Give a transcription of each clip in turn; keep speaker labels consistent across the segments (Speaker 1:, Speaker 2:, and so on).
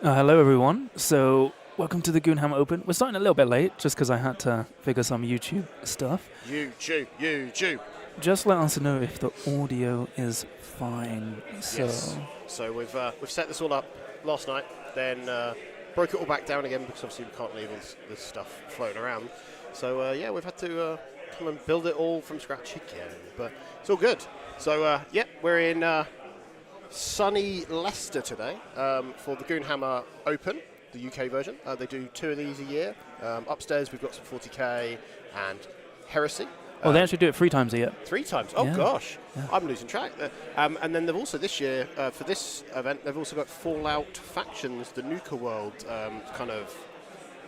Speaker 1: Hello everyone, so welcome to the Goonhammer Open. We're starting a little bit late just because I had to figure some YouTube stuff.
Speaker 2: YouTube.
Speaker 1: Just let us know if the audio is fine.
Speaker 2: So we've set this all up last night, then broke it all back down again because obviously we can't leave all this stuff floating around. So we've had to come and build it all from scratch again, but it's all good. So we're in sunny Leicester today for the Goonhammer Open, the UK version. They do 2 of these a year. Upstairs we've got some 40k and Heresy.
Speaker 1: They actually do it 3 times a year.
Speaker 2: 3 times? Oh,
Speaker 1: yeah.
Speaker 2: gosh.
Speaker 1: Yeah.
Speaker 2: I'm losing track. And then they've also, this year, for this event, they've also got Fallout Factions, the Nuka World kind of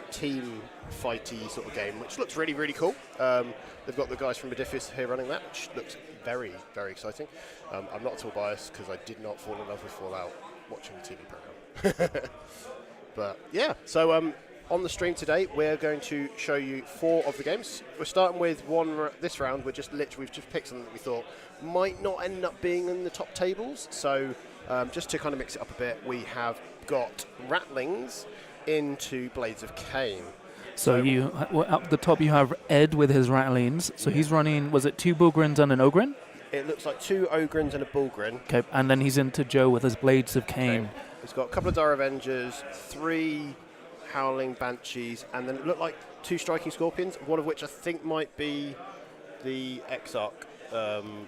Speaker 2: team fighty sort of game, which looks really, really cool. They've got the guys from Edifice here running that, which looks very, very exciting. I'm not at all biased because I did not fall in love with Fallout watching the TV program. But yeah, so on the stream today, we're going to show you 4 of the games. We're starting with this round. We've just picked something that we thought might not end up being in the top tables. So just to kind of mix it up a bit, we have got Rattlings into Blades of Cain.
Speaker 1: So you up the top you have Ed with his Rattlings. So he's running, was it 2 Bullgrins and an Ogrin?
Speaker 2: It looks like 2 Ogrins and a Bullgrin.
Speaker 1: Okay, and then he's into Joe with his Blades of Cain.
Speaker 2: Okay. He's got a couple of Dire Avengers, 3 Howling Banshees, and then it looked like 2 Striking Scorpions, one of which I think might be the Exarch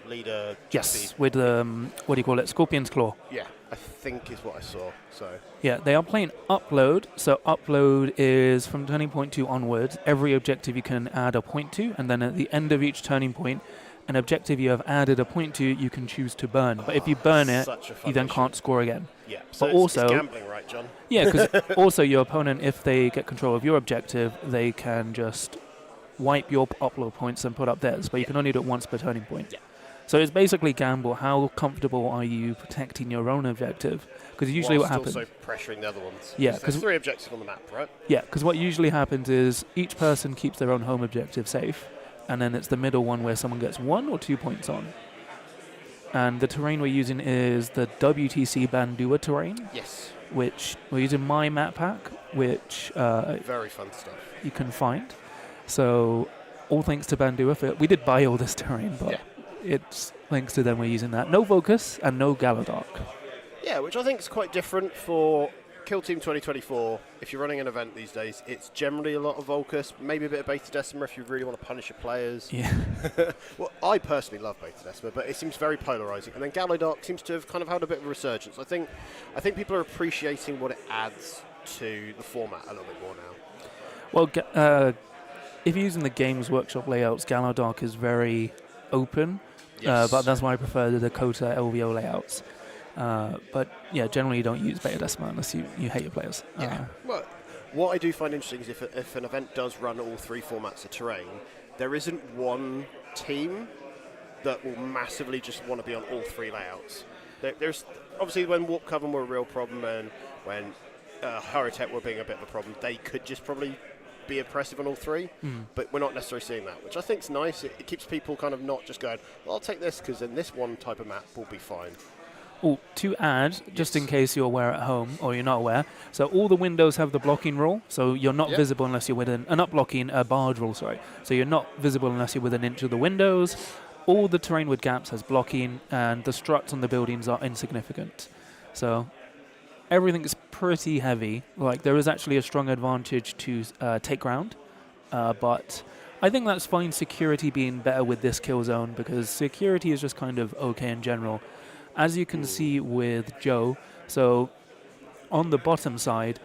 Speaker 2: leader.
Speaker 1: Yes, with what do you call it? Scorpion's Claw.
Speaker 2: Yeah, I think is what I saw. So
Speaker 1: yeah, they are playing Upload. So Upload is from turning point 2 onwards. Every objective you can add a point to, and then at the end of each turning point, an objective you have added a point to, you can choose to burn. But if you burn it, you then can't score again.
Speaker 2: Yeah,
Speaker 1: so it's
Speaker 2: gambling, right, John?
Speaker 1: Yeah, because also your opponent, if they get control of your objective, they can just wipe your upload points and put up theirs. But you can only do it once per turning point.
Speaker 2: Yeah.
Speaker 1: So it's basically gamble. How comfortable are you protecting your own objective? Because usually what happens...
Speaker 2: also pressuring the other ones.
Speaker 1: Yeah,
Speaker 2: there's 3 objectives on the map, right?
Speaker 1: Yeah, because what usually happens is each person keeps their own home objective safe, and then it's the middle one where someone gets 1 or 2 points on. And the terrain we're using is the WTC Bandua terrain.
Speaker 2: Yes.
Speaker 1: Which we're using my map pack, which
Speaker 2: very fun stuff
Speaker 1: you can find. So all thanks to Bandua. We did buy all this terrain, but it's thanks to them we're using that. No Vocus and no Galadark.
Speaker 2: Yeah, which I think is quite different for Kill Team 2024. If you're running an event these days, it's generally a lot of Volcus, maybe a bit of Beta Decima if you really want to punish your players.
Speaker 1: Yeah.
Speaker 2: Well, I personally love Beta Decima, but it seems very polarizing. And then Galadark seems to have kind of had a bit of a resurgence. I think people are appreciating what it adds to the format a little bit more now.
Speaker 1: Well, if you're using the Games Workshop layouts, Galadark is very open, but that's why I prefer the Dakota LVO layouts. But yeah, generally you don't use Beta Decima unless you hate your players.
Speaker 2: Yeah. Well, what I do find interesting is if an event does run all 3 formats of terrain, there isn't one team that will massively just want to be on all 3 layouts. There's obviously when Warp Coven were a real problem and when Hurricane were being a bit of a problem, they could just probably be oppressive on all 3, but we're not necessarily seeing that, which I think is nice. It keeps people kind of not just going, well, I'll take this because then this one type of map will be fine.
Speaker 1: Oh, to add, just in case you're aware at home or you're not aware, so all the windows have the blocking rule, so you're not visible unless you're within, not blocking, barge rule, sorry. So you're not visible unless you're within an inch of the windows. All the terrain with gaps has blocking, and the struts on the buildings are insignificant. So everything is pretty heavy. Like, there is actually a strong advantage to take ground, but I think that's fine security being better with this kill zone, because security is just kind of okay in general. As you can see with Joe, so on the bottom side,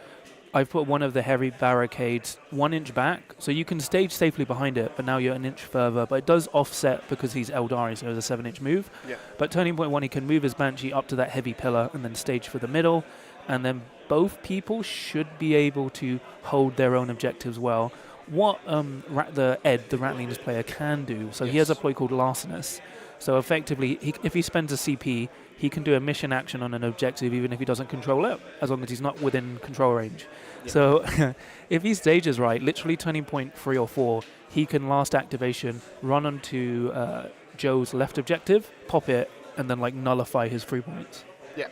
Speaker 1: I've put one of the heavy barricades 1 inch back, so you can stage safely behind it, but now you're an inch further. But it does offset because he's Eldari, so it's a 7-inch move. Yeah. But turning point 1, he can move his Banshee up to that heavy pillar and then stage for the middle. And then both people should be able to hold their own objectives well. What the Rattlings player, can do, so he has a ploy called Larcenous. So effectively, if he spends a CP, he can do a mission action on an objective even if he doesn't control it, as long as he's not within control range. Yeah. So if he stages right, literally turning point 3 or 4, he can last activation, run onto Joe's left objective, pop it, and then like nullify his 3 points.
Speaker 2: Yeah.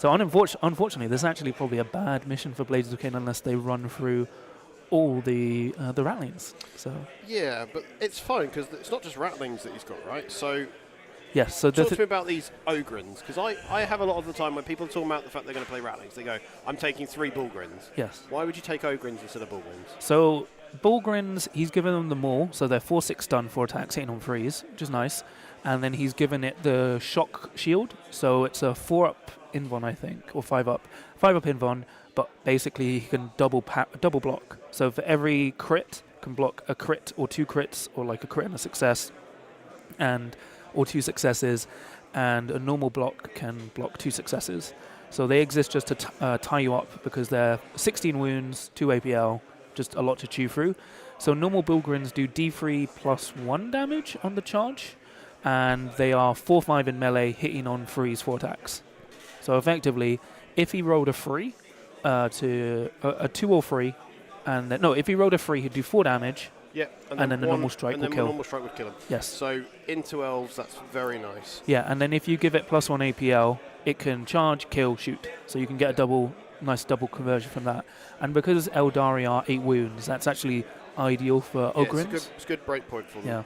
Speaker 1: So unfortunately, this is actually probably a bad mission for Blades of Cain unless they run through all the Ratlings. So
Speaker 2: Yeah, but it's fine because it's not just Ratlings that he's got, right? So
Speaker 1: yes, so
Speaker 2: talk to me about these Ogrins, because I have a lot of the time when people talk about the fact they're going to play Ratlings, they go, I'm taking 3 Bullgrins.
Speaker 1: yes.
Speaker 2: Why would you take Ogrins instead of Bullgrins?
Speaker 1: So Bullgrins, he's given them the maul, so they're 4/6 stun, 4 attacks, hitting on freeze, which is nice. And then he's given it the shock shield, so it's a 4-up invon, I think, or 5-up, 5-up invon. But basically, he can double block. So for every crit, can block a crit or 2 crits, or like a crit and a success, or 2 successes, and a normal block can block 2 successes. So they exist just to tie you up because they're 16 wounds, 2 APL, just a lot to chew through. So normal Bullgrins do D3 plus 1 damage on the charge, and they are 4/5 in melee, hitting on freeze 4 attacks. So effectively, if he rolled a 3 to a 2 or 3, and then, no, if he rolled a 3, he'd do 4 damage.
Speaker 2: Yeah,
Speaker 1: and then the normal strike will kill.
Speaker 2: Normal strike would kill him.
Speaker 1: Yes.
Speaker 2: So into elves, that's very nice.
Speaker 1: Yeah, and then if you give it plus 1 APL, it can charge, kill, shoot. So you can get a nice double conversion from that. And because Eldari are 8 wounds, that's actually ideal for Ogrins.
Speaker 2: It's a good break point for them.
Speaker 1: Yeah.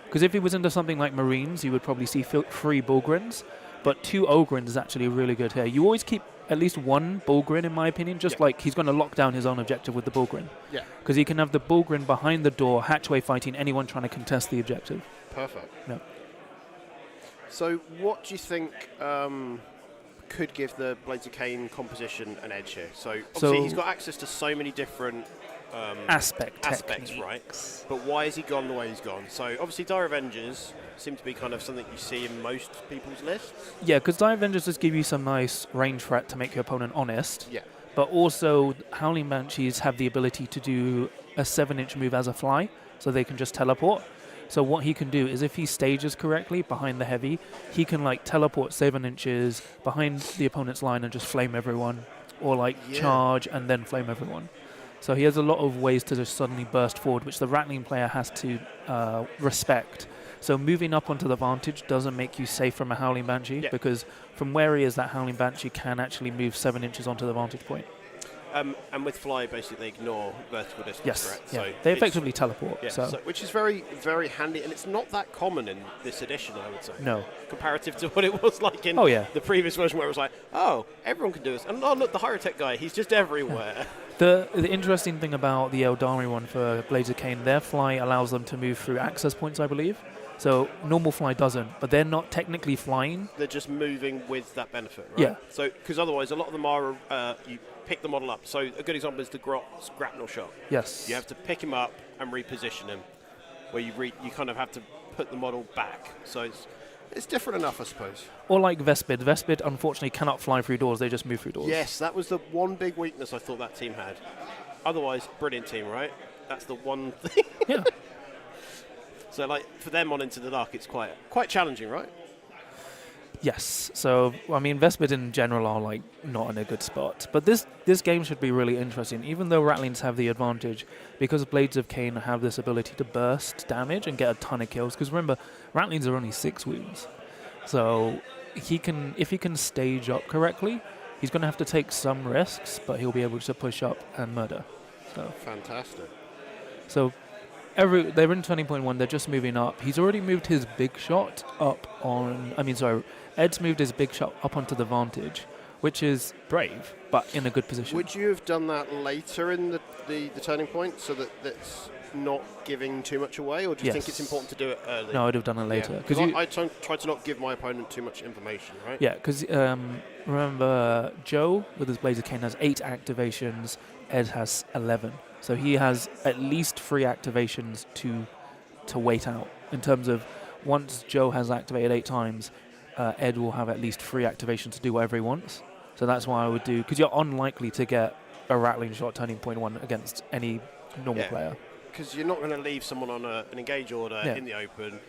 Speaker 1: Because if he was into something like Marines, you would probably see 3 Bullgrins, but 2 Ogrins is actually really good here. You always keep at least 1 Bullgrin, in my opinion, just like he's going to lock down his own objective with the Bullgrin.
Speaker 2: Yeah.
Speaker 1: Because he can have the Bullgrin behind the door, hatchway fighting anyone trying to contest the objective.
Speaker 2: Perfect.
Speaker 1: Yeah.
Speaker 2: So what do you think could give the Blades of Cain composition an edge here? So obviously he's got access to so many different aspects, right? But why has he gone the way he's gone? So obviously Dire Avengers seem to be kind of something you see in most people's lists.
Speaker 1: Yeah, because Dire Avengers just give you some nice range threat to make your opponent honest.
Speaker 2: Yeah.
Speaker 1: But also Howling Banshees have the ability to do a 7-inch move as a fly, so they can just teleport. So what he can do is if he stages correctly behind the heavy, he can like teleport 7 inches behind the opponent's line and just flame everyone, or like charge and then flame everyone. So he has a lot of ways to just suddenly burst forward, which the Ratling player has to respect. So moving up onto the Vantage doesn't make you safe from a Howling Banshee, because from where he is, that Howling Banshee can actually move 7 inches onto the Vantage point.
Speaker 2: And with Fly, basically ignore vertical distance threat.
Speaker 1: Yeah.
Speaker 2: So
Speaker 1: they effectively teleport.
Speaker 2: Yeah, so which is very, very handy, and it's not that common in this edition, I would say.
Speaker 1: No.
Speaker 2: Comparative to what it was like in the previous version, where it was like, oh, everyone can do this. And oh, look, the Hyrotech guy, he's just everywhere.
Speaker 1: Yeah. The interesting thing about the Eldari one for Blades of Cain, their Fly allows them to move through access points, I believe. So normal Fly doesn't, but they're not technically flying.
Speaker 2: They're just moving with that benefit, right?
Speaker 1: Yeah.
Speaker 2: So, because otherwise, a lot of them are, you pick the model up. So a good example is the grapnel shot.
Speaker 1: Yes.
Speaker 2: You have to pick him up and reposition him, where you kind of have to put the model back. So it's different enough, I suppose.
Speaker 1: Or like Vespid. Vespid, unfortunately, cannot fly through doors. They just move through doors.
Speaker 2: Yes, that was the one big weakness I thought that team had. Otherwise, brilliant team, right? That's the one thing.
Speaker 1: Yeah.
Speaker 2: So, like, for them on Into the Dark, it's quite challenging, right?
Speaker 1: Yes. So, I mean, Vespid in general are, like, not in a good spot. But this game should be really interesting, even though Ratlings have the advantage, because Blades of Cain have this ability to burst damage and get a ton of kills. Because remember, Ratlings are only 6 wounds. So, if he can stage up correctly, he's going to have to take some risks, but he'll be able to push up and murder. So
Speaker 2: fantastic.
Speaker 1: So they're in 20.1, they're just moving up. He's already moved his big shot up on... Ed's moved his big shot up onto the Vantage, which is brave, but in a good position.
Speaker 2: Would you have done that later in the turning point, so that that's not giving too much away, or do you think it's important to do it early?
Speaker 1: No, I'd have done it later.
Speaker 2: Because I try to not give my opponent too much information, right?
Speaker 1: Yeah, because remember, Joe, with his Blades of Cain, has 8 activations, Ed has 11. So he has at least 3 activations to wait out. In terms of, once Joe has activated 8 times, Ed will have at least 3 activations to do whatever he wants. So that's why I would do, because you're unlikely to get a Rattling shot turning point 1 against any normal player.
Speaker 2: Because you're not going to leave someone on an engage order in the open.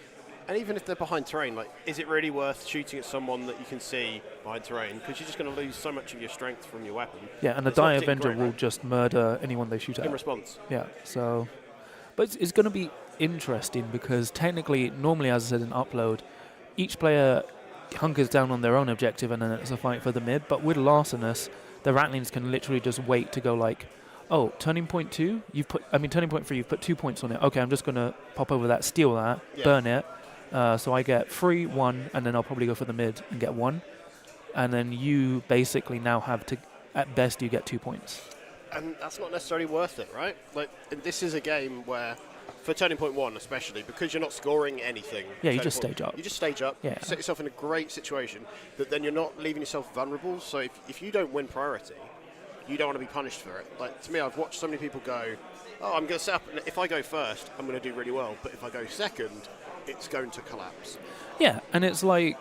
Speaker 2: And even if they're behind terrain, like, is it really worth shooting at someone that you can see behind terrain? Because you're just going to lose so much of your strength from your weapon.
Speaker 1: Yeah, and the Dire Avenger will just murder anyone they shoot at.
Speaker 2: In response.
Speaker 1: Yeah, so... But it's going to be interesting because technically, normally, as I said in Upload, each player hunkers down on their own objective, and then it's a fight for the mid. But with Larcenous, the Ratlings can literally just wait to go like, oh, turning point 2, turning point 3, you've put 2 points on it. Okay, I'm just going to pop over that, steal that, burn it. So I get 3, 1, and then I'll probably go for the mid and get 1. And then you basically now have to, at best, you get 2 points.
Speaker 2: And that's not necessarily worth it, right? Like, this is a game where, for Turning Point 1 especially, because you're not scoring anything.
Speaker 1: Yeah, you just stage up.
Speaker 2: You just stage up,
Speaker 1: yeah.
Speaker 2: set yourself in a great situation, but then you're not leaving yourself vulnerable. So if you don't win priority, you don't want to be punished for it. Like, to me, I've watched so many people go, oh, I'm going to set up, and if I go first, I'm going to do really well. But if I go second, it's going to collapse.
Speaker 1: Yeah, and it's like,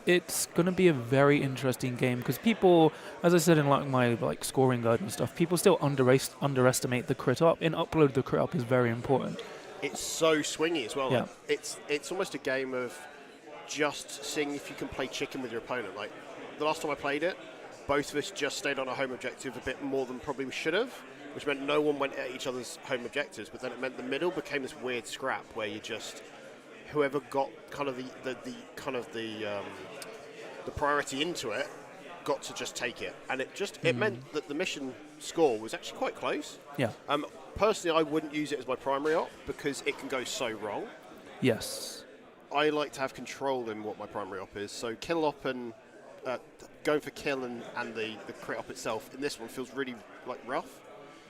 Speaker 1: it's going to be a very interesting game because people, as I said in like my scoring guide and stuff, people still underestimate the crit up. In Upload, the crit up is very important.
Speaker 2: It's so swingy as well.
Speaker 1: Yeah.
Speaker 2: Like, it's almost a game of just seeing if you can play chicken with your opponent. Like, the last time I played it, both of us just stayed on a home objective a bit more than probably we should have, which meant no one went at each other's home objectives, but then it meant the middle became this weird scrap where you just, whoever got kind of the priority into it got to just take it, and it meant that the mission score was actually quite close.
Speaker 1: Yeah.
Speaker 2: Personally, I wouldn't use it as my primary op because it can go so wrong.
Speaker 1: Yes.
Speaker 2: I like to have control in what my primary op is. So kill op and going for kill and the crit op itself in this one feels really rough.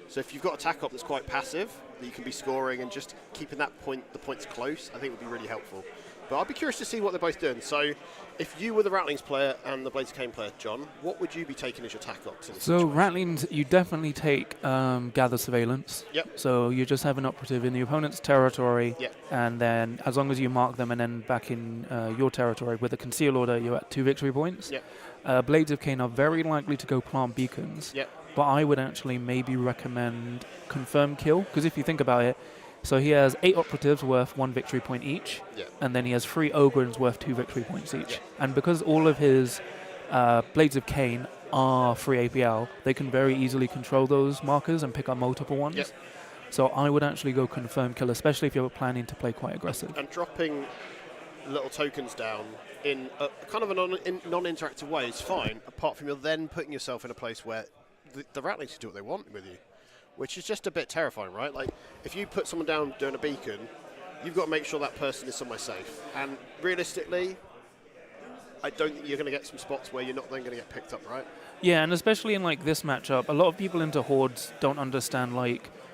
Speaker 2: So if you've got attack op that's quite passive, that you can be scoring and just keeping the points close, I think would be really helpful. But I'd be curious to see what they're both doing. So if you were the Ratlings player and the Blades of Cain player, John, what would you be taking as your attack ops in this
Speaker 1: So
Speaker 2: situation?
Speaker 1: Ratlings, you definitely take Gather Surveillance.
Speaker 2: Yep.
Speaker 1: So you just have an operative in the opponent's territory,
Speaker 2: Yep.
Speaker 1: and then as long as you mark them and then back in your territory with a Conceal order, you're at 2 victory points.
Speaker 2: Yep.
Speaker 1: Blades of Cain are very likely to go plant beacons.
Speaker 2: Yep.
Speaker 1: But I would actually maybe recommend Confirm Kill, because if you think about it, so he has 8 operatives worth 1 victory point each, and then he has 3 Ogrins worth 2 victory points each. And because all of his Blades of Cain are free APL, they can very easily control those markers and pick up multiple ones.
Speaker 2: Yep.
Speaker 1: So I would actually go Confirm Kill, especially if you're planning to play quite aggressive.
Speaker 2: And dropping little tokens down in a kind of a non-interactive way is fine, apart from you're then putting yourself in a place where the Ratlings can do what they want with you, which is just a bit terrifying, right? Like, if you put someone down doing a beacon, you've got to make sure that person is somewhere safe. And realistically, I don't think you're going to get some spots where you're not then going to get picked up, right?
Speaker 1: Yeah, and especially in this matchup, a lot of people into Hordes don't understand,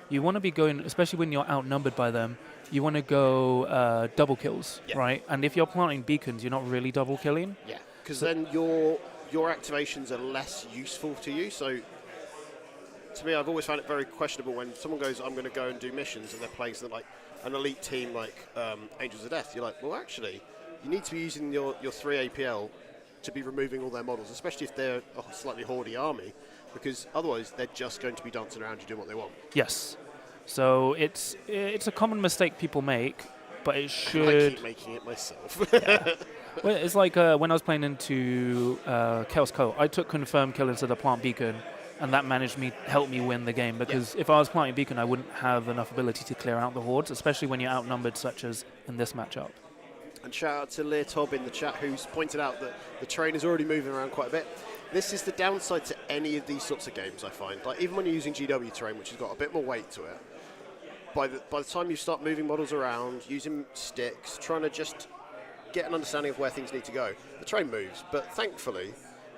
Speaker 1: you want to be going, especially when you're outnumbered by them, you want to go double kills, right? And if you're planting beacons, you're not really double killing.
Speaker 2: Yeah, because then your activations are less useful to you. So to me, I've always found it very questionable when someone goes, I'm going to go and do missions, and they're playing something like an elite team like Angels of Death. You're like, well, actually, you need to be using your 3 APL to be removing all their models, especially if they're a slightly hoardy army, because otherwise they're just going to be dancing around you doing what they want.
Speaker 1: Yes. So it's a common mistake people make, but it should...
Speaker 2: I keep making it myself.
Speaker 1: Yeah. Well, it's like when I was playing into Chaos Co, I took Confirm Kill instead of Plant Beacon, and that helped me win the game, because if I was planting Beacon, I wouldn't have enough ability to clear out the hordes, especially when you're outnumbered, such as in this matchup.
Speaker 2: And shout out to Lear Tob in the chat, who's pointed out that the terrain is already moving around quite a bit. This is the downside to any of these sorts of games, I find. Like, even when you're using GW terrain, which has got a bit more weight to it, by the time you start moving models around, using sticks, trying to just get an understanding of where things need to go, the terrain moves. But thankfully,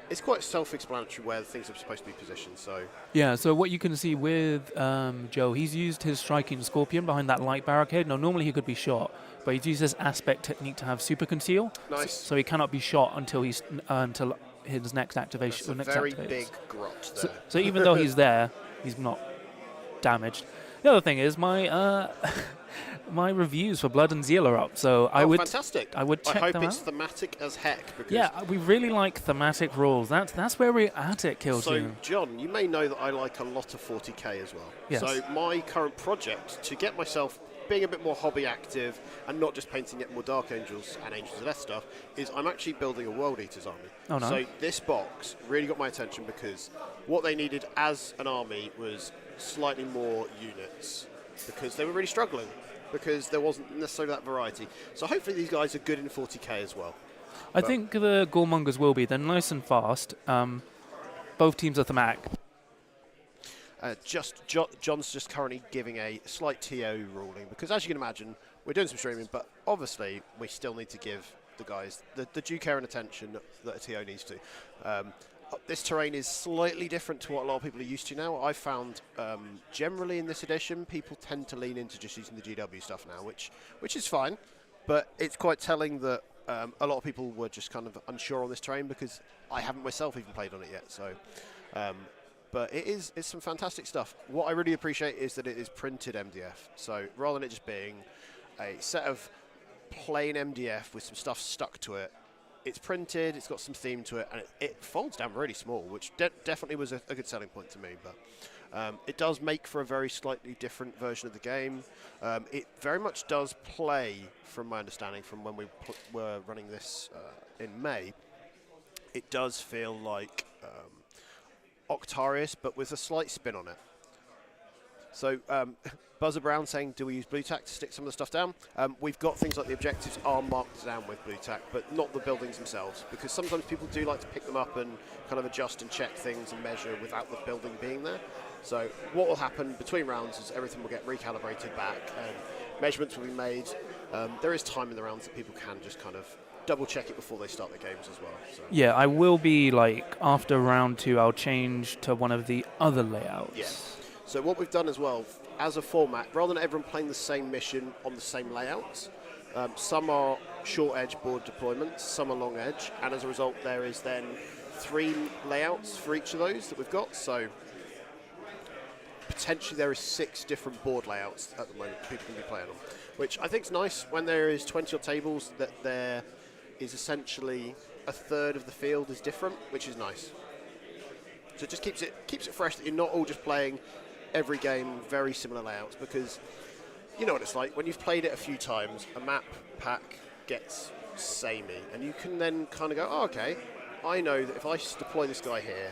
Speaker 2: it's quite self-explanatory where things are supposed to be positioned. So
Speaker 1: yeah, so what you can see with Joe, he's used his striking Scorpion behind that light barricade. Now, normally he could be shot, but he's used his aspect technique to have super conceal.
Speaker 2: Nice.
Speaker 1: So he cannot be shot until his next activation.
Speaker 2: That's a very big grot there.
Speaker 1: So even though he's there, he's not damaged. The other thing is my my reviews for Blood and Zeal are up, so I would
Speaker 2: fantastic.
Speaker 1: I would check them out.
Speaker 2: I hope it's thematic as heck. Because
Speaker 1: yeah, we really like thematic rules. That's where we're at it, Kill Team.
Speaker 2: So, John, you may know that I like a lot of 40k as well.
Speaker 1: Yes.
Speaker 2: So my current project, to get myself being a bit more hobby active and not just painting yet more Dark Angels and Angels of Death stuff, is I'm actually building a World Eaters army.
Speaker 1: Oh, no.
Speaker 2: So this box really got my attention because what they needed as an army was slightly more units, because they were really struggling, because there wasn't necessarily that variety. So hopefully these guys are good in 40k as well.
Speaker 1: I think the Goremongers will be. They're nice and fast. Both teams are thematic.
Speaker 2: John's just currently giving a slight TO ruling because, as you can imagine, we're doing some streaming, but obviously we still need to give the guys the due care and attention that a TO needs to. This terrain is slightly different to what a lot of people are used to now. I've found generally in this edition, people tend to lean into just using the GW stuff now, which is fine, but it's quite telling that a lot of people were just kind of unsure on this terrain because I haven't myself even played on it yet. So. But it's some fantastic stuff. What I really appreciate is that it is printed MDF. So rather than it just being a set of plain MDF with some stuff stuck to it, it's printed, it's got some theme to it, and it folds down really small, which definitely was a good selling point to me. But it does make for a very slightly different version of the game. It very much does play, from my understanding, from when we were running this in May. It does feel like Octarius, but with a slight spin on it. So Buzzer Brown saying, do we use blue tack to stick some of the stuff down? We've got things like the objectives are marked down with blue tack, but not the buildings themselves, because sometimes people do like to pick them up and kind of adjust and check things and measure without the building being there. So what will happen between rounds is everything will get recalibrated back and measurements will be made. There is time in the rounds that people can just kind of double check it before they start the games as well. So.
Speaker 1: Yeah, I will be after round 2, I'll change to one of the other layouts.
Speaker 2: Yes. So what we've done as well, as a format, rather than everyone playing the same mission on the same layouts, some are short edge board deployments, some are long edge, and as a result there is then 3 layouts for each of those that we've got. So potentially there is 6 different board layouts at the moment people can be playing on, which I think is nice when there is 20 odd tables that there is essentially a third of the field is different, which is nice. So it just keeps it fresh that you're not all just playing every game very similar layouts, because you know what it's like when you've played it a few times, a map pack gets samey, and you can then kind of go, oh, okay, I know that if I just deploy this guy here,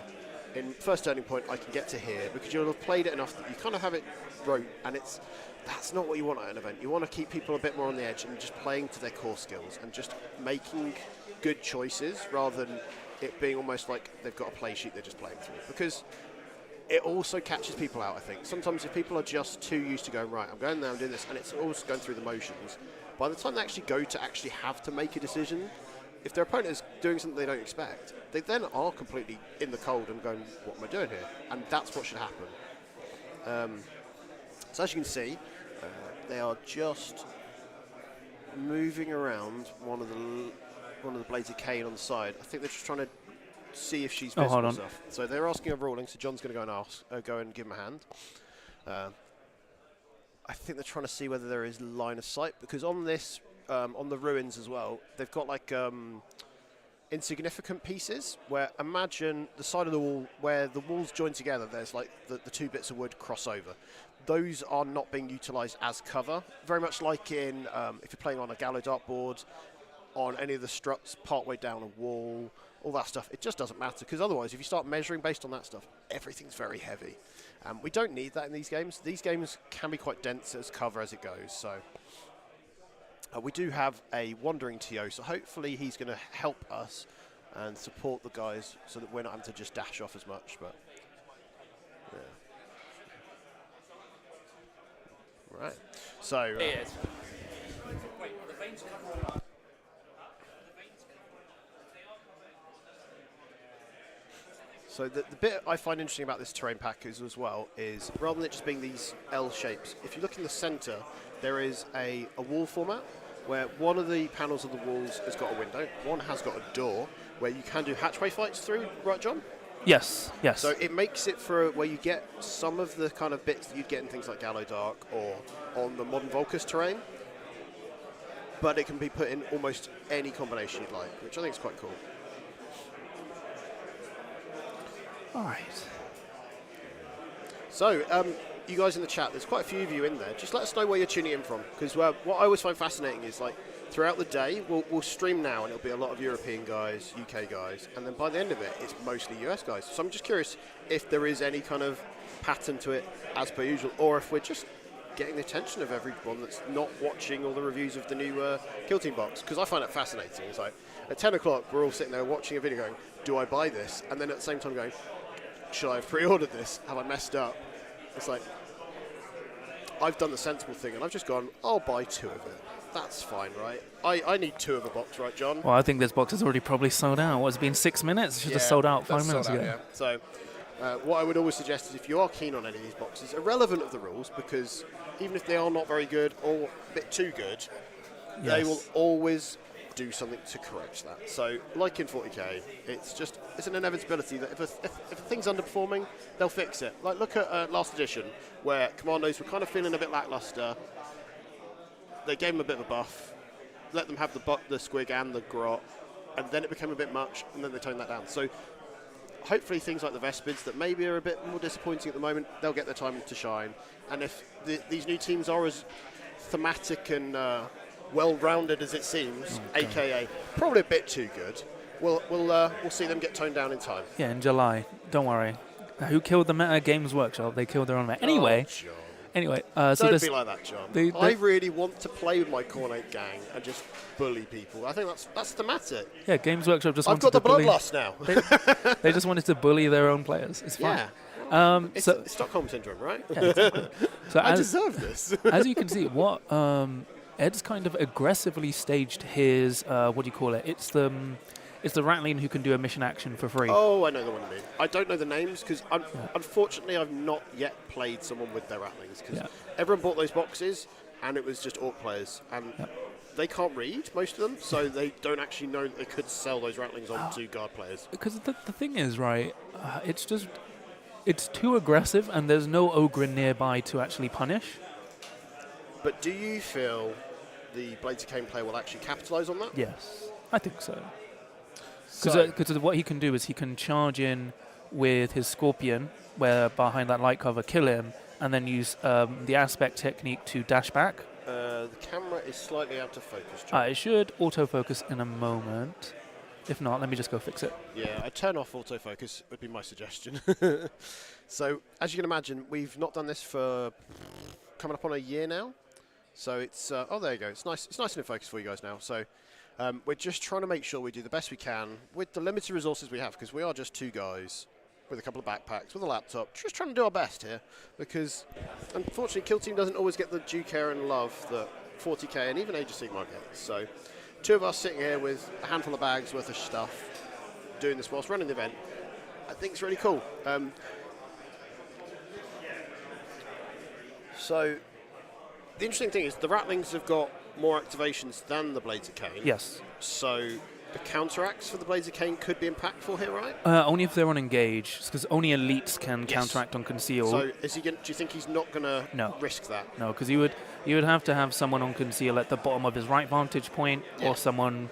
Speaker 2: in first turning point I can get to here, because you'll have played it enough that you kind of have it rote, and that's not what you want at an event. You want to keep people a bit more on the edge and just playing to their core skills and just making good choices rather than it being almost like they've got a play sheet they're just playing through. Because it also catches people out, I think. Sometimes if people are just too used to going, right, I'm going there, I'm doing this, and it's always going through the motions, by the time they actually go to actually have to make a decision, if their opponent is doing something they don't expect, they then are completely in the cold and going, what am I doing here? And that's what should happen. So as you can see, they are just moving around one of the blades of cane on the side. I think they're just trying to see if she's visible and stuff. So they're asking a ruling, so John's going to go and give him a hand. I think they're trying to see whether there is line of sight, because on this, on the ruins as well, they've got insignificant pieces where, imagine the side of the wall where the walls join together, there's the 2 bits of wood cross over. Those are not being utilised as cover, very much like in if you're playing on a gallows dartboard, on any of the struts partway down a wall, all that stuff. It just doesn't matter, because otherwise if you start measuring based on that stuff, everything's very heavy. We don't need that in these games. These games can be quite dense as cover as it goes. So we do have a wandering TO, so hopefully he's going to help us and support the guys so that we're not having to just dash off as much. But yeah. Right. So so the bit I find interesting about this terrain pack as well is, rather than it just being these L shapes, if you look in the center, there is a wall format where one of the panels of the walls has got a window, one has got a door where you can do hatchway fights through, right, John?
Speaker 1: Yes, yes.
Speaker 2: So it makes it for where you get some of the kind of bits that you'd get in things like Gallow Dark or on the modern Volcus terrain, but it can be put in almost any combination you'd like, which I think is quite cool.
Speaker 1: All right.
Speaker 2: So, you guys in the chat, there's quite a few of you in there. Just let us know where you're tuning in from, because what I always find fascinating is, throughout the day, we'll stream now, and it'll be a lot of European guys, UK guys, and then by the end of it, it's mostly US guys. So I'm just curious if there is any kind of pattern to it, as per usual, or if we're just getting the attention of everyone that's not watching all the reviews of the new Kill Team box, because I find it fascinating. It's like at 10 o'clock we're all sitting there watching a video going, do I buy this? And then at the same time going, should I have pre-ordered this? Have I messed up? It's like, I've done the sensible thing and I've just gone, I'll buy 2 of it. That's fine, right? I need 2 of a box, right, John?
Speaker 1: Well, I think this box has already probably sold out. It's been 6 minutes. It should have sold out 5 minutes ago.
Speaker 2: Yeah. So what I would always suggest is if you are keen on any of these boxes, irrelevant of the rules, because even if they are not very good or a bit too good, they will always do something to correct that. So like in 40k, it's an inevitability that if a thing's underperforming, they'll fix it. Like look at last edition, where Commandos were kind of feeling a bit lackluster. They gave them a bit of a buff, let them have the squig and the grot, and then it became a bit much, and then they toned that down. So hopefully things like the Vespids that maybe are a bit more disappointing at the moment, they'll get their time to shine. And if these new teams are as thematic and well-rounded as it seems, aka probably a bit too good, we'll see them get toned down in time.
Speaker 1: Yeah, in July. Don't worry. Who killed the meta? Games Workshop. They killed their own meta. Anyway. So
Speaker 2: don't be like that, John. I really want to play with my Cornate gang and just bully people. I think that's thematic.
Speaker 1: Yeah, Games Workshop just
Speaker 2: I've
Speaker 1: wanted to bully.
Speaker 2: got the bloodlust now.
Speaker 1: They just wanted to bully their own players. It's fine.
Speaker 2: Yeah. It's Stockholm Syndrome, right?
Speaker 1: Yeah, exactly. So
Speaker 2: I deserve this.
Speaker 1: As you can see, what Ed's kind of aggressively staged his, what do you call it? It's the Ratling who can do a mission action for free.
Speaker 2: Oh, I know the one you mean. I don't know the names because unfortunately I've not yet played someone with their Ratlings because everyone bought those boxes and it was just Orc players and they can't read, most of them, so they don't actually know that they could sell those Ratlings on to Guard players.
Speaker 1: Because the thing is, right, it's too aggressive and there's no Ogre nearby to actually punish.
Speaker 2: But do you feel the Blades of Cain player will actually capitalise on that?
Speaker 1: Yes, I think so. Because what he can do is he can charge in with his Scorpion, where behind that light cover, kill him, and then use the aspect technique to dash back.
Speaker 2: The camera is slightly out of focus, John.
Speaker 1: It should autofocus in a moment. If not, let me just go fix it.
Speaker 2: Yeah, I'd turn off autofocus would be my suggestion. So, as you can imagine, we've not done this for coming up on a year now. So it's, oh, there you go. It's nice and in focus for you guys now. So we're just trying to make sure we do the best we can with the limited resources we have, because we are just 2 guys with a couple of backpacks, with a laptop, just trying to do our best here, because unfortunately Kill Team doesn't always get the due care and love that 40k and even Age of Sigmar might get. So 2 of us sitting here with a handful of bags worth of stuff, doing this whilst running the event, I think it's really cool. So the interesting thing is the Ratlings have got more activations than the Blades of Cain.
Speaker 1: Yes.
Speaker 2: So the counteracts for the Blades of Cain could be impactful here, right?
Speaker 1: Only if they're on engage, because only elites can counteract on conceal.
Speaker 2: So is he do you think he's not going to risk that?
Speaker 1: No, because you would have to have someone on conceal at the bottom of his right vantage point, or someone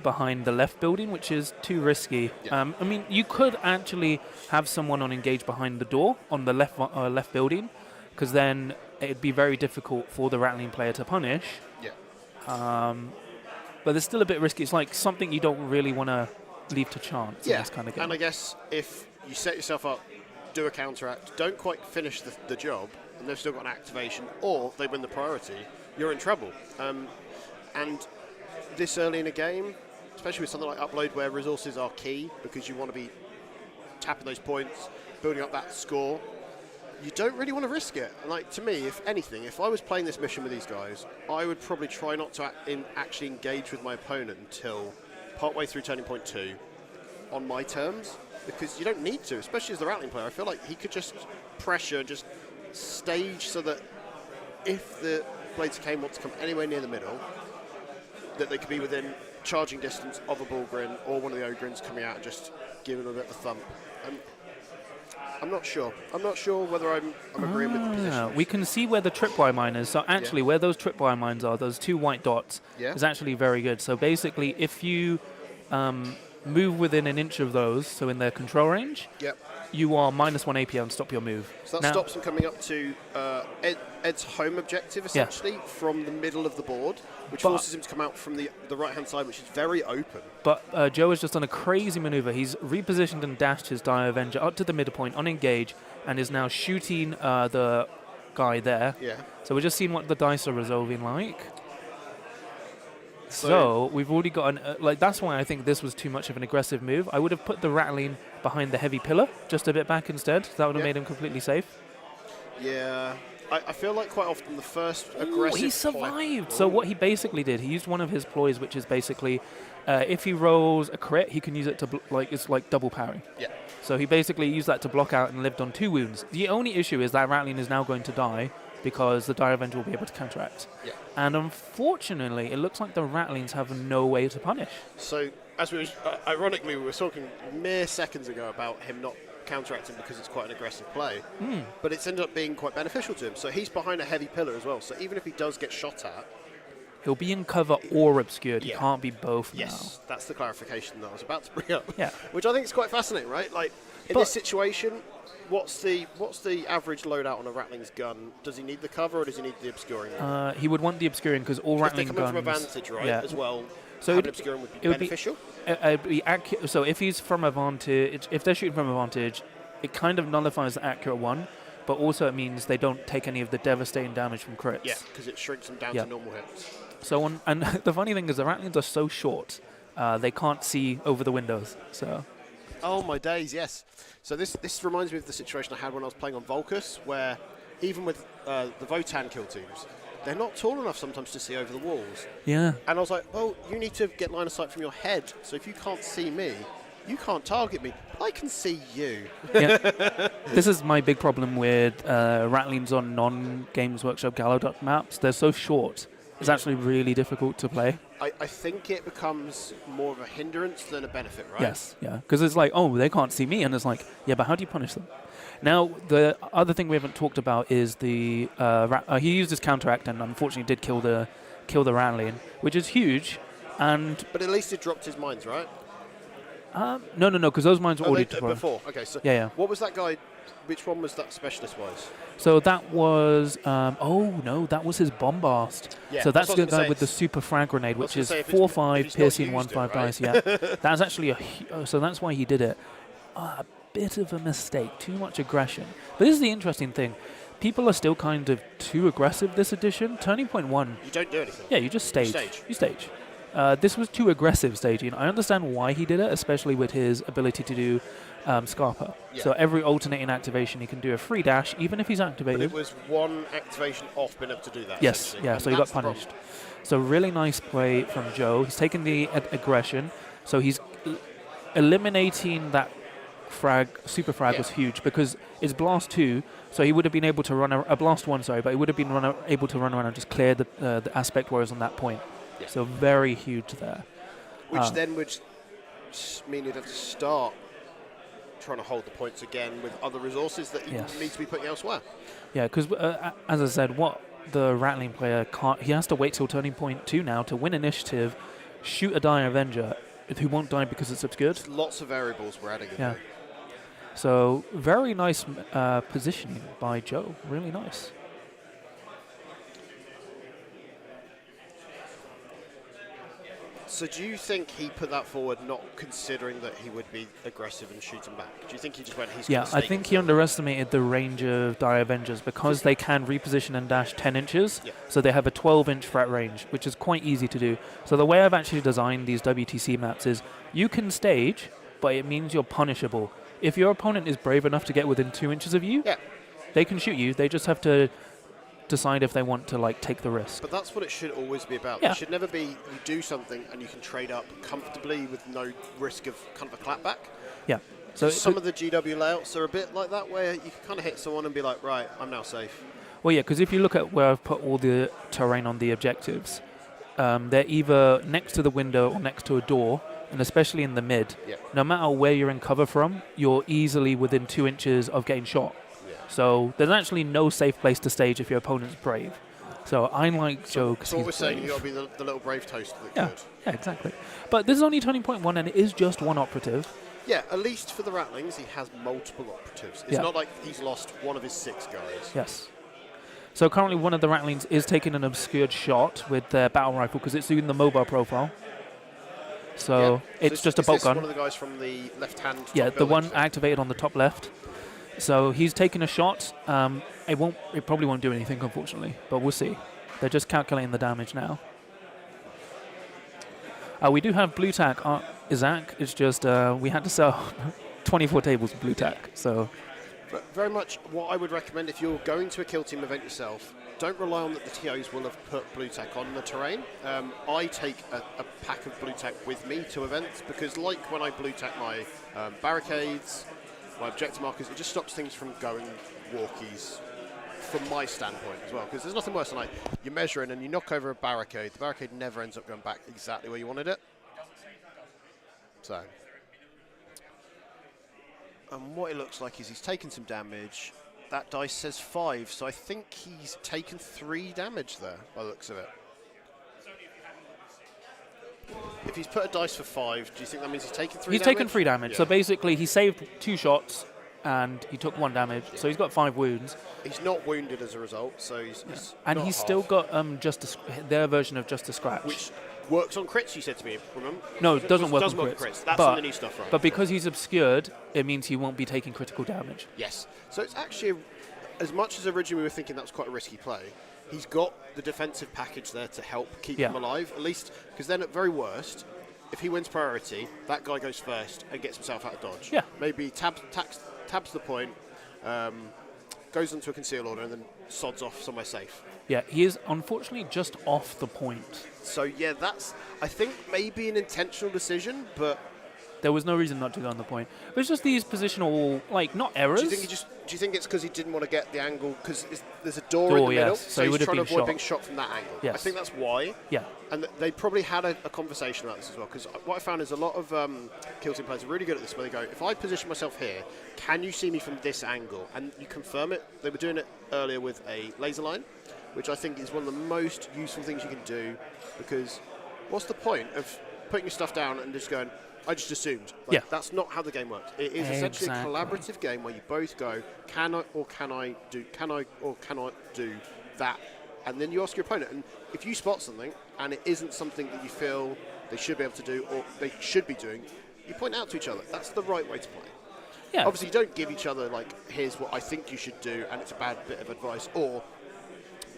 Speaker 1: behind the left building, which is too risky.
Speaker 2: Yeah.
Speaker 1: I mean, you could actually have someone on engage behind the door on the left building, because then it'd be very difficult for the Rattling player to punish.
Speaker 2: Yeah.
Speaker 1: But it's still a bit risky. It's like something you don't really want to leave to chance in this kind of game.
Speaker 2: And I guess if you set yourself up, do a counteract, don't quite finish the job, and they've still got an activation, or they win the priority, you're in trouble. And this early in a game, especially with something like Upload, where resources are key, because you want to be tapping those points, building up that score, you don't really want to risk it. And like, to me, if anything, if I was playing this mission with these guys, I would probably try not to actually engage with my opponent until partway through Turning Point 2 on my terms, because you don't need to, especially as the Rattling player. I feel like he could just pressure, just stage so that if the Blades of Cain want to come anywhere near the middle, that they could be within charging distance of a Bullgrin or one of the Ogrins coming out and just giving them a bit of a thump. I'm not sure. I'm not sure whether I'm agreeing with the position.
Speaker 1: We can see where the tripwire mine is. So actually, where those tripwire mines are, those 2 white dots, is actually very good. So basically, if you move within an inch of those, so in their control range, you are -1 APL and stop your move.
Speaker 2: So that stops them coming up to Ed's home objective, essentially, from the middle of the board, which forces him to come out from the right-hand side, which is very open.
Speaker 1: But Joe has just done a crazy maneuver. He's repositioned and dashed his Dire Avenger up to the midpoint on engage, and is now shooting the guy there.
Speaker 2: Yeah.
Speaker 1: So we're just seeing what the dice are resolving like. So we've already got an that's why I think this was too much of an aggressive move. I would have put the rattling behind the heavy pillar, just a bit back instead. That would have made him completely safe.
Speaker 2: Yeah. I feel like quite often the first aggressive
Speaker 1: he survived. So what he basically did, he used one of his ploys, which is basically, if he rolls a crit, he can use it to it's like double parry.
Speaker 2: Yeah.
Speaker 1: So he basically used that to block out and lived on 2 wounds. The only issue is that rattling is now going to die because the Dire Avenger will be able to counteract.
Speaker 2: Yeah.
Speaker 1: And unfortunately, it looks like the rattlings have no way to punish.
Speaker 2: So as we were, ironically, we were talking mere seconds ago about him not counteracting because it's quite an aggressive play, but it's ended up being quite beneficial to him. So he's behind a heavy pillar as well. So even if he does get shot at,
Speaker 1: he'll be in cover or obscured. He can't be both now.
Speaker 2: Yes, that's the clarification that I was about to bring up.
Speaker 1: Yeah.
Speaker 2: Which I think is quite fascinating, right? Like in this situation, what's the average loadout on a rattling's gun? Does he need the cover or does he need the obscuring?
Speaker 1: He would want the obscuring because all rattling guns.
Speaker 2: If they're coming from advantage, right? As well.
Speaker 1: So
Speaker 2: having obscuring would be beneficial.
Speaker 1: So if he's from advantage, if they're shooting from advantage, it kind of nullifies the accurate one, but also it means they don't take any of the devastating damage from crits.
Speaker 2: Yeah, because it shrinks them down to normal hits.
Speaker 1: So and the funny thing is the rattlings are so short, they can't see over the windows. So.
Speaker 2: Oh my days, yes. So this reminds me of the situation I had when I was playing on Volcus, where even with the Votan kill teams, they're not tall enough sometimes to see over the walls.
Speaker 1: Yeah.
Speaker 2: And I was like, well, you need to get line of sight from your head. So if you can't see me, you can't target me. I can see you.
Speaker 1: Yeah. This is my big problem with rattlings on non-Games Workshop Gallowduck maps. They're so short. It's actually really difficult to play.
Speaker 2: I think it becomes more of a hindrance than a benefit, right?
Speaker 1: Yes, yeah. Because it's like, oh, they can't see me. And it's like, yeah, but how do you punish them? Now, the other thing we haven't talked about is the... he used his counteract and unfortunately did kill the rattling, which is huge. But
Speaker 2: at least it dropped his mines, right?
Speaker 1: No, because those mines were already deployed.
Speaker 2: Before. Okay, so
Speaker 1: yeah.
Speaker 2: What was that guy? Which one was that specialist-wise?
Speaker 1: So that was... that was his bombast.
Speaker 2: Yeah,
Speaker 1: so that's the guy with the super frag grenade, which is 4/5 piercing 1/5 dice. Yeah, that's actually so that's why he did it. A bit of a mistake, too much aggression. But this is the interesting thing. People are still kind of too aggressive this edition. Turning point 1.
Speaker 2: You don't do anything.
Speaker 1: Yeah, you just stage. You stage. This was too aggressive staging. I understand why he did it, especially with his ability to do Scarpa. Yeah. So every alternating activation, he can do a free dash, even if he's activated.
Speaker 2: But it was one activation off being able to do that.
Speaker 1: Yes, yeah, so he got punished. So really nice play from Joe. He's taken the aggression, so he's eliminating that super frag was huge because it's blast 2, so he would have been able to run a blast 1, but he would have been able to run around and just clear the aspect warriors on that point. Yeah. So very huge there.
Speaker 2: Which then would mean you'd have to start trying to hold the points again with other resources that you need to be putting elsewhere. Yeah,
Speaker 1: because as I said, what the rattling player can't, he has to wait till turning point 2 now to win initiative, shoot a Dire Avenger who won't die because it's obscured.
Speaker 2: There's lots of variables we're adding in there.
Speaker 1: So very nice positioning by Joe, really nice.
Speaker 2: So do you think he put that forward not considering that he would be aggressive and shoot him back? Do you think he just went, he's going to
Speaker 1: I think he underestimated the range of Dire Avengers because they can reposition and dash 10 inches. Yeah. So they have a 12-inch threat range, which is quite easy to do. So the way I've actually designed these WTC maps is you can stage, but it means you're punishable. If your opponent is brave enough to get within 2 inches of you, they can shoot you. They just have to decide if they want to take the risk.
Speaker 2: But that's what it should always be about. It should never be you do something and you can trade up comfortably with no risk of kind of a clapback.
Speaker 1: Yeah.
Speaker 2: So some of the GW layouts are a bit like that, where you can kind of hit someone and be like, right, I'm now safe.
Speaker 1: Well, yeah, because if you look at where I've put all the terrain on the objectives, they're either next to the window or next to a door, and especially in the mid. Yeah. No matter where you're in cover from, you're easily within 2 inches of getting shot. So there's actually no safe place to stage if your opponent's brave. So I like Joe because he's brave. So what we're saying,
Speaker 2: you've got to be the little brave toast that could.
Speaker 1: Yeah, exactly. But this is only turning point 1 and it is just one operative.
Speaker 2: Yeah, at least for the rattlings, he has multiple operatives. It's not like he's lost one of his 6 guys.
Speaker 1: Yes. So currently one of the rattlings is taking an obscured shot with their battle rifle because it's doing the mobile profile. So it's just a bolt gun.
Speaker 2: One of the guys from the left hand.
Speaker 1: Yeah, the one activated on the top left. So he's taken a shot. It probably won't do anything, unfortunately, but we'll see. They're just calculating the damage now. We do have blue tack. Isaac, it's just we had to sell 24 tables of blue tack. So
Speaker 2: But very much what I would recommend if you're going to a kill team event yourself, don't rely on that the TOs will have put blue tack on the terrain. I take a pack of blue tack with me to events because, like when I blue tack my barricades, my objective markers, it just stops things from going walkies from my standpoint as well. Because there's nothing worse than like you're measuring and you knock over a barricade. The barricade never ends up going back exactly where you wanted it. So. And what it looks like is he's taken some damage. That dice says 5, so I think he's taken 3 damage there, by the looks of it. If he's put a dice for 5, do you think that means he's taken 3 damage?
Speaker 1: He's taken 3 damage.
Speaker 2: Yeah.
Speaker 1: So basically, he saved 2 shots, and he took 1 damage. So he's got 5 wounds.
Speaker 2: He's not wounded as a result, so he's
Speaker 1: and
Speaker 2: not
Speaker 1: he's
Speaker 2: half.
Speaker 1: still got their version of Just a Scratch.
Speaker 2: Which works on crits, you said to me, remember?
Speaker 1: No, it doesn't work on
Speaker 2: crits. That's on the new stuff, right?
Speaker 1: But because he's obscured, it means he won't be taking critical damage.
Speaker 2: Yes. So it's actually, as much as originally we were thinking that was quite a risky play, he's got the defensive package there to help keep him alive, at least, because then at very worst, if he wins priority, that guy goes first and gets himself out of dodge.
Speaker 1: Yeah.
Speaker 2: Maybe tabs the point, goes into a conceal order, and then sods off somewhere safe.
Speaker 1: Yeah, he is unfortunately just off the point.
Speaker 2: So yeah, that's, I think, maybe an intentional decision, but
Speaker 1: there was no reason not to go on the point. But it's just these positional, like, not errors.
Speaker 2: Do you think it's because he didn't want to get the angle? Because there's a door in the middle,
Speaker 1: so he
Speaker 2: he's trying to avoid
Speaker 1: shot.
Speaker 2: being shot from that angle.
Speaker 1: Yes.
Speaker 2: I think that's why.
Speaker 1: Yeah.
Speaker 2: And they probably had a conversation about this as well. Because what I found is a lot of kill team players are really good at this, where they go, if I position myself here, can you see me from this angle? And you confirm it. They were doing it earlier with a laser line, which I think is one of the most useful things you can do, because what's the point of putting your stuff down and just going, I just assumed. That's not how the game works. It is essentially a collaborative game where you both go, can I or cannot do that? And then you ask your opponent. And if you spot something and it isn't something that you feel they should be able to do or they should be doing, you point out to each other. That's the right way to play.
Speaker 1: Yeah.
Speaker 2: Obviously, you don't give each other, like, here's what I think you should do, and it's a bad bit of advice, or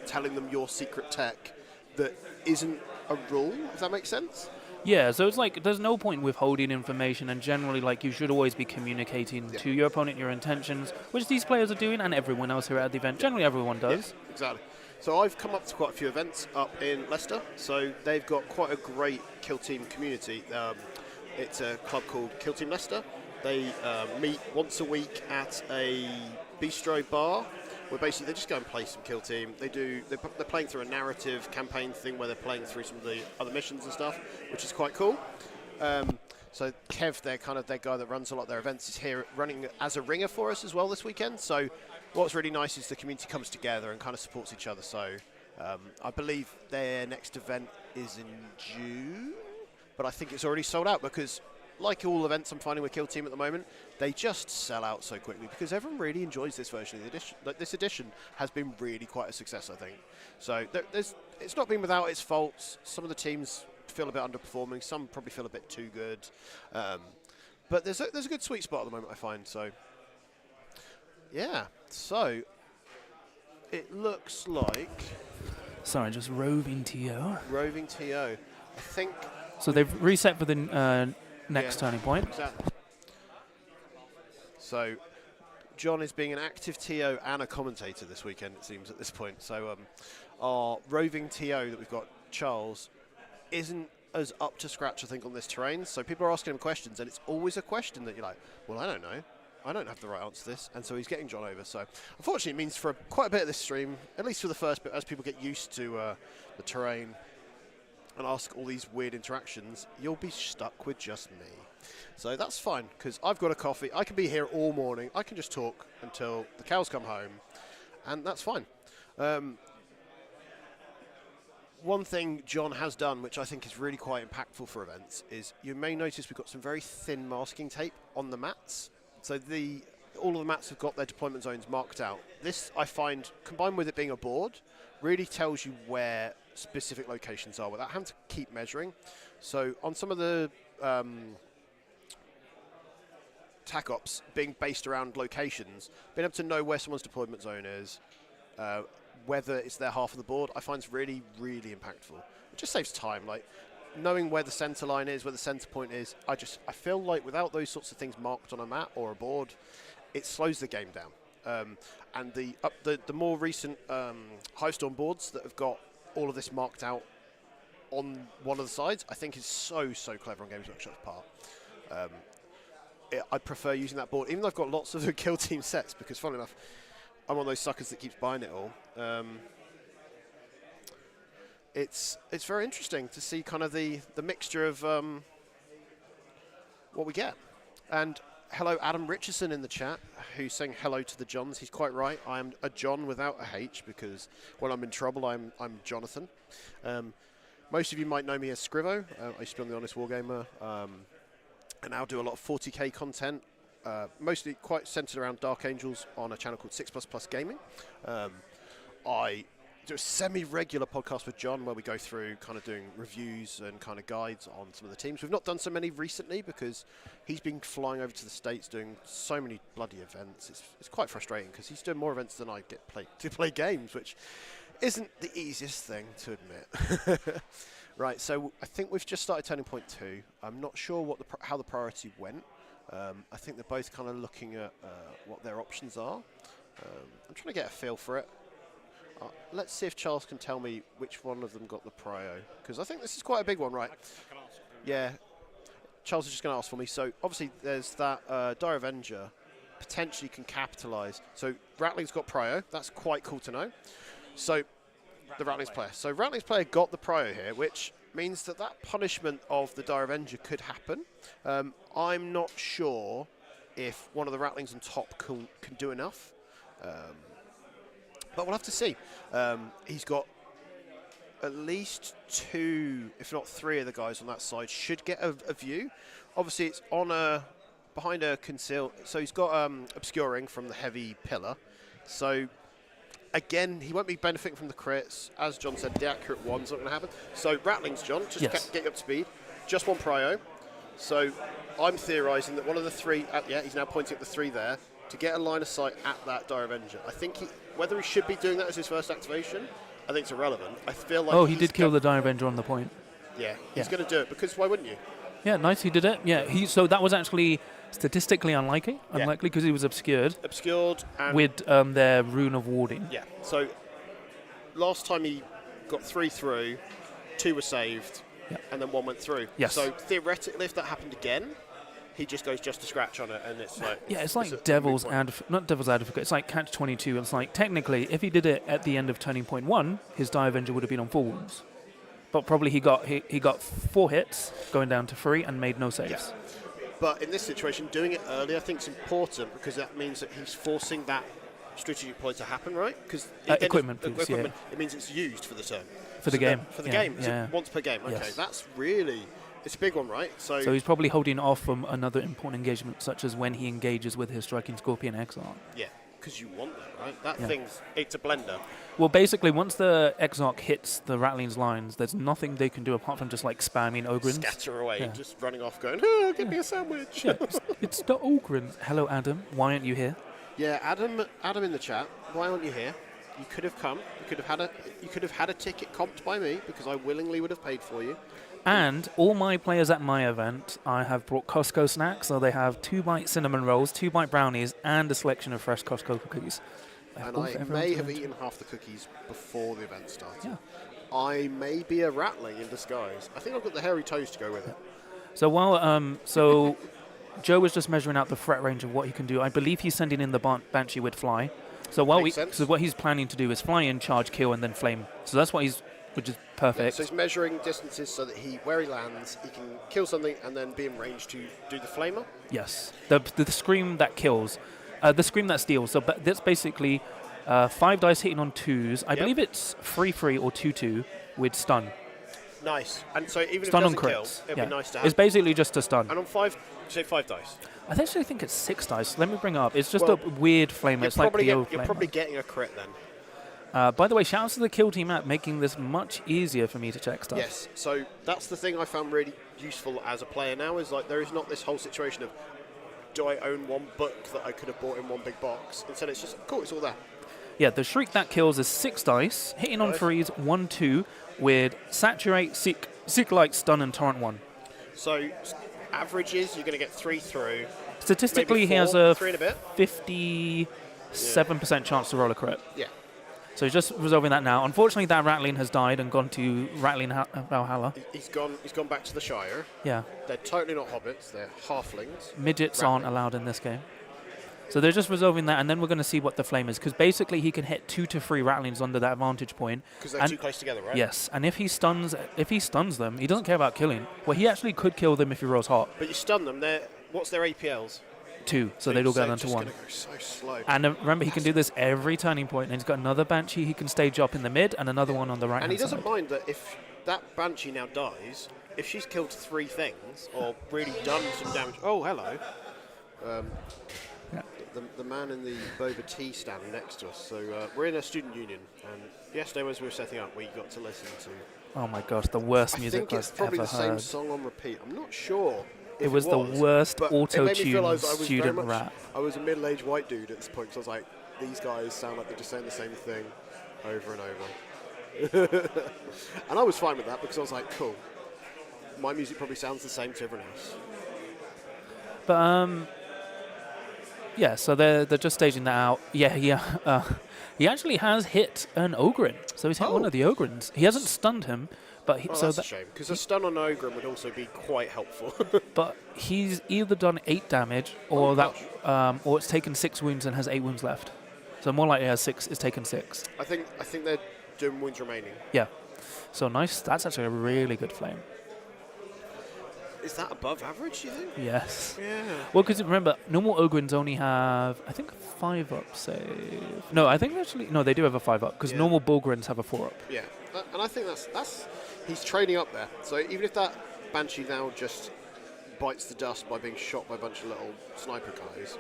Speaker 2: telling them your secret tech that isn't a rule, if that makes sense.
Speaker 1: Yeah, so it's like there's no point withholding information, and generally, like, you should always be communicating to your opponent your intentions, which these players are doing, and everyone else here at the event. Generally, everyone does.
Speaker 2: Yeah, exactly. So I've come up to quite a few events up in Leicester. So they've got quite a great kill team community. It's a club called Kill Team Leicester. They meet once a week at a bistro bar, where basically they just go and play some kill team. They're playing through a narrative campaign thing where they're playing through some of the other missions and stuff, which is quite cool. So Kev, their guy that runs a lot of their events, is here running as a ringer for us as well this weekend. So what's really nice is the community comes together and kind of supports each other. So I believe their next event is in June, but I think it's already sold out because, like all events I'm finding with Kill Team at the moment, they just sell out so quickly because everyone really enjoys this version of the edition. Like, this edition has been really quite a success, I think. So it's not been without its faults. Some of the teams feel a bit underperforming. Some probably feel a bit too good. But there's a good sweet spot at the moment, I find. So, yeah. So, it looks like...
Speaker 1: Sorry, just roving TO.
Speaker 2: Roving TO. I think...
Speaker 1: So they've reset for the... next turning point.
Speaker 2: Exactly. So, John is being an active TO and a commentator this weekend, it seems, at this point. So, our roving TO that we've got, Charles, isn't as up to scratch, I think, on this terrain. So people are asking him questions, and it's always a question that you're like, well, I don't know. I don't have the right answer to this. And so he's getting John over. So, unfortunately, it means for quite a bit of this stream, at least for the first bit, as people get used to the terrain and ask all these weird interactions, you'll be stuck with just me. So that's fine, because I've got a coffee. I can be here all morning. I can just talk until the cows come home, and that's fine. One thing John has done, which I think is really quite impactful for events, is you may notice we've got some very thin masking tape on the mats. So all of the mats have got their deployment zones marked out. This, I find, combined with it being a board, really tells you where specific locations are without having to keep measuring. So on some of the attack ops being based around locations, being able to know where someone's deployment zone is, whether it's their half of the board, I find is really, really impactful. It just saves time, like knowing where the center line is, where the center point is. I feel like without those sorts of things marked on a map or a board, it slows the game down. And the more recent High Storm boards that have got all of this marked out on one of the sides, I think is so clever on Games Workshop's part. I prefer using that board, even though I've got lots of the Kill Team sets, because funnily enough, I'm one of those suckers that keeps buying it all. It's very interesting to see kind of the mixture of what we get. And hello, Adam Richardson in the chat, who's saying hello to the Johns. He's quite right. I am a John without a H, because when I'm in trouble, I'm Jonathan. Most of you might know me as Scrivo. I used to be on the Honest Wargamer. I now do a lot of 40k content, mostly quite centered around Dark Angels on a channel called 6++ Gaming. I do a semi-regular podcast with John where we go through kind of doing reviews and kind of guides on some of the teams. We've not done so many recently because he's been flying over to the States doing so many bloody events. It's quite frustrating because he's doing more events than I get to play games, which isn't the easiest thing to admit. Right, so I think we've just started Turning Point 2. I'm not sure how the priority went. I think they're both kind of looking at what their options are. I'm trying to get a feel for it. Let's see if Charles can tell me which one of them got the prio, because I think this is quite a big one, right? Yeah, Charles is just going to ask for me. So obviously there's that Dire Avenger potentially can capitalise. So Rattling's got prio. That's quite cool to know. So the Rattling's player. So Rattling's player got the prio here, which means that punishment of the Dire Avenger could happen. I'm not sure if one of the Rattlings on top can do enough. But we'll have to see. He's got at least 2, if not 3 of the guys on that side should get a view. Obviously, it's on behind a conceal. So he's got obscuring from the heavy pillar. So again, he won't be benefiting from the crits. As John said, the accurate one's not going to happen. So Rattlings, John, just get you up to speed. Just one prio. So I'm theorising that one of the 3, he's now pointing at the 3 there, to get a line of sight at that Dire Avenger. I think whether he should be doing that as his first activation, I think it's irrelevant. I feel like
Speaker 1: he did kill the Dire Avenger on the point.
Speaker 2: Yeah, he's going to do it, because why wouldn't you?
Speaker 1: Yeah, nice, he did it. Yeah, so that was actually statistically unlikely because he was obscured.
Speaker 2: And
Speaker 1: with their Rune of Warding.
Speaker 2: Yeah, so last time he got 3 through, 2 were saved, and then 1 went through.
Speaker 1: Yes.
Speaker 2: So theoretically, if that happened again, he just goes just a scratch on it, and it's like...
Speaker 1: Yeah, it's like not Devil's Advocate, it's like Catch-22. It's like, technically, if he did it at the end of Turning Point 1, his Dire Avenger would have been on 4 wounds. But probably he got 4 hits, going down to 3, and made no saves.
Speaker 2: Yeah. But in this situation, doing it early, I think is important, because that means that he's forcing that strategic play to happen, right? Because
Speaker 1: equipment,
Speaker 2: it means it's used for the turn.
Speaker 1: For the game.
Speaker 2: For the game.
Speaker 1: Yeah.
Speaker 2: Once per game. Okay,
Speaker 1: yes.
Speaker 2: That's really... It's a big one, right? So
Speaker 1: he's probably holding off from another important engagement, such as when he engages with his Striking Scorpion Exarch.
Speaker 2: Yeah, because you want that, right? That thing's... It's a blender.
Speaker 1: Well, basically, once the Exarch hits the Rattling's lines, there's nothing they can do apart from just, like, spamming Ogrins.
Speaker 2: Scatter away, just running off, going, give me a sandwich.
Speaker 1: Yeah, it's the Ogrins. Hello, Adam. Why aren't you here?
Speaker 2: Yeah, Adam in the chat. Why aren't you here? You could have come. You could have had a ticket comped by me, because I willingly would have paid for you.
Speaker 1: And all my players at my event, I have brought Costco snacks, so they have 2-bite cinnamon rolls, 2-bite brownies, and a selection of fresh Costco cookies.
Speaker 2: And I may have eaten half the cookies before the event started.
Speaker 1: Yeah.
Speaker 2: I may be a Rattling in disguise. I think I've got the hairy toes to go with it.
Speaker 1: So while Joe was just measuring out the threat range of what he can do, I believe he's sending in the Banshee with fly. So what he's planning to do is fly in, charge, kill, and then flame. So that's which is perfect.
Speaker 2: Yeah, so he's measuring distances so that where he lands, he can kill something and then be in range to do the flamer.
Speaker 1: Yes, the scream that kills, the scream that steals. So that's basically 5 dice hitting on 2s. I believe it's 3/3 or 2/2 with stun.
Speaker 2: Nice. And so even
Speaker 1: stun
Speaker 2: if it
Speaker 1: on
Speaker 2: doesn't
Speaker 1: crits.
Speaker 2: kill, it'd be nice to have.
Speaker 1: It's basically just a stun.
Speaker 2: And on 5, say 5 dice.
Speaker 1: I actually think it's 6 dice. Let me bring it up. It's just a weird flamer. It's like the old flamer.
Speaker 2: You're probably getting a crit then.
Speaker 1: By the way, shout out to the Kill Team app, making this much easier for me to check stuff.
Speaker 2: Yes, so that's the thing I found really useful as a player now, is like there is not this whole situation of do I own one book that I could have bought in one big box? Instead, it's just, cool, it's all there.
Speaker 1: Yeah, the Shriek that kills is 6 dice, hitting on freeze 1/2 with Saturate, Seek Light, Stun, and Torrent 1.
Speaker 2: So, averages, you're going to get 3 through.
Speaker 1: Statistically, he has a 57% chance to roll a crit.
Speaker 2: Yeah.
Speaker 1: So he's just resolving that now. Unfortunately, that Rattling has died and gone to Rattling Valhalla.
Speaker 2: He's gone back to the Shire.
Speaker 1: Yeah.
Speaker 2: They're totally not hobbits, they're halflings.
Speaker 1: Midgets aren't allowed in this game. So they're just resolving that, and then we're going to see what the flame is. Because basically, he can hit 2 to 3 Rattlings under that vantage point.
Speaker 2: Because they're too close together, right?
Speaker 1: Yes, and if he stuns them, he doesn't care about killing. Well, he actually could kill them if he rolls hot.
Speaker 2: But you stun them, what's their APLs?
Speaker 1: 2, so they'd all go down to 1.
Speaker 2: Go so slow.
Speaker 1: And remember, he can do this every turning point, and he's got another Banshee he can stage up in the mid, and another one on the right.
Speaker 2: And he doesn't mind that if that Banshee now dies, if she's killed 3 things or really done some damage. Oh, hello.
Speaker 1: Yeah.
Speaker 2: The man in the boba tea stand next to us. So we're in a student union, and yesterday as we were setting up, we got to listen to.
Speaker 1: Oh my gosh, the worst music
Speaker 2: I think it's probably
Speaker 1: ever
Speaker 2: the same
Speaker 1: heard.
Speaker 2: song on repeat. I'm not sure.
Speaker 1: It was the worst auto-tune student
Speaker 2: rap.
Speaker 1: rap.
Speaker 2: I was a middle-aged white dude at this point, so I was like, these guys sound like they're just saying the same thing over and over. And I was fine with that because I was like, cool. My music probably sounds the same to everyone else.
Speaker 1: But yeah, so they're just staging that out. Yeah, he actually has hit an Ogrin. So he's hit one of the Ogrins. He hasn't stunned him, but
Speaker 2: that's a shame because a stun on Ogrin would also be quite helpful.
Speaker 1: But he's either done 8 damage or or it's taken 6 wounds and has 8 wounds left. So more likely has 6. It's taken 6.
Speaker 2: I think they're doing wounds remaining.
Speaker 1: Yeah. So nice. That's actually a really good flame.
Speaker 2: Is that above average, do you think?
Speaker 1: Yes.
Speaker 2: Yeah.
Speaker 1: Well, because remember, normal Ogrins only have, I think, a 5-up save. No, I think actually, no, they do have a 5-up, because normal Bulgrins have a 4-up.
Speaker 2: Yeah, and I think that's he's trading up there. So even if that Banshee now just bites the dust by being shot by a bunch of little sniper guys,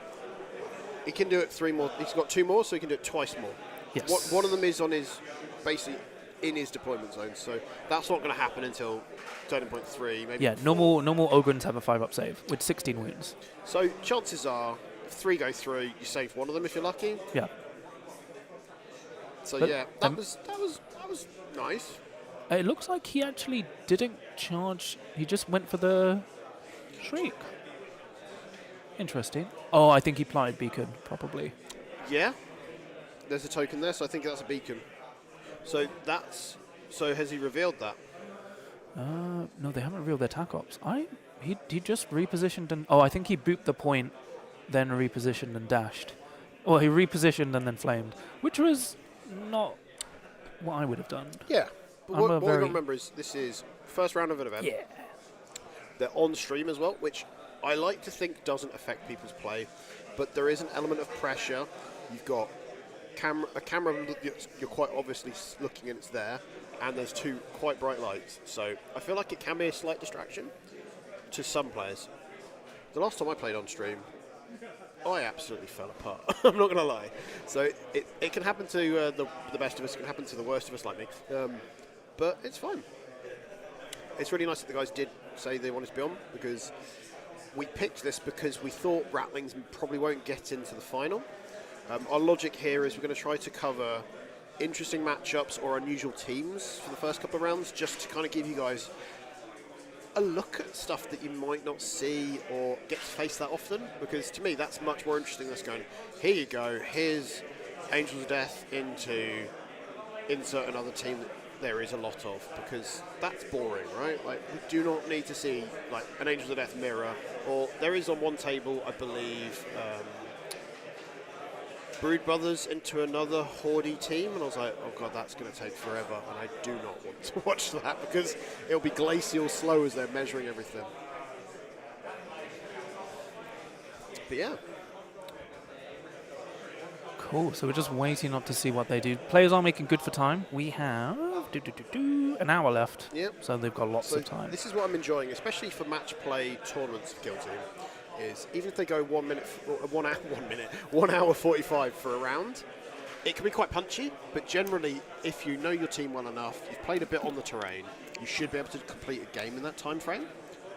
Speaker 2: he can do it 3 more. He's got 2 more, so he can do it twice more.
Speaker 1: Yes.
Speaker 2: One of them is on his, basically, in his deployment zone, so that's not going to happen until turning point 3, maybe.
Speaker 1: Yeah,
Speaker 2: 4.
Speaker 1: normal Ogrins have a 5-up save with 16 wounds.
Speaker 2: So chances are, if 3 go through, you save one of them if you're lucky.
Speaker 1: Yeah.
Speaker 2: So
Speaker 1: but
Speaker 2: yeah, that was nice.
Speaker 1: It looks like he actually didn't charge. He just went for the Shriek. Interesting. Oh, I think he planted Beacon, probably.
Speaker 2: Yeah. There's a token there, so I think that's a beacon. So has he revealed that?
Speaker 1: No, they haven't revealed their attack ops. He just repositioned and I think he booped the point, then repositioned and dashed. Well, he repositioned and then flamed, which was not what I would have done.
Speaker 2: Yeah. But what we got to remember is this is first round of an event.
Speaker 1: Yeah.
Speaker 2: They're on stream as well, which I like to think doesn't affect people's play, but there is an element of pressure. You've got a camera you're quite obviously looking and it's there, and there's 2 quite bright lights. So I feel like it can be a slight distraction to some players. The last time I played on stream, I absolutely fell apart. I'm not going to lie. So it can happen to the best of us. It can happen to the worst of us like me. But it's fine. It's really nice that the guys did say they wanted to be on, because we picked this because we thought Rattlings probably won't get into the final. Our logic here is we're going to try to cover interesting matchups or unusual teams for the first couple of rounds, just to kind of give you guys a look at stuff that you might not see or get to face that often, because to me that's much more interesting than going, here you go, here's Angels of Death into insert another team that there is a lot of, because that's boring, right? Like, we do not need to see like an Angels of Death mirror, or there is on one table, I believe, Brood Brothers into another Horde team, and I was like, oh god, that's going to take forever, and I do not want to watch that, because it'll be glacial slow as they're measuring everything. But yeah.
Speaker 1: Cool, so we're just waiting up to see what they do. Players are making good for time. We have an hour left,
Speaker 2: yep.
Speaker 1: So they've got lots of time.
Speaker 2: This is what I'm enjoying, especially for match play tournaments of Kill Team, is even if they go 1 hour 45 for a round, it can be quite punchy, but generally, if you know your team well enough, you've played a bit on the terrain, you should be able to complete a game in that time frame.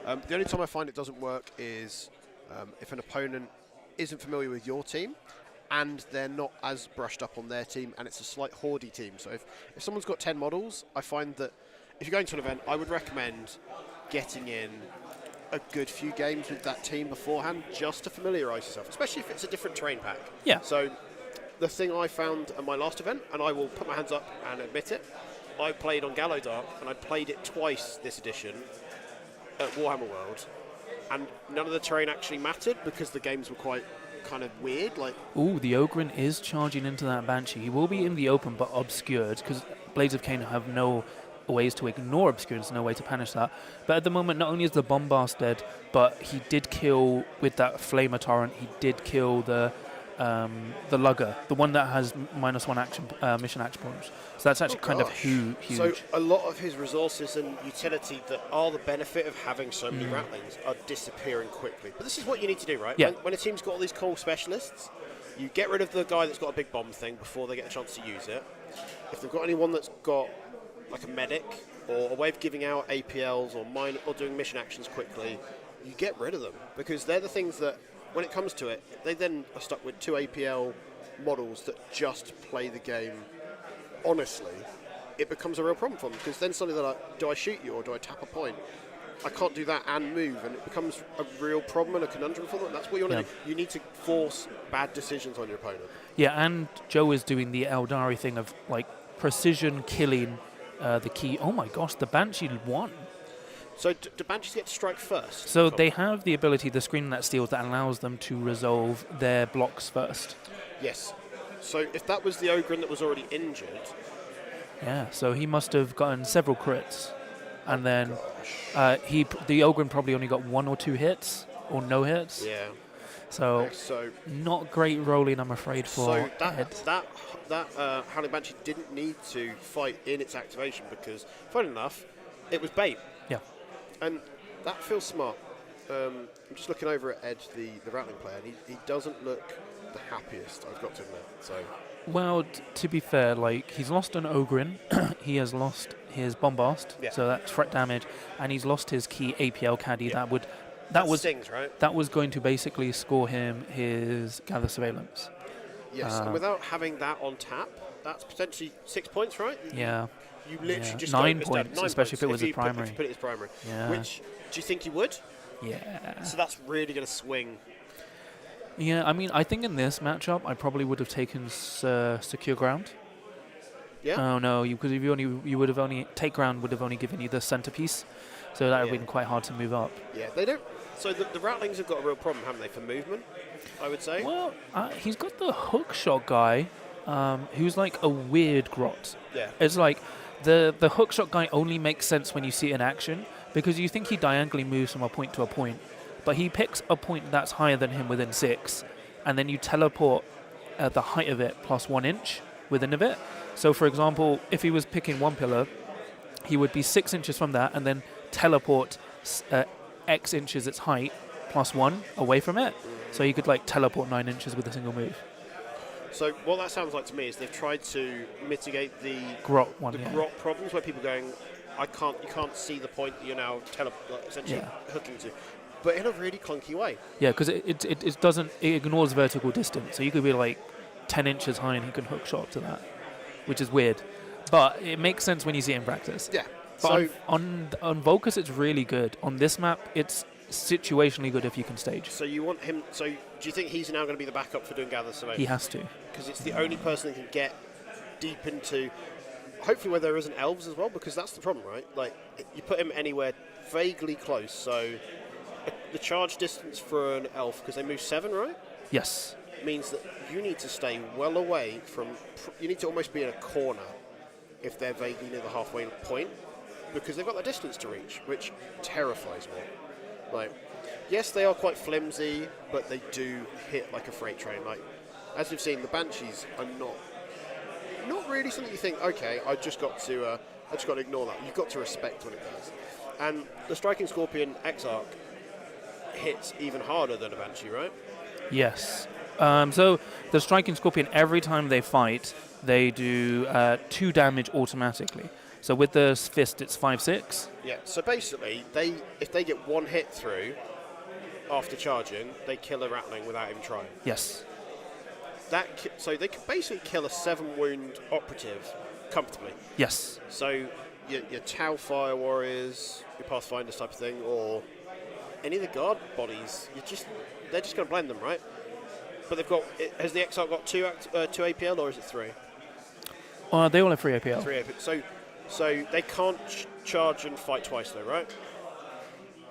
Speaker 2: The only time I find it doesn't work is If an opponent isn't familiar with your team and they're not as brushed up on their team and it's a slight hoardy team, so if someone's got 10 models, I find that if you're going to an event, I would recommend getting in a good few games with that team beforehand just to familiarise yourself, especially if it's a different terrain pack.
Speaker 1: Yeah.
Speaker 2: So the thing I found at my last event, and I will put my hands up and admit it, I played on Gallodark, and I played it twice this edition at Warhammer World, and none of the terrain actually mattered because the games were quite kind of weird. Like,
Speaker 1: ooh, the Ogren is charging into that Banshee. He will be in the open but obscured because Blades of Cain have no ways to ignore obscurance, no way to punish that. But at the moment, not only is the Bombast dead, but he did kill with that Flamer Torrent. He did kill the Lugger, the one that has -1 action mission action points. So that's actually kind of huge.
Speaker 2: So a lot of his resources and utility that are the benefit of having so many Ratlings are disappearing quickly. But this is what you need to do, right?
Speaker 1: Yeah.
Speaker 2: When a team's got all these cool specialists, you get rid of the guy that's got a big bomb thing before they get a chance to use it. If they've got anyone that's got like a medic or a way of giving out APLs or doing mission actions quickly, you get rid of them because they're the things that, when it comes to it, they then are stuck with 2 APL models that just play the game honestly. It becomes a real problem for them because then suddenly they're like, do I shoot you or do I tap a point? I can't do that and move, and it becomes a real problem and a conundrum for them. That's what you want to do. You need to force bad decisions on your opponent.
Speaker 1: Yeah, and Joe is doing the Eldari thing of like precision killing the key. Oh my gosh, the Banshee won.
Speaker 2: So do Banshees get to strike first?
Speaker 1: So they have the ability, the screen that steals, that allows them to resolve their blocks first.
Speaker 2: Yes. So if that was the Ogren that was already injured...
Speaker 1: Yeah, so he must have gotten several crits. And then the Ogren probably only got 1 or 2 hits, or no hits.
Speaker 2: Yeah.
Speaker 1: So not great rolling, I'm afraid, for
Speaker 2: Ed.
Speaker 1: That
Speaker 2: Howling Banshee didn't need to fight in its activation because, funny enough, it was bait.
Speaker 1: Yeah.
Speaker 2: And that feels smart. I'm just looking over at Ed, the Rattling player, and he doesn't look the happiest, I've got to admit. So.
Speaker 1: Well, to be fair, like he's lost an Ogren, he has lost his Bombast, so that's threat damage, and he's lost his key APL caddy.
Speaker 2: Yeah.
Speaker 1: That was
Speaker 2: stings, right?
Speaker 1: That was going to basically score him his Gather Surveillance.
Speaker 2: Yes, and without having that on tap, that's potentially 6 points, right?
Speaker 1: Yeah.
Speaker 2: You literally just
Speaker 1: 9 points, especially if it was a primary.
Speaker 2: If you put it as primary.
Speaker 1: Yeah.
Speaker 2: Which, do you think you would?
Speaker 1: Yeah.
Speaker 2: So that's really going to swing.
Speaker 1: Yeah, I mean, I think in this matchup, I probably would have taken Secure Ground.
Speaker 2: Yeah.
Speaker 1: Oh no, because you would have only take ground would have only given you the centerpiece, so that would have been quite hard to move up.
Speaker 2: Yeah, they don't. So the Rattlings have got a real problem, haven't they, for movement? I would say.
Speaker 1: Well, he's got the hookshot guy, who's like a weird grot.
Speaker 2: Yeah.
Speaker 1: It's like the hookshot guy only makes sense when you see it in action because you think he diagonally moves from a point to a point, but he picks a point that's higher than him within 6, and then you teleport the height of it plus 1 inch within of it. So, for example, if he was picking 1 pillar, he would be 6 inches from that and then teleport X inches its height plus 1 away from it. So he could like teleport 9 inches with a single move.
Speaker 2: So what that sounds like to me is they've tried to mitigate the
Speaker 1: grot
Speaker 2: problems where people are going, you can't see the point that you're now essentially hooking to, but in a really clunky way.
Speaker 1: Yeah, because it ignores vertical distance. So you could be like 10 inches high and he can hook shot to that, which is weird. But it makes sense when you see it in practice.
Speaker 2: Yeah.
Speaker 1: But on Volcus, it's really good. On this map, it's situationally good if you can stage.
Speaker 2: So you want him... So do you think he's now going to be the backup for doing Gather Surveillance?
Speaker 1: He has to.
Speaker 2: Because it's the only person that can get deep into... Hopefully where there isn't elves as well, because that's the problem, right? Like, you put him anywhere vaguely close, so... The charge distance for an elf, because they move 7, right?
Speaker 1: Yes.
Speaker 2: Means that you need to stay well away from... You need to almost be in a corner if they're vaguely near the halfway point, because they've got the distance to reach, which terrifies me. Like, yes, they are quite flimsy, but they do hit like a freight train. Like, as we've seen, the Banshees are not really something you think, okay, I just got to ignore that. You've got to respect what it does. And the Striking Scorpion Exarch hits even harder than a Banshee, right?
Speaker 1: Yes. So the Striking Scorpion, every time they fight, they do 2 damage automatically. So with the fist, it's 5/6.
Speaker 2: Yeah. So basically, if they get 1 hit through, after charging, they kill a Ratling without even trying.
Speaker 1: Yes.
Speaker 2: So they could basically kill a 7-wound operative comfortably.
Speaker 1: Yes.
Speaker 2: So your Tau Fire Warriors, your Pathfinders type of thing, or any of the guard bodies, they're just going to blend them, right? But they've got. Has the Exarch got two APL or is it 3?
Speaker 1: They all have 3 APL.
Speaker 2: 3 APL. So they can't charge and fight twice, though, right?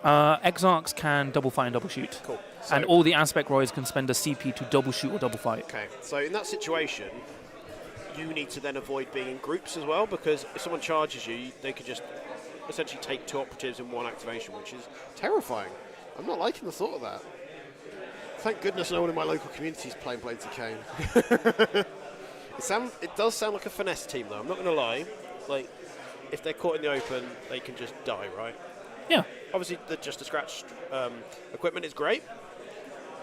Speaker 1: Exarchs can double fight and double shoot.
Speaker 2: Cool. So
Speaker 1: And all the Aspect Warriors can spend a CP to double shoot or double fight.
Speaker 2: Okay. So in that situation, you need to then avoid being in groups as well, because if someone charges you, they could just essentially take 2 operatives in 1 activation, which is terrifying. I'm not liking the thought of that. Thank goodness no one in my local community is playing Blades of Cain. It does sound like a finesse team, though. I'm not going to lie. Like, if they're caught in the open, they can just die, right?
Speaker 1: Yeah.
Speaker 2: Obviously, the just a scratch equipment is great,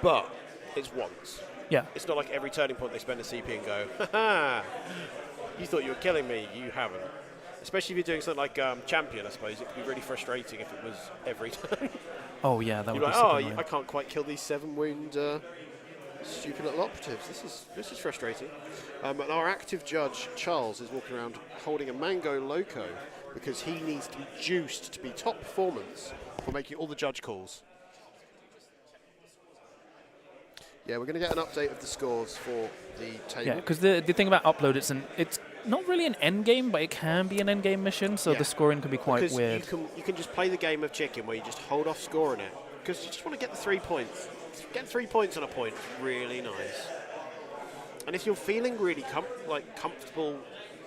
Speaker 2: but it's once.
Speaker 1: Yeah.
Speaker 2: It's not like every turning point they spend a CP and go, ha-ha, you thought you were killing me, you haven't. Especially if you're doing something like Champion, I suppose. It could be really frustrating if it was every turn.
Speaker 1: Oh, yeah, that would
Speaker 2: You're
Speaker 1: be
Speaker 2: like,
Speaker 1: super
Speaker 2: oh,
Speaker 1: annoying.
Speaker 2: I can't quite kill these 7-wound stupid little operatives. This is frustrating. And our active judge, Charles, is walking around holding a Mango Loco because he needs to be juiced to be top performance for making all the judge calls. Yeah, we're going to get an update of the scores for the table.
Speaker 1: Yeah, because the thing about upload, it's not really an end game, but it can be an end game mission, so the scoring can be quite
Speaker 2: because
Speaker 1: weird.
Speaker 2: You can just play the game of chicken where you just hold off scoring it because you just want to get the 3 points. Getting 3 points on a point is really nice. And if you're feeling really comfortable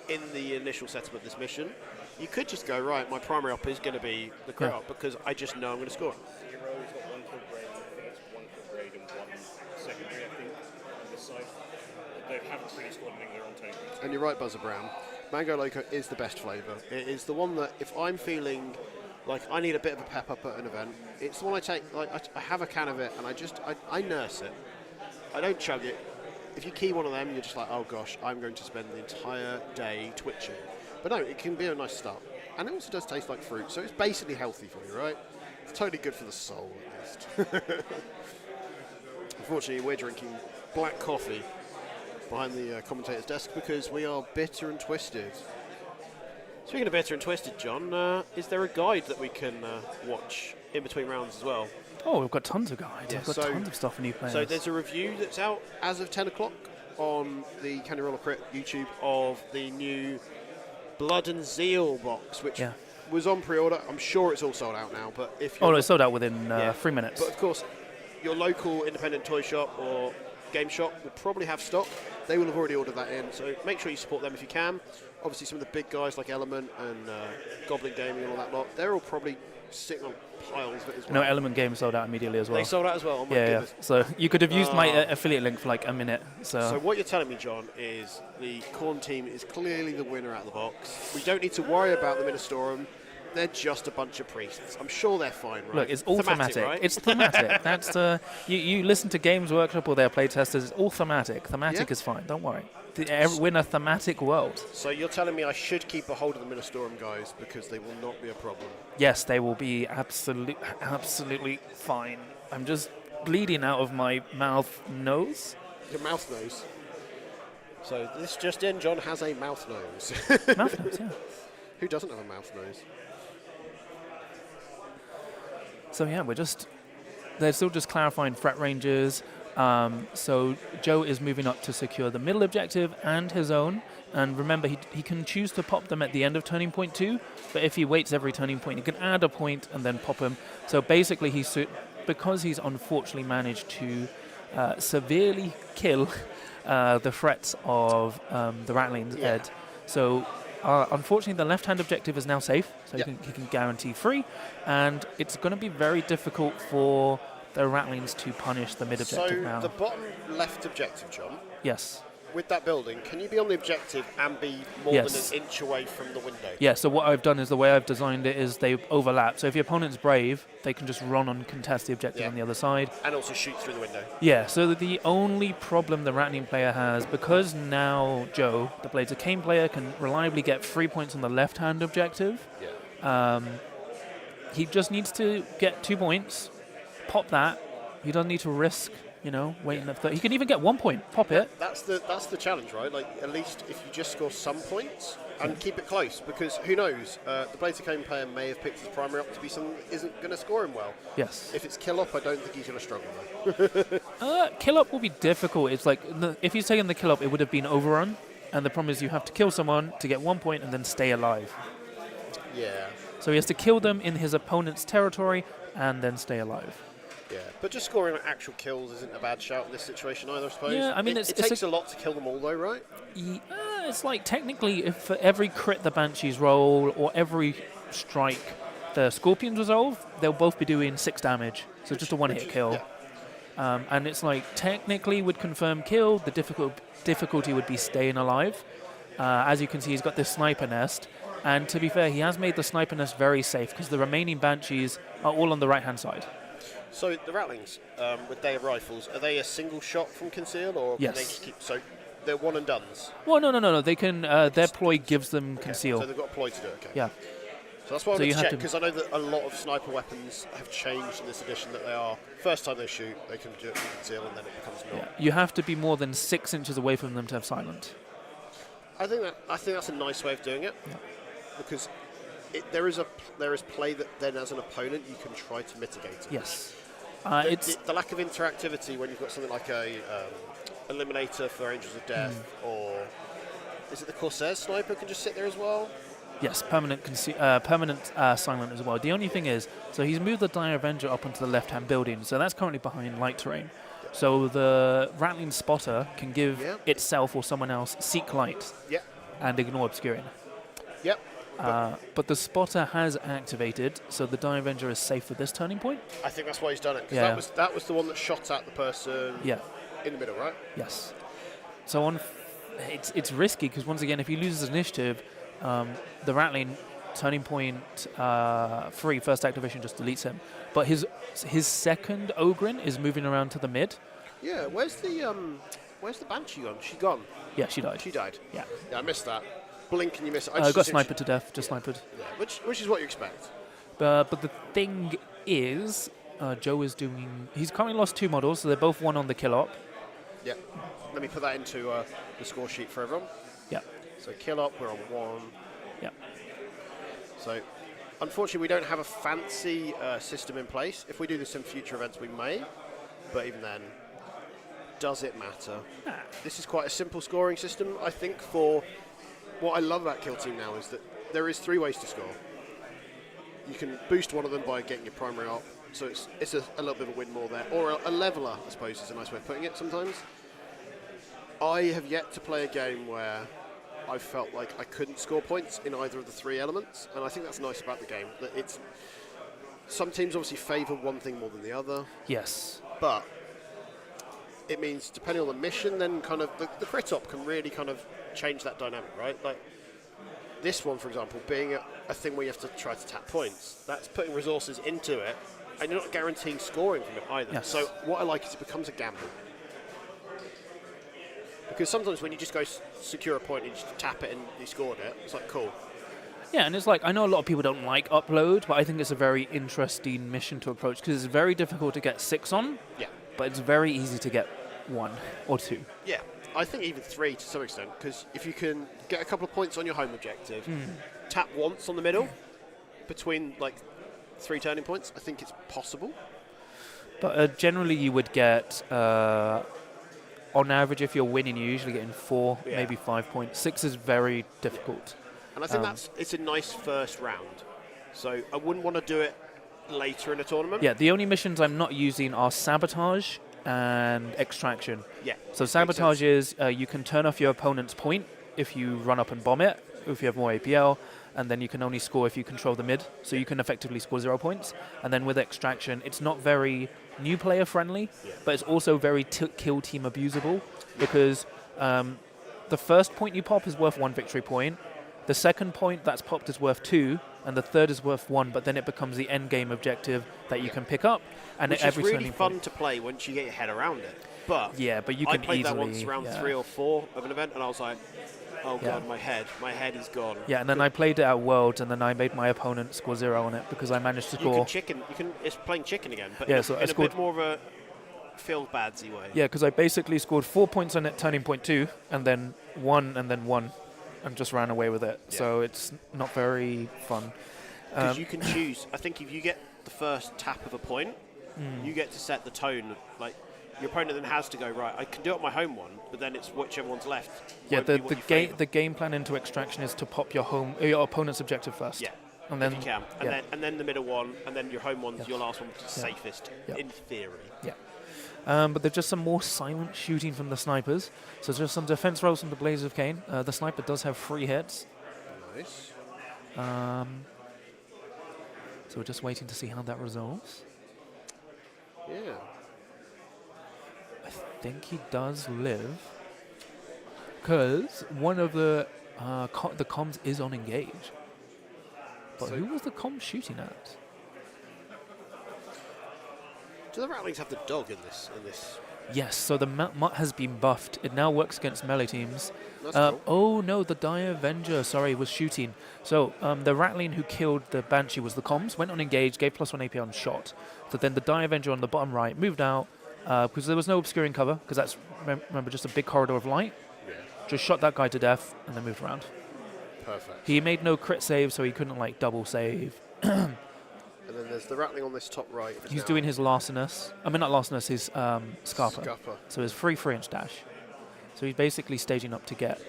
Speaker 2: in the initial setup of this mission, you could just go, right, my primary op is going to be the crit op because I just know I'm going to score.
Speaker 3: Hero's got 1 kill grade, I think it's 1 kill grade and 1 secondary, I think, on this side. They haven't really scored anything their own take.
Speaker 2: And you're right, Buzzer Brown. Mango Loco is the best flavour. It is the one that if I'm feeling like I need a bit of a pep up at an event, it's the one I take. Like I have a can of it and I nurse it. I don't chug it. If you key one of them, you're just like, oh gosh, I'm going to spend the entire day twitching. But no, it can be a nice start. And it also does taste like fruit, so it's basically healthy for you, right? It's totally good for the soul, at least. Unfortunately, we're drinking black coffee behind the commentator's desk because we are bitter and twisted. Speaking of bitter and twisted, John, is there a guide that we can watch in between rounds as well?
Speaker 1: Oh, we've got tons of guides.
Speaker 2: Yeah,
Speaker 1: We've got tons of stuff for new players.
Speaker 2: So there's a review that's out as of 10 o'clock on the Candy Roller Crit YouTube of the new Blood and Zeal box, which was on pre-order. I'm sure it's all sold out now, but if you're
Speaker 1: it's sold out within 3 minutes.
Speaker 2: But of course, your local independent toy shop or game shop will probably have stock. They will have already ordered that in, so make sure you support them if you can. Obviously, some of the big guys like Element and Goblin Gaming and all that lot, they're all probably sitting on piles of it as well.
Speaker 1: No, Element Games sold out immediately as well.
Speaker 2: They sold out as well? Oh my goodness.
Speaker 1: So you could have used my affiliate link for like a minute.
Speaker 2: So what you're telling me, John, is the Khorne team is clearly the winner out of the box. We don't need to worry about them in a storm. They're just a bunch of priests. I'm sure they're fine, right?
Speaker 1: Look, it's all thematic.
Speaker 2: Right?
Speaker 1: It's thematic. That's you listen to Games Workshop or their playtesters. It's all thematic. Thematic is fine. Don't worry. Win a thematic world.
Speaker 2: So you're telling me I should keep a hold of them in a storm, guys, because they will not be a problem.
Speaker 1: Yes, they will be absolutely fine. I'm just bleeding out of my mouth nose.
Speaker 2: Your mouth nose. So this just in, John has a mouth nose.
Speaker 1: Mouth nose, yeah.
Speaker 2: Who doesn't have a mouth nose?
Speaker 1: So yeah, they're still just clarifying threat ranges. So Joe is moving up to secure the middle objective and his own. And remember, he can choose to pop them at the end of turning point 2, but if he waits every turning point, he can add a point and then pop them. So basically, because he's unfortunately managed to severely kill the threats of the Ratling's Ed. So unfortunately, the left-hand objective is now safe, so he can guarantee free, and it's going to be very difficult for the Ratlings to punish the mid-objective now.
Speaker 2: So the bottom left objective, John?
Speaker 1: Yes.
Speaker 2: With that building, can you be on the objective and be more than an inch away from the window?
Speaker 1: Yeah, so what I've done is the way I've designed it is they overlap. So if your opponent's brave, they can just run and contest the objective on the other side.
Speaker 2: And also shoot through the window.
Speaker 1: Yeah, so the only problem the Ratling player has, because now Joe, the Blades of Cain player, can reliably get 3 points on the left-hand objective, he just needs to get 2 points, pop that, He doesn't need to risk, waiting up there. He can even get 1 point, pop it.
Speaker 2: That's the challenge, right? Like, at least if you just score some points and keep it close, because who knows? The Blades of Cain player may have picked his primary up to be someone that isn't going to score him well.
Speaker 1: Yes.
Speaker 2: If it's kill up, I don't think he's going to struggle though.
Speaker 1: Kill up will be difficult. It's like, if he's taken the kill up, it would have been overrun. And the problem is you have to kill someone to get 1 point and then stay alive.
Speaker 2: Yeah.
Speaker 1: So he has to kill them in his opponent's territory and then stay alive.
Speaker 2: Yeah, but just scoring actual kills isn't a bad shout in this situation either, I suppose.
Speaker 1: Yeah, I mean,
Speaker 2: it takes a lot to kill them all, though, right?
Speaker 1: It's like, technically, if for every crit the Banshees roll or every strike the Scorpions resolve, they'll both be doing 6 damage. So just a one-hit kill.
Speaker 2: Yeah.
Speaker 1: And it's like, technically, with confirmed kill, the difficulty would be staying alive. As you can see, he's got this sniper nest. And to be fair, he has made the sniper nest very safe because the remaining Banshees are all on the right-hand side.
Speaker 2: So the Rattlings with Day of Rifles, are they a single shot from conceal, or can they just keep? So they're one and dones.
Speaker 1: Well, no. They can. Their ploy gives them conceal.
Speaker 2: So they've got a ploy to do. Okay.
Speaker 1: Yeah.
Speaker 2: So that's why I wanted to check, because I know that a lot of sniper weapons have changed in this edition. That they are first time they shoot, they can do it with conceal, and then it becomes not.
Speaker 1: Yeah. You have to be more than 6 inches away from them to have silent.
Speaker 2: I think that's a nice way of doing it, because there is play that then as an opponent you can try to mitigate it.
Speaker 1: Yes.
Speaker 2: It's the lack of interactivity when you've got something like a Eliminator for Angels of Death, or is it the Corsair Sniper can just sit there as well?
Speaker 1: Yes, permanent silent as well. The only thing is, so he's moved the Dire Avenger up onto the left-hand building, so that's currently behind light terrain. So the Rattling Spotter can give itself or someone else seek light and ignore obscuring.
Speaker 2: Yep.
Speaker 1: But the Spotter has activated, so the Dire Avenger is safe for this turning point.
Speaker 2: I think that's why he's done it, because that was the one that shot at the person in the middle, right?
Speaker 1: Yes. So it's risky, because once again, if he loses initiative, the Rattling turning point 3 first activation just deletes him. But his second Ogrin is moving around to the mid.
Speaker 2: Yeah, where's the Banshee gone? She gone?
Speaker 1: Yeah, she died.
Speaker 2: She died.
Speaker 1: Yeah.
Speaker 2: Yeah, I missed that. Blink and you miss it.
Speaker 1: I got sniped to death, just sniped.
Speaker 2: Yeah, which is what you expect.
Speaker 1: But the thing is, Joe is doing... He's currently lost 2 models, so they're both 1 on the kill op.
Speaker 2: Yeah. Let me put that into the score sheet for everyone.
Speaker 1: Yeah.
Speaker 2: So kill op, we're on 1.
Speaker 1: Yeah.
Speaker 2: So, unfortunately, we don't have a fancy system in place. If we do this in future events, we may. But even then, does it matter?
Speaker 1: Nah.
Speaker 2: This is quite a simple scoring system, I think, for... What I love about Kill Team now is that there is 3 ways to score. You can boost one of them by getting your primary up, so it's a little bit of a win more there. Or a leveler, I suppose, is a nice way of putting it sometimes. I have yet to play a game where I felt like I couldn't score points in either of the 3 elements, and I think that's nice about the game. That it's some teams obviously favour one thing more than the other.
Speaker 1: Yes.
Speaker 2: But it means, depending on the mission, then kind of the crit op can really kind of change that dynamic, right? Like this one, for example, being a thing where you have to try to tap points, that's putting resources into it, and you're not guaranteeing scoring from it either.
Speaker 1: Yes.
Speaker 2: So what I like is it becomes a gamble. Because sometimes when you just go secure a point and you just tap it and you scored it, it's like, cool.
Speaker 1: Yeah, and it's like, I know a lot of people don't like upload, but I think it's a very interesting mission to approach, because it's very difficult to get 6 on, but it's very easy to get 1 or 2.
Speaker 2: Yeah. I think even 3 to some extent, because if you can get a couple of points on your home objective, tap once on the middle between like 3 turning points, I think it's possible.
Speaker 1: But generally you would get, on average, if you're winning, you're usually getting 4, maybe 5 points. 6 is very difficult.
Speaker 2: And I think it's a nice first round. So I wouldn't want to do it later in a tournament.
Speaker 1: Yeah, the only missions I'm not using are Sabotage and Extraction.
Speaker 2: Yeah.
Speaker 1: So Sabotage is you can turn off your opponent's point if you run up and bomb it, if you have more APL, and then you can only score if you control the mid, so you can effectively score 0 points. And then with Extraction, it's not very new player friendly, but it's also very kill team abusable, because the first point you pop is worth 1 victory point, the second point that's popped is worth 2, and the third is worth 1, but then it becomes the end game objective that you can pick up. And
Speaker 2: which
Speaker 1: every
Speaker 2: is really fun to play once you get your head around it. But
Speaker 1: you can
Speaker 2: I played
Speaker 1: easily,
Speaker 2: that once around 3 or 4 of an event, and I was like, oh god, my head is gone.
Speaker 1: Yeah, and then I played it at Worlds, and then I made my opponent score 0 on it because I managed to score.
Speaker 2: It's playing chicken again, but
Speaker 1: yeah,
Speaker 2: in,
Speaker 1: so
Speaker 2: in a bit more of feel badsy way.
Speaker 1: Yeah, because I basically scored 4 points on it, turning point 2, and then 1, and just ran away with it.
Speaker 2: Yeah.
Speaker 1: So it's not very fun.
Speaker 2: Because you can choose. I think if you get the first tap of a point, you get to set the tone. Like your opponent then has to go right. I can do it on my home one, but then it's whichever one's left.
Speaker 1: Yeah,
Speaker 2: won't be what you favour.
Speaker 1: the game plan into extraction is to pop your opponent's objective first.
Speaker 2: Yeah.
Speaker 1: And then
Speaker 2: if you can, and then the middle one, and then your home one's your last one, which is safest in theory.
Speaker 1: Yeah. But there's just some more silent shooting from the snipers. So just some defense rolls from the Blades of Cain. The sniper does have 3 hits.
Speaker 2: Nice.
Speaker 1: So we're just waiting to see how that resolves.
Speaker 2: Yeah.
Speaker 1: I think he does live, because one of the comms is on engage. But
Speaker 2: So
Speaker 1: who was the comm shooting at?
Speaker 2: Do the Rattlings have the dog in this?
Speaker 1: Yes, so the mutt has been buffed. It now works against melee teams.
Speaker 2: That's cool.
Speaker 1: Oh no, the Dire Avenger, was shooting. So the Rattling who killed the Banshee was the comms, went on engage, gave +1 AP on shot. So then the Dire Avenger on the bottom right moved out, because there was no obscuring cover, because that's, remember, just a big corridor of light.
Speaker 2: Yeah.
Speaker 1: Just shot that guy to death and then moved around.
Speaker 2: Perfect.
Speaker 1: He made no crit save, so he couldn't double save.
Speaker 2: And then there's the Rattling on this top right.
Speaker 1: He's doing his Larcenous. I mean, not Larcenous, his Scarper.
Speaker 2: Scupper.
Speaker 1: So his free 3-inch dash. So he's basically staging up to get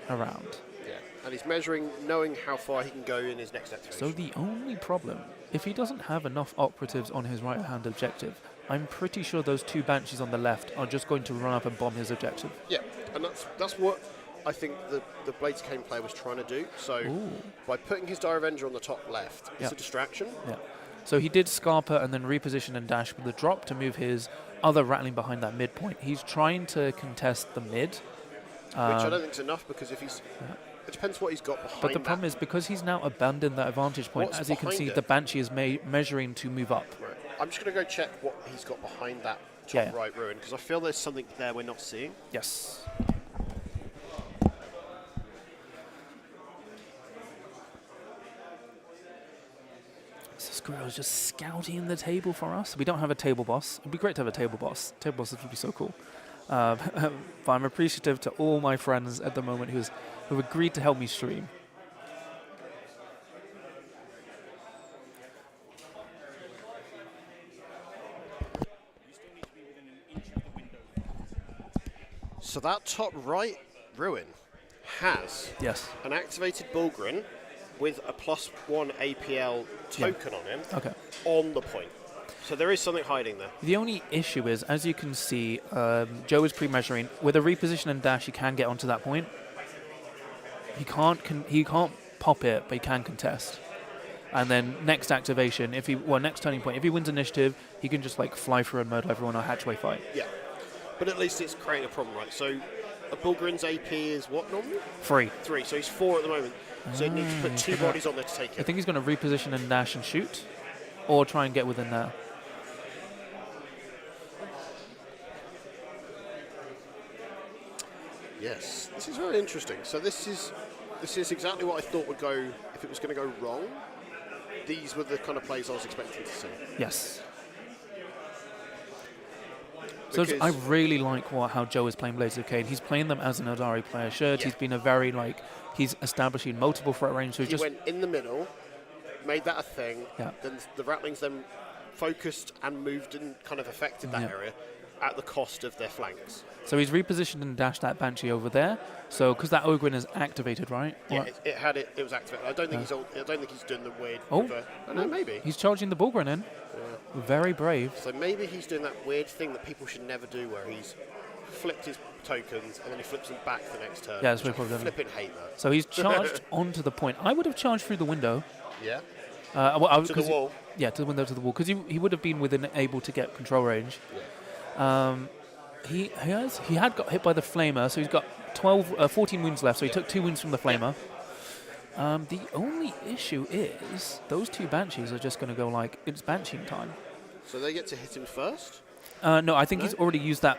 Speaker 1: around.
Speaker 2: Yeah. And he's measuring, knowing how far he can go in his next activation.
Speaker 1: So the only problem, if he doesn't have enough operatives on his right-hand objective, I'm pretty sure those 2 Banshees on the left are just going to run up and bomb his objective.
Speaker 2: Yeah, and that's what I think the Blades of Cain player was trying to do. So by putting his Dire Avenger on the top left, it's a distraction.
Speaker 1: Yeah. So he did Scarper and then reposition and dash with the drop to move his other Rattling behind that midpoint. He's trying to contest the mid.
Speaker 2: Which I don't think is enough, because if he's... It depends what he's got behind.
Speaker 1: But the problem is, because he's now abandoned that advantage point,
Speaker 2: What's
Speaker 1: as you can see,
Speaker 2: behind
Speaker 1: the Banshee is measuring to move up.
Speaker 2: Right. I'm just going to go check what he's got behind that top right ruin, because I feel there's something there we're not seeing.
Speaker 1: Yes. So Scrivo's just scouting the table for us. We don't have a table boss. It'd be great to have a table boss. Table bosses would be so cool. But I'm appreciative to all my friends at the moment who've agreed to help me stream.
Speaker 2: So that top right ruin has an activated Bulgrin with a +1 APL token on him on the point. So there is something hiding there.
Speaker 1: The only issue is, as you can see, Joe is pre-measuring. With a reposition and dash, you can get onto that point. He can't pop it, but he can contest. And then next activation, next turning point, if he wins initiative, he can just fly through and murder everyone or hatchway fight.
Speaker 2: Yeah, but at least it's creating a problem, right? So a Bulgrin's AP is what normally?
Speaker 1: 3.
Speaker 2: 3, so he's 4 at the moment. So he needs to put 2 bodies on there to take it.
Speaker 1: I think he's going to reposition and dash and shoot, or try and get within there.
Speaker 2: Yes, this is very interesting. So this is exactly what I thought would go if it was going to go wrong. These were the kind of plays I was expecting to see.
Speaker 1: Yes. So I really like how Joe is playing Blades of Cain. He's playing them as an Eldari player should. Yeah. He's been he's establishing multiple threat range. So
Speaker 2: he went in the middle, made that a thing.
Speaker 1: Yeah.
Speaker 2: Then the Rattlings then focused and moved and kind of affected that area at the cost of their flanks.
Speaker 1: So he's repositioned and dashed that Banshee over there. So because that Ogren is activated, right?
Speaker 2: Yeah, it was activated. I don't think he's doing the weird. No, maybe
Speaker 1: he's charging the Bulgrin in. Yeah. Very brave.
Speaker 2: So maybe he's doing that weird thing that people should never do, where he's flipped his tokens and then he flips them back the next turn.
Speaker 1: Yeah, that's what
Speaker 2: I flipping hate that.
Speaker 1: So he's charged onto the point. I would have charged through the window.
Speaker 2: Yeah.
Speaker 1: To
Speaker 2: the wall.
Speaker 1: Yeah, to the window, to the wall, because he would have been able to get control range. Yeah. He had got hit by the Flamer, so he's got 14 wounds left. So he took 2 wounds from the Flamer. The only issue is those 2 Banshees are just going to go it's Banshee time.
Speaker 2: So they get to hit him first?
Speaker 1: No, I think he's already used that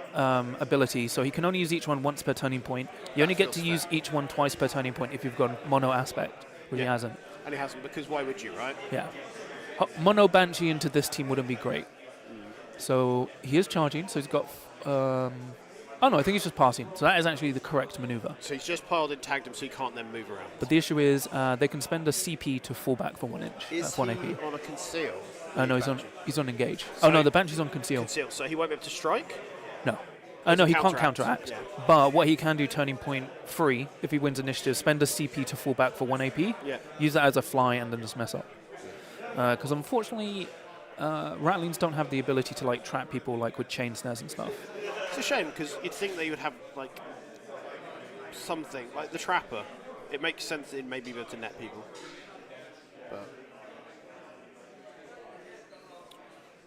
Speaker 1: ability, so he can only use each one once per turning point. You only get to use each one twice per turning point if you've got mono aspect, which he hasn't.
Speaker 2: And he hasn't, because why would you, right?
Speaker 1: Yeah. Mono Banshee into this team wouldn't be great. So he is charging. So he's got. Oh no, I think he's just passing. So that is actually the correct maneuver.
Speaker 2: So he's just piled and tagged him, so he can't then move around.
Speaker 1: But the issue is they can spend a CP to fall back for 1 inch.
Speaker 2: Is
Speaker 1: 1
Speaker 2: he
Speaker 1: AP.
Speaker 2: on a conceal?
Speaker 1: No, he's on engage. Oh no, the Banshee's on conceal.
Speaker 2: Conceal, so he won't be able to strike?
Speaker 1: No. No, he can't
Speaker 2: counteract.
Speaker 1: counteract.
Speaker 2: Yeah.
Speaker 1: But what he can do, turning point free, if he wins initiative, spend a CP to fall back for 1 AP.
Speaker 2: Yeah.
Speaker 1: Use that as a fly and then just mess up. Because unfortunately, Rattlings don't have the ability to like trap people like with chain snares and stuff.
Speaker 2: It's a shame because you'd think they would have like something like the trapper. It makes sense that it may be able to net people. But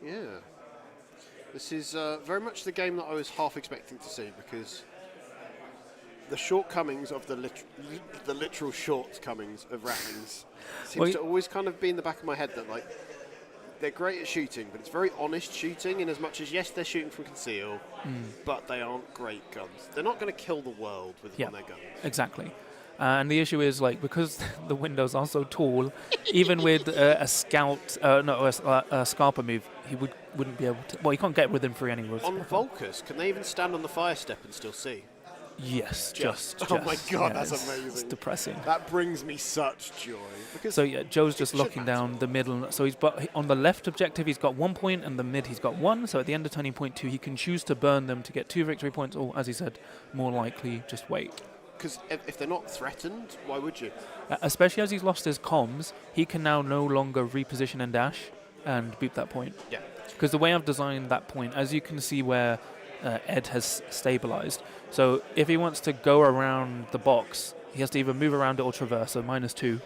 Speaker 2: yeah, this is very much the game that I was half expecting to see because the shortcomings of the literal shortcomings of Rattlings seems to always kind of be in the back of my head that like they're great at shooting, but it's very honest shooting in as much as yes, they're shooting from conceal, but they aren't great guns. They're not going to kill the world with on their guns.
Speaker 1: Exactly. And the issue is like because the windows are so tall, even with a scout, a Scarper move, he wouldn't be able to. Well, he can't get within 3 anyway.
Speaker 2: On Volcus, can they even stand on the fire step and still see?
Speaker 1: Yes, just.
Speaker 2: Oh my god,
Speaker 1: yeah,
Speaker 2: that's
Speaker 1: it's
Speaker 2: amazing.
Speaker 1: depressing.
Speaker 2: That brings me such joy. Because
Speaker 1: So yeah, Joe's just locking down the middle. So on the left objective, he's got 1 point, and the mid he's got 1. So at the end of turning point 2, he can choose to burn them to get 2 victory points, or as he said, more likely just wait.
Speaker 2: Because if they're not threatened, why would you?
Speaker 1: Especially as he's lost his comms, he can now no longer reposition and dash and boot that point.
Speaker 2: Yeah.
Speaker 1: Because the way I've designed that point, as you can see where Ed has stabilized, so if he wants to go around the box, he has to either move around it or traverse, so -2.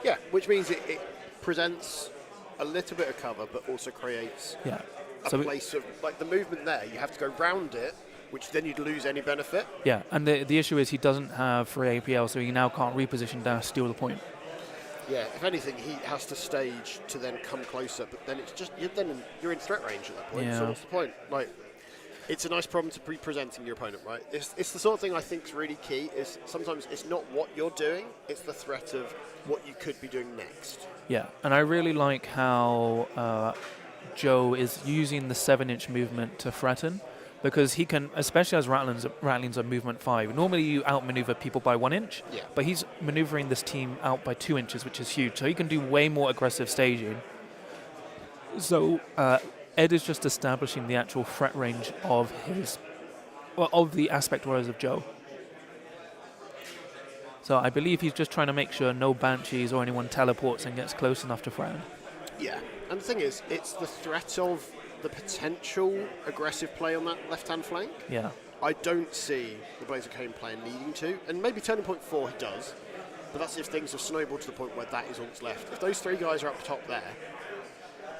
Speaker 2: Yeah, which means it presents a little bit of cover, but also creates
Speaker 1: Yeah.
Speaker 2: a place of, like the movement there, you have to go round it, which then you'd lose any benefit.
Speaker 1: Yeah, and the issue is he doesn't have free APL, so he now can't reposition dash, steal the point.
Speaker 2: Yeah, if anything, he has to stage to then come closer, but then it's just, you're in threat range at that point, so
Speaker 1: Yeah.
Speaker 2: what's the point? Like, it's a nice problem to be presenting your opponent, right? It's the sort of thing I think is really key, is sometimes it's not what you're doing, it's the threat of what you could be doing next.
Speaker 1: Yeah, and I really like how Joe is using the 7-inch movement to threaten, because he can, especially as Rattlings are movement 5. Normally you outmaneuver people by 1 inch, but he's maneuvering this team out by 2 inches, which is huge. So he can do way more aggressive staging. So Ed is just establishing the actual threat range of of the aspect warriors of Joe. So I believe he's just trying to make sure no Banshees or anyone teleports and gets close enough to threaten.
Speaker 2: Yeah, and the thing is, it's the threat of the potential aggressive play on that left-hand flank.
Speaker 1: Yeah.
Speaker 2: I don't see the Blazer Cane player needing to, and maybe turning point 4 he does, but that's if things have snowballed to the point where that is all that's left. If those 3 guys are up top there,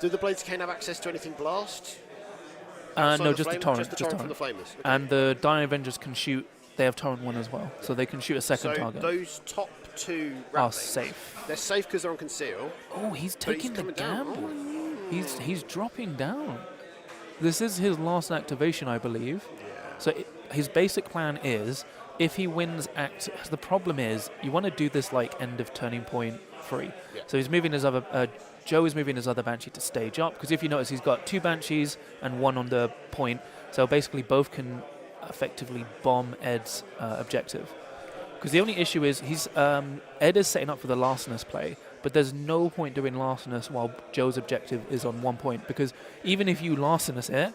Speaker 2: do the Blazer Cane have access to anything blast?
Speaker 1: No, just the torrent.
Speaker 2: Just the torrent from the Flamers. Okay.
Speaker 1: And the Dire Avengers can shoot, they have torrent 1 as well, so they can shoot a second target.
Speaker 2: So those top 2
Speaker 1: are
Speaker 2: Rattlings,
Speaker 1: safe.
Speaker 2: They're safe because they're on conceal.
Speaker 1: Oh, he's taking the
Speaker 2: coming down.
Speaker 1: gamble. He's dropping down. This is his last activation, I believe.
Speaker 2: Yeah.
Speaker 1: So his basic plan is, if he wins the problem is, you want to do this like end of turning point 3.
Speaker 2: Yeah.
Speaker 1: So he's moving his other, Joe is moving his other Banshee to stage up, because if you notice, he's got 2 Banshees and 1 on the point. So basically both can effectively bomb Ed's objective. Because the only issue is Ed is setting up for the larcenous play, but there's no point doing larcenous while Joe's objective is on 1 point, because even if you larcenous it,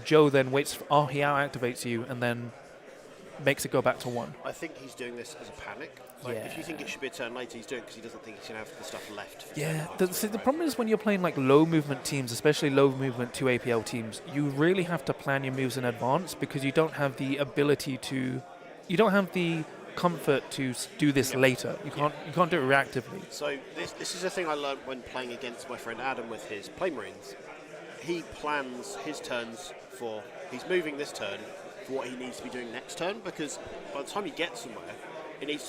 Speaker 1: Joe then waits, he out-activates you and then makes it go back to 1.
Speaker 2: I think he's doing this as a panic. Like, if you think it should be a turn later, he's doing it because he doesn't think he's going to have the stuff left.
Speaker 1: Yeah, the problem is when you're playing like low movement teams, especially low movement 2 APL teams, you really have to plan your moves in advance, because you don't have the ability to, you don't have the comfort to do this later. You can't do it reactively.
Speaker 2: So this is a thing I learned when playing against my friend Adam with his Play Marines. He plans his turns he's moving this turn for what he needs to be doing next turn, because by the time you get somewhere, it needs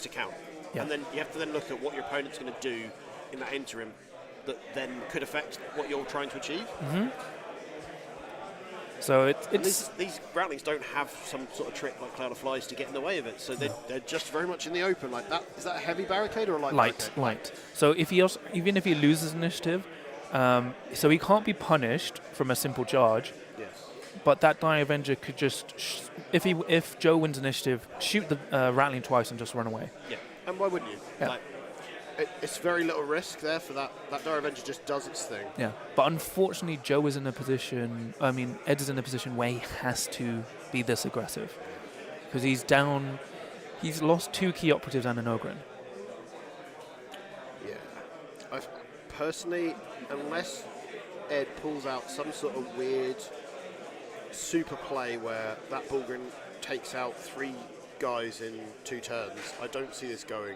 Speaker 2: to count.
Speaker 1: Yeah.
Speaker 2: And then you have to then look at what your opponent's going to do in that interim that then could affect what you're trying to achieve.
Speaker 1: Mm-hmm. So
Speaker 2: these Rattlings don't have some sort of trick like Cloud of Flies to get in the way of it. So they're just very much in the open like that. Is that a heavy barricade or a light barricade?
Speaker 1: Light. So even if he loses initiative, So he can't be punished from a simple charge,
Speaker 2: Yes.
Speaker 1: but that Die Avenger could just, if Joe wins initiative, shoot the rattling twice and just run away.
Speaker 2: Yeah. And why wouldn't you?
Speaker 1: Yeah.
Speaker 2: Like, it's very little risk there for that. That Dire Avenger just does its thing.
Speaker 1: Yeah, but unfortunately, Joe is in a position. I mean, Ed is in a position where he has to be this aggressive because he's down. He's lost 2 key operatives and an Ogren.
Speaker 2: Yeah. Personally, unless Ed pulls out some sort of weird super play where that Bulgrin takes out 3 guys in 2 turns, I don't see this going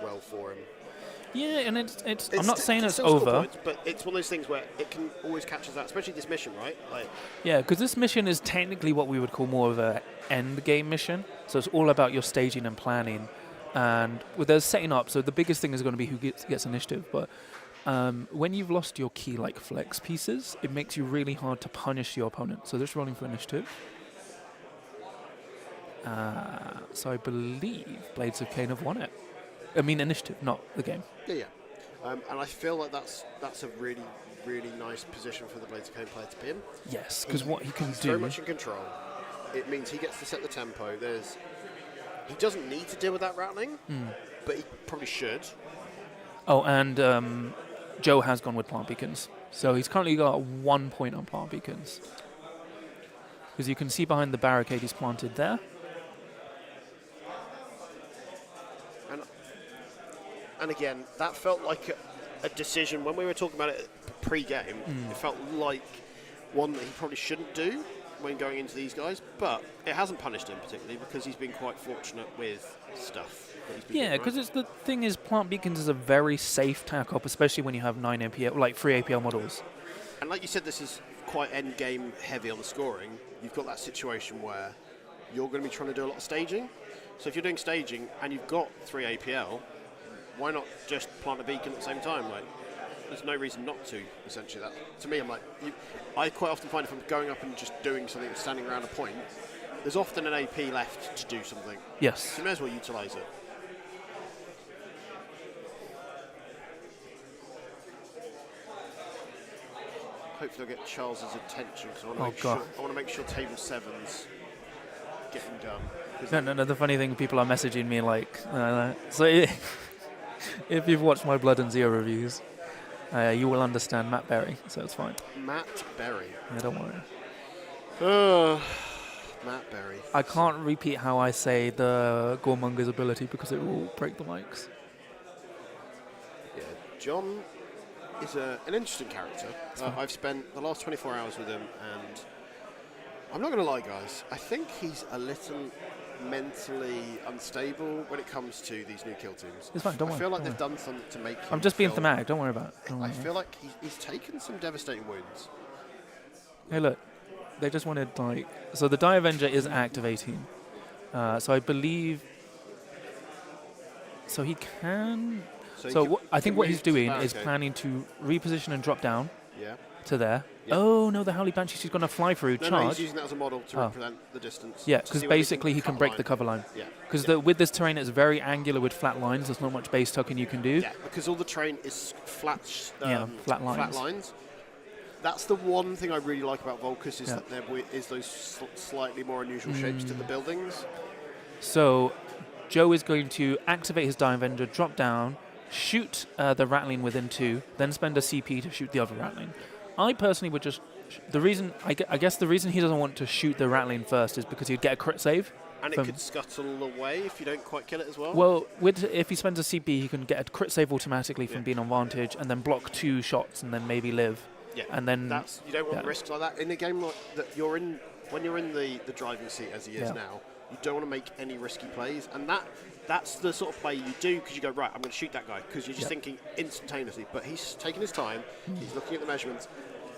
Speaker 2: well for him.
Speaker 1: Yeah, and it's I'm not saying it's
Speaker 2: still score
Speaker 1: over.
Speaker 2: points, but it's one of those things where it can always catch us out, especially this mission, right? Like,
Speaker 1: Yeah, because this mission is technically what we would call more of a end game mission. So it's all about your staging and planning, and there's setting up. So the biggest thing is going to be who gets initiative. But when you've lost your key like flex pieces, it makes you really hard to punish your opponent. So just rolling for initiative. So I believe Blades of Cain have won it. I mean initiative, not the game.
Speaker 2: yeah. And I feel like that's a really, really nice position for the Blades of Cain player to be in.
Speaker 1: Yes, because what he can
Speaker 2: He's
Speaker 1: do.
Speaker 2: very much in control. It means he gets to set the tempo. He doesn't need to deal with that rattling, but he probably should.
Speaker 1: Oh, and Joe has gone with plant beacons. So he's currently got 1 point on plant beacons. Because you can see behind the barricade he's planted there.
Speaker 2: And again, that felt like a decision when we were talking about it pre-game. It felt like one that he probably shouldn't do when going into these guys, but it hasn't punished him particularly because he's been quite fortunate with stuff that he's been
Speaker 1: Yeah,
Speaker 2: doing,
Speaker 1: because
Speaker 2: right?
Speaker 1: the thing is, plant beacons is a very safe tack up, especially when you have 9 APL, like 3 APL models.
Speaker 2: And like you said, this is quite end game heavy on the scoring. You've got that situation where you're going to be trying to do a lot of staging. So if you're doing staging and you've got 3 APL, why not just plant a beacon at the same time? Like, there's no reason not to, essentially. That to me, I'm like, I quite often find if I'm going up and just doing something and standing around a point, there's often an AP left to do something.
Speaker 1: Yes.
Speaker 2: So you may as well utilise it. Hopefully I'll get Charles's attention because I want to make sure table 7's getting done.
Speaker 1: No. The funny thing, people are messaging me like, so if you've watched my Blood and Zero reviews, you will understand Matt Berry, so it's fine.
Speaker 2: Matt Berry.
Speaker 1: Yeah, don't worry.
Speaker 2: Matt Berry.
Speaker 1: I can't repeat how I say the Gormonger's ability because it will break the mics.
Speaker 2: Yeah, John is an interesting character. I've spent the last 24 hours with him, and I'm not going to lie, guys. I think he's a little mentally unstable when it comes to these new kill teams.
Speaker 1: It's fine, don't worry.
Speaker 2: I feel like they've done something to make him
Speaker 1: I'm just being
Speaker 2: feel-
Speaker 1: thematic, don't worry about it.
Speaker 2: I feel like he's taken some devastating wounds.
Speaker 1: Hey, look, they just wanted, like... So the Die Avenger is activating. So I believe... So he can... I think what he's doing is planning to reposition and drop down to there.
Speaker 2: Yeah.
Speaker 1: Oh, no, the Howly Banshee, she's going to fly through,
Speaker 2: No,
Speaker 1: charge.
Speaker 2: he's using that as a model to represent the distance.
Speaker 1: Yeah,
Speaker 2: to
Speaker 1: because
Speaker 2: see whether
Speaker 1: basically he can break the cover line.
Speaker 2: Yeah.
Speaker 1: Because with this terrain, it's very angular with flat lines. There's not much base tucking you can do.
Speaker 2: Yeah, because all the terrain is flat
Speaker 1: flat lines.
Speaker 2: That's the one thing I really like about Volcus is that there is those slightly more unusual shapes to the buildings.
Speaker 1: So Joe is going to activate his Die Avenger, drop down, shoot the Rattling within 2, then spend a CP to shoot the other Rattling. I personally would just... I guess the reason he doesn't want to shoot the Rattling first is because he'd get a crit save.
Speaker 2: And it could scuttle away if you don't quite kill it as well.
Speaker 1: Well, if he spends a CP, he can get a crit save automatically from being on vantage and then block 2 shots and then maybe live.
Speaker 2: Yeah,
Speaker 1: and then
Speaker 2: you don't want risks like that. In a game like that you're in, when you're in the driving seat as he is now, you don't want to make any risky plays. And that's the sort of play you do because you go, right, I'm going to shoot that guy because you're just thinking instantaneously. But he's taking his time, he's looking at the measurements.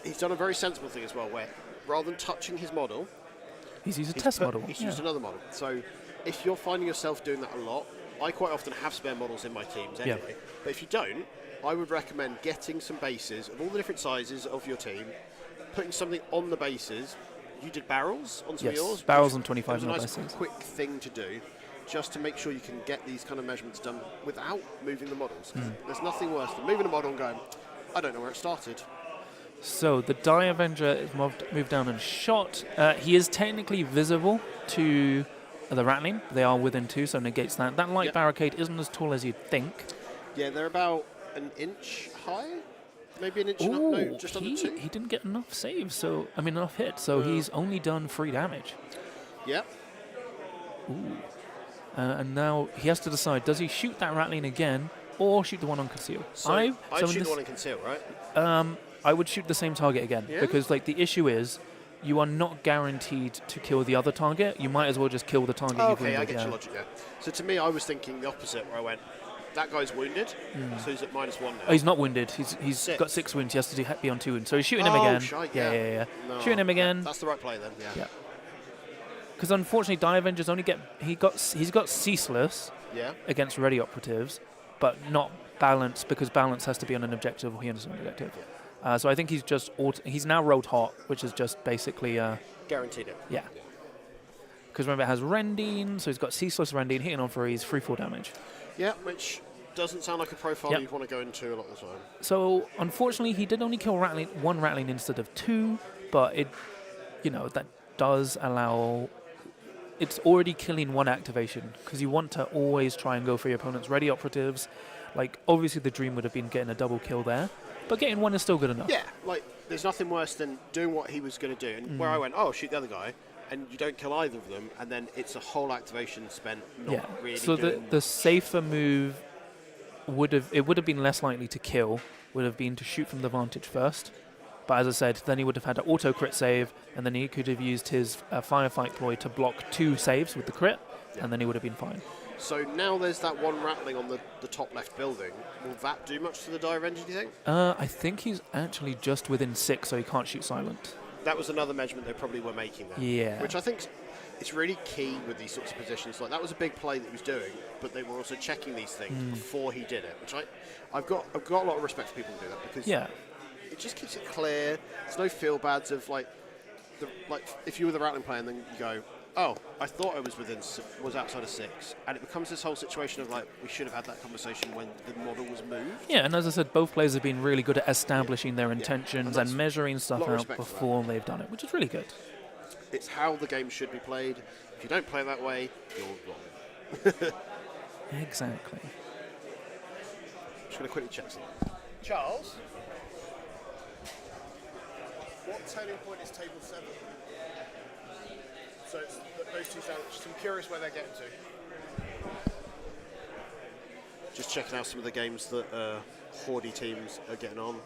Speaker 2: He's done a very sensible thing as well where rather than touching his model,
Speaker 1: he's used a test model.
Speaker 2: He's used another model. So if you're finding yourself doing that a lot, I quite often have spare models in my teams anyway. But if you don't, I would recommend getting some bases of all the different sizes of your team, putting something on the bases. You did barrels on some of yours?
Speaker 1: Barrels on 25
Speaker 2: mil
Speaker 1: bases.
Speaker 2: Nice quick thing to do, just to make sure you can get these kind of measurements done without moving the models. There's nothing worse than moving a model and going, I don't know where it started.
Speaker 1: So the Die Avenger is moved down and shot. He is technically visible to the Rattling. They are within 2, so negates that. That light barricade isn't as tall as you'd think.
Speaker 2: Yeah, they're about an inch high. Maybe an inch and up. No, just under 2.
Speaker 1: He didn't get enough saves, enough hits, so he's only done 3 damage.
Speaker 2: Yep.
Speaker 1: Ooh. And now he has to decide, does he shoot that Rattling again or shoot the one on conceal?
Speaker 2: So I'd shoot the one on conceal, right?
Speaker 1: I would shoot the same target again because like the issue is you are not guaranteed to kill the other target. You might as well just kill the target you've wounded.
Speaker 2: Okay, I get your logic there. So to me, I was thinking the opposite, where I went, that guy's wounded, so he's at -1 now.
Speaker 1: Oh, he's not wounded. He's got 6 wounds. He has to be on 2 wounds. So he's shooting him again.
Speaker 2: Shite,
Speaker 1: yeah.
Speaker 2: No,
Speaker 1: shooting him again.
Speaker 2: That's the right play then. Yeah.
Speaker 1: Because unfortunately, Die Avengers only he's got ceaseless against ready operatives, but not balance because balance has to be on an objective or he has an objective. So I think he's now rolled hot, which is just basically
Speaker 2: guaranteed it.
Speaker 1: Yeah. Because remember, it has Rendine, so he's got ceaseless Rendine hitting on 3s, 3/4 damage.
Speaker 2: Yeah, which doesn't sound like a profile you'd want to go into a lot of the time.
Speaker 1: So unfortunately, he did only kill one Rattling instead of 2, but that does allow. It's already killing 1 activation because you want to always try and go for your opponent's ready operatives. Like obviously, the dream would have been getting a double kill there, but getting 1 is still good enough.
Speaker 2: Yeah, like there's nothing worse than doing what he was going to do, and where I went, shoot the other guy. And you don't kill either of them, and then it's a whole activation spent not really
Speaker 1: so
Speaker 2: doing
Speaker 1: the safer move would have been less likely to kill, would have been to shoot from the vantage first. But as I said, then he would have had an auto crit save, and then he could have used his firefight ploy to block 2 saves with the crit, and then he would have been fine.
Speaker 2: So now there's that 1 Rattling on the top left building. Will that do much to the Die Avenger, do you think?
Speaker 1: I think he's actually just within 6, so he can't shoot silent.
Speaker 2: That was another measurement they probably were making there.
Speaker 1: Yeah.
Speaker 2: Which I think it's really key with these sorts of positions. Like that was a big play that he was doing, but they were also checking these things before he did it. Which I've got a lot of respect for people who do that because it just keeps it clear. There's no feel bads of like if you were the Rattling player and then you go, I thought I was outside of 6, and it becomes this whole situation of like we should have had that conversation when the model was moved.
Speaker 1: Yeah, and as I said, both players have been really good at establishing their intentions and measuring stuff out before they've done it, which is really good.
Speaker 2: It's how the game should be played. If you don't play that way, you're wrong.
Speaker 1: Exactly.
Speaker 2: Just going to quickly check something. Charles, what turning point is table 7? So it's those 2 sandwiches. I'm curious where they're getting to. Just checking out some of the games that Hordy teams are getting on.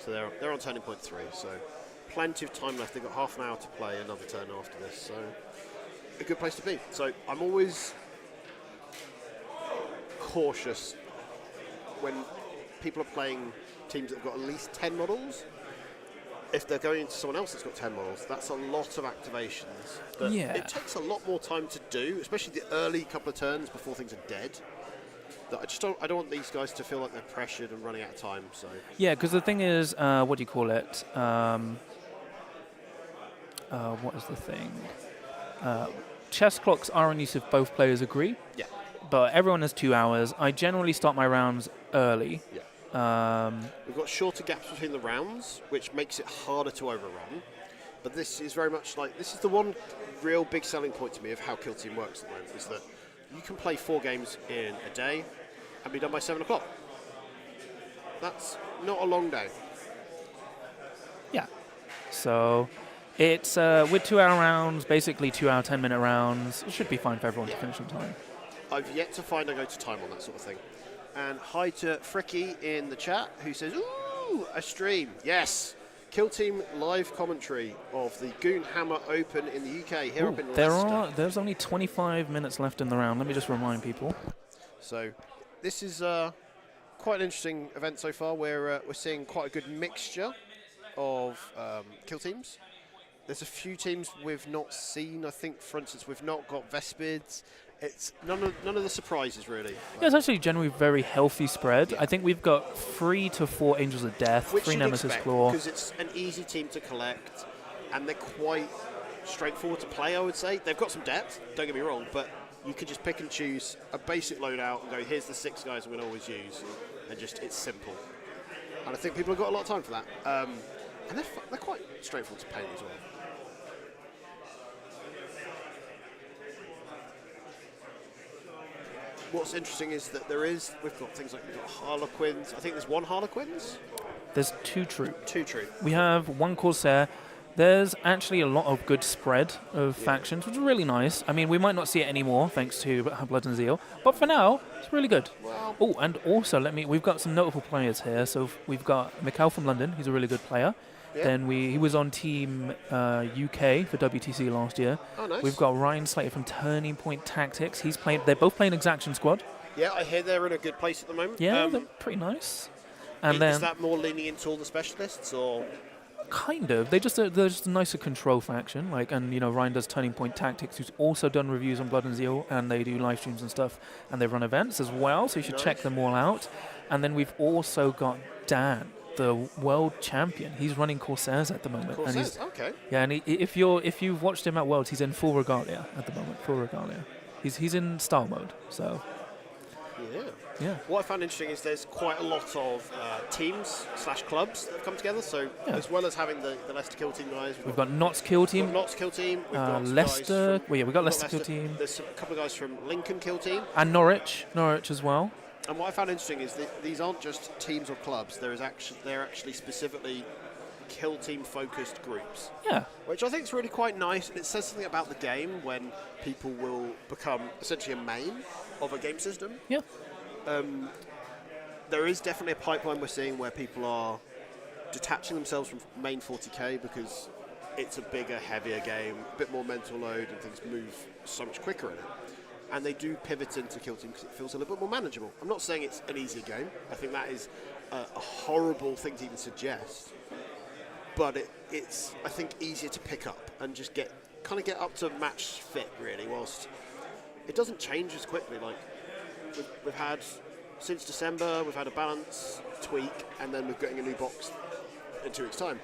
Speaker 2: So they're on turning point 3. So plenty of time left. They've got half an hour to play another turn after this. So a good place to be. So I'm always cautious when people are playing teams that have got at least 10 models. If they're going into someone else that's got 10 models, that's a lot of activations. But it takes a lot more time to do, especially the early couple of turns before things are dead. That I don't want these guys to feel like they're pressured and running out of time. So
Speaker 1: because the thing is, what do you call it? What is the thing? Chess clocks are in use if both players agree.
Speaker 2: Yeah.
Speaker 1: But everyone has 2 hours. I generally start my rounds early.
Speaker 2: Yeah. We've got shorter gaps between the rounds, which makes it harder to overrun. But this is very much like, this is the one real big selling point to me of how Kill Team works at the moment, is that you can play 4 games in a day and be done by 7 o'clock. That's not a long day.
Speaker 1: Yeah. So it's with 2 hour rounds, basically 2 hour, 10-minute rounds. It should be fine for everyone to finish on time.
Speaker 2: I've yet to find I go to time on that sort of thing. And hi to Fricky in the chat, who says, ooh, a stream. Yes. Kill Team live commentary of the Goonhammer Open in the UK here up in Leicester.
Speaker 1: There's only 25 minutes left in the round. Let me just remind people.
Speaker 2: So this is quite an interesting event so far. We're seeing quite a good mixture of kill teams. There's a few teams we've not seen. I think, for instance, we've not got Vespids. It's none of the surprises, really.
Speaker 1: Yeah, it's actually generally a very healthy spread. Yeah. I think we've got 3 to 4 Angels of Death,
Speaker 2: which
Speaker 1: 3 Nemesis Claw.
Speaker 2: Because it's an easy team to collect, and they're quite straightforward to play, I would say. They've got some depth, don't get me wrong, but you can just pick and choose a basic loadout and go, here's the 6 guys I'm going to always use, and just it's simple. And I think people have got a lot of time for that. And they're quite straightforward to paint as well. What's interesting is that we've got things like we've got Harlequins. I think there's 1 Harlequins.
Speaker 1: There's 2 troop.
Speaker 2: 2 troop.
Speaker 1: We have 1 Corsair. There's actually a lot of good spread of factions, which is really nice. I mean, we might not see it anymore thanks to Blood and Zeal, but for now, it's really good.
Speaker 2: Well,
Speaker 1: Oh, and also, we've got some notable players here. So we've got Mikhail from London, he's a really good player.
Speaker 2: yeah.
Speaker 1: Then he was on Team UK for WTC last year.
Speaker 2: Oh, nice.
Speaker 1: We've got Ryan Slater from Turning Point Tactics. They're both playing Exaction Squad.
Speaker 2: Yeah, I hear they're in a good place at the moment.
Speaker 1: Yeah, they're pretty nice. And then
Speaker 2: is that more leaning into all the specialists, or?
Speaker 1: kind of. They're just a nicer control faction. Ryan does Turning Point Tactics, who's also done reviews on Blood and Zeal, and they do live streams and stuff, and they run events as well. So you should check them all out. And then we've also got Dan, the world champion. He's running Corsairs at the moment.
Speaker 2: Corsairs,
Speaker 1: and he's,
Speaker 2: okay.
Speaker 1: Yeah, and if you've watched him at Worlds, he's in full regalia at the moment. Full regalia. He's in style mode. So yeah.
Speaker 2: What I found interesting is there's quite a lot of teams/clubs that have come together. So as well as having the Leicester Kill Team guys,
Speaker 1: we've got Notts Kill Team.
Speaker 2: We've got Notts Kill Team. We've got
Speaker 1: Leicester.
Speaker 2: Guys
Speaker 1: We've got Leicester Kill Team.
Speaker 2: There's a couple of guys from Lincoln Kill Team.
Speaker 1: And Norwich as well.
Speaker 2: And what I found interesting is that these aren't just teams or clubs. They're actually specifically kill team focused groups.
Speaker 1: Yeah.
Speaker 2: Which I think is really quite nice, and it says something about the game when people will become essentially a main of a game system.
Speaker 1: Yeah.
Speaker 2: There is definitely a pipeline we're seeing where people are detaching themselves from main 40k because it's a bigger, heavier game, a bit more mental load, and things move so much quicker in it. And they do pivot into Kill Team because it feels a little bit more manageable. I'm not saying it's an easier game. I think that is a horrible thing to even suggest. But it's, I think, easier to pick up and just get up to match fit, really, whilst it doesn't change as quickly. Like, we've had, since December, we've had a balance tweak, and then we're getting a new box in 2 weeks' time.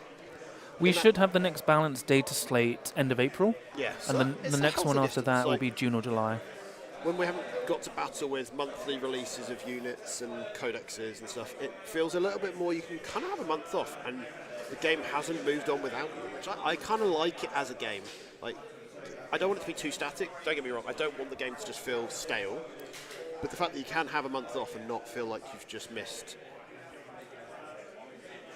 Speaker 1: We should have the next balance data slate end of April.
Speaker 2: Yes.
Speaker 1: And then the next one after that will be June or July.
Speaker 2: When we haven't got to battle with monthly releases of units and codexes and stuff, it feels a little bit more, you can kind of have a month off, and the game hasn't moved on without you, which I kind of like it as a game. Like, I don't want it to be too static, don't get me wrong, I don't want the game to just feel stale, but the fact that you can have a month off and not feel like you've just missed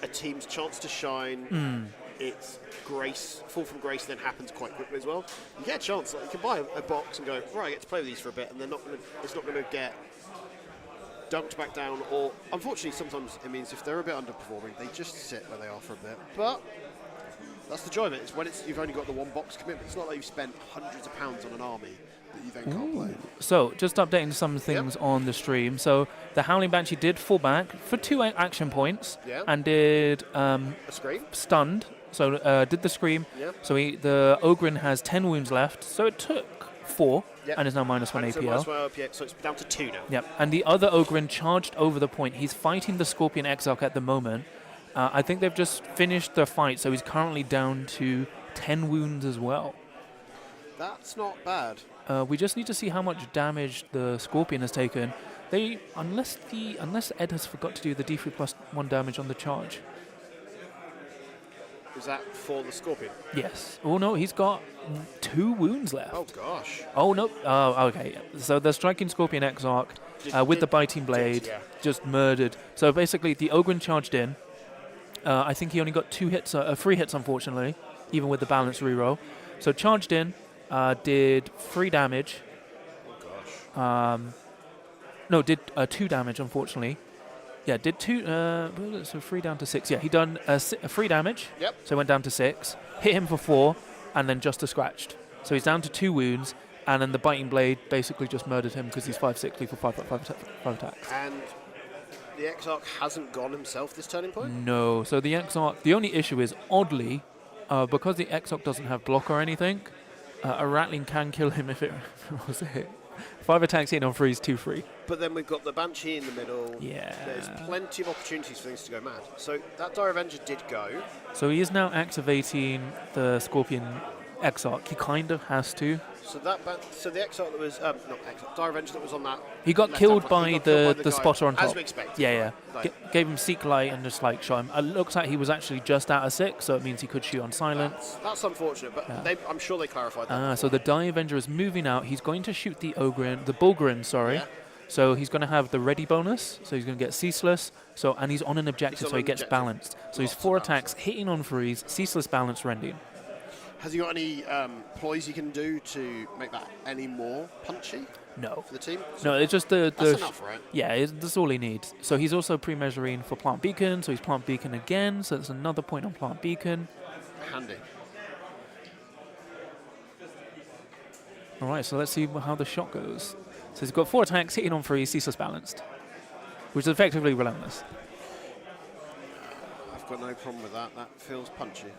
Speaker 2: a team's chance to shine, it's grace, fall from grace, then happens quite quickly as well. You get a chance, like, you can buy a box and go, right, I get to play with these for a bit, and it's not going to get dunked back down, or unfortunately sometimes it means if they're a bit underperforming, they just sit where they are for a bit. But that's the joy of it. It's when you've only got the one box commitment. It's not like you've spent hundreds of pounds on an army that you then can't play.
Speaker 1: So just updating some things on the stream. So the Howling Banshee did fall back for 2 action points and did
Speaker 2: a scream,
Speaker 1: stunned. So did the scream. So the Ogren has 10 wounds left. So it took 4 and is now -1 APL.
Speaker 2: So it's down to 2 now.
Speaker 1: Yep. And the other Ogren charged over the point. He's fighting the Scorpion Exarch at the moment. I think they've just finished the fight, so he's currently down to 10 wounds as well.
Speaker 2: That's not bad.
Speaker 1: We just need to see how much damage the Scorpion has taken. Unless Ed has forgot to do the D3+1 damage on the charge.
Speaker 2: Is that for the Scorpion?
Speaker 1: Yes. Oh no, he's got 2 wounds left.
Speaker 2: Oh gosh.
Speaker 1: Oh no. Oh, okay. So the striking Scorpion Exarch with the biting blade just murdered. So basically, the Ogren charged in. I think he only got 3 hits, unfortunately, even with the balance reroll. So charged in, did 3 damage.
Speaker 2: Oh gosh.
Speaker 1: No, did 2 damage, unfortunately. Yeah, did 2. So 3 down to 6. Yeah, he done 3 damage.
Speaker 2: Yep.
Speaker 1: So he went down to 6. Hit him for 4, and then just a scratched. So he's down to 2 wounds, and then the biting blade basically just murdered him because he's 5 sickly for 5 attacks.
Speaker 2: And the Exarch hasn't gone himself this turning point?
Speaker 1: No. So the Exarch, the only issue is, oddly, because the Exarch doesn't have block or anything, a Rattling can kill him if it was a hit. 5 attacks in on freeze, 2 free.
Speaker 2: But then we've got the Banshee in the middle.
Speaker 1: Yeah.
Speaker 2: There's plenty of opportunities for things to go mad. So that Dire Avenger did go.
Speaker 1: So he is now activating the Scorpion Exarch. He kind of has to.
Speaker 2: So so the Exarch that was not Exarch, Dire Avenger that was on that.
Speaker 1: He got
Speaker 2: left-hand
Speaker 1: killed
Speaker 2: flank, he
Speaker 1: by
Speaker 2: got killed
Speaker 1: the
Speaker 2: guy,
Speaker 1: spotter on top.
Speaker 2: as we expected.
Speaker 1: Yeah, yeah.
Speaker 2: Right. Like,
Speaker 1: Gave him Seek Light and just like shot him. It looks like he was actually just out of 6, so it means he could shoot on silent.
Speaker 2: that's unfortunate, but I'm sure they clarified that.
Speaker 1: So the Dire Avenger is moving out. He's going to shoot the Bulgrin, sorry.
Speaker 2: Yeah.
Speaker 1: So he's going to have the ready bonus. So he's going to get Ceaseless. And he's on an objective,
Speaker 2: on
Speaker 1: so he
Speaker 2: an
Speaker 1: gets
Speaker 2: objective.
Speaker 1: balanced. So he's
Speaker 2: Lots of
Speaker 1: 4
Speaker 2: balance.
Speaker 1: attacks, hitting on freeze, Ceaseless balance, rending.
Speaker 2: Has he got any ploys he can do to make that any more punchy
Speaker 1: No.
Speaker 2: for the team?
Speaker 1: No, it's just the
Speaker 2: That's enough, right?
Speaker 1: Yeah, that's all he needs. So he's also pre-measuring for Plant Beacon, so he's Plant Beacon again, so that's another point on Plant Beacon.
Speaker 2: Handy.
Speaker 1: All right, so let's see how the shot goes. So he's got 4 attacks, hitting on freeze, Ceaseless balanced, which is effectively relentless.
Speaker 2: I've got no problem with that. That feels punchy.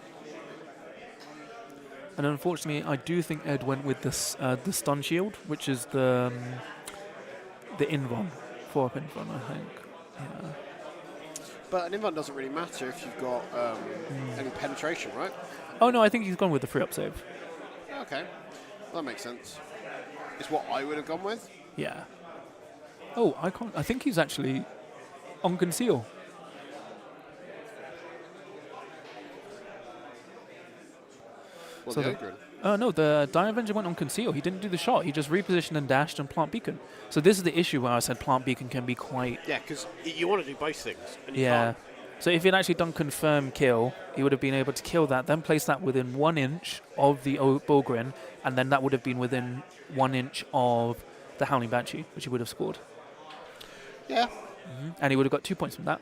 Speaker 1: And unfortunately, I do think Ed went with this the stun shield, which is the invuln, 4-up invuln, I think. Yeah.
Speaker 2: But an invuln doesn't really matter if you've got any penetration, right?
Speaker 1: Oh no, I think he's gone with the 3-up save.
Speaker 2: Okay, that makes sense. It's what I would have gone with.
Speaker 1: Yeah. Oh, I think he's actually on conceal.
Speaker 2: Well,
Speaker 1: So
Speaker 2: the
Speaker 1: the-
Speaker 2: Ogren.
Speaker 1: No, the Dire Avenger went on conceal. He didn't do the shot. He just repositioned and dashed and Plant Beacon. So this is the issue where I said Plant Beacon can be quite...
Speaker 2: Yeah, because you want to do both things, and you
Speaker 1: Yeah.
Speaker 2: can't.
Speaker 1: So if he'd actually done confirm kill, he would have been able to kill that, then place that within 1 inch of the Bulgrin, and then that would have been within 1 inch of the Howling Banshee, which he would have scored.
Speaker 2: Yeah.
Speaker 1: And he would have got 2 points from that.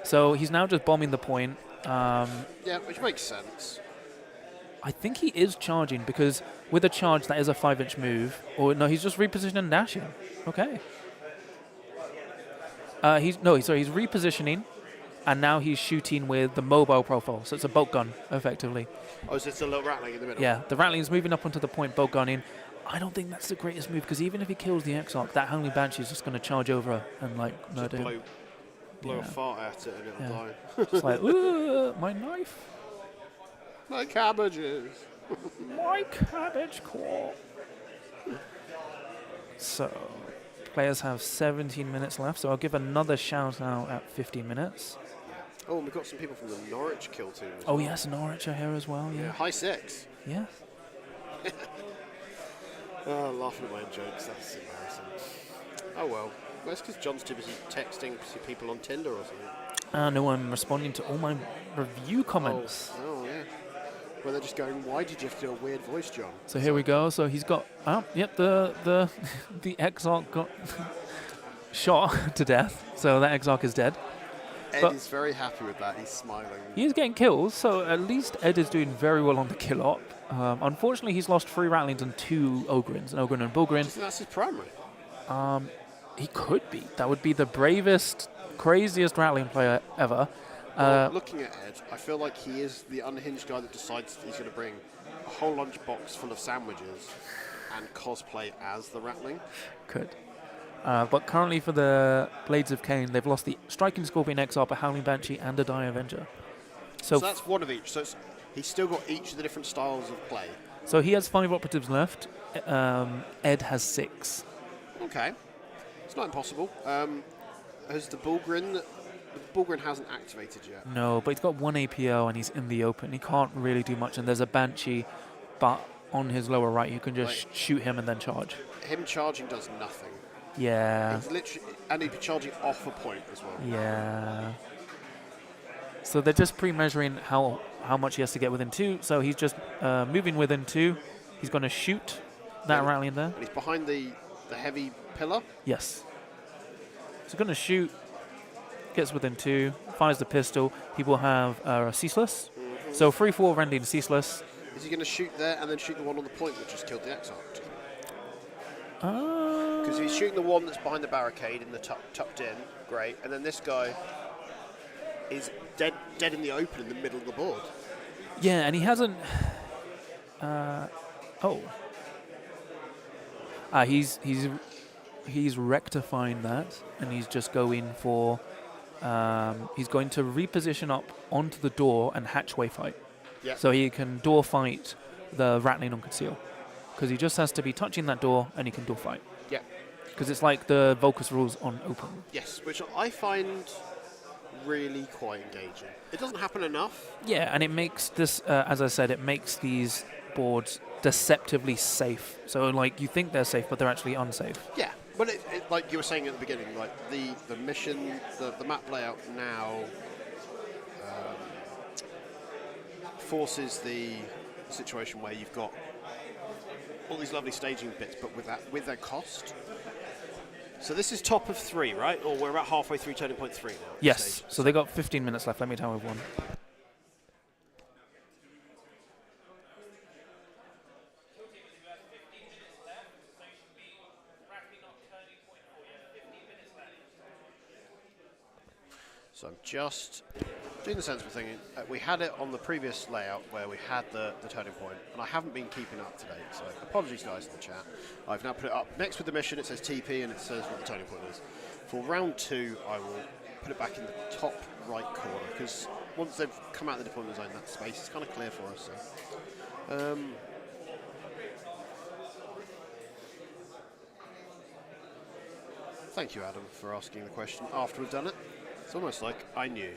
Speaker 1: So he's now just bombing the point.
Speaker 2: Yeah, which makes sense.
Speaker 1: I think he is charging because with a charge that is a 5-inch move. Or no, he's just repositioning and dashing. Okay. He's repositioning, and now he's shooting with the mobile profile. So it's a bolt gun, effectively.
Speaker 2: Oh, is it a little rattling in the middle?
Speaker 1: Yeah, the Rattling's moving up onto the point, bolt gunning. I don't think that's the greatest move because even if he kills the Exarch, that Howling Banshee is just going to charge over and like
Speaker 2: Just
Speaker 1: murder him.
Speaker 2: blow a
Speaker 1: Yeah.
Speaker 2: fart at it and it'll
Speaker 1: Yeah.
Speaker 2: die.
Speaker 1: It's like, ooh, my knife,
Speaker 2: My cabbages.
Speaker 1: my cabbage core. So, players have 17 minutes left, so I'll give another shout out at 15 minutes.
Speaker 2: Oh, and we've got some people from the Norwich kill team as
Speaker 1: Oh
Speaker 2: well.
Speaker 1: yes, Norwich are here as well,
Speaker 2: Yeah,
Speaker 1: yeah.
Speaker 2: high 6.
Speaker 1: Yes.
Speaker 2: Oh, laughing at my own jokes. That's embarrassing. Oh well. Well, it's because John's too busy texting people on Tinder or something.
Speaker 1: No, I'm responding to all my review comments.
Speaker 2: Oh, yeah. Well, they're just going, why did you have to do a weird voice, John?
Speaker 1: So here we go. So he's got, the Exarch got shot to death. So that Exarch is dead.
Speaker 2: Ed
Speaker 1: But-
Speaker 2: is very happy with that. He's smiling.
Speaker 1: He is getting kills, so at least Ed is doing very well on the kill op. Unfortunately, he's lost 3 Rattlings and 2 Ogrins, an Ogrin and
Speaker 2: Do you
Speaker 1: Bulgrin.
Speaker 2: think that's his primary?
Speaker 1: He could be. That would be the bravest, craziest Rattling player ever.
Speaker 2: Well, looking at Ed, I feel like he is the unhinged guy that decides he's going to bring a whole lunchbox full of sandwiches and cosplay as the Rattling.
Speaker 1: Could. But currently for the Blades of Cain, they've lost the Striking Scorpion Exarch, a Howling Banshee, and a Dire Avenger.
Speaker 2: So that's one of each. So he's still got each of the different styles of play.
Speaker 1: So he has 5 operatives left. Ed has 6.
Speaker 2: Okay. It's not impossible. Has the Bulgrin... The Bulgrin hasn't activated yet.
Speaker 1: No, but he's got 1 APO and he's in the open. He can't really do much. And there's a Banshee, but on his lower right, you can just shoot him and then charge.
Speaker 2: Him charging does nothing.
Speaker 1: Yeah.
Speaker 2: He's literally... And he'd be charging off a point as well.
Speaker 1: Yeah. So they're just pre-measuring how much he has to get within 2. So he's just moving within 2. He's going to shoot that Rattling there.
Speaker 2: And he's behind the heavy pillar.
Speaker 1: Yes. So going to shoot. Gets within 2. Fires the pistol. He will have Ceaseless.
Speaker 2: Mm-hmm.
Speaker 1: So 3-4 rending Ceaseless.
Speaker 2: Is he going to shoot there and then shoot the one on the point that just killed the Exarch?
Speaker 1: Uh,
Speaker 2: Because he's shooting the one that's behind the barricade in the tucked in, great. And then this guy is dead in the open in the middle of the board.
Speaker 1: Yeah, and he hasn't... He's rectifying that, and he's just going for... he's going to reposition up onto the door and hatchway fight.
Speaker 2: Yeah.
Speaker 1: So he can door fight the rattling on conceal. Because he just has to be touching that door and he can door fight.
Speaker 2: Yeah.
Speaker 1: Because it's like the Volcus rules on open.
Speaker 2: Yes, which I find really quite engaging. It doesn't happen enough.
Speaker 1: Yeah, and it makes this, as I said, it makes these boards deceptively safe. So, like, you think they're safe, but they're actually unsafe.
Speaker 2: Yeah, but like you were saying at the beginning, like the mission, the map layout now forces the situation where you've got all these lovely staging bits, but with their cost. So this is top of 3, right? Or we're about halfway through turning point 3 now.
Speaker 1: Yes, so they got 15 minutes left. Let me tell everyone.
Speaker 2: So I'm just doing the sensible thing. We had it on the previous layout where we had the turning point, and I haven't been keeping up to date, so apologies guys in the chat. I've now put it up next with the mission. It says TP and it says what the turning point is. For round 2, I will put it back in the top right corner, because once they've come out of the deployment zone, that space is kind of clear for us. So. Thank you, Adam, for asking the question after we've done it. It's almost like I knew.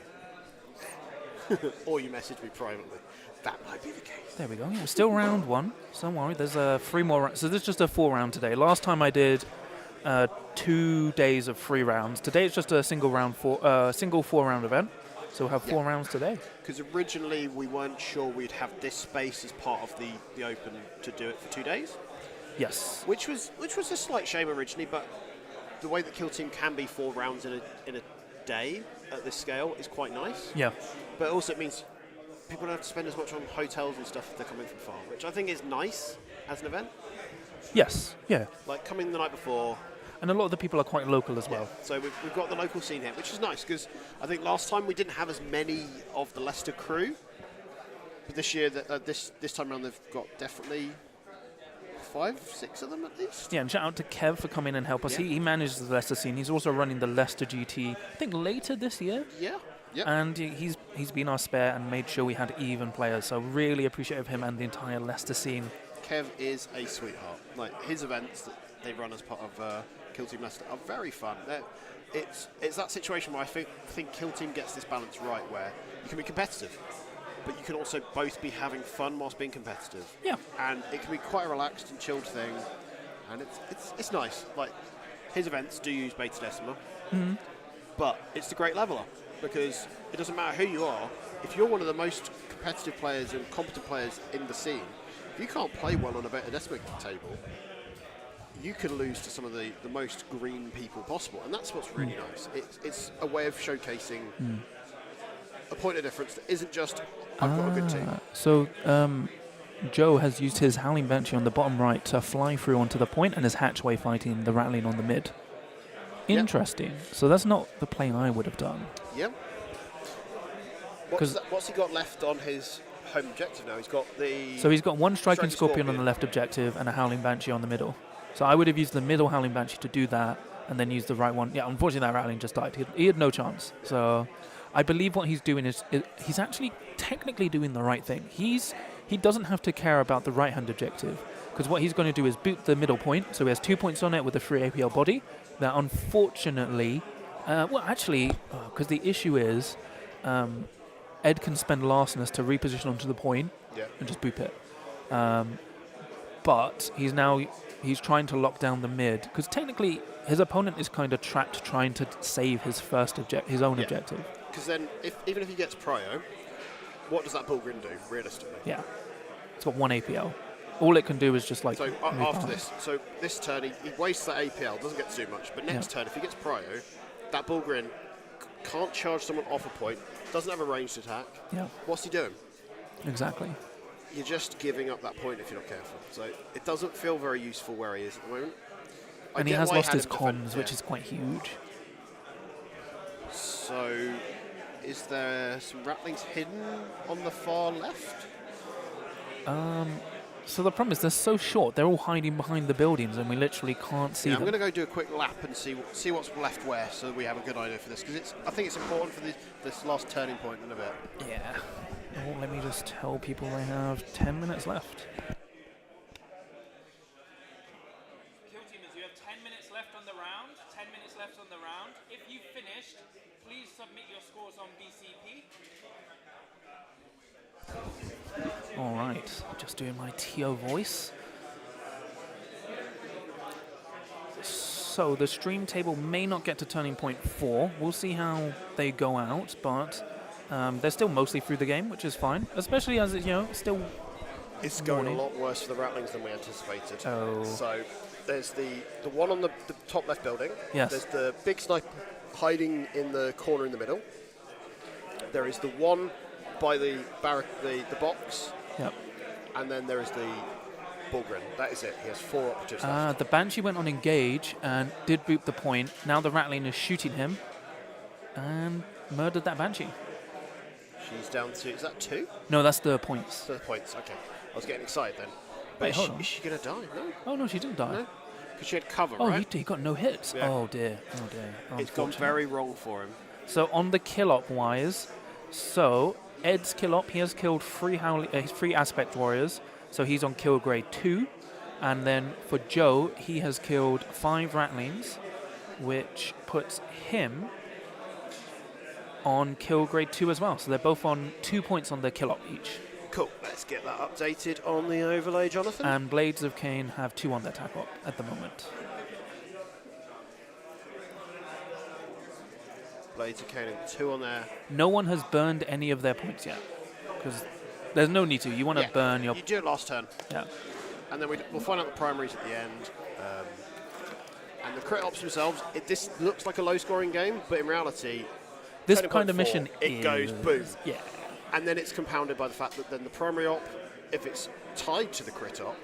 Speaker 2: Or you messaged me privately. That might be the case.
Speaker 1: There we go. Yeah, still round 1. So don't worry. There's 3 more. So this is just a 4 round today. Last time I did 2 days of 3 rounds. Today it's just a single 4 round event. So we'll have 4 rounds today.
Speaker 2: Because originally we weren't sure we'd have this space as part of the Open to do it for 2 days.
Speaker 1: Yes.
Speaker 2: Which was a slight shame originally, but the way that Kill Team can be 4 rounds in a day at this scale is quite nice.
Speaker 1: Yeah.
Speaker 2: But also it means people don't have to spend as much on hotels and stuff if they're coming from far, which I think is nice as an event.
Speaker 1: Yes. Yeah.
Speaker 2: Like coming the night before.
Speaker 1: And a lot of the people are quite local as well.
Speaker 2: Yeah. So we've got the local scene here, which is nice because I think last time we didn't have as many of the Leicester crew. But this year, this time around, they've got definitely 5, 6 of them at least.
Speaker 1: Yeah, and shout out to Kev for coming and help us.
Speaker 2: Yeah.
Speaker 1: He manages the Leicester scene. He's also running the Leicester GT, I think later this year.
Speaker 2: Yeah. Yep.
Speaker 1: And he's been our spare and made sure we had even players. So really appreciate of him and the entire Leicester scene.
Speaker 2: Kev is a sweetheart. Like his events that they run as part of Kill Team Leicester are very fun. It's that situation where I think Kill Team gets this balance right, where you can be competitive, but you can also both be having fun whilst being competitive.
Speaker 1: Yeah.
Speaker 2: And it can be quite a relaxed and chilled thing, and it's nice. Like his events do use Beta Decimal, but it's the great leveler. Because it doesn't matter who you are, if you're one of the most competitive players and competent players in the scene, if you can't play well on a Beta Decimal table, you can lose to some of the most green people possible. And that's what's really nice. It's a way of showcasing a point of difference that isn't just, I've got a good team.
Speaker 1: So Joe has used his Howling Banshee on the bottom right to fly through onto the point and is hatchway fighting the Rattling on the mid. Interesting. Yep. So that's not the play I would have done.
Speaker 2: Yep. What's he got left on his home objective now? He's got the...
Speaker 1: So he's got 1 Striking Scorpion on the left objective and a Howling Banshee on the middle. So I would have used the middle Howling Banshee to do that and then use the right one. Yeah, unfortunately that Rattling just died. He had no chance. So I believe what he's doing is he's actually technically doing the right thing. He doesn't have to care about the right-hand objective because what he's going to do is boot the middle point. So he has 2 points on it with a free APL body. That unfortunately, because the issue is Ed can spend lastness to reposition onto the point and just boop it. But he's trying to lock down the mid because technically his opponent is kind of trapped trying to save his own objective.
Speaker 2: Because then, even if he gets prio, what does that Bullgrin do realistically?
Speaker 1: Yeah, it's got 1 APL. All it can do is just like...
Speaker 2: So after this turn, he wastes that APL, doesn't get to do much. But next turn, if he gets prio, that Bullgrin can't charge someone off a point, doesn't have a ranged attack.
Speaker 1: Yeah.
Speaker 2: What's he doing?
Speaker 1: Exactly.
Speaker 2: You're just giving up that point if you're not careful. So it doesn't feel very useful where he is at the moment.
Speaker 1: And he has lost his comms, which is quite huge.
Speaker 2: So is there some Rattlings hidden on the far left?
Speaker 1: So the problem is they're so short. They're all hiding behind the buildings, and we literally can't see them.
Speaker 2: I'm going to go do a quick lap and see what's left where, so we have a good idea for this. Because I think it's important for this last turning point in a bit.
Speaker 1: Yeah. Oh, let me just tell people they have 10 minutes left.
Speaker 4: Kill teamers, you have 10 minutes left on the round. 10 minutes left on the round. If you've finished, please submit your scores on BCP.
Speaker 1: All right, just doing my TO voice. So the stream table may not get to turning point 4. We'll see how they go out, but they're still mostly through the game, which is fine, especially as it's, still
Speaker 2: It's going
Speaker 1: morning.
Speaker 2: a lot worse for the Rattlings than we anticipated.
Speaker 1: Oh.
Speaker 2: So there's the one on the top left building.
Speaker 1: Yes.
Speaker 2: There's the big sniper hiding in the corner in the middle. There is the one by the box.
Speaker 1: Yep.
Speaker 2: And then there is the Bullgrin. That is it. He has 4 operatives left.
Speaker 1: The Banshee went on engage and did boop the point. Now the Rattling is shooting him and murdered that Banshee.
Speaker 2: She's down to, is that 2?
Speaker 1: No, that's the points.
Speaker 2: So the points, okay. I was getting excited then.
Speaker 1: Wait,
Speaker 2: But
Speaker 1: hold on.
Speaker 2: is she going to die? No.
Speaker 1: Oh, no, she didn't die.
Speaker 2: No. Because she had cover,
Speaker 1: Oh,
Speaker 2: right?
Speaker 1: he got no hits.
Speaker 2: Yeah.
Speaker 1: Oh, dear. Oh, dear.
Speaker 2: It's gone
Speaker 1: Unfortunate.
Speaker 2: very wrong for him.
Speaker 1: So on the kill-op wise, so Ed's kill-op, he has killed 3 aspect warriors, so he's on kill grade 2. And then for Joe, he has killed 5 Rattlings, which puts him on kill grade 2 as well. So they're both on 2 points on their kill-op each.
Speaker 2: Cool. Let's get that updated on the overlay, Jonathan.
Speaker 1: And Blades of Cain have 2 on their tack-op at the moment.
Speaker 2: Blades of Cain and 2 on there.
Speaker 1: No one has burned any of their points yet, because there's no need to. You want to burn your...
Speaker 2: You do it last turn.
Speaker 1: Yeah.
Speaker 2: And then we'll find out the primaries at the end. And the crit ops themselves, this looks like a low-scoring game, but in reality,
Speaker 1: This
Speaker 2: turning
Speaker 1: kind of
Speaker 2: point
Speaker 1: mission
Speaker 2: 4, it goes boom.
Speaker 1: Yeah.
Speaker 2: And then it's compounded by the fact that then the primary op, if it's tied to the crit op,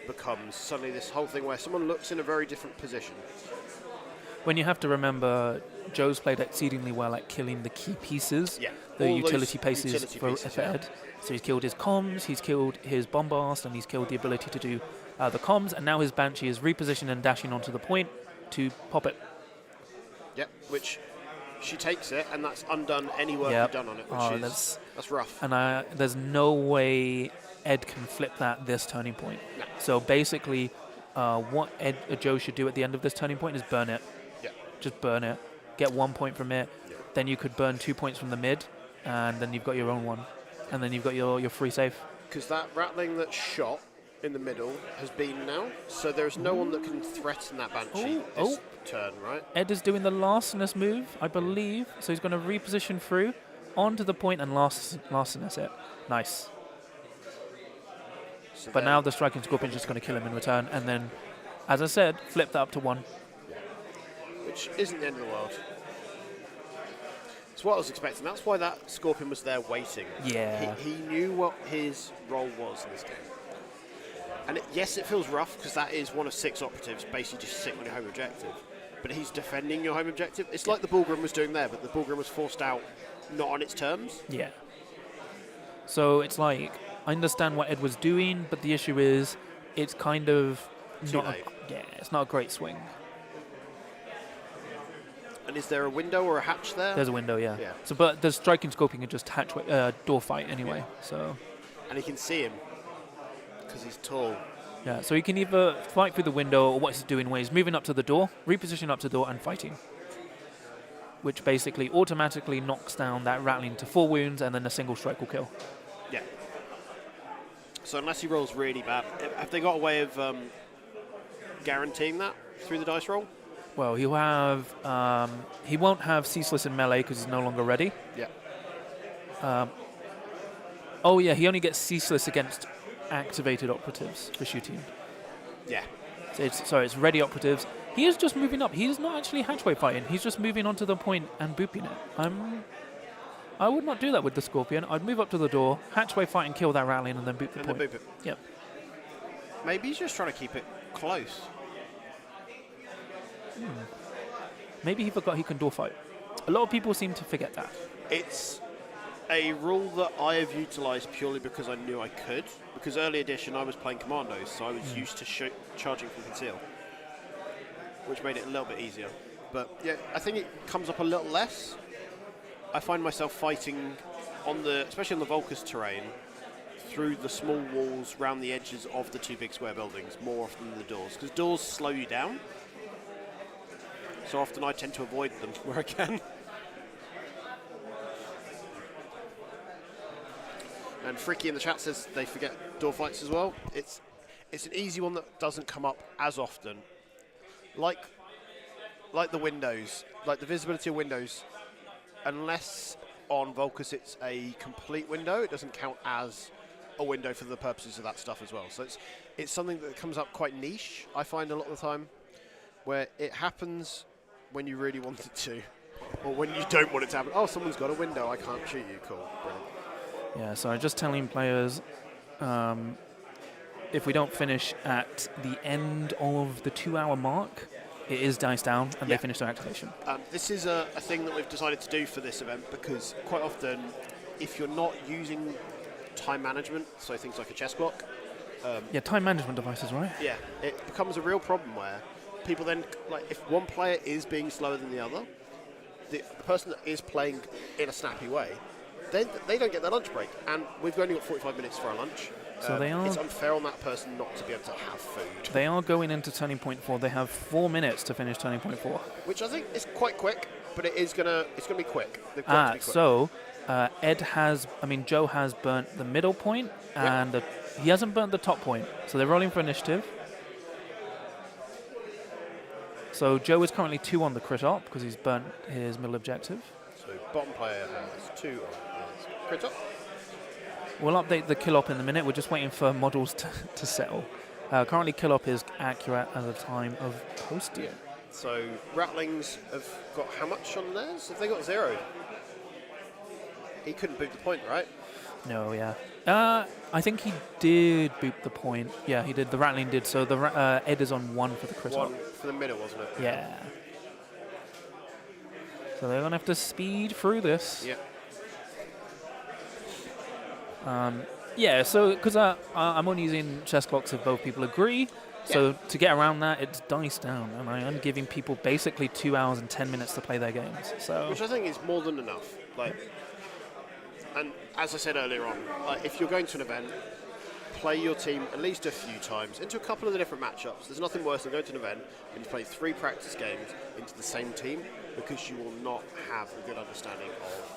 Speaker 2: becomes suddenly this whole thing where someone looks in a very different position.
Speaker 1: When you have to remember, Joe's played exceedingly well at killing the key pieces,
Speaker 2: Yeah.
Speaker 1: the
Speaker 2: All those
Speaker 1: utility pieces
Speaker 2: utility
Speaker 1: for
Speaker 2: pieces, yeah.
Speaker 1: Ed. So he's killed his comms, he's killed his bombast, and he's killed the ability to do the comms, and now his Banshee is repositioned and dashing onto the point to pop it.
Speaker 2: Yep, which she takes it, and that's undone any work
Speaker 1: Yep.
Speaker 2: you've done on it, which
Speaker 1: Oh,
Speaker 2: is that's rough.
Speaker 1: And there's no way Ed can flip that this turning point.
Speaker 2: No.
Speaker 1: So basically, what Joe should do at the end of this turning point is burn it.
Speaker 2: Yeah.
Speaker 1: Just burn it. Get 1 point from it.
Speaker 2: Yeah.
Speaker 1: Then you could burn 2 points from the mid, and then you've got your own one. And then you've got your free save.
Speaker 2: Because that Rattling that's shot in the middle has been now, so there's no one that can threaten that Banshee this turn, right?
Speaker 1: Ed is doing the larcenous move, I believe. So he's going to reposition through onto the point and larcenous it. Nice.
Speaker 2: So
Speaker 1: But
Speaker 2: then-
Speaker 1: now the striking scorpion's just going to kill him in return, and then, as I said, flip that up to 1.
Speaker 2: which isn't the end of the world. It's what I was expecting. That's why that Scorpion was there waiting.
Speaker 1: Yeah.
Speaker 2: He knew what his role was in this game. And yes, it feels rough because that is one of 6 operatives basically just sitting on your home objective. But he's defending your home objective. It's like the Bullgrim was doing there, but the Bullgrim was forced out not on its terms.
Speaker 1: Yeah. So it's like, I understand what Ed was doing, but the issue is, it's kind of
Speaker 2: Too late.
Speaker 1: it's not a great swing.
Speaker 2: And is there a window or a hatch there?
Speaker 1: There's a window, yeah.
Speaker 2: Yeah.
Speaker 1: So, but the striking scorpion can just door fight anyway. So,
Speaker 2: And he can see him because he's tall.
Speaker 1: yeah. So he can either fight through the window, or what he's doing when he's moving up to the door, reposition up to the door, and fighting, which basically automatically knocks down that Rattling to 4 wounds, and then a single strike will kill.
Speaker 2: Yeah. So unless he rolls really bad, have they got a way of guaranteeing that through the dice roll?
Speaker 1: Well, he'll have he won't have ceaseless in melee because he's no longer ready.
Speaker 2: Yeah.
Speaker 1: Oh yeah, he only gets ceaseless against activated operatives for shooting.
Speaker 2: Yeah.
Speaker 1: So it's ready operatives. He is just moving up. He's not actually hatchway fighting. He's just moving onto the point and booping it. I would not do that with the Scorpion. I'd move up to the door, hatchway fight and kill that Rattling, and then boop the
Speaker 2: And
Speaker 1: point.
Speaker 2: then boop it.
Speaker 1: Yep.
Speaker 2: Maybe he's just trying to keep it close.
Speaker 1: Maybe he forgot he can door fight. A lot of people seem to forget that.
Speaker 2: It's a rule that I have utilised purely because I knew I could. Because early edition I was playing commandos, so I was used to charging from conceal, which made it a little bit easier. But yeah, I think it comes up a little less. I find myself fighting especially on the Volcus terrain, through the small walls round the edges of the two big square buildings more often than the doors, because doors slow you down. So often I tend to avoid them where I can. And Fricky in the chat says they forget door fights as well. It's an easy one that doesn't come up as often. Like the windows, like the visibility of windows, unless on Volcus it's a complete window, it doesn't count as a window for the purposes of that stuff as well. So it's something that comes up quite niche, I find a lot of the time, where it happens when you really want it to, or when you don't want it to happen. Oh, someone's got a window, I can't shoot you, cool, brilliant.
Speaker 1: Yeah, so just telling players, if we don't finish at the end of the 2-hour mark, it is dice down, and they finish their activation.
Speaker 2: This is a thing that we've decided to do for this event, because quite often, if you're not using time management, so things like a chess clock.
Speaker 1: Time management devices, right?
Speaker 2: Yeah, it becomes a real problem where people then, like, if one player is being slower than the other, the person that is playing in a snappy way, then they don't get their lunch break, and we've only got 45 minutes for our lunch.
Speaker 1: So
Speaker 2: it's unfair on that person not to be able to have food.
Speaker 1: They are going into turning point 4. They have 4 minutes to finish turning point 4.
Speaker 2: Which I think is quite quick, but it's gonna be quick. They've got to be quick.
Speaker 1: So Joe has burnt the middle point, and he hasn't burnt the top point. So they're rolling for initiative. So Joe is currently 2 on the crit op because he's burnt his middle objective.
Speaker 2: So bottom player has 2 on his crit op.
Speaker 1: We'll update the kill op in a minute. We're just waiting for models to settle. Currently, kill op is accurate at the time of posting.
Speaker 2: So Rattlings have got how much on theirs? Have they got 0? He couldn't boot the point, right?
Speaker 1: No, yeah. I think he did boot the point. Yeah, he did. The Rattling did. So the Ed is on 1 for the crit op.
Speaker 2: 1 for the middle, wasn't it?
Speaker 1: Yeah. So they're going to have to speed through this.
Speaker 2: Yeah.
Speaker 1: So because I'm only using chess clocks if both people agree. So to get around that, it's dice down, and I am giving people basically 2 hours and 10 minutes to play their games. So
Speaker 2: which I think is more than enough. And as I said earlier on, if you're going to an event, play your team at least a few times into a couple of the different matchups. There's nothing worse than going to an event and you play 3 practice games into the same team, because you will not have a good understanding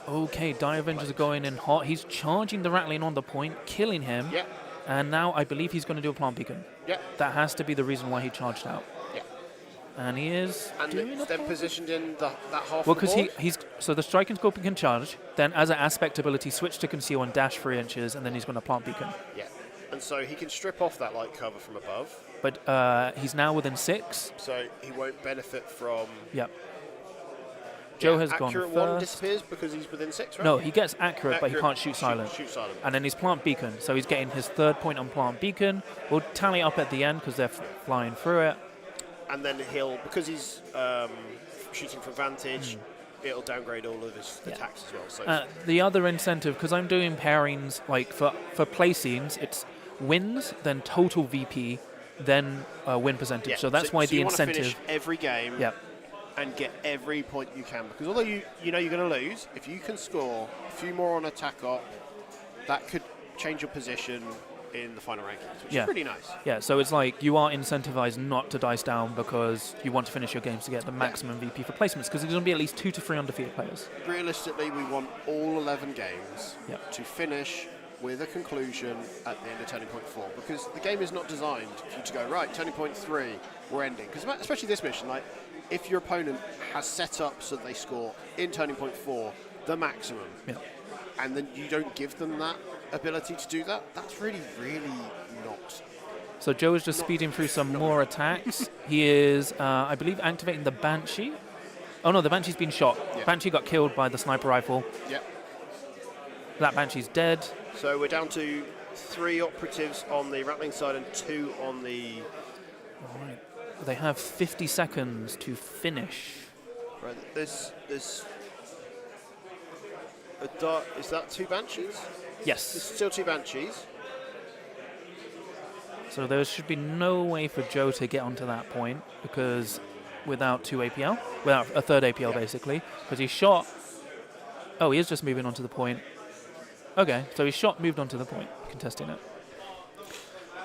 Speaker 2: of...
Speaker 1: Okay, Die Avengers are going in hot. He's charging the Rattling on the point, killing him.
Speaker 2: Yeah.
Speaker 1: And now I believe he's going to do a plant beacon.
Speaker 2: Yeah.
Speaker 1: That has to be the reason why he charged out.
Speaker 2: Yeah.
Speaker 1: And he is doing
Speaker 2: it's then positioned in that half
Speaker 1: well,
Speaker 2: of the
Speaker 1: because
Speaker 2: board.
Speaker 1: he's so the strike and scoping can charge. Then as an aspect ability, switch to conceal and dash 3 inches, and then he's going to plant beacon.
Speaker 2: Yeah. And so he can strip off that light cover from above.
Speaker 1: But he's now within 6.
Speaker 2: So he won't benefit from...
Speaker 1: Yep. Joe has gone
Speaker 2: accurate
Speaker 1: first.
Speaker 2: 1 disappears because he's within 6, right?
Speaker 1: No, he gets accurate, but he can't shoot silent.
Speaker 2: Shoot silent.
Speaker 1: And then he's plant beacon, so he's getting his 3rd point on plant beacon. We'll tally up at the end because they're flying through it.
Speaker 2: And then because he's shooting from vantage, it'll downgrade all of his attacks as well. So
Speaker 1: the other incentive, because I'm doing pairings, like for placings, it's wins, then total VP, then win percentage.
Speaker 2: yeah.
Speaker 1: So that's why
Speaker 2: so
Speaker 1: the
Speaker 2: you
Speaker 1: incentive.
Speaker 2: Want to finish every game.
Speaker 1: Yep.
Speaker 2: And get every point you can, because although you know you're going to lose, if you can score a few more on attack op, that could change your position in the final rankings, which is pretty nice.
Speaker 1: Yeah, so it's like you are incentivized not to dice down because you want to finish your games to get the maximum VP for placements, because there's going to be at least 2 to 3 undefeated players.
Speaker 2: Realistically, we want all 11 games to finish with a conclusion at the end of turning point 4, because the game is not designed for you to go, right, turning point 3, we're ending. Because especially this mission, like, if your opponent has set up so that they score in turning point 4 the maximum, and then you don't give them that ability to do that, that's really, really not.
Speaker 1: So Joe is just speeding through some more attacks. He is, I believe, activating the Banshee. Oh no, the Banshee's been shot.
Speaker 2: Yeah.
Speaker 1: Banshee got killed by the sniper rifle.
Speaker 2: Yep.
Speaker 1: That Banshee's dead.
Speaker 2: So we're down to 3 operatives on the Rattling side and 2 on the...
Speaker 1: All right. They have 50 seconds to finish.
Speaker 2: Right, there's is that 2 Banshees?
Speaker 1: Yes.
Speaker 2: There's still 2 Banshees.
Speaker 1: So there should be no way for Joe to get onto that point, because without 2 APL, without a 3rd APL basically, because he shot. Oh, he is just moving onto the point. Okay, so his shot moved on to the point, contesting it.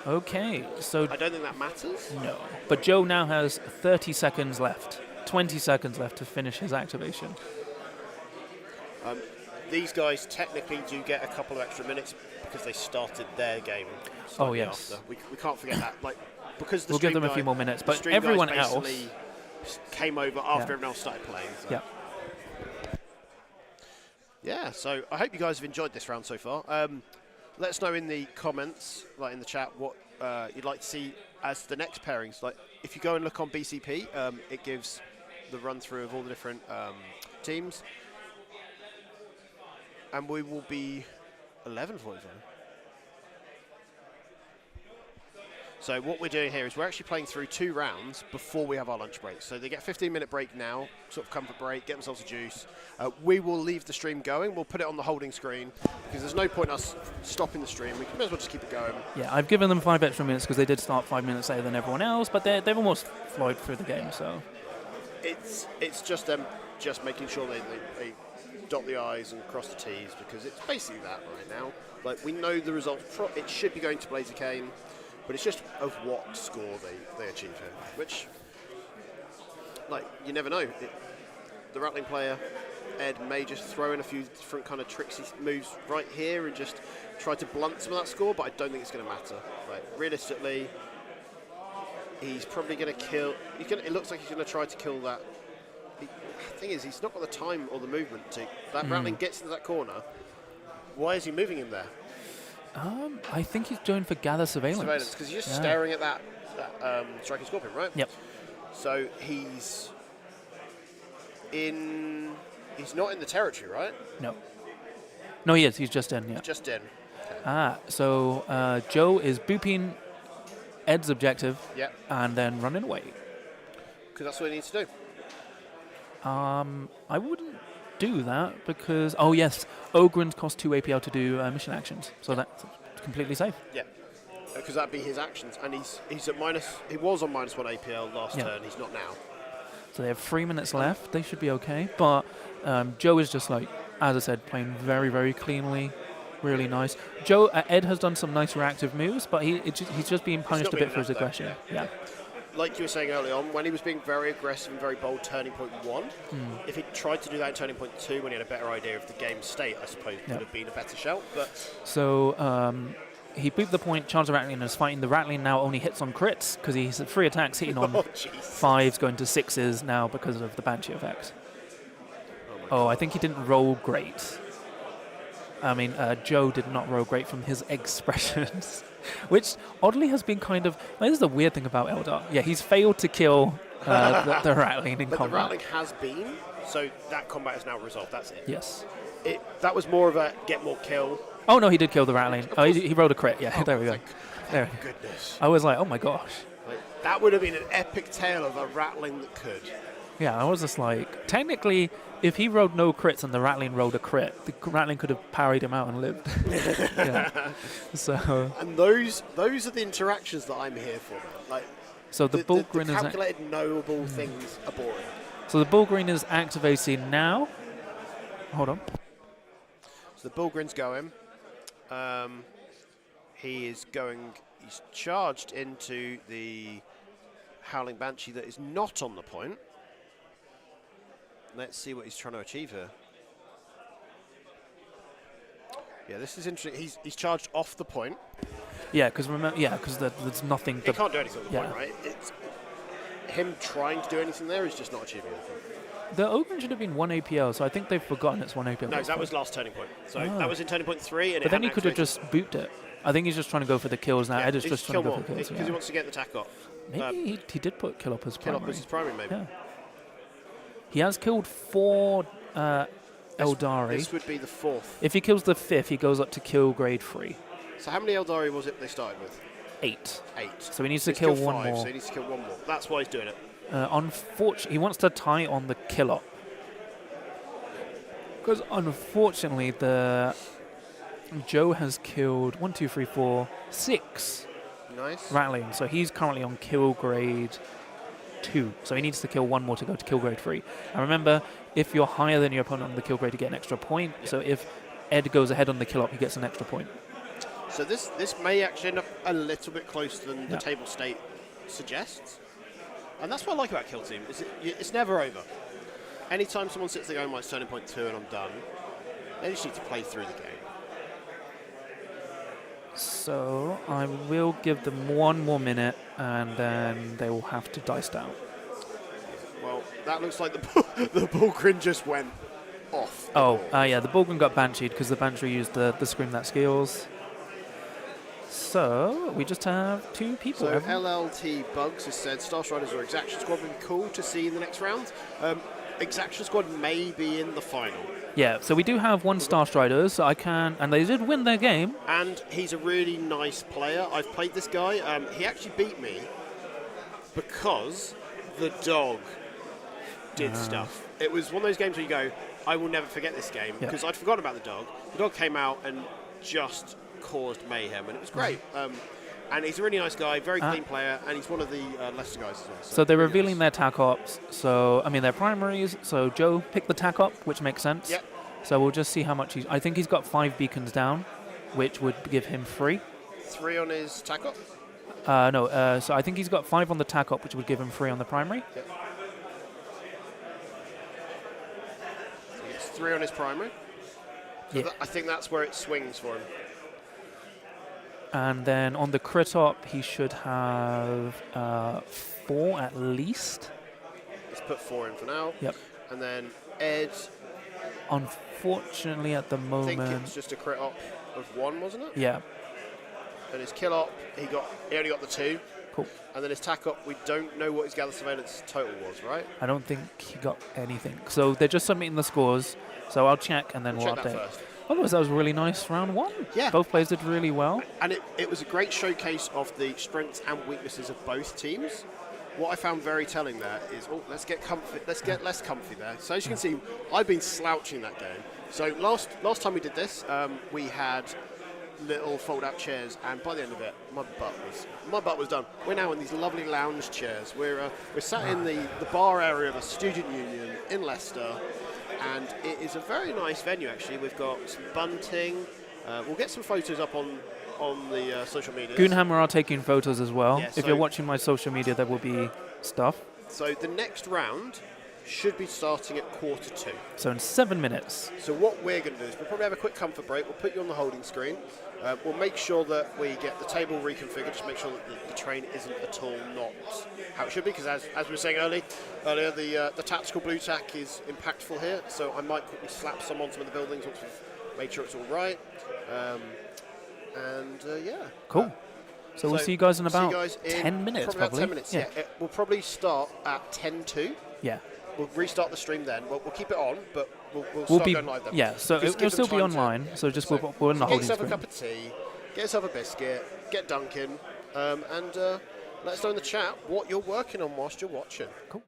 Speaker 1: Okay, so
Speaker 2: I don't think that matters.
Speaker 1: no. But Joe now has 30 seconds left. 20 seconds left to finish his activation.
Speaker 2: These guys technically do get a couple of extra minutes because they started their game.
Speaker 1: Oh,
Speaker 2: slightly
Speaker 1: yes.
Speaker 2: After. We can't forget that. Like, because the
Speaker 1: We'll give
Speaker 2: stream
Speaker 1: them a few
Speaker 2: guy-
Speaker 1: more minutes,
Speaker 2: the
Speaker 1: but
Speaker 2: stream
Speaker 1: everyone
Speaker 2: guys
Speaker 1: else...
Speaker 2: basically came over after
Speaker 1: Yeah.
Speaker 2: everyone else started playing. So.
Speaker 1: Yeah.
Speaker 2: Yeah, so I hope you guys have enjoyed this round so far. Let us know in the comments, like in the chat, what you'd like to see as the next pairings. Like, if you go and look on BCP, it gives the run through of all the different teams, and we will be 11:45. So what we're doing here is we're actually playing through 2 rounds before we have our lunch break. So they get a 15-minute break now, sort of comfort break, get themselves a juice. We will leave the stream going. We'll put it on the holding screen because there's no point us stopping the stream. We may as well just keep it going.
Speaker 1: Yeah, I've given them 5 extra minutes because they did start 5 minutes later than everyone else, but they've almost flowed through the game, so...
Speaker 2: It's just them just making sure they dot the I's and cross the T's because it's basically that right now. Like, we know the result. It should be going to Blazercane, but it's just of what score they achieve here, which, like, you never know. The Rattling player, Ed, may just throw in a few different kind of tricksy moves right here and just try to blunt some of that score, but I don't think it's going to matter. Like, realistically, he's probably going to kill... it looks like he's going to try to kill that. The thing is, he's not got the time or the movement to... That Rattling gets into that corner. Why is he moving him there?
Speaker 1: I think he's going for gather surveillance.
Speaker 2: Surveillance, because he's just staring at that striking scorpion, right?
Speaker 1: Yep.
Speaker 2: So he's in... He's not in the territory, right?
Speaker 1: No. No, he is. He's just in, yeah.
Speaker 2: Just in.
Speaker 1: So Joe is booping Ed's objective
Speaker 2: Yep.
Speaker 1: and then running away.
Speaker 2: Because that's what he needs to do.
Speaker 1: I wouldn't do that because... Oh, yes. Ogren's cost 2 APL to do mission actions, so that's completely safe.
Speaker 2: Yeah. Because that'd be his actions. And he's at minus... He was on -1 APL last turn. He's not now.
Speaker 1: So they have 3 minutes left. They should be okay. But Joe is just, like, as I said, playing very, very cleanly. Really nice. Ed has done some nice reactive moves, but he's just being punished a bit for his aggression. Yeah.
Speaker 2: Like you were saying early on, when he was being very aggressive and very bold, turning point 1, if he tried to do that in turning point 2 when he had a better idea of the game state, I suppose would have been a better shout. But
Speaker 1: so he booped the point, charged the Rattling, and is fighting. The Rattling now only hits on crits because he's at 3 attacks, hitting on 5s, going to 6s now because of the Banshee effect. I think he didn't roll great. I mean, Joe did not roll great from his expressions, which oddly has been kind of... This is the weird thing about Eldar. Yeah, he's failed to kill the Rattling in
Speaker 2: but
Speaker 1: combat.
Speaker 2: the Rattling has been, so that combat is now resolved. That's it.
Speaker 1: Yes.
Speaker 2: That was more of a get more kill.
Speaker 1: Oh, no, he did kill the Rattling. Oh, he rolled a crit. Yeah, there we go. There.
Speaker 2: Goodness.
Speaker 1: I was like, oh my gosh.
Speaker 2: Like, that would have been an epic tale of a Rattling that could.
Speaker 1: Yeah, I was just like, technically, if he rolled no crits and the Rattling rolled a crit, the Rattling could have parried him out and lived. Yeah. So.
Speaker 2: And those are the interactions that I'm here for, man. Like,
Speaker 1: so the Bullgrin
Speaker 2: the
Speaker 1: is
Speaker 2: calculated, knowable things are boring.
Speaker 1: So the Bullgrin is activating now. Hold on.
Speaker 2: So the Bullgrin's going. He's charged into the Howling Banshee that is not on the point. Let's see what he's trying to achieve here. Yeah, this is interesting. He's charged off the point.
Speaker 1: Yeah, because remember, there's nothing.
Speaker 2: He can't do anything on the point, right? It's him trying to do anything there is just not achieving anything.
Speaker 1: The Ogren should have been 1 APL, so I think they've forgotten it's 1 APL.
Speaker 2: No, that was last turning point. So that was in turning point 3. And
Speaker 1: but then he could have just booped it. I think he's just trying to go for the kills now.
Speaker 2: Yeah,
Speaker 1: Ed is just trying to go for the kills.
Speaker 2: Because he wants to get the attack off.
Speaker 1: Maybe he did put kill up as primary.
Speaker 2: Kill up as his primary, maybe.
Speaker 1: Yeah. He has killed 4 Eldari.
Speaker 2: This would be the 4th.
Speaker 1: If he kills the 5th, he goes up to kill grade 3.
Speaker 2: So how many Eldari was it they started with?
Speaker 1: 8.
Speaker 2: 8.
Speaker 1: So he needs to kill 1
Speaker 2: 5,
Speaker 1: more.
Speaker 2: So he needs to kill 1 more. That's why he's doing it.
Speaker 1: Unfortunately, he wants to tie on the kill up. Because unfortunately, Joe has killed 1, 2, 3, 4, 6
Speaker 2: Nice.
Speaker 1: Rattling. So he's currently on kill grade 2. So he needs to kill 1 more to go to kill grade 3. And remember, if you're higher than your opponent on the kill grade, you get an extra point. Yep. So if Ed goes ahead on the kill up, he gets an extra point.
Speaker 2: So this may actually end up a little bit closer than the
Speaker 1: Yeah.
Speaker 2: table state suggests. And that's what I like about Kill Team, is it's never over. Anytime someone sits there going, "My turning point 2 and I'm done," they just need to play through the game.
Speaker 1: So I will give them 1 more minute, and then they will have to dice down.
Speaker 2: Well, that looks like the Bullgrin just went off.
Speaker 1: Oh, yeah, the Bulgrin got Bansheed because the Banshee used the Scream That Skills. So we just have 2 people.
Speaker 2: So
Speaker 1: haven't we?
Speaker 2: LLT Bugs has said Star Striders or Exaction Squad would be cool to see in the next round. Exaction Squad may be in the final.
Speaker 1: Yeah, so we do have 1 Star Strider, so I can, and they did win their game.
Speaker 2: And he's a really nice player. I've played this guy. He actually beat me because the dog did stuff. It was one of those games where you go, I will never forget this game, because I'd forgotten about the dog. The dog came out and just caused mayhem, and it was great. And he's a really nice guy, very clean player, and he's one of the Leicester guys as well.
Speaker 1: So they're
Speaker 2: really
Speaker 1: revealing
Speaker 2: nice.
Speaker 1: their tac ops. So, I mean, their primaries. So Joe picked the tac op, which makes sense.
Speaker 2: Yep.
Speaker 1: So we'll just see how much I think he's got 5 beacons down, which would give him 3.
Speaker 2: 3 on his tack up.
Speaker 1: No, so I think he's got 5 on the tac op, which would give him 3 on the primary.
Speaker 2: Yep. So he gets 3 on his primary. So
Speaker 1: Yeah.
Speaker 2: I think that's where it swings for him.
Speaker 1: And then on the crit op, he should have 4 at least.
Speaker 2: Let's put 4 in for now.
Speaker 1: Yep.
Speaker 2: And then Ed,
Speaker 1: Unfortunately, at the
Speaker 2: I think
Speaker 1: moment,
Speaker 2: it's just a crit op of 1, wasn't it?
Speaker 1: yeah,
Speaker 2: And his kill op, he only got the 2.
Speaker 1: cool.
Speaker 2: And then his tack up, we don't know what his gather surveillance total was, right?
Speaker 1: I don't think he got anything. So they're just submitting the scores. So I'll check and then we'll
Speaker 2: Check that
Speaker 1: update.
Speaker 2: first.
Speaker 1: Otherwise, that was really nice round 1.
Speaker 2: Yeah.
Speaker 1: Both players did really well.
Speaker 2: And it was a great showcase of the strengths and weaknesses of both teams. What I found very telling there is, let's get comfy. Let's get less comfy there. So as you can see, I've been slouching that game. So last time we did this, we had little fold-out chairs, and by the end of it, my butt was done. We're now in these lovely lounge chairs. We're sat in the bar area of a student union in Leicester, and it is a very nice venue actually. We've got some bunting. We'll get some photos up on the social media.
Speaker 1: Goonhammer are taking photos as well.
Speaker 2: Yeah,
Speaker 1: If
Speaker 2: so-
Speaker 1: you're watching my social media, there will be stuff.
Speaker 2: So the next round should be starting at 1:45.
Speaker 1: So in 7 minutes.
Speaker 2: So what we're going to do is we'll probably have a quick comfort break. We'll put you on the holding screen. We'll make sure that we get the table reconfigured, just make sure that the train isn't at all not how it should be, because as we were saying earlier, the tactical blue tack is impactful here, so I might quickly slap some on some of the buildings once we've made sure it's all right. Yeah.
Speaker 1: Cool. So we'll see you guys in
Speaker 2: see you
Speaker 1: about
Speaker 2: guys in
Speaker 1: 10 minutes,
Speaker 2: probably. About
Speaker 1: probably.
Speaker 2: 10 minutes, yeah. We'll probably start at 10:02.
Speaker 1: Yeah.
Speaker 2: We'll restart the stream then. We'll keep it on, but we'll
Speaker 1: We'll
Speaker 2: start
Speaker 1: be,
Speaker 2: going live then.
Speaker 1: yeah, so
Speaker 2: Just
Speaker 1: it'll
Speaker 2: give them
Speaker 1: still be
Speaker 2: time to-
Speaker 1: online. So just we're in the
Speaker 2: Get
Speaker 1: holding
Speaker 2: yourself
Speaker 1: screen.
Speaker 2: a cup of tea, get yourself a biscuit, get Dunkin', and let us know in the chat what you're working on whilst you're watching.
Speaker 1: Cool.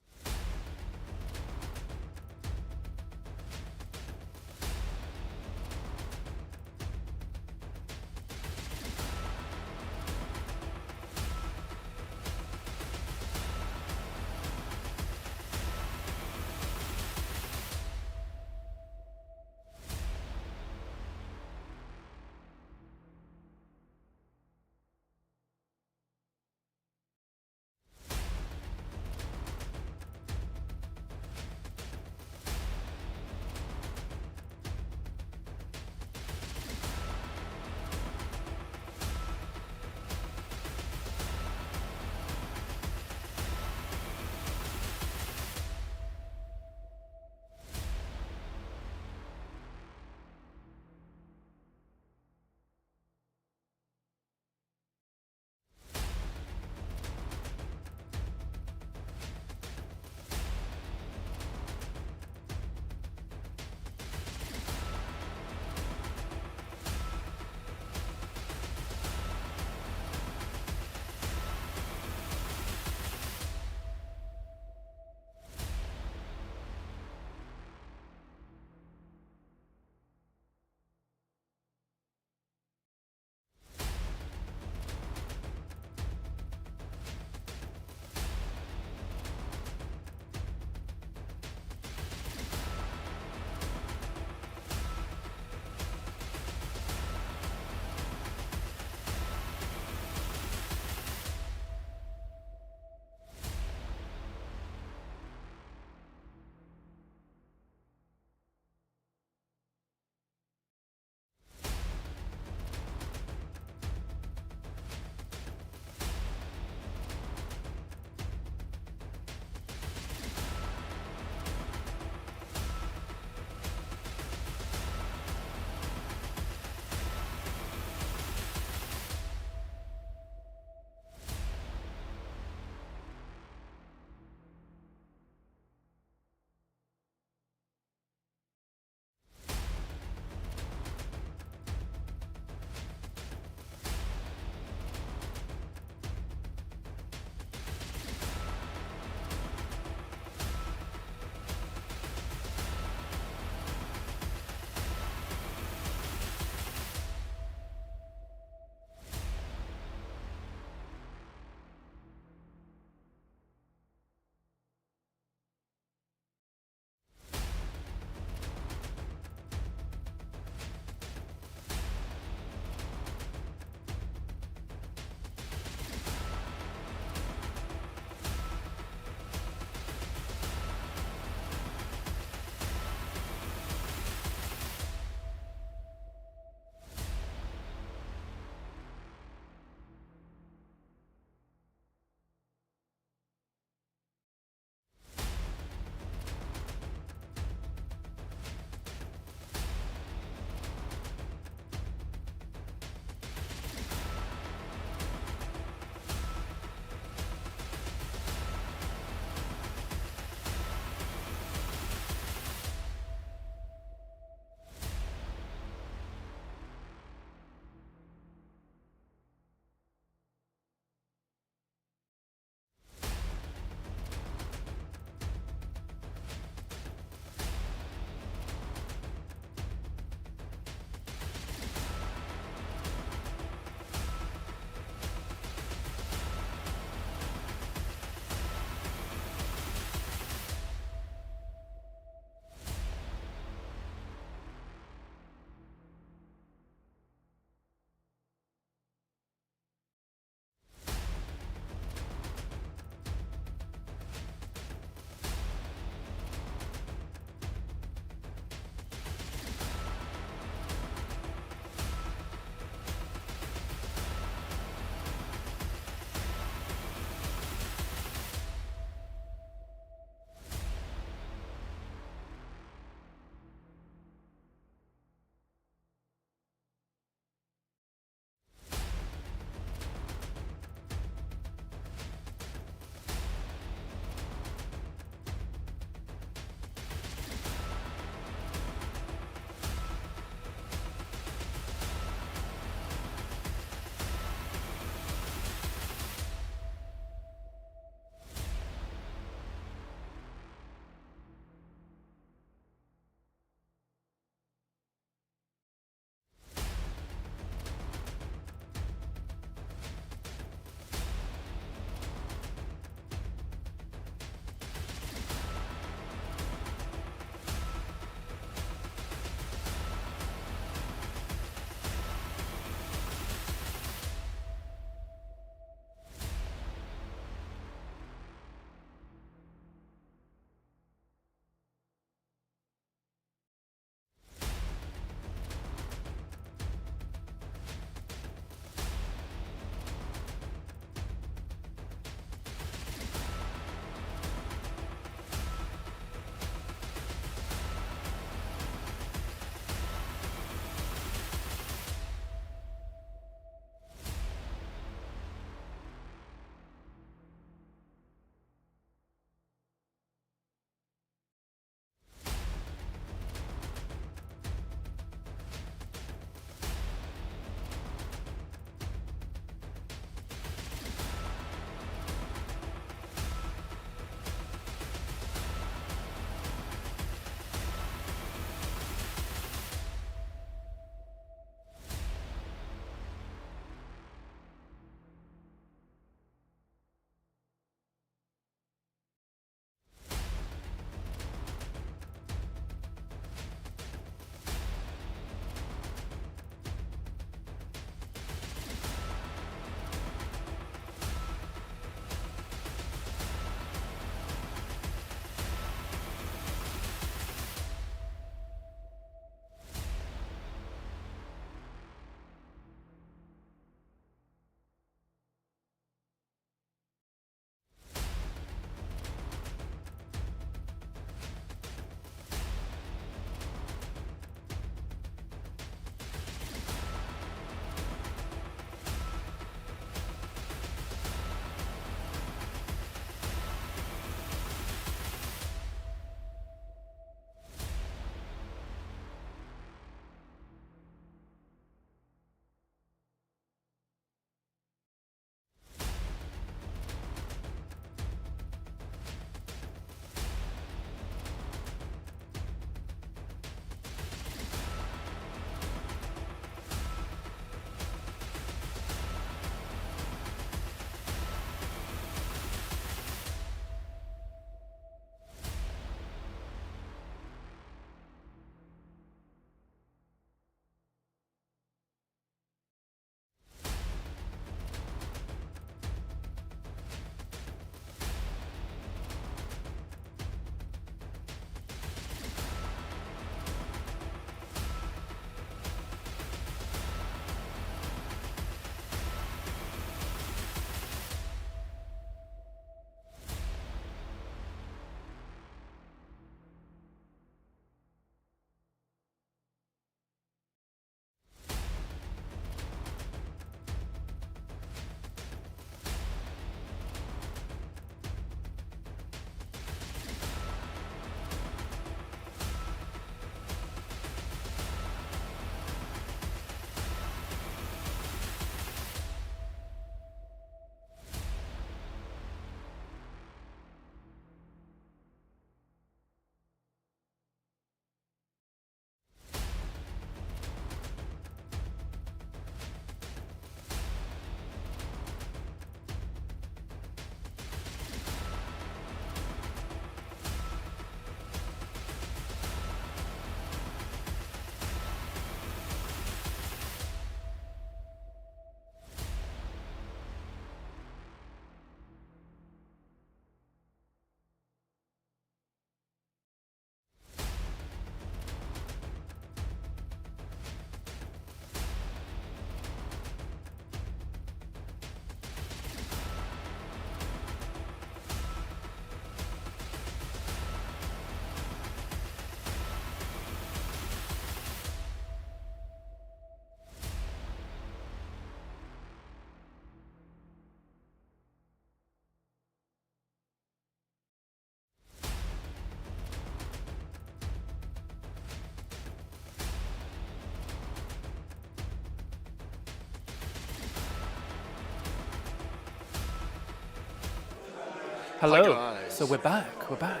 Speaker 1: Hello.
Speaker 2: guys.
Speaker 1: So we're back. We're back.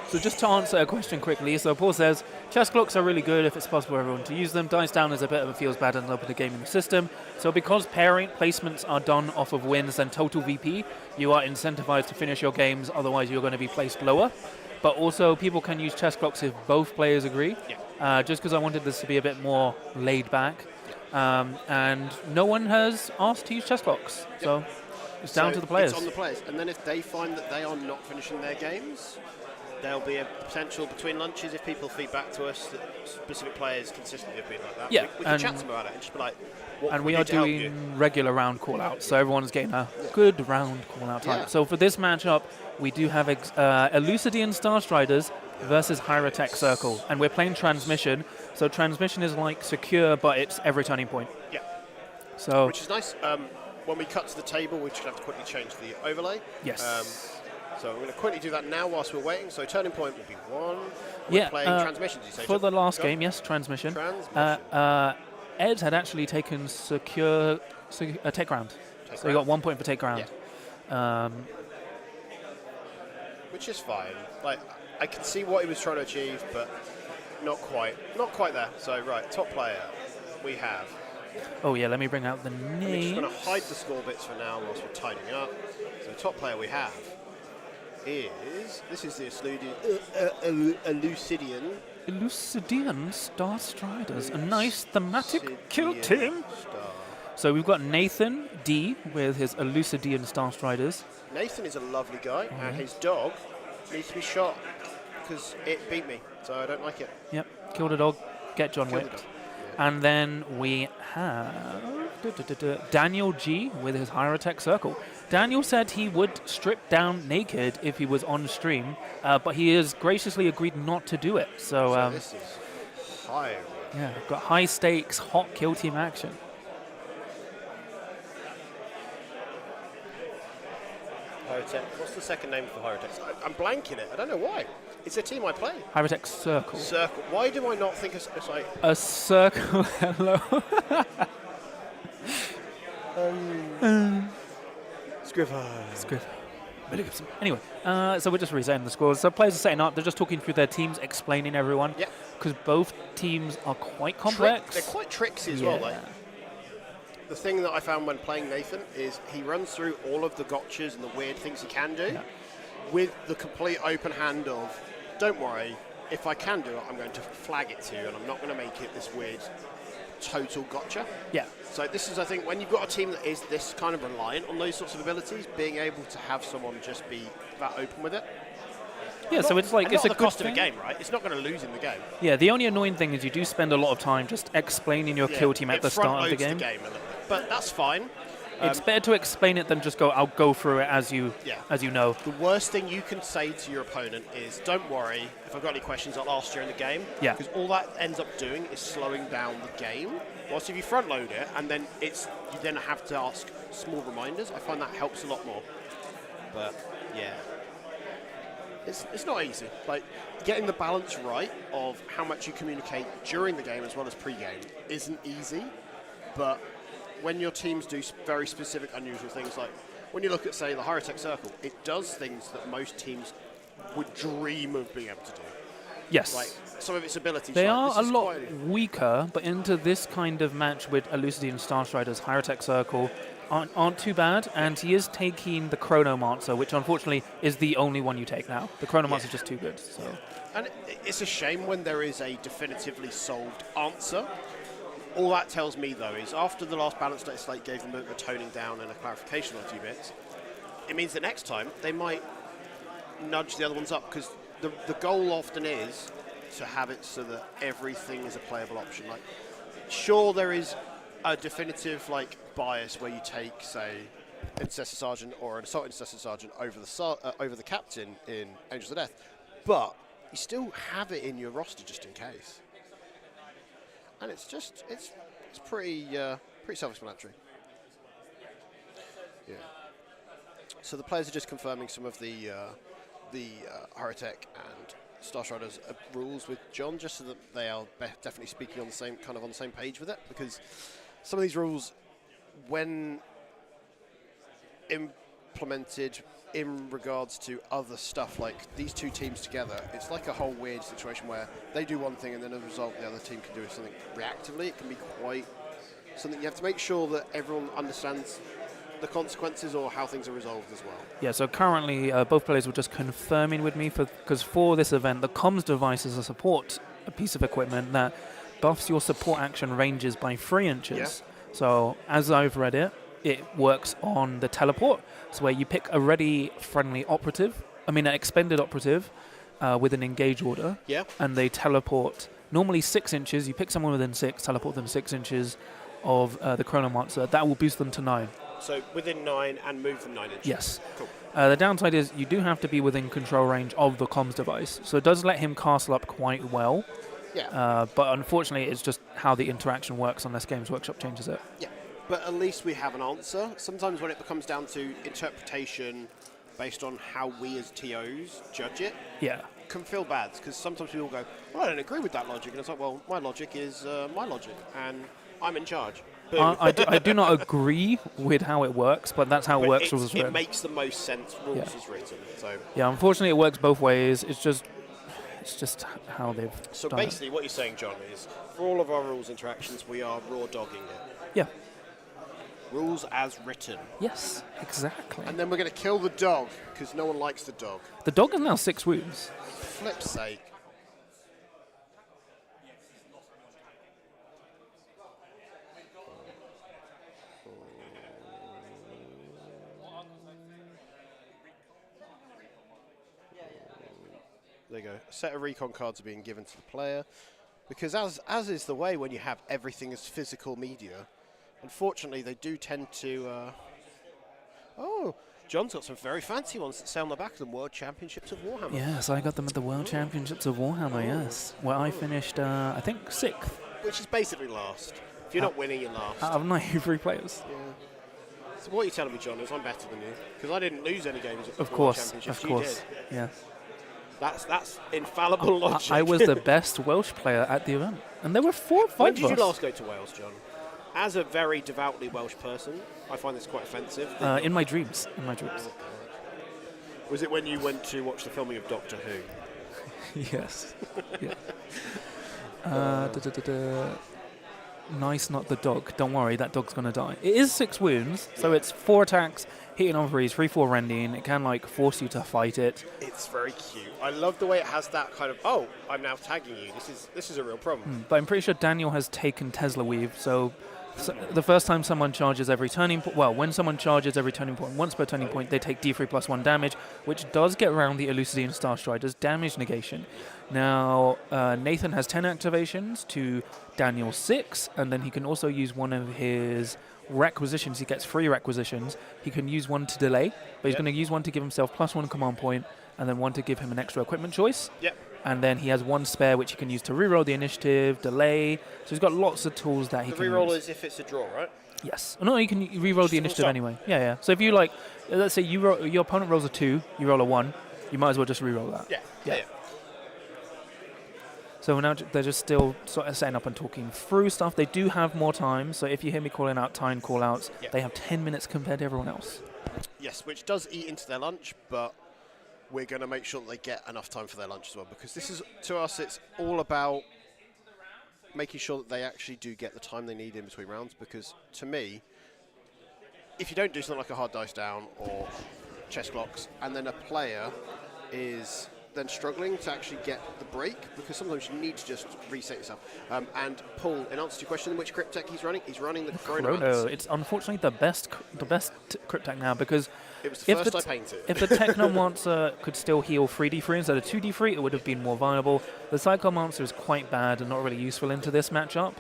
Speaker 1: So just to answer a question quickly, so Paul says, chess clocks are really good if it's possible for everyone to use them. Dice down is a bit of a feels bad and open the game in the system. So because pairing placements are done off of wins and total VP, you are incentivized to finish your games, otherwise you're going to be placed lower. But also people can use chess clocks if both players agree.
Speaker 2: Yeah.
Speaker 1: Just because I wanted this to be a bit more laid back. And no one has asked to use chess clocks. So it's down to the players.
Speaker 2: It's on the players. And then if they find that they are not finishing their games, there'll be a potential between lunches if people feed back to us that specific players consistently have been like that.
Speaker 1: Yeah,
Speaker 2: we can chat to them about it and just be like, what
Speaker 1: And
Speaker 2: can
Speaker 1: we
Speaker 2: do
Speaker 1: are
Speaker 2: to help you?
Speaker 1: doing regular round call-outs, so everyone's getting a good round call-out time.
Speaker 2: Yeah.
Speaker 1: So for this matchup, we do have Elucidian Star Striders versus Hyrotech Circle, and we're playing Transmission. So Transmission is like secure, but it's every turning point.
Speaker 2: Yeah,
Speaker 1: So
Speaker 2: which is nice. When we cut to the table, we should have to quickly change the overlay.
Speaker 1: yes,
Speaker 2: So I'm going to quickly do that now whilst we're waiting. So turning point will be 1. We're playing Transmission, did you say?
Speaker 1: for
Speaker 2: John?
Speaker 1: the last
Speaker 2: Go.
Speaker 1: game, yes, Transmission.
Speaker 2: Transmission.
Speaker 1: Ed had actually taken secure take ground, so he got 1 point for take ground.
Speaker 2: Which is fine. Like, I can see what he was trying to achieve, but not quite. Not quite there. So, right, top player, we have.
Speaker 1: Oh yeah, let me bring out the
Speaker 2: I'm just
Speaker 1: name.
Speaker 2: going to hide the score bits for now whilst we're tidying up. So, top player we have is. This is the Elucidian.
Speaker 1: Elucidian Star Striders, a nice thematic kill
Speaker 2: Elucidian
Speaker 1: team.
Speaker 2: Star.
Speaker 1: So we've got Nathan D with his Elucidian Star Striders.
Speaker 2: Nathan is a lovely guy, and his dog needs to be shot because it beat me, so I don't like it.
Speaker 1: Yep, kill the dog, get John
Speaker 2: Kill the
Speaker 1: whipped.
Speaker 2: dog.
Speaker 1: And then we have Daniel G with his Hyrotech Circle. Daniel said he would strip down naked if he was on stream, but he has graciously agreed not to do it. So,
Speaker 2: This is high.
Speaker 1: yeah, we've got high stakes, hot kill team action.
Speaker 2: Hyrotech. What's the second name for Hyrotech? I'm blanking it. I don't know why. It's a team I play.
Speaker 1: Hyrotech Circle.
Speaker 2: Circle. Why do I not think it's like...
Speaker 1: A circle, hello.
Speaker 2: Scrivo.
Speaker 1: Anyway, so we're just resetting the scores. So players are setting up. They're just talking through their teams, explaining everyone.
Speaker 2: Yeah.
Speaker 1: Because both teams are quite complex.
Speaker 2: They're quite tricksy as well. Like, the thing that I found when playing Nathan is he runs through all of the gotchas and the weird things he can do with the complete open hand of, don't worry, if I can do it, I'm going to flag it to you and I'm not going to make it this weird total gotcha.
Speaker 1: Yeah.
Speaker 2: So this is, I think, when you've got a team that is this kind of reliant on those sorts of abilities, being able to have someone just be that open with it.
Speaker 1: Yeah, so it's like, it's a
Speaker 2: the
Speaker 1: good
Speaker 2: cost of
Speaker 1: thing.
Speaker 2: the game, right? It's not going to lose in the game.
Speaker 1: Yeah, the only annoying thing is you do spend a lot of time just explaining your kill team at the start of the game.
Speaker 2: a little bit. But that's fine.
Speaker 1: It's better to explain it than just go, I'll go through it as you know.
Speaker 2: The worst thing you can say to your opponent is, don't worry, if I've got any questions, I'll ask during the game.
Speaker 1: Yeah.
Speaker 2: Because all that ends up doing is slowing down the game. Whilst if you front load it and then you then have to ask small reminders, I find that helps a lot more. But yeah. It's not easy. Like, getting the balance right of how much you communicate during the game as well as pre-game isn't easy, but when your teams do very specific, unusual things, like when you look at, say, the Hyrotech Circle, it does things that most teams would dream of being able to do.
Speaker 1: Yes.
Speaker 2: Like, some of its abilities.
Speaker 1: They
Speaker 2: like,
Speaker 1: are
Speaker 2: this
Speaker 1: a
Speaker 2: is
Speaker 1: lot
Speaker 2: quite-
Speaker 1: weaker, but into this kind of match with Elucidian Star Striders, Hyrotech Circle aren't too bad, and he is taking the Chronomancer, which unfortunately is the only one you take now. The Chronomancer is just too good. So.
Speaker 2: And it's a shame when there is a definitively solved answer. All that tells me, though, is after the last balance day slate gave them a toning down and a clarification on a few bits, it means that next time they might nudge the other ones up, because the goal often is to have it so that everything is a playable option. Like, sure, there is a definitive bias where you take, say, Intercessor Sergeant or an Assault Intercessor Sergeant over the Captain in Angels of Death, but you still have it in your roster just in case. And it's pretty self-explanatory. Yeah. So the players are just confirming some of the Hyrotech and Star Striders rules with John, just so that they are definitely speaking on the same page with it. Because some of these rules, when implemented in regards to other stuff, like these two teams together, it's like a whole weird situation where they do one thing and then as a result the other team can do something reactively. It can be quite something you have to make sure that everyone understands the consequences or how things are resolved as well.
Speaker 1: Yeah, so currently both players were just confirming with me because for this event, the comms device is a piece of equipment that buffs your support action ranges by 3 inches.
Speaker 2: Yeah.
Speaker 1: So as I've read it, it works on the teleport, so where you pick a ready friendly operative, an expended operative with an engage order,
Speaker 2: Yeah.
Speaker 1: and they teleport normally 6 inches. You pick someone within 6, teleport them 6 inches of the Chronomancer. That will boost them to 9.
Speaker 2: So within 9 and move them 9 inches.
Speaker 1: Yes.
Speaker 2: Cool.
Speaker 1: The downside is you do have to be within control range of the comms device, so it does let him castle up quite well.
Speaker 2: Yeah.
Speaker 1: But unfortunately, it's just how the interaction works unless Games Workshop changes it.
Speaker 2: Yeah. But at least we have an answer. Sometimes when it becomes down to interpretation based on how we as TOs judge it,
Speaker 1: Yeah.
Speaker 2: can feel bad, because sometimes people go, well, I don't agree with that logic. And it's like, well, my logic is my logic, and I'm in charge.
Speaker 1: I do not agree with how it works, but that's how it works.
Speaker 2: It makes the most sense, rules as written. So
Speaker 1: yeah, unfortunately, it works both ways. It's just how they've
Speaker 2: So
Speaker 1: done
Speaker 2: basically, what you're saying, John, is for all of our rules interactions, we are raw dogging it.
Speaker 1: Yeah.
Speaker 2: Rules as written.
Speaker 1: Yes, exactly.
Speaker 2: And then we're going to kill the dog, because no one likes the dog.
Speaker 1: The dog is now 6 wounds.
Speaker 2: Flip's sake. There you go. A set of recon cards are being given to the player, because as is the way when you have everything as physical media, unfortunately they do tend to... Oh, John's got some very fancy ones that say on the back of them, World Championships of Warhammer.
Speaker 1: Yes, I got them at the World Championships of Warhammer, yes, where I finished, I think, 6th.
Speaker 2: Which is basically last. If you're not winning, you're last.
Speaker 1: Out of 93 players.
Speaker 2: Yeah. So what you're telling me, John, is I'm better than you, because I didn't lose any games at the
Speaker 1: Of
Speaker 2: World
Speaker 1: course,
Speaker 2: Championships.
Speaker 1: of course,
Speaker 2: You did.
Speaker 1: yeah.
Speaker 2: That's infallible logic.
Speaker 1: I was the best Welsh player at the event, and there were 4 or 5
Speaker 2: When
Speaker 1: of
Speaker 2: did
Speaker 1: us.
Speaker 2: you last go to Wales, John? As a very devoutly Welsh person, I find this quite offensive.
Speaker 1: In my dreams. In my dreams.
Speaker 2: Was it when you went to watch the filming of Doctor Who?
Speaker 1: Yes. Yeah. Nice, not the dog. Don't worry, that dog's gonna die. It is 6 wounds, so it's 4 attacks, hitting on freeze, 3/4 rending. It can force you to fight it.
Speaker 2: It's very cute. I love the way it has that kind of, oh, I'm now tagging you. This is a real problem.
Speaker 1: But I'm pretty sure Daniel has taken Tesla Weave, so the first time someone charges every turning point, when someone charges every turning point once per turning point, they take D3 plus 1 damage, which does get around the Elucidity and Star Strider's damage negation. Now, Nathan has 10 activations to Daniel's 6, and then he can also use one of his requisitions. He gets 3 requisitions. He can use one to delay, but he's going to use one to give himself plus 1 command point, and then one to give him an extra equipment choice.
Speaker 2: Yep.
Speaker 1: And then he has 1 spare, which he can use to reroll the initiative, delay. So he's got lots of tools that he
Speaker 2: The
Speaker 1: can
Speaker 2: reroll
Speaker 1: use.
Speaker 2: is if it's a draw, right?
Speaker 1: Yes. No, you can reroll the initiative
Speaker 2: stop.
Speaker 1: anyway. Yeah. So if you let's say your opponent rolls a 2, you roll a 1, you might as well just reroll that.
Speaker 2: Yeah.
Speaker 1: So now they're just still sort of setting up and talking through stuff. They do have more time, so if you hear me calling out time call-outs, they have 10 minutes compared to everyone else.
Speaker 2: Yes, which does eat into their lunch, but we're going to make sure that they get enough time for their lunch as well, because this is, to us, it's all about making sure that they actually do get the time they need in between rounds, because to me, if you don't do something like a hard dice down or chess clocks, and then a player is then struggling to actually get the break, because sometimes you need to just reset yourself. And Paul, in answer to your question, which crypt deck he's running the Chrono.
Speaker 1: It's unfortunately the best crypt deck now, because
Speaker 2: it was the first I painted.
Speaker 1: If the Technomancer could still heal 3d3 instead of 2d3, it would have been more viable. The Psychomancer is quite bad and not really useful into this matchup,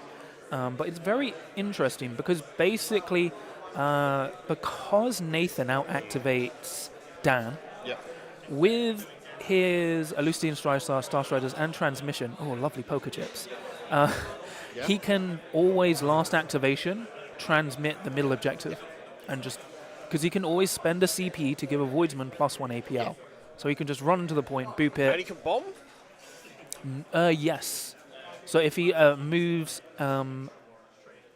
Speaker 1: but it's very interesting because basically, because Nathan out activates Dan with his Elucidity and Star Striders and Transmission, lovely poker chips, he can always last activation transmit the middle objective, and just because he can always spend a CP to give a Voidsman plus 1 APL, so he can just run to the point, boop it.
Speaker 2: And he can bomb?
Speaker 1: Yes. So if he moves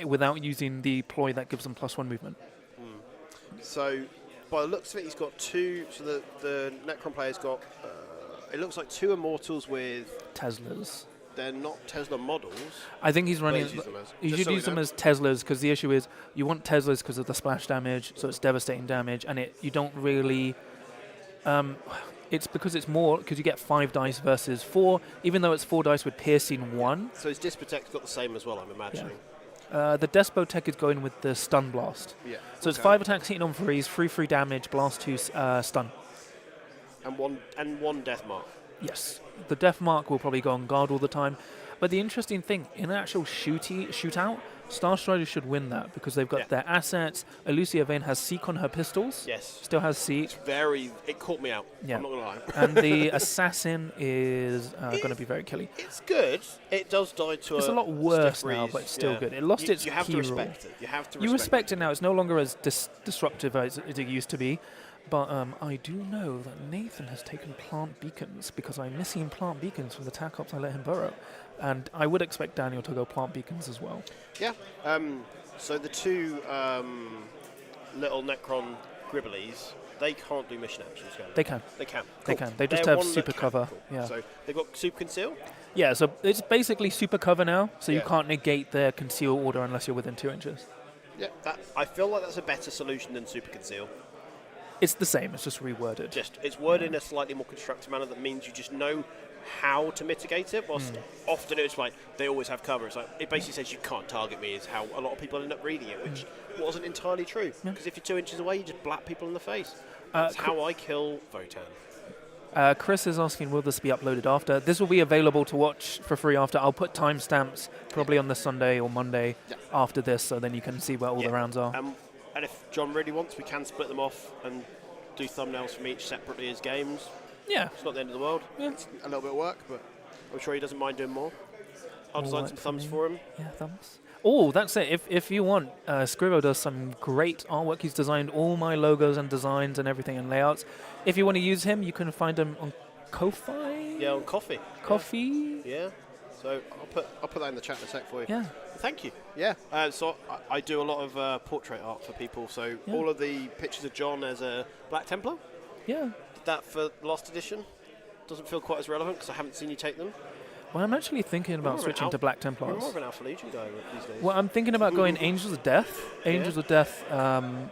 Speaker 1: without using the ploy that gives him plus 1 movement.
Speaker 2: So by the looks of it, he's got 2. So the Necron player's got. It looks like 2 Immortals with.
Speaker 1: Teslas.
Speaker 2: They're not Tesla models.
Speaker 1: I think he's running.
Speaker 2: But use them as-
Speaker 1: You
Speaker 2: just
Speaker 1: should
Speaker 2: so we
Speaker 1: use them
Speaker 2: know.
Speaker 1: as Teslas because the issue is you want Teslas because of the splash damage, so it's devastating damage, and you don't really. It's because it's more because you get 5 dice versus 4, even though it's 4 dice with piercing 1.
Speaker 2: So his Disprotect's got the same as well, I'm imagining.
Speaker 1: The Despo Tech is going with the stun blast.
Speaker 2: Yeah.
Speaker 1: So it's
Speaker 2: Okay.
Speaker 1: 5 attacks hitting on freeze, 3 damage, blast 2, stun.
Speaker 2: And one death mark.
Speaker 1: Yes. The Death Mark will probably go on guard all the time. But the interesting thing, in an actual shootout, Star Strider should win that because they've got their assets. Alicia Vane has Seek on her pistols.
Speaker 2: Yes.
Speaker 1: Still has Seek.
Speaker 2: It caught me out.
Speaker 1: Yeah.
Speaker 2: I'm not going to lie.
Speaker 1: And the Assassin is going to be very killy.
Speaker 2: It's good. It does die to
Speaker 1: It's a lot worse now, but it's still good. It lost its
Speaker 2: You have
Speaker 1: key
Speaker 2: to
Speaker 1: rule.
Speaker 2: respect it. You have to respect
Speaker 1: You respect it now. It's no longer as disruptive as it used to be. But I do know that Nathan has taken plant beacons because I'm missing plant beacons from the tac ops I let him burrow. And I would expect Daniel to go plant beacons as well.
Speaker 2: Yeah. So the 2 little Necron Gribblies, they can't do mission actions, can
Speaker 1: They can.
Speaker 2: They can.
Speaker 1: They
Speaker 2: Cool.
Speaker 1: can. They just
Speaker 2: They're
Speaker 1: have
Speaker 2: one
Speaker 1: super
Speaker 2: that can.
Speaker 1: cover.
Speaker 2: Cool.
Speaker 1: Yeah.
Speaker 2: So they've got super conceal.
Speaker 1: Yeah, so it's basically super cover now, so you
Speaker 2: Yeah.
Speaker 1: can't negate their conceal order unless you're within 2 inches.
Speaker 2: Yeah. I feel like that's a better solution than super conceal.
Speaker 1: It's the same, it's just reworded.
Speaker 2: It's worded in a slightly more constructive manner that means you just know how to mitigate it. Whilst often it's like they always have cover. It's like it basically says you can't target me. Is how a lot of people end up reading it, which wasn't entirely true. Because if you're 2 inches away, you just blap people in the face. That's how I kill Votan.
Speaker 1: Chris is asking, will this be uploaded after? This will be available to watch for free after. I'll put timestamps probably on the Sunday or Monday after this, so then you can see where all the rounds are.
Speaker 2: And if John really wants, we can split them off and do thumbnails from each separately as games.
Speaker 1: Yeah.
Speaker 2: It's not the end of the world.
Speaker 1: Yeah.
Speaker 2: It's a little bit of work, but I'm sure he doesn't mind doing more. I'll design some thumbs for him.
Speaker 1: Yeah, thumbs. Oh, that's it. If you want, Scrivo does some great artwork. He's designed all my logos and designs and everything and layouts. If you want to use him, you can find him on Ko-Fi.
Speaker 2: Yeah, on Coffee.
Speaker 1: Coffee.
Speaker 2: Yeah. So I'll put that in the chat in a sec for you.
Speaker 1: Yeah.
Speaker 2: Thank you. Yeah. So I do a lot of portrait art for people. So all of the pictures of John as a Black Templar.
Speaker 1: Yeah.
Speaker 2: Did that for last edition. Doesn't feel quite as relevant because I haven't seen you take them.
Speaker 1: Well, I'm actually thinking about
Speaker 2: More of an
Speaker 1: switching to Black Templars.
Speaker 2: You're more of an Alpha Legion guy these days.
Speaker 1: Well, I'm thinking about going Angels of Death. Angels of Death,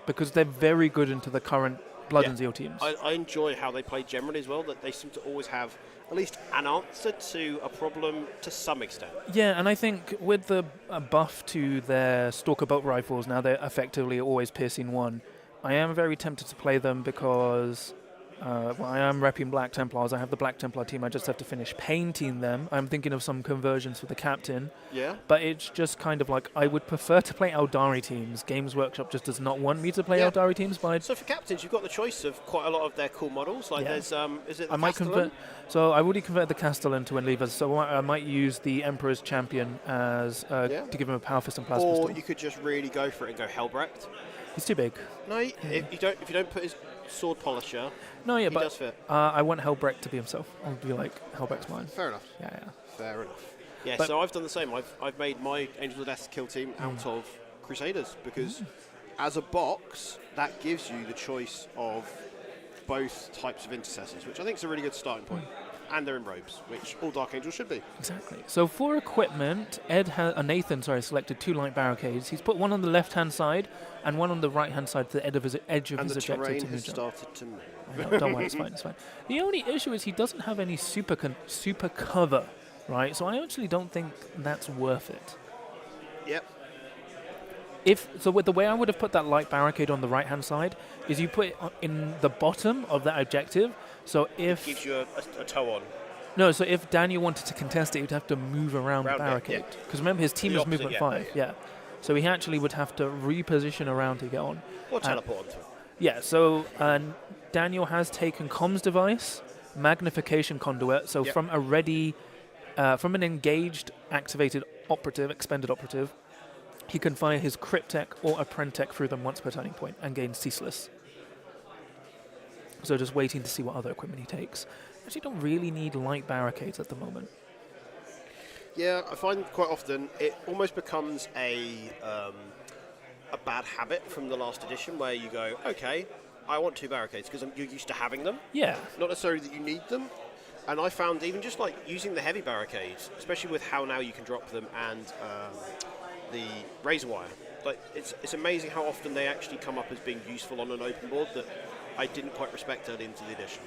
Speaker 1: because they're very good into the current Blood and Zeal teams.
Speaker 2: I enjoy how they play generally as well, that they seem to always have at least an answer to a problem to some extent.
Speaker 1: Yeah, and I think with the buff to their Stalker bolt rifles, now they're effectively always piercing 1. I am very tempted to play them because I am repping Black Templars. I have the Black Templar team. I just have to finish painting them. I'm thinking of some conversions for the captain.
Speaker 2: Yeah.
Speaker 1: But it's just kind of like I would prefer to play Eldari teams. Games Workshop just does not want me to play Eldari teams. But
Speaker 2: so for captains, you've got the choice of quite a lot of their cool models. Like there's, is it the
Speaker 1: I might
Speaker 2: Castellan?
Speaker 1: convert. So I already converted the Castellan to Enlevers. So I might use the Emperor's Champion as to give him a Power Fist and Plasma
Speaker 2: Or
Speaker 1: Pistol.
Speaker 2: you could just really go for it and go Helbrecht.
Speaker 1: He's too big.
Speaker 2: No, if you don't put his sword polisher,
Speaker 1: No, yeah,
Speaker 2: he
Speaker 1: but
Speaker 2: does fit.
Speaker 1: I want Helbrecht to be himself. I'll be like, Helbrecht's mine.
Speaker 2: Fair enough.
Speaker 1: Yeah.
Speaker 2: Fair enough. Yeah,
Speaker 1: But
Speaker 2: so I've done the same. I've made my Angels of Death kill team out of Crusaders because as a box, that gives you the choice of both types of intercessors, which I think is a really good starting point. And they're in robes, which all Dark Angels should be.
Speaker 1: Exactly. So for equipment, Nathan selected 2 light barricades. He's put one on the left-hand side and one on the right-hand side to the edge of his
Speaker 2: And
Speaker 1: objective.
Speaker 2: the terrain
Speaker 1: to
Speaker 2: has
Speaker 1: move down.
Speaker 2: started to move.
Speaker 1: Don't worry, it's fine, it's fine. The only issue is he doesn't have any super cover, right? So I actually don't think that's worth it.
Speaker 2: Yep.
Speaker 1: With the way I would have put that light barricade on the right-hand side is you put it in the bottom of that objective. So if
Speaker 2: Gives you a toe on.
Speaker 1: No, so if Daniel wanted to contest it, he'd have to move around the barricade. Because remember, his team
Speaker 2: The
Speaker 1: is
Speaker 2: opposite,
Speaker 1: movement
Speaker 2: yeah,
Speaker 1: 5. Yeah. So he actually would have to reposition around to get on.
Speaker 2: Or teleport onto it.
Speaker 1: Yeah, so Daniel has taken comms device, magnification conduit. So from a ready, from an engaged, activated operative, expended operative, he can fire his Cryptech or Apprentech through them once per turning point and gain ceaseless. So just waiting to see what other equipment he takes. Actually don't really need light barricades at the moment.
Speaker 2: Yeah, I find quite often it almost becomes a bad habit from the last edition where you go, okay, I want 2 barricades because you're used to having them.
Speaker 1: Yeah.
Speaker 2: Not necessarily that you need them. And I found even just like using the heavy barricades, especially with how now you can drop them and the razor wire. Like it's amazing how often they actually come up as being useful on an open board that I didn't quite respect early into the edition.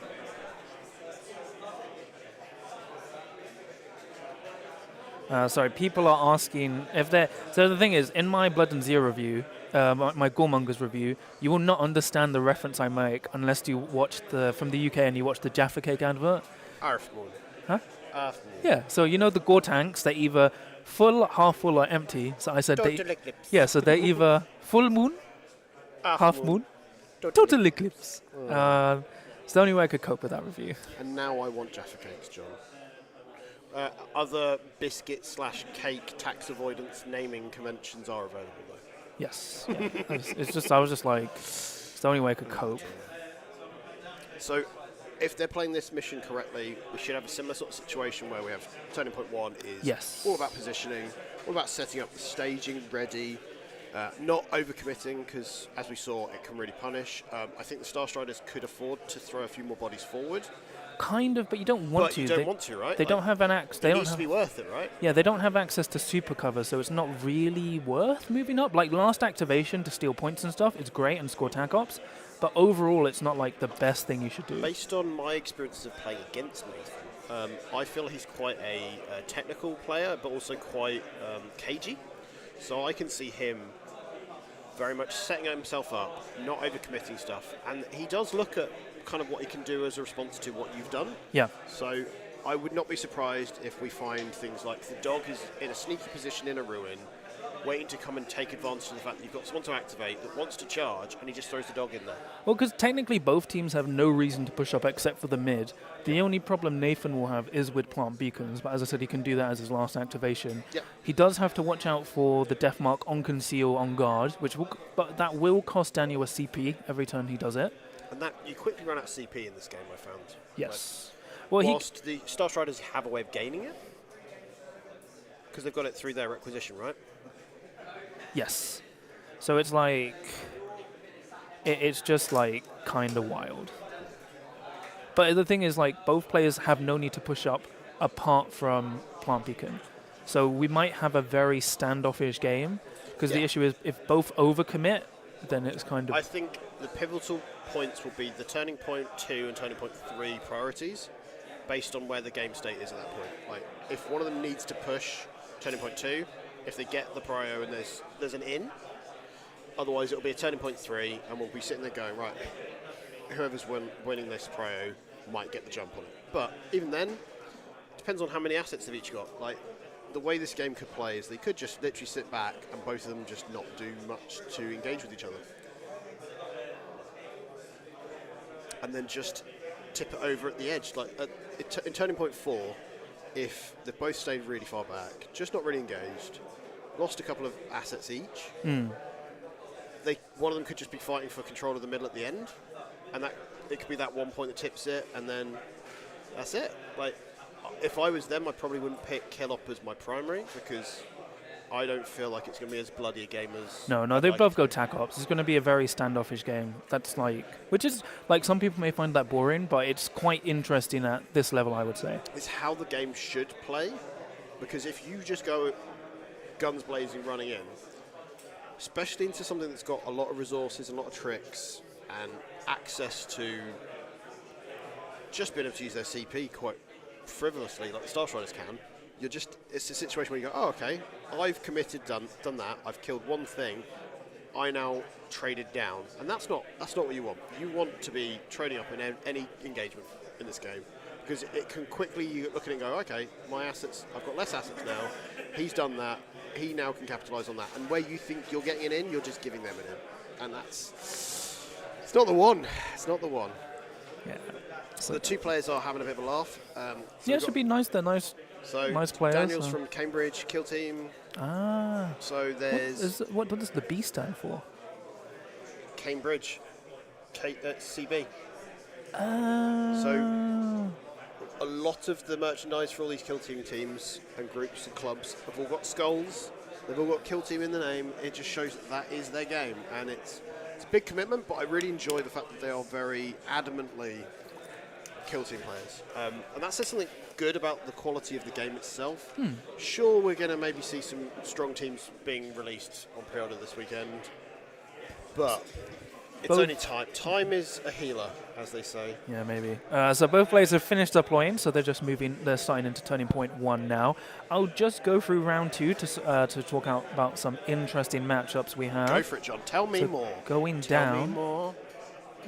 Speaker 1: Sorry, people are asking if they're... So the thing is, in my Blood and Zero review, my Goremongers review, you will not understand the reference I make unless you watch from the UK and you watch the Jaffa Cake advert.
Speaker 2: Earthmoon.
Speaker 1: Huh?
Speaker 2: Earthmoon.
Speaker 1: Yeah, so you know the Gore tanks, they're either full, half full, or empty. So I said
Speaker 2: Total eclipse.
Speaker 1: Yeah, so they're either full moon, half moon, total eclipse. It's the only way I could cope with that review.
Speaker 2: And now I want Jaffa Cakes, John. Other biscuit/cake tax avoidance naming conventions are available, though.
Speaker 1: Yes. Yeah. I was just like, it's the only way I could cope.
Speaker 2: So, if they're playing this mission correctly, we should have a similar sort of situation where we have turning point 1 is all about positioning, all about setting up the staging ready, not overcommitting because, as we saw, it can really punish. I think the Star Striders could afford to throw a few more bodies forward.
Speaker 1: Kind of, but you don't want to.
Speaker 2: You don't want to, right?
Speaker 1: They don't have an axe. They
Speaker 2: it
Speaker 1: don't
Speaker 2: needs to be worth it, right?
Speaker 1: Yeah, they don't have access to super cover, so it's not really worth moving up. Like last activation to steal points and stuff, it's great and score tac ops, but overall, it's not like the best thing you should do.
Speaker 2: Based on my experiences of playing against Nathan, I feel he's quite a technical player, but also quite cagey. So I can see him very much setting himself up, not overcommitting stuff, and he does look at kind of what he can do as a response to what you've done.
Speaker 1: Yeah.
Speaker 2: So I would not be surprised if we find things like the dog is in a sneaky position in a ruin, waiting to come and take advantage of the fact that you've got someone to activate that wants to charge, and he just throws the dog in there.
Speaker 1: Well, because technically both teams have no reason to push up except for the mid. The only problem Nathan will have is with plant beacons, but as I said, he can do that as his last activation.
Speaker 2: Yep.
Speaker 1: He does have to watch out for the death mark on conceal on guard, but that will cost Daniel a CP every turn he does it.
Speaker 2: And that you quickly run out of CP in this game, I found.
Speaker 1: Yes.
Speaker 2: Well, whilst the Star Striders have a way of gaining it, because they've got it through their requisition, right?
Speaker 1: Yes. So it's like, it's just like kind of wild. But the thing is, like, both players have no need to push up apart from Plant Beacon. So we might have a very standoffish game, because the issue is if both overcommit, then it's kind of...
Speaker 2: I think the pivotal points will be the turning point 2 and turning point 3 priorities based on where the game state is at that point. Like, if one of them needs to push turning point 2, if they get the prio and there's an in, otherwise it'll be a turning point 3 and we'll be sitting there going, right, whoever's winning this prio might get the jump on it. But even then, it depends on how many assets they've each got. Like, the way this game could play is they could just literally sit back and both of them just not do much to engage with each other. And then just tip it over at the edge. Like in turning point 4, if they both stayed really far back, just not really engaged, lost a couple of assets each, one of them could just be fighting for control of the middle at the end, and that it could be that one point that tips it, and then that's it. Like, if I was them, I probably wouldn't pick Kill Op as my primary, because I don't feel like it's going to be as bloody a game as...
Speaker 1: No, they both go tac ops. It's going to be a very standoffish game. That's like... Which is, like, some people may find that boring, but it's quite interesting at this level, I would say.
Speaker 2: It's how the game should play, because if you just go guns blazing running in, especially into something that's got a lot of resources, a lot of tricks, and access to just being able to use their CP quite frivolously, like the Star Striders can, it's a situation where you go, oh, okay, I've committed, done that, I've killed one thing, I now traded down, and that's not what you want. You want to be trading up in any engagement in this game, because it can quickly, you look at it and go, okay, my assets, I've got less assets now, he's done that, he now can capitalise on that, and where you think you're getting it in, you're just giving them an in, and it's not the one. It's not the one.
Speaker 1: Yeah.
Speaker 2: So the two players are having a bit of a laugh.
Speaker 1: Yeah, it should be nice. They're nice.
Speaker 2: So
Speaker 1: nice players.
Speaker 2: Daniel's from Cambridge Kill Team.
Speaker 1: Ah.
Speaker 2: So there's
Speaker 1: what does the B stand for?
Speaker 2: Cambridge, CB.
Speaker 1: Ah.
Speaker 2: So a lot of the merchandise for all these Kill Team teams and groups and clubs have all got skulls. They've all got Kill Team in the name. It just shows that is their game, and it's big commitment, but I really enjoy the fact that they are very adamantly kill team players. And that says something good about the quality of the game itself. Sure, we're going to maybe see some strong teams being released on pre-order this weekend, but it's only time. Time is a healer, as they say.
Speaker 1: Yeah, maybe. So both players have finished deploying, so they're just moving. They're starting into turning point 1 now. I'll just go through round 2 to talk about some interesting matchups we have.
Speaker 2: Go for it, John. Tell me more.
Speaker 1: Going
Speaker 2: Tell
Speaker 1: down,
Speaker 2: me more.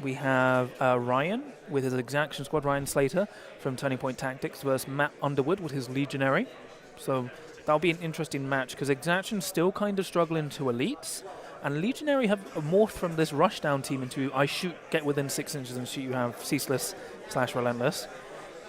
Speaker 1: we have Ryan with his Exaction Squad, Ryan Slater from Turning Point Tactics versus Matt Underwood with his Legionary. So that'll be an interesting match because Exaction's still kind of struggling to elites. And Legionary have morphed from this rushdown team into I shoot, get within 6 inches and shoot. You have Ceaseless/Relentless.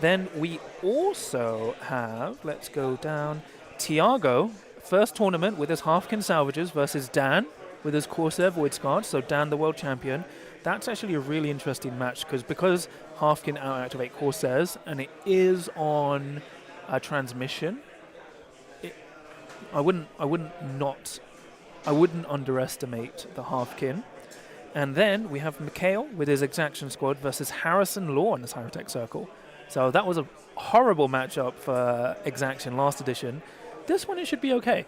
Speaker 1: Then we also have, let's go down, Tiago, first tournament with his Halfkin Salvages versus Dan with his Corsair Void Guard. So Dan, the world champion. That's actually a really interesting match because Halfkin out-activate Corsairs and it is on a transmission. I wouldn't underestimate the Halfkin. And then we have Mikhail with his Exaction Squad versus Harrison Law in this Hyrotech Circle. So that was a horrible matchup for Exaction last edition. This one, it should be okay.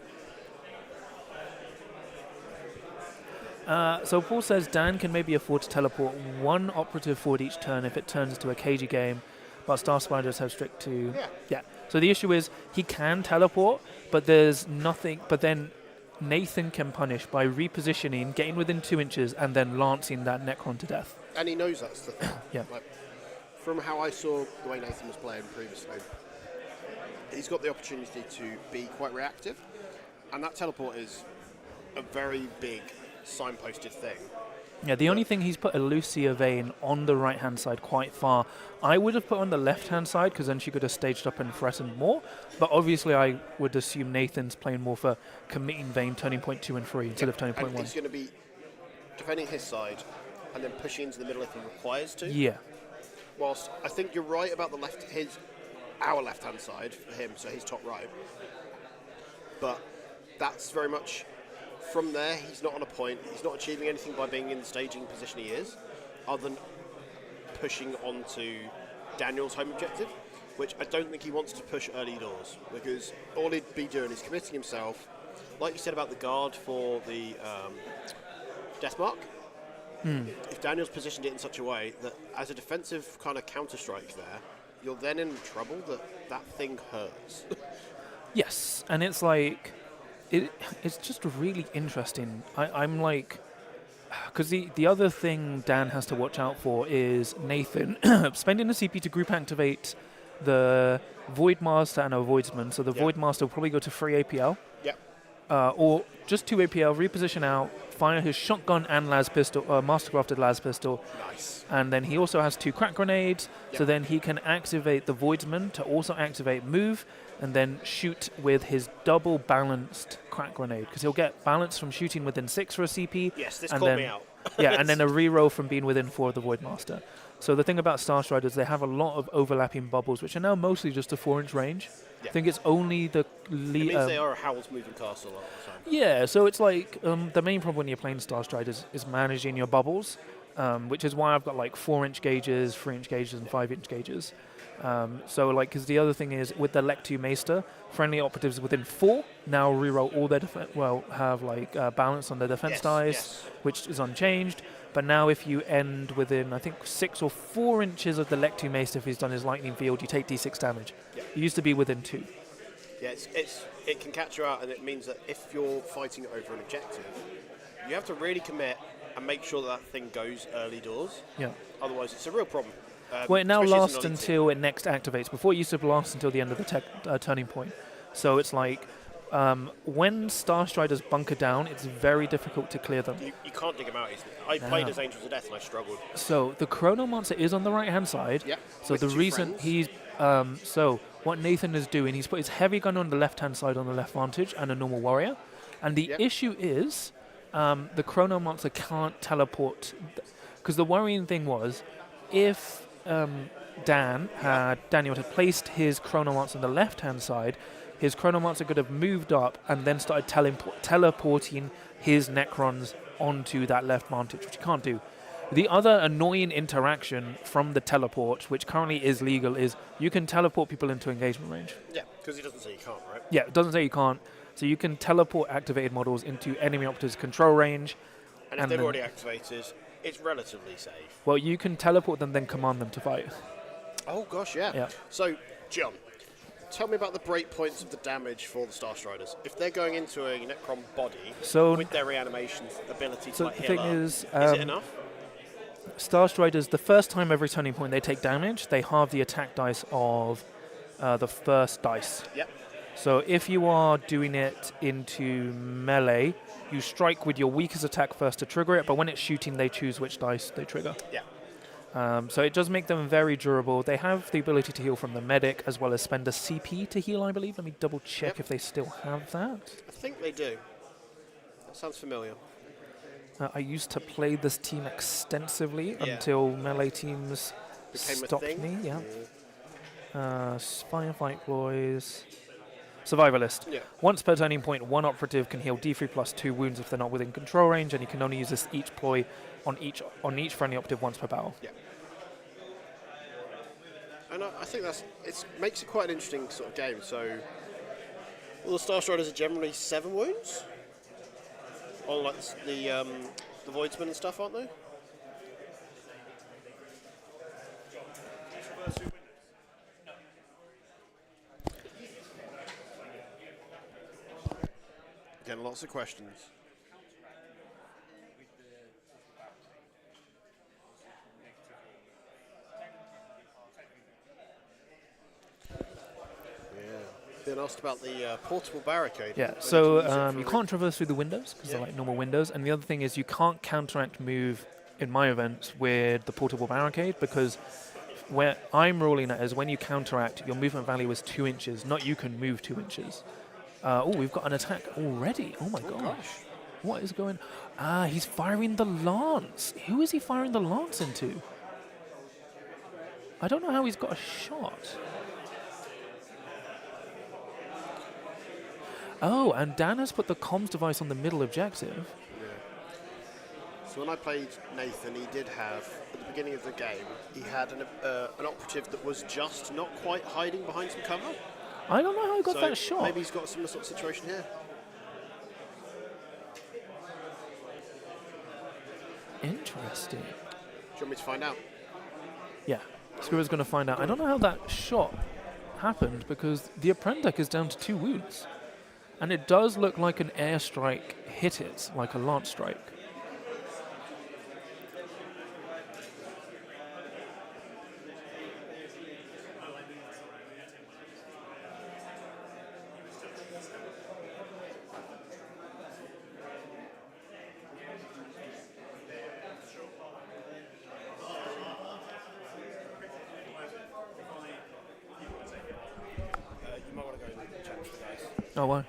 Speaker 1: So Paul says Dan can maybe afford to teleport 1 operative forward each turn if it turns into a cagey game, but Star Spiders have strict to... Yeah. So the issue is he can teleport, but there's nothing... But then Nathan can punish by repositioning, getting within 2 inches, and then lancing that Necron to death.
Speaker 2: And he knows that's the thing.
Speaker 1: Yeah.
Speaker 2: Like, from how I saw the way Nathan was playing previously, he's got the opportunity to be quite reactive, and that teleport is a very big signposted thing.
Speaker 1: Yeah, the only thing he's put a Lucia Vane on the right-hand side quite far. I would have put on the left-hand side because then she could have staged up and threatened more. But obviously I would assume Nathan's playing more for committing Vane, turning point 2 and 3 instead of turning point 1.
Speaker 2: He's going to be defending his side and then pushing into the middle if he requires to.
Speaker 1: Yeah.
Speaker 2: Whilst I think you're right about our left-hand side for him, so he's top right. But that's very much... From there, he's not on a point. He's not achieving anything by being in the staging position he is, other than pushing onto Daniel's home objective, which I don't think he wants to push early doors, because all he'd be doing is committing himself, like you said about the guard for the Death Mark. If Daniel's positioned it in such a way that as a defensive kind of counter-strike there, you're then in trouble that thing hurts.
Speaker 1: Yes, and it's like... It's just really interesting. I'm like... Because the other thing Dan has to watch out for is Nathan spending the CP to group activate the Void Master and a Voidsman. So the Void Master will probably go to 3 APL.
Speaker 2: Yep.
Speaker 1: Or just 2 APL, reposition out, fire his shotgun and las pistol, mastercrafted las pistol.
Speaker 2: Nice.
Speaker 1: And then he also has 2 crack grenades.
Speaker 2: Yep.
Speaker 1: So then he can activate the Voidsman to also activate move and then shoot with his double balanced crack grenade. Because he'll get balance from shooting within 6 for a CP.
Speaker 2: Yes, this
Speaker 1: and
Speaker 2: called
Speaker 1: then,
Speaker 2: me out.
Speaker 1: Yeah, and then a reroll from being within 4 of the Void Master. So the thing about Star Striders, they have a lot of overlapping bubbles, which are now mostly just a 4-inch range.
Speaker 2: Yeah.
Speaker 1: I think it's only the...
Speaker 2: It means they are a Howl's moving castle a lot of the time.
Speaker 1: Yeah, so it's like the main problem when you're playing Star Striders is managing your bubbles, which is why I've got like 4-inch gauges, 3-inch gauges, and 5-inch gauges. So like, because the other thing is with the Lectu Maester, friendly operatives within 4 now reroll all their have like balance on their defense dice, which is unchanged. But now if you end within, I think, 6 or 4 inches of the Lectu Maester, if he's done his lightning field, you take d6 damage.
Speaker 2: Yeah.
Speaker 1: It used to be within 2.
Speaker 2: Yeah, it can catch you out, and it means that if you're fighting over an objective, you have to really commit and make sure that thing goes early doors.
Speaker 1: Yeah.
Speaker 2: Otherwise, it's a real problem.
Speaker 1: Well, it now
Speaker 2: especially as
Speaker 1: lasts
Speaker 2: an elite
Speaker 1: until it next activates. Before, it used to last until the end of the turning point. So it's like, when Star Striders bunker down, it's very difficult to clear them.
Speaker 2: You can't dig them out easily. I played as Angels of Death and I struggled.
Speaker 1: So the Chronomancer is on the right-hand side.
Speaker 2: Yep.
Speaker 1: So
Speaker 2: with
Speaker 1: the
Speaker 2: 2
Speaker 1: reason
Speaker 2: friends.
Speaker 1: he's... so what Nathan is doing, he's put his heavy gun on the left-hand side on the left vantage and a normal warrior. And the issue is the Chronomancer can't teleport. Because the worrying thing was, if... Daniel had placed his Chronomancer on the left-hand side, his Chronomancer could have moved up and then started teleporting his Necrons onto that left vantage, which you can't do. The other annoying interaction from the teleport, which currently is legal, is you can teleport people into engagement range.
Speaker 2: Yeah, because it doesn't say you can't, right?
Speaker 1: Yeah, it doesn't say you can't. So you can teleport activated models into enemy operatives' control range.
Speaker 2: And if they've already activated, it's relatively safe.
Speaker 1: Well, you can teleport them, then command them to fight.
Speaker 2: Oh, gosh, yeah.
Speaker 1: Yeah.
Speaker 2: So, John, tell me about the breakpoints of the damage for the Star Striders. If they're going into a Necron body with their reanimation ability to
Speaker 1: the
Speaker 2: heal
Speaker 1: thing
Speaker 2: up,
Speaker 1: is
Speaker 2: it enough?
Speaker 1: Star Striders, the first time every turning point they take damage, they halve the attack dice of the first dice.
Speaker 2: Yep.
Speaker 1: So if you are doing it into melee, you strike with your weakest attack first to trigger it, but when it's shooting, they choose which dice they trigger.
Speaker 2: Yeah.
Speaker 1: So it does make them very durable. They have the ability to heal from the medic, as well as spend a CP to heal, I believe. Let me double check if they still have that.
Speaker 2: I think they do. That sounds familiar.
Speaker 1: I used to play this team extensively
Speaker 2: Yeah.
Speaker 1: until melee teams
Speaker 2: Became a
Speaker 1: stopped
Speaker 2: thing?
Speaker 1: me. Yeah. Firefight Boys. Survivalist.
Speaker 2: Yeah.
Speaker 1: Once per turning point, one operative can heal D3 plus 2 wounds if they're not within control range, and you can only use this each ploy on each friendly operative once per battle.
Speaker 2: Yeah. And I think it makes it quite an interesting sort of game. So, all the Star Striders are generally 7 wounds? On like the Voidsmen and stuff, aren't they? Again, lots of questions. Being asked about the portable barricade.
Speaker 1: Yeah, so you can't traverse through the windows because they're like normal windows. And the other thing is you can't counteract move in my events with the portable barricade, because where I'm ruling it is when you counteract, your movement value is 2 inches, not you can move 2 inches. Oh, we've got an attack already. Oh my gosh. What is going... he's firing the lance. Who is he firing the lance into? I don't know how he's got a shot. Oh, and Dan has put the comms device on the middle objective.
Speaker 2: Yeah. So when I played Nathan, he did have, at the beginning of the game, he had an operative that was just not quite hiding behind some cover.
Speaker 1: I don't know how he got that shot.
Speaker 2: Maybe he's got a similar sort of situation here.
Speaker 1: Interesting.
Speaker 2: Do you want me to find out?
Speaker 1: Yeah, Scrivo's going to find out. I don't know how that shot happened, because the Apprentice is down to 2 wounds. And it does look like an airstrike hit it, like a lance strike.
Speaker 2: You might want to go and chat with the guys.
Speaker 1: Oh, why?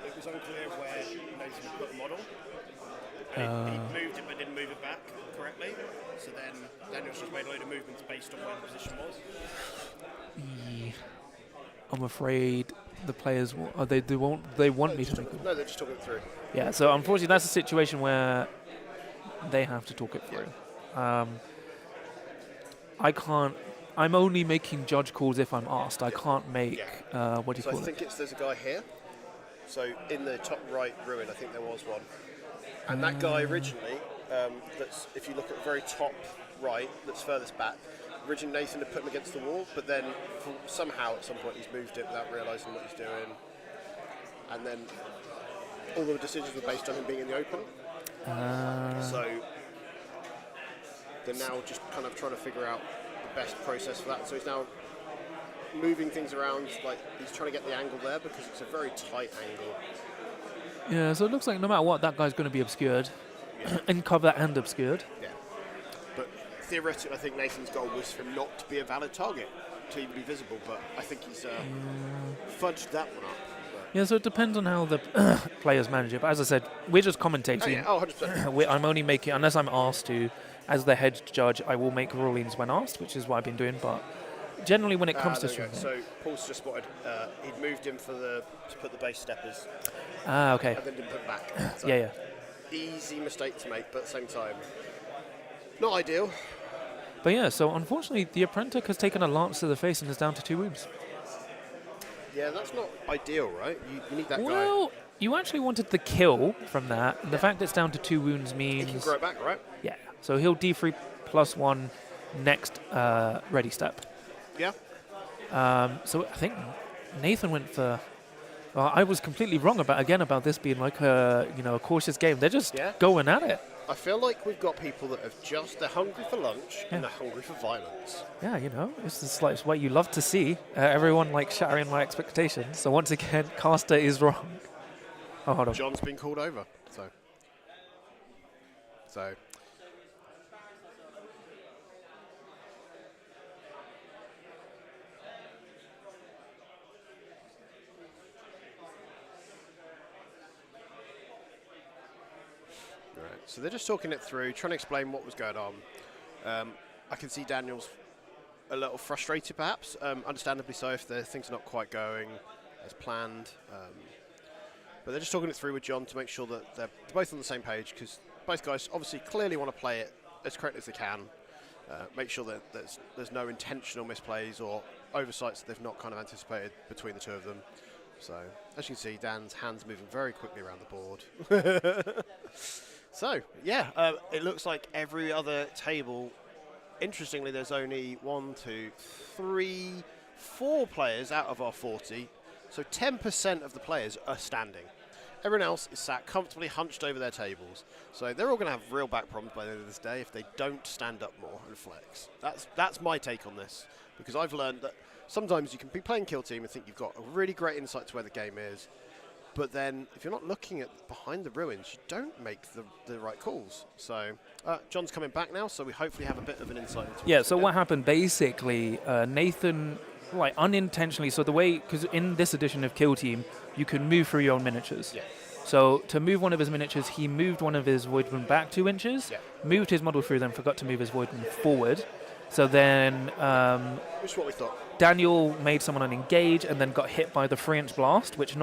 Speaker 2: It was unclear where Nathan put the model. And he moved it but didn't move it back correctly. So then Daniel's just made a load of movements based on where the position was.
Speaker 1: I'm afraid the players they want me to make it.
Speaker 2: No, they're just talking it through.
Speaker 1: Yeah, so unfortunately that's a situation where they have to talk it through. I can't. I'm only making judge calls if I'm asked. I can't make what do you
Speaker 2: So
Speaker 1: call
Speaker 2: I think there's a guy here. So in the top right ruin, I think there was one. And that guy originally, that's if you look at the very top right, that's furthest back, originally Nathan had put him against the wall, but then somehow at some point he's moved it without realising what he's doing. And then all the decisions were based on him being in the open. So they're now just kind of trying to figure out the best process for that. So he's now moving things around, like he's trying to get the angle there because it's a very tight angle.
Speaker 1: Yeah, so it looks like no matter what, that guy's going to be obscured. In cover and obscured.
Speaker 2: Yeah. But theoretically, I think Nathan's goal was for him not to be a valid target, to even be visible, but I think he's fudged that one up.
Speaker 1: Yeah, so it depends on how the players manage it. But as I said, we're just commentating.
Speaker 2: Oh, yeah. 100%.
Speaker 1: I'm only making, unless I'm asked to, as the head judge, I will make rulings when asked, which is what I've been doing. But generally, when it comes to streaming,
Speaker 2: so Paul's just spotted. He'd moved him to put the base steppers.
Speaker 1: Okay.
Speaker 2: And then didn't put back. So.
Speaker 1: Yeah.
Speaker 2: easy mistake to make, but at the same time, not ideal.
Speaker 1: But yeah, so unfortunately, the Apprentice has taken a lance to the face and is down to 2 wounds.
Speaker 2: Yeah, that's not ideal, right? You need that guy.
Speaker 1: Well, you actually wanted the kill from that. And the fact it's down to 2 wounds means...
Speaker 2: He can grow it back, right?
Speaker 1: Yeah, so he'll D3 +1 next ready step.
Speaker 2: Yeah.
Speaker 1: So I think Nathan went for... Well, I was completely wrong about this being like a cautious game. They're just going at it.
Speaker 2: I feel like we've got people that they're hungry for lunch and they're hungry for violence.
Speaker 1: Yeah, it's just like what you love to see. Everyone like shattering my expectations. So once again, Caster is wrong. Oh, hold on.
Speaker 2: John's been called over, so. So they're just talking it through, trying to explain what was going on. I can see Daniel's a little frustrated, perhaps, understandably so if the things are not quite going as planned. But they're just talking it through with John to make sure that they're both on the same page, because both guys obviously clearly want to play it as correctly as they can. Make sure that there's no intentional misplays or oversights that they've not kind of anticipated between the two of them. So, as you can see, Dan's hands moving very quickly around the board. So, yeah, it looks like every other table, interestingly, there's only 1, 2, 3, 4 players out of our 40. So 10% of the players are standing. Everyone else is sat comfortably hunched over their tables. So they're all going to have real back problems by the end of this day if they don't stand up more and flex. That's my take on this, because I've learned that sometimes you can be playing Kill Team and think you've got a really great insight to where the game is. But then, if you're not looking at behind the ruins, you don't make the right calls. So, John's coming back now, so we hopefully have a bit of an insight into
Speaker 1: Yeah, so what happened, basically, Nathan, like, unintentionally, so the way, because in this edition of Kill Team, you can move through your own miniatures.
Speaker 2: Yeah.
Speaker 1: So, to move one of his miniatures, he moved one of his Voidman back 2 inches, moved his model through, then forgot to move his Voidman forward. So then...
Speaker 2: which is what we thought.
Speaker 1: Daniel made someone unengage and then got hit by the 3-inch blast, which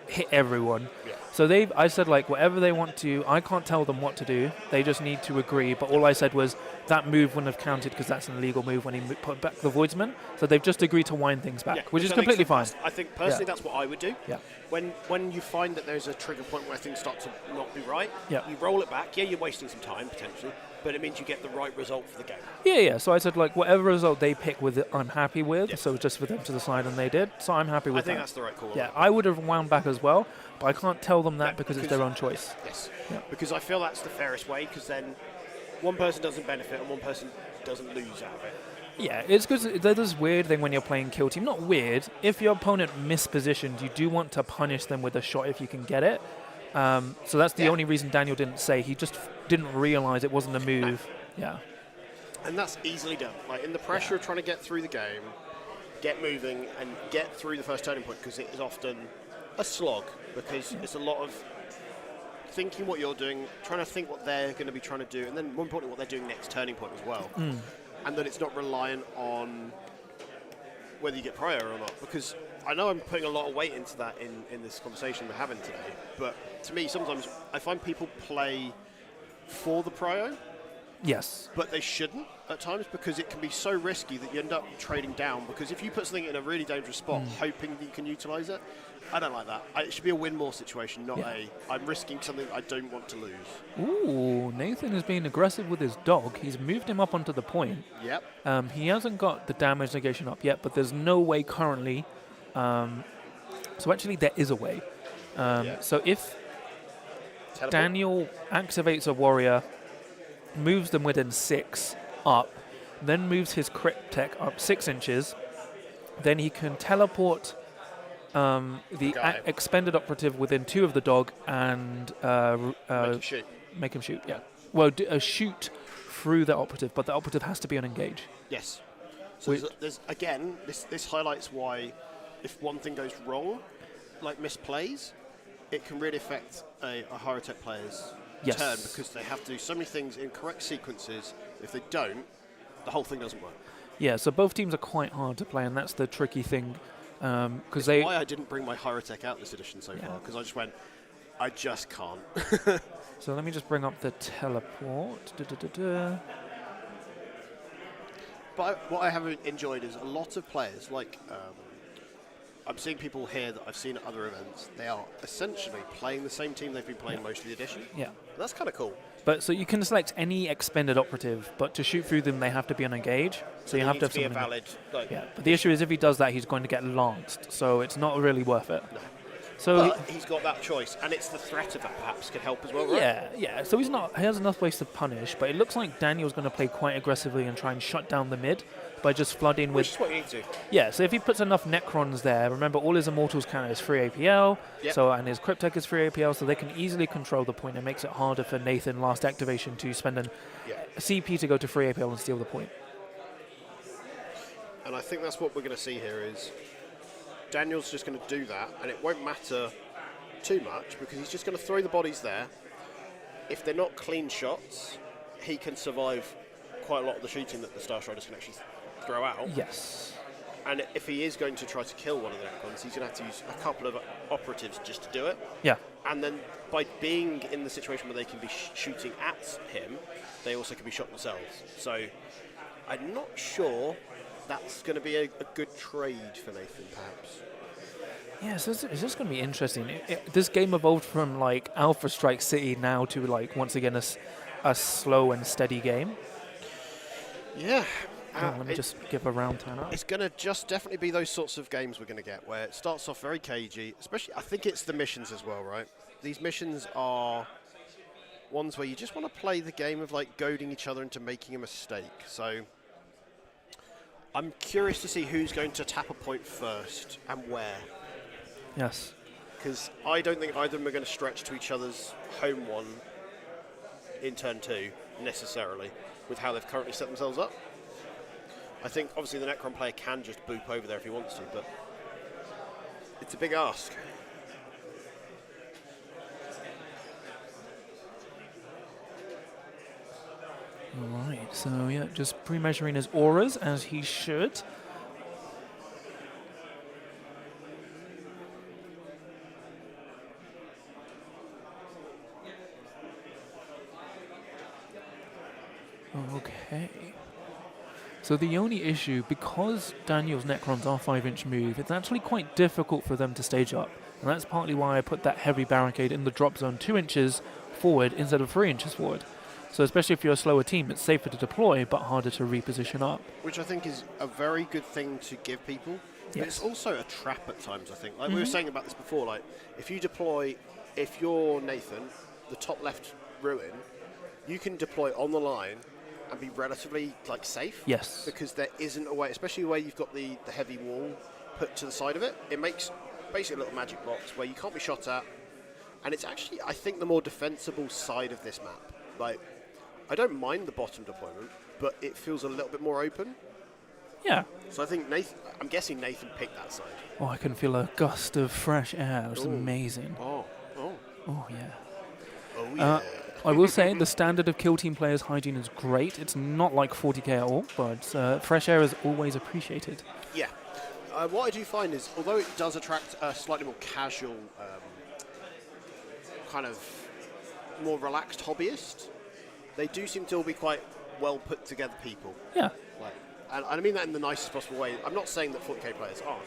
Speaker 1: hit everyone. Yeah. So I said, whatever they want to, I can't tell them what to do. They just need to agree. But all I said was that move wouldn't have counted because that's an illegal move when he put back the Voidsman. So they've just agreed to wind things back, which is completely fine.
Speaker 2: I think personally that's what I would do.
Speaker 1: Yeah.
Speaker 2: When you find that there's a trigger point where things start to not be right, you roll it back. Yeah, you're wasting some time potentially, but it means you get the right result for the game.
Speaker 1: Yeah. So I said, whatever result they pick with it, I'm happy with. So just for them to decide, and they did. So I'm happy with that.
Speaker 2: I think that's the right call.
Speaker 1: Yeah, I would have wound back as well, but I can't tell them that because it's their own choice.
Speaker 2: Yes. Yeah. Because I feel that's the fairest way, because then one person doesn't benefit and one person doesn't lose out of it.
Speaker 1: Yeah, it's because there's this weird thing when you're playing Kill Team. Not weird. If your opponent mispositioned, you do want to punish them with a shot if you can get it. So that's the only reason Daniel didn't say. He just didn't realize it wasn't a move. No. Yeah.
Speaker 2: And that's easily done. Like in the pressure of trying to get through the game, get moving and get through the first turning point, because it is often a slog, because it's a lot of thinking what you're doing, trying to think what they're going to be trying to do, and then more importantly what they're doing next turning point as well. And that it's not reliant on whether you get prior or not, because I know I'm putting a lot of weight into that in this conversation we're having today, but to me sometimes I find people play for the prio.
Speaker 1: Yes.
Speaker 2: But they shouldn't at times, because it can be so risky that you end up trading down, because if you put something in a really dangerous spot hoping that you can utilise it, I don't like that. It should be a win-more situation, not I'm risking something I don't want to lose.
Speaker 1: Ooh, Nathan is being aggressive with his dog. He's moved him up onto the point.
Speaker 2: Yep.
Speaker 1: He hasn't got the damage negation up yet, but there's no way currently. So actually there is a way. So if Daniel activates a warrior, moves them within 6 up, then moves his crit tech up 6 inches, then he can teleport the expended operative within 2 of the dog and make him shoot. Yeah. Well, shoot through the operative, but the operative has to be on engage.
Speaker 2: Yes. So there's again, this highlights why if one thing goes wrong, like misplays, it can really affect a higher tech player's turn, because they have to do so many things in correct sequences. If they don't, the whole thing doesn't work.
Speaker 1: Yeah, so both teams are quite hard to play, and that's the tricky thing. Because
Speaker 2: why I didn't bring my Hyrotech out this edition so far, because I just went, I just can't.
Speaker 1: So let me just bring up the teleport.
Speaker 2: But what I have enjoyed is a lot of players, like I'm seeing people here that I've seen at other events, they are essentially playing the same team they've been playing most of the edition.
Speaker 1: Yeah.
Speaker 2: And that's kind of cool.
Speaker 1: But so you can select any expended operative, but to shoot through them, they have to be on engage. So you have to have
Speaker 2: be a
Speaker 1: someone
Speaker 2: valid. Like,
Speaker 1: yeah. But the issue is if he does that, he's going to get lanced. So it's not really worth it.
Speaker 2: No.
Speaker 1: So
Speaker 2: But he's got that choice, and it's the threat of that perhaps could help as well, right?
Speaker 1: yeah. So he has enough ways to punish, but it looks like Daniel's going to play quite aggressively and try and shut down the mid by just flooding
Speaker 2: Which
Speaker 1: with.
Speaker 2: is what you need to.
Speaker 1: Yeah, so if he puts enough Necrons there, remember all his Immortals count as free APL,
Speaker 2: Yep.
Speaker 1: so and his Cryptek is free APL, so they can easily control the point. It makes it harder for Nathan last activation to spend a CP to go to free APL and steal the point.
Speaker 2: And I think that's what we're going to see here is Daniel's just going to do that, and it won't matter too much because he's just going to throw the bodies there. If they're not clean shots, he can survive quite a lot of the shooting that the Star Striders can actually throw out.
Speaker 1: Yes.
Speaker 2: And if he is going to try to kill one of the Necrons, he's going to have to use a couple of operatives just to do it.
Speaker 1: Yeah.
Speaker 2: And then by being in the situation where they can be shooting at him, they also can be shot themselves. So I'm not sure that's going to be a good trade for Nathan, perhaps.
Speaker 1: Yeah, so it's just going to be interesting. This game evolved from like Alpha Strike City now to like once again a slow and steady game.
Speaker 2: Yeah.
Speaker 1: Let me just give a round turn up.
Speaker 2: It's going to just definitely be those sorts of games we're going to get where it starts off very cagey, especially I think it's the missions as well, right? These missions are ones where you just want to play the game of like goading each other into making a mistake. So I'm curious to see who's going to tap a point first and where.
Speaker 1: Yes.
Speaker 2: Because I don't think either of them are going to stretch to each other's home one in turn 2 necessarily with how they've currently set themselves up. I think obviously the Necron player can just boop over there if he wants to, but it's a big ask.
Speaker 1: Alright, so yeah, just pre-measuring his auras as he should. Okay. So the only issue, because Daniel's Necrons are 5-inch move, it's actually quite difficult for them to stage up. And that's partly why I put that heavy barricade in the drop zone 2 inches forward instead of 3 inches forward. So especially if you're a slower team, it's safer to deploy, but harder to reposition up.
Speaker 2: Which I think is a very good thing to give people. But
Speaker 1: Yes.
Speaker 2: it's also a trap at times, I think. Like we were saying about this before, like if you deploy, if you're Nathan, the top left ruin, you can deploy on the line and be relatively like safe.
Speaker 1: Yes.
Speaker 2: Because there isn't a way, especially where you've got the heavy wall put to the side of it. It makes basically a little magic box where you can't be shot at. And it's actually, I think, the more defensible side of this map. Like, I don't mind the bottom deployment, but it feels a little bit more open.
Speaker 1: Yeah.
Speaker 2: So I think I'm guessing Nathan picked that side.
Speaker 1: Oh, I can feel a gust of fresh air. It's
Speaker 2: Ooh.
Speaker 1: amazing.
Speaker 2: Oh.
Speaker 1: Oh, yeah.
Speaker 2: Oh, yeah.
Speaker 1: I will say the standard of Kill Team players' hygiene is great. It's not like 40k at all, but fresh air is always appreciated.
Speaker 2: Yeah. What I do find is, although it does attract a slightly more casual, kind of more relaxed hobbyist, they do seem to all be quite well put together people.
Speaker 1: Yeah.
Speaker 2: Like, and I mean that in the nicest possible way. I'm not saying that 40k players aren't,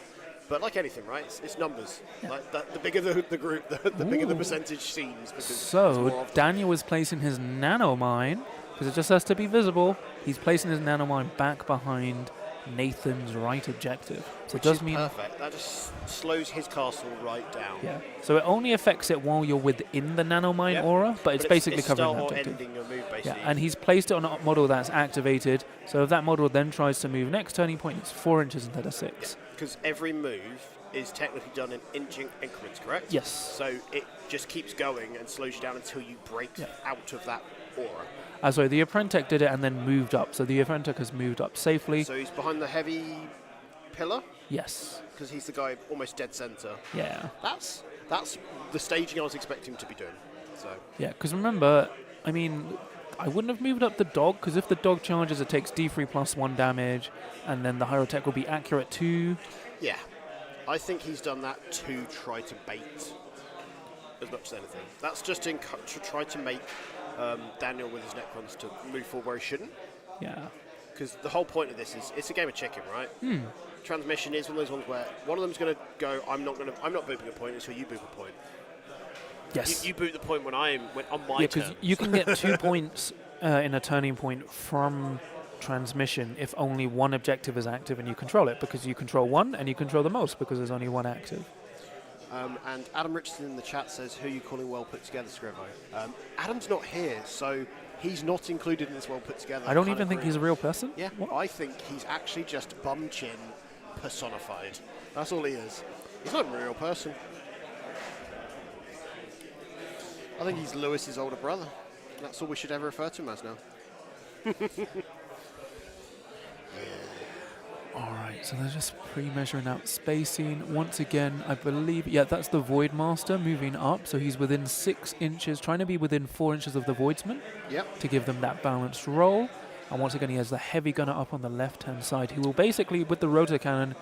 Speaker 2: but like anything, right? It's numbers.
Speaker 1: Yeah.
Speaker 2: Like the bigger the group, the bigger the percentage seems. Because it's
Speaker 1: So
Speaker 2: more of them.
Speaker 1: Daniel is placing his nano mine, because it just has to be visible. He's placing his nano mine back behind Nathan's right objective. So
Speaker 2: Which
Speaker 1: it does
Speaker 2: is
Speaker 1: mean
Speaker 2: perfect. That just slows his castle right down.
Speaker 1: yeah. So it only affects it while you're within the nano mine
Speaker 2: Yep.
Speaker 1: aura, but it's basically
Speaker 2: it's
Speaker 1: covering
Speaker 2: start
Speaker 1: the
Speaker 2: or
Speaker 1: objective.
Speaker 2: ending your move,
Speaker 1: Yeah,
Speaker 2: basically.
Speaker 1: and he's placed it on a model that's activated. So if that model then tries to move next turning point, it's 4 inches instead of 6.
Speaker 2: Because every move is technically done in inch increments, correct?
Speaker 1: Yes.
Speaker 2: So it just keeps going and slows you down until you break out of that aura.
Speaker 1: Sorry, the Apprentech did it and then moved up. So the Apprentech has moved up safely.
Speaker 2: So he's behind the heavy pillar
Speaker 1: Yes.
Speaker 2: because he's the guy almost dead center.
Speaker 1: Yeah.
Speaker 2: That's the staging I was expecting him to be doing. So
Speaker 1: Yeah, because remember, I mean, I wouldn't have moved up the dog, because if the dog charges, it takes D3 plus 1 damage, and then the Hyrotech will be accurate too.
Speaker 2: yeah, I think he's done that to try to bait as much as anything. That's just to try to make Daniel with his Necrons to move forward where he shouldn't.
Speaker 1: Yeah.
Speaker 2: Because the whole point of this is it's a game of chicken, right? Transmission is one of those ones where one of them's going to go, I'm not booping a point until you boop a point.
Speaker 1: Yes.
Speaker 2: You boot the point when on my
Speaker 1: Yeah,
Speaker 2: turn.
Speaker 1: because you can get 2 points in a turning point from transmission if only one objective is active and you control it, because you control one and you control the most because there's only one active.
Speaker 2: And Adam Richardson in the chat says, who are you calling well put together, Scrivo? Adam's not here, so he's not included in this well put together.
Speaker 1: I don't even think he's a real person.
Speaker 2: Yeah,
Speaker 1: What?
Speaker 2: I think he's actually just bum chin personified. That's all he is. He's not even a real person. I think he's Lewis's older brother. That's all we should ever refer to him as now.
Speaker 1: All right, so they're just pre-measuring out spacing. Once again, I believe, yeah, that's the Void Master moving up. So he's within 6 inches, trying to be within 4 inches of the Voidsman to give them that balanced roll. And once again, he has the Heavy Gunner up on the left-hand side, who will basically, with the rotor cannon,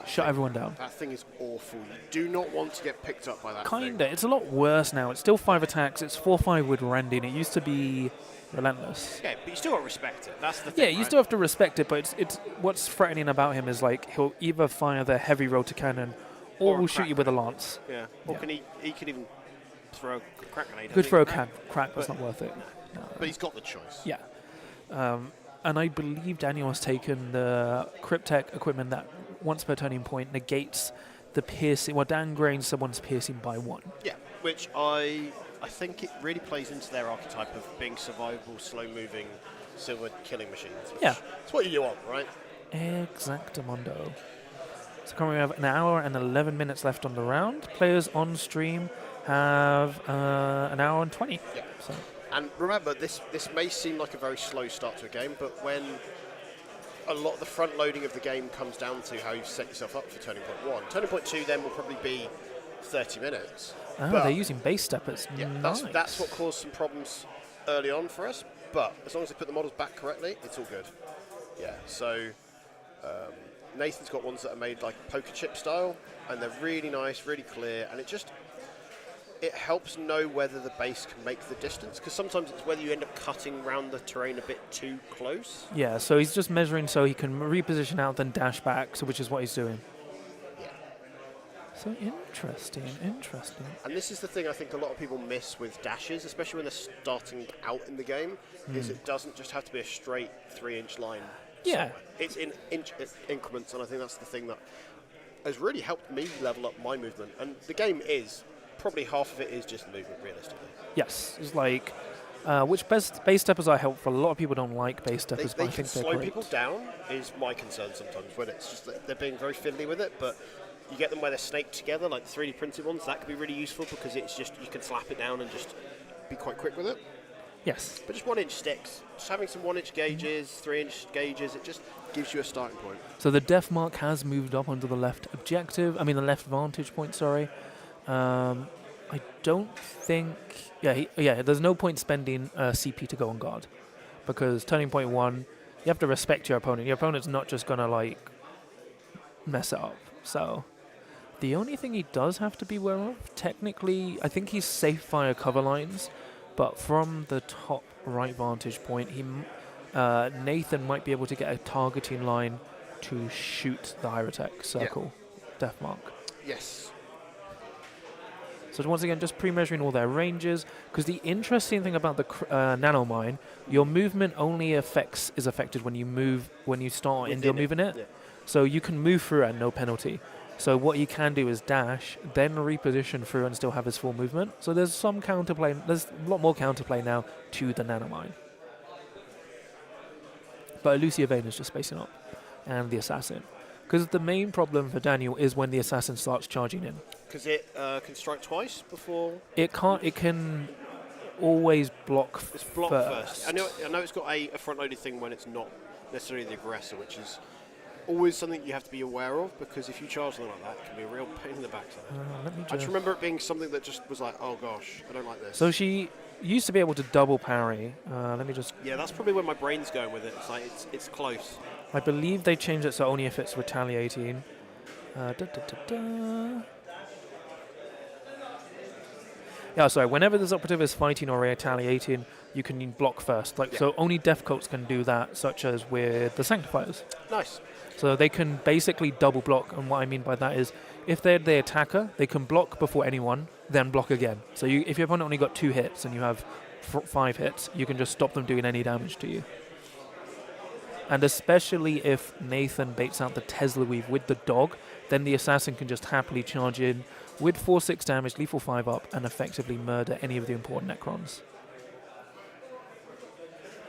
Speaker 1: shut everyone down.
Speaker 2: That thing is awful. You do not want to get picked up by that thing.
Speaker 1: Kinda. It's a lot worse now. It's still 5 attacks. It's 4/5 with rending. It used to be relentless.
Speaker 2: Okay, but you still got to respect it. That's the
Speaker 1: Yeah,
Speaker 2: thing.
Speaker 1: you
Speaker 2: right?
Speaker 1: still have to respect it, but it's what's threatening about him is like he'll either fire the heavy rotor cannon or
Speaker 2: Or a
Speaker 1: will shoot
Speaker 2: crack
Speaker 1: you with a lance.
Speaker 2: Yeah. Or
Speaker 1: Yeah.
Speaker 2: can he could even throw a crack grenade. I
Speaker 1: Good
Speaker 2: think.
Speaker 1: throw crack, but it's not worth it.
Speaker 2: But he's got the choice.
Speaker 1: Yeah. And I believe Daniel has taken the Cryptech equipment that once per turning point negates the piercing. Well, downgrades someone's piercing by 1.
Speaker 2: Yeah, which I think it really plays into their archetype of being survivable, slow-moving, silver killing machines. Which
Speaker 1: Yeah.
Speaker 2: It's what you want, right?
Speaker 1: Exactamundo. So currently we have an hour and 11 minutes left on the round. Players on stream have an hour and 20.
Speaker 2: Yeah.
Speaker 1: So.
Speaker 2: And remember, this may seem like a very slow start to a game, but when a lot of the front loading of the game comes down to how you set yourself up for Turning Point 1. Turning Point 2 then will probably be 30 minutes.
Speaker 1: Oh,
Speaker 2: But-
Speaker 1: they're using base steppers.
Speaker 2: Yeah,
Speaker 1: Nice.
Speaker 2: that's what caused some problems early on for us. But as long as they put the models back correctly, it's all good. Yeah, so Nathan's got ones that are made like poker chip style, and they're really nice, really clear, and it helps know whether the base can make the distance, because sometimes it's whether you end up cutting around the terrain a bit too close.
Speaker 1: Yeah, so he's just measuring so he can reposition out, then dash back, so which is what he's doing.
Speaker 2: Yeah.
Speaker 1: So interesting.
Speaker 2: And this is the thing I think a lot of people miss with dashes, especially when they're starting out in the game, is it doesn't just have to be a straight 3-inch line.
Speaker 1: Yeah.
Speaker 2: It's in increments, and I think that's the thing that has really helped me level up my movement. And the game is, probably half of it is just movement, realistically.
Speaker 1: Yes, it's like, which base steppers are helpful. A lot of people don't like base steppers,
Speaker 2: They
Speaker 1: but I
Speaker 2: can
Speaker 1: think they're
Speaker 2: slow
Speaker 1: great.
Speaker 2: people down is my concern sometimes, when it's just that they're being very fiddly with it, but you get them where they're snaked together, like the 3D printed ones, that could be really useful because it's just, you can slap it down and just be quite quick with it.
Speaker 1: Yes.
Speaker 2: But just 1-inch sticks, just having some 1-inch gauges, 3-inch gauges, it just gives you a starting point.
Speaker 1: So the def mark has moved up onto the left the left vantage point, sorry. I don't think, there's no point spending CP to go on guard, because turning point 1, you have to respect your opponent. Your opponent's not just going to like mess it up. So the only thing he does have to be aware of, technically, I think he's safe via cover lines, but from the top right vantage point, Nathan might be able to get a targeting line to shoot the Hyrotech circle, def mark.
Speaker 2: Yes.
Speaker 1: So once again, just pre-measuring all their ranges, because the interesting thing about the nanomine, your movement only is affected when you start and you're moving it.
Speaker 2: Yeah.
Speaker 1: So you can move through at no penalty. So what you can do is dash, then reposition through and still have his full movement. So there's some counterplay. There's a lot more counterplay now to the nanomine. But Lucia Vane is just spacing up, and the assassin. Because the main problem for Daniel is when the assassin starts charging in.
Speaker 2: Because it can strike twice before.
Speaker 1: It can't. It can always block
Speaker 2: It's blocked first. I know it's got a front-loaded thing when it's not necessarily the aggressor, which is always something you have to be aware of, because if you charge something like that, it can be a real pain in the backside. I just remember it being something that just was like, oh gosh, I don't like this.
Speaker 1: So she used to be able to double parry. Let me just.
Speaker 2: Yeah, that's probably where my brain's going with it. It's like it's close.
Speaker 1: I believe they changed it so only if it's retaliating. Yeah, sorry. Whenever this operative is fighting or retaliating, you can block first. Like so, only death coats can do that, such as with the sanctifiers.
Speaker 2: Nice.
Speaker 1: So they can basically double block, and what I mean by that is, if they're the attacker, they can block before anyone, then block again. So if your opponent only got 2 hits and you have 5 hits, you can just stop them doing any damage to you. And especially if Nathan baits out the Tesla Weave with the dog, then the assassin can just happily charge in with 4/6 damage, lethal 5 up, and effectively murder any of the important Necrons.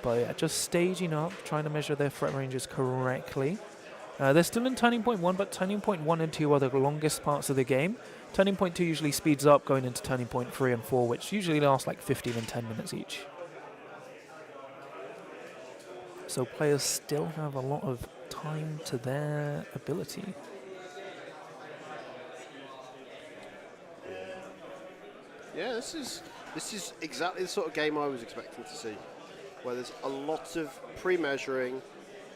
Speaker 1: But yeah, just staging up, trying to measure their threat ranges correctly. They're still in Turning Point 1, but Turning Point 1 and 2 are the longest parts of the game. Turning Point 2 usually speeds up going into Turning Point 3 and 4, which usually lasts like 15 and 10 minutes each. So players still have a lot of time to their ability.
Speaker 2: Yeah, this is exactly the sort of game I was expecting to see, where there's a lot of pre-measuring,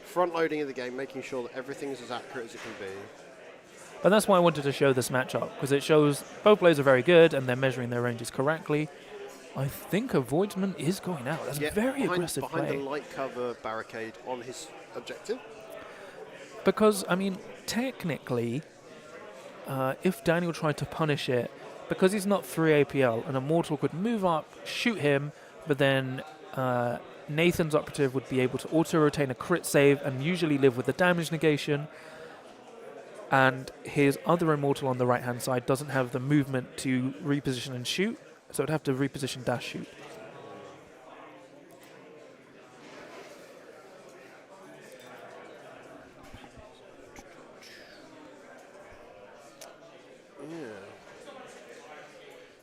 Speaker 2: front-loading of the game, making sure that everything's as accurate as it can be.
Speaker 1: But that's why I wanted to show this matchup, because it shows both players are very good and they're measuring their ranges correctly. I think Avoidsman is going out. That's a very aggressive play.
Speaker 2: Behind the light cover barricade on his objective.
Speaker 1: Because, I mean, technically, if Daniel tried to punish it, because he's not 3 APL, an Immortal could move up, shoot him, but then Nathan's operative would be able to auto-retain a crit save and usually live with the damage negation. And his other Immortal on the right-hand side doesn't have the movement to reposition and shoot, so it'd have to reposition dash shoot.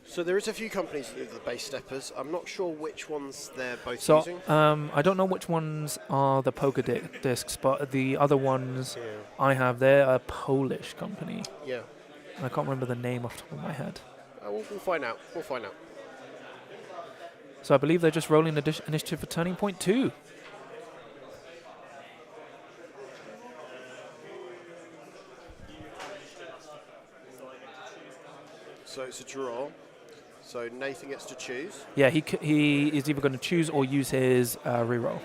Speaker 2: So there is a few companies that do the base steppers. I'm not sure which ones they're both
Speaker 1: So
Speaker 2: using.
Speaker 1: I don't know which ones are the poker discs, but the other ones I have, they're a Polish company.
Speaker 2: Yeah.
Speaker 1: And I can't remember the name off the top of my head.
Speaker 2: We'll find out. We'll find out.
Speaker 1: So I believe they're just rolling initiative for Turning Point 2.
Speaker 2: So it's a draw. So Nathan gets to choose.
Speaker 1: Yeah, he is either going to choose or use his reroll.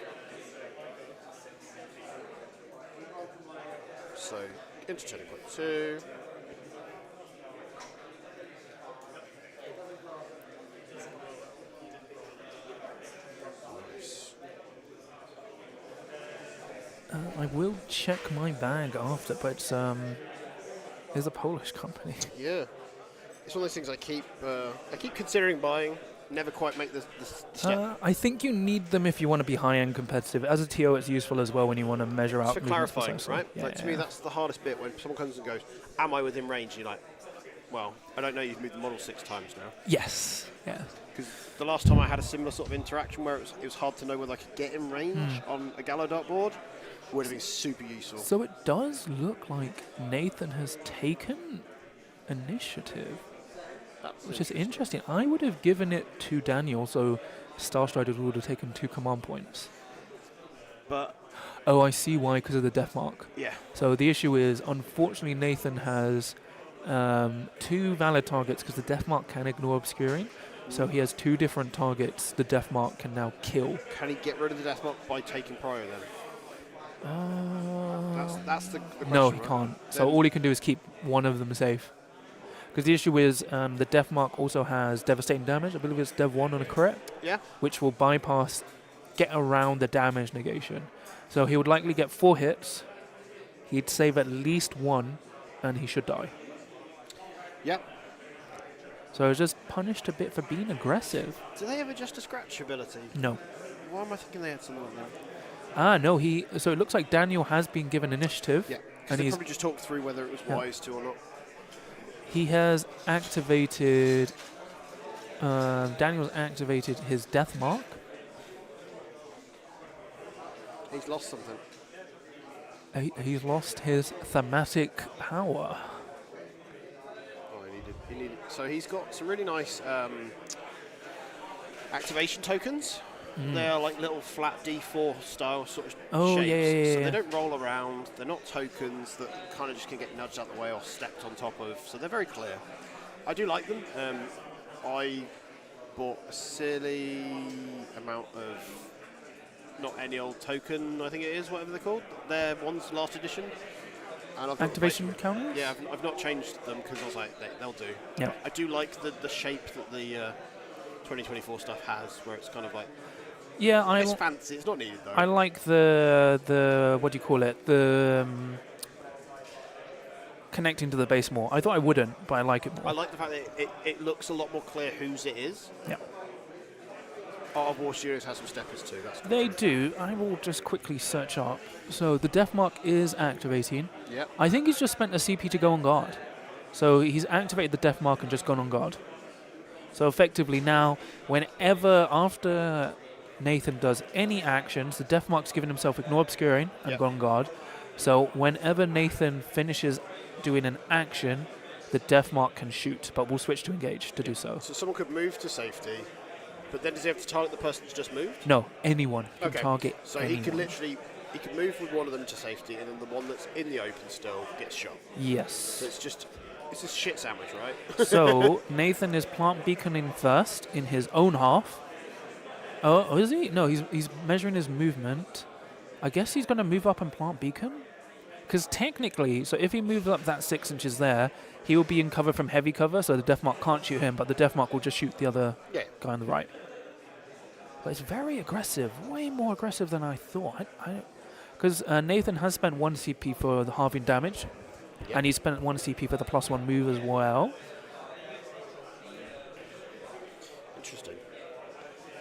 Speaker 2: So into Turning Point 2. Nice.
Speaker 1: I will check my bag after, but it's a Polish company.
Speaker 2: Yeah. It's one of those things I keep considering buying. Never quite make the step.
Speaker 1: I think you need them if you want to be high-end competitive. As a TO, it's useful as well when you want to measure out.
Speaker 2: For clarifying, right?
Speaker 1: Yeah,
Speaker 2: to me, that's the hardest bit when someone comes and goes, "Am I within range?" And you're like, "Well, I don't know. You've moved the model 6 times now."
Speaker 1: Yes. Yeah.
Speaker 2: Because the last time I had a similar sort of interaction where it was hard to know whether I could get in range on a Gallo dartboard, would have been super useful.
Speaker 1: So it does look like Nathan has taken initiative. Which is interesting. I would have given it to Daniel, so Starstrider would have taken 2 command points.
Speaker 2: But
Speaker 1: oh, I see why, because of the death mark.
Speaker 2: Yeah.
Speaker 1: So the issue is, unfortunately, Nathan has 2 valid targets because the death mark can ignore obscuring. So he has 2 different targets the death mark can now kill.
Speaker 2: Can he get rid of the death mark by taking prior then? That's the question.
Speaker 1: No, he
Speaker 2: right?
Speaker 1: can't. So all he can do is keep one of them safe. Because the issue is the death mark also has devastating damage. I believe it's Dev 1 on a crit.
Speaker 2: Yeah.
Speaker 1: Which will get around the damage negation. So he would likely get 4 hits. He'd save at least 1, and he should die.
Speaker 2: Yep.
Speaker 1: So it's just punished a bit for being aggressive.
Speaker 2: Do they have a just a scratch ability?
Speaker 1: No.
Speaker 2: Why am I thinking they had something like that?
Speaker 1: No. So it looks like Daniel has been given initiative.
Speaker 2: Yeah.
Speaker 1: And
Speaker 2: they
Speaker 1: he's
Speaker 2: probably just talked through whether it was wise to or not.
Speaker 1: He has activated. Daniel's activated his death mark.
Speaker 2: He's lost something.
Speaker 1: He's lost his thematic power.
Speaker 2: Oh, he needed. So he's got some really nice activation tokens. They are like little flat D4 style sort of shapes.
Speaker 1: Yeah.
Speaker 2: So they don't roll around. They're not tokens that kind of just can get nudged out the way or stepped on top of. So they're very clear. I do like them. I bought a silly amount of not any old token, I think it is, whatever they're called. They're ones last edition. And I've
Speaker 1: Activation counters?
Speaker 2: Yeah, I've not changed them because I was like, they'll do.
Speaker 1: Yeah.
Speaker 2: I do like the shape that the 2024 stuff has, where it's kind of like,
Speaker 1: Yeah,
Speaker 2: it's fancy. It's not needed though.
Speaker 1: I like the what do you call it? The connecting to the base more. I thought I wouldn't, but I like it more.
Speaker 2: I like the fact that it looks a lot more clear whose it is.
Speaker 1: Yeah.
Speaker 2: Art of War Studios has some steppers too.
Speaker 1: They do. I will just quickly search up. So the Deathmark is activating.
Speaker 2: Yep.
Speaker 1: I think he's just spent a CP to go on guard. So he's activated the Deathmark and just gone on guard. So effectively now, whenever after Nathan does any actions, the Deathmark's given himself Ignore Obscuring and gone on guard. So whenever Nathan finishes doing an action, the Deathmark can shoot, but we'll switch to engage to do so.
Speaker 2: So someone could move to safety, but then does he have to target the person that's just moved?
Speaker 1: No, anyone can target
Speaker 2: So
Speaker 1: anyone.
Speaker 2: he can literally, he can move with one of them to safety, and then the one that's in the open still gets shot.
Speaker 1: Yes.
Speaker 2: So it's a shit sandwich, right?
Speaker 1: So Nathan is plant beaconing first in his own half. Oh, is he? No, he's measuring his movement. I guess he's going to move up and plant beacon. Because technically, so if he moves up that 6 inches there, he will be in cover from heavy cover, so the Deathmark can't shoot him, but the Deathmark will just shoot the other guy on the right. But it's very aggressive, way more aggressive than I thought. Because Nathan has spent 1 CP for the halving damage, and he spent 1 CP for the +1 move as well.
Speaker 2: Interesting.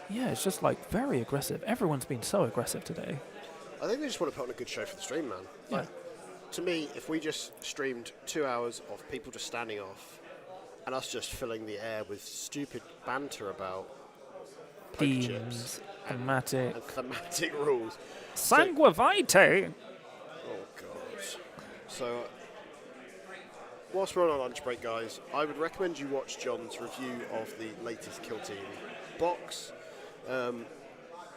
Speaker 1: Yeah, it's just like very aggressive. Everyone's been so aggressive today.
Speaker 2: I think they just want to put on a good show for the stream, man. Like, to me, if we just streamed 2 hours of people just standing off and us just filling the air with stupid banter about
Speaker 1: Themes, thematic.
Speaker 2: and thematic rules.
Speaker 1: Sangue Vitae!
Speaker 2: Oh, God. So, whilst we're on our lunch break, guys, I would recommend you watch John's review of the latest Kill Team box.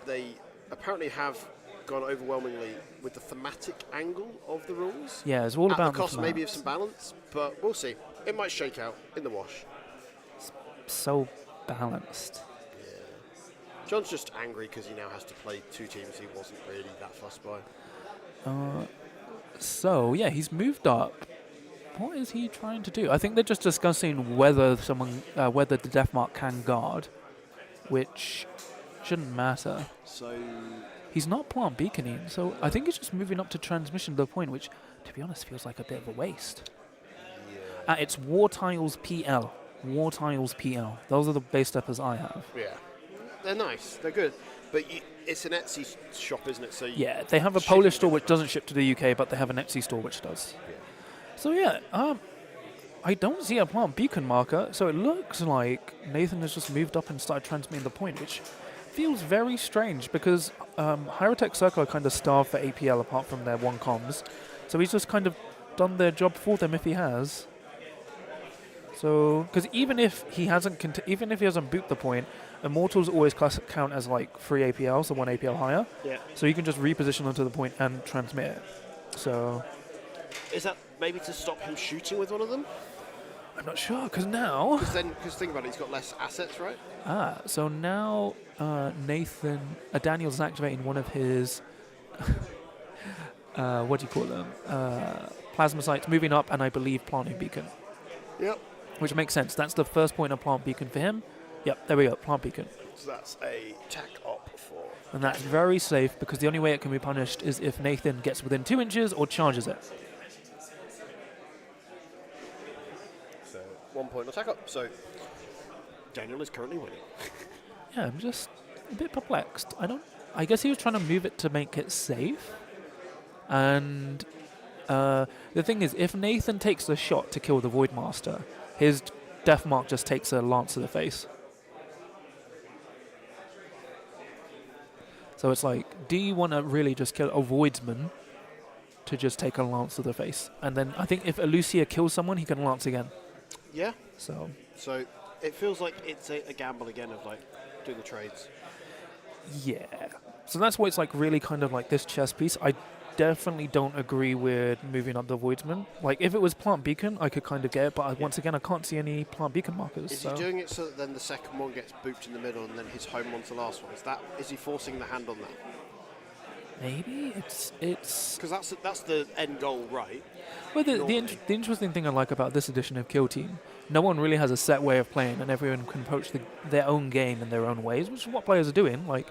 Speaker 2: They apparently have gone overwhelmingly with the thematic angle of the rules.
Speaker 1: Yeah, it's all about
Speaker 2: the cost maybe of some balance, but we'll see. It might shake out in the wash.
Speaker 1: So balanced.
Speaker 2: Yeah. John's just angry because he now has to play 2 teams he wasn't really that fussed by.
Speaker 1: So, yeah, he's moved up. What is he trying to do? I think they're just discussing whether whether the Deathmark can guard, which shouldn't matter.
Speaker 2: So
Speaker 1: He's not plant beaconing, so I think he's just moving up to transmission to the point, which, to be honest, feels like a bit of a waste.
Speaker 2: yeah.
Speaker 1: It's War Tiles PL. War Tiles PL. Those are the base steppers I have.
Speaker 2: Yeah. They're nice. They're good. But it's an Etsy shop, isn't it? So
Speaker 1: Yeah, they have a Polish store which doesn't ship to the UK, but they have an Etsy store which does.
Speaker 2: Yeah.
Speaker 1: So yeah, I don't see a plant beacon marker, so it looks like Nathan has just moved up and started transmitting the point, which feels very strange because Hyrotech Circle are kind of starved for APL apart from their 1 comms. So he's just kind of done their job for them if he has. So, because even if he hasn't booped the point, Immortals always count as like 3 APL, so 1 APL higher.
Speaker 2: Yeah.
Speaker 1: So you can just reposition them to the point and transmit it. So
Speaker 2: Is that maybe to stop him shooting with one of them?
Speaker 1: I'm not sure, because now...
Speaker 2: Because think about it, he's got less assets, right?
Speaker 1: So now Daniel's activating one of his... what do you call them? Plasma sites, moving up, and I believe planting beacon.
Speaker 2: Yep.
Speaker 1: Which makes sense. That's the first point of plant beacon for him. Yep, there we go, plant beacon.
Speaker 2: So that's a tack op for...
Speaker 1: And that's very safe, because the only way it can be punished is if Nathan gets within 2 inches or charges it.
Speaker 2: So 1 point attack up. So Daniel is currently winning.
Speaker 1: Yeah, I'm just a bit perplexed. I guess he was trying to move it to make it safe. And the thing is, if Nathan takes the shot to kill the Voidmaster, his Deathmark just takes a lance to the face. So it's like, do you want to really just kill a Voidsman to just take a lance to the face? And then I think if Elucia kills someone, he can lance again.
Speaker 2: Yeah.
Speaker 1: So
Speaker 2: it feels like it's a gamble again of like doing the trades.
Speaker 1: yeah. So that's why it's like really kind of like this chess piece. definitely don't agree with moving up the Voidsman. Like, if it was Plant Beacon, I could kind of get it, but once again, I can't see any Plant Beacon markers.
Speaker 2: Is he doing it so that then the second one gets booped in the middle and then his home one's the last one? Is he forcing the hand on that?
Speaker 1: Maybe it's
Speaker 2: because that's the end goal, right?
Speaker 1: Well, the interesting thing I like about this edition of Kill Team, no one really has a set way of playing, and everyone can approach their own game in their own ways, which is what players are doing. Like,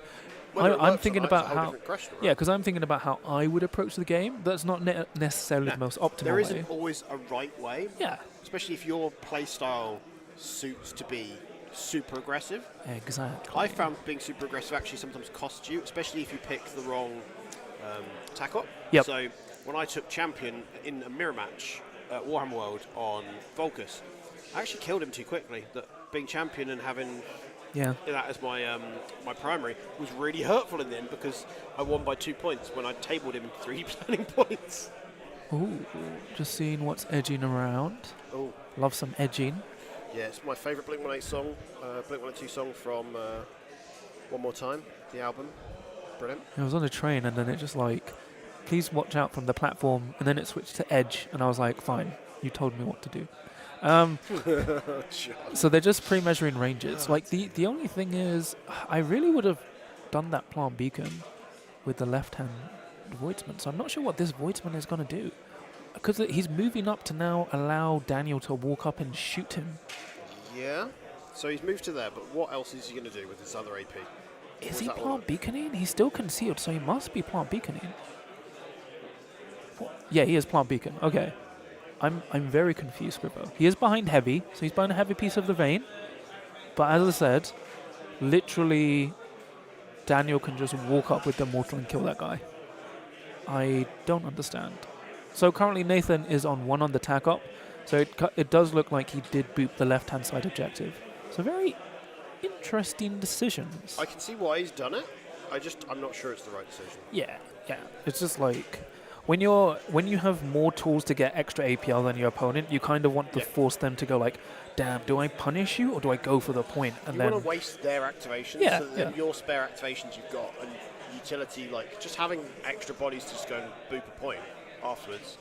Speaker 1: I'm thinking about how, because I'm thinking about how I would approach the game. That's not necessarily the most optimal.
Speaker 2: There isn't always a right way.
Speaker 1: Yeah,
Speaker 2: especially if your play style suits to be super aggressive.
Speaker 1: Exactly.
Speaker 2: I found being super aggressive actually sometimes costs you, especially if you pick the wrong tack up.
Speaker 1: Yep.
Speaker 2: So when I took champion in a mirror match at Warhammer World on Volkus, I actually killed him too quickly. That being champion and having that as my my primary was really hurtful in the end because I won by 2 points when I tabled him in 3 planning points.
Speaker 1: Ooh, just seeing what's edging around.
Speaker 2: Oh,
Speaker 1: love some edging.
Speaker 2: Yeah, it's my favourite Blink-182 song. Blink-182 song from One More Time, the album. Brilliant.
Speaker 1: I was on a train and then it just like, please watch out from the platform, and then it switched to edge, and I was like, fine, you told me what to do. So they're just pre-measuring ranges. Like the only thing is, I really would have done that Plant Beacon with the left-hand Voidsman, so I'm not sure what this Voidsman is going to do. Because he's moving up to now allow Daniel to walk up and shoot him.
Speaker 2: Yeah, so he's moved to there, but what else is he going to do with this other AP?
Speaker 1: Is he Plant Beaconing? He's still concealed, so he must be Plant Beaconing. Yeah, he is Plant Beacon. Okay. I'm very confused, Scrivo. He is behind heavy, so he's behind a heavy piece of the vein. But as I said, literally, Daniel can just walk up with the mortal and kill that guy. I don't understand. So currently Nathan is on 1 on the tack up, so it does look like he did boop the left-hand side objective. So very interesting decisions.
Speaker 2: I can see why he's done it. I'm not sure it's the right decision.
Speaker 1: Yeah. It's just like when you have more tools to get extra APL than your opponent, you kind of want to force them to go like, damn, do I punish you or do I go for the point? And
Speaker 2: you want to waste their activations, so that your spare activations you've got and utility, like just having extra bodies to just go and boop a point afterwards.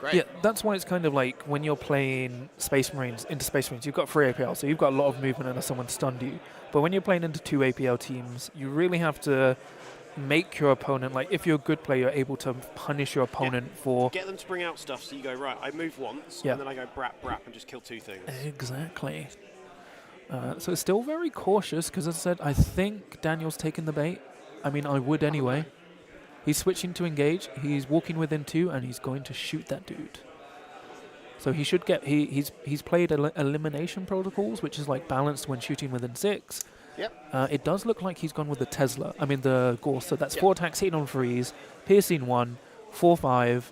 Speaker 2: Great.
Speaker 1: Yeah, that's why it's kind of like when you're playing Space Marines, you've got 3 APL, so you've got a lot of movement unless someone stunned you. But when you're playing into 2 APL teams, you really have to make your opponent, like if you're a good player, you're able to punish your opponent for...
Speaker 2: Get them to bring out stuff so you go, right, I move once, and then I go brap and just kill 2 things.
Speaker 1: Exactly. So it's still very cautious, because as I said, I think Daniel's taken the bait. I mean, I would anyway. He's switching to engage, he's walking within 2, and he's going to shoot that dude. So he should get... He's played elimination protocols, which is like balanced when shooting within 6.
Speaker 2: Yep.
Speaker 1: It does look like he's gone with the Tesla. I mean, the Gorse. So that's 4 attacks, hitting on 3s, piercing 1, 4-5.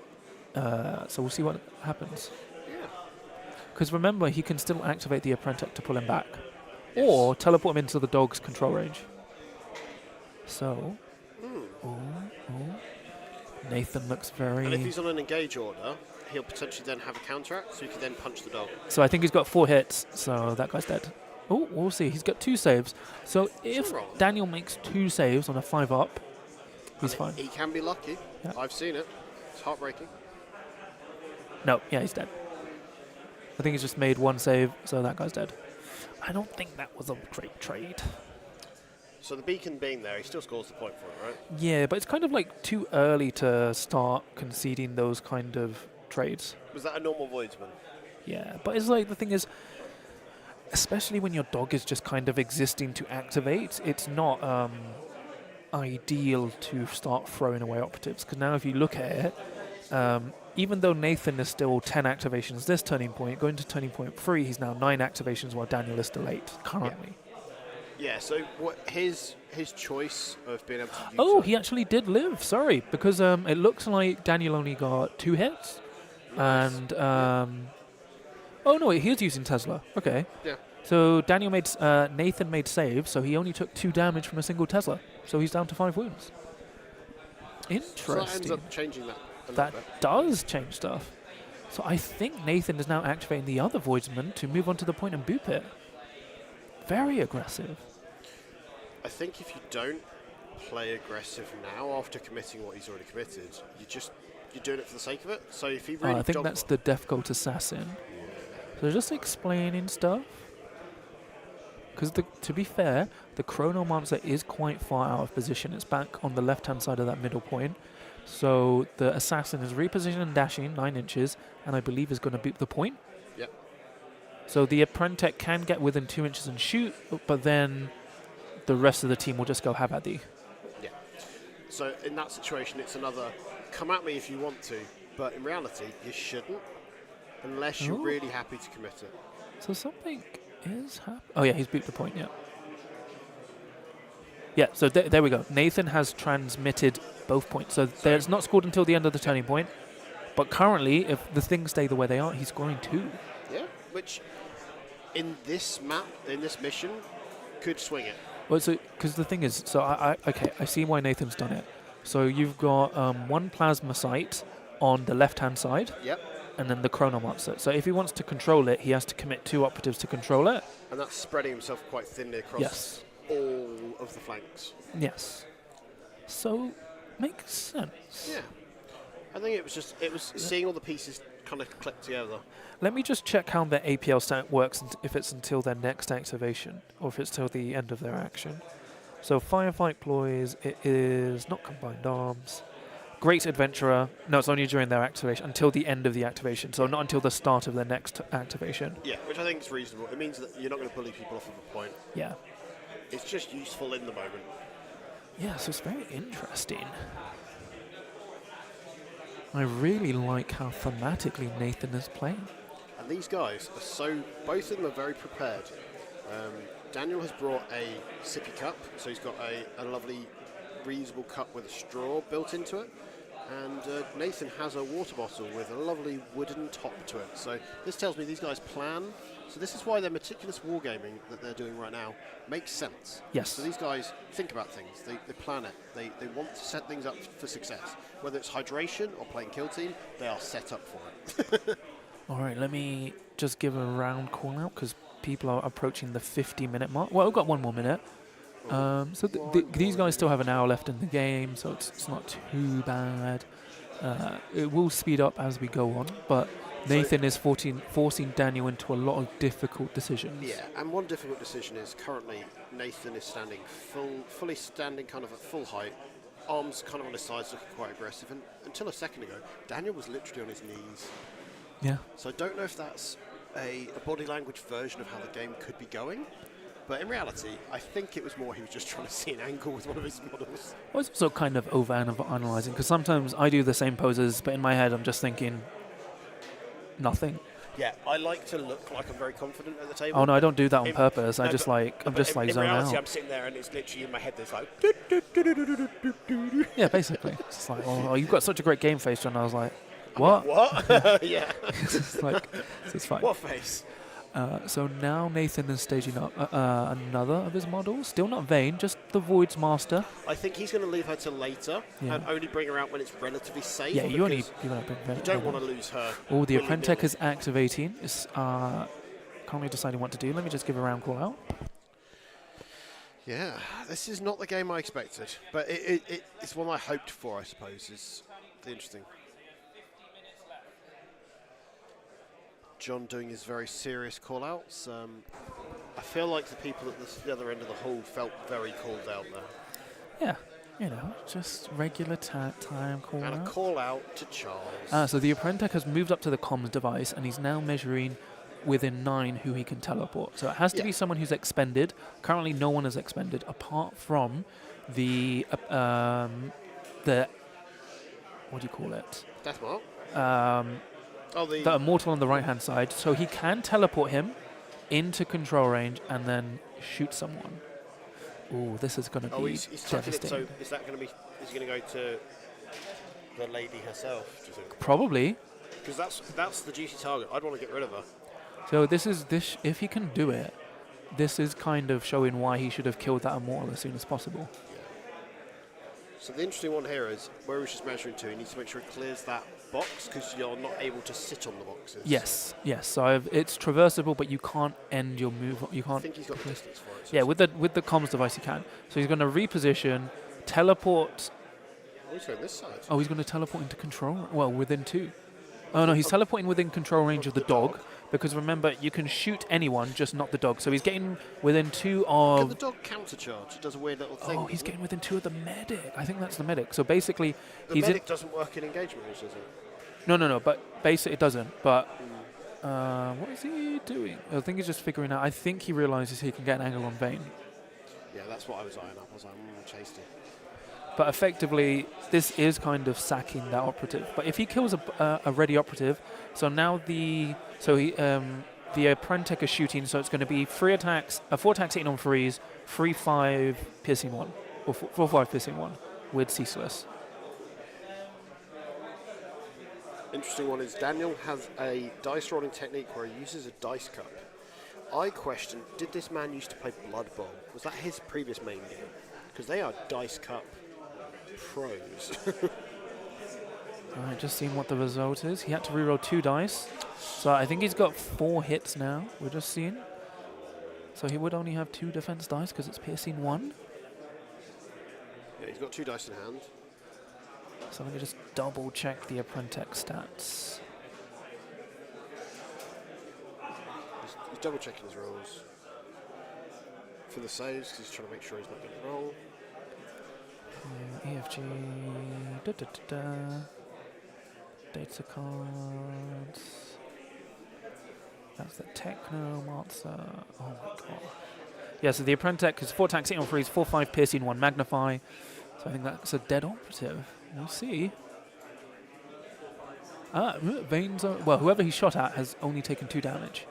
Speaker 1: So we'll see what happens.
Speaker 2: Yeah.
Speaker 1: Because remember, he can still activate the Apprentice to pull him back. Yes. Or teleport him into the dog's control range. So... Nathan looks very...
Speaker 2: And if he's on an engage order, he'll potentially then have a counteract, so he can then punch the dog.
Speaker 1: So I think he's got 4 hits, so that guy's dead. Oh, we'll see. He's got 2 saves. So if Daniel makes 2 saves on a 5-up, he's fine.
Speaker 2: He can be lucky. Yeah. I've seen it. It's heartbreaking.
Speaker 1: No, yeah, he's dead. I think he's just made 1 save, so that guy's dead. I don't think that was a great trade.
Speaker 2: So the beacon being there, he still scores the point for it, right?
Speaker 1: Yeah, but it's kind of like too early to start conceding those kind of trades.
Speaker 2: Was that a normal Voidsman?
Speaker 1: Yeah, but it's like the thing is, especially when your dog is just kind of existing to activate, it's not ideal to start throwing away operatives. Because now if you look at it, even though Nathan is still 10 activations this turning point, going to turning point 3, he's now 9 activations while Daniel is still 8 currently.
Speaker 2: Yeah, so what his choice of being able to use...
Speaker 1: Oh, he actually did live, sorry, because it looks like Daniel only got 2 hits. Nice. And... oh, no, wait, he is using Tesla. Okay.
Speaker 2: Yeah.
Speaker 1: So Daniel made... Nathan made saves, so he only took 2 damage from a single Tesla. So he's down to 5 wounds. Interesting.
Speaker 2: So that ends up changing that a
Speaker 1: that
Speaker 2: little bit.
Speaker 1: Does change stuff. So I think Nathan is now activating the other Voidsman to move on to the point and boop it. Very aggressive.
Speaker 2: I think if you don't play aggressive now after committing what he's already committed. You're doing it for the sake of it. So if he really,
Speaker 1: I think that's the Death Cult Assassin. So just explaining stuff. Because to be fair, the Chronomancer is quite far out of position. It's back on the left-hand side of that middle point. So the Assassin is repositioned and dashing 9 inches, and I believe is going to beat the point.
Speaker 2: Yep.
Speaker 1: So the Apprentice can get within 2 inches and shoot, but then the rest of the team will just go have at thee.
Speaker 2: Yeah. So in that situation, it's another come at me if you want to, but in reality, you shouldn't, unless you're really happy to commit it.
Speaker 1: So something is happening. Oh yeah, he's beat the point. Yeah. Yeah. So there we go. Nathan has transmitted both points. So there's not scored until the end of the turning point. But currently, if the things stay the way they are, he's scoring 2.
Speaker 2: Yeah. Which in this map, in this mission, could swing it.
Speaker 1: Well, so because the thing is, so I see why Nathan's done it. So you've got 1 plasma sight on the left-hand side.
Speaker 2: Yep.
Speaker 1: And then the Chronomancer. So if he wants to control it, he has to commit 2 operatives to control it.
Speaker 2: And that's spreading himself quite thinly across all of the flanks.
Speaker 1: Yes. So makes sense.
Speaker 2: Yeah. I think it was seeing all the pieces kind of click together.
Speaker 1: Let me just check how the APL stat works, if it's until their next activation, or if it's till the end of their action. So Firefight Ploys, it is not Combined Arms. Great Adventurer, no, it's only during their activation, until the end of the activation, so not until the start of their next activation.
Speaker 2: Yeah, which I think is reasonable. It means that you're not going to bully people off of a point.
Speaker 1: Yeah.
Speaker 2: It's just useful in the moment.
Speaker 1: Yeah, so it's very interesting. I really like how thematically Nathan is playing.
Speaker 2: And these guys are both of them are very prepared. Daniel has brought a sippy cup, so he's got a lovely reusable cup with a straw built into it. And Nathan has a water bottle with a lovely wooden top to it. So this tells me these guys plan. So this is why their meticulous wargaming that they're doing right now makes sense.
Speaker 1: Yes.
Speaker 2: So these guys think about things. They plan it. They want to set things up for success. Whether it's hydration or playing kill team, they are set up for it.
Speaker 1: All right, let me just give a round call out because people are approaching the 50-minute mark. Well, we've got 1 more minute. So these guys still have an hour left in the game, so it's not too bad. It will speed up as we go on, but Nathan is forcing Daniel into a lot of difficult decisions.
Speaker 2: Yeah, and one difficult decision is currently Nathan is standing fully standing kind of at full height, arms kind of on his sides looking quite aggressive, and until a second ago, Daniel was literally on his knees.
Speaker 1: Yeah.
Speaker 2: So I don't know if that's a body language version of how the game could be going. But in reality, I think it was more he was just trying to see an angle with one of his models.
Speaker 1: I was also kind of over-analysing, because sometimes I do the same poses, but in my head I'm just thinking nothing.
Speaker 2: Yeah, I like to look like I'm very confident at the table.
Speaker 1: Oh no, I don't do that on purpose. I'm just like
Speaker 2: in
Speaker 1: zone
Speaker 2: reality,
Speaker 1: out.
Speaker 2: I'm sitting there and it's literally in my head. There's like.
Speaker 1: Yeah, basically. It's just like, oh, you've got such a great game face, John. I was like, what?
Speaker 2: What? Yeah.
Speaker 1: It's like, it's fine.
Speaker 2: What face?
Speaker 1: So now Nathan is staging up another of his models. Still not Vayne, just the Void's Master.
Speaker 2: I think he's going to leave her till later and only bring her out when it's relatively safe.
Speaker 1: Yeah, you
Speaker 2: don't want to lose her.
Speaker 1: Oh, the Apprentice is activating. It's currently deciding what to do. Let me just give a round call out.
Speaker 2: Yeah, this is not the game I expected, but it's one I hoped for, I suppose, is the interesting. John doing his very serious call-outs. I feel like the people at the other end of the hall felt very called out there.
Speaker 1: Yeah, just regular time call out.
Speaker 2: And a call-out to Charles.
Speaker 1: So the Apprentice has moved up to the comms device, and he's now measuring within 9 who he can teleport. So it has to be someone who's expended. Currently, no one is expended, apart from the what do you call it?
Speaker 2: Death mark.
Speaker 1: The Immortal on the right-hand side. So he can teleport him into control range and then shoot someone. Ooh, this is going to be
Speaker 2: he's
Speaker 1: devastating.
Speaker 2: It, so is that going to be? Is he going to go to the lady herself? Do you think?
Speaker 1: Probably.
Speaker 2: Because that's the juicy target. I'd want to get rid of her.
Speaker 1: So this. If he can do it, this is kind of showing why he should have killed that Immortal as soon as possible.
Speaker 2: Yeah. So the interesting one here is where he's just measuring to. He needs to make sure he clears that box because you're not able to sit on the boxes.
Speaker 1: Yes. So it's traversable, but you can't end your move. You can't.
Speaker 2: I think he's got the distance for it.
Speaker 1: So yeah, with the comms device he can. So he's going to reposition, teleport.
Speaker 2: Oh, he's going this side.
Speaker 1: Oh, he's going to teleport into control. Well, within 2. Oh no, he's teleporting within control range of the dog. Because remember, you can shoot anyone, just not the dog. So he's getting within 2
Speaker 2: Can
Speaker 1: of.
Speaker 2: the dog countercharge? It does a weird little thing.
Speaker 1: Oh, he's getting within 2 of the medic. I think that's the medic. So basically,
Speaker 2: The
Speaker 1: he's
Speaker 2: medic doesn't work in engagement range, does it?
Speaker 1: No. But basically, it doesn't. But what is he doing? I think he's just figuring out. I think he realizes he can get an angle on Vayne.
Speaker 2: Yeah, that's what I was eyeing up. I was like, chased him.
Speaker 1: But effectively, this is kind of sacking that operative. But if he kills a ready operative, so now the Apprentice is shooting, so it's going to be 3 attacks, 4 attacks hitting on freeze, 3/5 piercing 1, or 4/5 piercing 1 with ceaseless.
Speaker 2: Interesting one is Daniel has a dice rolling technique where he uses a dice cup. I question, did this man used to play Blood Bowl? Was that his previous main game? Because they are dice cup pros.
Speaker 1: Alright, just seeing what the result is. He had to reroll 2 dice. So I think he's got 4 hits now, we're just seeing. So he would only have 2 defense dice because it's piercing 1.
Speaker 2: Yeah, he's got 2 dice in hand.
Speaker 1: So let me just double check the Apprentice stats.
Speaker 2: He's double checking his rolls. For the saves, because he's trying to make sure he's not getting roll.
Speaker 1: EFG. Data cards. That's the Technomancer. Oh my god. Yeah, so the Apprentice is 4 attacks, hitting on freeze, 4/5 piercing, 1 magnify. So I think that's a dead operative. We'll see. Vayne's. Well, whoever he shot at has only taken 2 damage.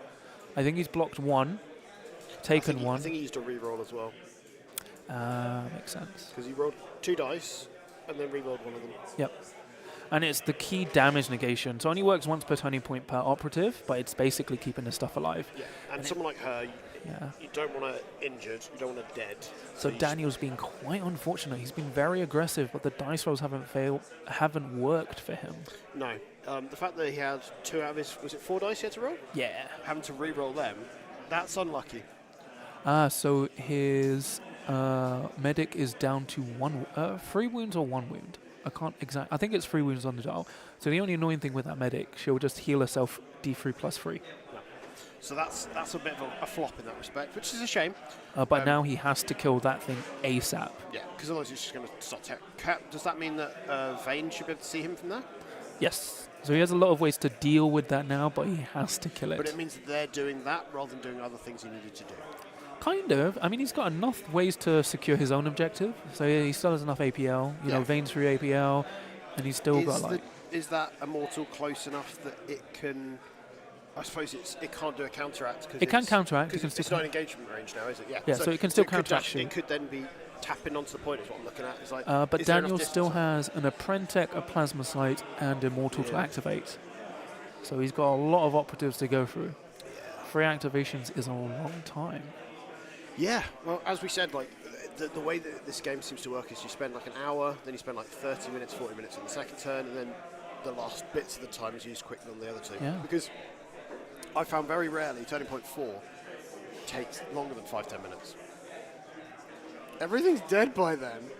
Speaker 1: I think he's blocked 1, taken 1.
Speaker 2: I think he used a reroll as well.
Speaker 1: Makes sense.
Speaker 2: Because he rolled 2 dice and then rerolled one of them.
Speaker 1: Yep. And it's the key damage negation. So it only works once per turning point per operative, but it's basically keeping the stuff alive.
Speaker 2: Yeah, and someone like her,
Speaker 1: Yeah.
Speaker 2: you don't want her injured, you don't want her dead.
Speaker 1: So Daniel's been quite unfortunate. He's been very aggressive, but the dice rolls haven't worked for him.
Speaker 2: No. The fact that he had 2 out of his, was it 4 dice he had to roll?
Speaker 1: Yeah.
Speaker 2: Having to re-roll them, that's unlucky.
Speaker 1: So his medic is down to 3 wounds or 1 wound. I can't exact. I think it's 3 wounds on the dial. So the only annoying thing with that medic, she'll just heal herself D3 plus 3.
Speaker 2: No. So that's a bit of a flop in that respect, which is a shame.
Speaker 1: But now he has to kill that thing ASAP.
Speaker 2: Yeah, because otherwise he's just going to start. Does that mean that Vayne should be able to see him from there?
Speaker 1: Yes. So he has a lot of ways to deal with that now, but he has to kill it.
Speaker 2: But it means that they're doing that rather than doing other things he needed to do.
Speaker 1: Kind of. I mean, he's got enough ways to secure his own objective. So he still has enough APL. You know, Vayne's through APL, and he's still got like.
Speaker 2: Is that Immortal close enough that it can? I suppose it can't do a counteract.
Speaker 1: It can counteract.
Speaker 2: Because it's not engagement range now, is it? Yeah.
Speaker 1: Yeah. So it can still counteract.
Speaker 2: It could then be tapping onto the point. Is what I'm looking at. It's like.
Speaker 1: But Daniel still has an Apprentice, a Plasma Sight, and Immortal to activate. So he's got a lot of operatives to go through. 3 activations is a long time.
Speaker 2: Yeah, well, as we said, like the way that this game seems to work is you spend like an hour, then you spend like 30 minutes, 40 minutes on the second turn, and then the last bits of the time is used quickly on the other 2.
Speaker 1: Yeah.
Speaker 2: Because I found very rarely turning point 4 takes longer than 5-10 minutes. Everything's dead by then.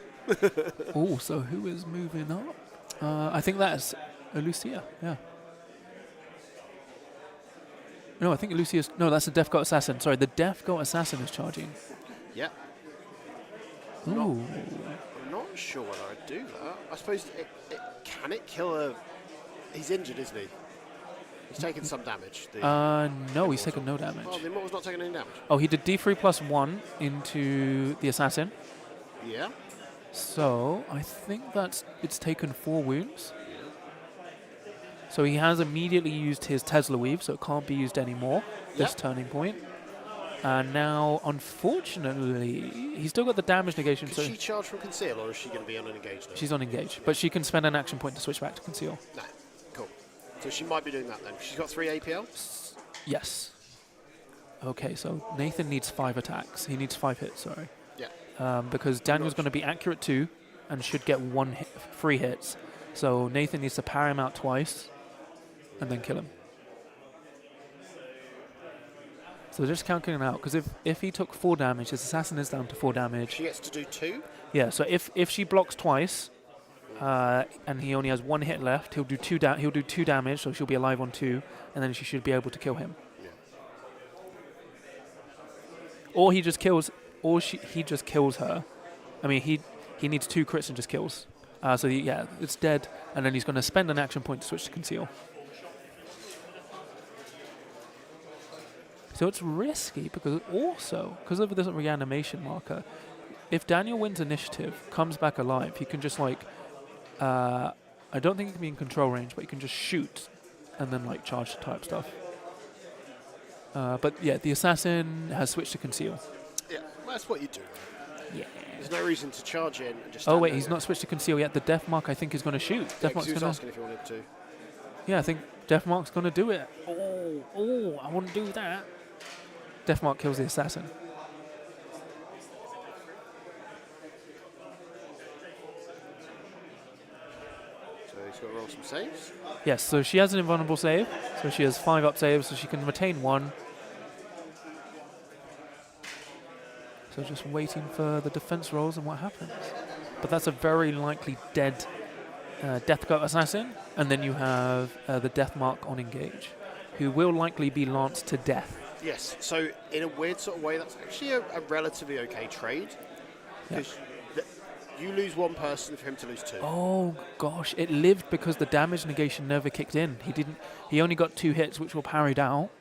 Speaker 1: Oh, so who is moving up? I think that's Lucia, yeah. No, I think Lucia's... No, that's the Death Goat Assassin. Sorry, the Death Goat Assassin is charging.
Speaker 2: Yeah.
Speaker 1: Ooh.
Speaker 2: I'm not sure whether I'd do that. I suppose can it kill a... He's injured, isn't he? He's taken some damage.
Speaker 1: No, he's taken no damage.
Speaker 2: Oh, the Immortal's not taking any damage.
Speaker 1: Oh, he did D3 plus 1 into the Assassin.
Speaker 2: Yeah.
Speaker 1: So, I think it's taken 4 wounds. So he has immediately used his Tesla Weave, so it can't be used anymore, this turning point. And now, unfortunately, he's still got the damage negation.
Speaker 2: Can she charge from Conceal, or is she going to be on Engage now?
Speaker 1: She's on Engage, but she can spend an action point to switch back to Conceal.
Speaker 2: No, cool. So she might be doing that then. She's got 3 APL?
Speaker 1: Yes. Okay, so Nathan needs 5 attacks. He needs 5 hits, sorry.
Speaker 2: Yeah.
Speaker 1: Because Daniel's going to be accurate 2 and should get 3 hits. So Nathan needs to power him out twice and then kill him. So just calculating out, because if he took 4 damage, his assassin is down to 4 damage.
Speaker 2: She gets to do 2.
Speaker 1: Yeah, so if she blocks twice, and he only has 1 hit left, he'll do 2 damage, so she'll be alive on 2, and then she should be able to kill him.
Speaker 2: Yeah.
Speaker 1: Or he just kills, he just kills her. I mean, he needs 2 crits and just kills. So yeah, it's dead, and then he's going to spend an action point to switch to conceal. So it's risky because of this reanimation marker, if Daniel wins initiative, comes back alive, he can just like, I don't think he can be in control range, but he can just shoot and then like charge type stuff. But yeah, the assassin has switched to conceal.
Speaker 2: Yeah, that's what you do.
Speaker 1: Yeah.
Speaker 2: There's no reason to charge in and just.
Speaker 1: Oh wait, he's not switched to conceal yet. The death mark I think is going to shoot.
Speaker 2: Yeah,
Speaker 1: Death mark's
Speaker 2: he was
Speaker 1: going
Speaker 2: asking if you wanted to.
Speaker 1: Yeah, I think death mark's going to do it. Oh, I wouldn't do that. Death mark kills the assassin.
Speaker 2: So he's got to roll some saves.
Speaker 1: Yes, so she has an invulnerable save. So she has 5 up saves, so she can retain 1. So just waiting for the defense rolls and what happens. But that's a very likely dead Death Gut assassin. And then you have the death mark on engage, who will likely be lanced to death.
Speaker 2: Yes, so in a weird sort of way, that's actually a relatively okay trade. Because you lose 1 person for him to lose 2.
Speaker 1: Oh gosh, it lived because the damage negation never kicked in. He only got 2 hits, which were parried out,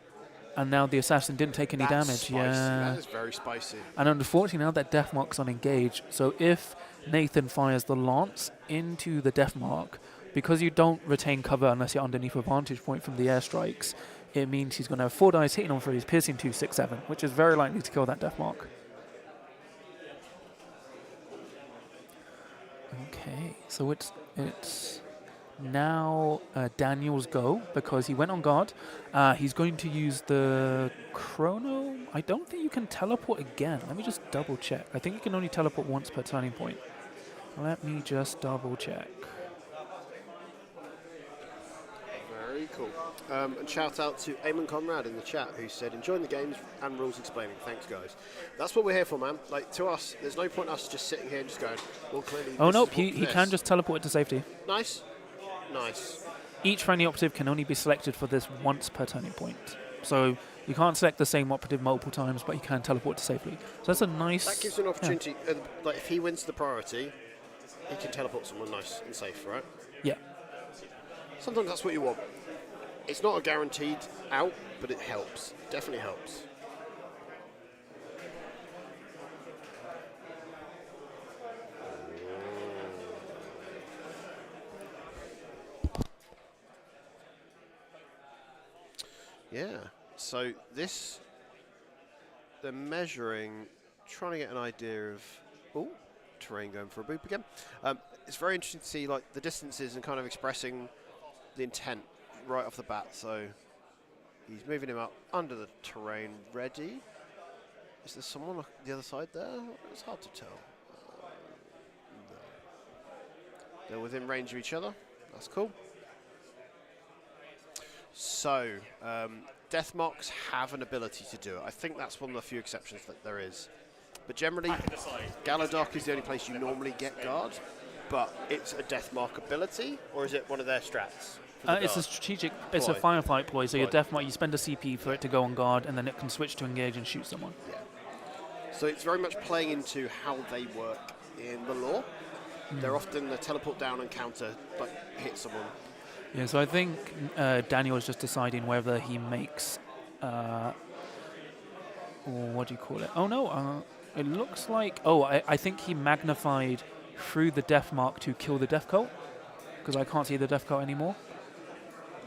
Speaker 1: and now the assassin didn't take any
Speaker 2: That's
Speaker 1: damage.
Speaker 2: spicy.
Speaker 1: Yeah,
Speaker 2: That is very spicy.
Speaker 1: and unfortunately now that death mark's on engage. So if Nathan fires the lance into the death mark, because you don't retain cover unless you're underneath a vantage point from the airstrikes, it means he's going to have 4 dice hitting on 3s, piercing 2, 6, 7, which is very likely to kill that death mark. Okay, so it's now Daniel's go because he went on guard. He's going to use the chrono. I don't think you can teleport again. Let me just double check. I think you can only teleport once per turning point. Let me just double check.
Speaker 2: Very cool. And shout out to Eamon Conrad in the chat who said, enjoying the games and rules explaining. Thanks, guys. That's what we're here for, man. Like, to us, there's no point us just sitting here and just going, well, clearly.
Speaker 1: Oh,
Speaker 2: this
Speaker 1: no,
Speaker 2: is what
Speaker 1: he
Speaker 2: this.
Speaker 1: can just teleport to safety.
Speaker 2: Nice. Nice.
Speaker 1: Each friendly operative can only be selected for this once per turning point. So you can't select the same operative multiple times, but you can teleport to safely. So that's a nice...
Speaker 2: That gives you an opportunity. Like, if he wins the priority, he can teleport someone nice and safe, right?
Speaker 1: Yeah.
Speaker 2: Sometimes that's what you want. It's not a guaranteed out, but it helps. Definitely helps. Yeah. So this, they're measuring, trying to get an idea of, terrain going for a boop again. It's very interesting to see like the distances and kind of expressing the intent right off the bat. So he's moving him up under the terrain, ready. Is there someone on the other side there? It's hard to tell. No. They're within range of each other. That's cool. So, death marks have an ability to do it. I think that's one of the few exceptions that there is. But generally, Galadoc is the only place you normally get guard. But it's a death mark ability, or is it one of their strats?
Speaker 1: It's a strategic, it's a firefight ploy, so your death mark, you spend a CP for it to go on guard, and then it can switch to engage and shoot someone.
Speaker 2: Yeah. So it's very much playing into how they work in the lore. They're often the teleport down and counter, like hit someone.
Speaker 1: Yeah, so I think Daniel is just deciding whether he makes, what do you call it? Oh no, it looks like, I think he magnified through the death mark to kill the death cult, because I can't see the death cult anymore.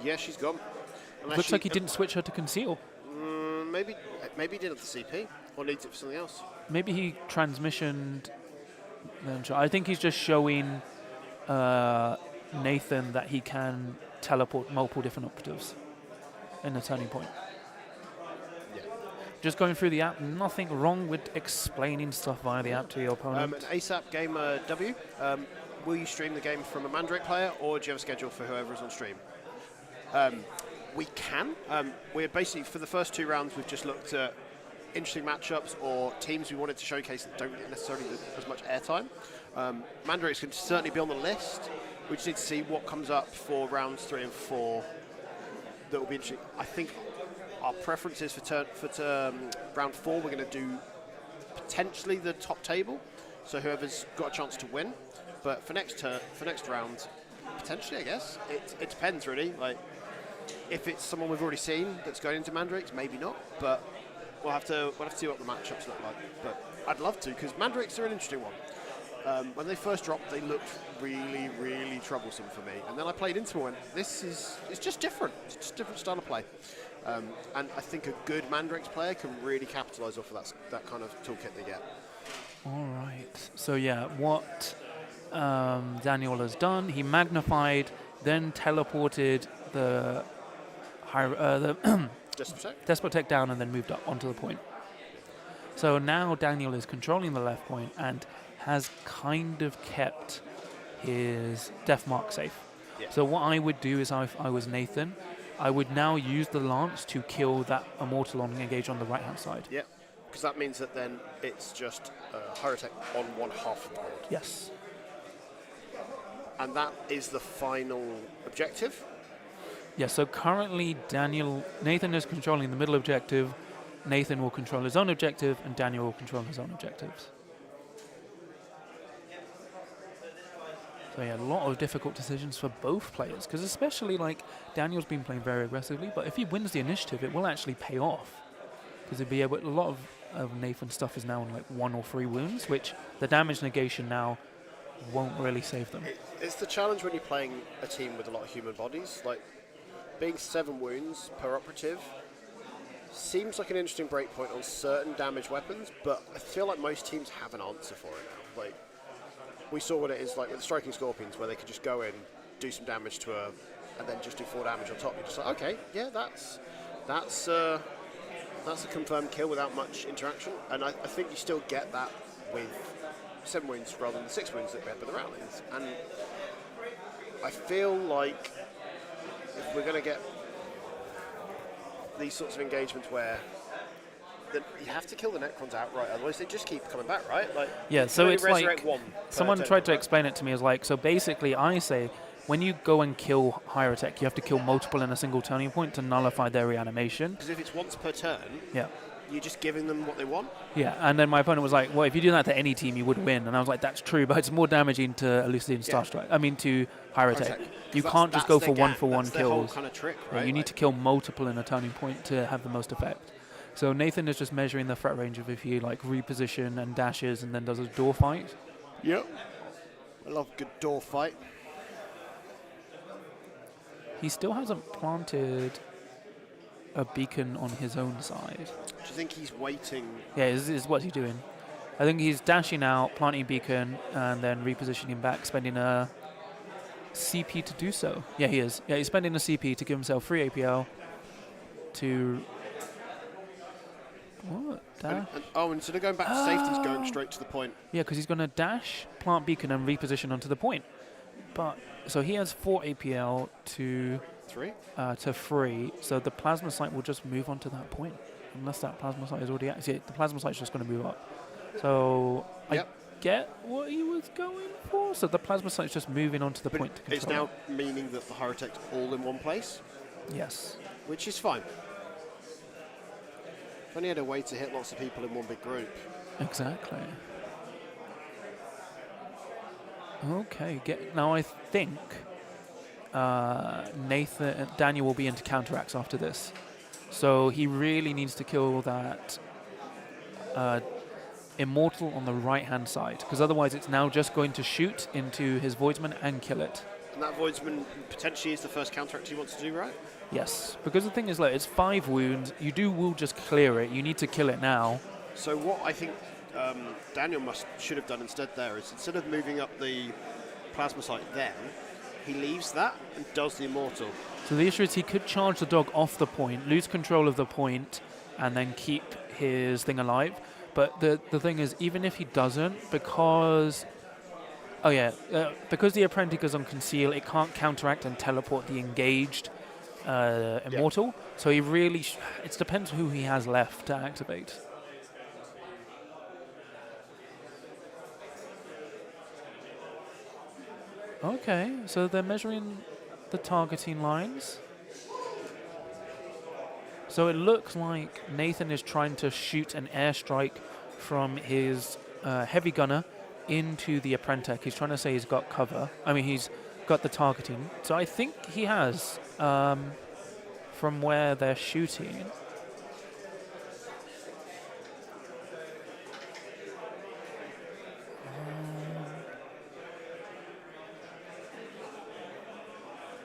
Speaker 2: Yeah, she's gone.
Speaker 1: Looks like he didn't switch her to conceal.
Speaker 2: Maybe he didn't have the CP, or needs it for something else.
Speaker 1: Maybe he transmissioned. I think he's just showing Nathan that he can teleport multiple different operatives in the turning point.
Speaker 2: Yeah.
Speaker 1: Just going through the app, nothing wrong with explaining stuff via the app to your opponent.
Speaker 2: An ASAP Gamer W, will you stream the game from a Mandrake player, or do you have a schedule for whoever is on stream? We can. We're basically, for the first 2 rounds, we've just looked at interesting matchups or teams we wanted to showcase that don't get necessarily as much airtime. Mandrakes can certainly be on the list. We just need to see what comes up for rounds 3 and 4 that will be interesting. I think our preference is for round 4, we're going to do potentially the top table, so whoever's got a chance to win. But for next round, potentially, I guess. It depends, really. Like, if it's someone we've already seen that's going into Mandrakes, maybe not. But we'll have to see what the matchups look like. But I'd love to, because Mandrakes are an interesting one. When they first dropped, they looked really, really troublesome for me. And then I played into it, and it's just different. It's just a different style of play. And I think a good Mandrakes player can really capitalise off of that kind of toolkit they get.
Speaker 1: All right. So yeah, what Daniel has done, he magnified, then teleported the Despotech down, and then moved up onto the point. So now Daniel is controlling the left point and has kind of kept his death mark safe.
Speaker 2: Yeah.
Speaker 1: So what I would do is, if I was Nathan, I would now use the lance to kill that immortal on engage on the right hand side.
Speaker 2: Yeah, because that means that then it's just Hyrotech on one half of the board.
Speaker 1: Yes.
Speaker 2: And that is the final objective.
Speaker 1: Yeah, so currently Nathan is controlling the middle objective, Nathan will control his own objective, and Daniel will control his own objectives. So yeah, a lot of difficult decisions for both players, because especially like Daniel's been playing very aggressively, but if he wins the initiative, it will actually pay off, because he'd be able. A lot of Nathan's stuff is now on like 1 or 3 wounds, which the damage negation now won't really save them.
Speaker 2: It's the challenge when you're playing a team with a lot of human bodies. Like, being 7 wounds per operative seems like an interesting breakpoint on certain damage weapons, but I feel like most teams have an answer for it now. Like, we saw what it is like with the Striking Scorpions, where they could just go in, do some damage to her, and then just do 4 damage on top. You're just like, okay, yeah, that's a confirmed kill without much interaction, and I think you still get that with 7 wounds rather than the 6 wounds that we had with the Rowlings. And I feel like if we're going to get these sorts of engagements where you have to kill the Necrons outright, otherwise they just keep coming back, right? Like,
Speaker 1: yeah, so it's like
Speaker 2: one
Speaker 1: someone tried to explain it to me as like, so basically I say when you go and kill Hyrotech, you have to kill multiple in a single turning point to nullify their reanimation.
Speaker 2: Because if it's once per turn,
Speaker 1: yeah,
Speaker 2: you're just giving them what they want.
Speaker 1: Yeah, and then my opponent was like, well, if you do that to any team, you would win. And I was like, that's true, but it's more damaging to Elucidate and Starstrike. I mean, to Hyrotech. You can't just go for one-for-one kills.
Speaker 2: That's their whole kind of trick, right?
Speaker 1: Yeah, you need to kill multiple in a turning point to have the most effect. So Nathan is just measuring the threat range of if he like reposition and dashes and then does a door fight.
Speaker 2: Yep. I love a good door fight.
Speaker 1: He still hasn't planted a beacon on his own side.
Speaker 2: Do you think he's waiting?
Speaker 1: Yeah, is what's he doing? I think he's dashing out, planting beacon, and then repositioning back, spending a CP to do so. Yeah, he is. Yeah, he's spending a CP to give himself free APL to... What?
Speaker 2: And instead of going back to safety, he's going straight to the point.
Speaker 1: Yeah, because he's going to dash, plant beacon, and reposition onto the point. But so he has 4 APL to 3, so the plasma site will just move on to that point, unless that plasma site is already active. The plasma site is just going to move up. So
Speaker 2: yep.
Speaker 1: I get what he was going for. So the plasma site is just moving on to the point. To
Speaker 2: it's now meaning that the Hyrotech's all in one place.
Speaker 1: Yes,
Speaker 2: which is fine. If only had a way to hit lots of people in one big group.
Speaker 1: Exactly. Okay, now I think Daniel will be into counteracts after this. So he really needs to kill that Immortal on the right-hand side, because otherwise it's now just going to shoot into his Voidsman and kill it.
Speaker 2: And that Voidsman potentially is the first counteract he wants to do, right?
Speaker 1: Yes, because the thing is, like, it's 5 wounds. You will just clear it. You need to kill it now.
Speaker 2: So what I think Daniel should have done instead there is, instead of moving up the plasma site then, he leaves that and does the Immortal.
Speaker 1: So the issue is he could charge the dog off the point, lose control of the point, and then keep his thing alive. But the thing is, even if he doesn't, because the Apprentice is on Conceal, it can't counteract and teleport the engaged Immortal. So he really, it depends who he has left to activate. Okay, so they're measuring the targeting lines. So it looks like Nathan is trying to shoot an airstrike from his heavy gunner into the Apprentice. He's trying to say he's got cover. I mean, he's got the targeting. So I think he has from where they're shooting.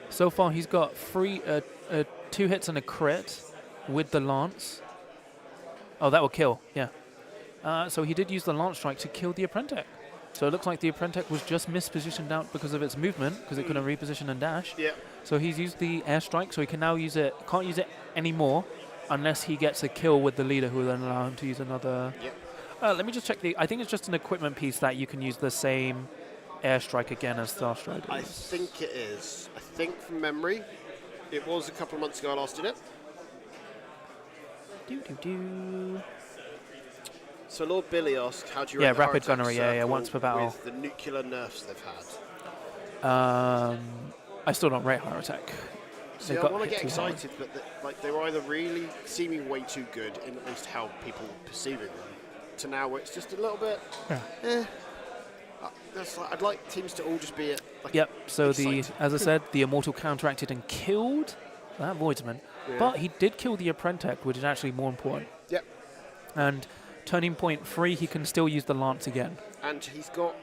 Speaker 1: So far, he's got 2 hits and a crit with the lance. Oh, that will kill, yeah. So he did use the lance strike to kill the Apprentice. So it looks like the Apprentice was just mispositioned out because of its movement, because it couldn't reposition and dash.
Speaker 2: Yeah.
Speaker 1: So he's used the airstrike, so he can now use it. Can't use it anymore unless he gets a kill with the leader, who will then allow him to use another.
Speaker 2: Yep.
Speaker 1: Let me just check I think it's just an equipment piece that you can use the same airstrike again as Starstrike.
Speaker 2: I think it is. I think from memory, it was a couple of months ago I last did it. So Lord Billy asked, how do you rate the
Speaker 1: rapid
Speaker 2: heart attack
Speaker 1: gunnery, yeah,
Speaker 2: circle
Speaker 1: once per battle.
Speaker 2: with the nuclear nerfs they've had?
Speaker 1: I still don't rate heart attack.
Speaker 2: See, I want to get excited, but they were either really seeming way too good in at least how people are perceiving them, to now where it's just a little bit. I'd like teams to all just be
Speaker 1: So
Speaker 2: excited.
Speaker 1: as I said, the Immortal counteracted and killed that Voidsman, but he did kill the Apprentice, which is actually more important.
Speaker 2: Yep.
Speaker 1: And turning point 3, he can still use the lance again.
Speaker 2: And he's got.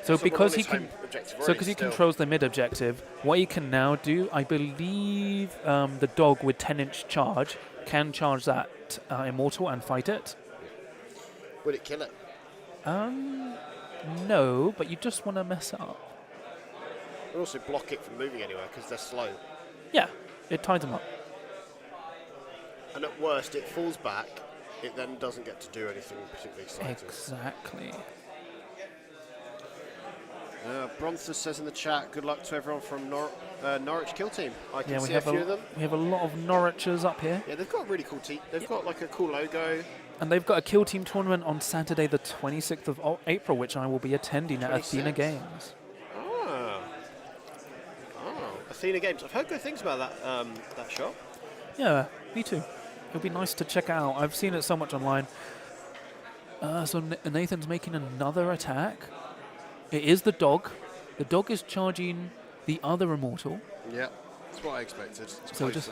Speaker 1: So because he
Speaker 2: he
Speaker 1: controls the mid objective, what he can now do, I believe, the dog with 10-inch charge can charge that Immortal and fight it.
Speaker 2: Would it kill it?
Speaker 1: No, but you just want to mess it up.
Speaker 2: But also block it from moving anywhere because they're slow.
Speaker 1: Yeah, it ties them up.
Speaker 2: And at worst, it falls back. It then doesn't get to do anything particularly exciting.
Speaker 1: Exactly.
Speaker 2: Bronthus says in the chat, good luck to everyone from Norwich Kill Team. I can
Speaker 1: we
Speaker 2: see
Speaker 1: have
Speaker 2: a few of them.
Speaker 1: We have a lot of Norwichers up here.
Speaker 2: Yeah, they've got a really cool team. They've got like a cool logo.
Speaker 1: And they've got a Kill Team tournament on Saturday, the 26th of April, which I will be attending at Athena
Speaker 2: 26th.
Speaker 1: Games.
Speaker 2: Oh, Athena Games. I've heard good things about that shop.
Speaker 1: Yeah, me too. It'll be nice to check out. I've seen it so much online. So Nathan's making another attack. It is the dog. The dog is charging the other Immortal.
Speaker 2: Yeah, that's what I expected.
Speaker 1: So just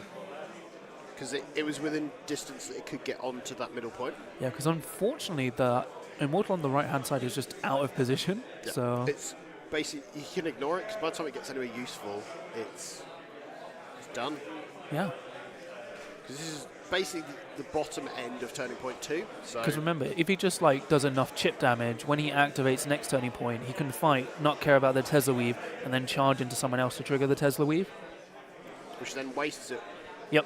Speaker 2: because it was within distance that it could get onto that middle point.
Speaker 1: Yeah, because unfortunately the Immortal on the right-hand side is just out of position.
Speaker 2: Yeah.
Speaker 1: So
Speaker 2: it's basically, you can ignore it, because by the time it gets anywhere useful, it's done.
Speaker 1: Yeah.
Speaker 2: Because this is basically the bottom end of turning point 2.
Speaker 1: Because remember, if he just does enough chip damage, when he activates next turning point, he can fight, not care about the Tesla Weave, and then charge into someone else to trigger the Tesla Weave.
Speaker 2: Which then wastes it.
Speaker 1: Yep.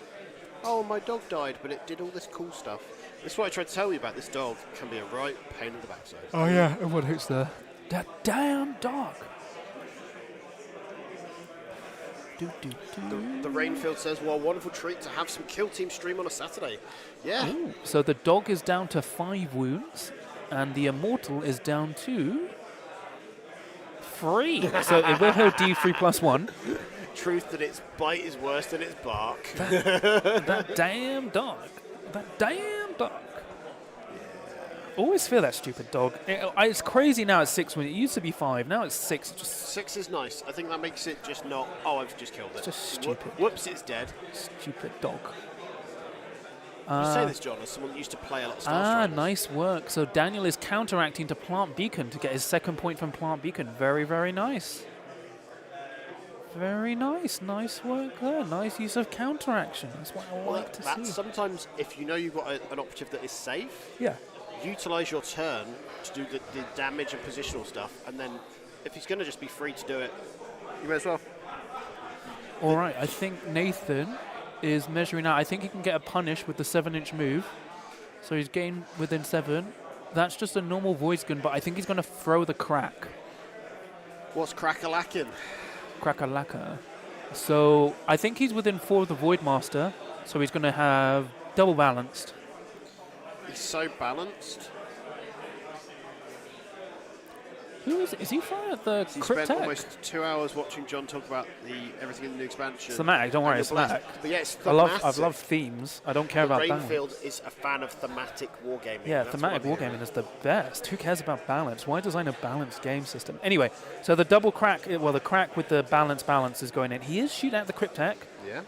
Speaker 2: Oh, my dog died, but it did all this cool stuff. That's what I tried to tell you about. This dog can be a right pain in the backside.
Speaker 1: Oh yeah, everyone hates that damn dog.
Speaker 2: The Rainfield says, well, wonderful treat to have some Kill Team stream on a Saturday. Yeah.
Speaker 1: Ooh. So the dog is down to 5 wounds, and the Immortal is down to 3. So it will heal D3 plus 1.
Speaker 2: Truth that its bite is worse than its bark.
Speaker 1: That damn dog. That damn dog. Always fear that stupid dog. It's crazy now it's 6 when it used to be 5. Now it's 6. Just
Speaker 2: 6 is nice. I think that makes it just not, oh, I've just killed it.
Speaker 1: It's just stupid.
Speaker 2: Whoops, it's dead.
Speaker 1: Stupid dog.
Speaker 2: You say this, John, as someone that used to play a lot of Star Strikers.
Speaker 1: Nice work. So Daniel is counteracting to Plant Beacon to get his second point from Plant Beacon. Very, very nice. Very nice. Nice work there. Nice use of counteraction. That's what I like to see.
Speaker 2: Sometimes, if you know you've got an operative that is safe,
Speaker 1: yeah,
Speaker 2: utilize your turn to do the damage and positional stuff, and then if he's going to just be free to do it, you may as well.
Speaker 1: All right, I think Nathan is measuring out. I think he can get a punish with the 7-inch move. So he's getting within 7. That's just a normal voice gun, but I think he's going to throw the crack.
Speaker 2: What's crack-a-lacking?
Speaker 1: Cracker-lacka. So I think he's within 4 of the Voidmaster, so he's going to have double balanced.
Speaker 2: He's so balanced.
Speaker 1: Who is he flying at the
Speaker 2: He
Speaker 1: Crypt
Speaker 2: spent
Speaker 1: Tech?
Speaker 2: almost 2 hours watching John talk about everything in the new expansion.
Speaker 1: Thematic, don't worry,
Speaker 2: And
Speaker 1: it's
Speaker 2: you're blessed.
Speaker 1: thematic.
Speaker 2: But yeah, it's
Speaker 1: I've
Speaker 2: thematic.
Speaker 1: loved themes. I don't care about balance.
Speaker 2: Rainfield is a fan of thematic wargaming.
Speaker 1: Yeah,
Speaker 2: That's
Speaker 1: thematic
Speaker 2: what I'm hearing.
Speaker 1: wargaming is the best. Who cares about balance? Why design a balanced game system? Anyway, so the double crack, well, the crack with the balance is going in. He is shooting at the Crypt Tech.
Speaker 2: Yeah.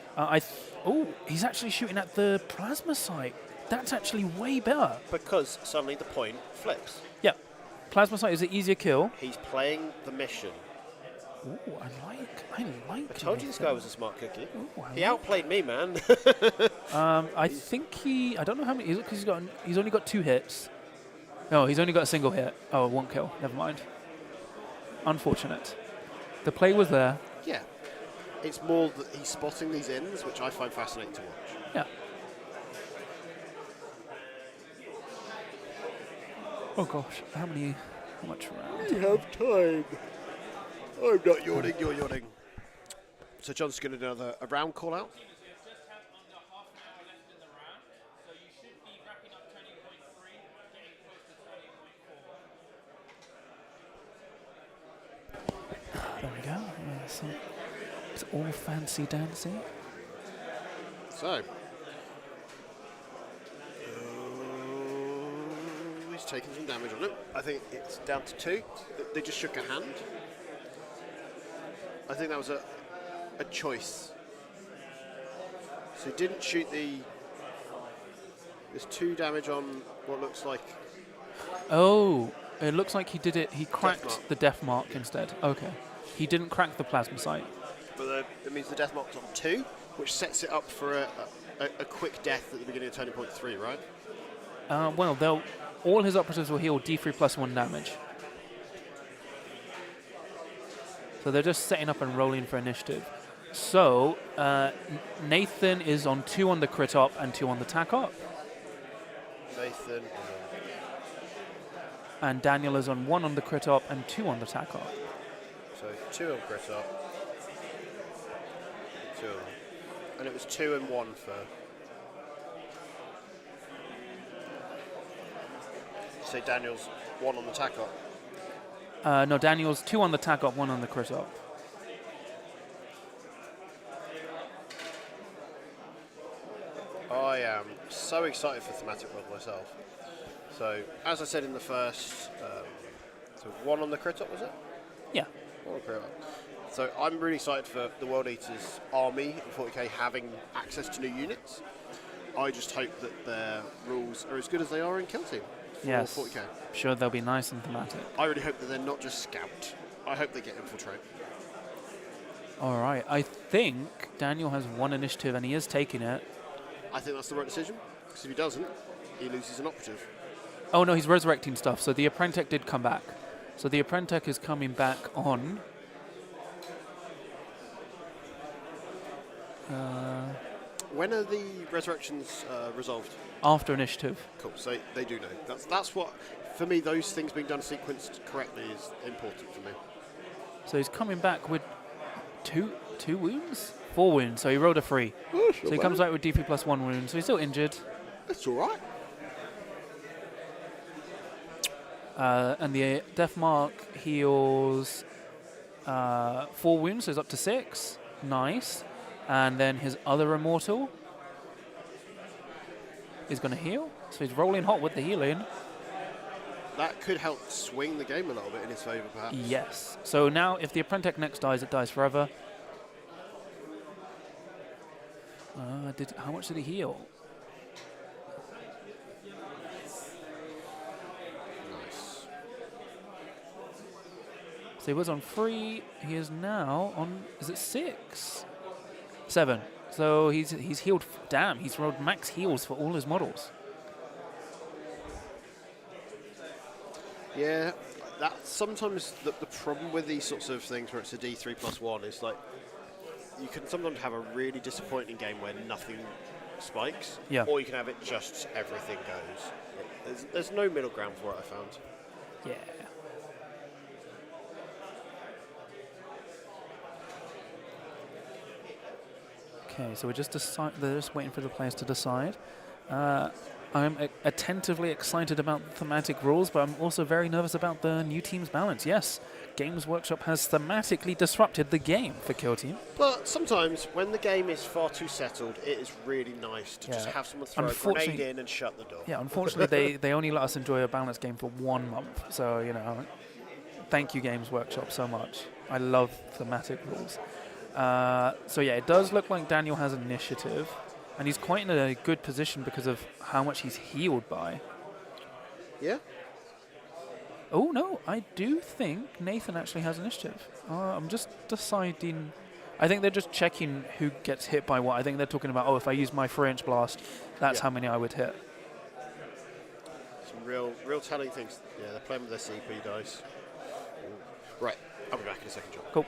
Speaker 1: He's actually shooting at the plasma site. That's actually way better.
Speaker 2: Because suddenly the point flips.
Speaker 1: Yeah, plasma site is an easier kill.
Speaker 2: He's playing the mission.
Speaker 1: Ooh, I like.
Speaker 2: I told you this guy was a smart cookie.
Speaker 1: Ooh,
Speaker 2: He outplayed me, man.
Speaker 1: I think I don't know how many. Because he's only got 2 hits. No, he's only got a single hit. Oh, 1 kill. Never mind. Unfortunate. The play was there.
Speaker 2: Yeah. It's more that he's spotting these ins, which I find fascinating to watch.
Speaker 1: Yeah. Oh gosh, how much round?
Speaker 2: We have time. I'm not yawning, you're yawning. So John's going to do a round call out.
Speaker 4: You just have under half an hour left in the round, so you should be wrapping up turning point 3, getting close to turning point 4.
Speaker 1: There we go. Yeah, so it's all fancy dancy.
Speaker 2: So. He's taking some damage on him. I think it's down to 2. They just shook a hand. I think that was a choice. So he didn't shoot the... There's 2 damage on what looks like...
Speaker 1: Oh, it looks like he did it. He
Speaker 2: mark.
Speaker 1: cracked the death mark instead. Okay. He didn't crack the plasma site.
Speaker 2: But that means the death mark's on 2, which sets it up for a quick death at the beginning of turning point 3, right?
Speaker 1: Well, all his operatives will heal D3 plus 1 damage. So they're just setting up and rolling for initiative. So Nathan is on 2 on the crit op and 2 on the tac op.
Speaker 2: Nathan.
Speaker 1: And Daniel is on 1 on the crit op and 2 on the tac op.
Speaker 2: So 2 on crit up. 2 on. And it was 2 and 1 for... Say Daniel's 1 on the tac op.
Speaker 1: No, Daniel's 2 on the tac op, 1 on the crit op.
Speaker 2: I am so excited for Thematic World myself. So, as I said in the first, so 1 on the crit op, was it?
Speaker 1: Yeah.
Speaker 2: 1 on the crit op. So I'm really excited for the World Eaters army in 40k having access to new units. I just hope that their rules are as good as they are in Kill Team for
Speaker 1: Yes.
Speaker 2: 40k.
Speaker 1: Sure, they'll be nice and thematic.
Speaker 2: I really hope that they're not just scout. I hope they get infiltrate.
Speaker 1: All right. I think Daniel has 1 initiative and he is taking it.
Speaker 2: I think that's the right decision, because if he doesn't, he loses an operative.
Speaker 1: Oh, no, he's resurrecting stuff. So the Apprentech did come back. So the Apprentech is coming back on...
Speaker 2: When are the resurrections resolved?
Speaker 1: after initiative.
Speaker 2: Cool, so they do know. That's what, for me, those things being done sequenced correctly is important for me.
Speaker 1: So he's coming back with two wounds? 4 wounds, so he rolled a 3.
Speaker 2: Oh,
Speaker 1: So he comes back with DP plus 1 wound, so he's still injured.
Speaker 2: That's all right.
Speaker 1: And the death mark heals 4 wounds, so he's up to 6. Nice. And then his other immortal is going to heal. So he's rolling hot with the healing.
Speaker 2: That could help swing the game a little bit in his favour, perhaps.
Speaker 1: Yes. So now if the Apprentech next dies, it dies forever. How much did he heal?
Speaker 2: Nice.
Speaker 1: So he was on 3. He is now on, is it 6? 7. So he's healed. Damn, he's rolled max heals for all his models.
Speaker 2: Yeah, that's sometimes the problem with these sorts of things where it's a D3 plus 1 is like you can sometimes have a really disappointing game where nothing spikes,
Speaker 1: Yeah.
Speaker 2: or you can have it just everything goes. There's no middle ground for it, I found.
Speaker 1: Yeah. Okay, so they're just waiting for the players to decide. I'm attentively excited about the thematic rules, but I'm also very nervous about the new team's balance. Yes, Games Workshop has thematically disrupted the game for Kill Team.
Speaker 2: But sometimes, when the game is far too settled, it is really nice to just have someone throw a grenade in and shut the door.
Speaker 1: Yeah, unfortunately, they only let us enjoy a balanced game for 1 month. So, you know, thank you, Games Workshop, so much. I love thematic rules. So, yeah, it does look like Daniel has initiative. And he's quite in a good position because of how much he's healed by.
Speaker 2: Yeah?
Speaker 1: Oh, no, I do think Nathan actually has initiative. I'm just deciding. I think they're just checking who gets hit by what. I think they're talking about, if I use my 3-inch blast, that's how many I would hit.
Speaker 2: Some real telling things. Yeah, they're playing with their CP dice. Ooh. Right, I'll be back in a second, John.
Speaker 1: Cool.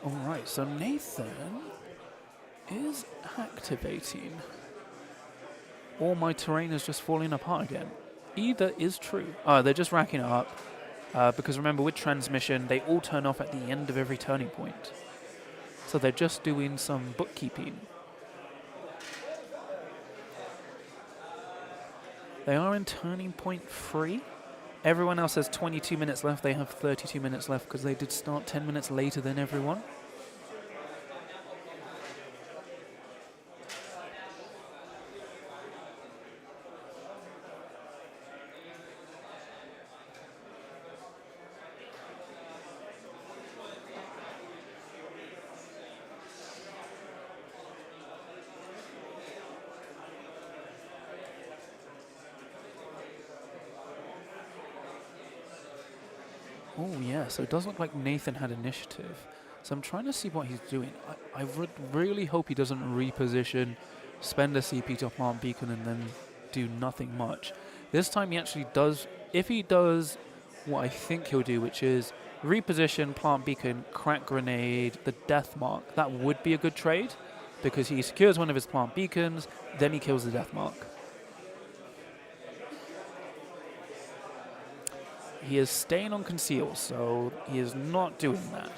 Speaker 1: All right, so Nathan is activating. Or my terrain is just falling apart again. Either is true. Oh, they're just racking it up. Because remember, with transmission, they all turn off at the end of every turning point. So they're just doing some bookkeeping. They are in turning point 3. Everyone else has 22 minutes left. They have 32 minutes left because they did start 10 minutes later than everyone. Oh, yeah, so it does look like Nathan had initiative. So I'm trying to see what he's doing. I would really hope he doesn't reposition, spend a CP to plant beacon, and then do nothing much. This time he actually does, if he does what I think he'll do, which is reposition, plant beacon, crack grenade, the death mark, that would be a good trade, because he secures one of his plant beacons, then he kills the death mark. He is staying on conceal, so he is not doing that.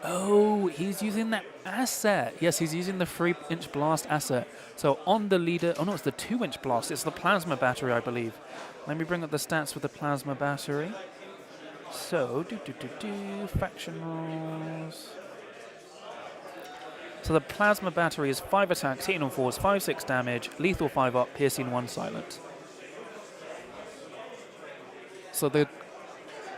Speaker 1: Oh, he's using that asset. Yes, he's using the 3-inch blast asset. So on the leader, oh no, it's the 2-inch blast. It's the plasma battery, I believe. Let me bring up the stats with the plasma battery. So, faction rules. So the plasma battery is 5 attacks, hitting on 4s, 5/6 damage, lethal 5 up, piercing 1 silent. So the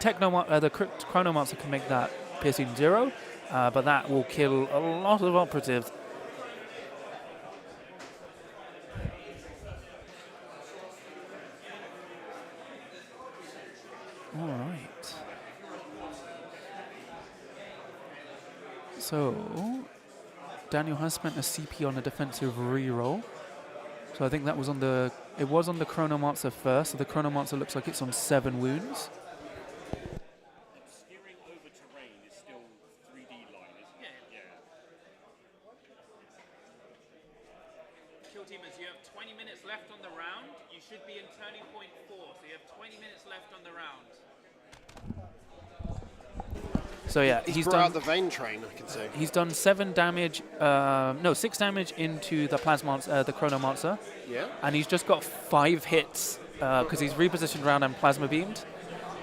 Speaker 1: Chronomancer can make that piercing 0, but that will kill a lot of operatives. All right. So Daniel has spent a CP on a defensive reroll. So I think that was on the... It was on the Chronomancer first, so the Chronomancer looks like it's on 7 wounds.
Speaker 3: Steering over terrain is still 3D line, isn't it? Yeah.
Speaker 4: Kill teamers, you have 20 minutes left on the round. You should be in turning point 4, so you have 20 minutes left on the round.
Speaker 1: So yeah,
Speaker 2: he's brought out the vein train, I can see.
Speaker 1: He's done 7 damage, 6 damage into the the Chronomancer.
Speaker 2: Yeah.
Speaker 1: And he's just got 5 hits because he's repositioned around and plasma beamed.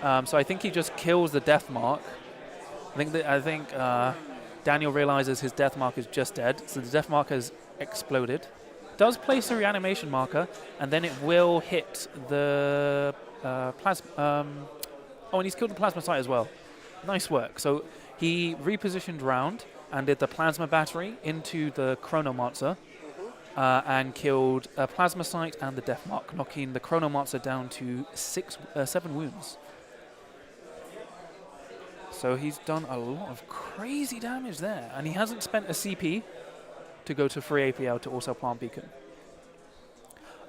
Speaker 1: So I think he just kills the death mark. I think Daniel realizes his death mark is just dead, so the death mark has exploded. Does place a reanimation marker, and then it will hit the plasma. Oh, and he's killed the plasma site as well. Nice work. So he repositioned round and did the plasma battery into the Chronomancer and killed a plasma site and the death mark, knocking the Chronomancer down to 7 wounds. So he's done a lot of crazy damage there, and he hasn't spent a CP to go to free APL to also plant beacon.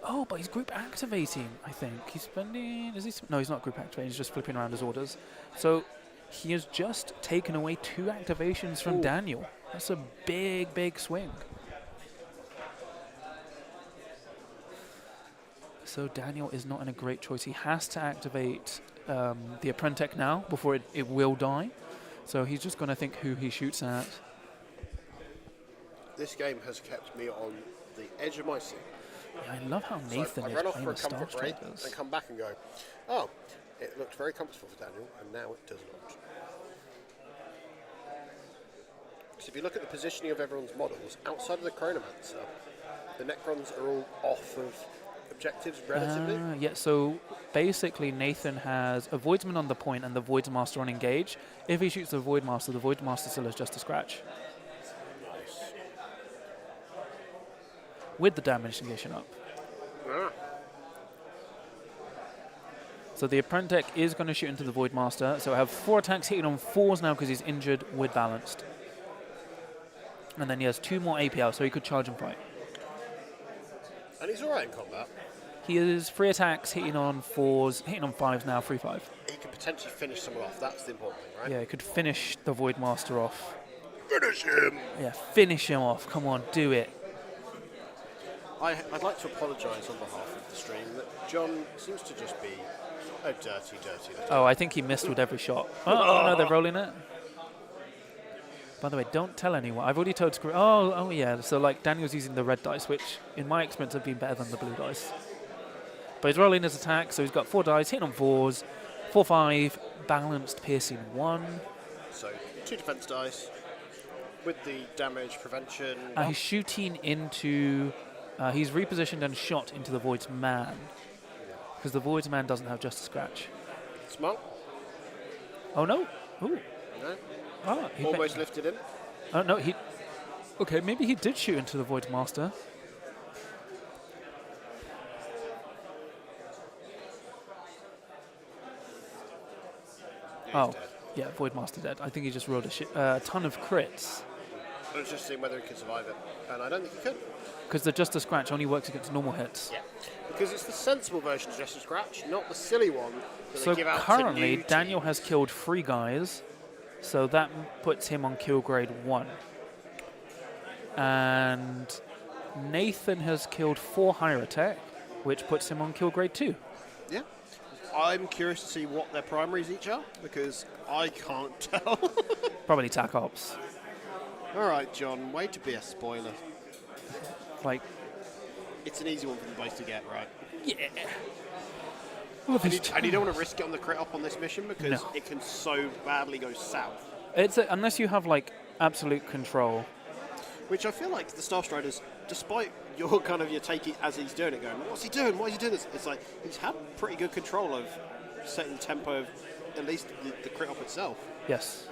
Speaker 1: Oh, but he's group activating, I think. He's spending... No, he's not group activating. He's just flipping around his orders. So he has just taken away 2 activations from Daniel. That's a big, big swing. So Daniel is not in a great choice. He has to activate the Apprentech now before it will die. So he's just going to think who he shoots at.
Speaker 2: This game has kept me on the edge of my seat.
Speaker 1: Yeah, I love how Nathan
Speaker 2: I
Speaker 1: is
Speaker 2: run off
Speaker 1: playing
Speaker 2: for a
Speaker 1: the Star
Speaker 2: comfort break
Speaker 1: Strikers.
Speaker 2: and come back and go, oh, it looked very comfortable for Daniel, and now it does not. So if you look at the positioning of everyone's models, outside of the Chronomancer, the Necrons are all off of objectives relatively.
Speaker 1: Yeah, so basically Nathan has a Voidsman on the point and the Voidsmaster on engage. If he shoots the Voidmaster still has just a scratch.
Speaker 2: Nice.
Speaker 1: With the damage negation up.
Speaker 2: Ah.
Speaker 1: So the Apprentech is going to shoot into the Voidmaster. So I have 4 attacks hitting on 4s now because he's injured with balanced. And then he has 2 more APL, so he could charge and fight.
Speaker 2: And he's alright in combat.
Speaker 1: He is 3 attacks hitting on 4s, hitting on 5s now, 3-5.
Speaker 2: He could potentially finish someone off. That's the important thing, right?
Speaker 1: Yeah, he could finish the Voidmaster off.
Speaker 2: Finish him!
Speaker 1: Yeah, finish him off. Come on, do it.
Speaker 2: I'd like to apologise on behalf of the stream that John seems to just be a dirty little...
Speaker 1: Oh, I think he missed with every shot. Oh, no, they're rolling it. By the way, don't tell anyone. I've already told Scrivo. Oh, yeah. So, like, Daniel's using the red dice, which, in my experience, have been better than the blue dice. But he's rolling his attack, so he's got 4 dice, hitting on 4s, 4-5, balanced, piercing 1.
Speaker 2: So, 2 defense dice with the damage prevention.
Speaker 1: He's shooting into... he's repositioned and shot into the Void's Man. Because the Void's Man doesn't have just a scratch.
Speaker 2: Smart.
Speaker 1: Oh, no. Ooh.
Speaker 2: No.
Speaker 1: Oh, he
Speaker 2: Almost lifted him.
Speaker 1: Oh, no, he... Okay, maybe he did shoot into the Void Master.
Speaker 2: Yeah, he's
Speaker 1: Oh,
Speaker 2: dead.
Speaker 1: yeah, Void Master dead. I think he just rolled a ton of crits.
Speaker 2: I was just seeing whether he could survive it. And I don't think he could.
Speaker 1: Because the Just a Scratch only works against normal hits.
Speaker 2: Yeah. Because it's the sensible version of Just a Scratch, not the silly one that
Speaker 1: So
Speaker 2: they give out
Speaker 1: currently,
Speaker 2: to new
Speaker 1: Daniel
Speaker 2: teams.
Speaker 1: has killed 3 guys. So that puts him on kill grade 1. And Nathan has killed 4 higher tech, which puts him on kill grade 2.
Speaker 2: Yeah. I'm curious to see what their primaries each are, because I can't tell.
Speaker 1: Probably TAC Ops.
Speaker 2: All right, John, way to be a spoiler.
Speaker 1: Like,
Speaker 2: It's an easy one for them both to get, right?
Speaker 1: yeah.
Speaker 2: And you don't want to risk it on the crit up on this mission because
Speaker 1: No.
Speaker 2: it can so badly go south.
Speaker 1: Unless you have, like, absolute control.
Speaker 2: Which I feel like the Star Striders, despite your take it as he's doing it, going, what's he doing? Why is he doing this? It's like he's had pretty good control of setting the tempo of at least the crit up itself.
Speaker 1: Yes.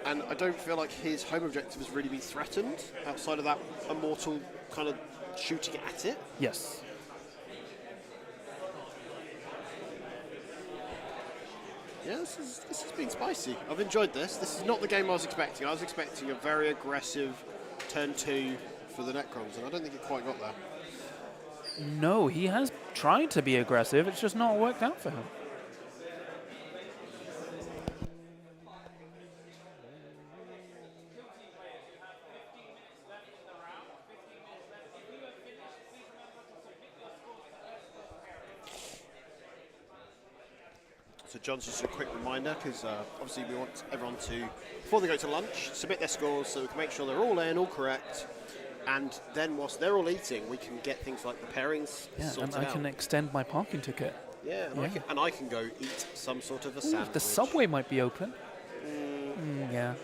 Speaker 2: And I don't feel like his home objective has really been threatened outside of that immortal kind of shooting at it.
Speaker 1: Yes.
Speaker 2: Yeah, this has been spicy. I've enjoyed this. This is not the game I was expecting. I was expecting a very aggressive turn 2 for the Necrons, and I don't think it quite got there.
Speaker 1: No, he has tried to be aggressive. It's just not worked out for him.
Speaker 2: So John's just a quick reminder, because obviously we want everyone to, before they go to lunch, submit their scores so we can make sure they're all in, all correct. And then whilst they're all eating, we can get things like the pairings
Speaker 1: Yeah,
Speaker 2: sorted
Speaker 1: and I
Speaker 2: out.
Speaker 1: can extend my parking ticket.
Speaker 2: Yeah, and I can go eat some sort of a
Speaker 1: Ooh,
Speaker 2: sandwich.
Speaker 1: the subway might be open. Yeah.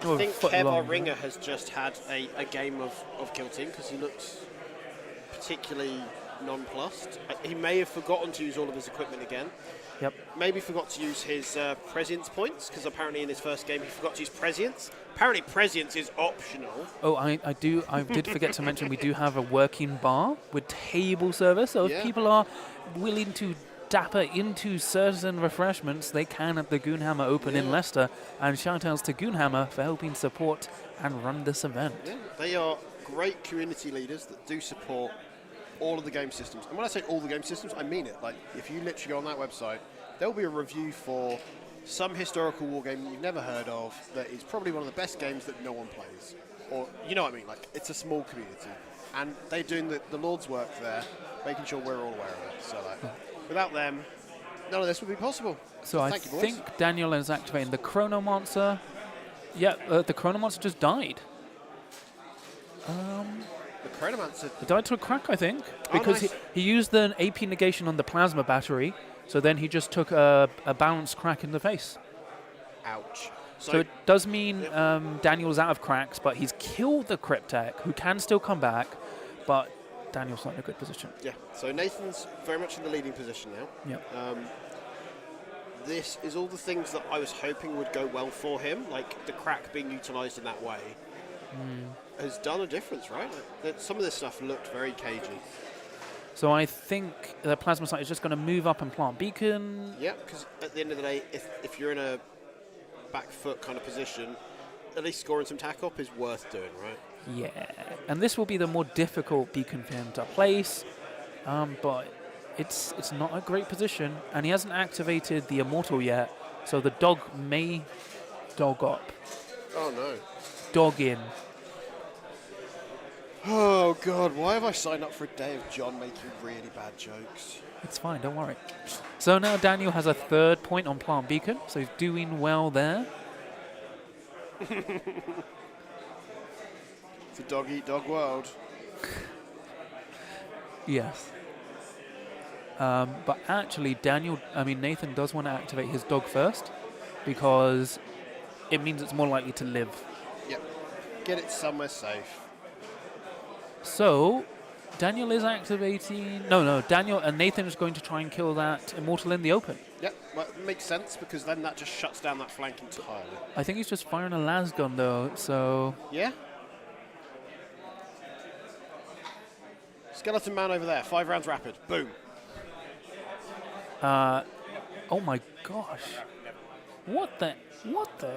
Speaker 2: I think Kev, our ringer, has just had a game of Kill Team because he looks particularly nonplussed. He may have forgotten to use all of his equipment again.
Speaker 1: Yep.
Speaker 2: Maybe forgot to use his prescience points, because apparently in his first game he forgot to use prescience. Apparently prescience is optional.
Speaker 1: Oh, I did forget to mention we do have a working bar with table service. So if people are willing to dapper into certain refreshments, they can at the Goonhammer Open in Leicester. And shout outs to Goonhammer for helping support and run this event.
Speaker 2: Yeah, they are great community leaders that do support all of the game systems. And when I say all the game systems, I mean it. Like, if you literally go on that website, there will be a review for some historical war game you've never heard of that is probably one of the best games that no one plays. Or, you know what I mean? Like, it's a small community. And they're doing the Lord's work there, making sure we're all aware of it. So, like, without them, none of this would be possible.
Speaker 1: So I think Daniel is activating the Chronomancer. Yeah, the Chronomancer just died.
Speaker 2: The Chronomancer.
Speaker 1: He died to a crack, I think, because
Speaker 2: nice.
Speaker 1: he used an AP negation on the plasma battery, so then he just took a balanced crack in the face.
Speaker 2: Ouch.
Speaker 1: So it does mean Daniel's out of cracks, but he's killed the Cryptek, who can still come back, but Daniel's not in a good position.
Speaker 2: Yeah, so Nathan's very much in the leading position now.
Speaker 1: Yeah.
Speaker 2: This is all the things that I was hoping would go well for him, like the crack being utilised in that way, has done a difference, right? Like, some of this stuff looked very cagey.
Speaker 1: So I think the plasma site is just going to move up and plant beacon.
Speaker 2: Yeah, because at the end of the day, if you're in a back foot kind of position, at least scoring some tack up is worth doing, right?
Speaker 1: Yeah, and this will be the more difficult beacon for him to place, but it's not a great position, and he hasn't activated the Immortal yet, so the dog may dog up.
Speaker 2: Oh no.
Speaker 1: Dog in.
Speaker 2: Oh god, why have I signed up for a day of John making really bad jokes?
Speaker 1: It's fine, don't worry. So now Daniel has a 3rd point on plant beacon, so he's doing well there.
Speaker 2: It's a dog-eat-dog world.
Speaker 1: Yes. But actually, Nathan does want to activate his dog first, because it means it's more likely to live.
Speaker 2: Yep. Get it somewhere safe.
Speaker 1: So, Daniel is activating... No, Daniel and Nathan is going to try and kill that Immortal in the open.
Speaker 2: Yep, well, it makes sense, because then that just shuts down that flank entirely.
Speaker 1: I think he's just firing a las gun, though, so...
Speaker 2: Yeah? Skeleton man over there, 5 rounds rapid. Boom.
Speaker 1: Oh my gosh. What the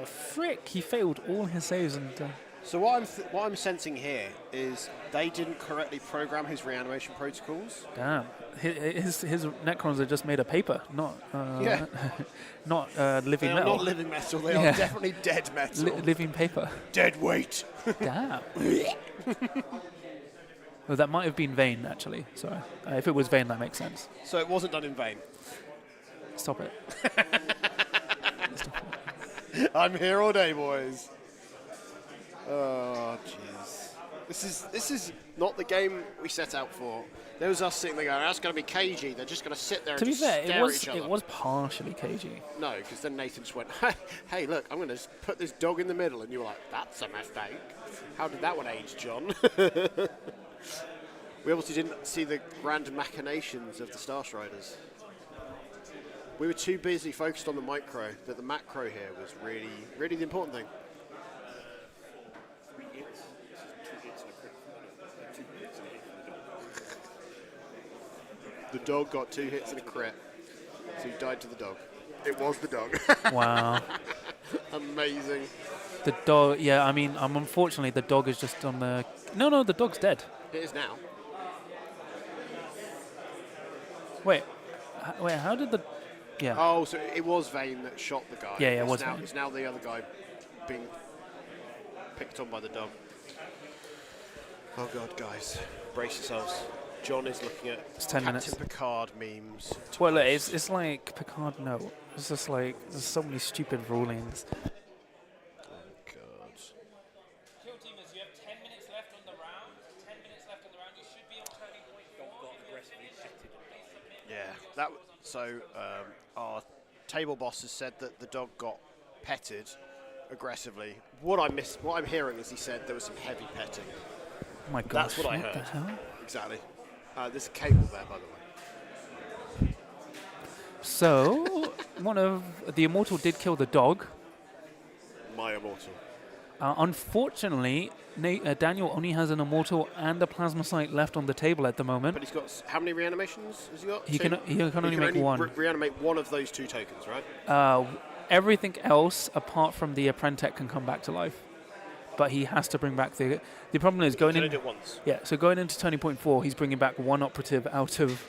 Speaker 1: frick? He failed all his saves and...
Speaker 2: So what I'm sensing here is they didn't correctly program his reanimation protocols.
Speaker 1: Damn. His Necrons are just made of paper, not not living
Speaker 2: They are
Speaker 1: metal.
Speaker 2: not living metal, they are definitely dead metal.
Speaker 1: Living paper.
Speaker 2: Dead weight.
Speaker 1: Damn. Well, that might have been Vayne, actually. Sorry. If it was Vayne, that makes sense.
Speaker 2: So it wasn't done in vain.
Speaker 1: Stop it.
Speaker 2: I'm here all day, boys. Oh, jeez. This is not the game we set out for. There was us sitting there going, that's going to be cagey. They're just going to sit there and just stare at each other.
Speaker 1: It was partially cagey.
Speaker 2: No, because then Nathan just went, hey, look, I'm going to just put this dog in the middle. And you were like, that's a mistake. How did that one age, John? We obviously didn't see the grand machinations of the Star Striders. We were too busy focused on the micro that the macro here was really, really the important thing.
Speaker 3: 3 hits, 2 hits and a crit from 2 hits and a hit from the dog.
Speaker 2: The dog got 2 hits and a crit, so he died to the dog. It was the dog.
Speaker 1: Wow.
Speaker 2: Amazing.
Speaker 1: The dog, yeah, unfortunately, the dog is just on the... No, the dog's dead.
Speaker 2: It is now.
Speaker 1: Wait, how did the... Yeah.
Speaker 2: Oh, so it was Vayne that shot the guy.
Speaker 1: Yeah, it was Vayne.
Speaker 2: It's now the other guy being picked on by the dog. Oh, God, guys. Brace yourselves. John is looking at
Speaker 1: It's 10 minutes.
Speaker 2: Captain Picard memes.
Speaker 1: Well, look, it's like Picard, no. It's just like, there's so many stupid rulings.
Speaker 4: Kill teamers, you have 10 minutes left on the round. 10 minutes left on the round. You should be on turning point 4.
Speaker 2: Yeah, so our table boss has said that the dog got petted aggressively. What I'm hearing is he said there was some heavy petting.
Speaker 1: Oh my gosh.
Speaker 2: That's what I
Speaker 1: the
Speaker 2: heard.
Speaker 1: hell?
Speaker 2: Exactly. There's a cable there, by the way.
Speaker 1: So, the Immortal did kill the dog.
Speaker 2: My immortal.
Speaker 1: Unfortunately, Daniel only has an Immortal and a Plasma Sight left on the table at the moment.
Speaker 2: But he's got how many reanimations has he got?
Speaker 1: He
Speaker 2: 2?
Speaker 1: can only make one.
Speaker 2: Reanimate one of those 2 tokens, right?
Speaker 1: Everything else, apart from the Apprentech, can come back to life. but he has to bring back the problem is
Speaker 2: You
Speaker 1: going
Speaker 2: can
Speaker 1: in.
Speaker 2: only do it once.
Speaker 1: Yeah, so going into turning point 4, he's bringing back 1 operative out of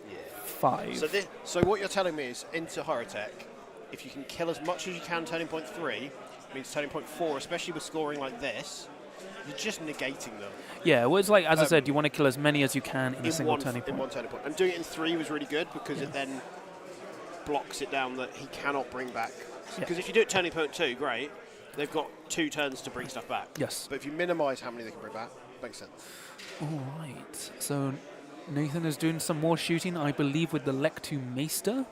Speaker 2: Yeah.
Speaker 1: 5.
Speaker 2: So what you're telling me is into Horotech, if you can kill as much as you can turning point 3, means turning point 4, especially with scoring like this, you're just negating them.
Speaker 1: Yeah, well, it's like, as I said, you want to kill as many as you can in a single turning
Speaker 2: In
Speaker 1: point.
Speaker 2: one turning point. And doing it in 3 was really good because it then blocks it down that he cannot bring back. Because if you do it turning point 2, great. They've got 2 turns to bring stuff back.
Speaker 1: Yes.
Speaker 2: But if you minimise how many they can bring back, makes sense.
Speaker 1: All right. So Nathan is doing some more shooting, I believe, with the Lek-2 Maester.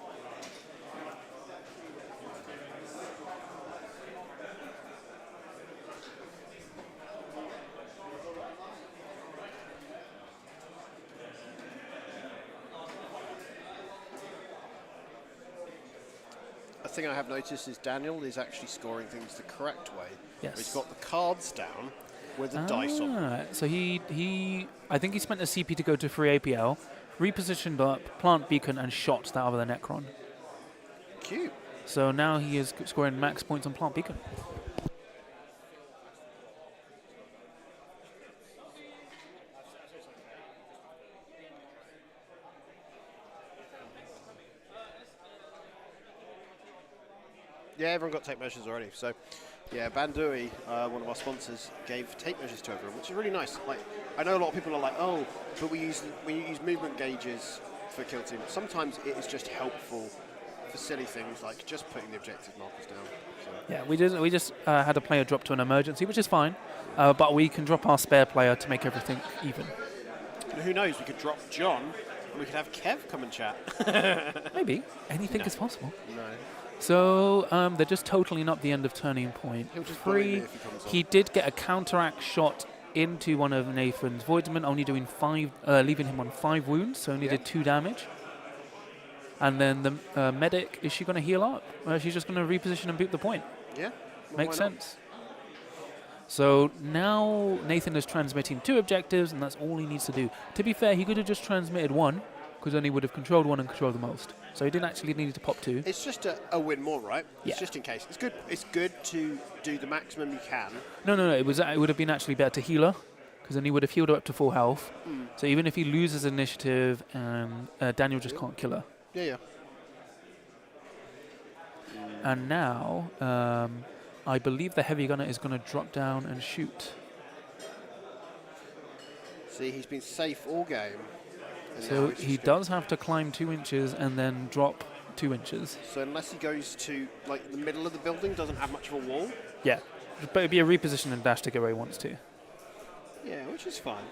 Speaker 2: A thing I have noticed is Daniel is actually scoring things the correct way.
Speaker 1: Yes.
Speaker 2: He's got the cards down with the dice on them.
Speaker 1: So I think he spent a CP to go to free APL, repositioned up, plant beacon, and shot that other Necron.
Speaker 2: Cute.
Speaker 1: So now he is scoring max points on plant beacon.
Speaker 2: Yeah, everyone got tape measures already. So, yeah, Bandui, one of our sponsors, gave tape measures to everyone, which is really nice. Like, I know a lot of people are like, oh, but we use movement gauges for Kill Team. Sometimes it is just helpful for silly things like just putting the objective markers down. So.
Speaker 1: Yeah, we just had a player drop to an emergency, which is fine, but we can drop our spare player to make everything even.
Speaker 2: And who knows? We could drop John, and we could have Kev come and chat.
Speaker 1: Maybe anything is possible.
Speaker 2: No.
Speaker 1: So they're just totaling up the end of turning point
Speaker 2: He'll just bully me
Speaker 1: 3.
Speaker 2: if he comes on.
Speaker 1: He did get a counteract shot into one of Nathan's Voidsmen, only doing 5, leaving him on 5 wounds, so only did 2 damage. And then the medic, is she going to heal up? She's just going to reposition and boot the point.
Speaker 2: Yeah. Well,
Speaker 1: Makes
Speaker 2: why not?
Speaker 1: sense. So now Nathan is transmitting 2 objectives, and that's all he needs to do. To be fair, he could have just transmitted 1, because then he would have controlled 1 and controlled the most. So he didn't actually need to pop 2.
Speaker 2: It's just a win more, right?
Speaker 1: Yeah.
Speaker 2: It's just in case. It's good. It's good to do the maximum you can.
Speaker 1: No. It would have been actually better to heal her, because then he would have healed her up to full health. So even if he loses initiative, Daniel just can't kill her.
Speaker 2: Yeah.
Speaker 1: And now, I believe the heavy gunner is going to drop down and shoot.
Speaker 2: See, he's been safe all game. And now
Speaker 1: So
Speaker 2: he's
Speaker 1: he
Speaker 2: just
Speaker 1: does have to climb 2 inches and then drop 2 inches.
Speaker 2: So unless he goes to like the middle of the building, doesn't have much of a wall.
Speaker 1: Yeah, but it'd be a reposition and dash to go where he wants to.
Speaker 2: Yeah, which is fine.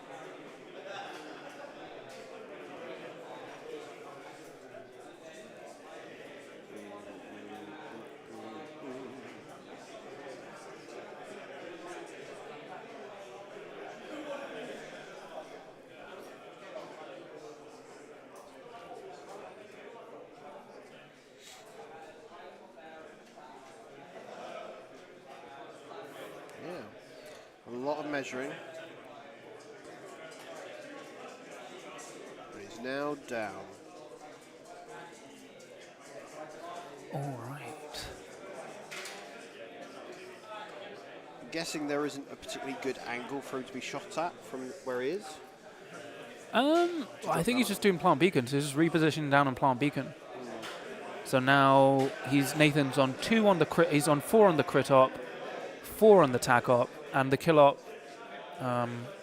Speaker 2: Yeah, a lot of measuring. But he's now down.
Speaker 1: All right.
Speaker 2: I'm guessing there isn't a particularly good angle for him to be shot at from where he is.
Speaker 1: I think he's just doing plant beacon, so he's just repositioning down on plant beacon. So now Nathan's on 2 on the crit. He's on 4 on the crit op, 4 on the tack op, and the kill op.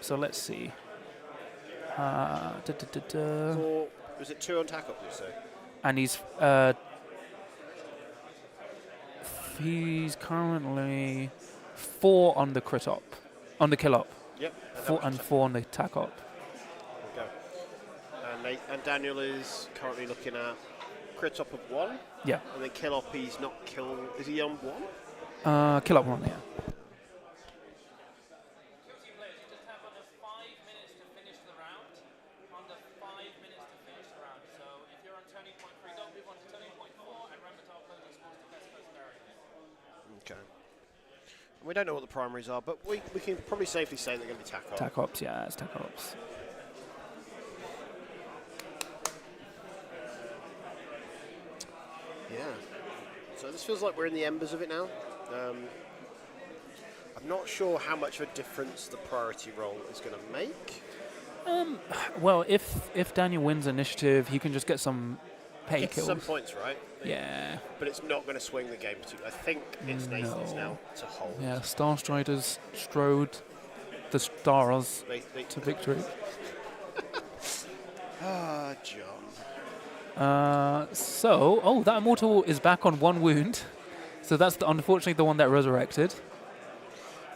Speaker 1: So let's see.
Speaker 2: Or was it 2 on tack up, did you say?
Speaker 1: And he's currently 4 on the crit op, on the kill op.
Speaker 2: Yep.
Speaker 1: 4 and 4 on the tack op.
Speaker 2: There we go. And Daniel is currently looking at crit up of 1.
Speaker 1: Yeah.
Speaker 2: And then kill up, he's not killed. Is he on 1?
Speaker 1: Kill op 1, yeah.
Speaker 4: Kill Team players, you just have under 5 minutes to finish the round. Under 5 minutes to finish the round. So if you're on turning point 3, don't move on to turning point 4 and remember to upload the scores to best prosperity.
Speaker 2: Okay. We don't know what the primaries are, but we can probably safely say they're going to be tack up.
Speaker 1: Tack ops, yeah, it's tack ops.
Speaker 2: Yeah. So this feels like we're in the embers of it now. I I'm not sure how much of a difference the priority roll is going to make.
Speaker 1: Well, if Daniel wins initiative, he can just get some pay
Speaker 2: It's
Speaker 1: kills.
Speaker 2: some points, right?
Speaker 1: Yeah.
Speaker 2: But it's not going to swing the game too. I think it's Nathan's now to hold.
Speaker 1: Yeah, Star Striders strode the stars to victory.
Speaker 2: John.
Speaker 1: That Immortal is back on 1 wound. So that's unfortunately the one that resurrected.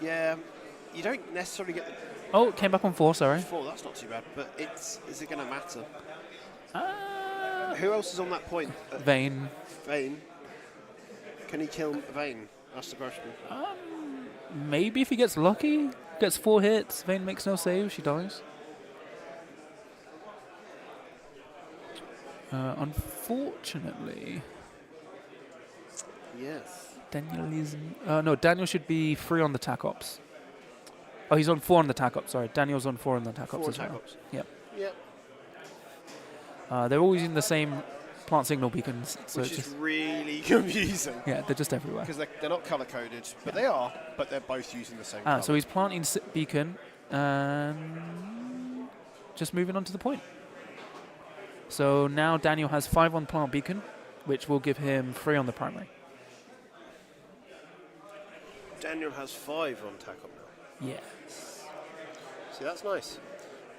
Speaker 2: Yeah, you don't necessarily get the
Speaker 1: Oh, came back on 4, sorry.
Speaker 2: 4. That's not too bad. But is it going to matter? Who else is on that point?
Speaker 1: Vayne.
Speaker 2: Vayne. Can he kill Vayne? That's the question.
Speaker 1: Maybe if he gets lucky, gets 4 hits, Vayne makes no save, she dies. Unfortunately,
Speaker 2: Yes.
Speaker 1: Daniel is... Daniel should be 3 on the tac ops. Oh, he's on 4 on the tac ops, sorry. Daniel's on 4 on the tac ops
Speaker 2: 4
Speaker 1: as well.
Speaker 2: tac-ops.
Speaker 1: Yep.
Speaker 2: Yep.
Speaker 1: They're always in the same plant signal beacons. So
Speaker 2: Which
Speaker 1: it's
Speaker 2: is
Speaker 1: just,
Speaker 2: really confusing.
Speaker 1: yeah, they're just everywhere.
Speaker 2: Because they're not colour-coded, but they are. But they're both using the same colour.
Speaker 1: So he's planting beacon and just moving on to the point. So now Daniel has 5 on plant beacon, which will give him 3 on the primary.
Speaker 2: Daniel has 5 on tac-op now.
Speaker 1: Yeah.
Speaker 2: See, that's nice.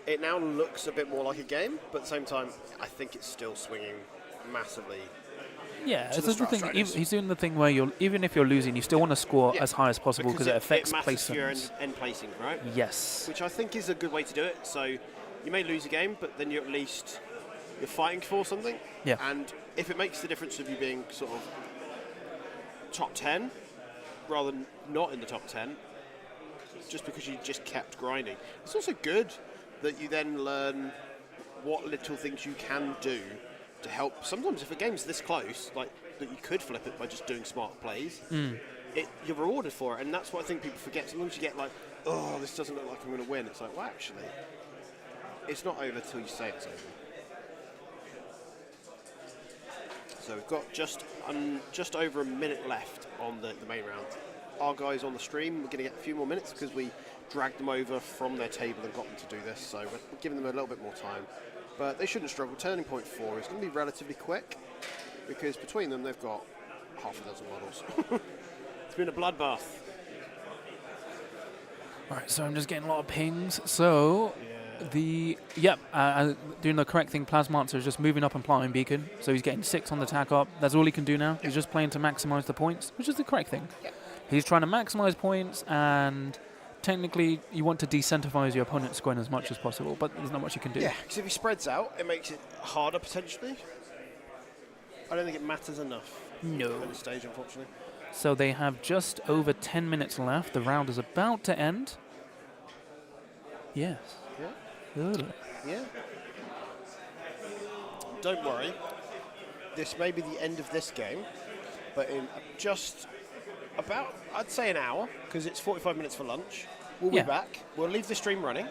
Speaker 2: It now looks a bit more like a game, but at the same time, I think it's still swinging massively.
Speaker 1: Yeah,
Speaker 2: To
Speaker 1: it's
Speaker 2: the
Speaker 1: the thing.
Speaker 2: Striders.
Speaker 1: He's doing the thing where even if you're losing, you still want to score
Speaker 2: Yeah,
Speaker 1: as high as possible because it affects
Speaker 2: matters for your
Speaker 1: placements.
Speaker 2: end placing, right?
Speaker 1: Yes.
Speaker 2: Which I think is a good way to do it. So you may lose a game, but then you're fighting for something.
Speaker 1: Yeah.
Speaker 2: And if it makes the difference of you being sort of top 10 rather than not in the top 10, just because you just kept grinding, it's also good that you then learn what little things you can do to help. Sometimes if a game's this close, like that you could flip it by just doing smart plays, you're rewarded for it. And that's what I think people forget. Sometimes you get like, oh, this doesn't look like I'm going to win. It's like, well, actually, it's not over till you say it's over. So we've got just over a minute left on the main round. Our guys on the stream, we're going to get a few more minutes because we dragged them over from their table and got them to do this. So we're giving them a little bit more time. But they shouldn't struggle. Turning point 4 is going to be relatively quick because between them they've got half a dozen models. It's been a bloodbath.
Speaker 1: Right, so I'm just getting a lot of pings. So doing the correct thing, Plasmancer is just moving up and planting beacon. So he's getting 6 on the tac up. That's all he can do now. He's just playing to maximize the points, which is the correct thing.
Speaker 2: Yeah.
Speaker 1: He's trying to maximize points, and technically you want to decentivize your opponent's scoring as much as possible, but there's not much you can do.
Speaker 2: Yeah, because if he spreads out, it makes it harder potentially. I don't think it matters enough
Speaker 1: No.
Speaker 2: at this stage, unfortunately.
Speaker 1: So they have just over 10 minutes left. The round is about to end. Yes.
Speaker 2: Yeah.
Speaker 1: Good.
Speaker 2: Yeah. Don't worry. This may be the end of this game, but in just about, I'd say an hour, because it's 45 minutes for lunch. We'll
Speaker 1: Yeah.
Speaker 2: be back. We'll leave the stream running,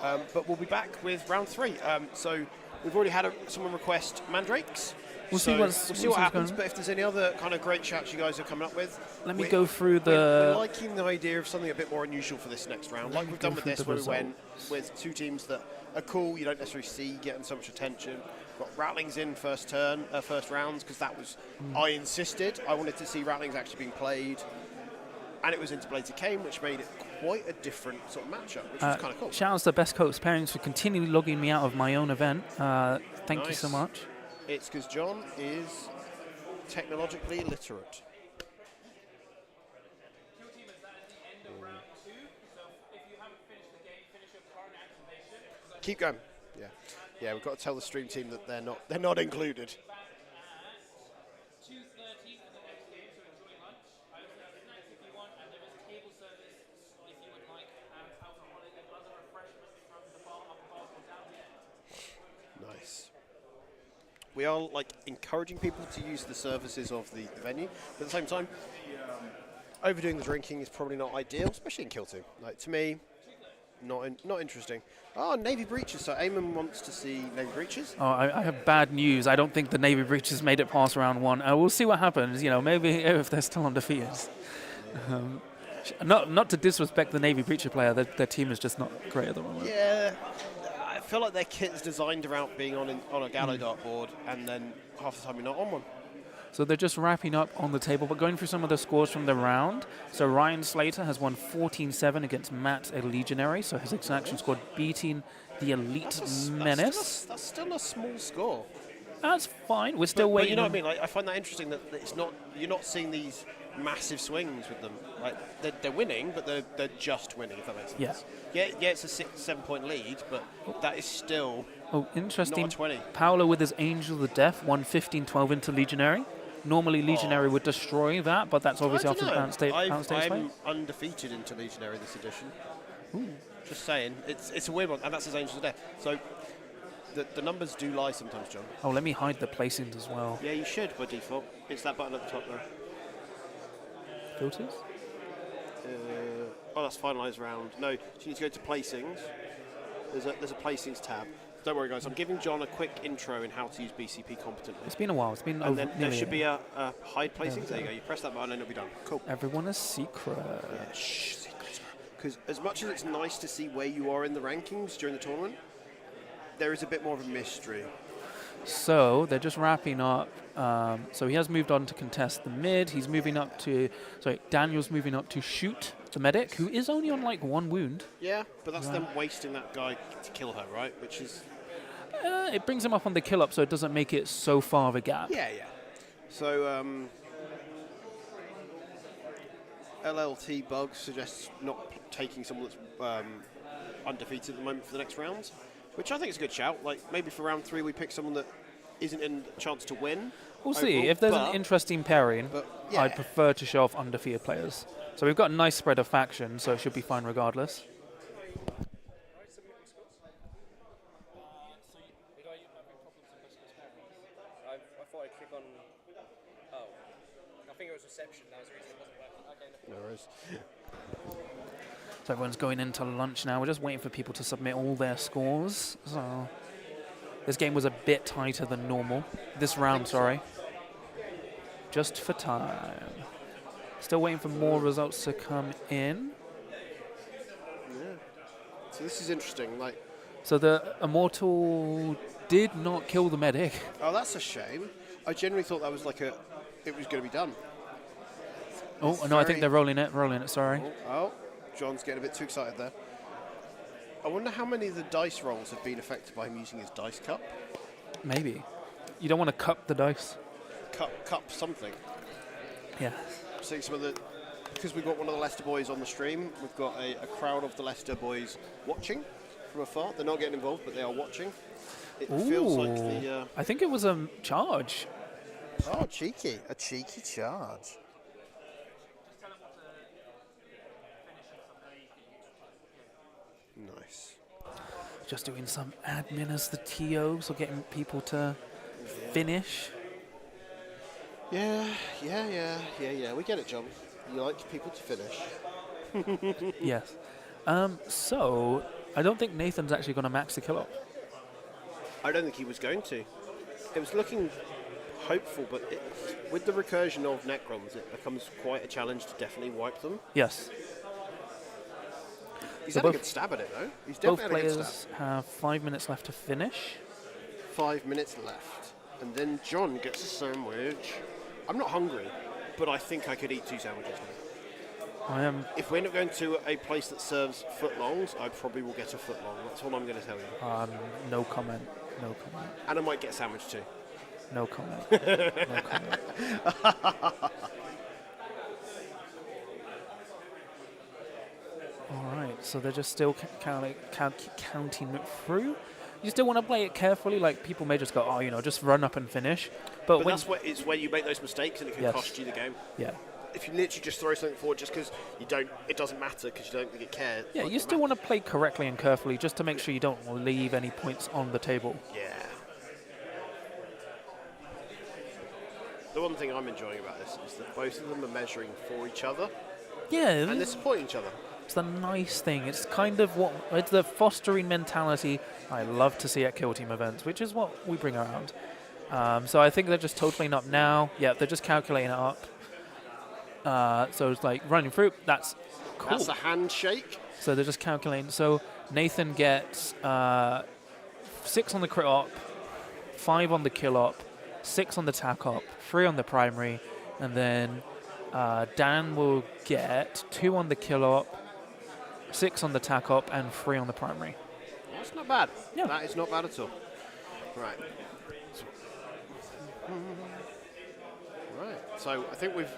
Speaker 2: but we'll be back with round 3. So we've already had someone request Mandrakes.
Speaker 1: We'll see
Speaker 2: We'll
Speaker 1: what's
Speaker 2: see what happens,
Speaker 1: going on.
Speaker 2: but if there's any other kind of great chats you guys are coming up with,
Speaker 1: Let me go through
Speaker 2: we're
Speaker 1: the...
Speaker 2: liking the idea of something a bit more unusual for this next round, like we've done with
Speaker 1: through
Speaker 2: this,
Speaker 1: the
Speaker 2: where we went
Speaker 1: results.
Speaker 2: with 2 teams that are cool, you don't necessarily see getting so much attention. Got Rattlings in first rounds, because that was, I insisted, I wanted to see Rattlings actually being played, and it was into Blades of Cain, which made it quite a different sort of matchup, which was kind of cool.
Speaker 1: Shout out to Best Coats Pairings for continually logging me out of my own event. Thank you
Speaker 2: Nice.
Speaker 1: so much.
Speaker 2: It's because John is technologically illiterate.
Speaker 4: Your team is at the end of round 2, so if you haven't finished the game, finish your current activation.
Speaker 2: Keep going. Yeah, we've got to tell the stream team that they're not included.
Speaker 4: Back at 2:30 for the next game, so enjoy lunch. I also have snacks if you want, and there is table service if you would like alcoholic and other refreshments from the bar up above or down there.
Speaker 2: Nice. We are encouraging people to use the services of the venue, but at the same time, overdoing the drinking is probably not ideal, especially in Kill Team. To me, not interesting. Oh, Navy Breaches. So Eamon wants to see Navy Breaches.
Speaker 1: Oh, I have bad news. I don't think the Navy Breaches made it past round 1. We'll see what happens. Maybe if they're still undefeated. Not to disrespect the Navy Breacher player, their team is just not great at the moment.
Speaker 2: Yeah, I feel like their kit's designed around being on a Gallo dartboard, and then half the time you're not on one.
Speaker 1: So they're just wrapping up on the table, but going through some of the scores from the round. So Ryan Slater has won 14-7 against Matt, a Legionary. So his exaction squad beating the Elite Menace.
Speaker 2: That's still a small score.
Speaker 1: That's fine. We're still waiting.
Speaker 2: But you know what I mean? Like, I find that interesting that it's not. You're not seeing these massive swings with them. Like they're winning, but they're just winning. If that makes sense.
Speaker 1: Yeah.
Speaker 2: Yeah. It's a 6-7 point lead, but that is still.
Speaker 1: Oh, interesting.
Speaker 2: Not a 20.
Speaker 1: Paolo with his Angel of Death won 15-12 into Legionary. Normally Legionary would destroy that, but that's obviously after the bounce stage fight.
Speaker 2: I'm undefeated into Legionary this edition. Ooh. Just saying, it's a weird one, and that's his Angel of Death. So the numbers do lie sometimes, John.
Speaker 1: Oh, let me hide the placings as well.
Speaker 2: Yeah, you should by default. It's that button at the top there.
Speaker 1: Filters?
Speaker 2: That's finalised round. No, you need to go to placings. There's a placings tab. Don't worry, guys. I'm giving John a quick intro in how to use BCP competently.
Speaker 1: It's been a while. It's been
Speaker 2: and then there should be a hide placings. There you go. You press that button and it'll be done. Cool.
Speaker 1: Everyone is secret.
Speaker 2: Yeah, shh, secret. Because as much as it's nice to see where you are in the rankings during the tournament, there is a bit more of a mystery.
Speaker 1: So they're just wrapping up. So he has moved on to contest the mid. He's moving up to. Sorry, Daniel's moving up to shoot the medic, who is only on like 1 wound.
Speaker 2: Yeah, but that's them wasting that guy to kill her, right? Which is.
Speaker 1: It brings him up on the kill up, so it doesn't make it so far of a gap.
Speaker 2: Yeah. So LLT Bug suggests not taking someone that's undefeated at the moment for the next rounds, which I think is a good shout. Like maybe for round 3 we pick someone that isn't in a chance to win.
Speaker 1: We'll see. If there's an interesting pairing,
Speaker 2: yeah.
Speaker 1: I'd prefer to show off undefeated players. So we've got a nice spread of factions, so it should be fine regardless.
Speaker 5: Reception. That was the reason it wasn't working. Okay,
Speaker 2: No worries.
Speaker 1: So everyone's going into lunch now. We're just waiting for people to submit all their scores. So this game was a bit tighter than normal. This round, sorry. Just for time. Still waiting for more results to come in.
Speaker 2: Yeah. So this is interesting. Like.
Speaker 1: So the Immortal did not kill the medic.
Speaker 2: Oh, that's a shame. I generally thought that was like it was going to be done.
Speaker 1: Oh, no, I think they're rolling it, sorry.
Speaker 2: Oh, John's getting a bit too excited there. I wonder how many of the dice rolls have been affected by him using his dice cup.
Speaker 1: Maybe. You don't want to cup the dice.
Speaker 2: Cup something.
Speaker 1: Yeah.
Speaker 2: Seeing some of the... Because we've got one of the Leicester boys on the stream, we've got a crowd of the Leicester boys watching from afar. They're not getting involved, but they are watching. It feels like the...
Speaker 1: I think it was a charge.
Speaker 2: Oh, cheeky. A cheeky charge. Nice.
Speaker 1: Just doing some admin as the TO, so getting people to finish.
Speaker 2: Yeah. We get it, John. You like people to finish.
Speaker 1: Yes. So, I don't think Nathan's actually going to max the kill up.
Speaker 2: I don't think he was going to. It was looking hopeful, but with the recursion of Necrons, it becomes quite a challenge to definitely wipe them.
Speaker 1: Yes.
Speaker 2: He's
Speaker 1: So
Speaker 2: had a good stab at it, though. He's
Speaker 1: Both
Speaker 2: definitely had a good
Speaker 1: players
Speaker 2: stab.
Speaker 1: have 5 minutes left to finish.
Speaker 2: 5 minutes left. And then John gets a sandwich. I'm not hungry, but I think I could eat 2 sandwiches now.
Speaker 1: I am.
Speaker 2: If we end up going to a place that serves footlongs, I probably will get a footlong. That's all I'm going to tell you.
Speaker 1: No comment. No comment.
Speaker 2: And I might get a sandwich too.
Speaker 1: No comment. No comment. All right, so they're just still counting it through. You still want to play it carefully, like people may just go, oh, just run up and finish. But when
Speaker 2: that's it's where you make those mistakes and it can cost you the game.
Speaker 1: Yeah.
Speaker 2: If you literally just throw something forward just because it doesn't matter because you don't think it cares.
Speaker 1: Yeah, you still want to play correctly and carefully just to make sure you don't leave any points on the table.
Speaker 2: Yeah. The one thing I'm enjoying about this is that both of them are measuring for each other.
Speaker 1: Yeah.
Speaker 2: And they're supporting each other.
Speaker 1: It's the nice thing. It's kind of it's the fostering mentality I love to see at Kill Team events, which is what we bring around. So I think they're just totaling up now. Yeah, they're just calculating it up. So it's like running through. That's cool.
Speaker 2: That's a handshake.
Speaker 1: So they're just calculating. So Nathan gets 6 on the crit op, 5 on the kill op, 6 on the tack op, 3 on the primary, and then Dan will get 2 on the kill op, 6 on the tack op, and 3 on the primary.
Speaker 2: That's not bad.
Speaker 1: Yeah.
Speaker 2: That is not bad at all. Right. Right. So I think we've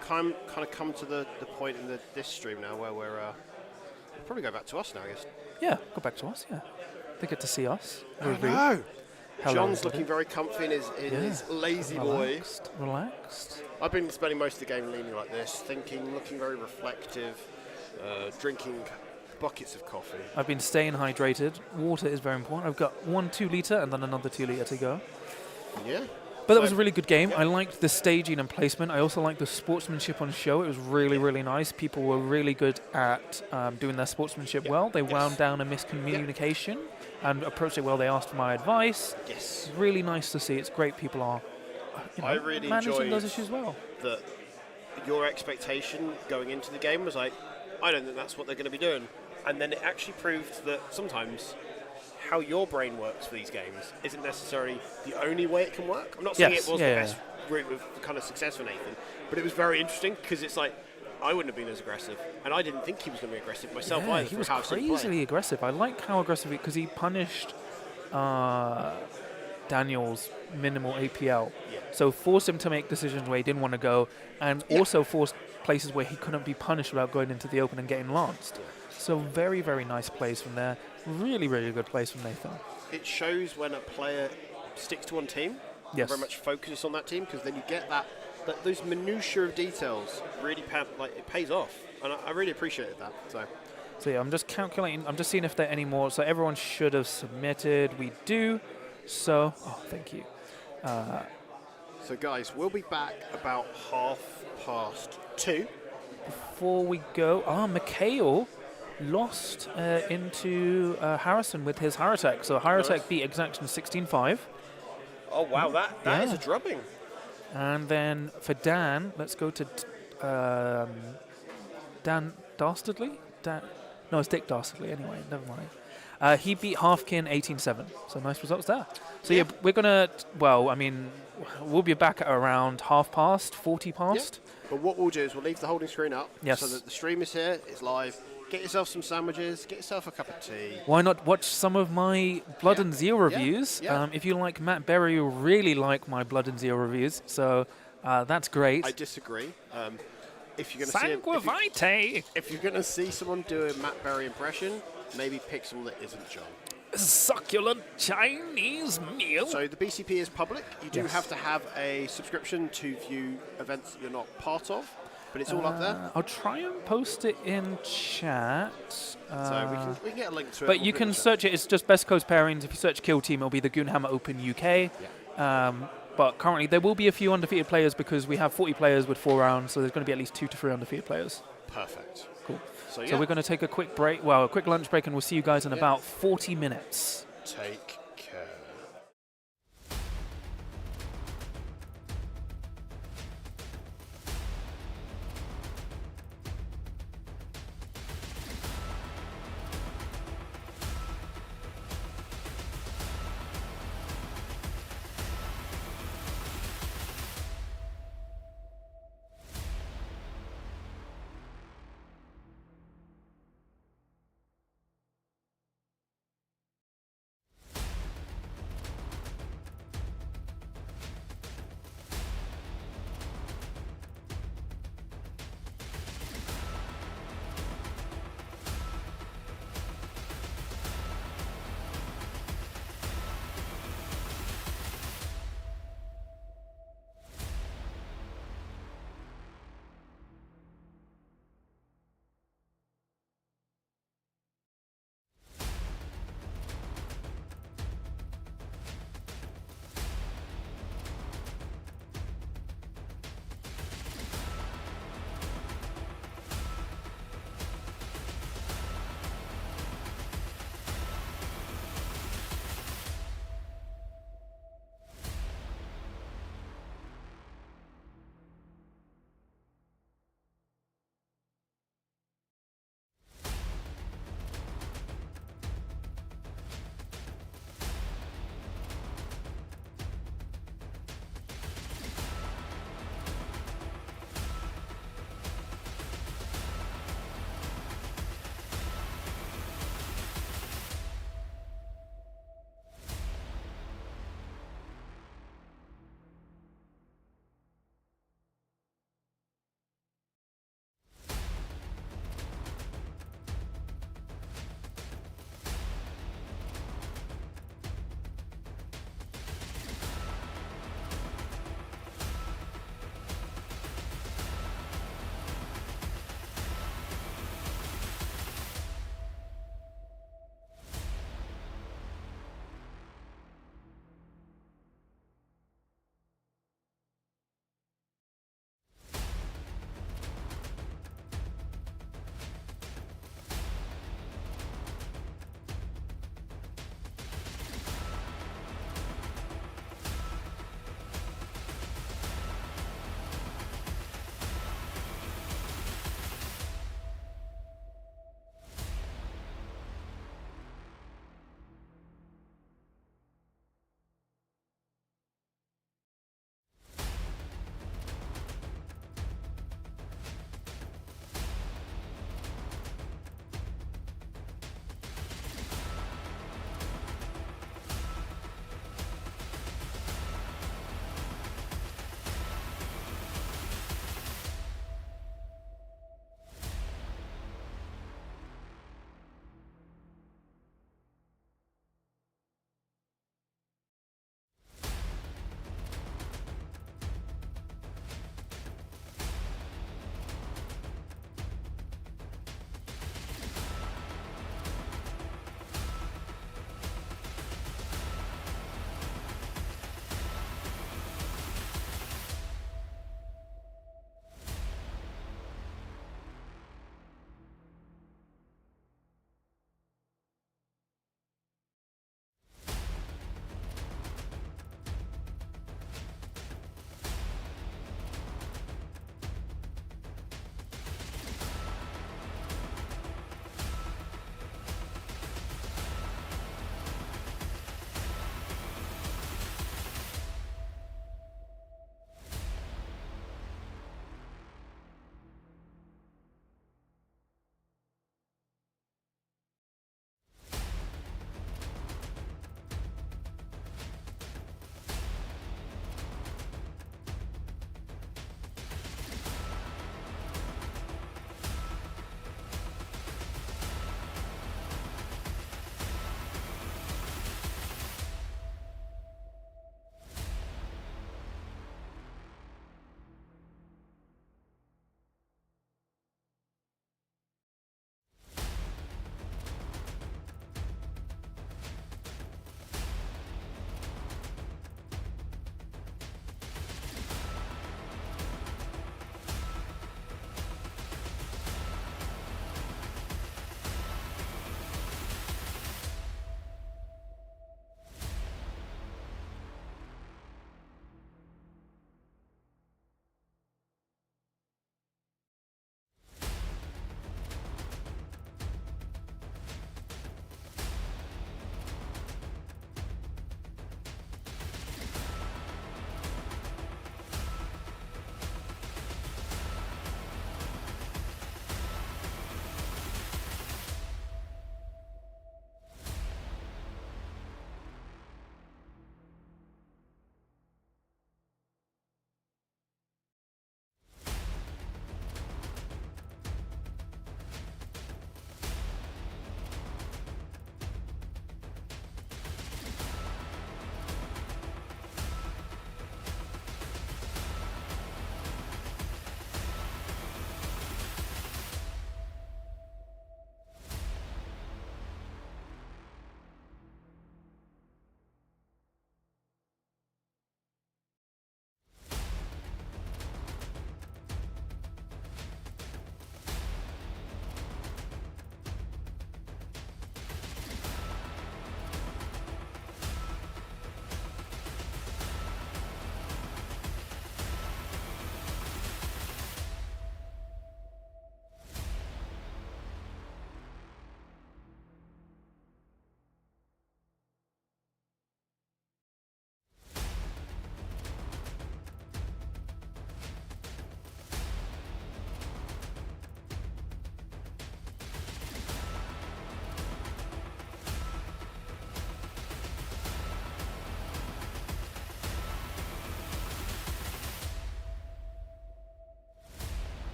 Speaker 2: kind of come to the point in this stream now where we'll probably go back to us now, I guess.
Speaker 1: Yeah, go back to us, yeah. They get to see us.
Speaker 2: Oh,
Speaker 1: Review.
Speaker 2: no.
Speaker 1: Hello,
Speaker 2: John's
Speaker 1: everybody.
Speaker 2: looking very comfy in his lazy boy.
Speaker 1: Relaxed.
Speaker 2: I've been spending most of the game leaning like this, thinking, looking very reflective, drinking buckets of coffee.
Speaker 1: I've been staying hydrated. Water is very important. I've got 1 2-litre and then another 2-litre to go.
Speaker 2: Yeah.
Speaker 1: But that was a really good game. I liked the staging and placement. I also liked the sportsmanship on show. It was really, really nice. People were really good at doing their sportsmanship well. They wound down a miscommunication and approached it well. They asked for my advice.
Speaker 2: Yes.
Speaker 1: Really nice to see. It's great people are
Speaker 2: I really
Speaker 1: managing
Speaker 2: enjoyed
Speaker 1: those issues well.
Speaker 2: that your expectation going into the game was like, I don't think that's what they're going to be doing. And then it actually proved that sometimes how your brain works for these games isn't necessarily the only way it can work. I'm not saying
Speaker 1: Yes,
Speaker 2: it was
Speaker 1: yeah,
Speaker 2: the
Speaker 1: yeah.
Speaker 2: best route of kind of success for Nathan, but it was very interesting because it's like, I wouldn't have been as aggressive, and I didn't think he was going to be aggressive myself
Speaker 1: Yeah,
Speaker 2: either.
Speaker 1: he
Speaker 2: for
Speaker 1: was
Speaker 2: how I've seen him play.
Speaker 1: crazily aggressive. I like how aggressive because he punished Daniel's minimal APL.
Speaker 2: Yeah.
Speaker 1: So forced him to make decisions where he didn't want to go, and also forced places where he couldn't be punished without going into the open and getting lanced. So very, very nice plays from there. Really, really good plays from Nathan.
Speaker 2: It shows when a player sticks to one team,
Speaker 1: Yes.
Speaker 2: very much focuses on that team, because then you get that those minutiae of details really it pays off, and I really appreciated that.
Speaker 1: So yeah, I'm just calculating. I'm just seeing if there are any more. So everyone should have submitted. We do. So, thank you.
Speaker 2: So guys, we'll be back about 2:30.
Speaker 1: Before we go, Mikhail lost into Harrison with his Haratech. So Haratech beat Exaction 16-5.
Speaker 2: Oh wow, that is a drubbing.
Speaker 1: And then for Dan, let's go to Dan Dastardly? No, it's Dick Dastardly anyway, never mind. He beat Halfkin 18-7, so nice results there. So yeah, we're going to, we'll be back at around 40 past.
Speaker 2: But what we'll do is we'll leave the holding screen up
Speaker 1: Yes.
Speaker 2: so that the stream is here, it's live. Get yourself some sandwiches, get yourself a cup of tea.
Speaker 1: Why not watch some of my Blood and Zeal reviews?
Speaker 2: Yeah.
Speaker 1: If you like Matt Berry, you'll really like my Blood and Zeal reviews, so that's great.
Speaker 2: I disagree. If you're going to
Speaker 1: Sanguivite!
Speaker 2: if you're going to see someone do a Matt Berry impression, maybe pick someone that isn't John.
Speaker 1: Succulent Chinese meal.
Speaker 2: So the BCP is public. You do have to have a subscription to view events that you're not part of, but it's all up there.
Speaker 1: I'll try and post it in chat.
Speaker 2: So we can get a link to it.
Speaker 1: But
Speaker 2: We'll
Speaker 1: you
Speaker 2: put it
Speaker 1: can
Speaker 2: in the chat.
Speaker 1: search it. It's just Best Coast Pairings. If you search Kill Team, it'll be the Goonhammer Open UK. But currently, there will be a few undefeated players because we have 40 players with 4 rounds, so there's going to be at least 2 to 3 undefeated players.
Speaker 2: Perfect.
Speaker 1: Cool.
Speaker 2: So,
Speaker 1: So we're going to take a quick break, a quick lunch break, and we'll see you guys in about 40 minutes.
Speaker 2: take care.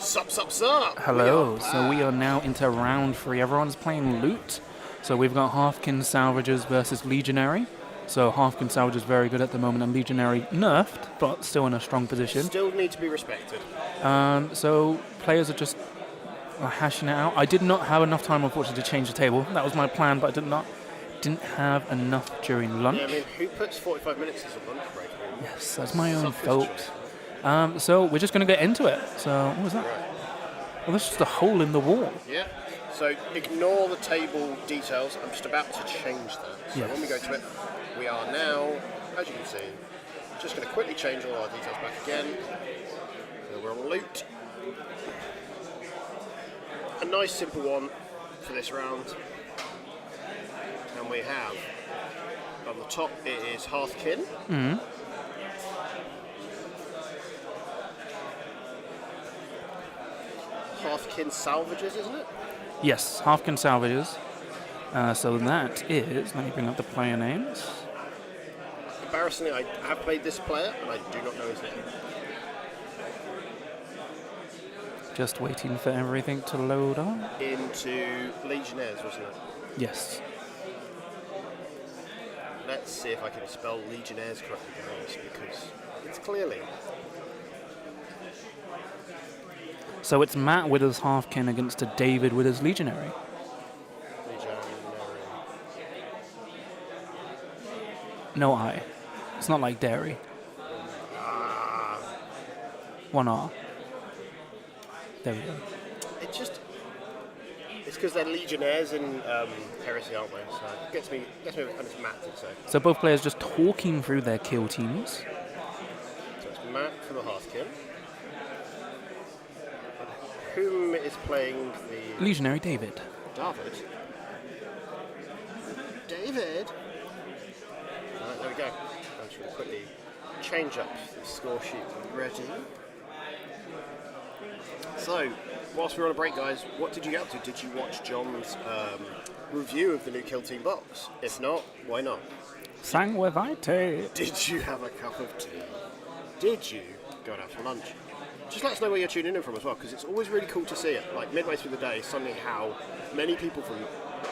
Speaker 2: Sup, sup, sup.
Speaker 1: Hello. So we are now into round 3. Everyone's playing loot. So we've got Halfkin Salvagers versus Legionary. So Halfkin Salvagers very good at the moment, and Legionary nerfed, but still in a strong position.
Speaker 2: Still need to be respected.
Speaker 1: So players are just hashing it out. I did not have enough time, unfortunately, to change the table. That was my plan, but I didn't have enough during lunch.
Speaker 2: Yeah, I mean, who puts 45 minutes as a lunch break? I mean,
Speaker 1: Yes, that's my own
Speaker 2: selfish
Speaker 1: fault.
Speaker 2: choice.
Speaker 1: So we're just going to get into it. So what was that?
Speaker 2: Right.
Speaker 1: Well, that's just a hole in the wall.
Speaker 2: Yeah. So ignore the table details. I'm just about to change that. So
Speaker 1: Yes.
Speaker 2: when we go to it, we are now, as you can see, just going to quickly change all our details back again. So we're on loot. A nice simple one for this round. And we have, on the top, it is Hearthkin.
Speaker 1: Mm.
Speaker 2: Hearthkin Salvagers, isn't it?
Speaker 1: Yes, Halfkin Salvagers. So that is, let me bring up the player names.
Speaker 2: Embarrassingly, I have played this player, and I do not know his name.
Speaker 1: Just waiting for everything to load up.
Speaker 2: Into Legionnaires, wasn't it?
Speaker 1: Yes.
Speaker 2: Let's see if I can spell Legionnaires correctly, guys, because it's clearly.
Speaker 1: So it's Matt with his Halfkin against a David with his Legionary.
Speaker 2: Legionary.
Speaker 1: No I. It's not like dairy. One R. There we go.
Speaker 2: It's because they're Legionnaires in Heresy, aren't they? So it gets me, and it's Matt, so.
Speaker 1: So both players just talking through their kill teams.
Speaker 2: So it's Matt for the Hearthkin. Whom is playing the
Speaker 1: Legionary David.
Speaker 2: David? David? Right, there we go. I'm just going to quickly change up the score sheet ready. So, whilst we were on a break, guys, what did you get up to? Did you watch John's review of the new Kill Team box? If not, why not?
Speaker 1: Sangue Vitae.
Speaker 2: Did you have a cup of tea? Did you go out for lunch? Just let us know where you're tuning in from as well, because it's always really cool to see it. Like midway through the day, suddenly how many people from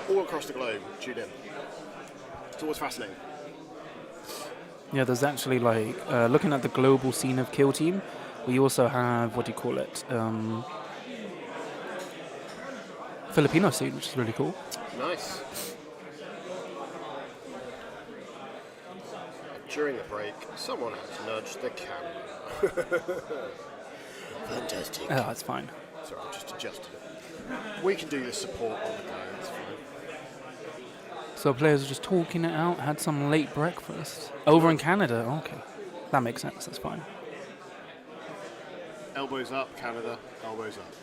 Speaker 2: all across the globe tune in. It's always fascinating.
Speaker 1: Yeah, there's actually like, looking at the global scene of Kill Team, we also have, what do you call it? Filipino scene, which is really cool.
Speaker 2: Nice. During the break, someone had to nudge the camera. Fantastic.
Speaker 1: Oh, that's fine.
Speaker 2: Sorry, I just adjusted it. We can do the support on the go, that's fine.
Speaker 1: So players are just talking it out, had some late breakfast. Over in Canada, okay. That makes sense, that's fine.
Speaker 2: Elbows up, Canada, elbows up.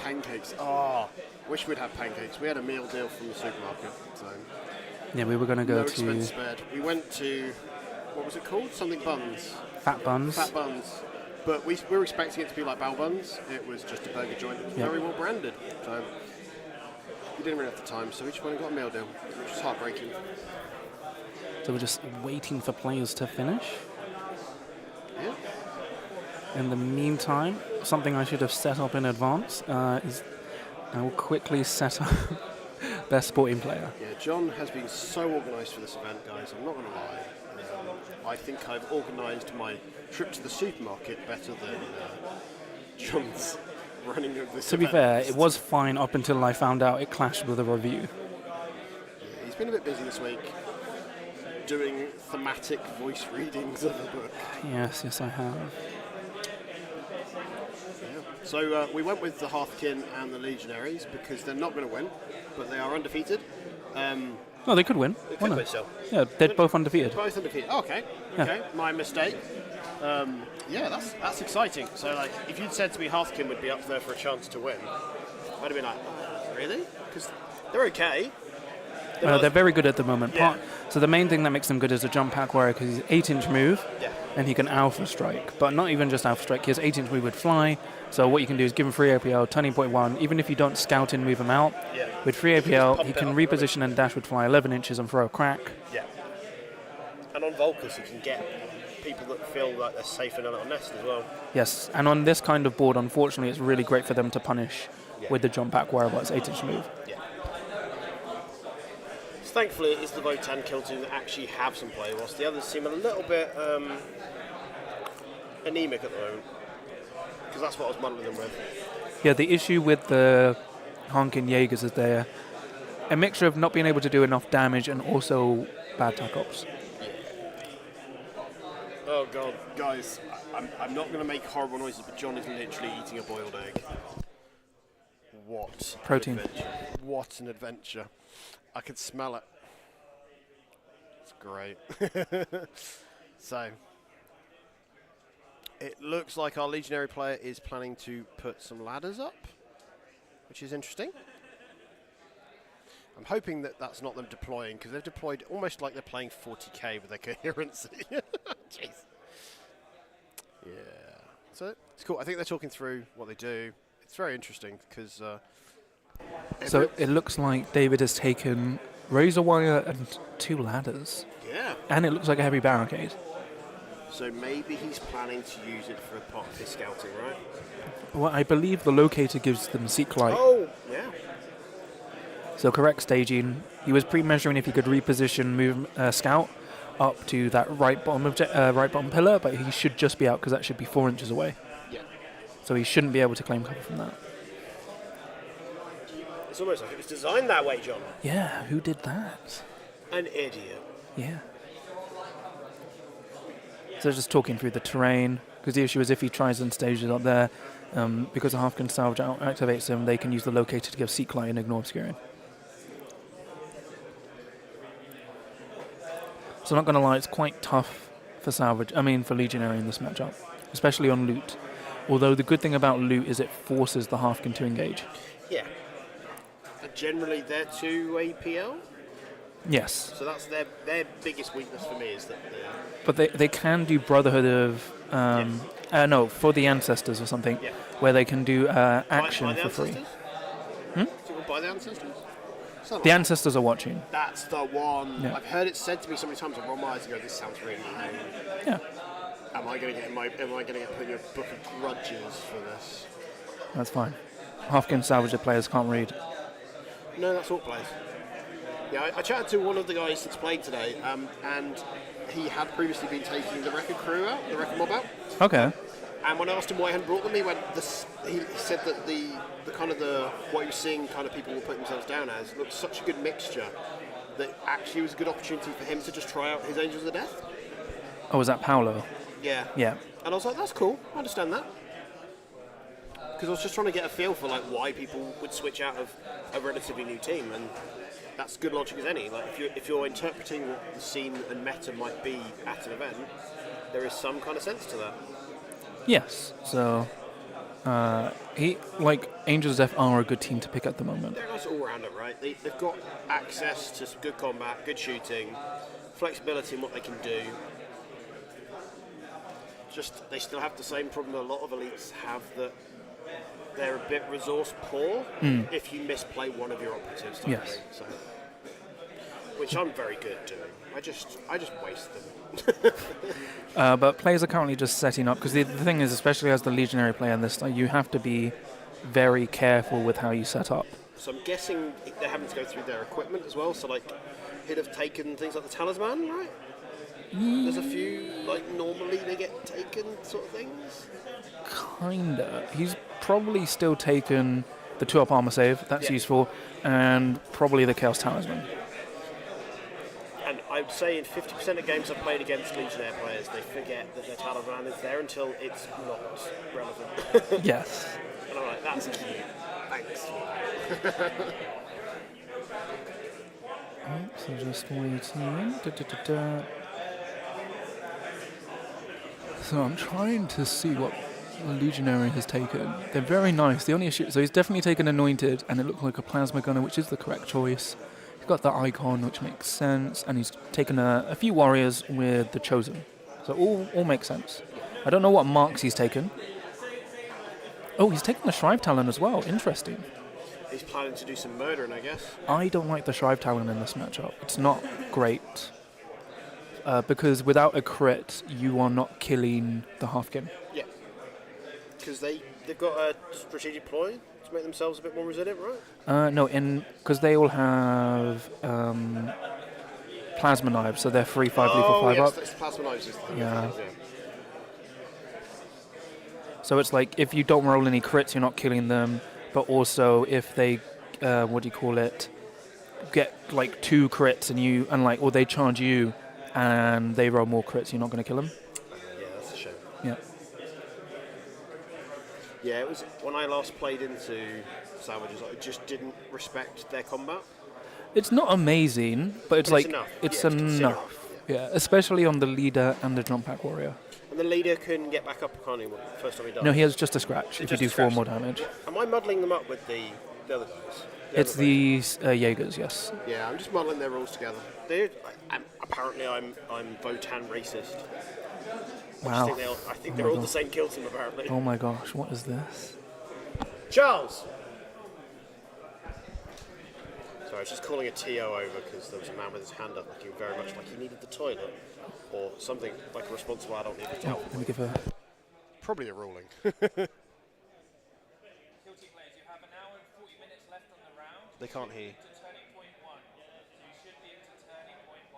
Speaker 2: Pancakes. Oh, wish we'd have pancakes. We had a meal deal from the supermarket, so
Speaker 1: Yeah, we were going to
Speaker 2: no
Speaker 1: go
Speaker 2: expense
Speaker 1: to
Speaker 2: spared. We went to, what was it called? Something buns.
Speaker 1: Fat Buns.
Speaker 2: Fat buns. But we were expecting it to be like Bao Buns. It was just a burger joint. It was very well branded. So we didn't really have the time, so we just went and got a meal deal, which was heartbreaking.
Speaker 1: So we're just waiting for players to finish.
Speaker 2: Yeah.
Speaker 1: In the meantime, something I should have set up in advance is I will quickly set up best sporting player.
Speaker 2: Yeah, John has been so organised for this event, guys. I'm not going to lie. I think I've organised my trip to the supermarket better than John's running of this
Speaker 1: To be
Speaker 2: event.
Speaker 1: fair, it was fine up until I found out it clashed with a review.
Speaker 2: Yeah, he's been a bit busy this week doing thematic voice readings of the book.
Speaker 1: Yes, I have.
Speaker 2: Yeah. So we went with the Hearthkin and the Legionaries because they're not going to win, but they are undefeated.
Speaker 1: No, they could win.
Speaker 2: They
Speaker 1: Why
Speaker 2: could
Speaker 1: not?
Speaker 2: win still.
Speaker 1: Yeah, they're both undefeated.
Speaker 2: Both undefeated. Oh, okay.
Speaker 1: Yeah.
Speaker 2: Okay. My mistake. Yeah, that's exciting. So, like, if you'd said to me Hearthkin would be up there for a chance to win, I'd have been like, really? Because they're okay.
Speaker 1: They're very good at the moment.
Speaker 2: Yeah.
Speaker 1: So the main thing that makes them good is a jump pack warrior because he's 8-inch move,
Speaker 2: Yeah.
Speaker 1: and he can alpha strike. But not even just alpha strike, he has 8-inch move with fly. So what you can do is give him free APL, turning point 1, even if you don't scout and move him out.
Speaker 2: Yeah.
Speaker 1: With free
Speaker 2: can just
Speaker 1: APL,
Speaker 2: pump
Speaker 1: he
Speaker 2: it
Speaker 1: can
Speaker 2: up,
Speaker 1: reposition
Speaker 2: really.
Speaker 1: and dash with fly 11 inches and throw a crack.
Speaker 2: Yeah. And on Volcus, you can get people that feel like they're safe in a little nest as well.
Speaker 1: Yes, and on this kind of board, unfortunately, it's really great for them to punish with the jump back whereabouts 8-inch move.
Speaker 2: Yeah. So thankfully, it's the Votan Kill Team that actually have some play, whilst the others seem a little bit anemic at the moment. Because that's what I was muddling them with.
Speaker 1: Yeah, the issue with the Honkin Jaegers is they're a mixture of not being able to do enough damage and also bad tack ops.
Speaker 2: Oh god, guys, I'm not going to make horrible noises, but John is literally eating a boiled egg. What
Speaker 1: Protein.
Speaker 2: An adventure. What an adventure. I can smell it. It's great. So, it looks like our Legionary player is planning to put some ladders up, which is interesting. I'm hoping that that's not them deploying, because they've deployed almost like they're playing 40k with their coherency. Jeez. Yeah. So it's cool. I think they're talking through what they do. It's very interesting because.
Speaker 1: So it looks like David has taken razor wire and 2 ladders.
Speaker 2: Yeah.
Speaker 1: And it looks like a heavy barricade.
Speaker 2: So maybe he's planning to use it for a part of his scouting, right?
Speaker 1: Well, I believe the locator gives them seek light.
Speaker 2: Oh, yeah.
Speaker 1: So correct staging. He was pre-measuring if he could reposition move scout up to that right bottom pillar, but he should just be out because that should be 4 inches away.
Speaker 2: Yeah.
Speaker 1: So he shouldn't be able to claim cover from that.
Speaker 2: It's almost like it was designed that way, John.
Speaker 1: Yeah, who did that?
Speaker 2: An idiot.
Speaker 1: Yeah. So just talking through the terrain, because the issue is if he tries and stages up there, because the Halfkin Salvage activates him, they can use the locator to give seek light and ignore obscuring. So not going to lie, it's quite tough for for Legionary in this matchup, especially on loot. Although the good thing about loot is it forces the Halfkin to engage.
Speaker 2: Yeah. And generally, they're 2 APL.
Speaker 1: Yes.
Speaker 2: So that's their biggest weakness for me is that they're...
Speaker 1: But they can do Brotherhood of... no, for the Ancestors or something, where they can do action
Speaker 2: by the
Speaker 1: for free.
Speaker 2: Ancestors?
Speaker 1: Hmm?
Speaker 2: Is it by the Ancestors?
Speaker 1: The Ancestors are watching.
Speaker 2: That's the one.
Speaker 1: Yeah.
Speaker 2: I've heard it said to me so many times. I roll my eyes and go, "This sounds really new."
Speaker 1: Yeah.
Speaker 2: Am I going to get put in a book of grudges for this?
Speaker 1: That's fine. Halfkin Salvage players can't read.
Speaker 2: No, that's all plays. Yeah, I chatted to one of the guys that's played today, and he had previously been taking the Record Crew out, the Record Mob out.
Speaker 1: Okay.
Speaker 2: And when I asked him why he hadn't brought them, he went. He said that the what he was seeing, kind of people were putting themselves down as, looked such a good mixture that actually was a good opportunity for him to just try out his Angels of Death.
Speaker 1: Oh, was that Paolo?
Speaker 2: Yeah.
Speaker 1: Yeah.
Speaker 2: And I was like, that's cool. I understand that. Because I was just trying to get a feel for like why people would switch out of a relatively new team, and that's good logic as any. Like if you're interpreting what the scene and meta might be at an event, there is some kind of sense to that.
Speaker 1: Yes. So, Angels F are a good team to pick at the moment.
Speaker 2: They're a nice all-rounder, right? They've got access to some good combat, good shooting, flexibility in what they can do. Just they still have the same problem a lot of elites have, that they're a bit resource poor if you misplay one of your operatives.
Speaker 1: Yes.
Speaker 2: So, which I'm very good at doing. I just waste them.
Speaker 1: But players are currently just setting up, because the thing is, especially as the Legionary player in this, you have to be very careful with how you set up.
Speaker 2: So I'm guessing they're having to go through their equipment as well. So like, he'd have taken things like the talisman, right? There's a few, like, normally they get taken sort of things.
Speaker 1: Kinda. He's probably still taken the 2-up armor save, that's useful, and probably the Chaos Talisman.
Speaker 2: And I'd say in 50% of games I've played against Legionnaire players, they forget that their talisman is there until it's not relevant.
Speaker 1: Yes.
Speaker 2: And I'm like, that's cute. Thanks.
Speaker 1: So just waiting. So I'm trying to see what Legionary has taken. They're very nice. The only issue, so he's definitely taken Anointed, and it looks like a Plasma Gunner, which is the correct choice. He's got the icon, which makes sense, and he's taken a few Warriors with the Chosen. So all makes sense. I don't know what marks he's taken. Oh, he's taken the Shrive Talon as well. Interesting.
Speaker 2: He's planning to do some murdering, I guess.
Speaker 1: I don't like the Shrive Talon in this matchup. It's not great. because without a crit, you are not killing the halfkin.
Speaker 2: Yeah. Because they've got a strategic ploy to make themselves a bit more resilient, right?
Speaker 1: No, because they all have plasma knives, so they're 3/5 lethal 5
Speaker 2: yes,
Speaker 1: up.
Speaker 2: that's plasma knives. Is the thing.
Speaker 1: Yeah.
Speaker 2: Yeah.
Speaker 1: So it's like if you don't roll any crits, you're not killing them. But also if they, get like 2 crits or they charge you, and they roll more crits, you're not going to kill them.
Speaker 2: Yeah, that's a shame.
Speaker 1: Yeah.
Speaker 2: Yeah, it was when I last played into Salvages, I just didn't respect their combat.
Speaker 1: It's not amazing, but it's
Speaker 2: But
Speaker 1: like
Speaker 2: enough.
Speaker 1: it's
Speaker 2: Yeah, it's
Speaker 1: enough.
Speaker 2: considerable,
Speaker 1: Yeah, especially on the leader and the jump pack warrior.
Speaker 2: And the leader can get back up, can't he? First time he dies.
Speaker 1: No, he has just a scratch if you
Speaker 2: Just
Speaker 1: do
Speaker 2: a
Speaker 1: 4
Speaker 2: scratch.
Speaker 1: more damage.
Speaker 2: Am I muddling them up with the other guys?
Speaker 1: It's the Jaegers, yes.
Speaker 2: Yeah, I'm just muddling their rules together. Apparently, I'm Votan racist.
Speaker 1: Wow.
Speaker 2: I think they're all the same kill team, apparently.
Speaker 1: Oh my gosh, what is this?
Speaker 2: Charles! Sorry, I was just calling a TO over because there was a man with his hand up looking very much like he needed the toilet or something like a responsible adult needed to help.
Speaker 1: Let me give a...
Speaker 2: Probably a ruling.
Speaker 4: Kill team players, you have an hour and 40 minutes left on the round.
Speaker 2: They can't hear.
Speaker 4: To turning point 1. So you should be into turning point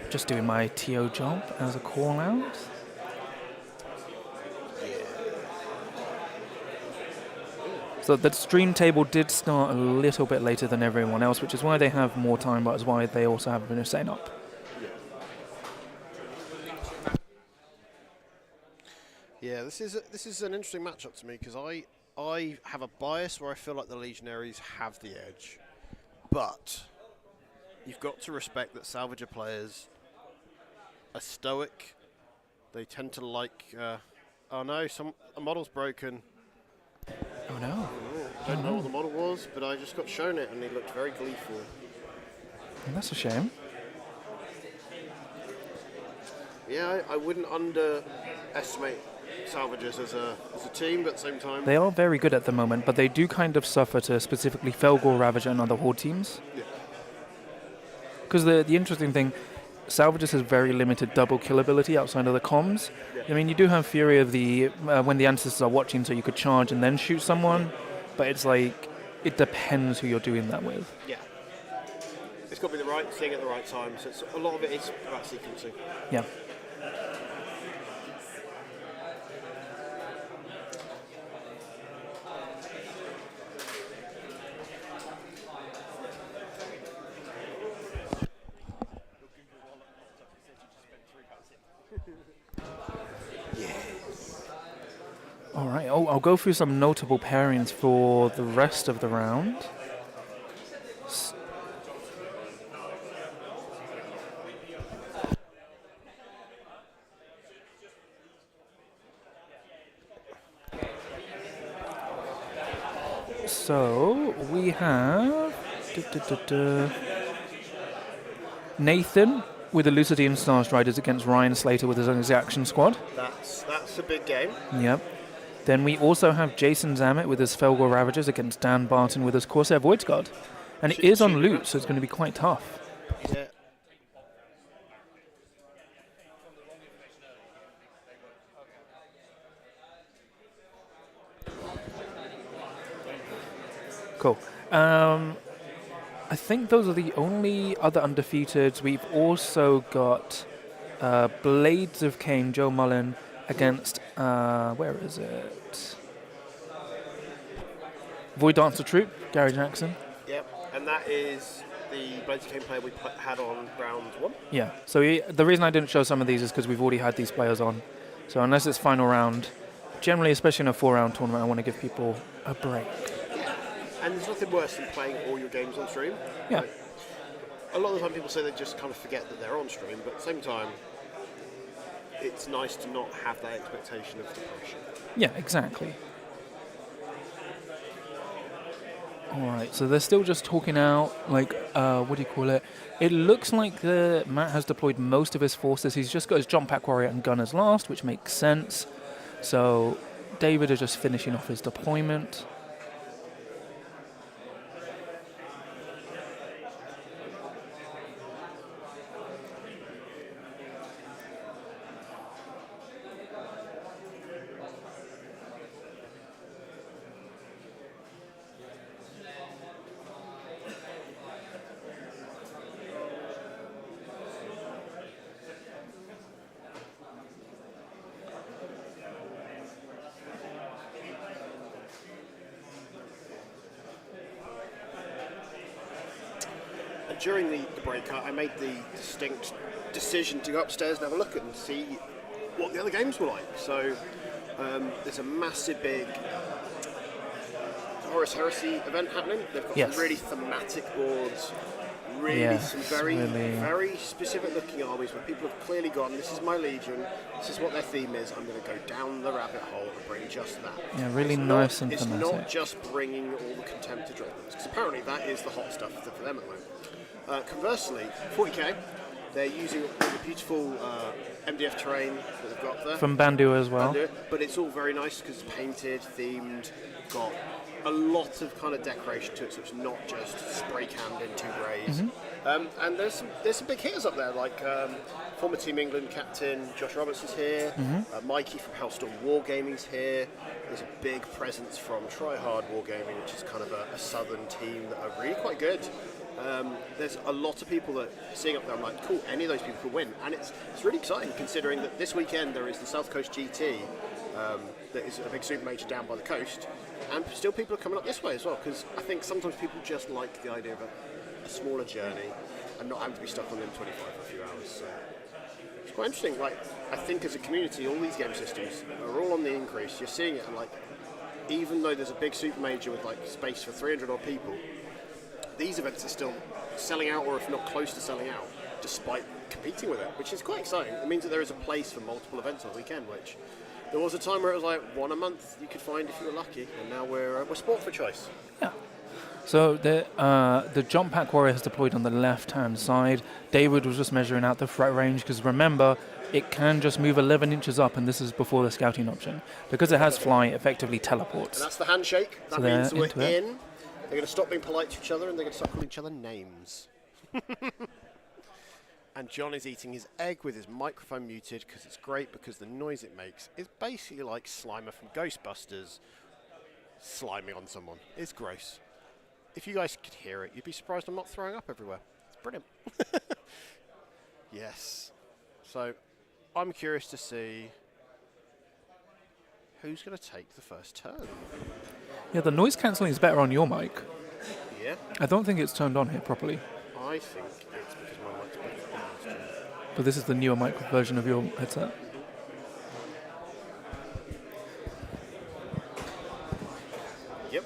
Speaker 4: 1.
Speaker 1: Just doing my TO job as a call out. So the stream table did start a little bit later than everyone else, which is why they have more time, but it's why they also have been setting up.
Speaker 2: Yeah, this is an interesting matchup to me because I have a bias where I feel like the Legionaries have the edge, but you've got to respect that Salvager players are stoic. They tend to like. Oh no, a model's broken.
Speaker 1: Oh no.
Speaker 2: I don't know what the model was, but I just got shown it and he looked very gleeful.
Speaker 1: Well, that's a shame.
Speaker 2: Yeah, I wouldn't underestimate Salvagers as a team, but at the same time...
Speaker 1: They are very good at the moment, but they do kind of suffer to specifically Felgor, Ravager, and other Horde teams.
Speaker 2: Yeah.
Speaker 1: Because the interesting thing, Salvagers has very limited double kill ability outside of the comms.
Speaker 2: Yeah.
Speaker 1: I mean, you do have Fury of the when the ancestors are watching, so you could charge and then shoot someone, but it's like, it depends who you're doing that with.
Speaker 2: Yeah. It's got to be the right thing at the right time, so a lot of it is about sequencing.
Speaker 1: Yeah. All right, I'll go through some notable pairings for the rest of the round. So we have Nathan with the Lucidine Star Striders against Ryan Slater with his Exaction Squad.
Speaker 2: That's a big game.
Speaker 1: Yep. Then we also have Jason Zamet with his Felgor Ravagers against Dan Barton with his Corsair Void Guard. And it is on loot, so it's going to be quite tough.
Speaker 2: Yeah.
Speaker 1: Cool. I think those are the only other undefeateds. We've also got Blades of Cain, Joe Mullen, against, where is it? Void Dancer Troop, Gary Jackson.
Speaker 2: Yep, and that is the Blades of Cain player we had on round 1.
Speaker 1: Yeah, so the reason I didn't show some of these is because we've already had these players on. So unless it's final round, generally, especially in a 4-round tournament, I want to give people a break.
Speaker 2: And there's nothing worse than playing all your games on stream.
Speaker 1: Yeah.
Speaker 2: Like, a lot of the time people say they just kind of forget that they're on stream, but at the same time, it's nice to not have that expectation of the pressure.
Speaker 1: Yeah, exactly. Alright, so they're still just talking out, like, It looks like Matt has deployed most of his forces. He's just got his Jump Pack Warrior and Gunners last, which makes sense. So David is just finishing off his deployment.
Speaker 2: during the break, I made the distinct decision to go upstairs and have a look and see what the other games were like. So there's a massive big Horus Heresy event happening. They've got
Speaker 1: Yes.
Speaker 2: some really thematic boards, really
Speaker 1: Yes,
Speaker 2: some very,
Speaker 1: really.
Speaker 2: very specific looking armies where people have clearly gone, this is my legion, this is what their theme is, I'm going to go down the rabbit hole and bring just that.
Speaker 1: Yeah, really
Speaker 2: It's
Speaker 1: nice
Speaker 2: not,
Speaker 1: and
Speaker 2: It's
Speaker 1: thematic.
Speaker 2: not just bringing all the Contemptor Dreadnoughts, because apparently that is the hot stuff for them at the moment. Conversely, 40k, they're using all the beautiful MDF terrain that they've got there.
Speaker 1: From Bandu as well.
Speaker 2: But it's all very nice because it's painted, themed, got a lot of kind of decoration to it, so it's not just spray canned in 2 greys. And there's some big hitters up there, like former Team England captain Josh Robertson's here, Mikey from Hellstorm Wargaming's here. There's a big presence from Tryhard Wargaming, which is kind of a southern team that are really quite good. There's a lot of people that are seeing up there. I'm like, cool, any of those people could win. And it's really exciting considering that this weekend there is the South Coast GT that is a big super major down by the coast. And still people are coming up this way as well, because I think sometimes people just like the idea of a smaller journey and not having to be stuck on the M25 for a few hours. So it's quite interesting. Like, I think as a community, all these game systems are all on the increase. You're seeing it, and like, even though there's a big super major with like space for 300 odd people, these events are still selling out, or if not close to selling out, despite competing with it, which is quite exciting. It means that there is a place for multiple events on the weekend, which there was a time where it was like one a month you could find if you were lucky, and now we're sport for choice.
Speaker 1: Yeah. So the jump pack warrior has deployed on the left-hand side. David was just measuring out the threat range, because remember, it can just move 11 inches up, and this is before the scouting option. Because it has fly, it effectively teleports.
Speaker 2: And that's the handshake. That
Speaker 1: So
Speaker 2: means
Speaker 1: they're
Speaker 2: we're
Speaker 1: into it.
Speaker 2: in. They're going to stop being polite to each other, and they're going to start calling each other names. And John is eating his egg with his microphone muted, because it's great, because the noise it makes is basically like Slimer from Ghostbusters sliming on someone. It's gross. If you guys could hear it, you'd be surprised I'm not throwing up everywhere. It's brilliant. Yes. So I'm curious to see who's going to take the first turn.
Speaker 1: Yeah, the noise cancelling is better on your mic.
Speaker 2: Yeah,
Speaker 1: I don't think it's turned on here properly.
Speaker 2: I think it's because my mic's better than last year.
Speaker 1: But this is the newer mic version of your headset.
Speaker 2: Yep.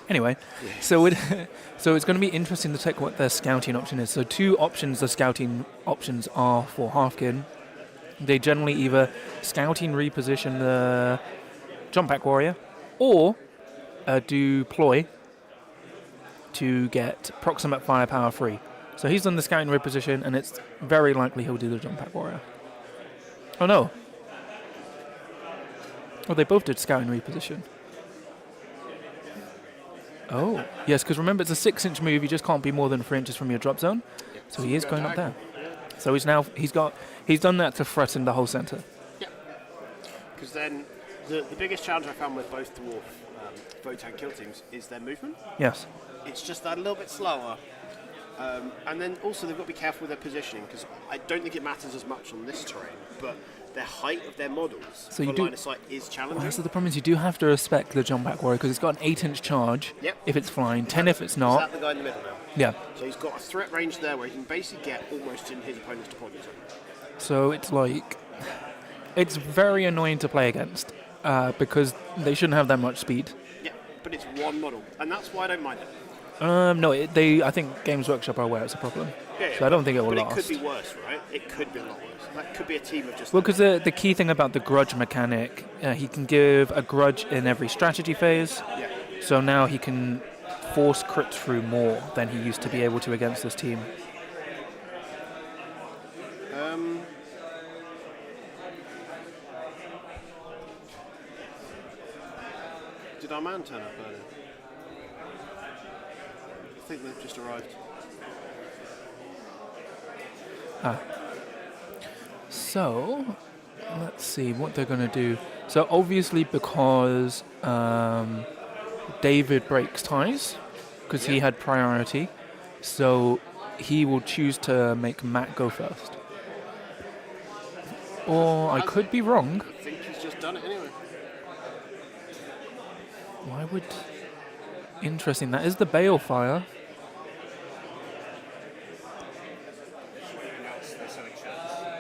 Speaker 1: Anyway, so it's going to be interesting to check what their scouting option is. So 2 options the scouting options are for Halfkin. They generally either scouting reposition the jump pack warrior, or do ploy to get proximate firepower free. So he's done the scouting reposition, and it's very likely he'll do the jump pack warrior. Oh no. Oh, they both did scouting reposition. Oh, yes, because remember, it's a 6-inch move. You just can't be more than 3 inches from your drop zone. So he is going up there. So he's done that to threaten the whole center.
Speaker 2: Yeah. Because then the biggest challenge I found with both dwarf Votan kill teams is their movement.
Speaker 1: Yes.
Speaker 2: It's just that a little bit slower. And then also they've got to be careful with their positioning, because I don't think it matters as much on this terrain, but their height of their models
Speaker 1: So you
Speaker 2: for
Speaker 1: do-
Speaker 2: line of sight is challenging.
Speaker 1: Well, so the problem is you do have to respect the jump back warrior, because it's got an 8-inch charge
Speaker 2: Yep.
Speaker 1: if it's flying, 10 if it's
Speaker 2: Is
Speaker 1: not.
Speaker 2: that the guy in the middle now?
Speaker 1: Yeah.
Speaker 2: So he's got a threat range there where he can basically get almost in his opponent's deployment zone.
Speaker 1: So it's like, it's very annoying to play against, because they shouldn't have that much speed.
Speaker 2: Yeah, but it's one model, and that's why I don't mind it.
Speaker 1: No, I think Games Workshop are aware it's a problem.
Speaker 2: Yeah,
Speaker 1: So I don't think it will
Speaker 2: but
Speaker 1: last.
Speaker 2: it could be worse, right? It could be a lot worse. That could be a team of just...
Speaker 1: Well, because the key thing about the grudge mechanic, he can give a grudge in every strategy phase.
Speaker 2: Yeah.
Speaker 1: So now he can force crit through more than he used to be able to against this team.
Speaker 2: Did our man turn up earlier? I think they've just arrived.
Speaker 1: So, let's see what they're going to do. So obviously because David breaks ties, because he had priority, so he will choose to make Matt go first. Or I could be wrong.
Speaker 2: I think he's just done it anyway.
Speaker 1: Why would... Interesting, that is the Balefire.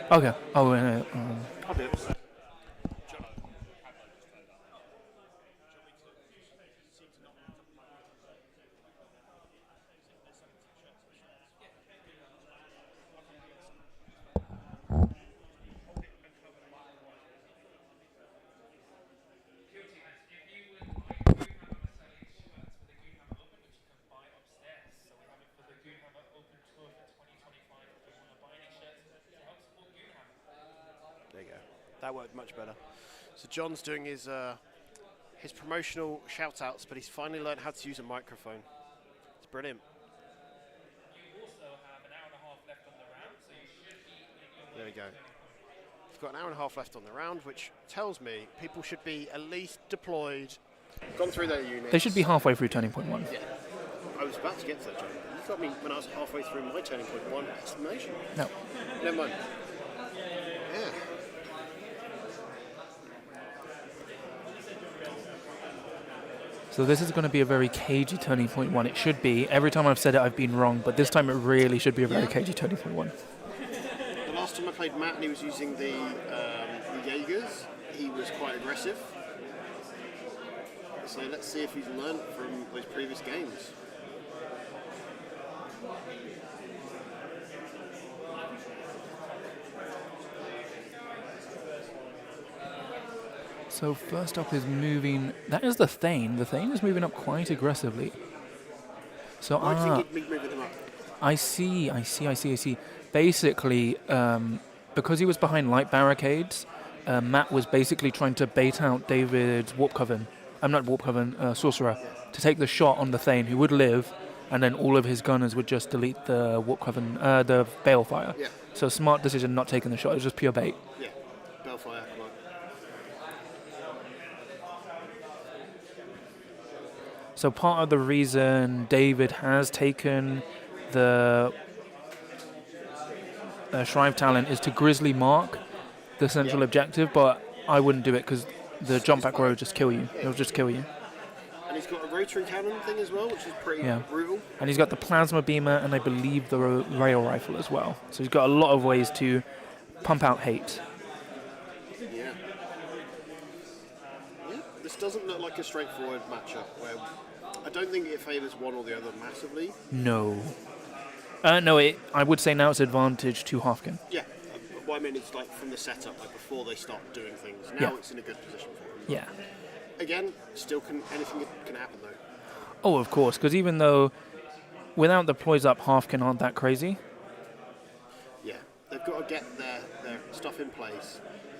Speaker 1: Okay. Oh,
Speaker 2: I'll do it. There you go. That worked much better. So John's doing his promotional shout-outs, but he's finally learned how to use a microphone. It's brilliant. There we go. We've got an hour and a half left on the round, which tells me people should be at least deployed. Gone through their units.
Speaker 1: they should be halfway through turning point 1.
Speaker 2: Yeah. I was about to get to that, John. You got me when I was halfway through my turning point 1 explanation.
Speaker 1: No.
Speaker 2: Never mind. Yeah.
Speaker 1: So this is going to be a very cagey turning point 1. It should be. Every time I've said it, I've been wrong, but this time it really should be a very cagey turning point 1.
Speaker 2: The last time I played Matt and he was using the Jaegers, he was quite aggressive. So let's see if he's learned from those previous games.
Speaker 1: So first up is moving. That is the Thane. The Thane is moving up quite aggressively. So
Speaker 2: I think he'd be moving them up.
Speaker 1: I see. Basically, because he was behind light barricades, Matt was basically trying to bait out David's Warp Coven. I'm not Warp Coven, Sorcerer, to take the shot on the Thane, who would live, and then all of his gunners would just delete the Warp Coven, the Balefire.
Speaker 2: Yeah.
Speaker 1: So smart decision not taking the shot. It was just pure bait.
Speaker 2: Yeah. Balefire, come on.
Speaker 1: So part of the reason David has taken the Shrive Talent is to Grizzly Mark the central objective, but I wouldn't do it because the jump back row will just kill you. It'll just kill you.
Speaker 2: And he's got a rotary cannon thing as well, which is pretty brutal.
Speaker 1: And he's got the plasma beamer and I believe the rail rifle as well. So he's got a lot of ways to pump out hate.
Speaker 2: Yeah. Yeah, this doesn't look like a straightforward matchup where I don't think it favours one or the other massively.
Speaker 1: No. I would say now it's advantage to Hofkin.
Speaker 2: Yeah. What I mean is like from the setup, like before they start doing things. Now it's in a good position for him.
Speaker 1: Yeah.
Speaker 2: Again, still anything can happen though.
Speaker 1: Oh, of course, because even though without the ploys up, Hofkin aren't that crazy.
Speaker 2: Yeah. They've got to get their stuff in place.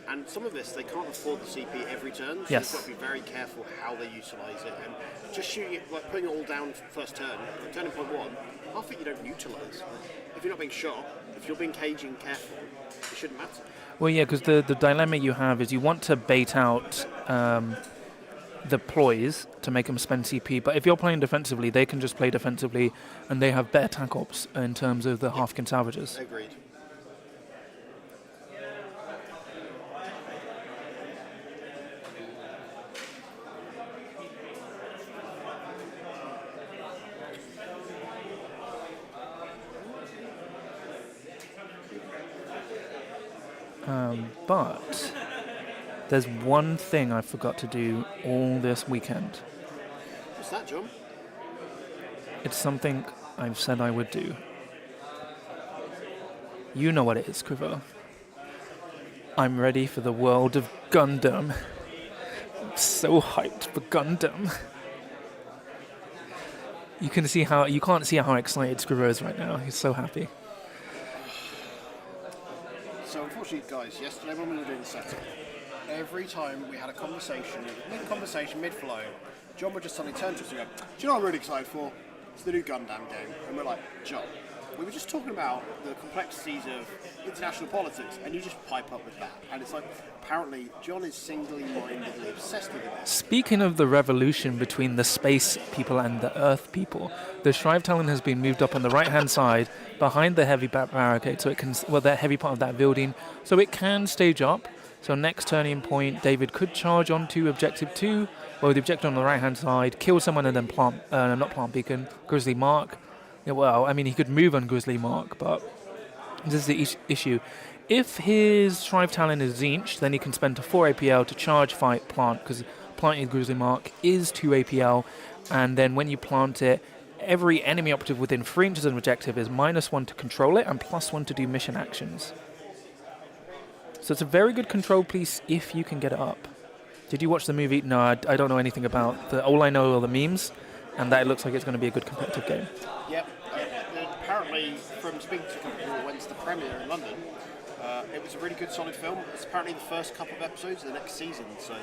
Speaker 2: And some of this, they can't afford the CP every turn, so
Speaker 1: Yes.
Speaker 2: you've got to be very careful how they utilise it. And just shooting it, like putting it all down first turn, turning point 1, half it you don't utilise. If you're not being shot, if you're being cagey and careful, it shouldn't matter.
Speaker 1: Well, yeah, because the dilemma you have is you want to bait out the ploys to make them spend CP, but if you're playing defensively, they can just play defensively, and they have better tac ops in terms of the Hofkin salvages.
Speaker 2: Agreed.
Speaker 1: But there's one thing I forgot to do all this weekend.
Speaker 2: What's that, John?
Speaker 1: It's something I've said I would do. You know what it is, Scrivo. I'm ready for the world of Gundam. I'm so hyped for Gundam. You can't see how excited Scrivo is right now. He's so happy.
Speaker 2: So unfortunately, guys, yesterday when we were doing the setup, every time we had a conversation, mid-conversation, mid-flow, John would just suddenly turn to us and go, do you know what I'm really excited for? It's the new Gundam game. And we're like, John, we were just talking about the complexities of international politics, and you just pipe up with that. And it's like, apparently, John is single-mindedly obsessed with it.
Speaker 1: Speaking of the revolution between the space people and the Earth people, the Shrive Talon has been moved up on the right-hand side behind the heavy barricade, so it can, the heavy part of that building, so it can stage up. So next turning point, David could charge onto Objective 2, well, the objective on the right-hand side, kill someone and then not plant beacon, Grizzly Mark. Yeah, well, I mean, he could move on Grizzly Mark, but this is the issue. If his Shrive Talon is Zinch, then he can spend a 4 APL to charge, fight, plant, because planting Grizzly Mark is 2 APL, and then when you plant it, every enemy operative within 3 inches of an objective is -1 to control it and +1 to do mission actions. So it's a very good control piece if you can get it up. Did you watch the movie? No, I don't know anything about the. All I know are the memes, and that it looks like it's going to be a good competitive game.
Speaker 2: Yep. Apparently, from speaking to a couple of people who went to the premiere in London, it was a really good, solid film. It's apparently the first couple of episodes of the next season, so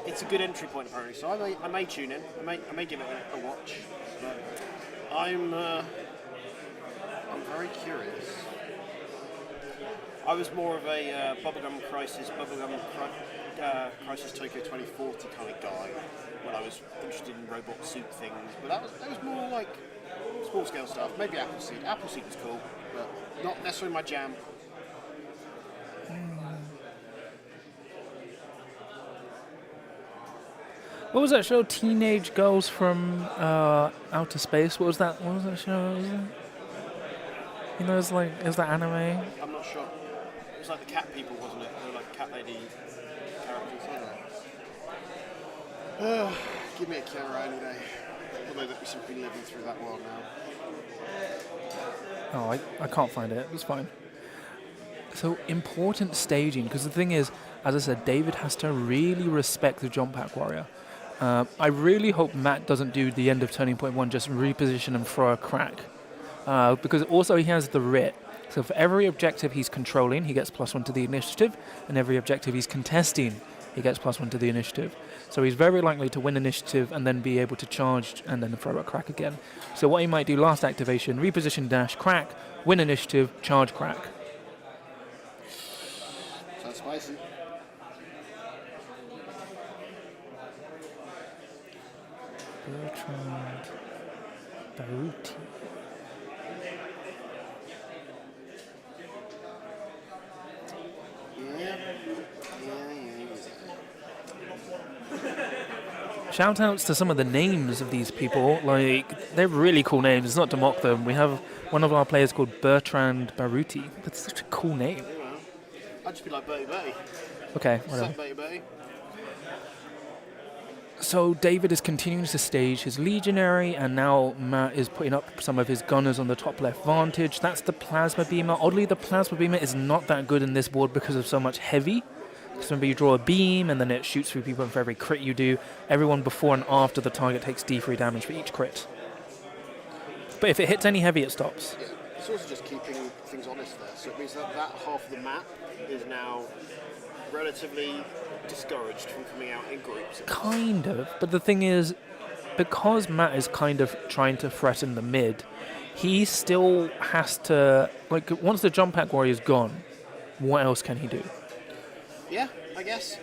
Speaker 2: it's a good entry point apparently. So I may tune in. I may give it a watch. But I'm very curious. I was more of a Bubblegum Crisis Tokyo 2040 kind of guy when I was interested in robot suit things, but that was more like small scale stuff. Maybe Appleseed. Appleseed was cool, but not necessarily my jam.
Speaker 1: What was that show? Teenage Girls from Outer Space. What was that? What was that show? Was it? You know, it's that anime.
Speaker 2: I'm not sure. It was like the cat people, wasn't it? They were like cat lady characters. Give me a Kira any day. Although that we seem to be living through that world now.
Speaker 1: Oh, I can't find it. It's fine. So important staging, because the thing is, as I said, David has to really respect the Jump Pack Warrior. I really hope Matt doesn't do the end of Turning Point 1, just reposition and throw a crack. Because also he has the writ. So for every objective he's controlling, he gets +1 to the initiative, and every objective he's contesting, he gets +1 to the initiative. So he's very likely to win initiative and then be able to charge and then throw a crack again. So what he might do last activation, reposition dash, crack, win initiative, charge crack.
Speaker 2: Sounds spicy.
Speaker 1: Bertrand Baruti. Shout outs to some of the names of these people. Like, they're really cool names. It's not to mock them. We have one of our players called Bertrand Baruti. That's such a cool name.
Speaker 2: I'd just be like Bertie Bertie.
Speaker 1: Okay, whatever.
Speaker 2: Sup, Bertie Bertie?
Speaker 1: So David is continuing to stage his Legionary, and now Matt is putting up some of his gunners on the top left vantage. That's the Plasma Beamer. Oddly, the Plasma Beamer is not that good in this board because of so much heavy. So remember, you draw a beam, and then it shoots through people, and for every crit you do, everyone before and after the target takes D3 damage for each crit. But if it hits any heavy, it stops.
Speaker 2: Yeah. It's also just keeping things honest there. So it means that half of the map is now relatively discouraged from coming out in groups.
Speaker 1: Kind of. But the thing is, because Matt is kind of trying to threaten the mid, he still has to... Like, once the Jump Pack Warrior is gone, what else can he do?
Speaker 2: Yeah, I guess.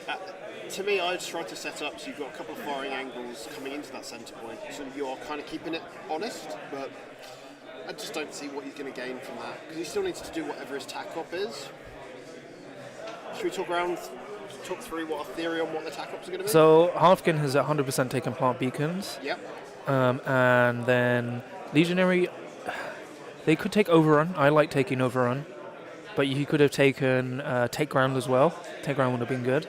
Speaker 2: To me, I'd try to set up so you've got a couple of firing angles coming into that centre point, so you're kind of keeping it honest, but I just don't see what he's going to gain from that, because he still needs to do whatever his tack-up is. Should we talk through what a theory on what the tack-ups are going to be?
Speaker 1: So, Halfkin has 100% taken plant beacons.
Speaker 2: Yep.
Speaker 1: And then Legionary, they could take Overrun. I like taking Overrun. But he could have taken Take Ground as well. Take Ground would have been good.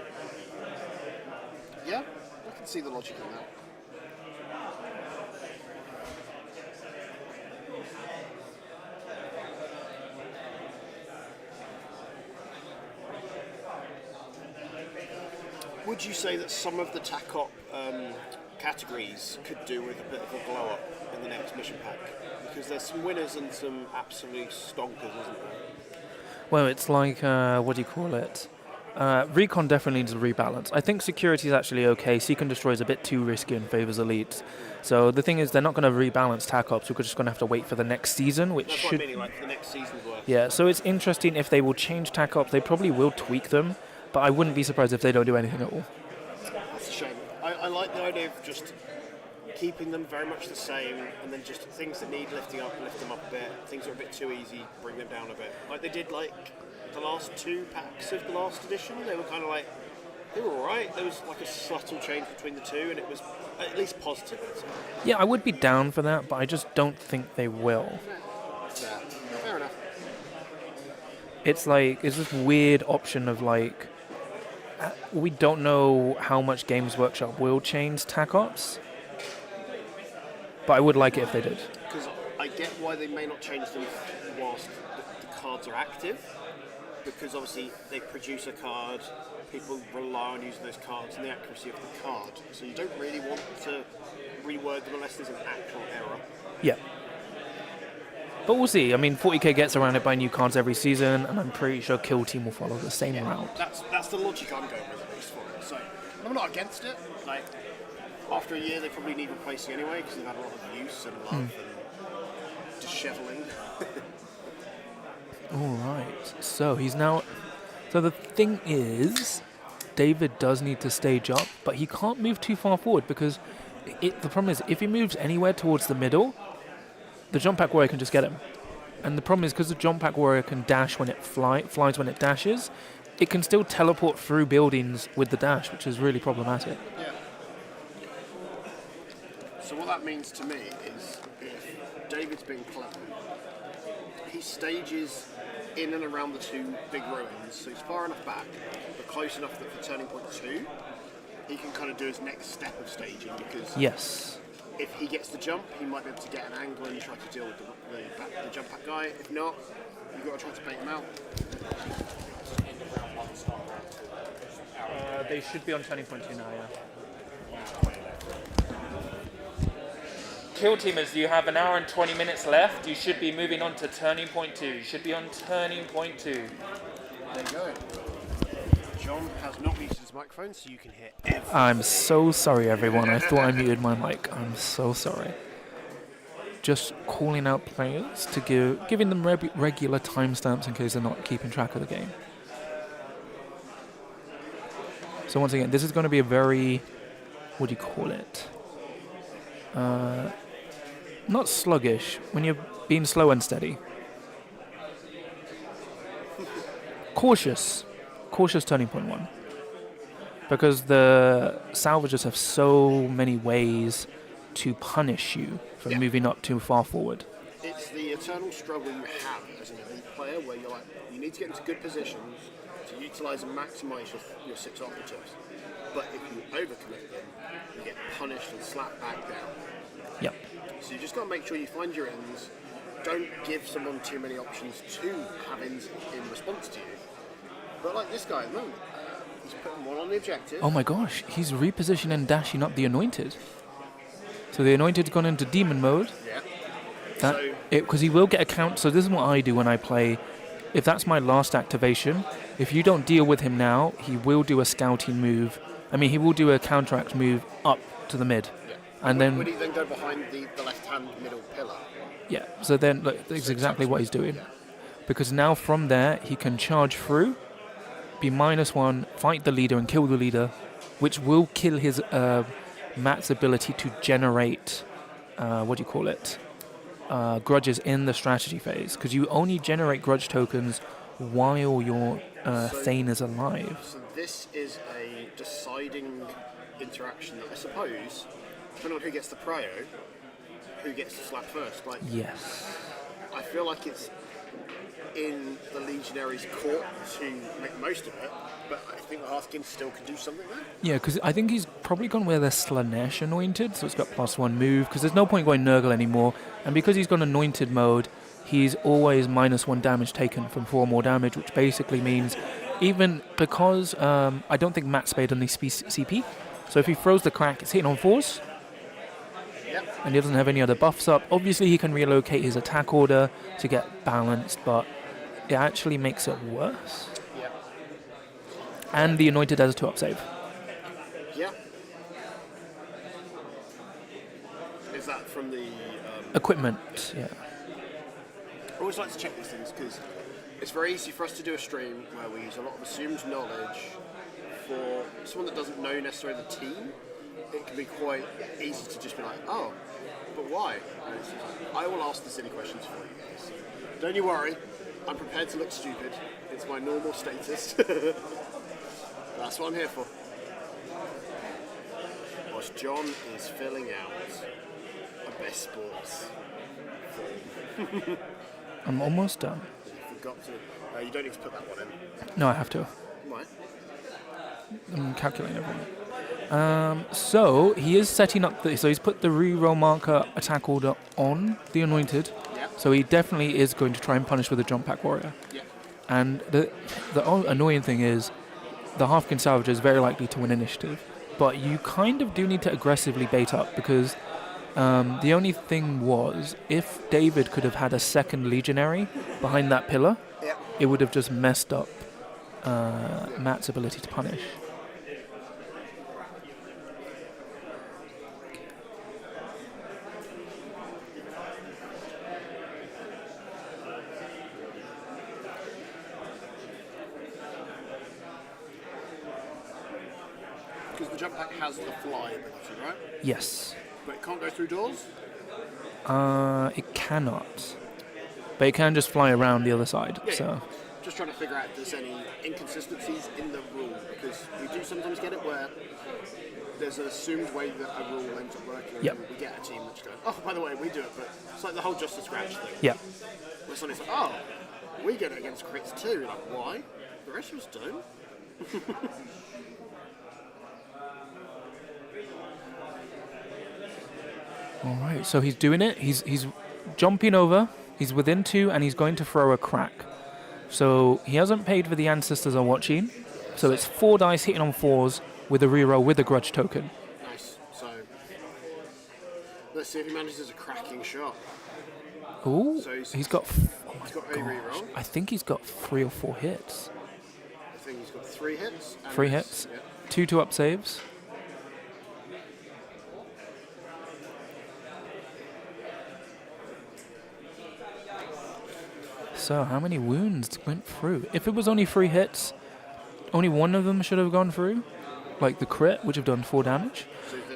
Speaker 2: Yeah, I can see the logic in that. Would you say that some of the TACOP categories could do with a bit of a glow up in the next mission pack? Because there's some winners and some absolute stonkers, isn't there?
Speaker 1: Well, it's like, what do you call it? Recon definitely needs a rebalance. I think security is actually okay. Seek and Destroy is a bit too risky and favors elites. So the thing is, they're not going to rebalance TAC-Ops. We're just going to have to wait for the next season, which
Speaker 2: That's
Speaker 1: should...
Speaker 2: what I mean, like the next season's worth.
Speaker 1: Yeah, so it's interesting if they will change TAC-Ops. They probably will tweak them, but I wouldn't be surprised if they don't do anything at all.
Speaker 2: That's a shame. I like the idea of just keeping them very much the same, and then just things that need lifting up, lift them up a bit. Things that are a bit too easy, bring them down a bit. Like they did like the last 2 packs of the last edition. They were kind of like, they were alright. There was like a subtle change between the two, and it was at least positive.
Speaker 1: Yeah, I would be down for that, but I just don't think they will.
Speaker 2: Yeah, fair enough.
Speaker 1: it's this weird option of like, we don't know how much Games Workshop will change TAC Ops, but I would like it if they did.
Speaker 2: Because I get why they may not change them whilst the cards are active, because obviously they produce a card, people rely on using those cards and the accuracy of the card, so you don't really want to reword them unless there's an actual error.
Speaker 1: Yeah. But we'll see. I mean, 40k gets around it by new cards every season, and I'm pretty sure Kill Team will follow the same route.
Speaker 2: That's the logic I'm going with, at least for it. So I'm not against it. Like, after a year, they probably need replacing anyway because they've had a lot of use and love and disheveling.
Speaker 1: All right. So he's now. So the thing is, David does need to stage up, but he can't move too far forward because the problem is if he moves anywhere towards the middle, the jump pack warrior can just get him. And the problem is because the jump pack warrior can dash when it flies when it dashes, it can still teleport through buildings with the dash, which is really problematic.
Speaker 2: Yeah. So what that means to me is if David's being clever, he stages in and around the two big ruins, so he's far enough back, but close enough that for turning point 2, he can kind of do his next step of staging, because
Speaker 1: Yes.
Speaker 2: if he gets the jump, he might be able to get an angle and try to deal with the jump pack guy. If not, you've got to try to bait him out.
Speaker 3: End of round 1, start round 2.
Speaker 1: They should be on turning point 2 now, yeah. Kill Teamers, you have an hour and 20 minutes left. You should be moving on to turning point 2. You should be on turning point 2.
Speaker 2: There you go. John has not muted his microphone, so you can hear everything.
Speaker 1: I'm so sorry, everyone. I thought I muted my mic. I'm so sorry. Just calling out players to giving them regular timestamps in case they're not keeping track of the game. So once again, this is going to be a very, what do you call it? Not sluggish, when you're being slow and steady. Cautious turning point 1. Because the salvagers have so many ways to punish you for moving up too far forward.
Speaker 2: It's the eternal struggle you have as an elite player where you're like, you need to get into good positions to utilise and maximise your 6 operatives. But if you overcommit them, you get punished and slapped back down.
Speaker 1: Yep.
Speaker 2: So you just got to make sure you find your ins. Don't give someone too many options to have ins in response to you. But like this guy at the moment, he's putting one on the objective.
Speaker 1: Oh my gosh, he's repositioning and dashing up the Anointed. So the Anointed's gone into demon mode.
Speaker 2: Yeah.
Speaker 1: Because he will get a count. So this is what I do when I play. If that's my last activation, if you don't deal with him now, he will do a scouting move. I mean, he will do a counteract move up to the mid.
Speaker 2: Yeah.
Speaker 1: And then
Speaker 2: would he then go behind the left-hand middle pillar?
Speaker 1: Yeah, so then look, that's exactly what he's doing. Because now from there, he can charge through, be -1, fight the leader and kill the leader, which will kill his Matt's ability to generate, grudges in the strategy phase. Because you only generate grudge tokens while your Thane is alive.
Speaker 2: So this is a deciding interaction that I suppose, depending on who gets the prio, who gets to slap first. Like,
Speaker 1: Yes.
Speaker 2: I feel like it's in the Legionaries' court to make the most of it, but I think the Hearthkin still can do something there.
Speaker 1: Yeah, because I think he's probably gone where they're Slanesh Anointed, so it's got +1 move, because there's no point going Nurgle anymore. And because he's gone Anointed mode, he's always -1 damage taken from 4 more damage, which basically means even because I don't think Matt Spade only CP, so if he throws the crack, it's hitting on 4s.
Speaker 2: Yep.
Speaker 1: And he doesn't have any other buffs up. Obviously, he can relocate his attack order to get balanced, but it actually makes it worse.
Speaker 2: Yeah.
Speaker 1: And the Anointed has a 2-up save.
Speaker 2: Yeah. Is that from the...
Speaker 1: Equipment, yeah.
Speaker 2: I always like to check these things because it's very easy for us to do a stream where we use a lot of assumed knowledge for someone that doesn't know necessarily the team. It can be quite easy to just be like, oh, but why? And it's just like, I will ask the silly questions for you guys. Don't you worry, I'm prepared to look stupid. It's my normal status. That's what I'm here for. Whilst John is filling out a best sports form.
Speaker 1: I'm almost done.
Speaker 2: Forgot to. You don't need to put that one in.
Speaker 1: No, I have to.
Speaker 2: Right.
Speaker 1: I'm calculating everything. So he is setting up so he's put the reroll marker attack order on the anointed.
Speaker 2: Yeah.
Speaker 1: So he definitely is going to try and punish with a jump pack warrior.
Speaker 2: Yeah.
Speaker 1: And the annoying thing is the Halfkin Salvager is very likely to win initiative, but you kind of do need to aggressively bait up because the only thing was if David could have had a second legionary behind that pillar,
Speaker 2: Yeah.
Speaker 1: it would have just messed up Matt's ability to punish.
Speaker 2: Because the jump pack has the fly ability, right?
Speaker 1: Yes.
Speaker 2: But it can't go through doors?
Speaker 1: It cannot. But it can just fly around the other side.
Speaker 2: Yeah.
Speaker 1: So
Speaker 2: Just trying to figure out if there's any inconsistencies in the rule, because we do sometimes get it where there's an assumed way that a rule ends up working,
Speaker 1: Yep.
Speaker 2: and we get a team that's going, oh, by the way, we do it, but it's like the whole Just a Scratch thing.
Speaker 1: yeah.
Speaker 2: Where suddenly it's like, oh, we get it against crits too. You're like, why? The rest of us don't.
Speaker 1: All right. So he's doing it. He's jumping over. He's within 2, and he's going to throw a crack. So he hasn't paid for the Ancestors Are Watching. So it's 4 dice hitting on 4s with a reroll with a grudge token.
Speaker 2: Nice. So let's see if he manages a cracking shot.
Speaker 1: Ooh.
Speaker 2: So
Speaker 1: He's got.
Speaker 2: He's got a reroll.
Speaker 1: I think he's got 3 or 4 hits.
Speaker 2: I think he's got 3 hits. And
Speaker 1: 3 hits.
Speaker 2: Yeah.
Speaker 1: 2 to up saves. So how many wounds went through? If it was only 3 hits, only one of them should have gone through. Like the crit, which have done 4 damage.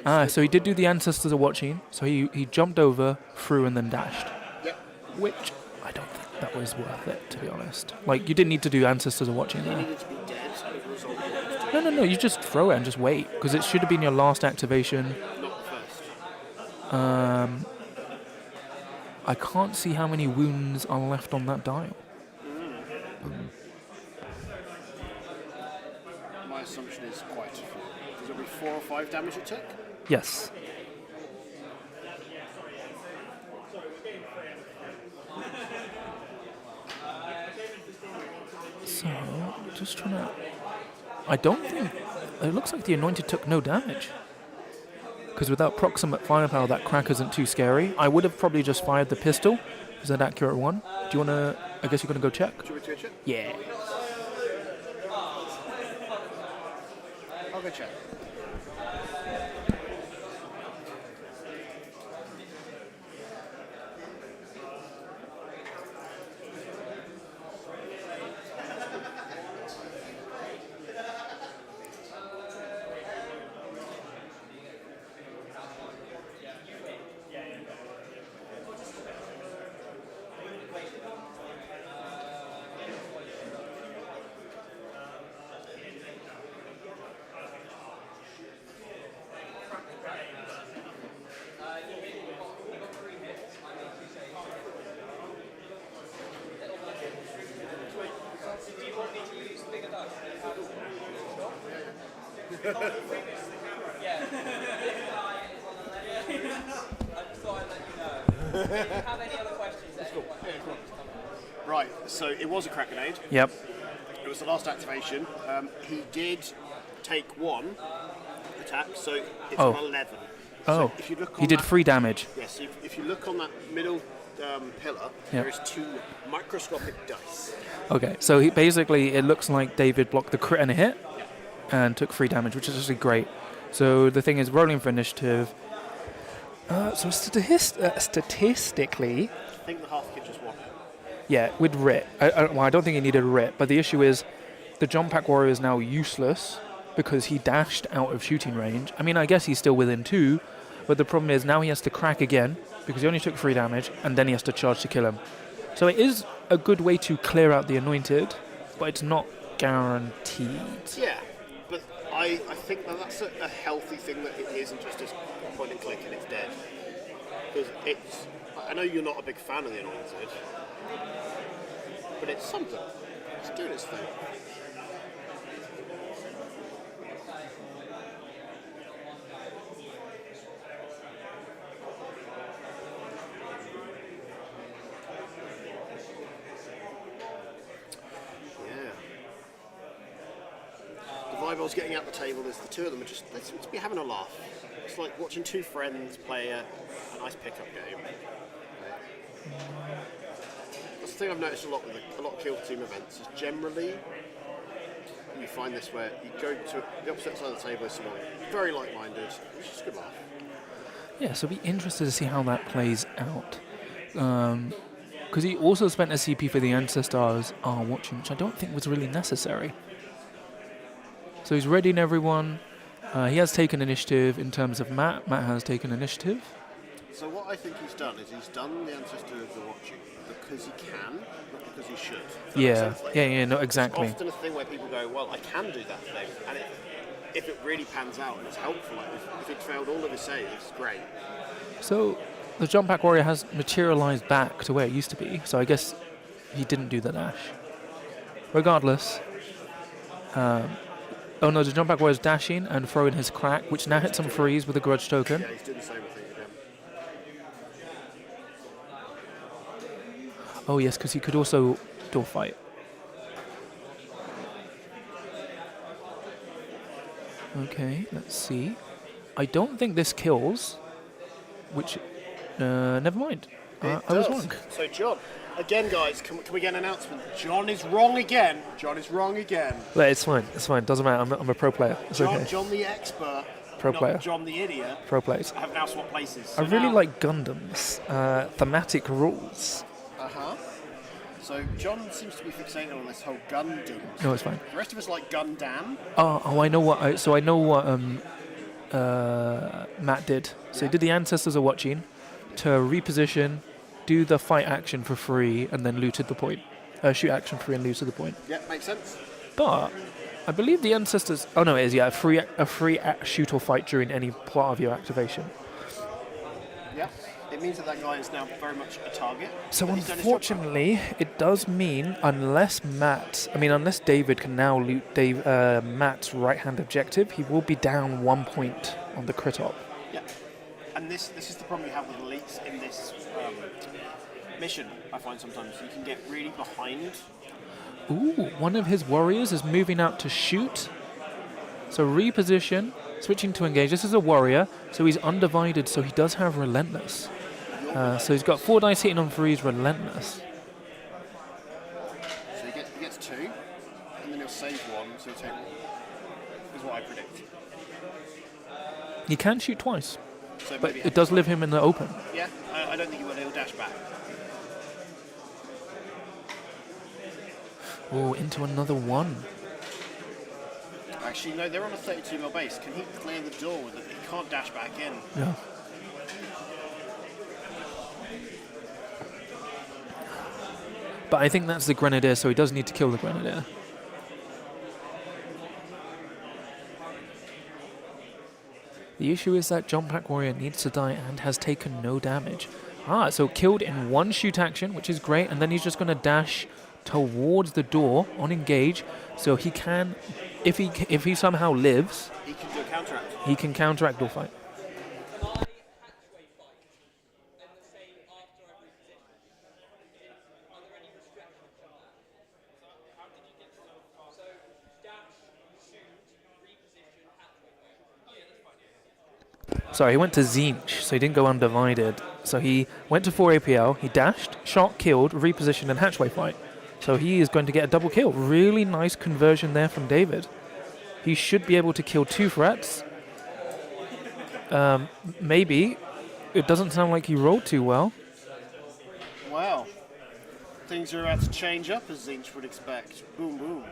Speaker 1: So he did do the Ancestors Are Watching. So he jumped over, through, and then dashed.
Speaker 2: Yep.
Speaker 1: Which I don't think that was worth it, to be honest. Like, you didn't need to do Ancestors Are Watching
Speaker 2: He
Speaker 1: there.
Speaker 2: needed to be dead as a result of what he was doing.
Speaker 1: No, you just throw it and just wait. Because it should have been your last activation.
Speaker 2: Not the first.
Speaker 1: I can't see how many wounds are left on that dial.
Speaker 2: My assumption is quite a few. Does it be 4 or 5 damage it took?
Speaker 1: Yes. So, just trying to... I don't think... It looks like the Anointed took no damage. Because without proximate firepower, that crack isn't too scary. I would have probably just fired the pistol. Is that accurate one? Do you want to... I guess you're going to go check?
Speaker 2: Do you want me to go check?
Speaker 1: Yeah.
Speaker 2: I'll go check. Right, so it was a crack grenade.
Speaker 1: Yep.
Speaker 2: It was the last activation. He did take 1 attack, so it's
Speaker 1: Oh.
Speaker 2: on 11.
Speaker 1: Oh,
Speaker 2: So if you look on
Speaker 1: he did
Speaker 2: that,
Speaker 1: 3 damage.
Speaker 2: Yes, if you look on that middle pillar,
Speaker 1: Yep.
Speaker 2: there is 2 microscopic dice.
Speaker 1: Okay, so basically it looks like David blocked the crit and a hit and took 3 damage, which is actually great. So the thing is, rolling for initiative. Statistically,
Speaker 2: I think the half kid just won it.
Speaker 1: yeah, with Writ. I don't think he needed a Writ, but the issue is the jump pack warrior is now useless because he dashed out of shooting range. I mean, I guess he's still within 2, but the problem is now he has to crack again because he only took 3 damage, and then he has to charge to kill him. So it is a good way to clear out the Anointed, but it's not guaranteed.
Speaker 2: Yeah, but I think that's a healthy thing that it isn't just a point and click and it's dead. Because I know you're not a big fan of the Anointed, but it's something. It's doing its thing. The vibe I was getting at the table is the two of them they seem to be having a laugh. It's like watching two friends play a nice pickup game. That's the thing I've noticed a lot with a lot of Kill Team events is generally you find this where you go to the opposite side of the table with someone very like-minded. It's just a good laugh.
Speaker 1: Yeah, so it'll be interested to see how that plays out. Because he also spent a CP for the Ancestors are watching, which I don't think was really necessary. So he's readying everyone. He has taken initiative in terms of Matt. Matt has taken initiative.
Speaker 2: So what I think he's done is he's done the Ancestors are watching because he can, not because he should. Does that make sense? Like,
Speaker 1: no, exactly.
Speaker 2: It's often a thing where people go, well, I can do that thing, and if it really pans out and it's helpful, like if it failed all of his saves, great.
Speaker 1: So the Jump Pack Warrior has materialized back to where it used to be, so I guess he didn't do the dash. Regardless, oh no, the Jump Pack Warrior is dashing and throwing his crack, which now hits some freeze with a grudge token.
Speaker 2: Yeah, he's doing the same thing again.
Speaker 1: Oh yes, because he could also door fight. Okay, let's see. I don't think this kills, which, never mind. I was wrong.
Speaker 2: So John, again guys, can we get an announcement? John is wrong again. John is wrong again.
Speaker 1: But it's fine, doesn't matter, I'm a pro player. It's
Speaker 2: John,
Speaker 1: okay.
Speaker 2: John the expert,
Speaker 1: Pro
Speaker 2: not
Speaker 1: player.
Speaker 2: John the idiot,
Speaker 1: Pro players.
Speaker 2: have now swapped places.
Speaker 1: I
Speaker 2: So
Speaker 1: really
Speaker 2: now-
Speaker 1: like Gundams, thematic rules.
Speaker 2: Uh-huh. So John seems to be fixated on this whole Gundam.
Speaker 1: No, it's fine.
Speaker 2: The rest of us like Gundam.
Speaker 1: I know what. I know what Matt did. So he did the Ancestors are watching to reposition, do the fight action for free, and then looted the point. Shoot action free and looted the point.
Speaker 2: Yeah, makes sense.
Speaker 1: But I believe the Ancestors. Oh no, it is a free shoot or fight during any part of your activation.
Speaker 2: Yeah. It means that guy is now very much a target.
Speaker 1: So
Speaker 2: But he's done his job.
Speaker 1: unfortunately, it does mean unless David can now loot Matt's right-hand objective, he will be down 1 point on the crit op.
Speaker 2: Yeah. And this is the problem you have with elites in this mission, I find sometimes. You can get really behind.
Speaker 1: Ooh, one of his warriors is moving out to shoot. So reposition, switching to engage. This is a warrior, so he's undivided, so he does have relentless. So he's got 4 dice hitting on freeze, relentless.
Speaker 2: So he gets 2, and then he'll save 1, so he'll take 1. Is what I predict.
Speaker 1: He can shoot twice,
Speaker 2: So
Speaker 1: but
Speaker 2: maybe
Speaker 1: it does leave him in the open.
Speaker 2: Yeah, I don't think he will. He'll dash back.
Speaker 1: Oh, into another one.
Speaker 2: Actually, no, they're on a 32 mil base. Can he clear the door with it? He can't dash back in.
Speaker 1: Yeah. But I think that's the Grenadier, so he does need to kill the Grenadier. The issue is that Jump Pack Warrior needs to die and has taken no damage. So killed in 1 shoot action, which is great, and then he's just going to dash towards the door on engage, so he can, if he somehow lives,
Speaker 2: He can do a counteract.
Speaker 1: he can counteract door fight. Sorry, he went to Zinch, so he didn't go undivided. So he went to 4 APL, he dashed, shot, killed, repositioned, and hatchway fight. So he is going to get a double kill. Really nice conversion there from David. He should be able to kill 2 threats. Maybe. It doesn't sound like he rolled too well.
Speaker 2: Wow. Things are about to change up, as Zinch would expect. Boom, boom.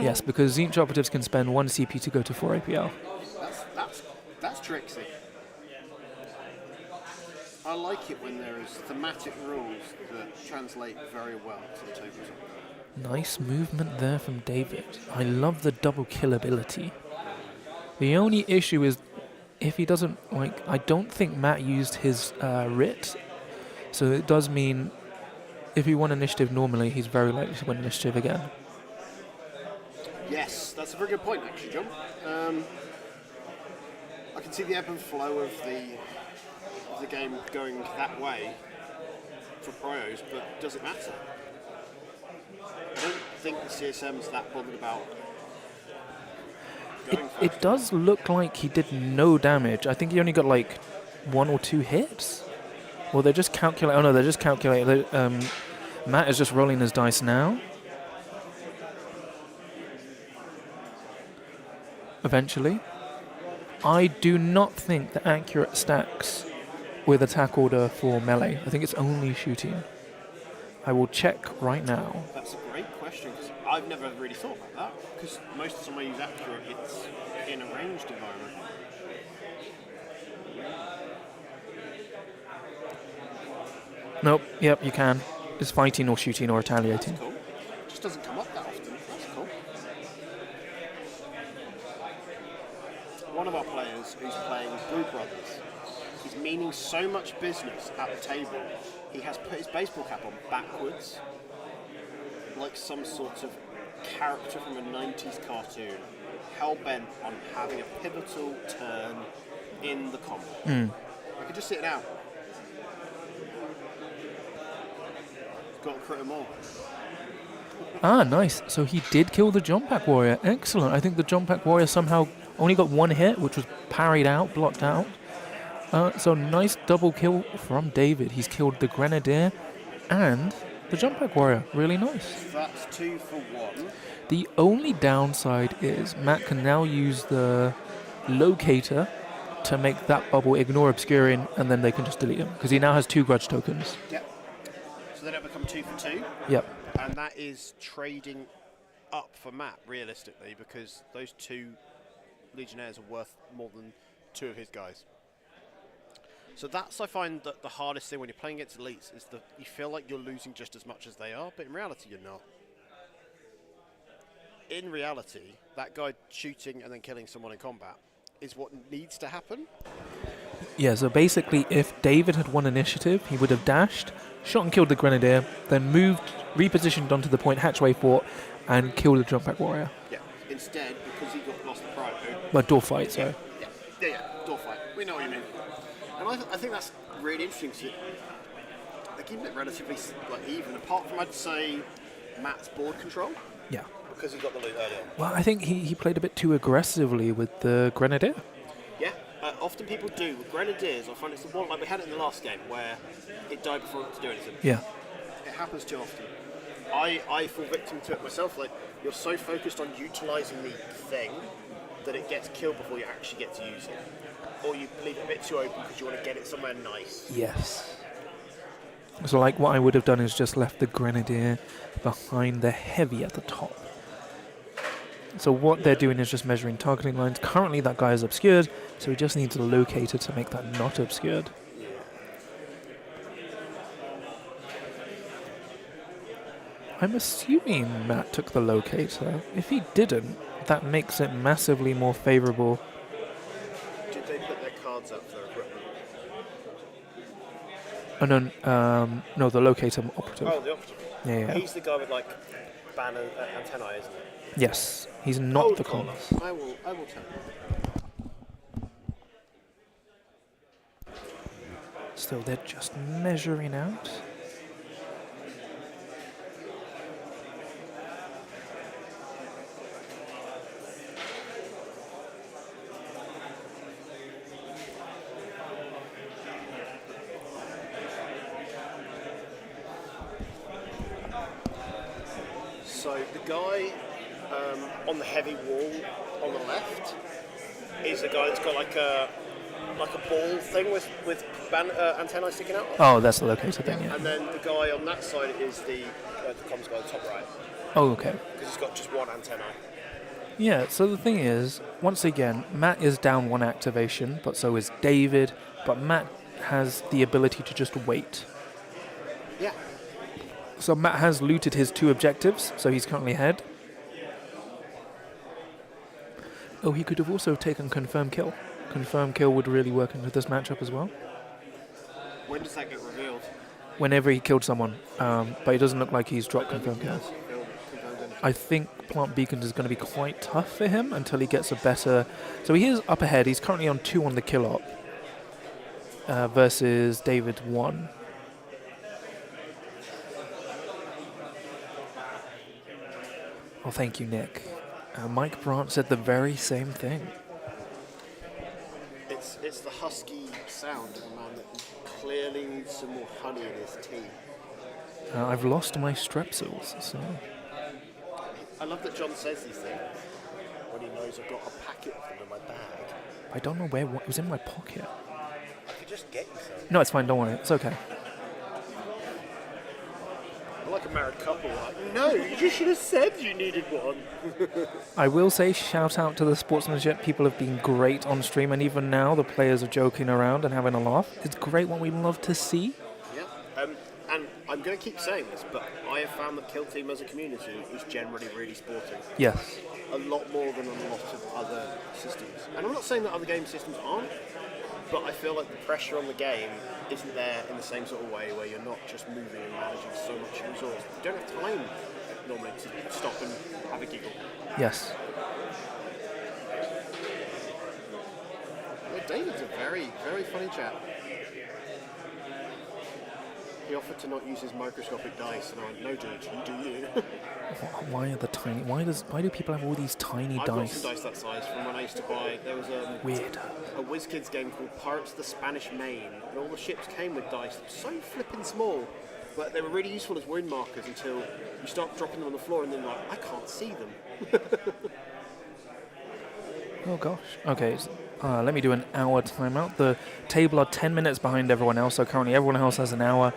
Speaker 1: Yes, because Zinch operatives can spend 1 CP to go to 4 APL.
Speaker 2: That's tricksy. I like it when there is thematic rules that translate very well to the tabletop.
Speaker 1: Nice movement there from David. I love the double kill ability. The only issue is if he doesn't, I don't think Matt used his writ. So it does mean if he won initiative normally, he's very likely to win initiative again.
Speaker 2: Yes, that's a very good point, actually, John. I can see the ebb and flow of the game going that way for prios, but does it matter? I don't think the CSM's that bothered about going fast.
Speaker 6: It does look like he did no damage. I think he only got like 1 or 2 hits. Well, they're just calculating. Oh no, they're just calculating. Matt is just rolling his dice now. Eventually. I do not think the accurate stacks with attack order for melee. I think it's only shooting. I will check right now.
Speaker 2: That's a great question, because I've never really thought about that, because most of the time I use accurate, it's in a ranged environment.
Speaker 6: Nope, yep, you can. It's fighting or shooting or retaliating.
Speaker 2: That's cool. It just doesn't come up that often. That's cool. One of our players who's playing Blue Brothers, he's meaning so much business at the table, he has put his baseball cap on backwards, like some sort of character from a 90s cartoon, hell-bent on having a pivotal turn in the combat. I could just see it now. Got to crit them all.
Speaker 6: Ah, nice. So he did kill the jump pack warrior. Excellent. I think the jump pack warrior somehow only got 1 hit, which was parried out, blocked out. So nice double kill from David. He's killed the grenadier and the jump pack warrior. Really nice.
Speaker 2: That's 2 for 1.
Speaker 6: The only downside is Matt can now use the locator to make that bubble ignore obscuring, and then they can just delete him because he now has 2 grudge tokens.
Speaker 2: Yep. So then it'll become 2 for 2.
Speaker 6: Yep.
Speaker 2: And that is trading up for Matt, realistically, because those 2 Legionnaires are worth more than 2 of his guys. So that's, I find, that the hardest thing when you're playing against elites is that you feel like you're losing just as much as they are, but in reality you're not. In reality, that guy shooting and then killing someone in combat is what needs to happen.
Speaker 6: Yeah, so basically if David had won initiative, he would have dashed, shot and killed the grenadier, then moved, repositioned onto the point hatchway fort, and killed the jump pack warrior.
Speaker 2: Yeah. Instead, because he got lost the pride,
Speaker 6: But door fight, sorry.
Speaker 2: Yeah, door fight. We know what you mean. And I think that's really interesting because they're keeping it relatively even, apart from, I'd say, Matt's board control,
Speaker 6: Yeah.
Speaker 2: because he got the loot earlier.
Speaker 6: Well, I think he played a bit too aggressively with the grenadier.
Speaker 2: Yeah, often people do. With Grenadiers, I find it's the one, like we had it in the last game, where it died before it could do anything.
Speaker 6: Yeah.
Speaker 2: It happens too often. I fall victim to it myself. Like, you're so focused on utilising the thing that it gets killed before you actually get to use it. Or you leave it a bit too open because you want to get it somewhere nice.
Speaker 6: Yes. So like what I would have done is just left the grenadier behind the heavy at the top. So what they're doing is just measuring targeting lines. Currently that guy is obscured, so he just needs a locator to make that not obscured. I'm assuming Matt took the locator. If he didn't, that makes it massively more favourable.
Speaker 2: Did they put their cards up for their equipment?
Speaker 6: Oh no, the locator operative.
Speaker 2: Oh, the operative.
Speaker 6: Yeah.
Speaker 2: He's the guy with like banner antennae, isn't it?
Speaker 6: Yes, he's not
Speaker 2: Hold
Speaker 6: the
Speaker 2: collar.
Speaker 6: comms.
Speaker 2: I will tell you.
Speaker 6: Still, they're just measuring out.
Speaker 2: So the guy on the heavy wall on the left is the guy that's got like a ball thing with antennae sticking out.
Speaker 6: Oh, that's the locator thing, yeah.
Speaker 2: And then the guy on that side is the comms guy on the top right,
Speaker 6: Oh, okay.
Speaker 2: because he's got just one antenna.
Speaker 6: Yeah, so the thing is, once again, Matt is down 1 activation, but so is David, but Matt has the ability to just wait.
Speaker 2: Yeah.
Speaker 6: So Matt has looted his 2 objectives, so he's currently ahead. Oh, he could have also taken confirm kill. Confirm kill would really work into this matchup as well.
Speaker 2: When does that get revealed?
Speaker 6: Whenever he killed someone, but it doesn't look like he's dropped
Speaker 2: I don't think
Speaker 6: confirm
Speaker 2: he
Speaker 6: kill.
Speaker 2: has confirmed
Speaker 6: I think Plant Beacons is going to be quite tough for him until he gets a better... So he is up ahead. He's currently on 2 on the kill op versus David 1. Oh, thank you, Nick. Mike Brandt said the very same thing.
Speaker 2: It's the husky sound of a man that clearly needs some more honey in his tea.
Speaker 6: I've lost my strepsils, so...
Speaker 2: I love that John says these things when he knows I've got a packet of them in my bag.
Speaker 6: I don't know where... It was in my pocket.
Speaker 2: I could just get you some.
Speaker 6: No, it's fine. Don't worry. It's okay.
Speaker 2: I'm like a married couple. Like, no, you just should have said you needed one.
Speaker 6: I will say shout out to the sportsmanship. People have been great on stream, and even now the players are joking around and having a laugh. It's great, what we love to see.
Speaker 2: Yeah, and I'm going to keep saying this, but I have found that Kill Team as a community is generally really sporting.
Speaker 6: Yes.
Speaker 2: A lot more than a lot of other systems. And I'm not saying that other game systems aren't, but I feel like the pressure on the game isn't there in the same sort of way where you're not just moving and managing so much resource. You don't have time normally to stop and have a giggle.
Speaker 6: Yes.
Speaker 2: Yeah, David's a very, very funny chap. He offered to not use his microscopic dice, and I went, no dude, you do you.
Speaker 6: Why are the tiny... Why do people have all these tiny
Speaker 2: I've got
Speaker 6: dice?
Speaker 2: some dice that size from when I used to buy... There was
Speaker 6: Weird.
Speaker 2: a WizKids game called Pirates of the Spanish Main, and all the ships came with dice that were so flippin' small, but they were really useful as wound markers until you start dropping them on the floor and then like, I can't see them.
Speaker 6: Oh gosh. Okay, let me do an hour timeout. The table are 10 minutes behind everyone else, so currently everyone else has an hour.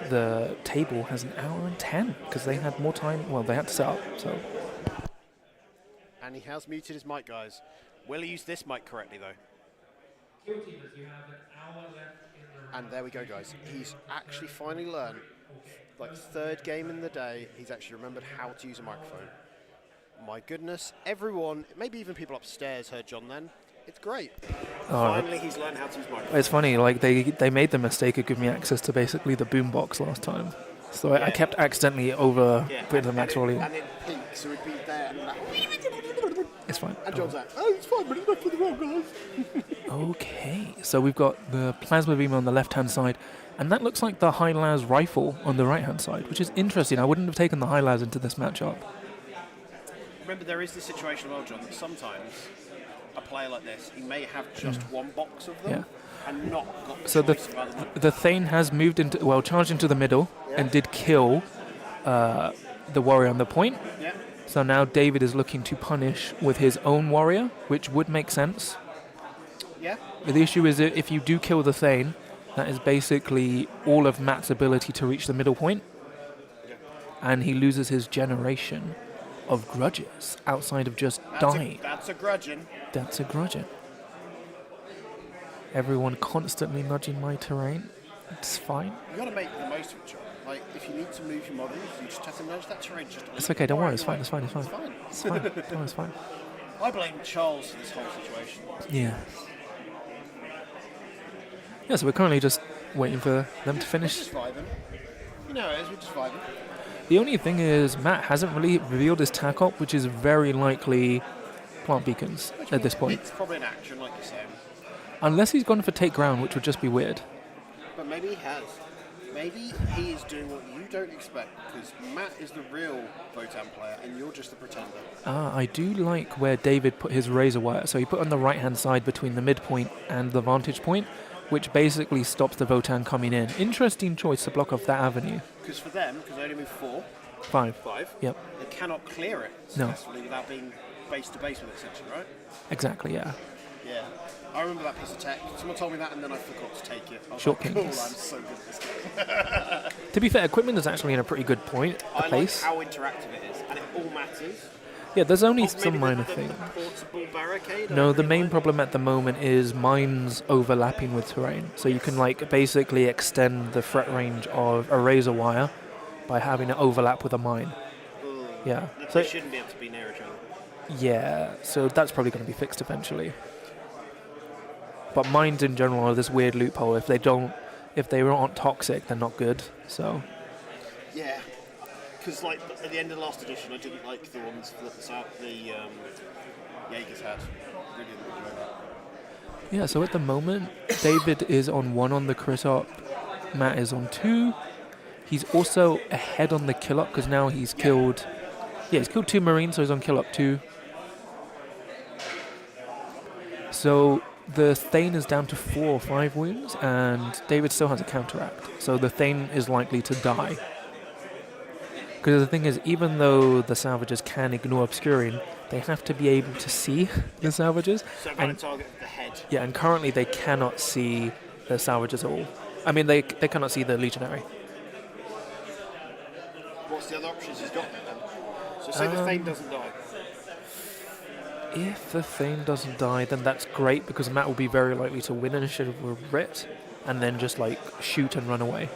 Speaker 6: The table has an hour and 10 because they had more time. Well, they had to set up, so.
Speaker 2: And he has muted his mic, guys. Will he use this mic correctly, though? And there we go, guys. He's actually finally learned, like third game in the day, he's actually remembered how to use a microphone. My goodness, everyone, maybe even people upstairs heard John then. It's great. Finally, he's learned how to use microphones.
Speaker 6: It's funny, like they made the mistake of giving me access to basically the boombox last time. So I kept accidentally putting the max volume.
Speaker 2: And it peaks, so it'd be there and like,
Speaker 6: it's fine.
Speaker 2: and John's like, oh, it's fine, but it's not for the wrong guys.
Speaker 6: Okay, so we've got the plasma beam on the left-hand side, and that looks like the high-las rifle on the right-hand side, which is interesting. I wouldn't have taken the high-las into this matchup.
Speaker 2: Remember, there is the situation, well, John, that sometimes a player like this, he may have just one box of them and not got the
Speaker 6: so
Speaker 2: choice of other than
Speaker 6: the Thane has moved into, well, charged into the middle and did kill the warrior on the point.
Speaker 2: Yeah.
Speaker 6: So now David is looking to punish with his own warrior, which would make sense.
Speaker 2: Yeah.
Speaker 6: The issue is that if you do kill the Thane, that is basically all of Matt's ability to reach the middle point, and he loses his generation of grudges outside of just dying.
Speaker 2: That's a grudging.
Speaker 6: That's a grudging. Everyone constantly nudging my terrain. It's fine.
Speaker 2: You gotta make the most of it, John. Like, if you need to move your models, you just have to nudge that terrain just a
Speaker 6: It's
Speaker 2: little
Speaker 6: okay,
Speaker 2: bit
Speaker 6: don't
Speaker 2: more
Speaker 6: worry, it's fine,
Speaker 2: anyway.
Speaker 6: it's fine, it's fine.
Speaker 2: It's fine.
Speaker 6: It's fine, it's fine, it's fine.
Speaker 2: I blame Charles for this whole situation.
Speaker 6: Yeah. Yeah, so we're currently just waiting for them to
Speaker 2: We're
Speaker 6: finish.
Speaker 2: just vibing. You know it is, we're just vibing.
Speaker 6: The only thing is, Matt hasn't really revealed his tac op, which is very likely plant beacons at this point.
Speaker 2: It's probably an action, like you're saying.
Speaker 6: Unless he's gone for take ground, which would just be weird.
Speaker 2: But maybe he has. Maybe he is doing what you don't expect, because Matt is the real Votan player and you're just the pretender.
Speaker 6: I do like where David put his razor wire. So he put on the right-hand side between the midpoint and the vantage point, which basically stops the Votan coming in. Interesting choice to block off that avenue.
Speaker 2: Because for them, because they only move
Speaker 6: 5.
Speaker 2: five,
Speaker 6: Yep.
Speaker 2: they cannot clear it
Speaker 6: No.
Speaker 2: successfully without being base to base with it, essentially, right?
Speaker 6: Exactly, yeah.
Speaker 2: Yeah. I remember that piece of tech. Someone told me that and then I forgot to take it. I was
Speaker 6: Short
Speaker 2: like, cool, I'm
Speaker 6: kings.
Speaker 2: so good at this game.
Speaker 6: To be fair, equipment is actually in a pretty good point. The
Speaker 2: I like
Speaker 6: pace.
Speaker 2: how interactive it is, and it all matters.
Speaker 6: Yeah, there's only
Speaker 2: Maybe
Speaker 6: some minor
Speaker 2: the
Speaker 6: things.
Speaker 2: portable barricade. I
Speaker 6: No, the
Speaker 2: really
Speaker 6: main
Speaker 2: like.
Speaker 6: problem at the moment is mines overlapping with terrain. So you can like basically extend the threat range of a razor wire by having it overlap with a mine. Yeah.
Speaker 2: They
Speaker 6: So
Speaker 2: shouldn't be able to be near each other.
Speaker 6: yeah, so that's probably going to be fixed eventually. But mines in general are this weird loophole. If they aren't toxic, they're not good. So
Speaker 2: Yeah. because like at the end of the last edition, I didn't like the ones that the Jaegers had. Really didn't enjoy that.
Speaker 6: Yeah, so at the moment, David is on 1 on the crit up, Matt is on 2. He's also ahead on the kill up because now he's killed. Yeah, he's killed 2 Marines, so he's on kill up 2. So the Thane is down to 4 or 5 wounds, and David still has a counteract. So the Thane is likely to die. Because the thing is, even though the salvagers can ignore obscuring, they have to be able to see the salvagers.
Speaker 2: So I'm going to target the head.
Speaker 6: Yeah, and currently they cannot see the salvagers at all. I mean, they cannot see the legionary.
Speaker 2: What's the other options he's got then? So say the Thane doesn't die.
Speaker 6: If the Thane doesn't die, then that's great because Matt will be very likely to win initiative with Rit and then just like shoot and run away.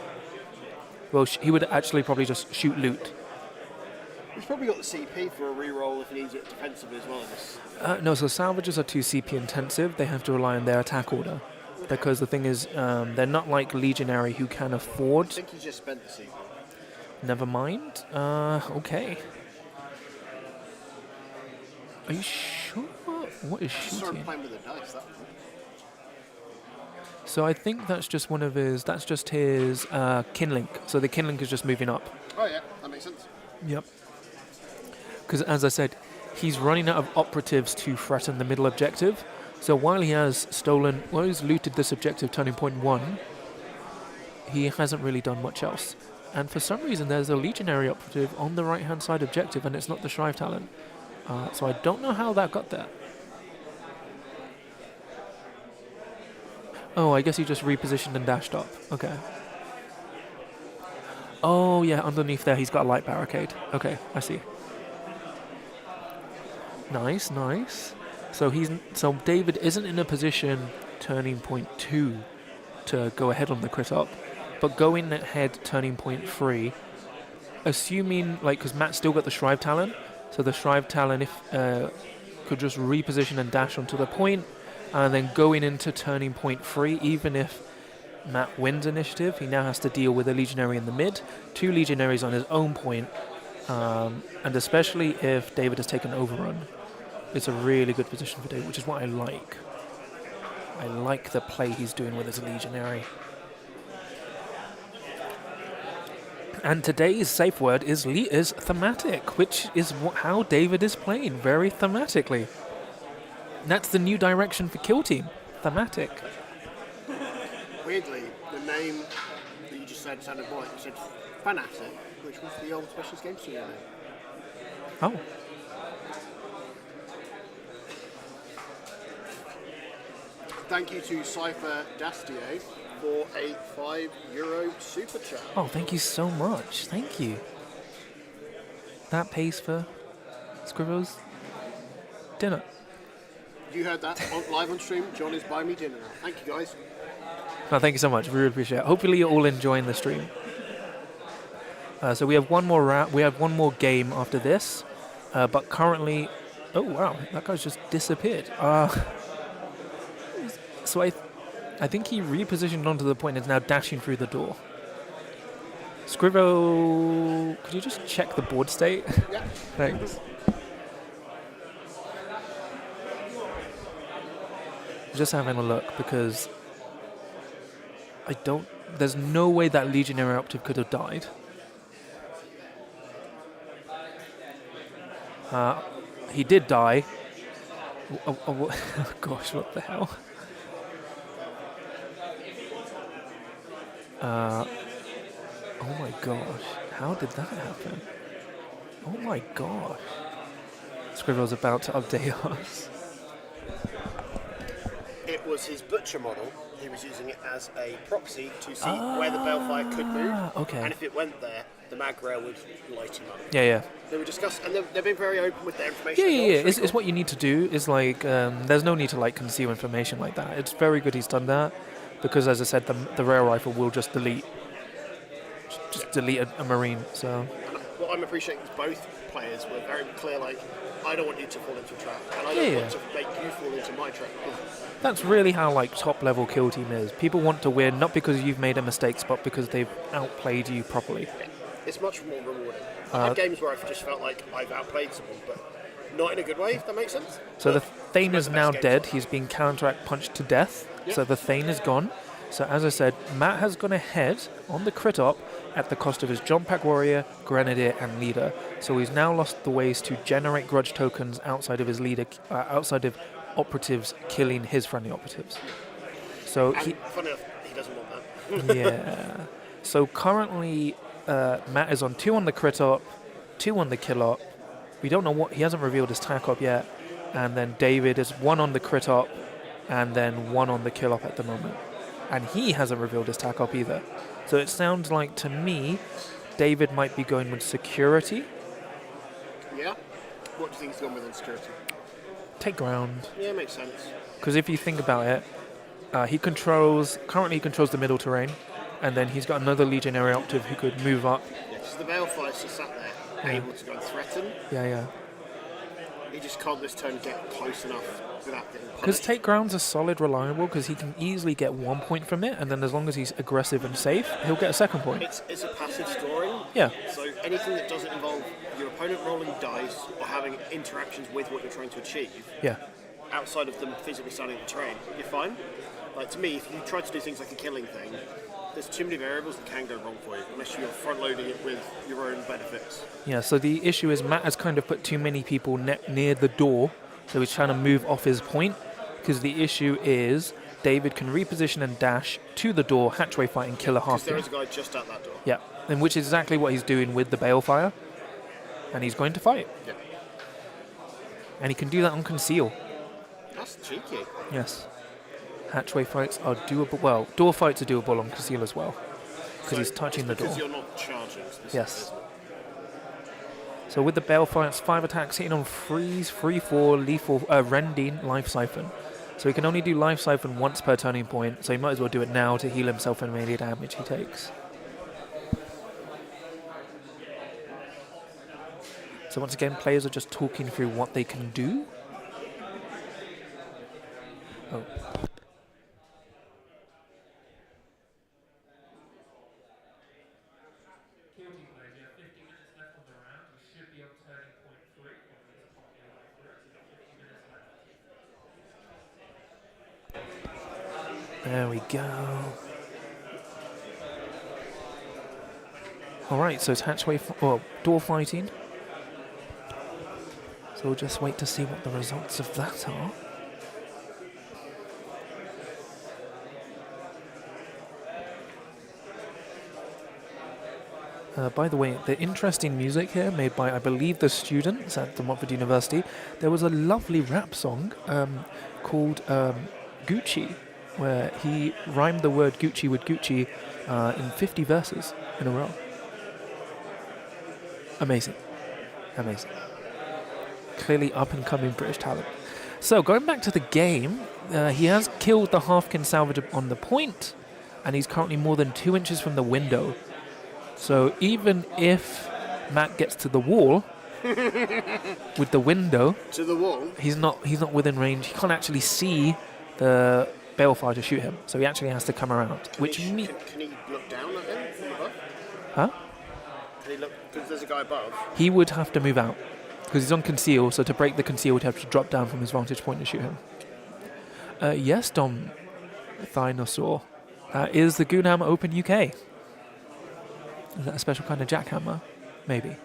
Speaker 6: Well, he would actually probably just shoot loot.
Speaker 2: He's probably got the CP for a reroll if he needs it defensively as well.
Speaker 6: No, so salvagers are too CP intensive. They have to rely on their attack order. Because the thing is, they're not like Legionary who can afford.
Speaker 2: I think he just spent the CP.
Speaker 6: Never mind. Okay. Are you sure? What is
Speaker 2: Just sort
Speaker 6: shooting?
Speaker 2: of playing with the dice, that was it.
Speaker 6: So I think that's just one of his. That's just his Kinlink. So the Kinlink is just moving up.
Speaker 2: Oh yeah, that makes sense.
Speaker 6: Yep. Because as I said, he's running out of operatives to threaten the middle objective. So while he's looted this objective, turning point 1, he hasn't really done much else. And for some reason, there's a legionary operative on the right-hand side objective, and it's not the Shrive Talon. So I don't know how that got there. Oh, I guess he just repositioned and dashed up. Okay. Oh, yeah, underneath there, he's got a light barricade. Okay, I see. Nice, nice. So David isn't in a position turning point 2 to go ahead on the crit up, but going ahead turning point 3, assuming because Matt's still got the Shrive Talon, so the Shrive Talon could just reposition and dash onto the point, and then going into turning point 3, even if Matt wins initiative, he now has to deal with a Legionary in the mid, 2 Legionaries on his own point, and especially if David has taken overrun. It's a really good position for David, which is what I like. I like the play he's doing with his Legionary. And today's safe word is thematic, which is how David is playing, very thematically. That's the new direction for Kill Team, thematic.
Speaker 2: Weirdly, the name that you just said sounded more like you said Fanatic, which was the old Specialist Game Studio name.
Speaker 6: Oh.
Speaker 2: Thank you to Cypher Dastier for a €5 super chat.
Speaker 6: Oh, thank you so much. Thank you. That pays for Scrivo's dinner.
Speaker 2: You heard that live on stream. John is buying me dinner now. Thank you, guys.
Speaker 6: No, thank you so much. We really appreciate it. Hopefully you're all enjoying the stream. So we have one more round. We have one more game after this, but currently, oh wow, that guy's just disappeared. So I think he repositioned onto the point and is now dashing through the door. Scrivo, could you just check the board state?
Speaker 2: Yeah.
Speaker 6: Thanks. Just having a look because there's no way that Legionary operative could have died. He did die. Oh gosh, what the hell? Oh my gosh, how did that happen? Oh my gosh. Scribble's about to update us.
Speaker 2: It was his butcher model. He was using it as a proxy to see where the Balefire could move.
Speaker 6: Okay.
Speaker 2: And if it went there, the mag rail would light him up.
Speaker 6: Yeah.
Speaker 2: They were discussing, and they've been very open with their information.
Speaker 6: Yeah. It's what you need to do. Is there's no need to conceal information like that. It's very good he's done that, because as I said, the rail rifle will just delete a marine. So
Speaker 2: what I'm appreciating is both players were very clear. I don't want you to fall into a trap, and I don't want to make you fall into my trap.
Speaker 6: That's really how top level kill team is. People want to win not because you've made a mistake, but because they've outplayed you properly.
Speaker 2: It's much more rewarding. I have games where I've just felt like I've outplayed someone, but not in a good way, if that makes sense.
Speaker 6: So the Thane is
Speaker 2: the
Speaker 6: now
Speaker 2: best games
Speaker 6: dead.
Speaker 2: are.
Speaker 6: He's been counteract punched to death.
Speaker 2: Yeah.
Speaker 6: So the Thane is gone. So as I said, Matt has gone ahead on the crit op at the cost of his Jump Pack Warrior, Grenadier, and Leader. So he's now lost the ways to generate grudge tokens outside of his leader, outside of operatives killing his friendly operatives. So
Speaker 2: And
Speaker 6: he,
Speaker 2: funny enough, he doesn't want that.
Speaker 6: yeah. So currently, Matt is on 2 on the crit op, 2 on the kill op. We don't know what, he hasn't revealed his tack op yet. And then David is 1 on the crit op, and then 1 on the kill op at the moment. And he hasn't revealed his tack op either. So it sounds like to me, David might be going with security.
Speaker 2: Yeah? What do you think he's gone with on security?
Speaker 6: Take ground.
Speaker 2: Yeah, makes sense.
Speaker 6: Because if you think about it, he currently controls the middle terrain. And then he's got another legionary operative who could move up.
Speaker 2: Yeah, because the Balefight's just sat there, able to go and threaten.
Speaker 6: Yeah.
Speaker 2: He just can't this turn get close enough without getting
Speaker 6: Because
Speaker 2: punished.
Speaker 6: take grounds are solid, reliable, because he can easily get 1 point from it, and then as long as he's aggressive and safe, he'll get a 2nd point.
Speaker 2: It's a passive scoring.
Speaker 6: Yeah.
Speaker 2: So anything that doesn't involve your opponent rolling dice or having interactions with what you're trying to achieve,
Speaker 6: Yeah.
Speaker 2: outside of them physically starting the terrain, you're fine. Like to me, if you try to do things like a killing thing, there's too many variables that can go wrong for you unless you're front loading it with your own benefits.
Speaker 6: Yeah, so the issue is Matt has kind of put too many people near the door, so he's trying to move off his point, because the issue is David can reposition and dash to the door, hatchway fight, and kill a
Speaker 2: Because
Speaker 6: half
Speaker 2: there is a guy just at that door.
Speaker 6: Yeah, and which is exactly what he's doing with the Balefire, and he's going to fight.
Speaker 2: Yeah.
Speaker 6: And he can do that on conceal.
Speaker 2: That's cheeky.
Speaker 6: Yes. Hatchway fights are doable. Well, door fights are doable on conceal as well, because he's touching the door.
Speaker 2: Because you're not charging.
Speaker 6: Yes. So with the Balefire, it's 5 attacks hitting on freeze, free fall, lethal, rending, life siphon. So he can only do life siphon once per turning point, so he might as well do it now to heal himself and melee damage he takes. So once again, players are just talking through what they can do. Oh. There we go. Alright, so it's hatchway, door fighting. So we'll just wait to see what the results of that are. By the way, the interesting music here made by, I believe, the students at the Montfort University. There was a lovely rap song called Gucci, where he rhymed the word Gucci with Gucci in 50 verses in a row. Amazing. Amazing. Clearly up-and-coming British talent. So, going back to the game, he has killed the Halfkin salvage on the point, and he's currently more than 2 inches from the window. So, even if Matt gets to the wall with the window,
Speaker 2: To the wall.
Speaker 6: he's not within range. He can't actually see the Balefire to shoot him, so he actually has to come around.
Speaker 2: Can he look down at him from above?
Speaker 6: Huh?
Speaker 2: Can he look? Because there's a guy above.
Speaker 6: He would have to move out because he's on conceal. So to break the conceal, he'd have to drop down from his vantage point to shoot him. Yes, Dom Thinosaur. Is the Goonhammer Open UK? Is that a special kind of jackhammer? Maybe.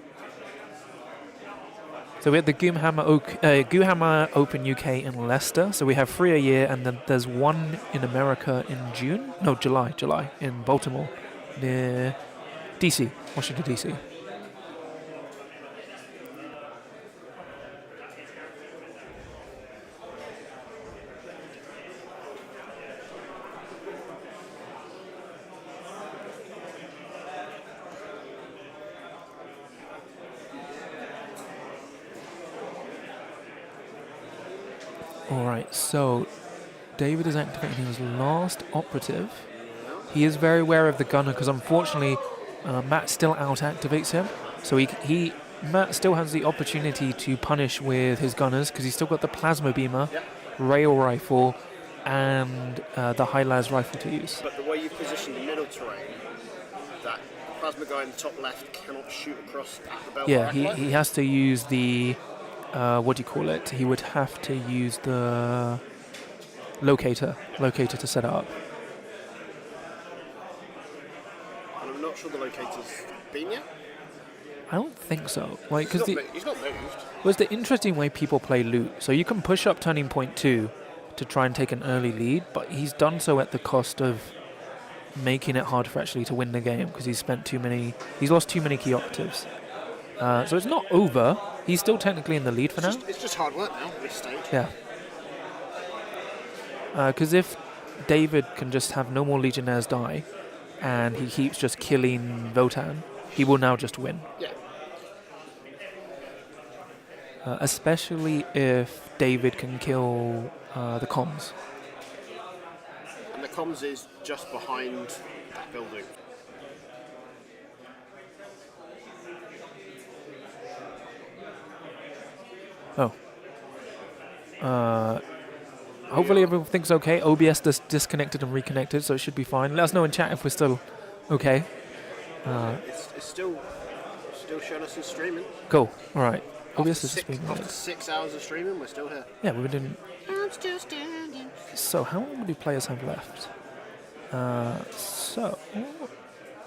Speaker 6: So we have the Goonhammer Open UK in Leicester. So we have 3 a year, and then there's one in America in June. No, July in Baltimore, near DC, Washington DC. Alright, so David is activating his last operative. He is very aware of the gunner because unfortunately Matt still out-activates him. So Matt still has the opportunity to punish with his gunners because he's still got the plasma beamer, rail rifle, and the high-las rifle to use.
Speaker 2: But the way you've positioned the middle terrain, that plasma guy in the top left cannot shoot across at the bell.
Speaker 6: Yeah, he has to use the what do you call it? He would have to use the locator to set it up.
Speaker 2: And I'm not sure the locator's been yet.
Speaker 6: I don't think so. Like, because
Speaker 2: He's not moved.
Speaker 6: was the interesting way people play loot. So you can push up turning point 2 to try and take an early lead, but he's done so at the cost of making it hard for actually to win the game because he's lost too many key operatives. So it's not over. He's still technically in the lead for now.
Speaker 2: It's just hard work now at this stage.
Speaker 6: Yeah. Because if David can just have no more Legionnaires die, and he keeps just killing Votan, he will now just win.
Speaker 2: Yeah.
Speaker 6: Especially if David can kill the comms.
Speaker 2: And the comms is just behind that building.
Speaker 6: Oh. Hopefully everything's okay. OBS disconnected and reconnected, so it should be fine. Let us know in chat if we're still okay.
Speaker 2: It's still showing us in streaming.
Speaker 6: Cool. All right. OBS is
Speaker 2: After
Speaker 6: speaking.
Speaker 2: 6 hours of streaming, we're still here.
Speaker 6: Yeah, we've been doing.
Speaker 2: I'm still standing.
Speaker 6: So how long do players have left?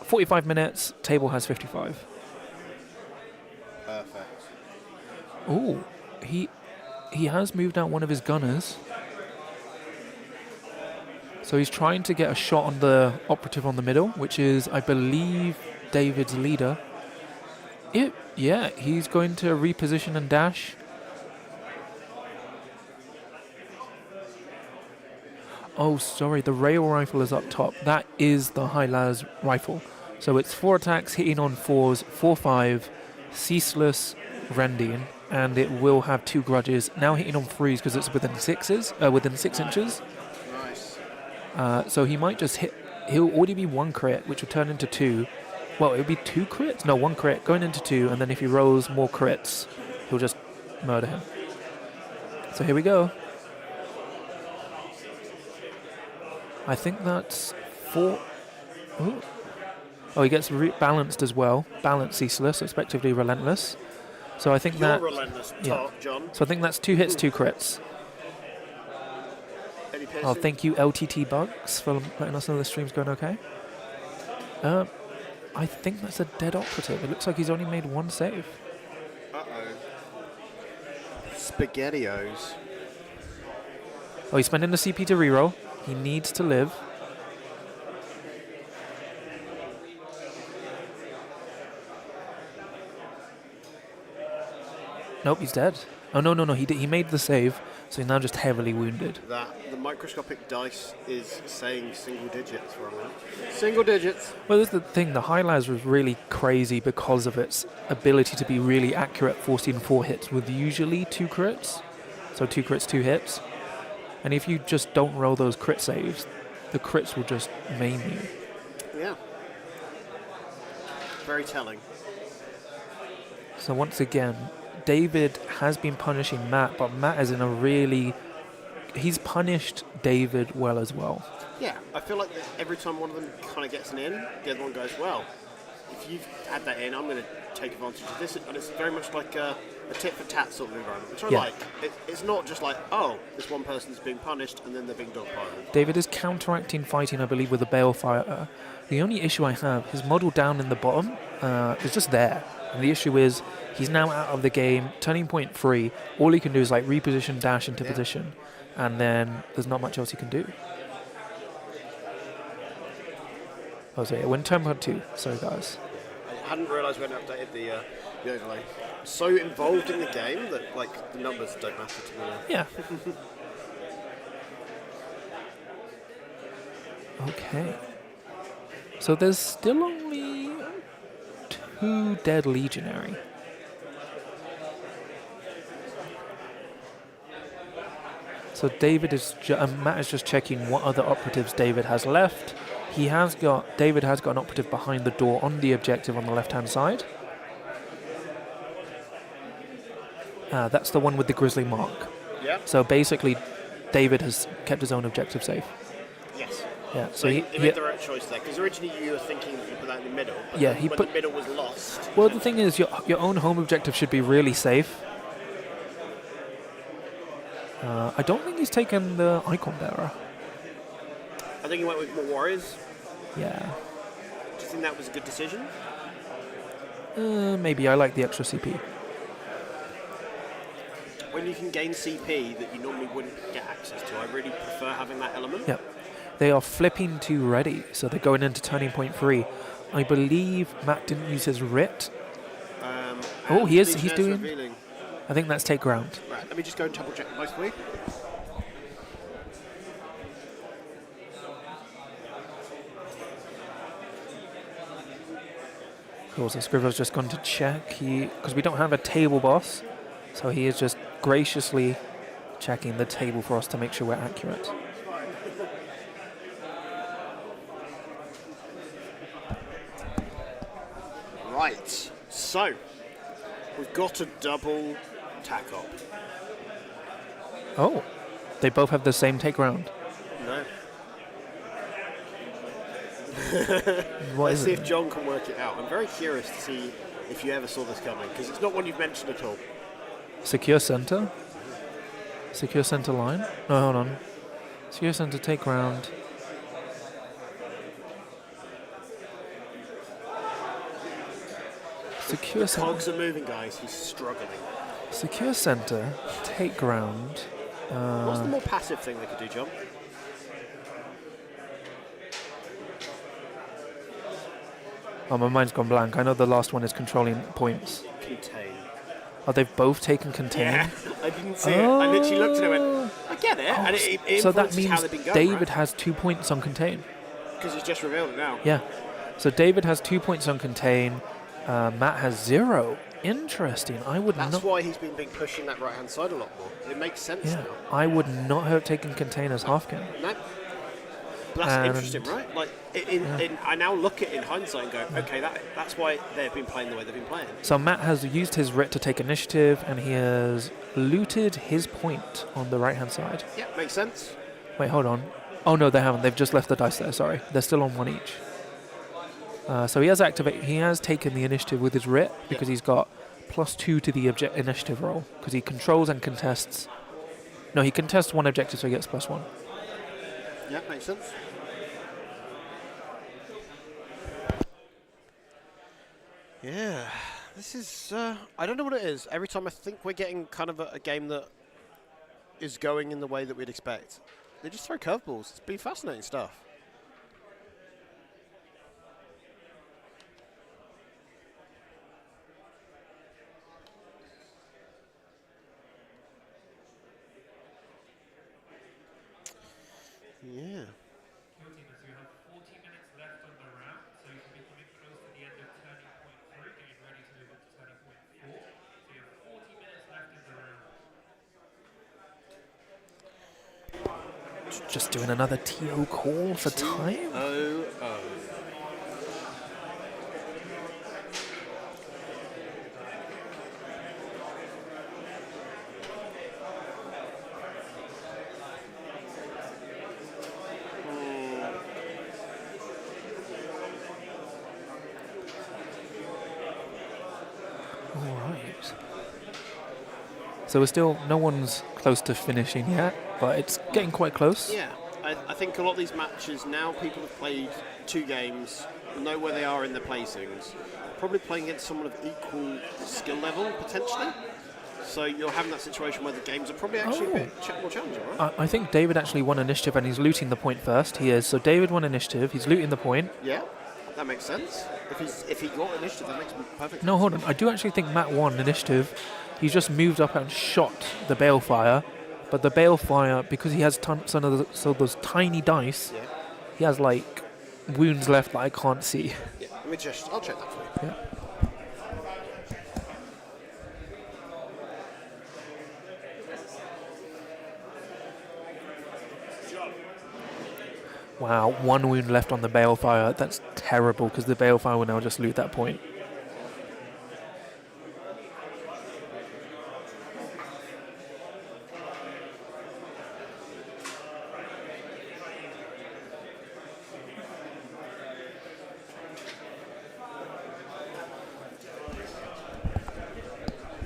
Speaker 6: 45 minutes. Table has 55.
Speaker 2: Perfect.
Speaker 6: Oh, he has moved out one of his gunners. So he's trying to get a shot on the operative on the middle, which is, I believe, David's leader. Yeah, he's going to reposition and dash. Oh, sorry, the rail rifle is up top. That is the high-las rifle. So it's 4 attacks, hitting on 4s, 4-5, ceaseless rending, and it will have 2 grudges. Now hitting on 3s because it's within 6 inches.
Speaker 2: Nice.
Speaker 6: So he might just hit. He'll already be 1 crit, which will turn into 2. Well, it would be 2 crits? No, 1 crit going into 2, and then if he rolls more crits, he'll just murder him. So here we go. I think that's 4. Ooh. Oh, he gets balanced as well. Balanced ceaseless, effectively relentless. So I think
Speaker 2: You're
Speaker 6: that.
Speaker 2: relentless,
Speaker 6: Yeah.
Speaker 2: John.
Speaker 6: So I think that's 2 hits, 2 crits.
Speaker 2: Any
Speaker 6: Oh,
Speaker 2: piercing?
Speaker 6: thank you, LTT Bugs, for letting us know the stream's going okay. I think that's a dead operative. It looks like he's only made 1 save.
Speaker 2: Uh-oh. SpaghettiOs.
Speaker 6: Oh, he's spending the CP to reroll. He needs to live. Nope, he's dead. Oh, no, he made the save, so he's now just heavily wounded.
Speaker 2: The microscopic dice is saying single digits for a minute. Single digits.
Speaker 6: Well, that's the thing. The high-las was really crazy because of its ability to be really accurate, forcing 4 hits with usually 2 crits. So 2 crits, 2 hits. And if you just don't roll those crit saves, the crits will just maim you.
Speaker 2: Yeah. Very telling.
Speaker 6: So once again, David has been punishing Matt, but Matt is in a really... He's punished David well as well.
Speaker 2: Yeah, I feel like that every time one of them kind of gets an in, the other one goes, well, if you've had that in, I'm going to take advantage of this. And it's very much like a tit-for-tat sort of environment, which I like. It's not just like, oh, this one person's being punished and then they're being dogpiled.
Speaker 6: David is counteracting fighting, I believe, with a Balefire. The only issue I have, his model down in the bottom is just there. And the issue is, he's now out of the game, turning point 3. All he can do is like reposition, dash into position. And then there's not much else he can do. Oh, sorry, when turn point 2. Sorry, guys.
Speaker 2: I hadn't realised we hadn't updated the overlay. So involved in the game that like the numbers don't matter to me now.
Speaker 6: Yeah. Okay. So there's still only 2 dead Legionary. So David is Matt is just checking what other operatives David has left. David has got an operative behind the door on the objective on the left-hand side. That's the one with the grizzly mark.
Speaker 2: Yeah.
Speaker 6: So basically, David has kept his own objective safe.
Speaker 2: Yes.
Speaker 6: Yeah,
Speaker 2: So he
Speaker 6: he
Speaker 2: made the right choice there, because originally you were thinking that you put that in the middle, but
Speaker 6: Yeah,
Speaker 2: then
Speaker 6: he
Speaker 2: when
Speaker 6: put-
Speaker 2: the middle was lost.
Speaker 6: well, the thing is, your own home objective should be really safe. I don't think he's taken the icon bearer.
Speaker 2: I think he went with more warriors.
Speaker 6: Yeah.
Speaker 2: Do you think that was a good decision?
Speaker 6: Maybe I like the extra CP.
Speaker 2: When you can gain CP that you normally wouldn't get access to, I really prefer having that element.
Speaker 6: Yep. They are flipping to ready, so they're going into turning point 3. I believe Matt didn't use his writ. Oh, he is. He's
Speaker 2: Legionnaires
Speaker 6: doing.
Speaker 2: revealing.
Speaker 6: I think that's take ground.
Speaker 2: Right, let me just go and double check both for you.
Speaker 6: Cool. So Scrivo's just gone to check. Because we don't have a table boss, so he is just graciously checking the table for us to make sure we're accurate.
Speaker 2: Right, so we've got a double tack up.
Speaker 6: Oh, they both have the same take ground.
Speaker 2: No.
Speaker 6: What
Speaker 2: Let's
Speaker 6: is
Speaker 2: see
Speaker 6: it?
Speaker 2: if John can work it out. I'm very curious to see if you ever saw this coming, because it's not one you've mentioned at all.
Speaker 6: Secure center. Secure center line. No, hold on. Secure center take ground. Secure center.
Speaker 2: Cogs are moving, guys. He's struggling.
Speaker 6: Secure center take ground.
Speaker 2: What's the more passive thing they could do, John?
Speaker 6: Oh, my mind's gone blank. I know the last one is controlling points.
Speaker 2: Contain.
Speaker 6: Oh, they've both taken contain.
Speaker 2: Yeah, I didn't see it. I literally looked at it and went, I get it. And it
Speaker 6: So that
Speaker 2: influences how
Speaker 6: means
Speaker 2: they've been going,
Speaker 6: David has 2 points on contain.
Speaker 2: Because he's just revealed it now.
Speaker 6: Yeah. So David has 2 points on contain. Matt has 0. Interesting. I would
Speaker 2: That's
Speaker 6: not.
Speaker 2: why he's been pushing that right-hand side a lot more. It makes sense
Speaker 6: Yeah,
Speaker 2: now.
Speaker 6: I would not have taken contain as half game.
Speaker 2: No. But that's
Speaker 6: And-
Speaker 2: interesting, right? Like, I now look at it in hindsight and go, okay, that's why they've been playing the way they've been playing.
Speaker 6: So Matt has used his writ to take initiative, and he has looted his point on the right-hand side.
Speaker 2: Yeah, makes sense.
Speaker 6: Wait, hold on. Oh no, they haven't. They've just left the dice there. Sorry, they're still on 1 each. So he has He has taken the initiative with his writ because he's got +2 to the initiative roll because he controls and contests. No, he contests 1 objective, so he gets +1.
Speaker 2: Yeah, makes sense. Yeah, this is, I don't know what it is. Every time I think we're getting kind of a game that is going in the way that we'd expect, they just throw curveballs. It's been fascinating stuff. Yeah.
Speaker 6: You have 40 minutes left on the round, so you can be coming close to the end of turning point 3, getting ready to move up to turning point 4. So you have 40 minutes left in the round. Just doing another TO call for time.
Speaker 2: Oh.
Speaker 6: Alright. So we're still, no one's close to finishing yet, but it's getting quite close.
Speaker 2: Yeah, I think a lot of these matches now, people have played 2 games, know where they are in the placings, probably playing against someone of equal skill level, potentially. So you're having that situation where the games are probably actually a bit more challenging, right?
Speaker 6: I think David actually won initiative and he's looting the point first. He is. So David won initiative, he's looting the point.
Speaker 2: Yeah, that makes sense. If he got initiative, that makes perfect sense.
Speaker 6: No, hold on. I do actually think Matt won initiative. He's just moved up and shot the balefire. But the balefire, because he has those tiny dice, he has like wounds left that I can't see.
Speaker 2: Yeah, I'll check that for you.
Speaker 6: Yeah. Wow, 1 wound left on the balefire. That's terrible because the balefire will now just loot that point.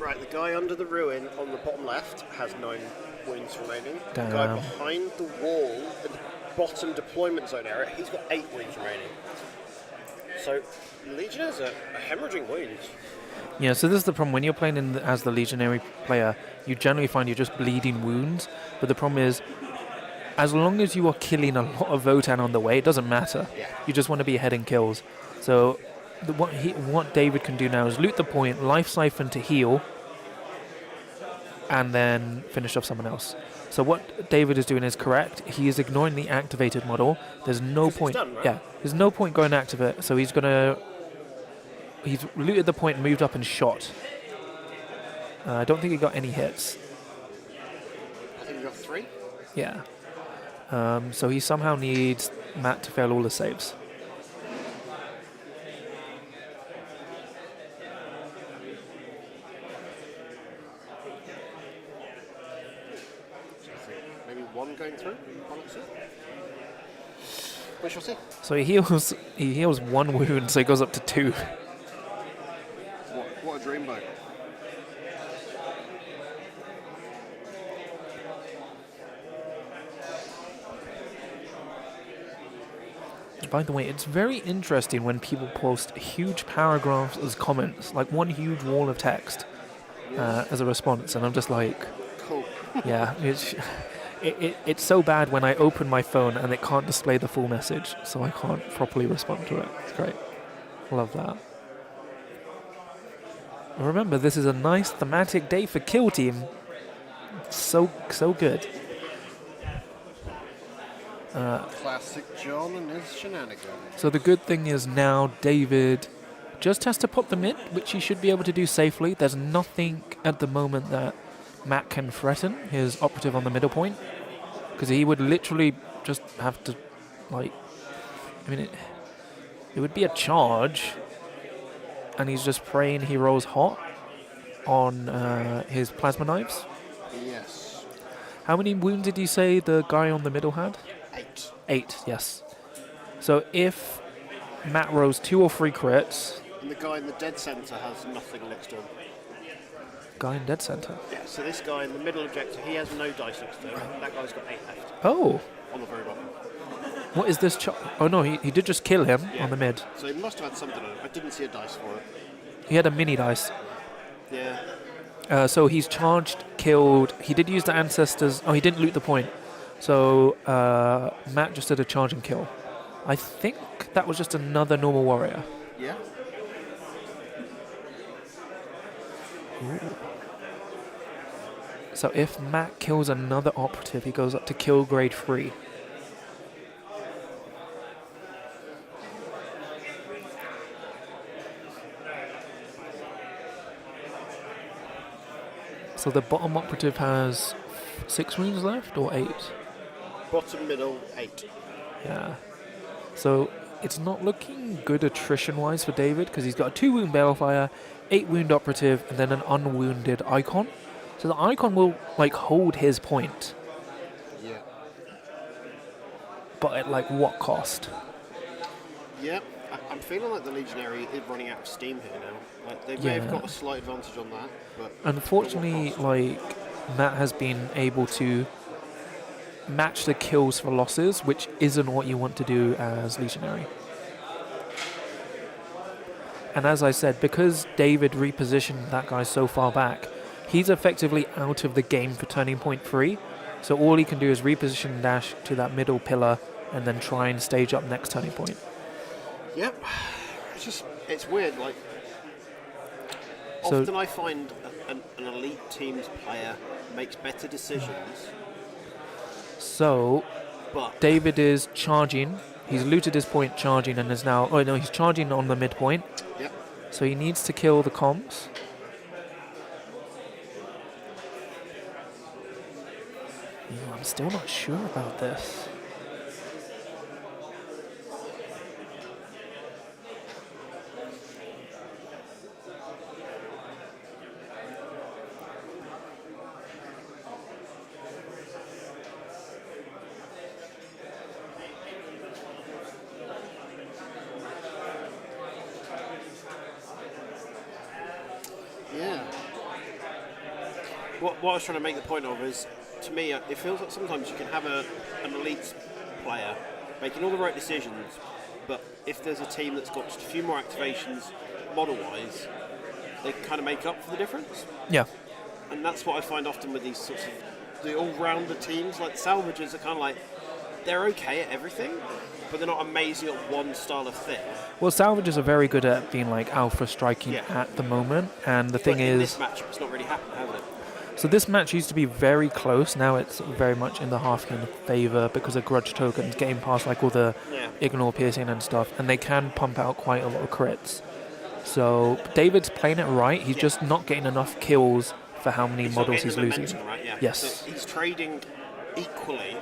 Speaker 2: Right, the guy under the ruin on the bottom left has 9 wounds remaining.
Speaker 6: Damn.
Speaker 2: The guy behind the wall at the bottom deployment zone area, he's got 8 wounds remaining. So, Legionnaires are hemorrhaging wounds.
Speaker 6: Yeah, so this is the problem. When you're playing as the Legionary player, you generally find you're just bleeding wounds. But the problem is, as long as you are killing a lot of Votan on the way, it doesn't matter.
Speaker 2: Yeah.
Speaker 6: You just want to be ahead in kills. So what David can do now is loot the point, life siphon to heal, and then finish off someone else. So what David is doing is correct. He is ignoring the activated model. There's no point.
Speaker 2: Done, right?
Speaker 6: Yeah, there's no point going activate. So he's looted the point, moved up and shot. I don't think he got any hits.
Speaker 2: I think we got 3.
Speaker 6: Yeah. So he somehow needs Matt to fail all the saves.
Speaker 2: Maybe 1 going through. We shall see.
Speaker 6: So he heals 1 wound, so he goes up to 2.
Speaker 2: What a dreamboat.
Speaker 6: By the way, it's very interesting when people post huge paragraphs as comments, like one huge wall of text as a response, and I'm just like,
Speaker 2: Cool.
Speaker 6: yeah, it's so bad when I open my phone and it can't display the full message, so I can't properly respond to it. It's great. Love that. And remember, this is a nice thematic day for Kill Team. So good.
Speaker 2: Classic John and his shenanigans.
Speaker 6: So the good thing is now David just has to pop the mid, which he should be able to do safely. There's nothing at the moment that Matt can threaten his operative on the middle point, because he would literally just have to, like, I mean, it would be a charge, and he's just praying he rolls hot on his plasma knives.
Speaker 2: Yes.
Speaker 6: How many wounds did you say the guy on the middle had?
Speaker 2: 8.
Speaker 6: 8, yes. So if Matt rolls 2 or 3 crits...
Speaker 2: And the guy in the dead centre has nothing next to him.
Speaker 6: Guy in dead center.
Speaker 2: Yeah, so this guy in the middle objective, he has no dice next to him. That guy's got 8 left
Speaker 6: Oh,
Speaker 2: on the very bottom.
Speaker 6: what is this? Oh no, he did just kill him
Speaker 2: Yeah.
Speaker 6: on the mid.
Speaker 2: So he must have had something on him. I didn't see a dice for it.
Speaker 6: He had a mini dice.
Speaker 2: Yeah.
Speaker 6: So he's charged, killed. He did use the ancestors. Oh, he didn't loot the point. So Matt just did a charge and kill. I think that was just another normal warrior.
Speaker 2: Yeah.
Speaker 6: So if Matt kills another operative, he goes up to kill grade 3. So the bottom operative has 6 wounds left, or 8?
Speaker 2: Bottom, middle, 8.
Speaker 6: Yeah. So it's not looking good attrition-wise for David, because he's got a 2 wound balefire, 8 wound operative, and then an unwounded icon. So the icon will like hold his point,
Speaker 2: Yeah.
Speaker 6: but at like what cost?
Speaker 2: Yeah. I'm feeling like the Legionary is running out of steam here now. Like they may have got a slight advantage on that, but
Speaker 6: Unfortunately,
Speaker 2: at what cost?
Speaker 6: like Matt has been able to match the kills for losses, which isn't what you want to do as Legionary. And as I said, because David repositioned that guy so far back, he's effectively out of the game for turning point 3. So all he can do is reposition dash to that middle pillar and then try and stage up next turning point.
Speaker 2: Yep. It's weird. Like
Speaker 6: So-
Speaker 2: often I find an elite team's player makes better decisions,
Speaker 6: So
Speaker 2: but
Speaker 6: David is charging. He's looted his point charging and is now... Oh no, he's charging on the midpoint.
Speaker 2: yep.
Speaker 6: So he needs to kill the comms. I'm still not sure about this.
Speaker 2: Yeah.
Speaker 7: what I was trying to make the point of is, to me, it feels like sometimes you can have an elite player making all the right decisions, but if there's a team that's got just a few more activations model-wise, they kind of make up for the difference.
Speaker 6: Yeah.
Speaker 7: And that's what I find often with these sorts of the all-rounder teams. Like the Salvagers are kind of like, they're okay at everything, but they're not amazing at one style of thing.
Speaker 6: Well, Salvagers are very good at being like alpha striking at the moment, and the thing
Speaker 7: in
Speaker 6: is,
Speaker 7: this matchup, it's not really happened, has it?
Speaker 6: so this match used to be very close. Now it's very much in the Hearthstone favour because of grudge tokens getting past like all the ignore piercing and stuff, and they can pump out quite a lot of crits. So David's playing it right. He's just not getting enough kills for how many models he's losing.
Speaker 7: Right? Yeah.
Speaker 6: Yes.
Speaker 7: So he's trading equally.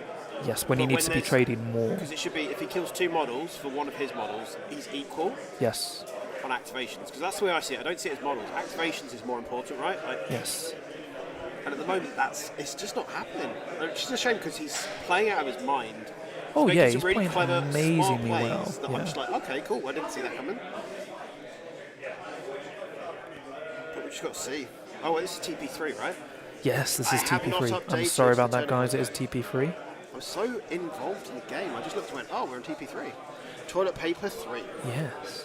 Speaker 6: Yes, when he needs to be trading more.
Speaker 7: Because it should be, if he kills 2 models for one of his models, he's equal.
Speaker 6: Yes.
Speaker 7: On activations, because that's the way I see it. I don't see it as models. Activations is more important, right? Like,
Speaker 6: yes.
Speaker 7: And at the moment, it's just not happening. Which is a shame because he's playing out of his mind.
Speaker 6: Oh yeah, he's
Speaker 7: really
Speaker 6: playing
Speaker 7: clever,
Speaker 6: amazingly
Speaker 7: smart
Speaker 6: well.
Speaker 7: plays that I'm just like, okay, cool. I didn't see that coming. But we just got to see. Oh, well, this is TP3, right?
Speaker 6: Yes, this is
Speaker 7: have not
Speaker 6: TP3. I'm
Speaker 7: updated
Speaker 6: sorry about
Speaker 7: the
Speaker 6: that, guys. It is
Speaker 7: tournament.
Speaker 6: TP3.
Speaker 7: I was so involved in the game. I just looked and went, oh, we're in TP3. Toilet paper 3.
Speaker 6: Yes.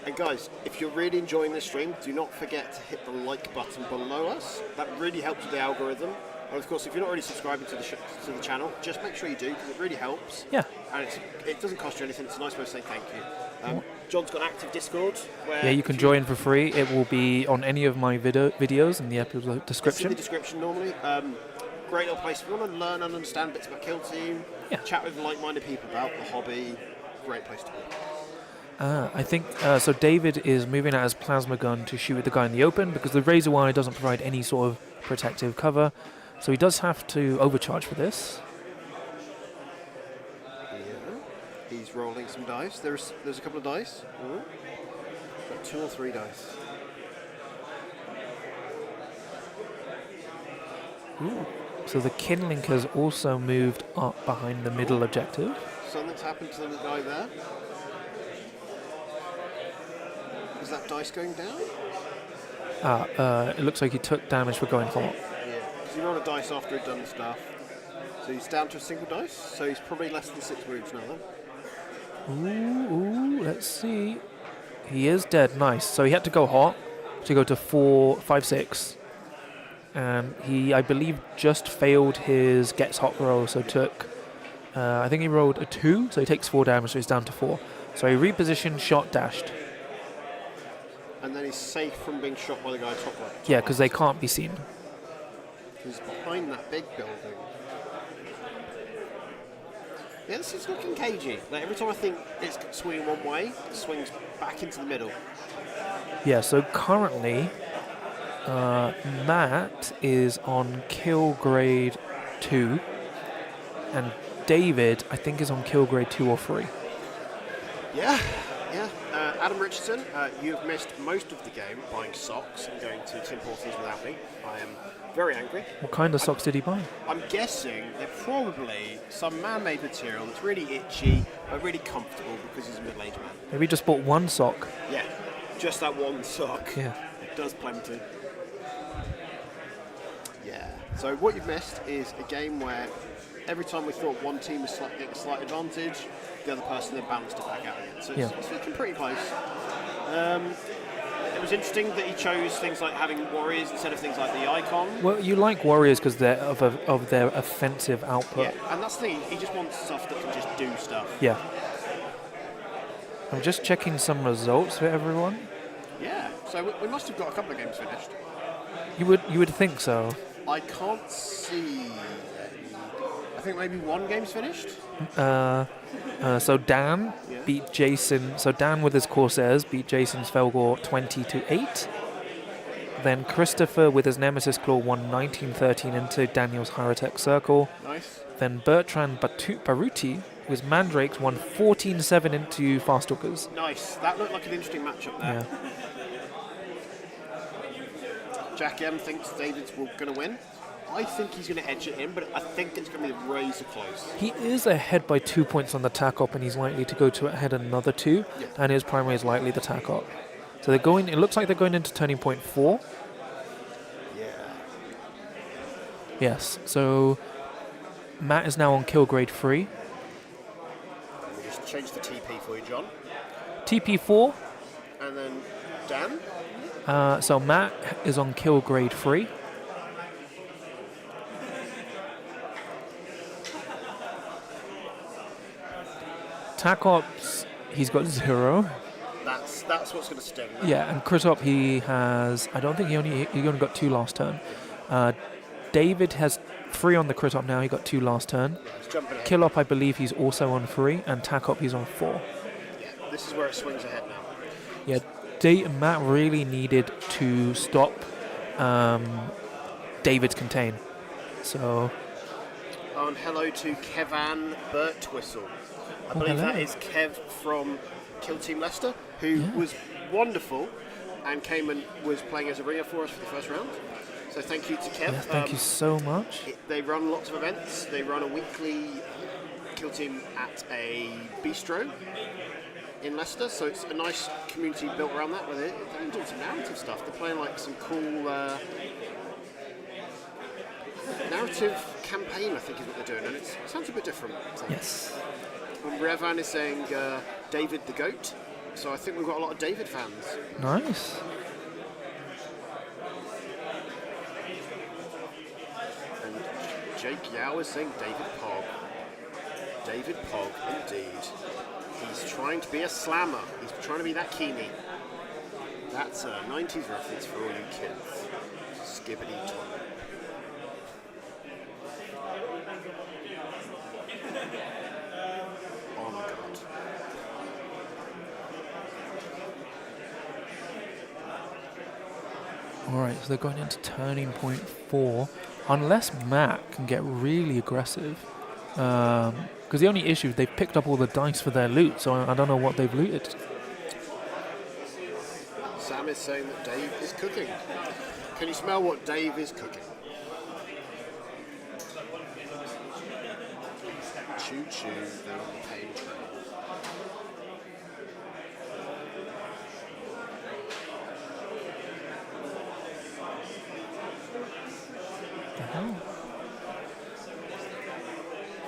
Speaker 7: And guys, if you're really enjoying this stream, do not forget to hit the like button below us. That really helps with the algorithm. And of course, if you're not already subscribing to the channel, just make sure you do, because it really helps.
Speaker 6: Yeah.
Speaker 7: And it doesn't cost you anything. It's a nice way to say thank you. John's got an active Discord. Where
Speaker 6: You can join for free. It will be on any of my videos in the episode description.
Speaker 7: It's in the description normally. Great little place if you want to learn and understand bits about Kill Team. Chat with like-minded people about the hobby. Great place to be.
Speaker 6: I think so. David is moving out his plasma gun to shoot at the guy in the open because the razor wire doesn't provide any sort of protective cover, so he does have to overcharge for this.
Speaker 7: Yeah, he's rolling some dice. There's a couple of dice. Got 2 or 3 dice.
Speaker 6: Ooh. So the Kinlink has also moved up behind the middle objective.
Speaker 7: Something's happened to the guy there. Is that dice going down?
Speaker 6: It looks like he took damage for going hot.
Speaker 7: Yeah, because he rolled a dice after he'd done stuff. So he's down to a single dice, so he's probably less than 6 wounds now then.
Speaker 6: Ooh, let's see. He is dead, nice. So he had to go hot to go to 4, 5, 6. And he, I believe, just failed his gets hot roll, so took, I think he rolled a 2, so he takes 4 damage, so he's down to 4. So he repositioned, shot, dashed.
Speaker 7: And then he's safe from being shot by the guy top left.
Speaker 6: Yeah, because they can't be seen.
Speaker 7: He's behind that big building. Yeah, this is looking cagey. Like every time I think it's swinging one way, it swings back into the middle.
Speaker 6: Yeah, so currently, Matt is on kill grade 2, and David, I think, is on kill grade 2 or 3.
Speaker 7: Yeah. Adam Richardson, you've missed most of the game buying socks and going to Tim Hortons without me. I am very angry.
Speaker 6: What kind of socks did he buy?
Speaker 7: I'm guessing they're probably some man-made material that's really itchy but really comfortable because he's a middle-aged man.
Speaker 6: Maybe he just bought one sock.
Speaker 7: Yeah, just that one sock.
Speaker 6: Yeah.
Speaker 7: It does plenty. Yeah. So what you've missed is a game where every time we thought one team was getting a slight advantage, the other person then balanced it back out again. So it's looking pretty close. It was interesting that he chose things like having warriors instead of things like the icon.
Speaker 6: Well, you like warriors because they're of their offensive output.
Speaker 7: Yeah, and that's the thing. He just wants stuff that can just do stuff.
Speaker 6: Yeah. I'm just checking some results for everyone.
Speaker 7: Yeah. So we must have got a couple of games finished.
Speaker 6: You would think so.
Speaker 7: I can't see. I think maybe one game's finished.
Speaker 6: So Dan beat Jason. So Dan with his Corsairs beat Jason's Felgor 20-8. Then Christopher with his Nemesis Claw won 19-13 into Daniel's Hierotek Circle.
Speaker 7: Nice.
Speaker 6: Then Bertrand Baruti with Mandrakes won 14-7 into Fastalkers.
Speaker 7: Nice. That looked like an interesting matchup there.
Speaker 6: Yeah.
Speaker 7: Jack M thinks David's going to win. I think he's going to edge it in, but I think it's going to be razor close.
Speaker 6: He is ahead by 2 points on the tack up, and he's likely to go to ahead another 2, and his primary is likely the tack up. So they're going. It looks like they're going into turning point 4.
Speaker 7: Yeah.
Speaker 6: Yes. So Matt is now on kill grade 3.
Speaker 2: Let me just change the TP for you, John.
Speaker 6: TP4.
Speaker 2: And then Dan.
Speaker 6: So Matt is on kill grade 3. Tacops, he's got 0.
Speaker 2: That's what's going to sting.
Speaker 6: Yeah, and Critop, he has. I don't think he only got 2 last turn. David has 3 on the Critop now. He got 2 last turn.
Speaker 2: He's jumping ahead.
Speaker 6: Killop, I believe he's also on 3, and Tacop, he's on 4.
Speaker 2: Yeah, this is where it swings ahead now.
Speaker 6: Yeah, Matt really needed to stop David's contain. So.
Speaker 2: Oh, and hello to Kevan Birtwistle. I believe
Speaker 6: hello.
Speaker 2: that is Kev from Kill Team Leicester, who was wonderful and came and was playing as a ringer for us for the first round. So thank you to Kev.
Speaker 6: Yes, thank you so much.
Speaker 2: They run lots of events. They run a weekly Kill Team at a bistro in Leicester, so it's a nice community built around that. Where they're doing some narrative stuff. They're playing like some cool narrative campaign, I think is what they're doing, and it sounds a bit different. So.
Speaker 6: Yes.
Speaker 2: And Revan is saying David the GOAT, so I think we've got a lot of David fans.
Speaker 6: Nice.
Speaker 2: And Jake Yao is saying David Pog. David Pog, indeed. He's trying to be a slammer. He's trying to be that Keeny. That's a 90s reference for all you kids. Skibbity toilet. Oh my god.
Speaker 6: Alright, so they're going into turning point 4. Unless Matt can get really aggressive. Because the only issue is they've picked up all the dice for their loot, so I don't know what they've looted.
Speaker 2: Sam is saying that Dave is cooking. Can you smell what Dave is cooking? Choo choo, they're on the pain train.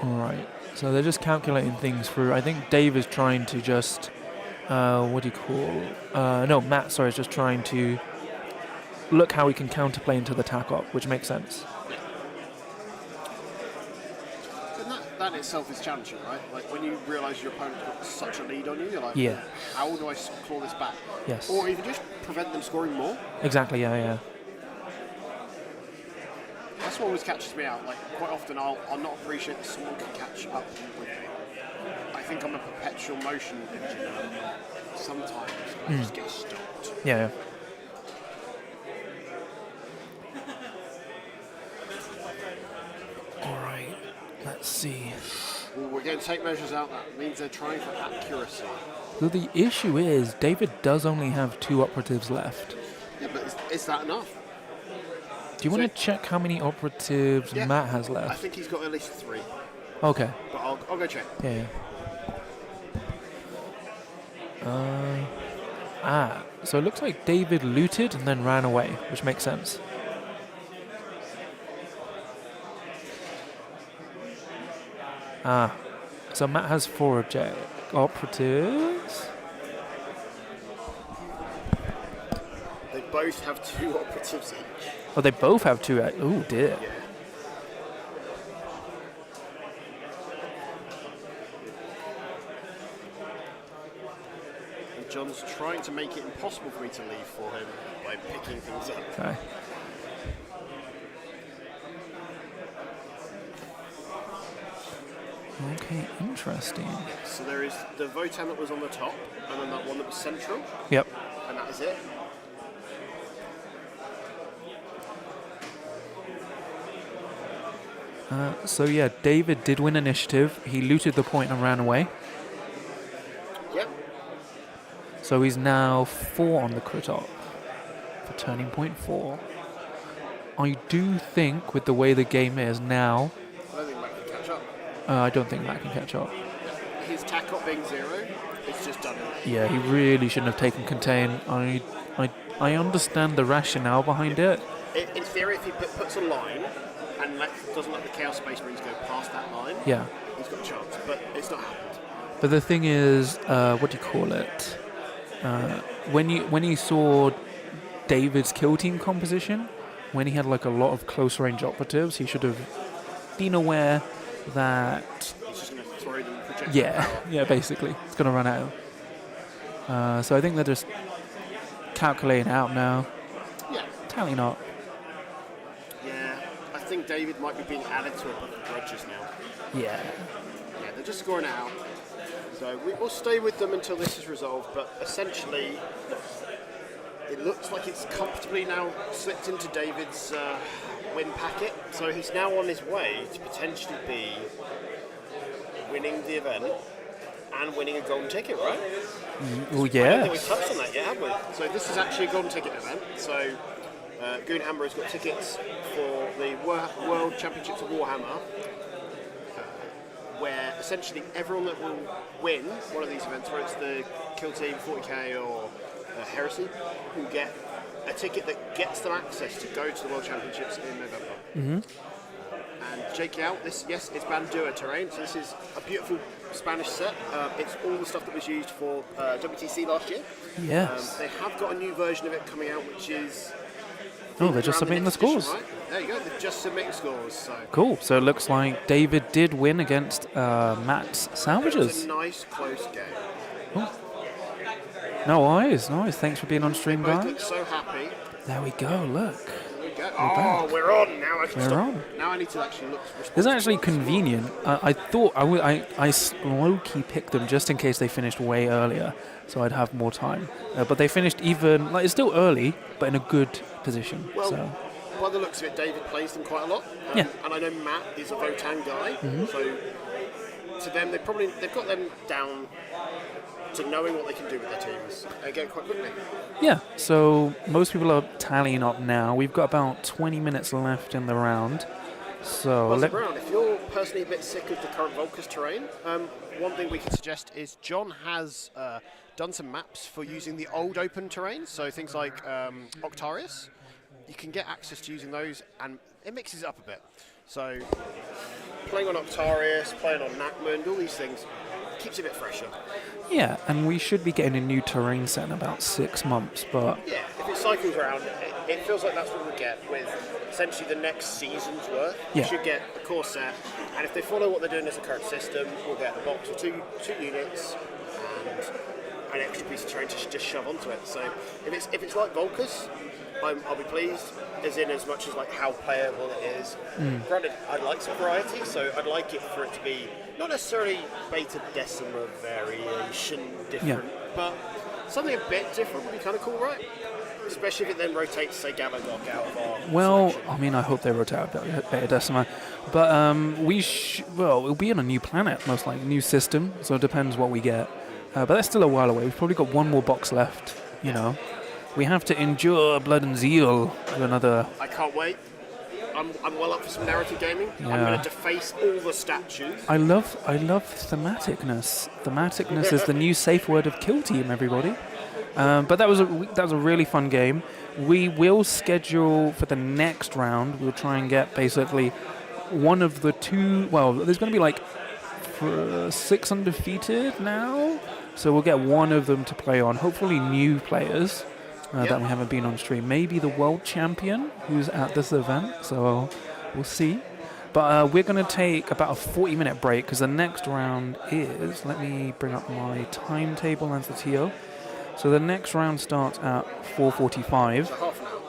Speaker 6: Alright, so they're just calculating things through. I think Dave is trying to just, what do you call, no, Matt, sorry, is just trying to look how he can counterplay into the tack-up, which makes sense.
Speaker 2: And that in itself is challenging, right? Like when you realise your opponent's got such a lead on you, you're like,
Speaker 6: Yeah.
Speaker 2: how do I claw this back?
Speaker 6: Yes.
Speaker 2: Or even just prevent them scoring more.
Speaker 6: Exactly, yeah.
Speaker 2: That's what always catches me out. Like quite often I'll not appreciate that someone can catch up with me. I think I'm a perpetual motion engine and sometimes I just get stopped.
Speaker 6: Yeah. Alright, let's see.
Speaker 2: Well, we're getting tape measures out. That means they're trying for accuracy.
Speaker 6: So the issue is, David does only have 2 operatives left.
Speaker 2: Yeah, but is that enough?
Speaker 6: Do you want to check how many operatives
Speaker 2: Yeah,
Speaker 6: Matt has
Speaker 2: I
Speaker 6: left?
Speaker 2: think he's got at least 3.
Speaker 6: Okay.
Speaker 2: But I'll go check.
Speaker 6: Yeah. So it looks like David looted and then ran away, which makes sense. So Matt has 4 operatives.
Speaker 2: They both have 2 operatives each.
Speaker 6: Oh, they both have 2. Oh dear.
Speaker 2: Yeah. And John's trying to make it impossible for me to leave for him by picking things up.
Speaker 6: Okay. Okay, interesting.
Speaker 2: So there is the Votan that was on the top, and then that one that was central,
Speaker 6: Yep.
Speaker 2: and that is it.
Speaker 6: So yeah, David did win initiative. He looted the point and ran away.
Speaker 2: Yep.
Speaker 6: So he's now 4 on the crit op for turning point 4. I do think with the way the game is now,
Speaker 2: I don't think Matt can catch up.
Speaker 6: I don't think Matt can catch up.
Speaker 2: his tack up being 0, it's just done it.
Speaker 6: Yeah, he really shouldn't have taken contain. I understand the rationale behind it.
Speaker 2: In theory, if he puts a line and doesn't let the Chaos Space Marines go past that line,
Speaker 6: Yeah.
Speaker 2: he's got a chance, but it's not happened.
Speaker 6: But the thing is, what do you call it? When you saw David's kill team composition, when he had like a lot of close range operatives, he should have been aware that
Speaker 2: He's just going to throw them projectile power.
Speaker 6: yeah, basically it's going to run out. So I think they're just calculating out now.
Speaker 2: Yeah.
Speaker 6: Tallying up.
Speaker 2: Yeah, I think David might be being added to a book of grudges now.
Speaker 6: Yeah.
Speaker 2: Yeah, they're just scoring it out. So we'll stay with them until this is resolved, but essentially it looks like it's comfortably now slipped into David's win packet. So he's now on his way to potentially be winning the event and winning a golden ticket, right?
Speaker 6: Well,
Speaker 2: I don't
Speaker 6: yeah.
Speaker 2: think we've touched on that yet, have we? So this is actually a golden ticket event. So Goonhammer has got tickets for the World Championships of Warhammer, where essentially everyone that will win one of these events, whether it's the Kill Team, 40k or Heresy, will get a ticket that gets them access to go to the World Championships in November.
Speaker 6: Mm-hmm.
Speaker 2: And Jake out, it's Bandura terrain, so this is a beautiful Spanish set. It's all the stuff that was used for WTC last year.
Speaker 6: Yes.
Speaker 2: They have got a new version of it coming out, which is...
Speaker 6: Oh, they're just submitting the
Speaker 2: next edition,
Speaker 6: scores.
Speaker 2: right? There you go, they're just submitting scores. So.
Speaker 6: Cool. So it looks like David did win against Matt's
Speaker 2: It was
Speaker 6: Salvagers.
Speaker 2: a nice, close game.
Speaker 6: No worries. Thanks for being on stream,
Speaker 2: They both
Speaker 6: guys.
Speaker 2: look so happy.
Speaker 6: There we go. Look.
Speaker 2: There we go.
Speaker 6: back.
Speaker 2: We're on now. I can
Speaker 6: We're
Speaker 2: stop.
Speaker 6: on.
Speaker 2: Now I need to actually look.
Speaker 6: It's actually convenient. I thought I low-key picked them just in case they finished way earlier, so I'd have more time. But they finished even, like, it's still early, but in a good position.
Speaker 2: Well,
Speaker 6: so
Speaker 2: by the looks of it, David plays them quite a lot.
Speaker 6: Yeah.
Speaker 2: And I know Matt is a Votan guy, so to them, they've got them down to knowing what they can do with their teams and get quite quickly.
Speaker 6: yeah. So most people are tallying up now. We've got about 20 minutes left in the round. So
Speaker 2: Buzzer Brown, if you're personally a bit sick of the current Volcus terrain, one thing we can suggest is John has done some maps for using the old open terrain, so things like Octarius. You can get access to using those, and it mixes it up a bit. So playing on Octarius, playing on Nakmund, all these things keeps it a bit fresher.
Speaker 6: yeah, and we should be getting a new terrain set in about 6 months. But
Speaker 2: Yeah, if it cycles around, it feels like that's what we'll get with essentially the next season's worth.
Speaker 6: Yeah.
Speaker 2: We should get a core set, and if they follow what they're doing as a current system, we'll get a box of two units and an extra piece of terrain to just shove onto it. So if it's like Volcus, I'll be pleased, as much as like how playable it is. Granted, I'd like some variety, so I'd like it for it to be not necessarily beta decimal variation different, but something a bit different would be kind of cool, right? Especially if it then rotates, say, Gamagok out of our
Speaker 6: well,
Speaker 2: selection.
Speaker 6: I mean, I hope they rotate out Beta Decima. But it'll be on a new planet, most likely, new system. So it depends what we get. But that's still a while away. We've probably got one more box left. You know, we have to endure Blood and Zeal for another.
Speaker 2: I can't wait. I'm well up for some narrative gaming. I'm
Speaker 6: Yeah.
Speaker 2: going to deface all the statues.
Speaker 6: I love thematicness. Thematicness is the new safe word of Kill Team, everybody. But that was a really fun game. We will schedule for the next round. We'll try and get basically one of the two. Well, there's going to be like 6 undefeated now, so we'll get one of them to play on. Hopefully, new players that we haven't been on stream. Maybe the world champion who's at this event. So we'll see. But we're going to take about a 40-minute break because the next round is. Let me bring up my timetable and the TO. So the next round starts at 4:45.
Speaker 2: So half an hour.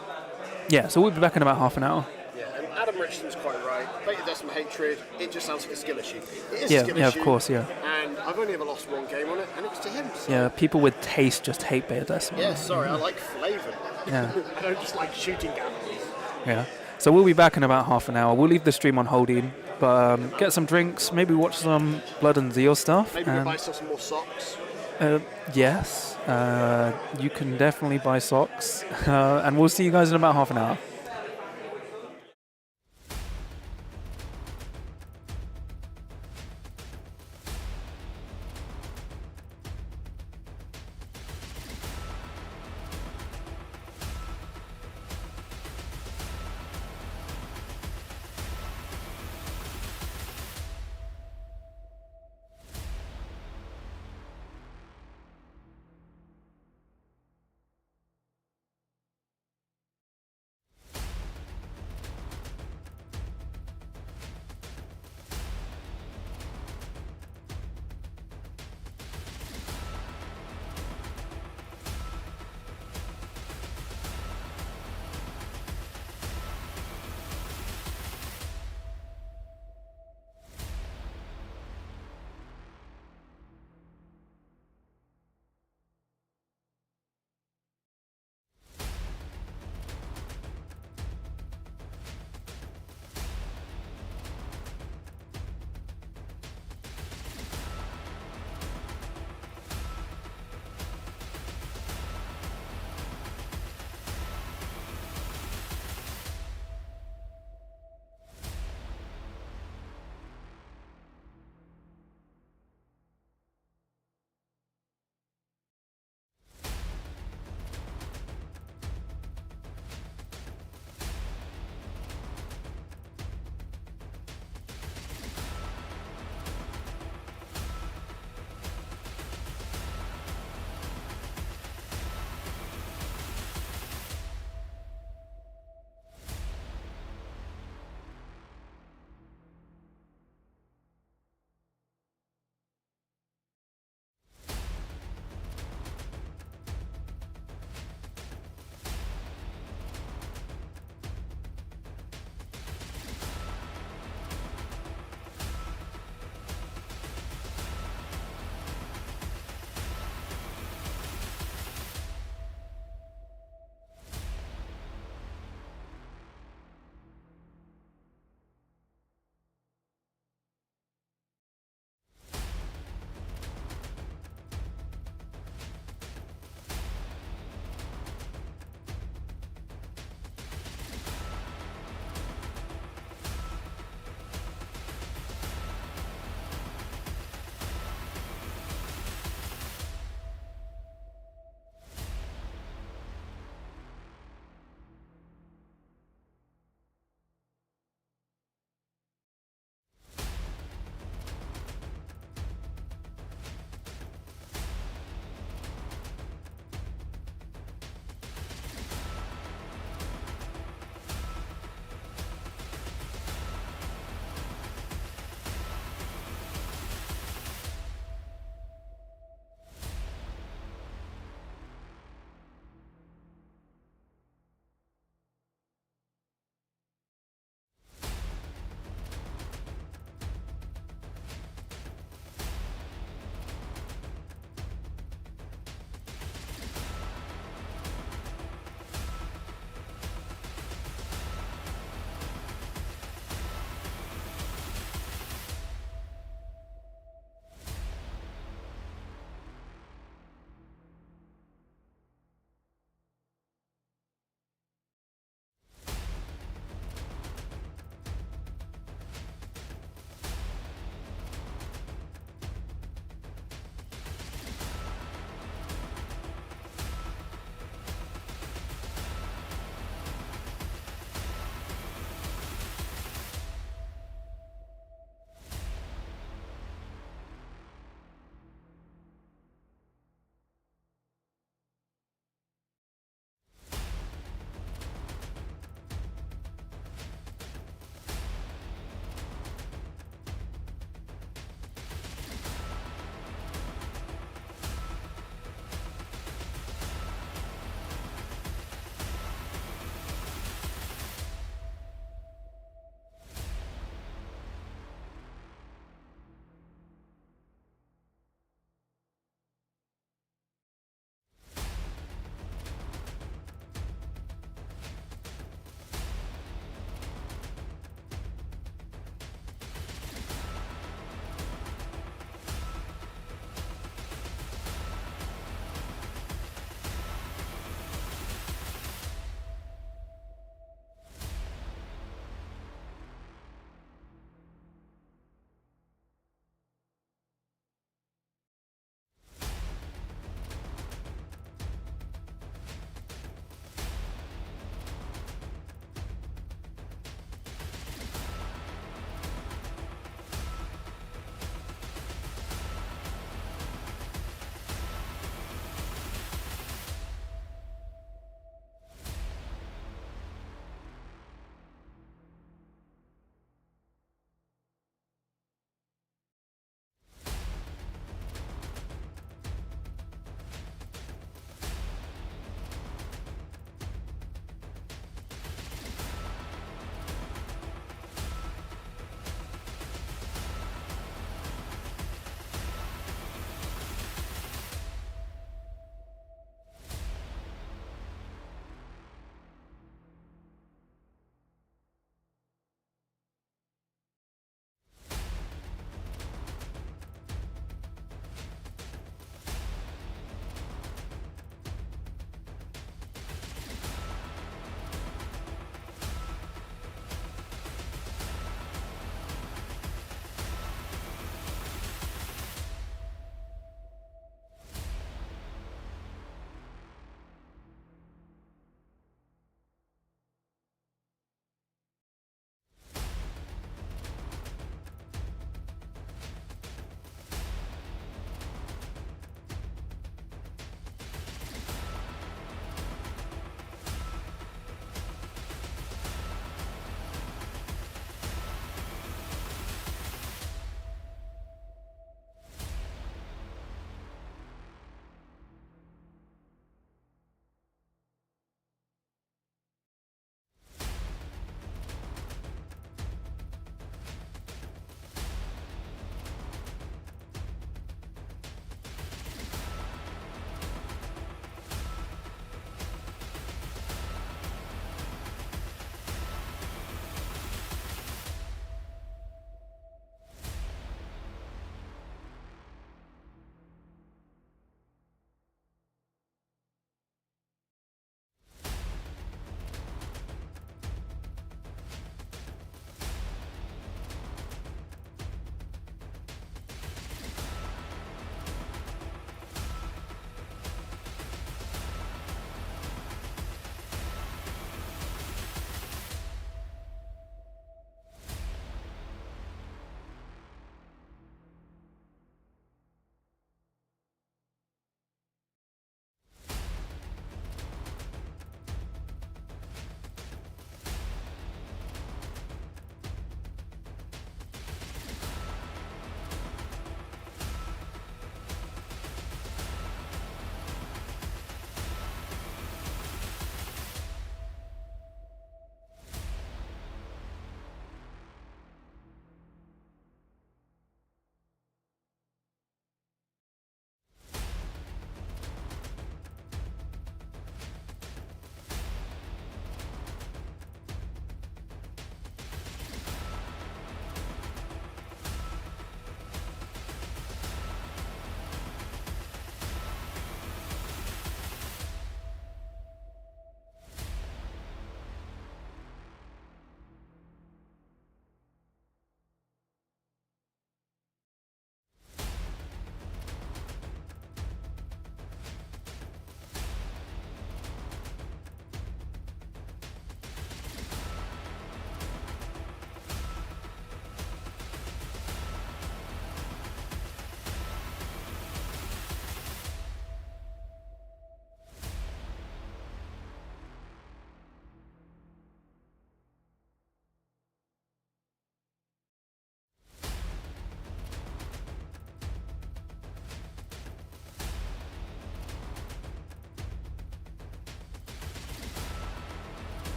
Speaker 6: Yeah, so we'll be back in about half an hour.
Speaker 2: Yeah, and Adam Richardson's quite right. Beta Decimal Hatred, it just sounds like a skill issue. It is
Speaker 6: Yeah,
Speaker 2: a skill
Speaker 6: yeah,
Speaker 2: issue.
Speaker 6: of course, yeah.
Speaker 2: And I've only ever lost one game on it, and it's to him. So.
Speaker 6: Yeah, people with taste just hate Beta Decimal.
Speaker 2: Yeah, sorry, I like flavour.
Speaker 6: Yeah.
Speaker 2: I don't just like shooting gambles.
Speaker 6: Yeah. So we'll be back in about half an hour. We'll leave the stream on holding, but get some drinks, maybe watch some Blood and Zeal stuff.
Speaker 2: Maybe we'll
Speaker 6: and
Speaker 2: buy some more socks.
Speaker 6: Yes, you can definitely buy socks. And we'll see you guys in about half an hour.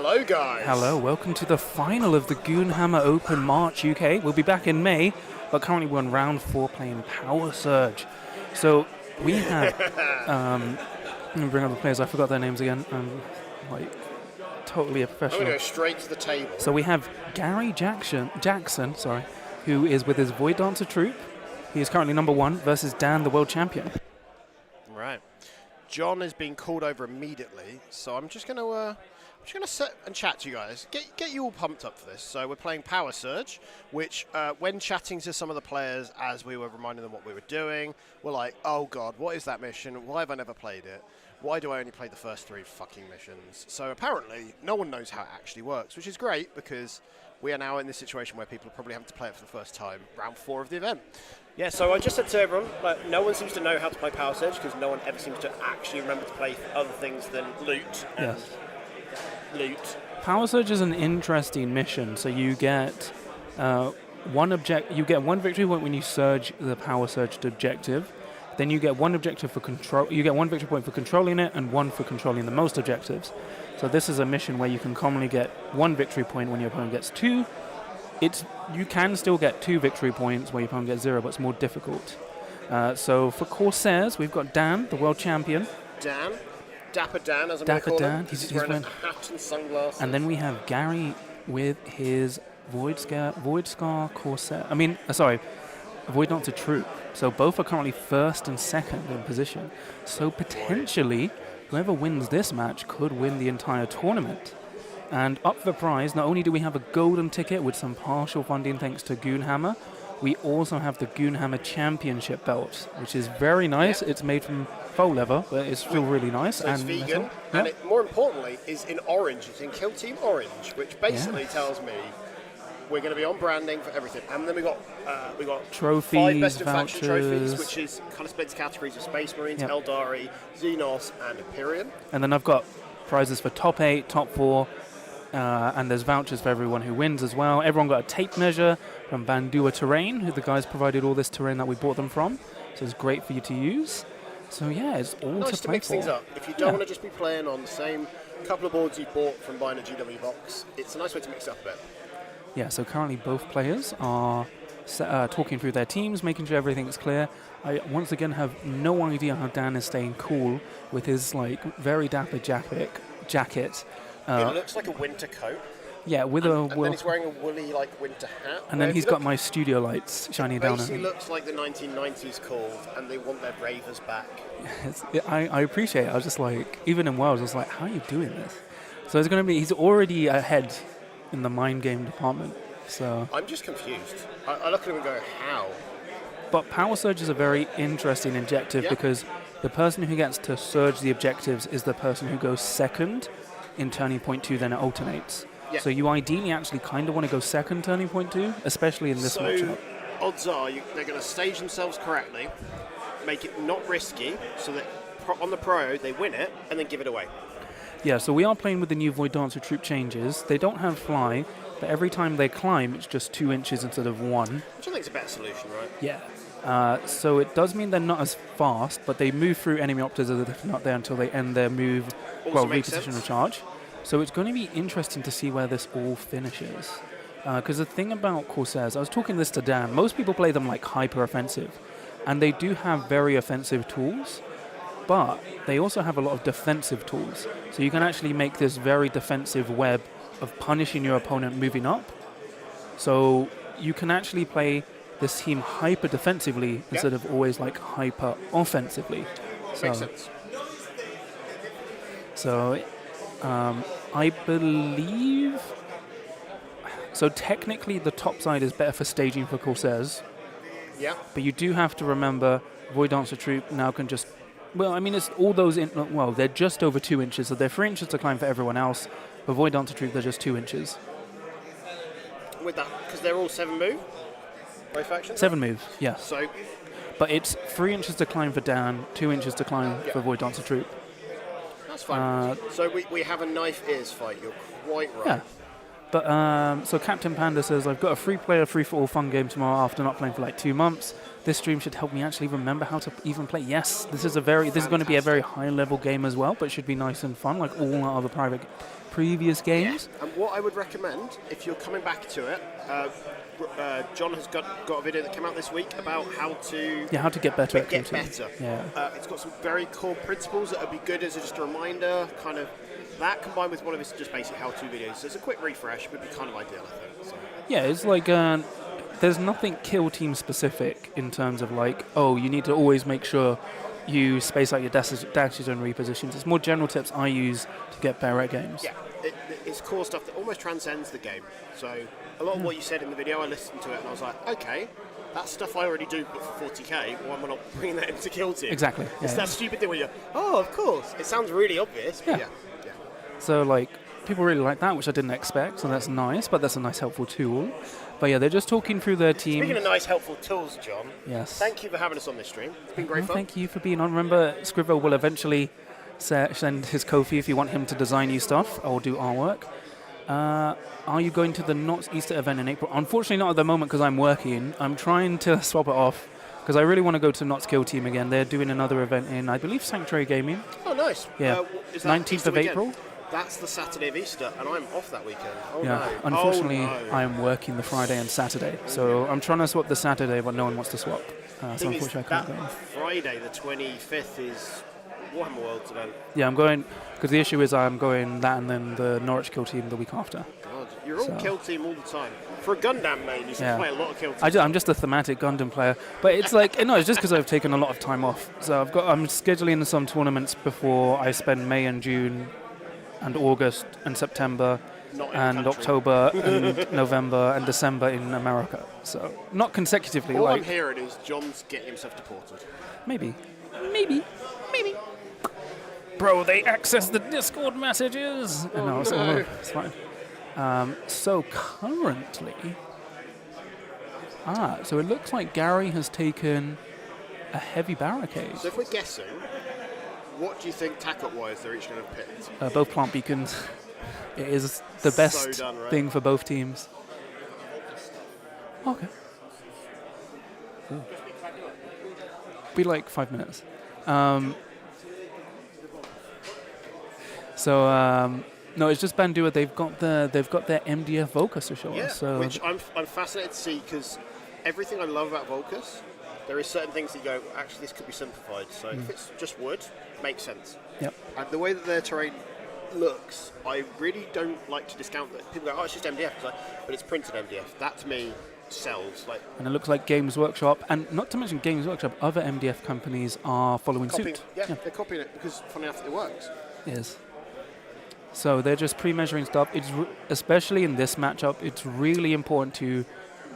Speaker 2: Hello, guys.
Speaker 1: Hello, welcome to the final of the Goonhammer Open March UK. We'll be back in May, but currently we're on round 4 playing Power Surge. So we have, let me bring up the players, I forgot their names again. I'm like totally a
Speaker 2: I'm
Speaker 1: professional.
Speaker 2: going to go straight to the table.
Speaker 1: So we have Gary Jackson, who is with his Void Dancer troupe. He is currently number 1 versus Dan, the world champion.
Speaker 2: Right. John is being called over immediately, so I'm just going to sit and chat to you guys, get you all pumped up for this. So we're playing Power Surge, which when chatting to some of the players as we were reminding them what we were doing, we're like, oh god, what is that mission? Why have I never played it? Why do I only play the first 3 fucking missions? So apparently no one knows how it actually works, which is great because we are now in this situation where people are probably having to play it for the first time, round 4 of the event.
Speaker 7: Yeah, so I just said to everyone, like, no one seems to know how to play Power Surge because no one ever seems to actually remember to play other things than loot and loot.
Speaker 1: Power Surge is an interesting mission. So you get one victory point when you surge the Power Surged objective. Then you get 1 objective for control. You get 1 victory point for controlling it, and 1 for controlling the most objectives. So this is a mission where you can commonly get 1 victory point when your opponent gets 2. You can still get 2 victory points where your opponent gets 0, but it's more difficult. So for Corsairs, we've got Dan, the world champion.
Speaker 2: Dan, Dapper Dan, as I'm going to
Speaker 1: Dapper
Speaker 2: call
Speaker 1: Dan.
Speaker 2: him.
Speaker 1: He's
Speaker 2: wearing
Speaker 1: wearing-
Speaker 2: a hat and sunglasses.
Speaker 1: And then we have Gary with his Void Scar Corsair. Void Dancer Troop. So both are currently 1st and 2nd in position. So potentially, whoever wins this match could win the entire tournament. And up for prize, not only do we have a golden ticket with some partial funding thanks to Goonhammer, we also have the Goonhammer Championship belt, which is very nice. It's made from faux leather, but it's still really nice.
Speaker 2: So it's
Speaker 1: and
Speaker 2: vegan,
Speaker 1: metal.
Speaker 2: and
Speaker 1: Yeah.
Speaker 2: it, more importantly, is in orange. It's in Kill Team orange, which basically tells me we're going to be on branding for everything. And then we got
Speaker 1: Trophies,
Speaker 2: 5 best in faction trophies,
Speaker 1: vouchers.
Speaker 2: which is kind of split into categories of Space Marines,
Speaker 1: Yep.
Speaker 2: Eldari, Xenos, and Imperium.
Speaker 1: And then I've got prizes for top 8, top 4, and there's vouchers for everyone who wins as well. Everyone got a tape measure from Bandua Terrain, who the guys provided all this terrain that we bought them from. So it's great for you to use. So yeah, it's all
Speaker 2: Nice
Speaker 1: to
Speaker 2: to
Speaker 1: play
Speaker 2: mix
Speaker 1: for.
Speaker 2: things up. If you don't want to just be playing on the same couple of boards you bought from buying a GW box, it's a nice way to mix it up a bit.
Speaker 1: Yeah, so currently both players are talking through their teams, making sure everything's clear. I once again have no idea how Dan is staying cool with his very dapper jacket.
Speaker 2: It looks like a winter coat.
Speaker 1: Yeah, with
Speaker 2: And then he's wearing a woolly winter hat.
Speaker 1: and then he's got my studio lights shining down on
Speaker 2: Basically
Speaker 1: him.
Speaker 2: looks like the 1990s called, and they want their ravers back.
Speaker 1: I appreciate it. I was just even in Wales, I was like, how are you doing this? So he's already ahead in the mind game department. So,
Speaker 2: I'm just confused. I look at him and go, how?
Speaker 1: but Power Surge is a very interesting objective because the person who gets to surge the objectives is the person who goes second in turning point 2, then it alternates.
Speaker 2: Yeah.
Speaker 1: So you ideally actually kind of want to go second turning point 2, especially in this matchup.
Speaker 2: Odds are they're going to stage themselves correctly, make it not risky, so that on the pro they win it, and then give it away.
Speaker 1: Yeah, so we are playing with the new Void Dancer troop changes. They don't have fly, but every time they climb, it's just 2 inches instead of 1.
Speaker 2: Which I think is a better solution, right?
Speaker 1: Yeah. So it does mean they're not as fast, but they move through enemy opters as if not there until they end their move,
Speaker 2: Also makes
Speaker 1: reposition
Speaker 2: sense.
Speaker 1: or charge. So it's going to be interesting to see where this all finishes. Because the thing about Corsairs, I was talking this to Dan, most people play them like hyper offensive, and they do have very offensive tools, but they also have a lot of defensive tools. So you can actually make this very defensive web of punishing your opponent moving up. So you can actually play this team hyper defensively instead of always hyper offensively.
Speaker 2: Makes sense.
Speaker 1: So I believe... So technically the top side is better for staging for Corsairs,
Speaker 2: Yeah.
Speaker 1: but you do have to remember Void Dancer Troop now can just... Well, I mean, it's all those... they're just over 2 inches, so they're 3 inches to climb for everyone else. For Void Dancer Troop, they're just 2 inches.
Speaker 2: With that, because they're all 7 move, both factions.
Speaker 1: 7 move, yes.
Speaker 2: So
Speaker 1: But it's 3 inches to climb for Dan, 2 inches to climb for Void Dancer Troop.
Speaker 2: that's fine. So we have a knife ears fight. You're quite right.
Speaker 1: Yeah. But so Captain Panda says, I've got a free-player, free-for-all fun game tomorrow after not playing for like 2 months. This stream should help me actually remember how to even play. Yes, this is going to be a very high-level game as well, but it should be nice and fun, like all our other previous games.
Speaker 2: Yeah. And what I would recommend, if you're coming back to it, John has got a video that came out this week about how to
Speaker 1: get better at
Speaker 2: get
Speaker 1: QT.
Speaker 2: better.
Speaker 1: Yeah.
Speaker 2: It's got some very core principles that would be good as just a reminder, kind of that combined with one of his just basic how-to videos. So it's a quick refresh would be kind of ideal, I think. So.
Speaker 1: Yeah, it's like there's nothing kill team specific in terms of like, oh, you need to always make sure you space out your dashes and repositions. It's more general tips I use to get better at games.
Speaker 2: Yeah, it's core stuff that almost transcends the game. So a lot of what you said in the video, I listened to it and I was like, okay, that's stuff I already do but for 40k. Why am I not bringing that into kill team?
Speaker 1: Exactly.
Speaker 2: It's that stupid thing where you're, oh, of course. It sounds really obvious, but yeah.
Speaker 1: So like people really like that, which I didn't expect, so that's nice, but that's a nice helpful tool. But yeah, they're just talking through their team.
Speaker 2: Speaking of nice helpful tools, John.
Speaker 1: Yes.
Speaker 2: Thank you for having us on this stream. It's been great fun.
Speaker 1: Thank you for being on. Remember, Scrivo will eventually send his Ko-fi if you want him to design you stuff or do artwork. Are you going to the Knots Easter event in April? Unfortunately not at the moment because I'm working. I'm trying to swap it off because I really want to go to Knots Kill Team again. They're doing another event in, I believe, Sanctuary Gaming.
Speaker 2: Oh, nice.
Speaker 1: Yeah.
Speaker 2: Is that
Speaker 1: 19th
Speaker 2: Easter
Speaker 1: of
Speaker 2: weekend?
Speaker 1: April.
Speaker 2: That's the Saturday of Easter, and I'm off that weekend. Oh,
Speaker 1: yeah.
Speaker 2: no.
Speaker 1: Unfortunately,
Speaker 2: Oh, no.
Speaker 1: I'm working the Friday and Saturday, so I'm trying to swap the Saturday, but no one wants to swap. So unfortunately, I can't go.
Speaker 2: Friday, the 25th, is Warhammer World's event.
Speaker 1: Yeah, I'm going because the issue is I'm going that and then the Norwich Kill Team the week after.
Speaker 2: God, you're all kill team all the time. For a Gundam main, you should play a lot of kill team.
Speaker 1: I'm just a thematic Gundam player, but it's like no, it's just because I've taken a lot of time off. So I'm scheduling some tournaments before I spend May and June, and August and September, and October and November and December in America. So not consecutively.
Speaker 2: All I'm hearing is John's getting himself deported.
Speaker 1: Maybe. Bro, they access the Discord messages.
Speaker 2: Oh,
Speaker 1: no,
Speaker 2: no.
Speaker 1: It's fine. So currently, so it looks like Gary has taken a heavy barricade.
Speaker 2: So if we're guessing, what do you think tack-up-wise they're each going to pick?
Speaker 1: Both plant beacons. It is the best thing for both teams. Okay. Cool. Be like 5 minutes. No, it's just Bandua. They've got their MDF Volcus to show us. So
Speaker 2: which I'm fascinated to see because everything I love about Volcus, there is certain things that you go, actually this could be simplified. So if it's just wood, makes sense.
Speaker 1: Yep.
Speaker 2: And the way that their terrain looks, I really don't like to discount that. People go, oh, it's just MDF, but it's printed MDF. That to me sells.
Speaker 1: And it looks like Games Workshop, and not to mention Games Workshop, other MDF companies are following suit.
Speaker 2: Yeah, they're copying it because, funny enough, it works.
Speaker 1: It is. So they're just pre-measuring stuff. It's especially in this matchup, it's really important to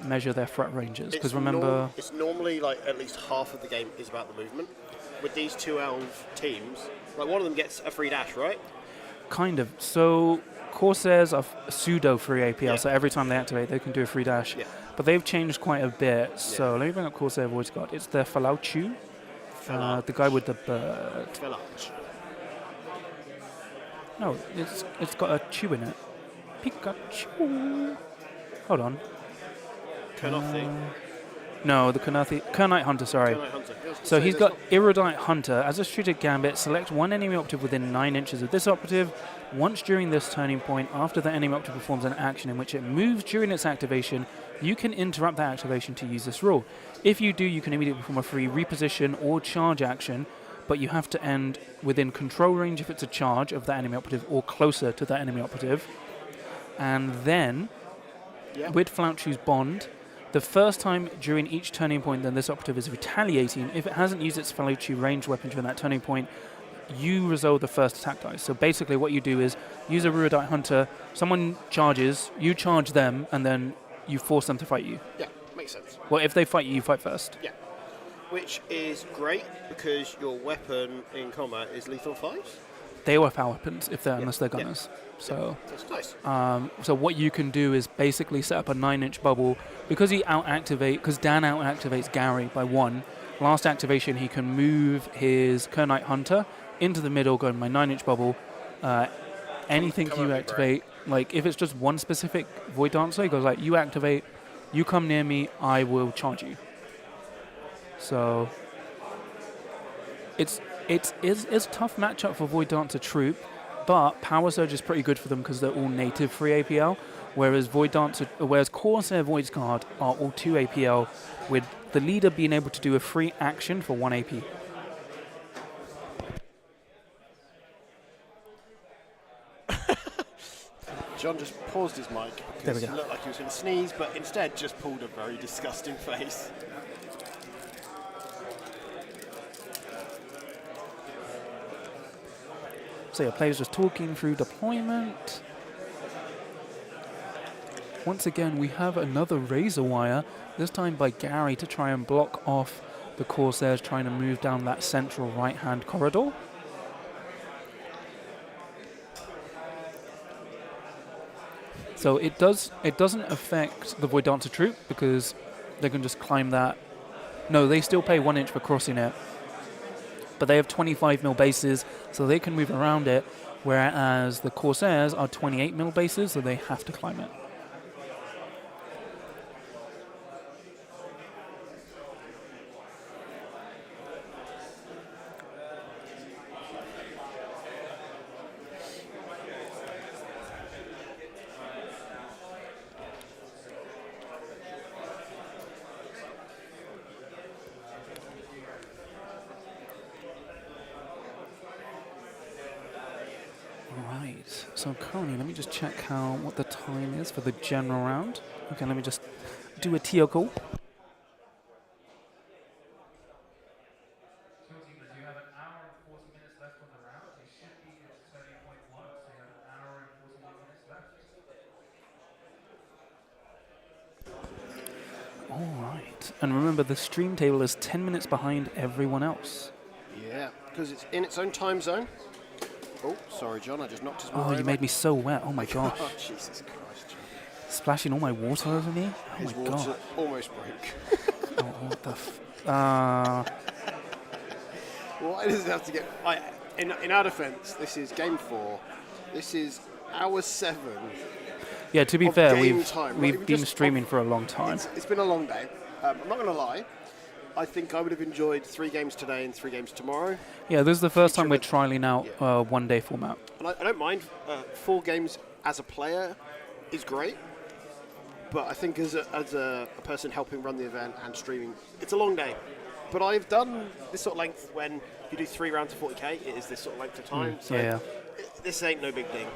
Speaker 1: measure their threat ranges because remember,
Speaker 2: it's normally like at least half of the game is about the movement. With these two elf teams, like one of them gets a free dash, right?
Speaker 1: Kind of. So Corsairs are pseudo free APL, so every time they activate, they can do a free dash. Yeah. But they've changed quite a bit. So let me bring up Corsair Voice Guard. It's the Falauchu, the guy with the bird.
Speaker 2: Falauch.
Speaker 1: No, it's got a chew in it. Pikachu. Hold on.
Speaker 2: Kernothi.
Speaker 1: No, the Kernite Hunter, sorry. So he's got Erudite Hunter. As a strategic gambit, select one enemy operative within 9 inches of this operative. Once during this turning point, after the enemy operative performs an action in which it moves during its activation, you can interrupt that activation to use this rule. If you do, you can immediately perform a free reposition or charge action, but you have to end within control range if it's a charge of that enemy operative or closer to that enemy operative. And then, with Flouchu's Bond, the first time during each turning point then this operative is retaliating, if it hasn't used its Flouchu ranged weapon during that turning point, you resolve the first attack dice. So basically what you do is use a Erudite Hunter, someone charges, you charge them, and then you force them to fight you.
Speaker 2: Yeah, makes sense.
Speaker 1: Well, if they fight you, you fight first.
Speaker 2: Yeah. Which is great because your weapon in combat is lethal 5s.
Speaker 1: They all have power weapons unless they're gunners. So
Speaker 2: that's nice.
Speaker 1: So what you can do is basically set up a 9-inch bubble because Dan out-activates Gary by 1. Last activation, he can move his Kernite Hunter into the middle, go in my 9-inch bubble, anything
Speaker 2: come
Speaker 1: you
Speaker 2: at me,
Speaker 1: activate, like if it's just one specific Void Dancer, he goes like, you activate, you come near me, I will charge you. So it's a tough matchup for Void Dancer Troop, but Power Surge is pretty good for them because they're all native free APL, whereas Corsair Void Guard are all 2 APL, with the leader being able to do a free action for 1 AP.
Speaker 2: John just paused his mic
Speaker 1: There we
Speaker 2: because
Speaker 1: go.
Speaker 2: he looked like he was going to sneeze, but instead just pulled a very disgusting face.
Speaker 1: So your players just talking through deployment. Once again, we have another razor wire, this time by Gary to try and block off the Corsairs trying to move down that central right-hand corridor. So it doesn't affect the Void Dancer Troop because they can just climb that. No, they still pay 1 inch for crossing it. But they have 25 mil bases, so they can move around it, whereas the Corsairs are 28 mil bases, so they have to climb it. Right, so currently, let me just check what the time is for the general round. Okay, let me just do a TO call. Alright, and remember the stream table is 10 minutes behind everyone else.
Speaker 2: Yeah, because it's in its own time zone. Oh, sorry, John, I just knocked his water
Speaker 1: Oh, you
Speaker 2: over.
Speaker 1: made me so wet, oh my gosh.
Speaker 2: Oh, Jesus Christ, John.
Speaker 1: Splashing all my water over me? Oh
Speaker 2: His
Speaker 1: my
Speaker 2: water
Speaker 1: god.
Speaker 2: almost broke.
Speaker 1: Oh, what the
Speaker 2: Why does it have to get... in our defence, this is game 4. This is hour 7.
Speaker 1: Yeah, to be
Speaker 2: Of
Speaker 1: fair,
Speaker 2: game
Speaker 1: we've
Speaker 2: time, right?
Speaker 1: we've
Speaker 2: We've
Speaker 1: been
Speaker 2: just-
Speaker 1: streaming for a long time.
Speaker 2: It's been a long day. I'm not going to lie. I think I would have enjoyed 3 games today and 3 games tomorrow.
Speaker 1: Yeah, this is the first time we're
Speaker 2: Future
Speaker 1: trialing out one-day format.
Speaker 2: And I don't mind. 4 games as a player is great. But I think as a person helping run the event and streaming, it's a long day. But I've done this sort of length when you do 3 rounds of 40k, it is this sort of length of time. So
Speaker 1: Yeah.
Speaker 2: this ain't no big thing.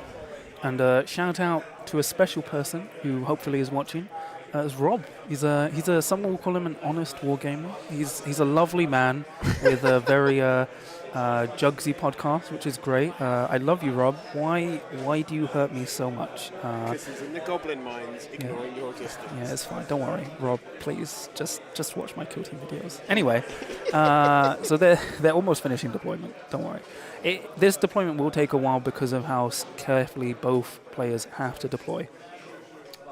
Speaker 1: And shout out to a special person who hopefully is watching. It's Rob. He's a someone will call him an honest wargamer. He's a lovely man with a very Jugsy podcast, which is great. I love you, Rob. Why do you hurt me so much?
Speaker 2: Because he's in the goblin mines, ignoring your existence.
Speaker 1: Yeah, it's fine. Don't worry, Rob. Please, just watch my Kill Team videos. Anyway, so they're almost finishing deployment. Don't worry. This deployment will take a while because of how carefully both players have to deploy.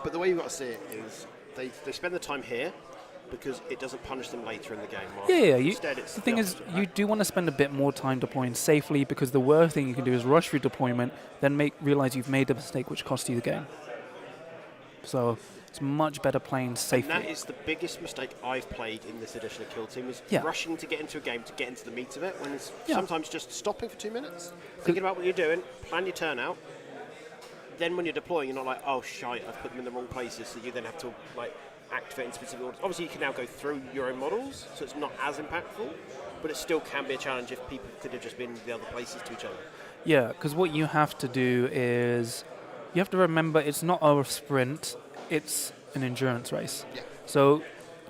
Speaker 2: But the way you've got to see it is they spend the time here because it doesn't punish them later in the game. Mark.
Speaker 1: Yeah.
Speaker 2: Instead, it's
Speaker 1: The thing is,
Speaker 2: opposite,
Speaker 1: you
Speaker 2: right?
Speaker 1: do want to spend a bit more time deploying safely because the worst thing you can do is rush through deployment, then realize you've made a mistake which cost you the game. So it's much better playing safely.
Speaker 2: And that is the biggest mistake I've played in this edition of Kill Team, is
Speaker 1: Yeah.
Speaker 2: rushing to get into a game to get into the meat of it, when it's
Speaker 1: Yeah.
Speaker 2: sometimes just stopping for 2 minutes, thinking about what you're doing, plan your turn out. Then when you're deploying, you're not like, oh shite, I've put them in the wrong places, so you then have to like activate in specific orders. Obviously, you can now go through your own models, so it's not as impactful, but it still can be a challenge if people could have just been the other places to each other.
Speaker 1: Yeah, because what you have to do is you have to remember it's not a sprint, it's an endurance race.
Speaker 2: Yeah.
Speaker 1: So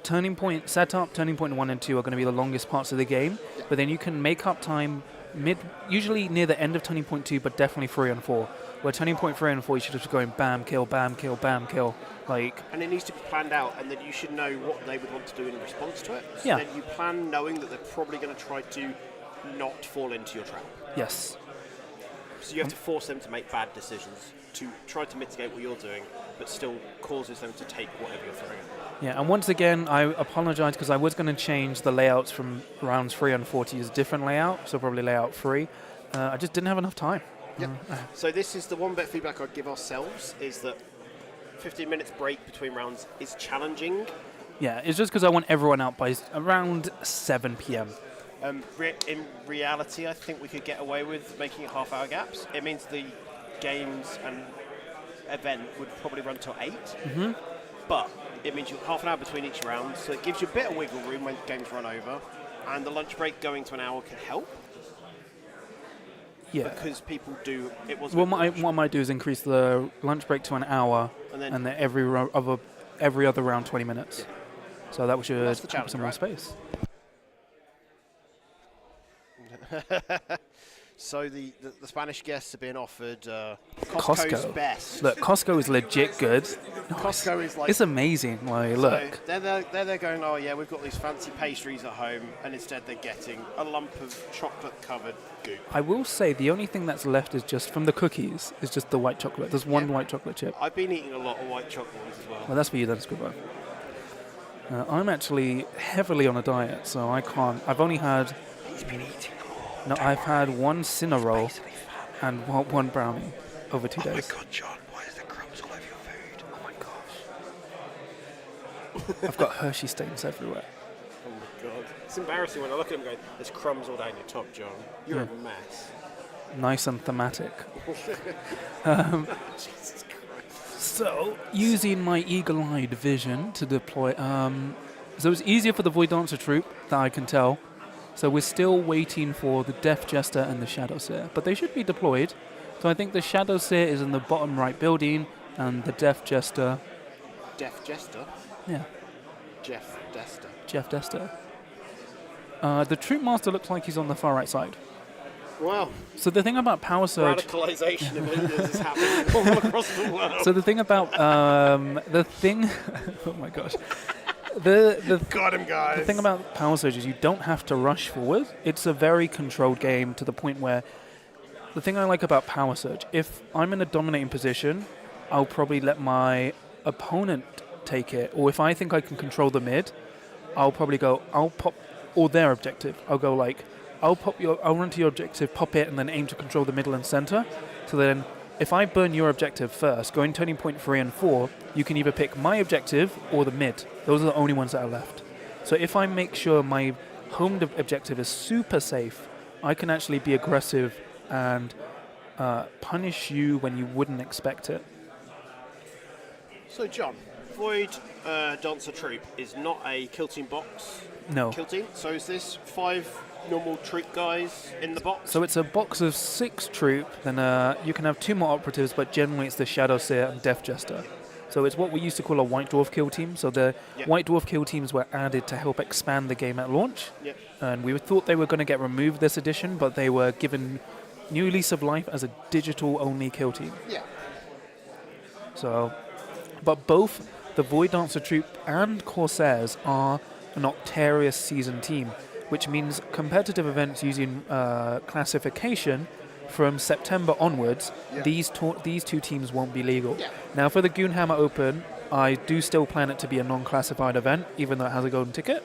Speaker 1: turning point setup, turning point 1 and 2 are going to be the longest parts of the game, but then you can make up time usually near the end of turning point 2, but definitely 3 and 4. Where turning point 3 and 4, you should just be going bam, kill, bam, kill, bam, kill. Like,
Speaker 2: And it needs to be planned out, and then you should know what they would want to do in response to it. So
Speaker 1: Yeah.
Speaker 2: then you plan knowing that they're probably going to try to not fall into your trap.
Speaker 1: yes.
Speaker 2: So you have to force them to make bad decisions to try to mitigate what you're doing, but still causes them to take whatever you're throwing at them.
Speaker 1: Yeah, and once again, I apologize because I was going to change the layouts from rounds 3 and 4 to use a different layout, so probably layout 3. I just didn't have enough time.
Speaker 2: Yep. So this is the one bit of feedback I'd give ourselves, is that 15 minutes break between rounds is challenging.
Speaker 1: Yeah, it's just because I want everyone out by around 7 p.m.
Speaker 2: In reality, I think we could get away with making it half-hour gaps. It means the games and event would probably run till 8.
Speaker 1: Mm-hmm.
Speaker 2: But it means you have half an hour between each round, so it gives you a bit of wiggle room when games run over. And the lunch break going to an hour can help.
Speaker 1: Yeah.
Speaker 2: Because people do. It was.
Speaker 1: What I might do is increase the lunch break to an hour, and then every other round 20 minutes.
Speaker 2: Yeah.
Speaker 1: So that should
Speaker 2: That's the
Speaker 1: have
Speaker 2: challenge,
Speaker 1: some more
Speaker 2: right?
Speaker 1: space.
Speaker 2: So the Spanish guests are being offered
Speaker 1: Costco.
Speaker 2: best.
Speaker 1: Look, Costco is legit good.
Speaker 2: Costco is like.
Speaker 1: It's amazing. Like, look.
Speaker 2: So they're there going, oh yeah, we've got these fancy pastries at home, and instead they're getting a lump of chocolate-covered goop.
Speaker 1: I will say the only thing that's left is just from the cookies is just the white chocolate. There's one
Speaker 2: Yeah.
Speaker 1: white chocolate chip.
Speaker 2: I've been eating a lot of white chocolate ones as well.
Speaker 1: Well, that's for you then, Scrivo. I'm actually heavily on a diet, so I can't. I've only had.
Speaker 2: He's been eating a lot.
Speaker 1: No, I've had one Cinnamon roll and one brownie over 2 days.
Speaker 2: Oh my God, John! Why is there crumbs all over your food?
Speaker 1: Oh my gosh. I've got Hershey stains everywhere.
Speaker 2: Oh my God! It's embarrassing when I look at him going, "There's crumbs all down your top, John. You're a mess."
Speaker 1: Nice and thematic.
Speaker 2: Jesus Christ.
Speaker 1: So, using my eagle-eyed vision to deploy... so it's easier for the Void Dancer troop, that I can tell. So we're still waiting for the Death Jester and the Shadow Seer. But they should be deployed. So I think the Shadow Seer is in the bottom right building, and the Death Jester...
Speaker 2: Jeff Jester?
Speaker 1: Yeah,
Speaker 2: Jeff Dester.
Speaker 1: Jeff Jester. The Troop Master looks like he's on the far right side.
Speaker 2: Wow.
Speaker 1: So the thing about Power Surge...
Speaker 2: Radicalization of leaders is happening all across the world.
Speaker 1: So the thing about... oh my gosh. The
Speaker 2: Got him, guys.
Speaker 1: The thing about Power Surge is you don't have to rush forward. It's a very controlled game to the point where the thing I like about Power Surge, if I'm in a dominating position, I'll probably let my opponent take it. Or if I think I can control the mid, I'll probably go, I'll pop, or their objective. I'll go like, I'll run to your objective, pop it, and then aim to control the middle and center. So then if I burn your objective first, going turning point 3 and 4, you can either pick my objective or the mid. Those are the only ones that are left. So if I make sure my home objective is super safe, I can actually be aggressive and punish you when you wouldn't expect it.
Speaker 2: So, John, Void Dancer Troop is not a kill team box.
Speaker 1: No.
Speaker 2: Kill team. So is this 5 normal troop guys in the box?
Speaker 1: So it's a box of 6 troop, then you can have 2 more operatives, but generally it's the Shadow Seer and Death Jester. So it's what we used to call a White Dwarf kill team. So the White Dwarf kill teams were added to help expand the game at launch.
Speaker 2: Yep.
Speaker 1: And we thought they were going to get removed this edition, but they were given new lease of life as a digital-only kill team.
Speaker 2: Yeah.
Speaker 1: So, but both the Void Dancer troop and Corsairs are an Octarius season team, which means competitive events using classification from September onwards, these two teams won't be legal.
Speaker 2: Yeah.
Speaker 1: Now, for the Goonhammer Open, I do still plan it to be a non-classified event, even though it has a golden ticket.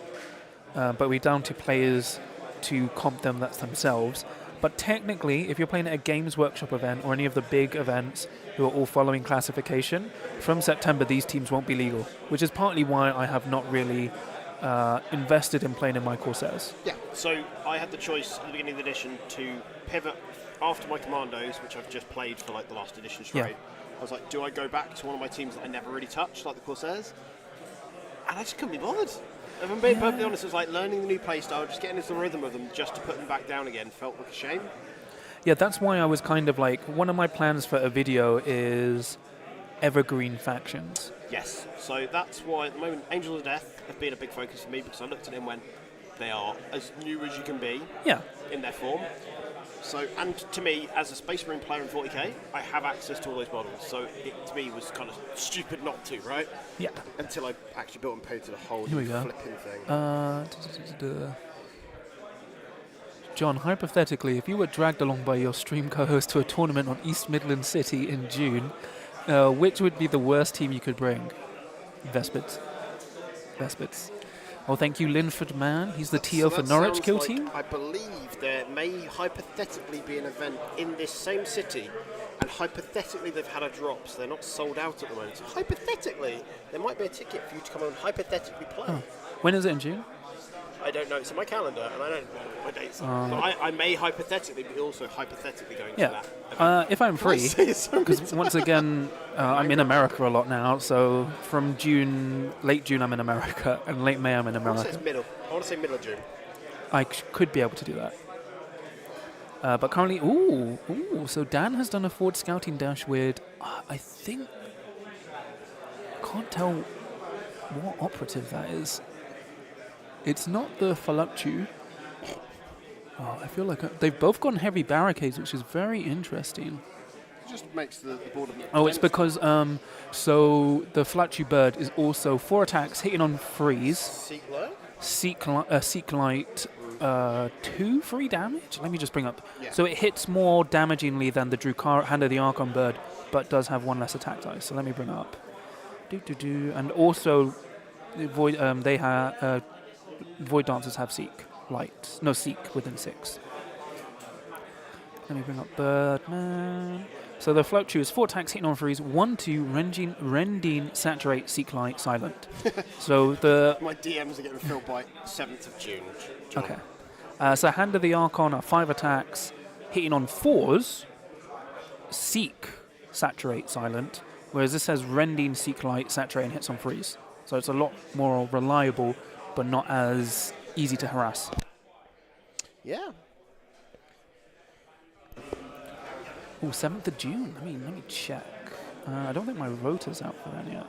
Speaker 1: But we're down to players to comp them themselves. But technically, if you're playing at a Games Workshop event or any of the big events who are all following classification, from September these teams won't be legal, which is partly why I have not really invested in playing in my Corsairs.
Speaker 2: Yeah. So I had the choice at the beginning of the edition to pivot after my Commandos, which I've just played for like the last edition straight.
Speaker 1: Yeah.
Speaker 2: I was like, do I go back to one of my teams that I never really touched, like the Corsairs? And I just couldn't be bothered. If I'm being perfectly honest, it was like learning the new playstyle, just getting into the rhythm of them, just to put them back down again felt like a shame.
Speaker 1: Yeah, that's why I was kind of like, one of my plans for a video is evergreen factions.
Speaker 2: Yes, so that's why at the moment Angels of Death have been a big focus for me, because I looked at them when they are as new as you can be in their form. So, and to me, as a Space Marine player in 40k, I have access to all those models, so it to me was kind of stupid not to, right?
Speaker 1: Yeah.
Speaker 2: Until I actually built and painted a whole
Speaker 1: Here we go.
Speaker 2: flipping thing.
Speaker 1: John, hypothetically, if you were dragged along by your stream co-host to a tournament on East Midland City in June, which would be the worst team you could bring? Vespids. Oh, thank you, Linford Man. He's the TO
Speaker 2: So
Speaker 1: for
Speaker 2: that
Speaker 1: Norwich
Speaker 2: sounds
Speaker 1: Kill
Speaker 2: like,
Speaker 1: Team.
Speaker 2: I believe there may hypothetically be an event in this same city, and hypothetically they've had a drop, so they're not sold out at the moment. So hypothetically, there might be a ticket for you to come and hypothetically play.
Speaker 1: When is it in June?
Speaker 2: I don't know. It's in my calendar, and I don't know what my dates are. But I may hypothetically be also hypothetically going to
Speaker 1: Yeah.
Speaker 2: that.
Speaker 1: If I'm free,
Speaker 2: say it so many
Speaker 1: because once again, I'm in America a lot now. So from June, late June, I'm in America, and late May, I'm in
Speaker 2: I want to say
Speaker 1: America.
Speaker 2: it's middle. I want to say middle of June.
Speaker 1: I could be able to do that. But currently, so Dan has done a forward scouting dash with, I think, can't tell what operative that is. It's not the Falucci. Oh, I feel like they've both gone heavy barricades, which is very interesting.
Speaker 2: It just makes the board a bit
Speaker 1: Oh, it's
Speaker 2: dense.
Speaker 1: because so the Falucci bird is also 4 attacks, hitting on freeze,
Speaker 2: Seek low?
Speaker 1: seek light, 2 free damage. Let me just bring up.
Speaker 2: Yeah.
Speaker 1: So it hits more damagingly than the Hand of the Archon bird, but does have 1 less attack dice. So let me bring it up. And also, Void. They have Void Dancers have seek light. No, seek within 6. Let me bring up Birdman. So the float is 4 attacks, hitting on freeze, 1/2, rending, saturate, seek light, silent. So the
Speaker 2: My DMs are getting filled by 7th of June. John.
Speaker 1: okay. So Hand of the Archon are 5 attacks, hitting on 4s, seek, saturate, silent. Whereas this says rending, seek light, saturate, and hits on freeze. So it's a lot more reliable, but not as easy to harass.
Speaker 2: Yeah.
Speaker 1: Oh, 7th of June. Let me check. I don't think my rota's out for that yet.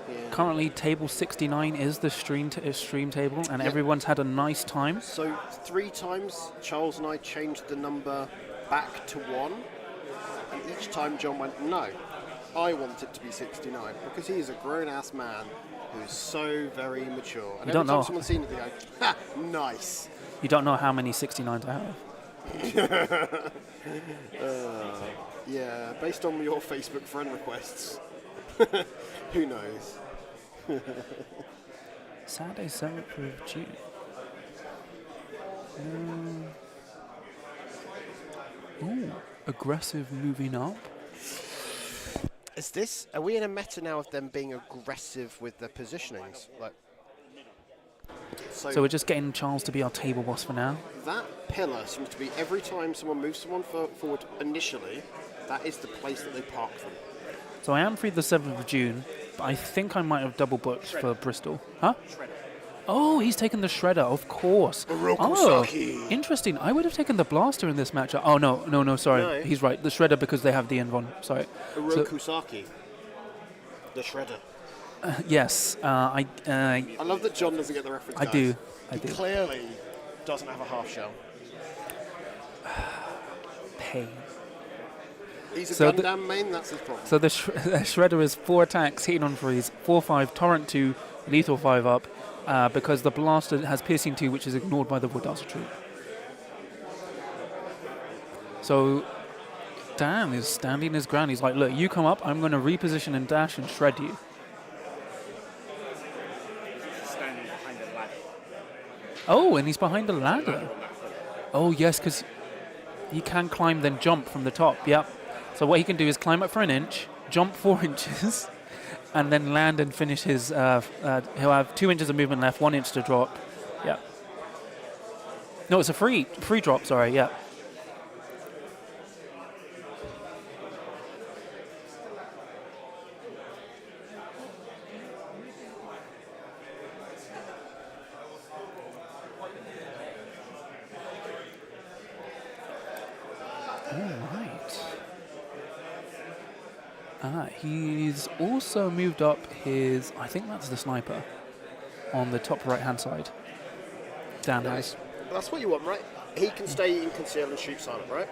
Speaker 2: Yeah.
Speaker 1: Currently, table 69 is the stream table, and everyone's had a nice time.
Speaker 2: So 3 times Charles and I changed the number back to 1, and each time John went, no, I want it to be 69, because he is a grown-ass man who's so very mature. And
Speaker 1: You don't
Speaker 2: every time
Speaker 1: know.
Speaker 2: someone's seen it, they go, ha, nice.
Speaker 1: You don't know how many 69s I have.
Speaker 2: Yeah, based on your Facebook friend requests, who knows?
Speaker 1: Saturday, 7th of June. Ooh, aggressive moving up.
Speaker 2: Are we in a meta now of them being aggressive with their positionings? Like,
Speaker 1: So we're just getting Charles to be our table boss for now.
Speaker 2: that pillar seems to be every time someone moves someone forward initially, that is the place that they park them.
Speaker 1: So I am free the 7th of June, but I think I might have double booked for Bristol. Huh? Oh, he's taken the Shredder, of course. Oh, interesting. I would have taken the Blaster in this matchup. Oh, no, sorry.
Speaker 2: No.
Speaker 1: He's right. The Shredder because they have the Envon. Sorry.
Speaker 2: Urokusaki, the Shredder.
Speaker 1: Yes,
Speaker 2: I love that John doesn't get the reference.
Speaker 1: I
Speaker 2: guys.
Speaker 1: do.
Speaker 2: He clearly doesn't have a half shell.
Speaker 1: Pain.
Speaker 2: He's a
Speaker 1: So
Speaker 2: Gundam main, that's his problem.
Speaker 1: So the Shredder is 4 attacks, hitting on freeze, 4/5, torrent 2, lethal 5 up, because the Blaster has piercing 2, which is ignored by the Void Dancer troop. So Dan is standing his ground. He's like, look, you come up, I'm going to reposition and dash and shred you.
Speaker 3: Standing behind the ladder.
Speaker 1: Oh, and he's behind the ladder. Oh, yes, because he can climb, then jump from the top. Yep. So what he can do is climb up for an inch, jump 4 inches, and then land and finish his. He'll have 2 inches of movement left, 1 inch to drop. Yep. No, it's a free drop. Sorry. Yep. He's also moved up his, I think that's the sniper, on the top right-hand side. Dan has.
Speaker 2: That's what you want, right? He can stay in conceal and shoot silent, right?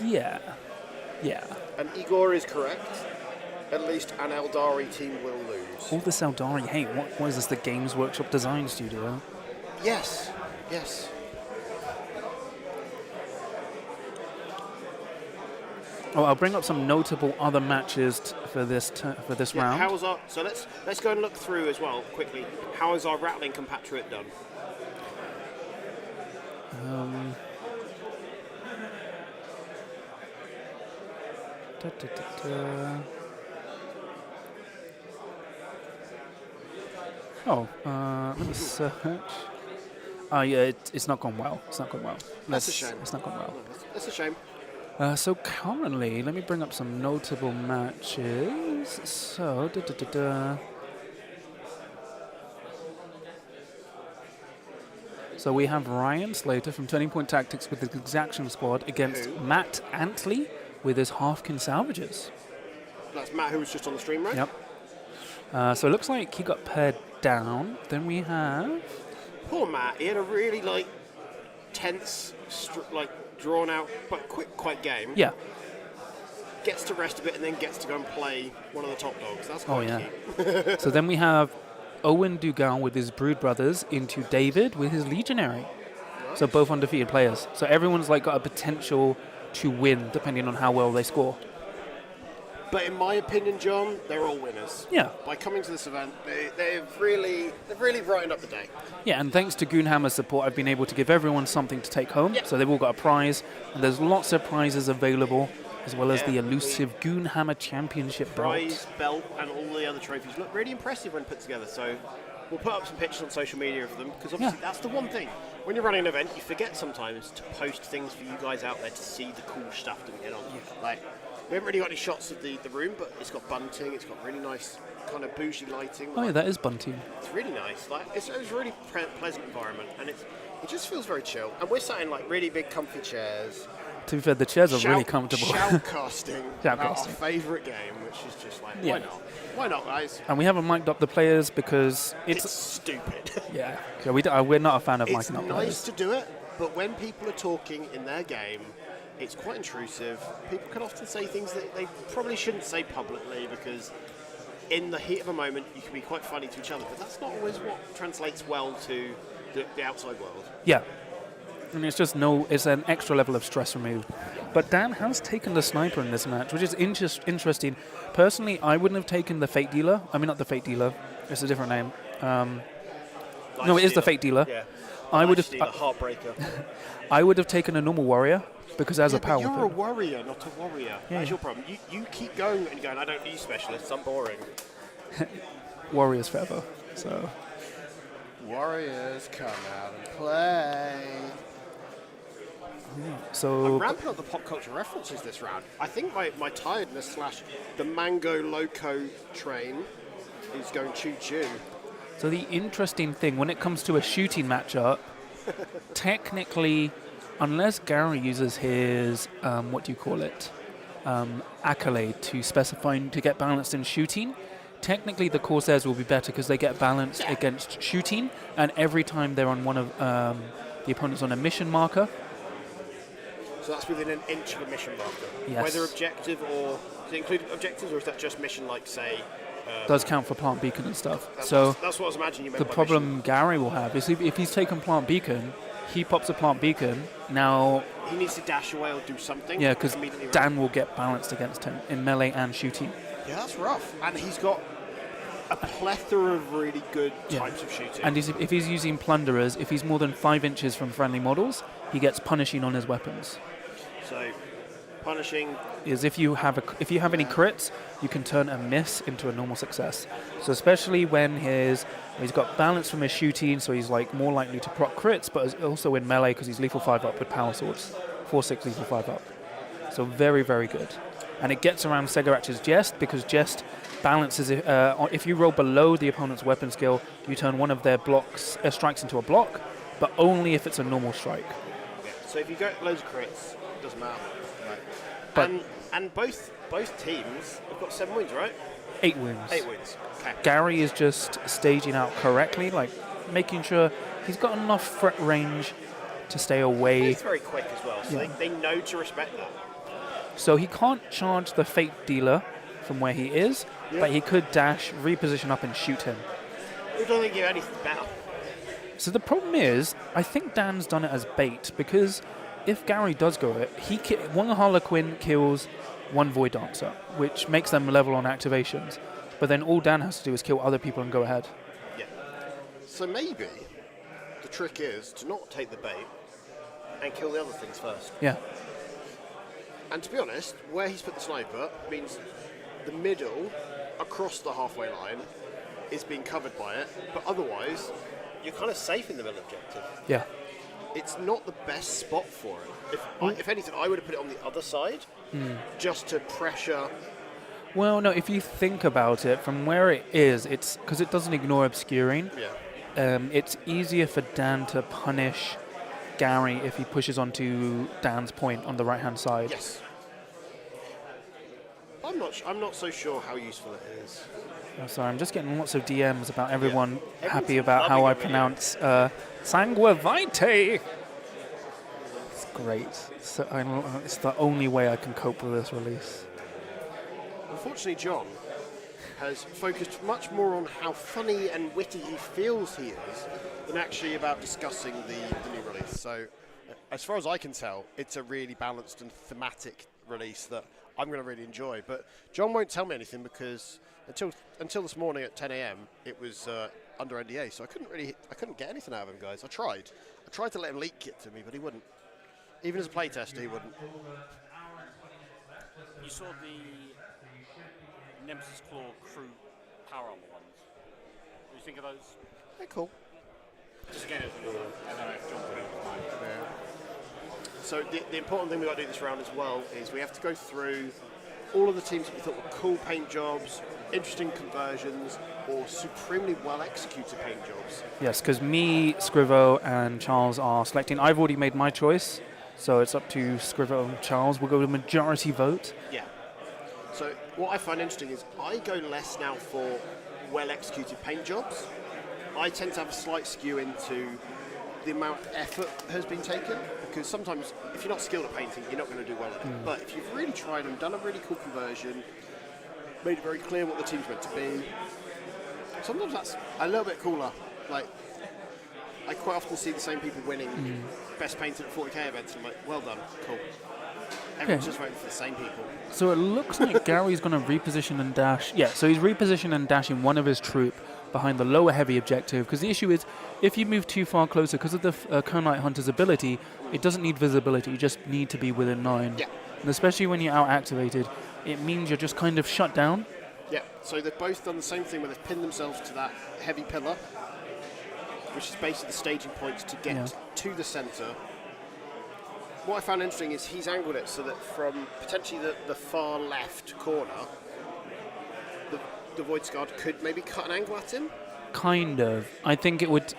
Speaker 1: Yeah.
Speaker 2: And Igor is correct. At least an Eldari team will lose.
Speaker 1: All this Eldari, hey, what is this, the Games Workshop Design Studio?
Speaker 2: Yes.
Speaker 1: Oh, I'll bring up some notable other matches for this round.
Speaker 7: How's our? So let's go and look through as well quickly. How is our rattling compatriot done?
Speaker 1: Oh, let me search. Oh, yeah, it's not gone well. It's not gone well.
Speaker 7: That's a shame.
Speaker 1: It's not gone well.
Speaker 7: That's a shame.
Speaker 1: So currently, let me bring up some notable matches. So, So we have Ryan Slater from Turning Point Tactics with the Exaction Squad against Matt Antley with his Halfkin Salvages.
Speaker 7: That's Matt, who was just on the stream, right?
Speaker 1: Yep. So it looks like he got paired down. Then we have...
Speaker 7: Poor Matt. He had a really, tense, drawn out, but quite game.
Speaker 1: Yeah.
Speaker 7: Gets to rest a bit and then gets to go and play one of the top dogs. That's quite cute.
Speaker 1: So then we have Owen Dugal with his Brood Brothers into David with his Legionary. Nice. So both undefeated players. So everyone's got a potential to win depending on how well they score.
Speaker 7: But in my opinion, John, they're all winners.
Speaker 1: Yeah.
Speaker 7: By coming to this event, they've really brightened up the day.
Speaker 1: Yeah, and thanks to Goonhammer's support, I've been able to give everyone something to take home.
Speaker 7: Yep.
Speaker 1: So they've all got a prize, and there's lots of prizes available, as well as the elusive Goonhammer Championship
Speaker 7: prize belt and all the other trophies look really impressive when put together. So we'll put up some pictures on social media of them, because obviously that's the one thing. When you're running an event, you forget sometimes to post things for you guys out there to see the cool stuff that we get on. We haven't really got any shots of the room, but it's got bunting, it's got really nice kind of bougie lighting.
Speaker 1: Oh yeah, that is bunting.
Speaker 7: It's really nice. It's a really pleasant environment, and it just feels very chill. And we're sat in really big comfy chairs.
Speaker 1: To be fair, the chairs are really comfortable.
Speaker 7: Shoutcasting about our favourite game, which is just why not? Why not, guys?
Speaker 1: And we haven't mic'd up the players because
Speaker 7: it's stupid.
Speaker 1: Yeah, so we're not a fan of mic'ing up
Speaker 7: It's
Speaker 1: players.
Speaker 7: nice to do it, but when people are talking in their game, it's quite intrusive. People can often say things that they probably shouldn't say publicly, because in the heat of a moment, you can be quite funny to each other, but that's not always what translates well to the outside world.
Speaker 1: Yeah. And it's an extra level of stress removed. But Dan has taken the sniper in this match, which is interesting. Personally, I wouldn't have taken the Fate Dealer. I mean, not the Fate Dealer. It's a different name. No, it is the Fate Dealer.
Speaker 7: Yeah.
Speaker 1: I would have.
Speaker 7: Heartbreaker.
Speaker 1: I would have taken a normal warrior because as a power
Speaker 7: you're
Speaker 1: weapon.
Speaker 7: a warrior, not a warrior.
Speaker 1: Yeah.
Speaker 7: That's your problem. You keep going and going, I don't need specialists, I'm boring.
Speaker 1: Warriors forever. So.
Speaker 2: Warriors come out and play.
Speaker 1: So
Speaker 7: I'm ramping up the pop culture references this round. I think my tiredness / the Mango Loco train is going choo-choo.
Speaker 1: So the interesting thing, when it comes to a shooting matchup, technically, unless Gary uses his, accolade to specify to get balanced in shooting, technically the Corsairs will be better because they get balanced against shooting, and every time they're on one of the opponent's on a mission marker.
Speaker 7: So that's within an inch of a mission marker?
Speaker 1: Yes.
Speaker 7: Whether objective or... Does it include objectives, or is that just mission, say...
Speaker 1: does count for Plant Beacon and stuff.
Speaker 7: That's
Speaker 1: So
Speaker 7: what I was imagining you meant
Speaker 1: the
Speaker 7: by
Speaker 1: problem
Speaker 7: mission.
Speaker 1: Gary will have is if he's taken Plant Beacon, he pops a Plant Beacon. Now,
Speaker 7: he needs to dash away or do something.
Speaker 1: yeah, because Dan will get balanced against him in melee and shooting.
Speaker 7: Yeah, that's rough. And he's got a plethora of really good types of shooting.
Speaker 1: And if he's using Plunderers, if he's more than 5 inches from friendly models, he gets punishing on his weapons.
Speaker 7: So, punishing
Speaker 1: is if you have any crits, you can turn a miss into a normal success. So especially when he's got balance from his shooting, so he's more likely to proc crits, but also in melee because he's lethal 5 up with power swords, 4/6 lethal 5 up. So very, very good. And it gets around Segarach's Jest, because Jest balances if you roll below the opponent's weapon skill, you turn one of their strikes into a block, but only if it's a normal strike.
Speaker 7: Yeah. So if you get loads of crits, it doesn't matter. Right.
Speaker 1: But
Speaker 7: and both teams have got 7 wins, right?
Speaker 1: 8 wins.
Speaker 7: 8 wins. Okay.
Speaker 1: Gary is just staging out correctly, making sure he's got enough threat range to stay away.
Speaker 7: It's very quick as well, so they know to respect that.
Speaker 1: So he can't charge the Fate Dealer from where he is, but he could dash, reposition up, and shoot him.
Speaker 7: We don't think you anything better.
Speaker 1: So the problem is, I think Dan's done it as bait, because if Gary does go it, one Harlequin kills 1 Void Dancer, which makes them level on activations. But then all Dan has to do is kill other people and go ahead.
Speaker 2: Yeah. So maybe the trick is to not take the bait and kill the other things first.
Speaker 1: Yeah.
Speaker 2: And to be honest, where he's put the sniper means the middle, across the halfway line, is being covered by it. But otherwise, you're kind of safe in the middle objective.
Speaker 1: Yeah.
Speaker 2: It's not the best spot for it. If anything, I would have put it on the other side, just to pressure.
Speaker 1: Well, no, if you think about it, from where it is, it's because it doesn't ignore obscuring.
Speaker 2: Yeah.
Speaker 1: It's easier for Dan to punish Gary if he pushes onto Dan's point on the right-hand side.
Speaker 2: Yes. I'm not so sure how useful it is.
Speaker 1: I'm sorry, I'm just getting lots of DMs about everyone
Speaker 2: Yeah.
Speaker 1: happy
Speaker 2: Everyone's
Speaker 1: about how
Speaker 2: loving
Speaker 1: I
Speaker 2: the video.
Speaker 1: pronounce Sangue Vitae. It's great. So it's the only way I can cope with this release.
Speaker 2: Unfortunately, John has focused much more on how funny and witty he feels he is than actually about discussing the new release. So, as far as I can tell, it's a really balanced and thematic release that I'm going to really enjoy. But John won't tell me anything because until this morning at 10 a.m. it was under NDA, so I couldn't get anything out of him, guys. I tried to let him leak it to me, but he wouldn't. Even as a playtester, he wouldn't.
Speaker 3: You saw the Nemesis Claw crew power armor ones. What do you think of those?
Speaker 2: They're cool.
Speaker 3: Just again, I don't know if John put it on mine.
Speaker 2: So the important thing we've got to do this round as well is we have to go through all of the teams that we thought were cool paint jobs, interesting conversions, or supremely well executed paint jobs.
Speaker 1: Yes, because me, Scrivo, and Charles are selecting. I've already made my choice, so it's up to Scrivo and Charles. We'll go with majority vote.
Speaker 2: Yeah. So what I find interesting is I go less now for well executed paint jobs. I tend to have a slight skew into the amount of effort has been taken, because sometimes if you're not skilled at painting, you're not going to do well at it. But if you've really tried and done a really cool conversion, made it very clear what the team's meant to be, sometimes that's a little bit cooler. Like, I quite often see the same people winning best painted at 40k events. I'm like, well done, cool. Everyone's just voting for the same people.
Speaker 1: So it looks like Gary's going to reposition and dash. Yeah, so he's repositioning and dashing one of his troop behind the lower heavy objective, because the issue is if you move too far closer, because of the Kernite Hunter's ability, it doesn't need visibility, you just need to be within 9.
Speaker 2: Yeah.
Speaker 1: And especially when you're out activated, it means you're just kind of shut down.
Speaker 2: Yeah, so they've both done the same thing where they've pinned themselves to that heavy pillar, which is basically the staging points to get to the centre. What I found interesting is he's angled it so that from potentially the far left corner, the Void Guard could maybe cut an angle at him.
Speaker 1: Kind of. I think it would.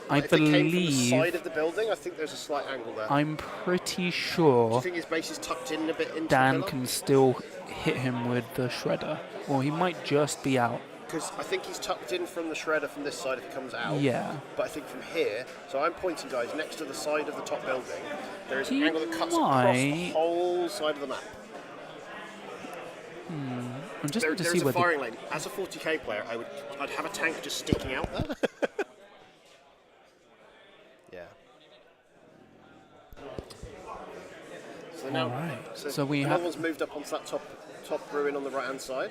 Speaker 1: I
Speaker 2: If they came from the
Speaker 1: believe.
Speaker 2: side of the building, I think there's a slight angle there.
Speaker 1: I'm pretty
Speaker 2: Do you
Speaker 1: sure
Speaker 2: think his base is tucked in a bit into
Speaker 1: Dan
Speaker 2: the pillar?
Speaker 1: can still hit him with the shredder, or he might just be out.
Speaker 2: Because I think he's tucked in from the shredder from this side if he comes out.
Speaker 1: Yeah.
Speaker 2: But I think from here, so I'm pointing, guys, next to the side of the top building, there is an
Speaker 1: He
Speaker 2: angle that cuts across the
Speaker 1: might.
Speaker 2: whole side of the map.
Speaker 1: I'm just
Speaker 2: There
Speaker 1: going to
Speaker 2: is
Speaker 1: see
Speaker 2: a
Speaker 1: whether.
Speaker 2: firing lane. As a 40k player, I'd have a tank just sticking out there. Yeah. So now,
Speaker 1: Alright,
Speaker 2: so,
Speaker 1: so we
Speaker 2: another
Speaker 1: have-
Speaker 2: one's moved up onto that top ruin on the right hand side.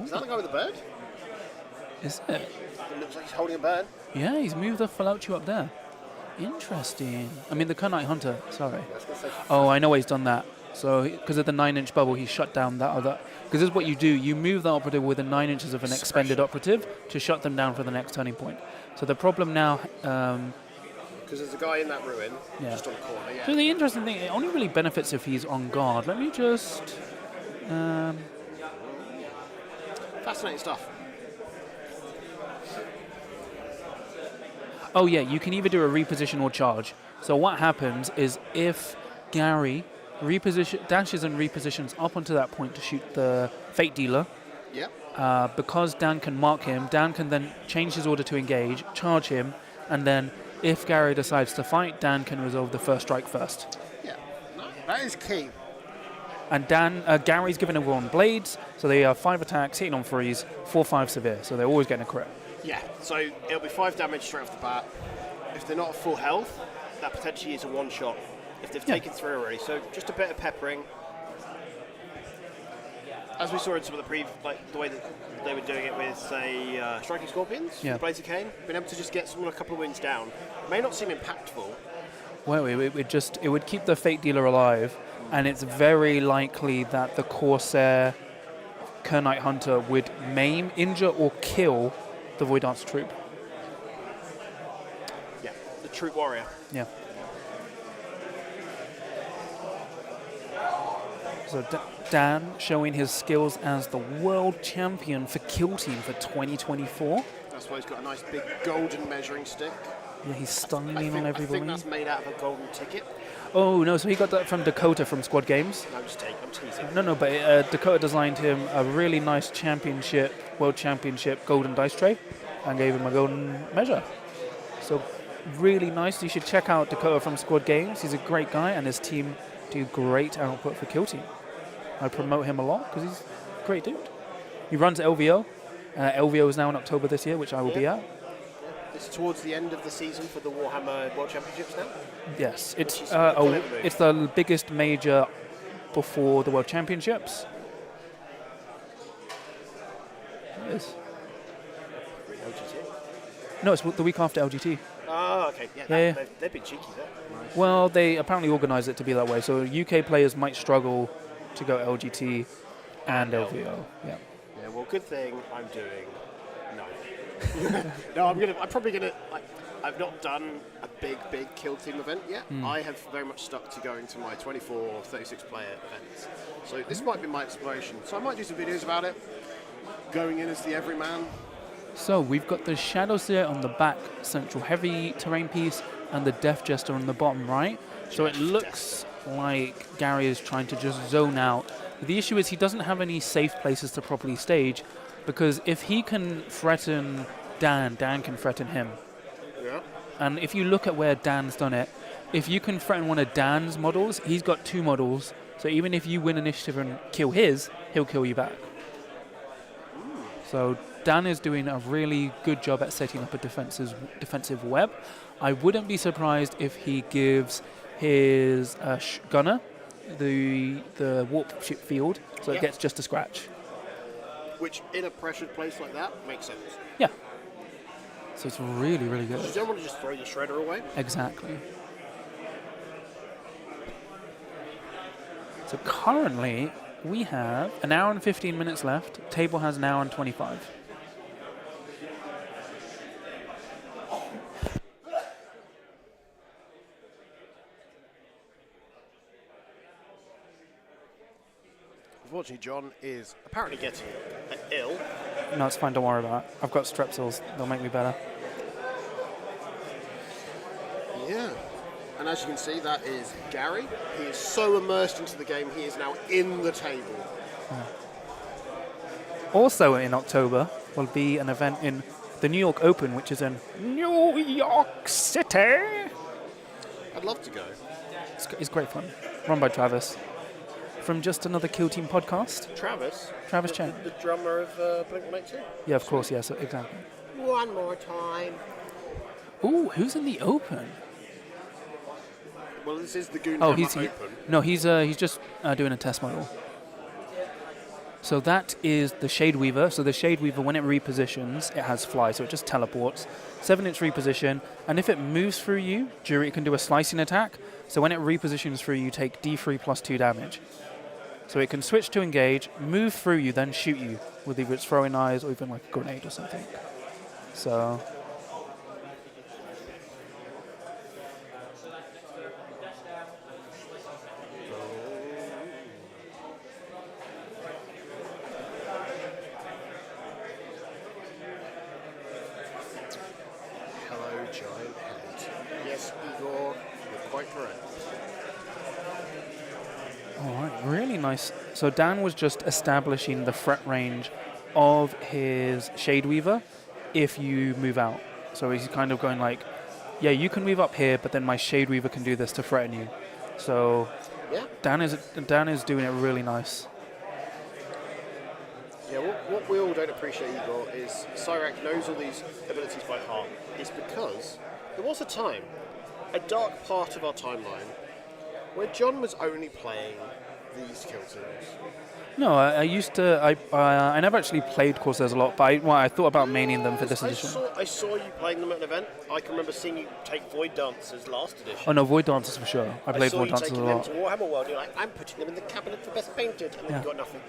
Speaker 2: Is that the guy with the bird?
Speaker 1: Is it?
Speaker 2: It looks like he's holding a bird.
Speaker 1: Yeah, he's moved the Fallouchi up there. Interesting. I mean, the Kernite Hunter, sorry.
Speaker 2: I was going to say,
Speaker 1: Oh, I know why he's done that. So, because of the 9-inch bubble, he's shut down that other. Because this is what you do. You move the operative within 9 inches of an expended operative to shut them down for the next turning point. So the problem now.
Speaker 2: because there's a guy in that ruin
Speaker 1: Yeah.
Speaker 2: just on the corner. Yeah.
Speaker 1: So the interesting thing, it only really benefits if he's on guard. Let me just.
Speaker 2: Fascinating stuff.
Speaker 1: Oh yeah, you can either do a reposition or charge. So what happens is if Gary dashes and repositions up onto that point to shoot the Fate Dealer,
Speaker 2: Yeah.
Speaker 1: because Dan can mark him, Dan can then change his order to engage, charge him, and then if Gary decides to fight, Dan can resolve the first strike first.
Speaker 2: Yeah. No, that is key.
Speaker 1: And Gary's given everyone blades, so they are 5 attacks, hitting on freeze, 4/5 severe, so they're always getting a crit.
Speaker 2: Yeah. So it'll be 5 damage straight off the bat. If they're not at full health, that potentially is a one shot. If they've taken 3 already, so just a bit of peppering.
Speaker 7: as we saw in some of the the way that they were doing it with, say, Striking Scorpions,
Speaker 1: Yeah.
Speaker 7: Blades of Cain, being able to just get someone a couple of wins down may not seem impactful.
Speaker 1: Well, it would keep the Fate Dealer alive, and it's very likely that the Corsair Kernite Hunter would maim, injure, or kill the Void Dancer troop.
Speaker 7: Yeah, the Troop Warrior.
Speaker 1: Yeah. So Dan showing his skills as the world champion for Kill Team for 2024.
Speaker 2: That's why he's got a nice big golden measuring stick.
Speaker 1: Yeah, he's
Speaker 2: I
Speaker 1: styling
Speaker 2: think,
Speaker 1: on
Speaker 2: I
Speaker 1: everybody.
Speaker 2: think that's made out of a golden ticket.
Speaker 1: Oh no, so he got that from Dakota from Squad Games.
Speaker 7: No, I'm teasing.
Speaker 1: No, but Dakota designed him a really nice world championship golden dice tray and gave him a golden measure. So really nice. You should check out Dakota from Squad Games. He's a great guy and his team do great output for Kill Team. I promote him a lot because he's a great dude. He runs LVO. LVO is now in October this year, which I will be at.
Speaker 2: It's towards the end of the season for the Warhammer World Championships now.
Speaker 1: Yes, it's
Speaker 2: is a clever move.
Speaker 1: it's the biggest major before the World Championships. It is. No, it's the week after LGT.
Speaker 7: Oh, okay.
Speaker 1: Yeah.
Speaker 7: They've been cheeky there.
Speaker 1: Well, they apparently organise it to be that way, so UK players might struggle to go LGT and LVO. Yeah.
Speaker 7: Yeah, well, good thing I'm doing no. No, I'm probably gonna. I've not done a big Kill Team event yet. I have very much stuck to going to my 24 or 36 player events. So this might be my exploration. So I might do some videos about it. Going in as the everyman.
Speaker 1: So we've got the Shadow Seer on the back central heavy terrain piece and the Death Jester on the bottom right. So it looks like Gary is trying to just zone out. The issue is he doesn't have any safe places to properly stage, because if he can threaten Dan can threaten him.
Speaker 2: Yeah.
Speaker 1: And if you look at where Dan's done it, if you can threaten one of Dan's models, he's got 2 models. So even if you win initiative and kill his, he'll kill you back. So Dan is doing a really good job at setting up a defensive web. I wouldn't be surprised if he gives his gunner the warp ship field, so it gets just a scratch.
Speaker 2: Which, in a pressured place like that, makes sense.
Speaker 1: Yeah. So it's really, really good.
Speaker 2: You don't want to just throw your shredder away.
Speaker 1: Exactly. So currently, we have an hour and 15 minutes left. Table has an hour and 25.
Speaker 2: Unfortunately, John is apparently getting ill.
Speaker 1: No, it's fine. Don't worry about it. I've got strepsils. They'll make me better.
Speaker 2: Yeah. And as you can see, that is Gary. He is so immersed into the game, he is now in the table.
Speaker 1: Also in October will be an event in the New York Open, which is in New York City.
Speaker 2: I'd love to go.
Speaker 1: It's great fun. Run by Travis. From Just Another Kill Team podcast.
Speaker 2: Travis
Speaker 1: Chen.
Speaker 2: The drummer of Blink-182.
Speaker 1: Yeah, of course, yes, exactly.
Speaker 2: One more time.
Speaker 1: Ooh, who's in the Open?
Speaker 2: Well, this is the Goonhammer
Speaker 1: Oh,
Speaker 2: Open.
Speaker 1: he's just doing a test model. So that is the Shade Weaver. So the Shade Weaver, when it repositions, it has fly, so it just teleports. 7-inch reposition, and if it moves through you, it can do a slicing attack. So when it repositions through you, take D3 plus 2 damage. So it can switch to engage, move through you, then shoot you with either its throwing knives or even like a grenade or something. So
Speaker 2: Hello, giant head. Yes, Igor, you're quite correct.
Speaker 1: all right, really nice. So Dan was just establishing the threat range of his Shade Weaver if you move out. So he's kind of going like, yeah, you can move up here, but then my Shade Weaver can do this to threaten you. So
Speaker 2: Yeah.
Speaker 1: Dan is doing it really nice.
Speaker 2: Yeah, what we all don't appreciate, Igor, is Cyrac knows all these abilities by heart. It's because there was a time, a dark part of our timeline, where John was only playing these kill teams.
Speaker 1: No, I used to. I never actually played Corsairs a lot, but I thought about maining them for this edition.
Speaker 7: I saw you playing them at an event. I can remember seeing you take Void Dancers last edition.
Speaker 1: Oh no, Void Dancers for sure. I played Void Dancers a
Speaker 7: saw you
Speaker 1: lot.
Speaker 7: taking them to Warhammer World. You're like, I'm putting them in the cabinet for best painted, and then you got nothing.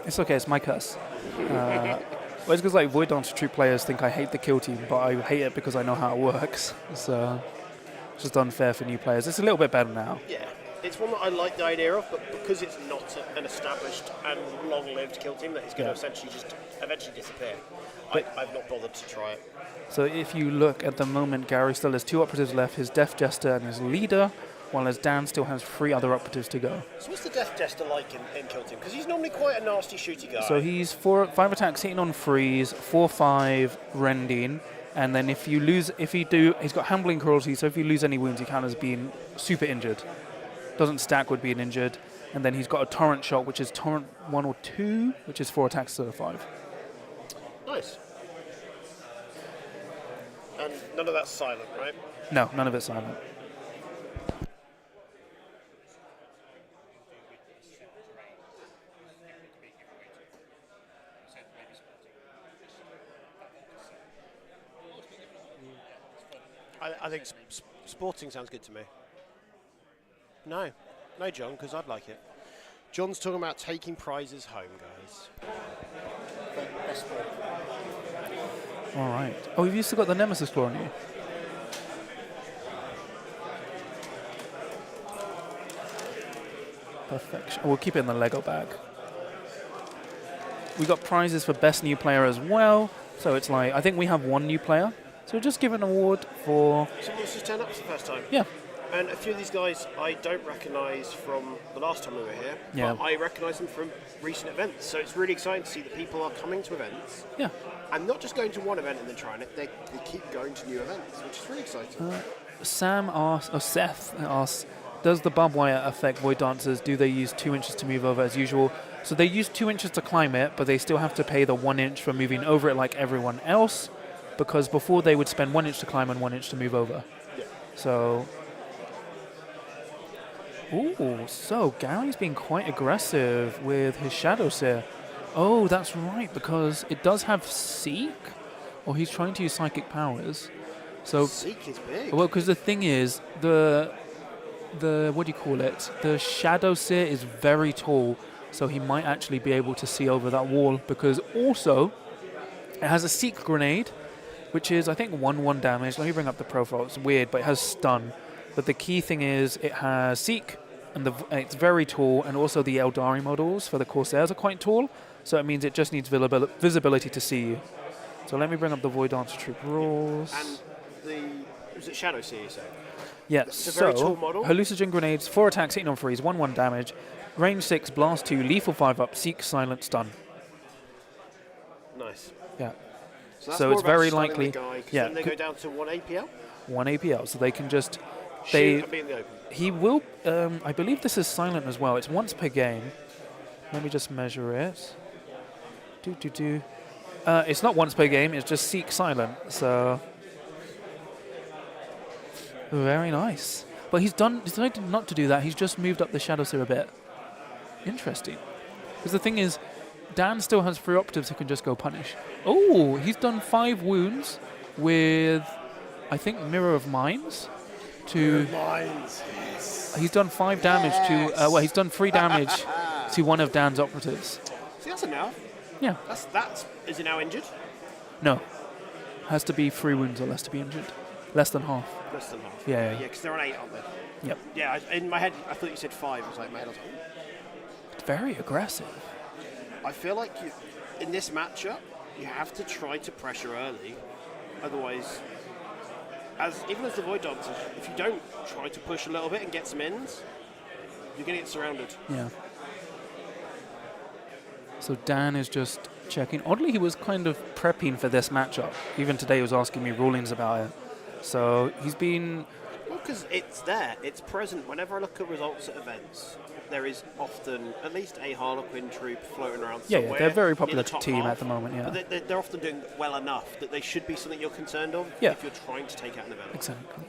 Speaker 1: It's okay, it's my curse. Well, it's because like Void Dancer troop players think I hate the kill team, but I hate it because I know how it works. So it's just unfair for new players. It's a little bit better now.
Speaker 7: Yeah. It's one that I like the idea of, but because it's not an established and long-lived kill team that is going to essentially just eventually disappear, I've not bothered to try it.
Speaker 1: So if you look at the moment, Gary still has 2 operatives left, his Death Jester and his Leader, while as Dan still has 3 other operatives to go.
Speaker 7: So what's the Death Jester like in kill team? Because he's normally quite a nasty shooty guy.
Speaker 1: So he's 5 attacks hitting on freeze, 4/5 rending, and then he's got handling cruelty, so if you lose any wounds, he counters being super injured. Doesn't stack with being injured, and then he's got a torrent shot, which is torrent 1 or 2, which is 4 attacks to the 5.
Speaker 7: Nice. And none of that's silent, right?
Speaker 1: No, none of it's silent.
Speaker 7: I think sporting sounds good to me. No, John, because I'd like it. John's talking about taking prizes home, guys.
Speaker 1: All right. Oh, you've still got the Nemesis Claw on you. Perfection. We'll keep it in the Lego bag. We got prizes for best new player as well. So it's like, I think we have 1 new player. So just give an award for...
Speaker 7: Someone else just turned up for the first time.
Speaker 1: Yeah.
Speaker 7: And a few of these guys I don't recognise from the last time we were here,
Speaker 1: Yeah.
Speaker 7: but I recognise them from recent events. So it's really exciting to see that people are coming to events
Speaker 1: Yeah.
Speaker 7: and not just going to one event and then trying it, they keep going to new events, which is really exciting.
Speaker 1: Seth asks, does the barbed wire affect Void Dancers? Do they use 2 inches to move over as usual? So they use 2 inches to climb it, but they still have to pay the 1 inch for moving over it like everyone else, because before they would spend 1 inch to climb and 1 inch to move over.
Speaker 7: Yeah.
Speaker 1: So... Ooh, so Gary's being quite aggressive with his Shadow Seer. Oh, that's right, because it does have Seek, or he's trying to use Psychic Powers. So,
Speaker 7: Seek is big.
Speaker 1: well, because the thing is, the what do you call it? The Shadow Seer is very tall, so he might actually be able to see over that wall, because also it has a Seek grenade, which is, I think, 1/1 damage. Let me bring up the profile. It's weird, but it has stun. But the key thing is it has Seek, and it's very tall, and also the Eldari models for the Corsairs are quite tall, so it means it just needs visibility to see you. So let me bring up the Void Dancer Troop rules.
Speaker 7: And was it Shadow Seer, you say?
Speaker 1: Yes,
Speaker 7: It's a very tall model.
Speaker 1: Hallucinogen grenades, 4 attacks, hitting on freeze, 1/1 damage, range 6, blast 2, lethal 5 up, Seek, silent, stun.
Speaker 7: Nice.
Speaker 1: Yeah.
Speaker 7: So, that's
Speaker 1: So
Speaker 7: more
Speaker 1: it's
Speaker 7: about
Speaker 1: very
Speaker 7: stunning
Speaker 1: likely-
Speaker 7: the guy, 'cause
Speaker 1: yeah,
Speaker 7: then they go down to 1 APL.
Speaker 1: 1 APL, so they can just...
Speaker 7: Shoot and be in the open.
Speaker 1: He will... I believe this is silent as well. It's once per game. Let me just measure it. It's not once per game. It's just Seek silent. So... Very nice. But he's decided not to do that. He's just moved up the Shadow Seer a bit. Interesting. Because the thing is, Dan still has 3 operatives who can just go punish. Oh, he's done 5 wounds with, I think, Mirror of Minds. He's done 5 damage to... he's done 3 damage to one of Dan's operatives.
Speaker 7: See, that's enough.
Speaker 1: Yeah.
Speaker 7: That's. Is he now injured?
Speaker 1: No. Has to be 3 wounds or less to be injured. Less than half.
Speaker 7: Less than half.
Speaker 1: Yeah.
Speaker 7: Yeah, because they're on 8, aren't they?
Speaker 1: Yep.
Speaker 7: Yeah, in my head, I thought you said 5. I was like, in my head, I was like,
Speaker 1: It's very aggressive.
Speaker 7: I feel like in this matchup, you have to try to pressure early. Otherwise, even as the Void Dancers, if you don't try to push a little bit and get some ins, you're going to get surrounded.
Speaker 1: Yeah. So Dan is just checking. Oddly, he was kind of prepping for this matchup. Even today he was asking me rulings about it. So he's been...
Speaker 7: Well, because it's there. It's present. Whenever I look at results at events, there is often at least a Harlequin troop floating around somewhere.
Speaker 1: Yeah, they're a very
Speaker 7: near
Speaker 1: popular
Speaker 7: the top
Speaker 1: team
Speaker 7: half.
Speaker 1: at the moment, yeah.
Speaker 7: But they're often doing well enough that they should be something you're concerned of
Speaker 1: Yeah.
Speaker 7: if you're trying to take out an event.
Speaker 1: Exactly.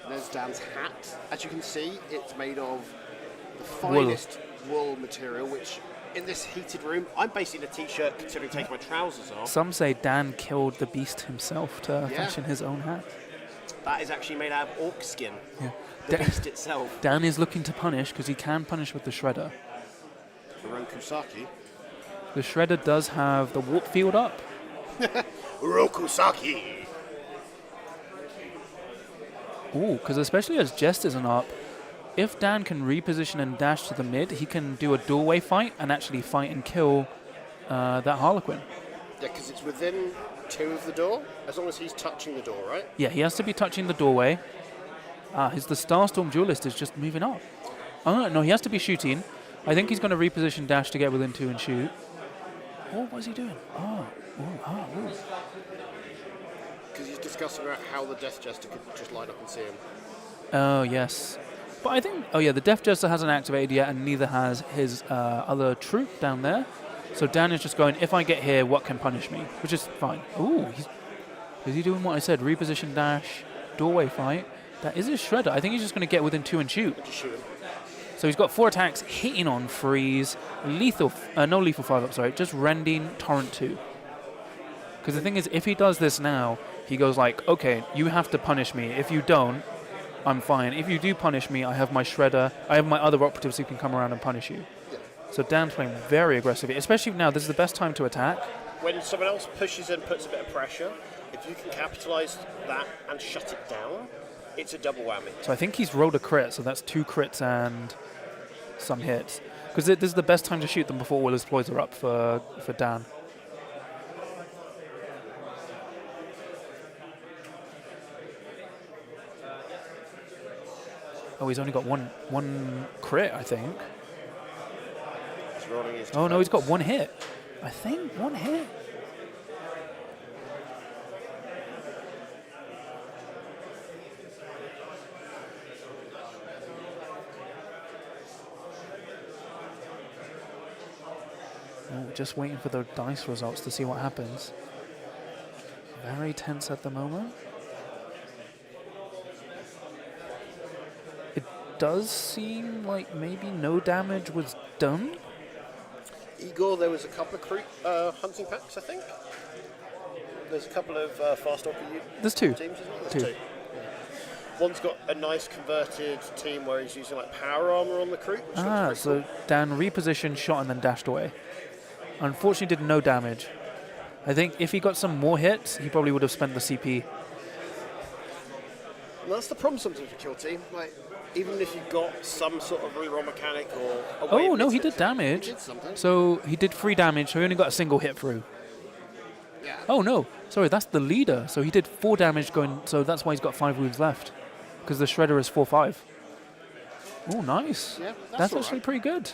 Speaker 2: There's Dan's hat. As you can see, it's made of the
Speaker 1: Wool.
Speaker 2: finest wool material, which in this heated room, I'm basically in a t-shirt considering taking my trousers off.
Speaker 1: Some say Dan killed the beast himself to
Speaker 2: Yeah.
Speaker 1: fashion his own hat.
Speaker 2: That is actually made out of orc skin,
Speaker 1: Yeah.
Speaker 2: the beast itself.
Speaker 1: Dan is looking to punish because he can punish with the Shredder.
Speaker 2: Urokusaki.
Speaker 1: The Shredder does have the warp field up.
Speaker 2: Urokusaki!
Speaker 1: Ooh, because especially as Jest isn't up, if Dan can reposition and dash to the mid, he can do a doorway fight and actually fight and kill that Harlequin.
Speaker 2: Yeah, because it's within 2 of the door, as long as he's touching the door, right?
Speaker 1: Yeah, he has to be touching the doorway. The Starstorm Duelist is just moving up. Oh, no, he has to be shooting. I think he's going to reposition dash to get within 2 and shoot. Oh, what is he doing?
Speaker 2: Because he's discussing about how the Death Jester could just line up and see him.
Speaker 1: Oh, yes. But I think, the Death Jester hasn't activated yet, and neither has his other troop down there. So Dan is just going, if I get here, what can punish me? Which is fine. Ooh, is he doing what I said? Reposition dash, doorway fight. That is his Shredder. I think he's just going to get within 2 and shoot.
Speaker 2: Just shoot him.
Speaker 1: So he's got 4 attacks, hitting on freeze, lethal, no lethal 5 up, sorry, just rending torrent 2. Because the thing is, if he does this now, he goes like, okay, you have to punish me. If you don't, I'm fine. If you do punish me, I have my Shredder, I have my other operatives who can come around and punish you.
Speaker 2: Yeah.
Speaker 1: So Dan's playing very aggressively, especially now. This is the best time to attack.
Speaker 2: When someone else pushes in, puts a bit of pressure, if you can capitalise that and shut it down, it's a double whammy.
Speaker 1: So I think he's rolled a crit, so that's 2 crits and some hits. Because this is the best time to shoot them before all his ploys are up for Dan. Oh, he's only got one crit, I think.
Speaker 2: He's rolling his
Speaker 1: Oh no, he's got
Speaker 2: defense.
Speaker 1: 1 hit. I think 1 hit. Oh, just waiting for the dice results to see what happens. Very tense at the moment. It does seem like maybe no damage was done.
Speaker 2: Igor, there was a couple of hunting packs, I think. There's a couple of fast orca
Speaker 1: There's 2.
Speaker 2: teams, isn't there?
Speaker 1: Two.
Speaker 2: There's 2. One's got a nice converted team where he's using like power armor on the crew. Which looks pretty
Speaker 1: So
Speaker 2: cool.
Speaker 1: Dan repositioned, shot, and then dashed away. Unfortunately, did no damage. I think if he got some more hits, he probably would have spent the CP.
Speaker 2: And that's the problem sometimes with Kill Team. Like, even if you got some sort of reroll mechanic or a way
Speaker 1: Oh
Speaker 2: of
Speaker 1: no, he
Speaker 2: hitting
Speaker 1: did
Speaker 2: it,
Speaker 1: damage.
Speaker 2: He did something.
Speaker 1: So he did 3 damage, so he only got a single hit through.
Speaker 2: Yeah.
Speaker 1: Oh no, sorry, that's the leader. So he did 4 damage going, so that's why he's got 5 wounds left. Because the Shredder is 4/5. Oh, nice.
Speaker 2: Yeah,
Speaker 1: That's
Speaker 2: all
Speaker 1: actually
Speaker 2: right.
Speaker 1: pretty good.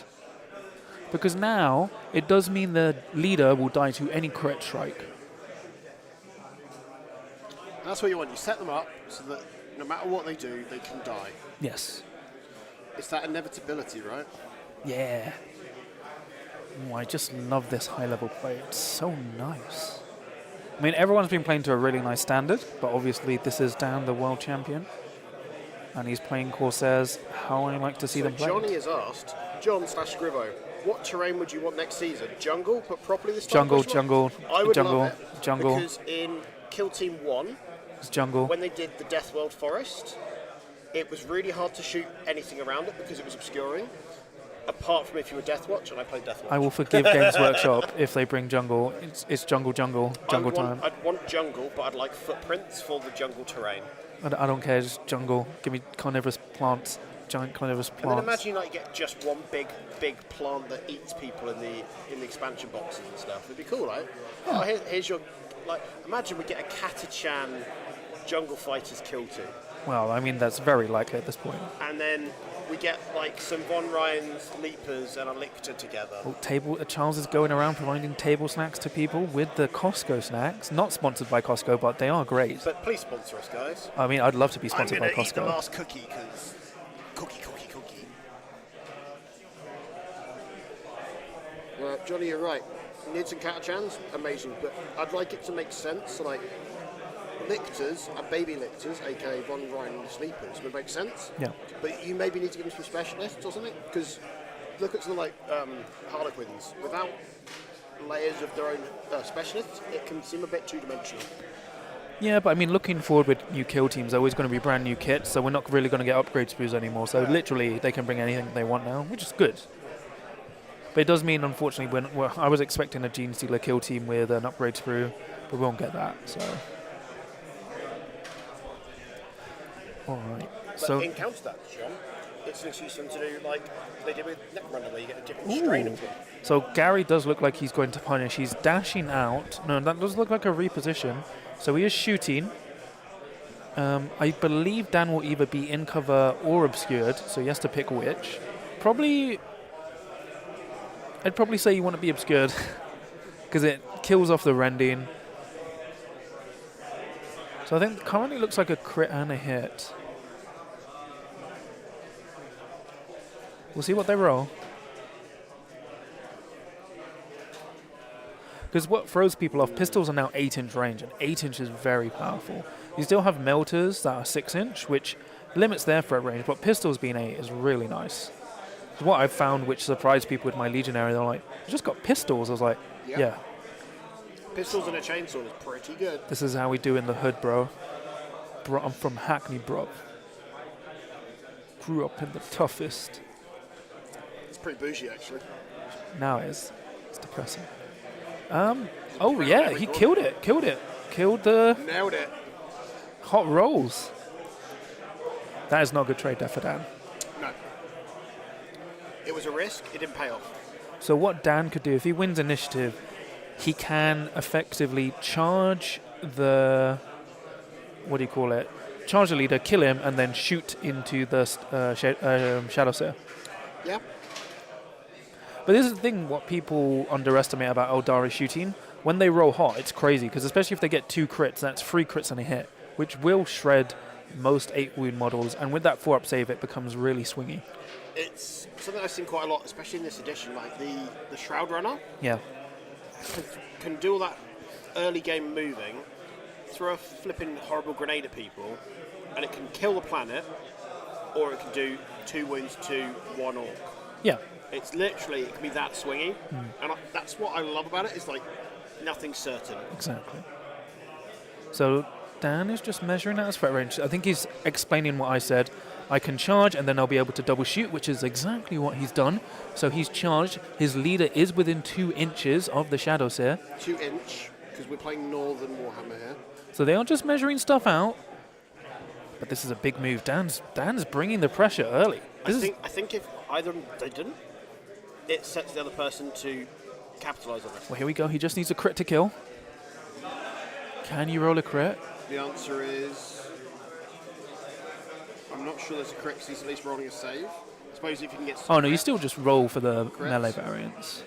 Speaker 1: Because now it does mean the leader will die to any crit strike.
Speaker 2: That's what you want. You set them up so that no matter what they do, they can die.
Speaker 1: Yes.
Speaker 2: It's that inevitability, right?
Speaker 1: Yeah. Oh, I just love this high-level play. It's so nice. I mean, everyone's been playing to a really nice standard, but obviously this is Dan, the world champion. And he's playing Corsairs how I like to see
Speaker 2: So
Speaker 1: them play.
Speaker 2: Johnny has asked, John/Scrivo, what terrain would you want next season? Jungle, but properly this time?
Speaker 1: Jungle,
Speaker 2: question mark?
Speaker 1: jungle,
Speaker 2: I would
Speaker 1: jungle,
Speaker 2: love it,
Speaker 1: jungle.
Speaker 2: Because in Kill Team 1,
Speaker 1: It's jungle.
Speaker 2: when they did the Death World Forest, it was really hard to shoot anything around it because it was obscuring. Apart from if you were Deathwatch, and I played Deathwatch.
Speaker 1: I will forgive Games Workshop if they bring jungle. It's jungle, jungle, jungle time.
Speaker 2: I'd want jungle, but I'd like footprints for the jungle terrain.
Speaker 1: I don't care, just jungle. Give me carnivorous plants, giant carnivorous
Speaker 2: And then
Speaker 1: plants.
Speaker 2: imagine like you get just one big plant that eats people in the expansion boxes and stuff. It'd be cool, right? Oh, here's your imagine we get a Catachan Jungle Fighters Kill Team,
Speaker 1: Well, I mean, that's very likely at this point.
Speaker 2: and then we get like some Von Ryan's Leapers and a Lictor together.
Speaker 1: Oh, Charles is going around providing table snacks to people with the Costco snacks. Not sponsored by Costco, but they are great.
Speaker 2: But please sponsor us, guys.
Speaker 1: I mean, I'd love to be
Speaker 2: I'm
Speaker 1: sponsored by
Speaker 2: gonna eat the
Speaker 1: Costco.
Speaker 2: last cookie because cookie. Well, Johnny, you're right. Nids and Catachans, amazing, but I'd like it to make sense. So, like Lictors and baby Lictors, aka Von Ryan and the Sleepers, would make sense.
Speaker 1: Yeah.
Speaker 2: But you maybe need to give them some specialists or something, because look at something like Harlequins, without layers of their own specialists, it can seem a bit two-dimensional.
Speaker 6: Yeah, but I mean, looking forward with new kill teams, they're always going to be brand new kits, so we're not really going to get upgrade sprues anymore. So literally, they can bring anything they want now, which is good. But it does mean, unfortunately, I was expecting a Gene Stealer kill team with an upgrade sprue, but we won't get that. So, all right.
Speaker 2: But in counter that, John, it's an excuse for them to do like they did with Necromunda, where you get a different strain of them.
Speaker 6: So Gary does look like he's going to punish. He's dashing out. No, that does look like a reposition. So he is shooting. I believe Dan will either be in cover or obscured, so he has to pick which. I'd probably say you want to be obscured, because it kills off the rending. So I think currently looks like a crit and a hit. We'll see what they roll. Because what throws people off, pistols are now 8-inch range, and 8 inch is very powerful. You still have melters that are 6-inch, which limits their threat range, but pistols being 8 is really nice. So what I've found, which surprised people with my Legionary, they're like, you just got pistols. I was like, yeah.
Speaker 2: Pistols and a chainsaw is pretty good.
Speaker 6: This is how we do in the hood, bro. I'm from Hackney, bro. Grew up in the toughest.
Speaker 2: It's pretty bougie, actually.
Speaker 6: Now it is. It's depressing. Oh yeah, he killed it. Killed the
Speaker 2: Nailed it.
Speaker 6: hot rolls. That is not a good trade there for Dan.
Speaker 2: No. It was a risk. It didn't pay off.
Speaker 6: So what Dan could do, if he wins initiative, he can effectively charge the, charge the leader, kill him, and then shoot into the Shadowseer.
Speaker 2: Yeah.
Speaker 6: But this is the thing, what people underestimate about Eldari shooting. When they roll hot, it's crazy, because especially if they get 2 crits, that's 3 crits and a hit, which will shred most 8-wound models, and with that 4-up save, it becomes really swingy.
Speaker 2: It's something I've seen quite a lot, especially in this edition, like the Shroud Runner.
Speaker 6: Yeah.
Speaker 2: Can do all that early game moving, throw a flipping horrible grenade at people, and it can kill the planet, or it can do 2 wounds to 1 orc.
Speaker 6: Yeah.
Speaker 2: It's literally, it can be that swingy, and that's what I love about it, is like, nothing's certain.
Speaker 6: Exactly. So Dan is just measuring out his threat range. I think he's explaining what I said. I can charge, and then I'll be able to double shoot, which is exactly what he's done. So he's charged. His leader is within 2 inches of the Shadowseer.
Speaker 2: 2 inch, because we're playing Northern Warhammer here.
Speaker 6: So they are just measuring stuff out. But this is a big move. Dan's bringing the pressure early.
Speaker 2: I think if either of them, they didn't, it sets the other person to capitalise on it.
Speaker 6: Well, here we go. He just needs a crit to kill. Can you roll a crit?
Speaker 2: The answer is, I'm not sure there's a crit because he's at least rolling a save. I suppose if you can get...
Speaker 6: Oh, no, you still just roll for the
Speaker 2: crits.
Speaker 6: melee variants.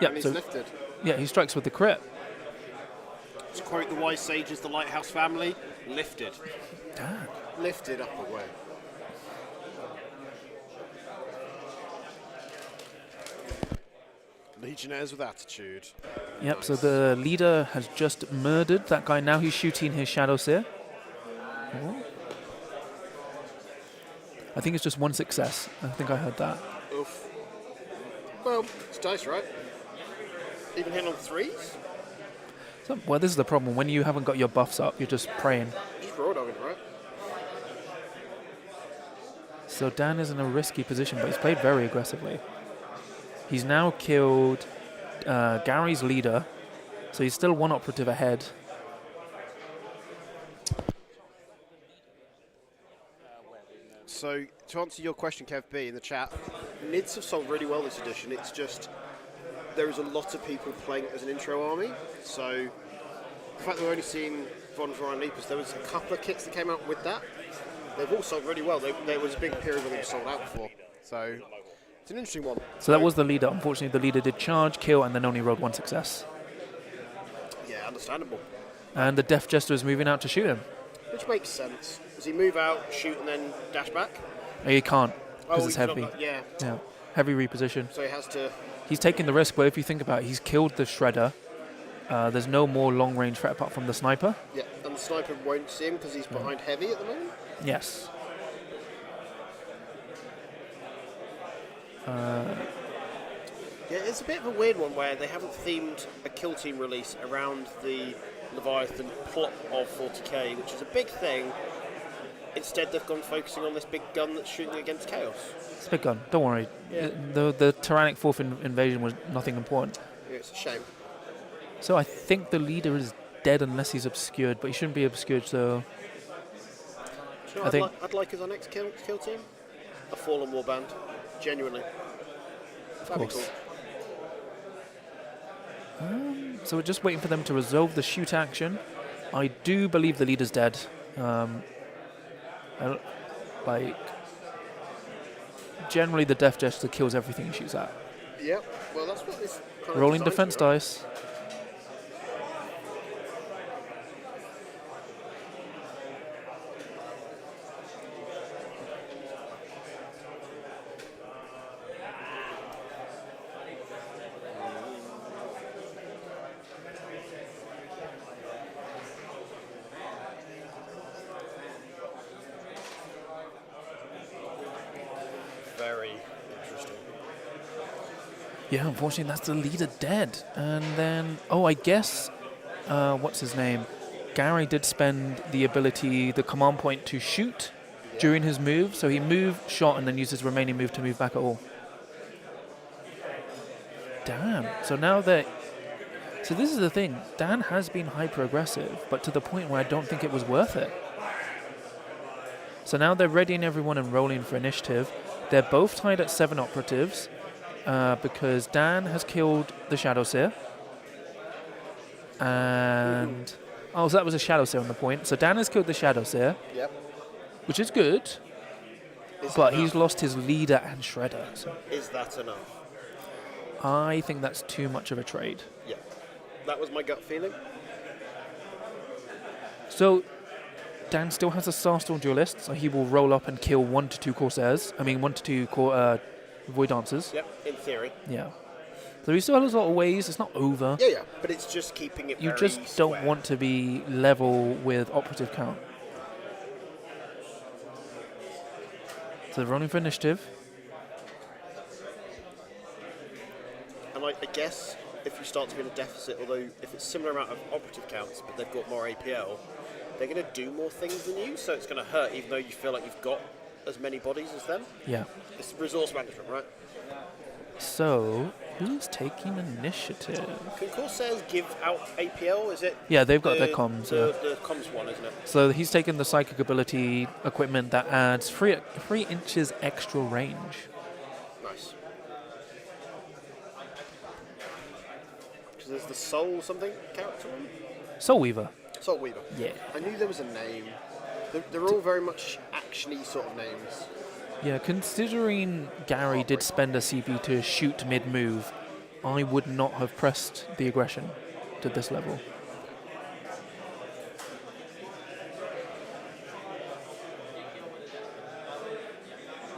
Speaker 2: And he's lifted.
Speaker 6: Yeah, he strikes with the crit.
Speaker 2: To quote the wise sages, the Lighthouse family, lifted.
Speaker 6: Damn.
Speaker 2: Lifted up away. Legionnaires with attitude.
Speaker 6: Yep,
Speaker 2: Nice.
Speaker 6: so the leader has just murdered that guy. Now he's shooting his Shadowseer. Oh. I think it's just 1 success. I think I heard that.
Speaker 2: Oof. Well, it's dice, right? Even hitting on 3s?
Speaker 6: So, well, this is the problem. When you haven't got your buffs up, you're just praying.
Speaker 2: Just raw dogging, right?
Speaker 6: So Dan is in a risky position, but he's played very aggressively. He's now killed Gary's leader, so he's still 1 operative ahead.
Speaker 2: So, to answer your question, Kev B, in the chat, Nids have sold really well this edition. It's just, there is a lot of people playing it as an intro army. So, the fact that we're only seeing Von Vorian Leapers, there was a couple of kits that came out with that. They've all sold really well. There was a big period when they were sold out before. So, it's an interesting one.
Speaker 6: So that was the leader. Unfortunately, the leader did charge, kill, and then only rolled 1 success.
Speaker 2: Yeah, understandable.
Speaker 6: And the Death Jester is moving out to shoot him.
Speaker 2: Which makes sense. Does he move out, shoot, and then dash back?
Speaker 6: He can't, because it's
Speaker 2: he's not
Speaker 6: heavy.
Speaker 2: got- yeah.
Speaker 6: Yeah, heavy reposition.
Speaker 2: So he has to...
Speaker 6: He's taking the risk, but if you think about it, he's killed the Shredder. There's no more long-range threat apart from the sniper.
Speaker 2: Yeah, and the sniper won't see him because he's behind heavy at the moment.
Speaker 6: Yes.
Speaker 7: Yeah, it's a bit of a weird one where they haven't themed a kill team release around the Leviathan plot of 40k, which is a big thing. Instead, they've gone focusing on this big gun that's shooting against chaos.
Speaker 6: It's a big gun. Don't worry.
Speaker 7: Yeah.
Speaker 6: The tyrannic fourth invasion was nothing important.
Speaker 7: Yeah, it's a shame.
Speaker 6: So I think the leader is dead unless he's obscured, but he shouldn't be obscured. So
Speaker 7: Do you know
Speaker 6: I
Speaker 7: what
Speaker 6: think-
Speaker 7: I'd like as our next kill team? A Fallen Warband. Genuinely. That'd be cool.
Speaker 6: course. So we're just waiting for them to resolve the shoot action. I do believe the leader's dead. Generally the Death Jester kills everything he shoots at.
Speaker 2: Yep. Well, that's what this kind
Speaker 6: Rolling
Speaker 2: of
Speaker 6: defense dice.
Speaker 7: Very interesting.
Speaker 6: Yeah, unfortunately that's the leader dead. And then, I guess, what's his name? Gary did spend the ability, the command point to shoot during his move. So he moved, shot, and then used his remaining move to move back at all. Damn. So now that... So this is the thing. Dan has been hyper-aggressive, but to the point where I don't think it was worth it. So now they're readying everyone and rolling for initiative. They're both tied at 7 operatives because Dan has killed the Shadowseer. And... Oh, so that was a Shadowseer on the point. So Dan has killed the Shadowseer,
Speaker 2: Yep.
Speaker 6: which is good, but he's lost his leader and Shredder. So
Speaker 7: Is that enough?
Speaker 6: I think that's too much of a trade.
Speaker 7: Yeah. That was my gut feeling.
Speaker 6: So Dan still has a Starstorm duelist, so he will roll up and kill 1 to 2 Corsairs. I mean, 1 to 2 Void Dancers.
Speaker 7: Yep, in theory.
Speaker 6: Yeah. So he still has a lot of ways. It's not over.
Speaker 7: Yeah, but it's just keeping it
Speaker 6: You
Speaker 7: very
Speaker 6: just don't
Speaker 7: square.
Speaker 6: want to be level with operative count. So they're running for initiative.
Speaker 7: And I guess if you start to be in a deficit, although if it's similar amount of operative counts, but they've got more APL, they're going to do more things than you, so it's going to hurt even though you feel like you've got as many bodies as them.
Speaker 6: Yeah.
Speaker 7: It's resource management, right?
Speaker 6: So who's taking initiative?
Speaker 7: Can Corsairs give out APL? Is it?
Speaker 6: Yeah, they've got their comms.
Speaker 7: The comms one, isn't it?
Speaker 6: So he's taken the psychic ability equipment that adds 3 inches extra range.
Speaker 7: Nice. So there's the Soul something character one?
Speaker 6: Soul Weaver.
Speaker 2: Soul Weaver.
Speaker 6: Yeah.
Speaker 2: I knew there was a name. They're all very much actiony sort of names.
Speaker 6: Yeah, considering Gary did spend a CP to shoot mid-move, I would not have pressed the aggression to this level.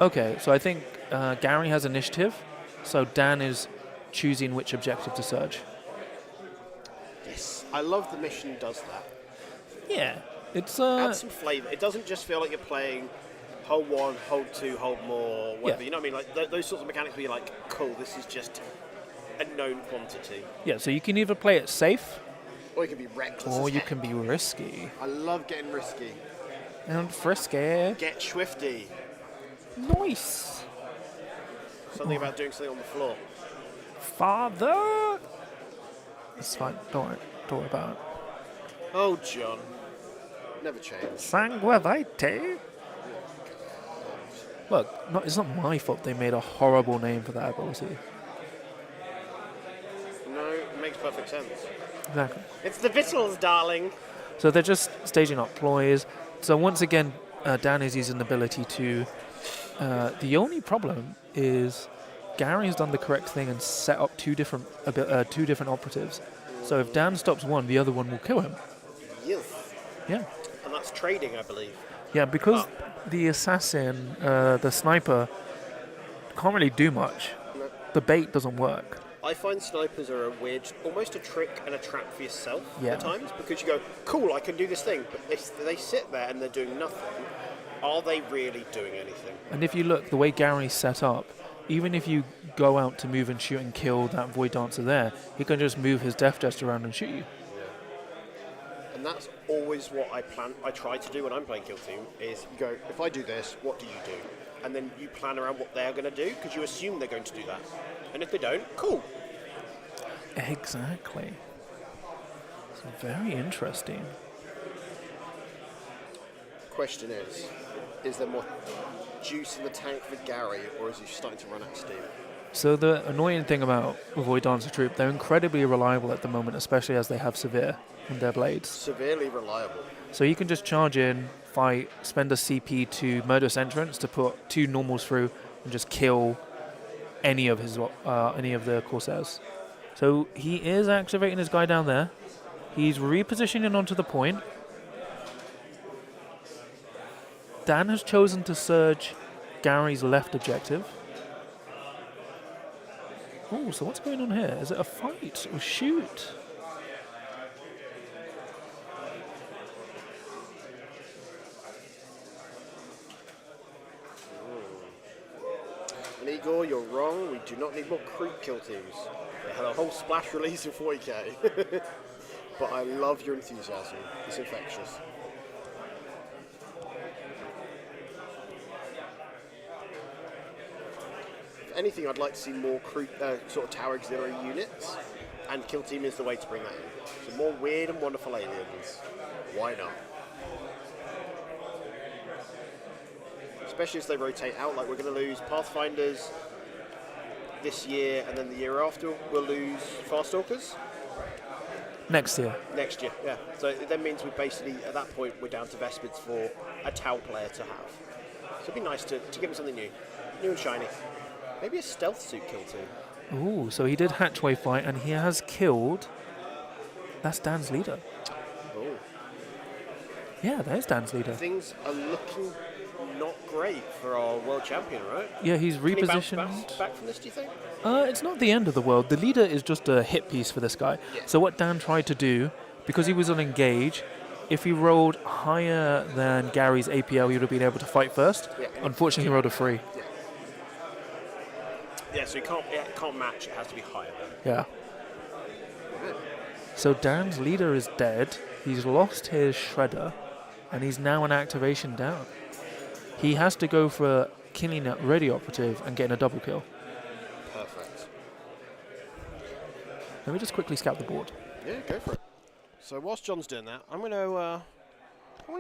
Speaker 6: Okay, so I think Gary has initiative, so Dan is choosing which objective to surge.
Speaker 2: Yes. I love the mission does that.
Speaker 6: Yeah, it's
Speaker 7: Add some flavour. It doesn't just feel like you're playing hold 1, hold 2, hold more, whatever.
Speaker 6: Yeah.
Speaker 7: You know what I mean? Like those sorts of mechanics where you're like, cool, this is just a known quantity.
Speaker 6: yeah. So you can either play it safe
Speaker 2: Or you can be reckless.
Speaker 6: or
Speaker 2: as
Speaker 6: you
Speaker 2: heck.
Speaker 6: can be risky
Speaker 2: I love getting risky.
Speaker 6: and frisky.
Speaker 2: Get swifty.
Speaker 6: Nice,
Speaker 7: Something about doing something on the floor.
Speaker 6: father. It's fine. Don't worry about it.
Speaker 2: Oh, John. Never change.
Speaker 6: Sanguinite. Look, it's not my fault they made a horrible name for that ability.
Speaker 7: No, it makes perfect sense.
Speaker 6: Exactly.
Speaker 7: It's the Vittles, darling.
Speaker 6: So they're just staging up ploys. So once again, Dan is using the ability to... the only problem is Gary has done the correct thing and set up two different operatives. So if Dan stops one, the other one will kill him.
Speaker 7: Yes.
Speaker 6: Yeah.
Speaker 7: And that's trading, I believe.
Speaker 6: Yeah, because the assassin, the sniper, can't really do much.
Speaker 7: No.
Speaker 6: The bait doesn't work.
Speaker 7: I find snipers are a weird, almost a trick and a trap for yourself
Speaker 6: Yeah.
Speaker 7: at times, because you go, cool, I can do this thing, but they sit there and they're doing nothing. Are they really doing anything?
Speaker 6: And if you look, the way Gary's set up, even if you go out to move and shoot and kill that Void Dancer there, he can just move his Death Jest around and shoot you.
Speaker 7: And that's always what I try to do when I'm playing Kill Team, is you go, if I do this, what do you do? And then you plan around what they're going to do, because you assume they're going to do that. And if they don't, cool.
Speaker 6: Exactly. It's very interesting.
Speaker 2: Question is there more juice in the tank for Gary, or is he starting to run out of steam?
Speaker 6: So the annoying thing about Void Dancer Troop, they're incredibly reliable at the moment, especially as they have Severe in their blades.
Speaker 2: Severely reliable.
Speaker 6: So you can just charge in, fight, spend a CP to Murderous Entrance to put 2 normals through and just kill any of the Corsairs. So he is activating his guy down there. He's repositioning onto the point. Dan has chosen to surge Gary's left objective. Oh, so what's going on here? Is it a fight or shoot?
Speaker 2: And Igor, you're wrong. We do not need more creep kill teams. They had a whole splash release in 40k. But I love your enthusiasm. It's infectious. If anything, I'd like to see more sort of tower auxiliary units, and Kill Team is the way to bring that in. So more weird and wonderful aliens. Why not? Especially as they rotate out, like we're going to lose Pathfinders this year, and then the year after we'll lose Farstalkers.
Speaker 6: Next year.
Speaker 2: Next year, yeah. So it then means we basically, at that point, we're down to Vespids for a Tau player to have. So it'd be nice to give him something new and shiny. Maybe a stealth suit kill too.
Speaker 6: Ooh, so he did hatchway fight, and he has killed. That's Dan's leader.
Speaker 2: Oh.
Speaker 6: Yeah, there's Dan's leader.
Speaker 2: Things are looking not great for our world champion, right?
Speaker 6: Yeah, he's
Speaker 2: Can he bounce
Speaker 6: repositioned.
Speaker 2: back from this, do you think?
Speaker 6: It's not the end of the world. The leader is just a hit piece for this guy.
Speaker 2: Yeah.
Speaker 6: So what Dan tried to do, because he was on engage, if he rolled higher than Gary's APL, he would have been able to fight first.
Speaker 2: Yeah.
Speaker 6: Unfortunately, he rolled a 3.
Speaker 2: Yeah, so it can't match. It has to be higher then.
Speaker 6: Yeah. So Dan's leader is dead. He's lost his Shredder, and he's now an activation down. He has to go for killing that ready operative and getting a double kill.
Speaker 2: Perfect.
Speaker 6: Let me just quickly scout the board.
Speaker 2: Yeah, go for it. So whilst John's doing that, I'm going to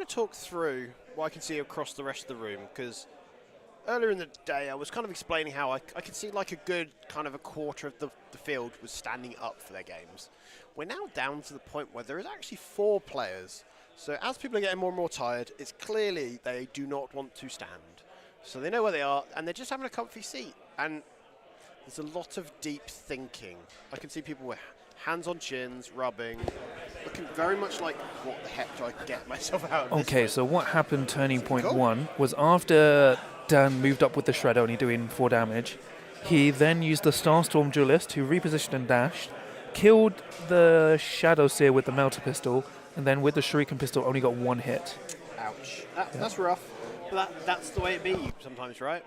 Speaker 2: talk through what I can see across the rest of the room, because earlier in the day I was kind of explaining how I could see like a good kind of a quarter of the field was standing up for their games. We're now down to the point where there is actually 4 players. So as people are getting more and more tired, it's clearly they do not want to stand. So they know where they are, and they're just having a comfy seat. And there's a lot of deep thinking. I can see people with hands on chins, rubbing, looking very much like, what the heck do I get myself out of this?
Speaker 6: Okay, so what happened turning point
Speaker 2: Cool.
Speaker 6: 1 was after Dan moved up with the Shredder, only doing 4 damage, he then used the Starstorm Duelist to reposition and dash, killed the Shadow Seer with the Melter Pistol, and then with the Shuriken Pistol only got 1 hit.
Speaker 2: Ouch. That's rough. But that's the way it be sometimes, right?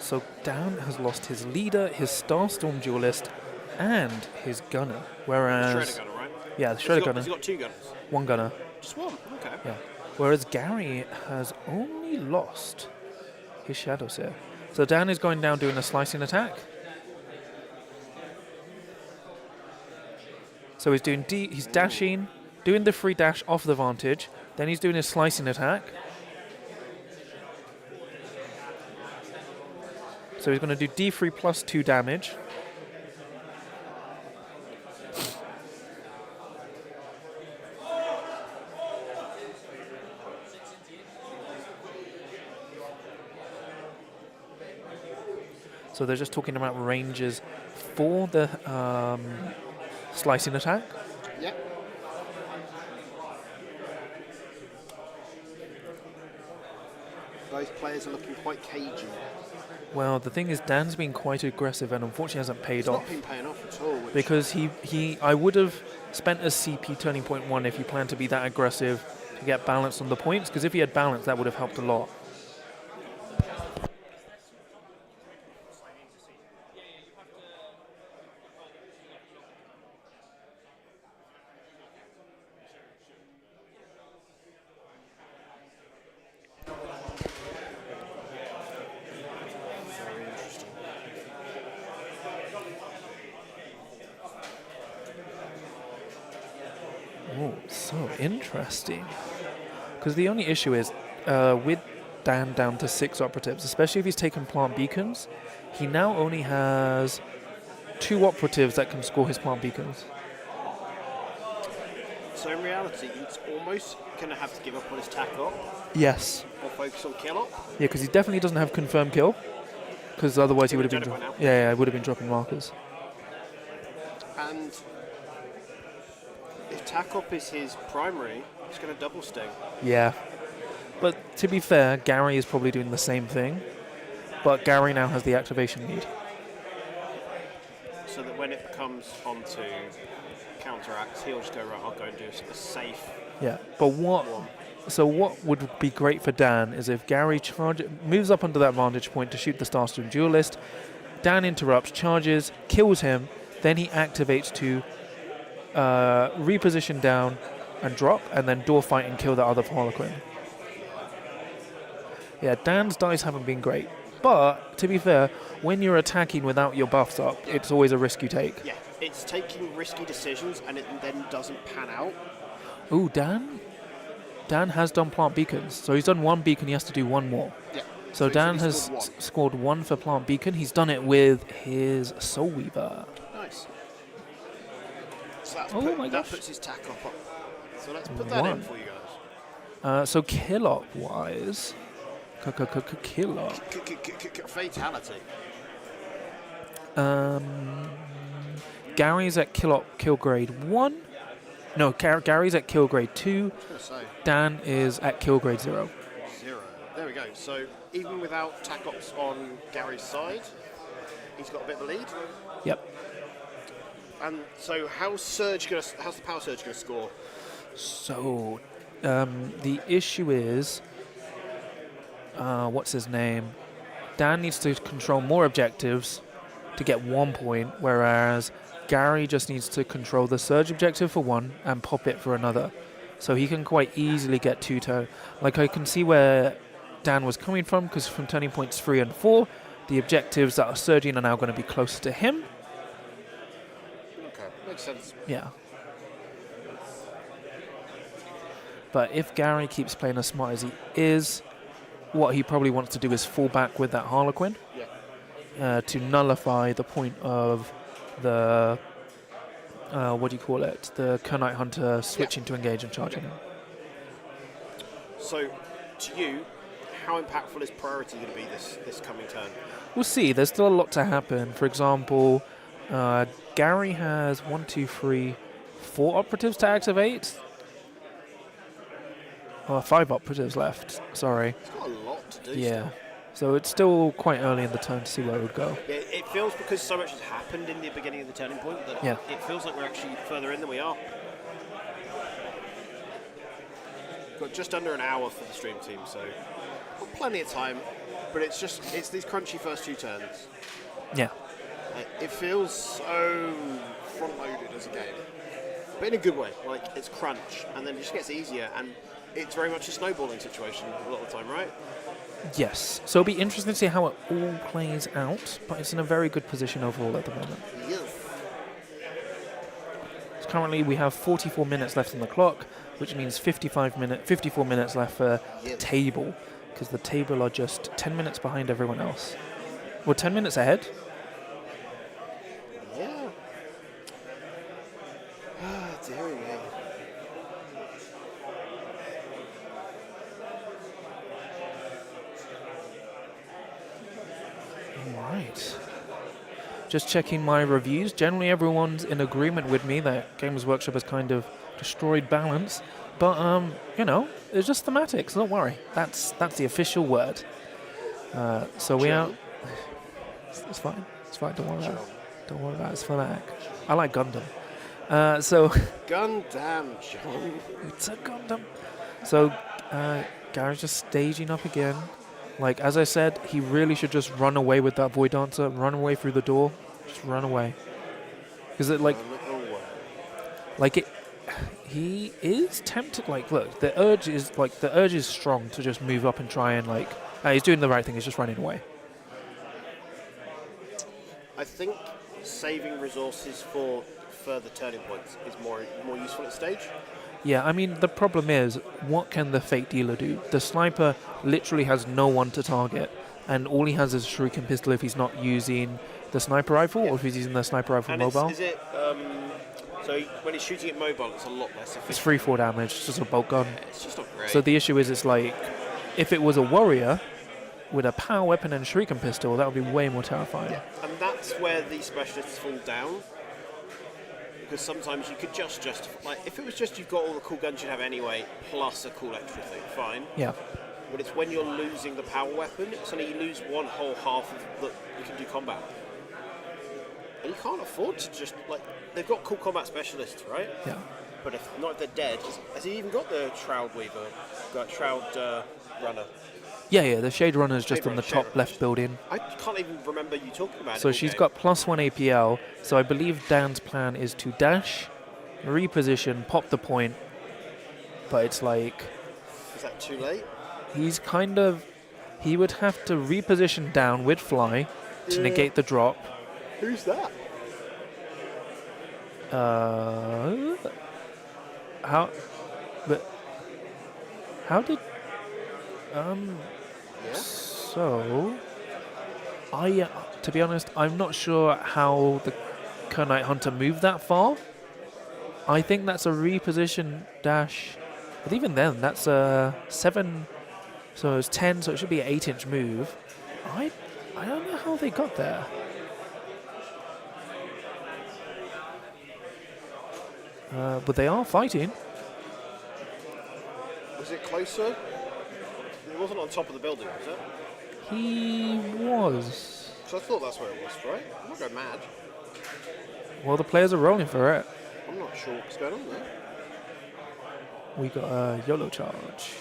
Speaker 6: So Dan has lost his leader, his Starstorm Duelist, and his gunner. Whereas,
Speaker 7: Shredder gunner, right?
Speaker 6: yeah, the Shredder gunner,
Speaker 7: He's got 2 gunners.
Speaker 6: 1 gunner.
Speaker 7: Just 1, okay.
Speaker 6: Yeah. Whereas Gary has only lost his Shadow Seer. So Dan is going down doing a slicing attack. So he's doing he's dashing, doing the free dash off the vantage. Then he's doing his slicing attack. So he's going to do D3 plus 2 damage. So they're just talking about ranges for the slicing attack.
Speaker 2: Yeah. Both players are looking quite cagey.
Speaker 6: Well, the thing is, Dan's been quite aggressive and unfortunately hasn't paid
Speaker 7: It's
Speaker 6: off.
Speaker 7: not been paying off at all. Which
Speaker 6: Because I would have spent a CP turning point 1 if he planned to be that aggressive to get balance on the points, because if he had balance, that would have helped a lot.
Speaker 2: Very interesting.
Speaker 6: Oh, so interesting. Because the only issue is, with Dan down to 6 operatives, especially if he's taken plant beacons, he now only has 2 operatives that can score his plant beacons.
Speaker 7: So in reality, he's almost going to have to give up on his tack up
Speaker 6: Yes.
Speaker 7: or focus on kill up.
Speaker 6: Yeah, because he definitely doesn't have confirmed kill. Because otherwise he would have been,
Speaker 7: Done it by now.
Speaker 6: yeah, would have been dropping markers.
Speaker 7: And if tack up is his primary, he's going to double sting.
Speaker 6: Yeah. But to be fair, Gary is probably doing the same thing. But Gary now has the activation lead.
Speaker 7: So that when it comes onto counteracts, he'll just go, right, I'll go and do a safe
Speaker 6: Yeah. But what would be great for Dan is if Gary moves up under that vantage point to shoot the Starstream Duelist, Dan interrupts, charges, kills him, then he activates to reposition down and drop, and then door fight and kill the other Harlequin. Yeah, Dan's dice haven't been great. But, to be fair, when you're attacking without your buffs up, it's always a risk you take.
Speaker 7: Yeah, it's taking risky decisions and it then doesn't pan out.
Speaker 6: Ooh, Dan has done plant beacons. So he's done 1 beacon, he has to do 1 more.
Speaker 7: Yeah.
Speaker 6: So Dan
Speaker 7: he's
Speaker 6: has
Speaker 7: scored 1.
Speaker 6: scored 1 for plant beacon. He's done it with his Soul Weaver.
Speaker 7: Nice. So that's
Speaker 6: Oh my
Speaker 7: that
Speaker 6: gosh.
Speaker 7: puts his tack up. So let's put that
Speaker 6: 1.
Speaker 7: in for you guys.
Speaker 6: So kill up wise, kill up.
Speaker 7: Fatality.
Speaker 6: Gary's at kill grade 1. No, Gary's at kill grade 2. Dan is at kill grade 0.
Speaker 2: 0. There we go. So even without tack ops on Gary's side, he's got a bit of a lead.
Speaker 6: Yep.
Speaker 2: And so how's the Power Surge going to score?
Speaker 6: So the issue is, what's his name? Dan needs to control more objectives to get 1 point, whereas Gary just needs to control the surge objective for 1 and pop it for another. So he can quite easily get 2 turn. Like, I can see where Dan was coming from, because from turning points 3 and 4, the objectives that are surging are now going to be closer to him.
Speaker 2: Okay, makes sense.
Speaker 6: Yeah. But if Gary keeps playing as smart as he is, what he probably wants to do is fall back with that Harlequin to nullify the point of the, what do you call it? The Kernite Hunter switching to engage and charging him.
Speaker 7: So, to you, how impactful is priority going to be this coming turn?
Speaker 6: We'll see. There's still a lot to happen. For example, Gary has 1, 2, 3, 4 operatives to activate. 5 operatives left. Sorry.
Speaker 7: It's got a lot to do.
Speaker 6: Yeah.
Speaker 7: Still.
Speaker 6: So it's still quite early in the turn to see where it would go.
Speaker 7: Yeah, it feels, because so much has happened in the beginning of the turning point, that it feels like we're actually further in than we are. Got just under an hour for the stream team, so got plenty of time. But it's these crunchy first 2 turns.
Speaker 6: Yeah.
Speaker 7: It feels so front-loaded as a game, but in a good way. Like, it's crunch, and then it just gets easier, and it's very much a snowballing situation a lot of the time, right?
Speaker 6: Yes. So it'll be interesting to see how it all plays out, but it's in a very good position overall at the moment.
Speaker 7: Yes.
Speaker 6: So currently we have 44 minutes left on the clock, which means 54 minutes left for the table, because the table are just 10 minutes behind everyone else. Well, 10 minutes ahead.
Speaker 7: Yeah. Dearie me.
Speaker 6: Right. Just checking my reviews. Generally, everyone's in agreement with me that Games Workshop has kind of destroyed balance. But, it's just thematics. Don't worry. That's the official word. So we are It's fine. It's fine. Don't worry about
Speaker 2: John.
Speaker 6: it. Don't worry about it. It's phonetic. I like Gundam. So
Speaker 2: Gundam, John.
Speaker 6: it's a Gundam. So Gary's just staging up again. Like as I said, he really should just run away with that Void Dancer. Run away through the door. Just run away. Because it like it. He is tempted. Like, look, the urge is strong to just move up and try and like. He's doing the right thing. He's just running away.
Speaker 7: I think saving resources for further turning points is more useful at stage.
Speaker 6: Yeah, I mean the problem is, what can the Fate Dealer do? The sniper literally has no one to target, and all he has is a shuriken pistol if he's not using the sniper rifle, or if he's using the sniper rifle
Speaker 7: And
Speaker 6: mobile.
Speaker 7: is it so when he's shooting it mobile, it's a lot less
Speaker 6: It's
Speaker 7: efficient.
Speaker 6: 3-4 damage. It's just a bolt gun.
Speaker 7: It's just not great.
Speaker 6: So the issue is, it's like, if it was a warrior with a power weapon and shuriken pistol, that would be way more terrifying.
Speaker 7: And that's where these specialists fall down. Because sometimes you could just like if it was just you've got all the cool guns you'd have anyway, plus a cool extra thing, fine.
Speaker 6: Yeah.
Speaker 7: But it's when you're losing the power weapon, suddenly you lose one whole half of that you can do combat. And you can't afford to just like they've got cool combat specialists, right?
Speaker 6: Yeah.
Speaker 7: But if they're dead, has he even got the Shroud Weaver, Shroud Runner?
Speaker 6: Yeah, the Shade Runner is just
Speaker 7: Shade
Speaker 6: on the
Speaker 7: Runner,
Speaker 6: top
Speaker 7: Shade
Speaker 6: left building.
Speaker 7: I can't even remember you talking about it.
Speaker 6: So
Speaker 7: all
Speaker 6: she's
Speaker 7: game.
Speaker 6: got +1 APL. So I believe Dan's plan is to dash, reposition, pop the point. But it's like
Speaker 7: Is that too late?
Speaker 6: he would have to reposition down with fly to negate the drop.
Speaker 7: Who's that?
Speaker 6: How did
Speaker 2: Yeah.
Speaker 6: so to be honest, I'm not sure how the Kernite Hunter moved that far. I think that's a reposition dash, but even then that's a 7, so it's 10, so it should be an 8-inch move. I don't know how they got there. But they are fighting.
Speaker 7: Was it closer? It wasn't on top of the building, was it?
Speaker 6: He was.
Speaker 7: So I thought that's where it was, right? I'm not going mad.
Speaker 6: Well, the players are rolling for it.
Speaker 7: I'm not sure what's going on there.
Speaker 6: We got a YOLO charge.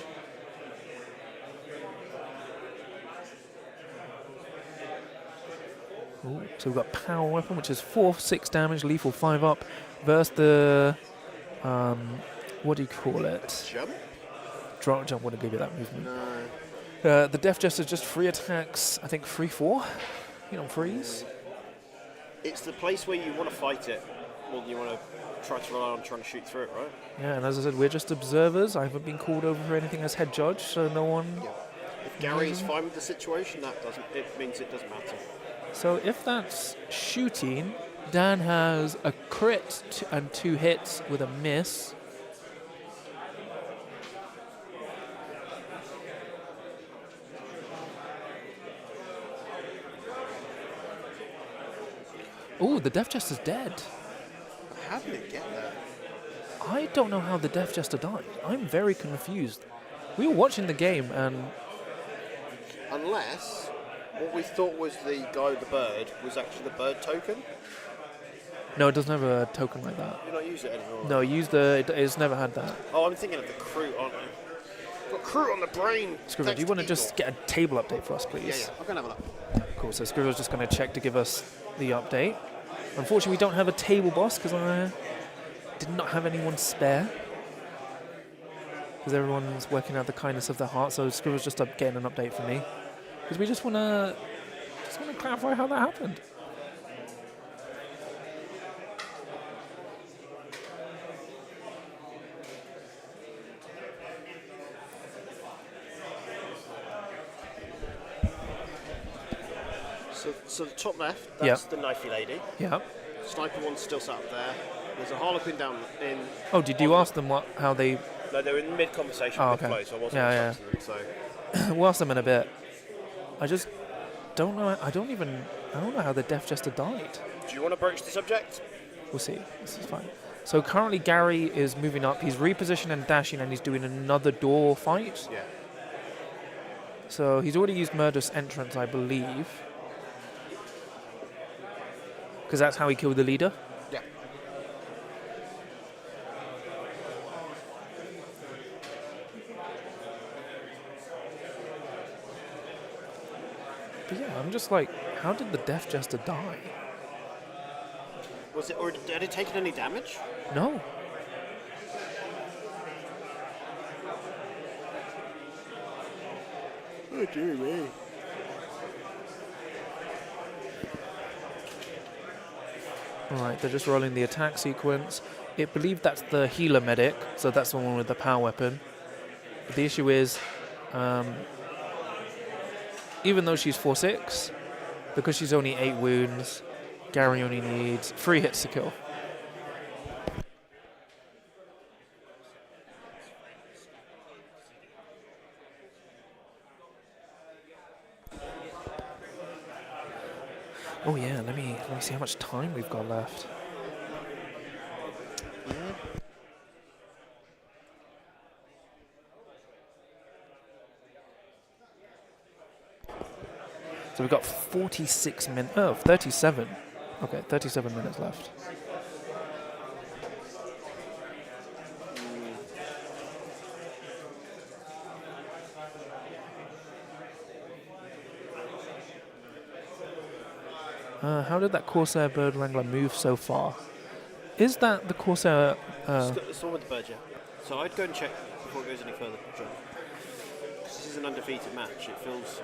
Speaker 6: Ooh, so we've got power weapon, which is 4-6 damage, lethal 5 up, versus the what do you call it?
Speaker 2: Jump?
Speaker 6: Drop jump wouldn't give you that movement.
Speaker 2: No.
Speaker 6: The Death Jester just 3 attacks, I think 3-4. You know, freeze.
Speaker 7: It's the place where you want to fight it more than you want to try to rely on trying to shoot through it, right?
Speaker 6: Yeah, and as I said, we're just observers. I haven't been called over for anything as head judge, so no one.
Speaker 7: If Gary's fine with the situation, it means it doesn't matter.
Speaker 6: So if that's shooting, Dan has a crit and 2 hits with a miss. Ooh, the Death Jester's dead.
Speaker 2: How did it get there?
Speaker 6: I don't know how the Death Jester died. I'm very confused. We were watching the game and
Speaker 7: Unless what we thought was the guy with the bird was actually the bird token.
Speaker 6: no, it doesn't have a token like that.
Speaker 7: You not use it anymore.
Speaker 6: No, it's never had that.
Speaker 7: Oh, I'm thinking of the crew, aren't I? Got crew on the brain.
Speaker 6: Scrivo, do you want to just get a table update for us, please?
Speaker 2: Yeah. I'm going to have a look.
Speaker 6: Cool, so Scrivo's just going to check to give us the update. Unfortunately, we don't have a table boss because I did not have anyone spare. Because everyone's working out the kindness of their heart, so Scrivo's just getting an update from me. Because we just want to clarify how that happened.
Speaker 7: So the top left, that's the knifey lady.
Speaker 6: Yeah.
Speaker 7: Sniper one's still sat up there. There's a harlequin down in.
Speaker 6: Oh, did you ask them how they...
Speaker 7: No, they were in mid-conversation
Speaker 6: Oh,
Speaker 7: with
Speaker 6: okay.
Speaker 7: Flo, so I wasn't
Speaker 6: Yeah,
Speaker 7: interrupting them. So
Speaker 6: We'll ask them in a bit. I just don't know. I don't know how the Death Jester died.
Speaker 7: do you want to broach the subject?
Speaker 6: We'll see. This is fine. So currently Gary is moving up. He's repositioning and dashing, and he's doing another door fight.
Speaker 2: Yeah.
Speaker 6: So he's already used Murderous Entrance, I believe. because that's how he killed the leader.
Speaker 2: Yeah.
Speaker 6: But yeah, I'm just like, how did the Death Jester die?
Speaker 7: Was it, or had it taken any damage?
Speaker 6: No.
Speaker 2: Oh, dear me.
Speaker 6: Alright, they're just rolling the attack sequence. It believed that's the healer medic, so that's the one with the power weapon. But the issue is, even though she's 4/6, because she's only 8 wounds, Gary only needs 3 hits to kill. Oh yeah, let me see how much time we've got left. So we've got 46 minutes. Oh, 37. Okay, 37 minutes left. How did that Corsair Bird Wrangler move so far? Is that the Corsair...
Speaker 7: It's the one with the bird, yeah. So I'd go and check before it goes any further. Because this is an undefeated match. It feels...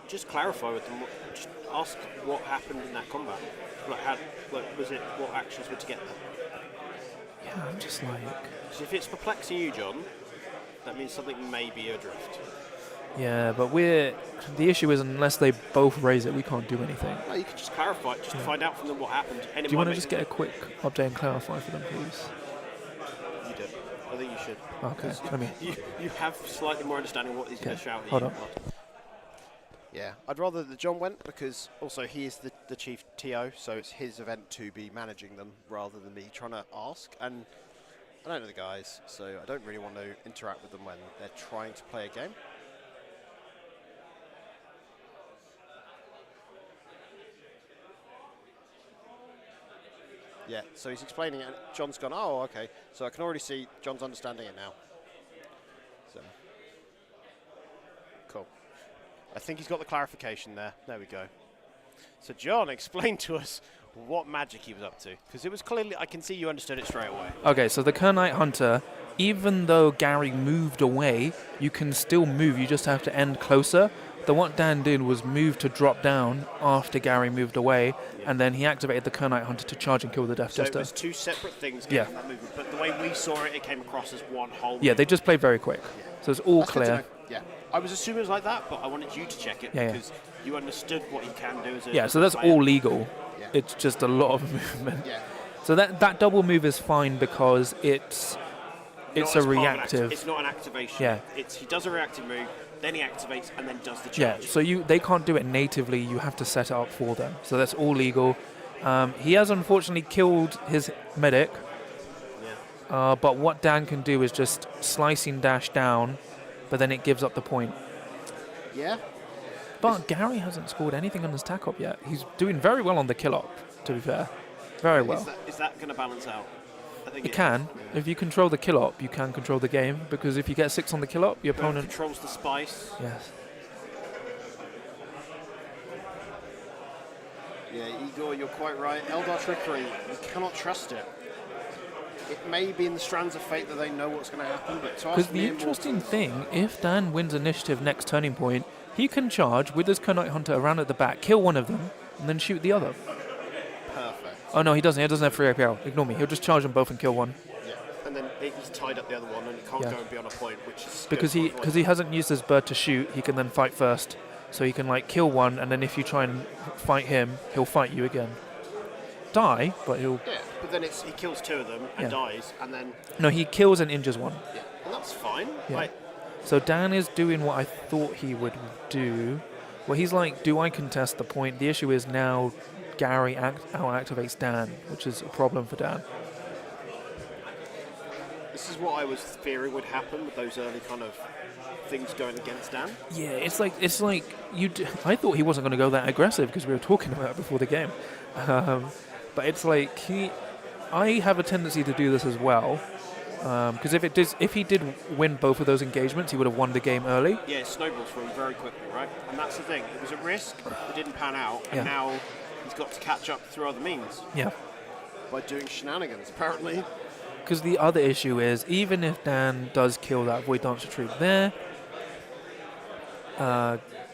Speaker 7: Just clarify with them. Just ask what happened in that combat. Was it what actions were to get there?
Speaker 6: Yeah, I'm just like...
Speaker 7: So if it's perplexing you, John, that means something may be adrift.
Speaker 6: Yeah, but the issue is unless they both raise it, we can't do anything.
Speaker 7: No, you could just clarify, just find out from them what happened. And
Speaker 6: Do you want to just get a quick update and clarify for them, please?
Speaker 7: You do. I think you should.
Speaker 6: Okay, let me...
Speaker 7: You have slightly more understanding what he's going to shout at
Speaker 6: hold
Speaker 7: you.
Speaker 6: on.
Speaker 2: Yeah, I'd rather that John went because also he is the chief TO, so it's his event to be managing them rather than me trying to ask. And I don't know the guys, so I don't really want to interact with them when they're trying to play a game. Yeah, so he's explaining it, and John's gone, oh, okay. So I can already see John's understanding it now. So, cool. I think he's got the clarification there. There we go. So John, explain to us what magic he was up to. Because it was clearly, I can see you understood it straight away.
Speaker 6: Okay, so the Kernite Hunter, even though Gary moved away, you can still move. You just have to end closer. What Dan did was move to drop down after Gary moved away, and then he activated the Kernite Hunter to charge and kill the Death
Speaker 7: So
Speaker 6: Jester.
Speaker 7: it was two separate things getting that movement. But the way we saw it, it came across as one whole
Speaker 6: Yeah, they just played very quick. So it's all
Speaker 2: That's good to
Speaker 6: clear.
Speaker 2: know. Yeah.
Speaker 7: I was assuming it was like that, but I wanted you to check it
Speaker 6: Yeah,
Speaker 7: because you understood what he can do as a
Speaker 6: Yeah, so that's
Speaker 7: player.
Speaker 6: all legal.
Speaker 2: Yeah.
Speaker 6: It's just a lot of movement.
Speaker 2: Yeah.
Speaker 6: So that double move is fine because it's
Speaker 7: Not
Speaker 6: a
Speaker 7: as part of an
Speaker 6: reactive.
Speaker 7: it's not an activation.
Speaker 6: Yeah.
Speaker 7: He does a reactive move, then he activates, and then does the
Speaker 6: Yeah,
Speaker 7: charge.
Speaker 6: so they can't do it natively. You have to set it up for them. So that's all legal. He has unfortunately killed his medic.
Speaker 7: Yeah.
Speaker 6: But what Dan can do is just slicing dash down, but then it gives up the point.
Speaker 2: Yeah.
Speaker 6: But Gary hasn't scored anything on his tack up yet. He's doing very well on the kill up, to be fair. Very well.
Speaker 7: Is that going to balance out? I think
Speaker 6: It can. If you control the kill up, you can control the game, because if you get 6 on the kill up, your opponent...
Speaker 7: controls the spice.
Speaker 6: Yes.
Speaker 2: Yeah, Igor, you're quite right. Eldar Trickery, you cannot trust it. It may be in the strands of fate that they know what's going to happen, but to
Speaker 6: Because
Speaker 2: us,
Speaker 6: the interesting thing, if Dan wins initiative next turning point, he can charge with his Kernite Hunter around at the back, kill one of them, and then shoot the other.
Speaker 2: Perfect.
Speaker 6: Oh no, he doesn't. He doesn't have free APL. Ignore me. He'll just charge them both and kill one.
Speaker 2: Yeah.
Speaker 7: And then he's tied up the other one, and he can't
Speaker 6: Yeah.
Speaker 7: go and be on a point, which is
Speaker 6: Because he hasn't used his bird to shoot, he can then fight first. So he can like kill one, and then if you try and fight him, he'll fight you again. Die, but he'll...
Speaker 7: Yeah, but then he kills 2 of them and
Speaker 6: Yeah.
Speaker 7: dies, and then
Speaker 6: No, he kills and injures one.
Speaker 7: yeah, and that's fine.
Speaker 6: Yeah.
Speaker 7: Like,
Speaker 6: So Dan is doing what I thought he would do. Well, he's like, do I contest the point? The issue is now Gary out-activates Dan, which is a problem for Dan.
Speaker 2: This is
Speaker 7: what I was fearing would happen with those early kind of things going against Dan.
Speaker 6: Yeah, it's like I thought he wasn't going to go that aggressive because we were talking about it before the game, but it's like I have a tendency to do this as well. Because if he did win both of those engagements, he would have won the game early.
Speaker 7: Yeah, it snowballs for him very quickly, right? And that's the thing. It was a risk. It didn't pan out, and now he's got to catch up through other means.
Speaker 6: Yeah.
Speaker 2: By doing shenanigans, apparently.
Speaker 6: Because the other issue is, even if Dan does kill that Void Dancer troop there,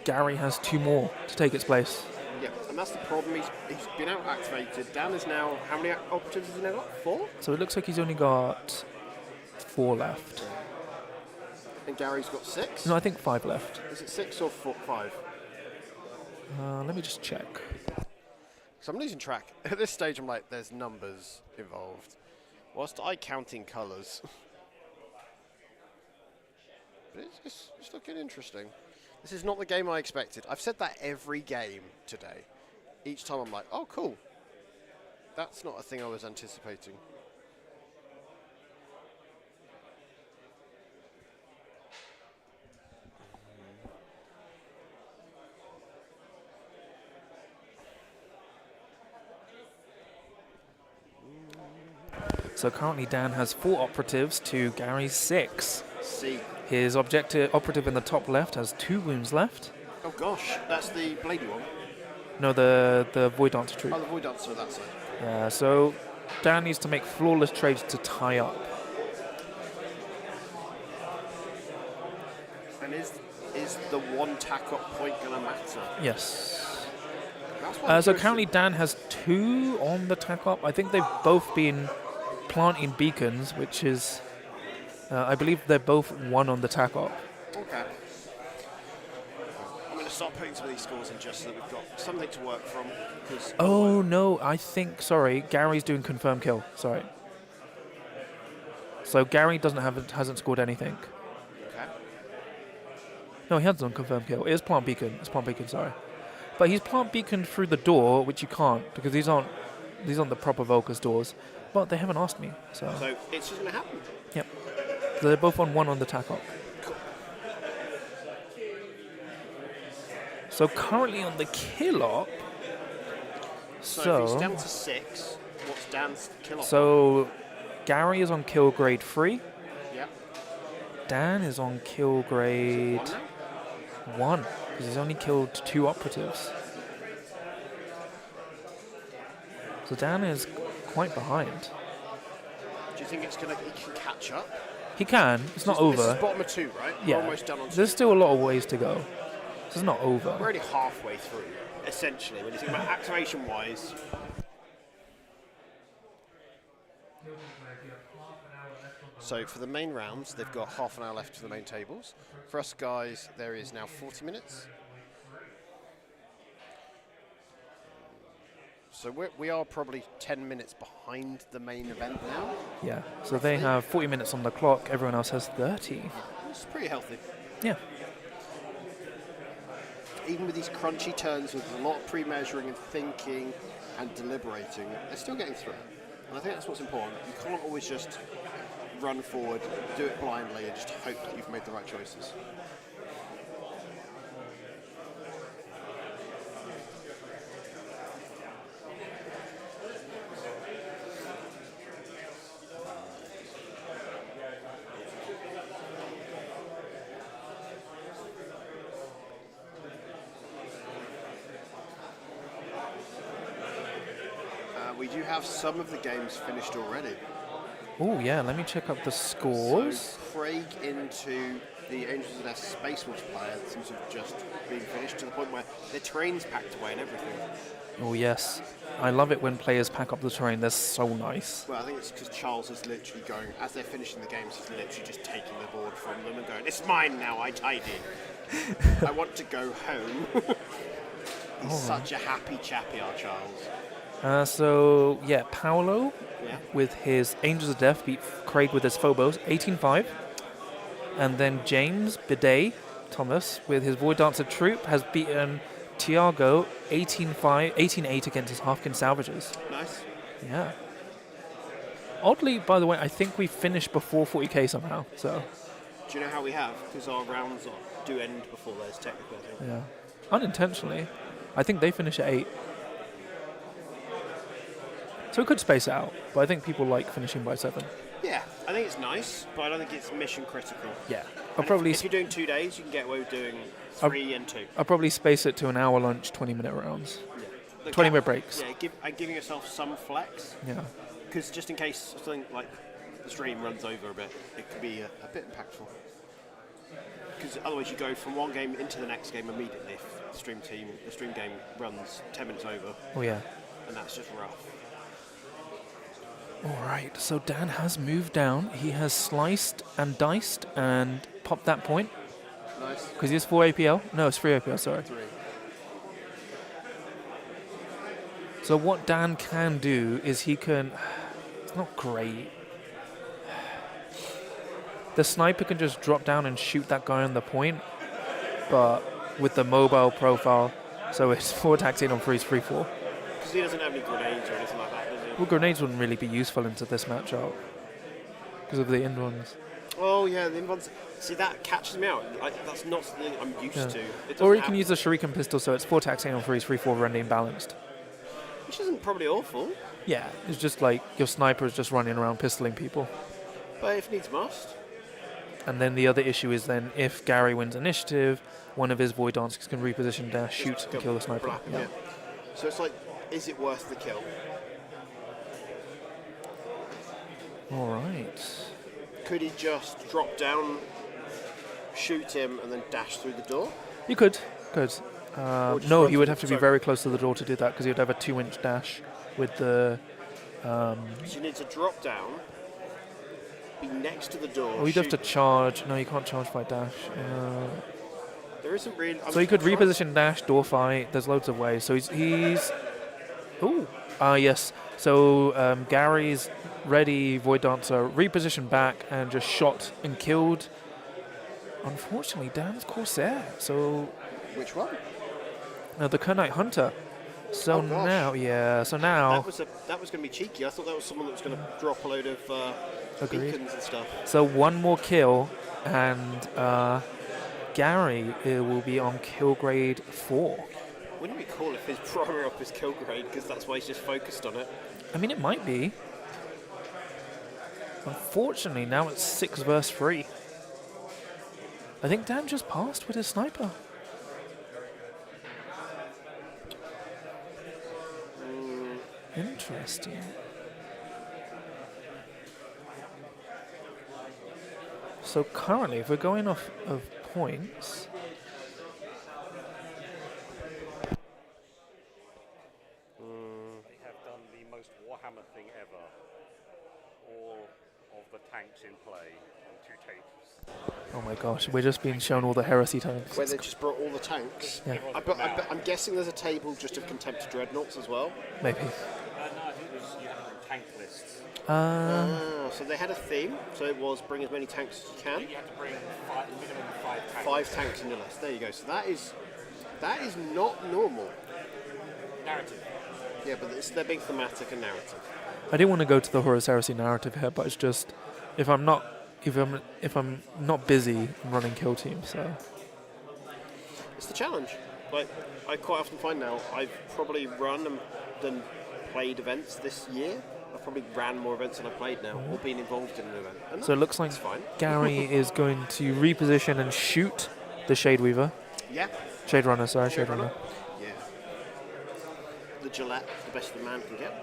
Speaker 6: Gary has 2 more to take its place.
Speaker 7: Yeah, and that's the problem. He's been out activated. Dan is now, how many operatives has he now got? 4?
Speaker 6: So it looks like he's only got 4 left.
Speaker 2: And Gary's got 6?
Speaker 6: No, I think 5 left.
Speaker 2: Is it 6 or 5?
Speaker 6: Let me just check.
Speaker 2: So I'm losing track. At this stage, I'm like, there's numbers involved. Whilst I counting colours. But it's looking interesting. This is not the game I expected. I've said that every game today. Each time I'm like, oh, cool. That's not a thing I was anticipating.
Speaker 6: So currently Dan has 4 operatives to Gary's 6.
Speaker 2: See.
Speaker 6: His operative in the top left has 2 wounds left.
Speaker 7: Oh gosh, that's the bladey one.
Speaker 6: No, the Void Dancer troop.
Speaker 7: Oh, the Void Dancer on that side.
Speaker 6: Yeah, so Dan needs to make flawless trades to tie up.
Speaker 7: And is the one tack-up point going to matter?
Speaker 6: Yes.
Speaker 7: That's what
Speaker 6: So currently Dan has 2 on the tack up. I think they've both been planting beacons, which is, I believe they're both 1 on the tack up.
Speaker 7: Okay. I'm going to start putting some of these scores in just so that we've got something to work from.
Speaker 6: Oh no, I think, sorry, Gary's doing confirm kill. Sorry. So Gary hasn't scored anything.
Speaker 7: Okay.
Speaker 6: No, he has done confirm kill. It is plant beacon. It's plant beacon, sorry. But he's plant beaconed through the door, which you can't because these aren't the proper Volker's doors. But they haven't asked me, so
Speaker 7: it's just going to happen.
Speaker 6: Yep. So they're both on 1 on the tack up.
Speaker 7: Cool.
Speaker 6: So currently on the kill up.
Speaker 7: So if he's down to 6, what's Dan's kill up?
Speaker 6: So Gary is on kill grade 3.
Speaker 7: Yeah.
Speaker 6: Dan is on kill grade 1 because he's only killed 2 operatives. So Dan is quite behind.
Speaker 7: Do you think he can catch up?
Speaker 6: He can. It's not over.
Speaker 7: This is bottom of 2, right?
Speaker 6: Yeah.
Speaker 7: We're almost done on 2.
Speaker 6: There's still a lot of ways to go. This is not over.
Speaker 7: We're already halfway through, essentially, when you think about activation-wise.
Speaker 2: So for the main rounds, they've got half an hour left for the main tables. For us guys, there is now 40 minutes. So we are probably 10 minutes behind the main event now.
Speaker 6: Yeah. So they have 40 minutes on the clock. Everyone else has 30.
Speaker 2: It's pretty healthy.
Speaker 6: Yeah.
Speaker 2: Even with these crunchy turns with a lot of pre-measuring and thinking and deliberating, they're still getting through. And I think that's what's important. You can't always just run forward, do it blindly, and just hope that you've made the right choices. We do have some of the games finished already.
Speaker 6: Oh, yeah. Let me check up the scores.
Speaker 2: So Craig into the Angels of Death Space multiplayer seems to have just been finished to the point where the terrain's packed away and everything.
Speaker 6: Oh, yes. I love it when players pack up the terrain. They're so nice.
Speaker 2: Well, I think it's because Charles is literally going, as they're finishing the games, he's literally just taking the board from them and going, it's mine now, I tidy. I want to go home. He's such a happy chappy, our Charles.
Speaker 6: So, yeah, Paolo with his Angels of Death beat Craig with his Phobos, 18-5. And then James Bidet Thomas with his Void Dancer Troop has beaten Tiago 18-8 against his Halfkin Salvages.
Speaker 2: Nice.
Speaker 6: Yeah. Oddly, by the way, I think we finished before 40k somehow. So
Speaker 7: Do you know how we have? Because our rounds do end before theirs, technically, I think.
Speaker 6: yeah, unintentionally. I think they finish at 8. So we could space it out, but I think people like finishing by 7.
Speaker 7: Yeah, I think it's nice, but I don't think it's mission critical.
Speaker 6: Yeah,
Speaker 7: And if you're doing 2 days, you can get away with doing 3 and 2.
Speaker 6: I'll probably space it to an hour lunch, 20-minute rounds,
Speaker 7: The
Speaker 6: 20-minute breaks.
Speaker 7: Yeah, giving yourself some flex,
Speaker 6: Yeah.
Speaker 7: because just in case something like the stream runs over a bit, it could be a bit impactful. Because otherwise you go from one game into the next game immediately if the stream game runs 10 minutes over,
Speaker 6: Oh yeah.
Speaker 7: and that's just rough.
Speaker 6: All right. So Dan has moved down. He has sliced and diced and popped that point
Speaker 2: Nice.
Speaker 6: because he has 4 APL. No, it's 3 APL. Sorry.
Speaker 2: 3.
Speaker 6: So what Dan can do is he can. It's not great. The sniper can just drop down and shoot that guy on the point, but with the mobile profile, so it's 4 attacks in on 3 is 3-4.
Speaker 7: Because he doesn't have any grenades or anything like that, does he?
Speaker 6: Well, grenades wouldn't really be useful into this matchup because of the in runs.
Speaker 7: Oh yeah, the inbounds. See, that catches me out. That's not something I'm used
Speaker 6: Yeah.
Speaker 7: to. It
Speaker 6: Or
Speaker 7: doesn't
Speaker 6: you can
Speaker 7: happen,
Speaker 6: use the shuriken pistol, so it's 4 attacks in on 3 is 3-4 rending balanced.
Speaker 7: which isn't probably awful,
Speaker 6: Yeah, it's just like your sniper is just running around pistoling people.
Speaker 7: but if needs must.
Speaker 6: And then the other issue is then if Gary wins initiative, one of his void dancers can reposition dash, shoot, and kill the sniper.
Speaker 7: Blap, yeah. So it's like, is it worth the kill?
Speaker 6: All right.
Speaker 7: Could he just drop down, shoot him, and then dash through the door?
Speaker 6: You could.
Speaker 7: just
Speaker 6: No,
Speaker 7: run
Speaker 6: he would
Speaker 7: through-
Speaker 6: have to be
Speaker 7: sorry.
Speaker 6: very close to the door to do that because he would have a 2-inch dash with the.
Speaker 7: So you need to drop down, be next to the door.
Speaker 6: Oh, he'd have to
Speaker 7: shoot.
Speaker 6: charge. No, you can't charge by dash.
Speaker 7: There isn't really.
Speaker 6: So he could reposition dash, door fight. There's loads of ways. So he's. Ooh. Yes. So Gary's ready void dancer repositioned back and just shot and killed. Unfortunately, Dan's Corsair. So
Speaker 2: Which one?
Speaker 6: no, the Kernite Hunter. So
Speaker 2: Oh, gosh.
Speaker 6: now, yeah. So now,
Speaker 7: That was going to be cheeky. I thought that was someone that was going to drop a load of
Speaker 6: Agreed.
Speaker 7: beacons and stuff.
Speaker 6: so one more kill, and Gary will be on kill grade 4.
Speaker 7: Wouldn't it be cool if his primary up is kill grade, because that's why he's just focused on it.
Speaker 6: I mean, it might be. Unfortunately, now it's 6 versus 3. I think Dan just passed with his sniper. Interesting. So currently, if we're going off of points,
Speaker 3: They have done the most Warhammer thing ever. All of the tanks in play on 2 tables.
Speaker 6: oh my gosh, we're just being shown all the heresy tanks.
Speaker 2: Where they just brought all the tanks.
Speaker 6: Yeah.
Speaker 2: I'm guessing there's a table just of Contemptor Dreadnoughts as well.
Speaker 6: Maybe.
Speaker 3: No, I think it was, you had to bring tank lists.
Speaker 7: So they had a theme, so it was bring as many tanks as you can.
Speaker 3: You had to bring minimum 5 tanks.
Speaker 7: 5 tanks in your list. There you go. So that is not normal.
Speaker 3: Narrative.
Speaker 7: Yeah, but they're being thematic and narrative.
Speaker 6: I didn't want to go to the Horus Heresy narrative here, but it's just if I'm not busy, I'm running kill team. So
Speaker 7: It's the challenge. Like I quite often find now, I've probably run than played events this year. I've probably ran more events than I've played now, or been involved in an event. And
Speaker 6: so it looks like
Speaker 7: that's fine.
Speaker 6: Gary is going to reposition and shoot the Shade Weaver,
Speaker 7: Yeah.
Speaker 6: Shade Runner. Sorry, Shade Runner.
Speaker 7: Yeah. The Gillette, the best the man can get.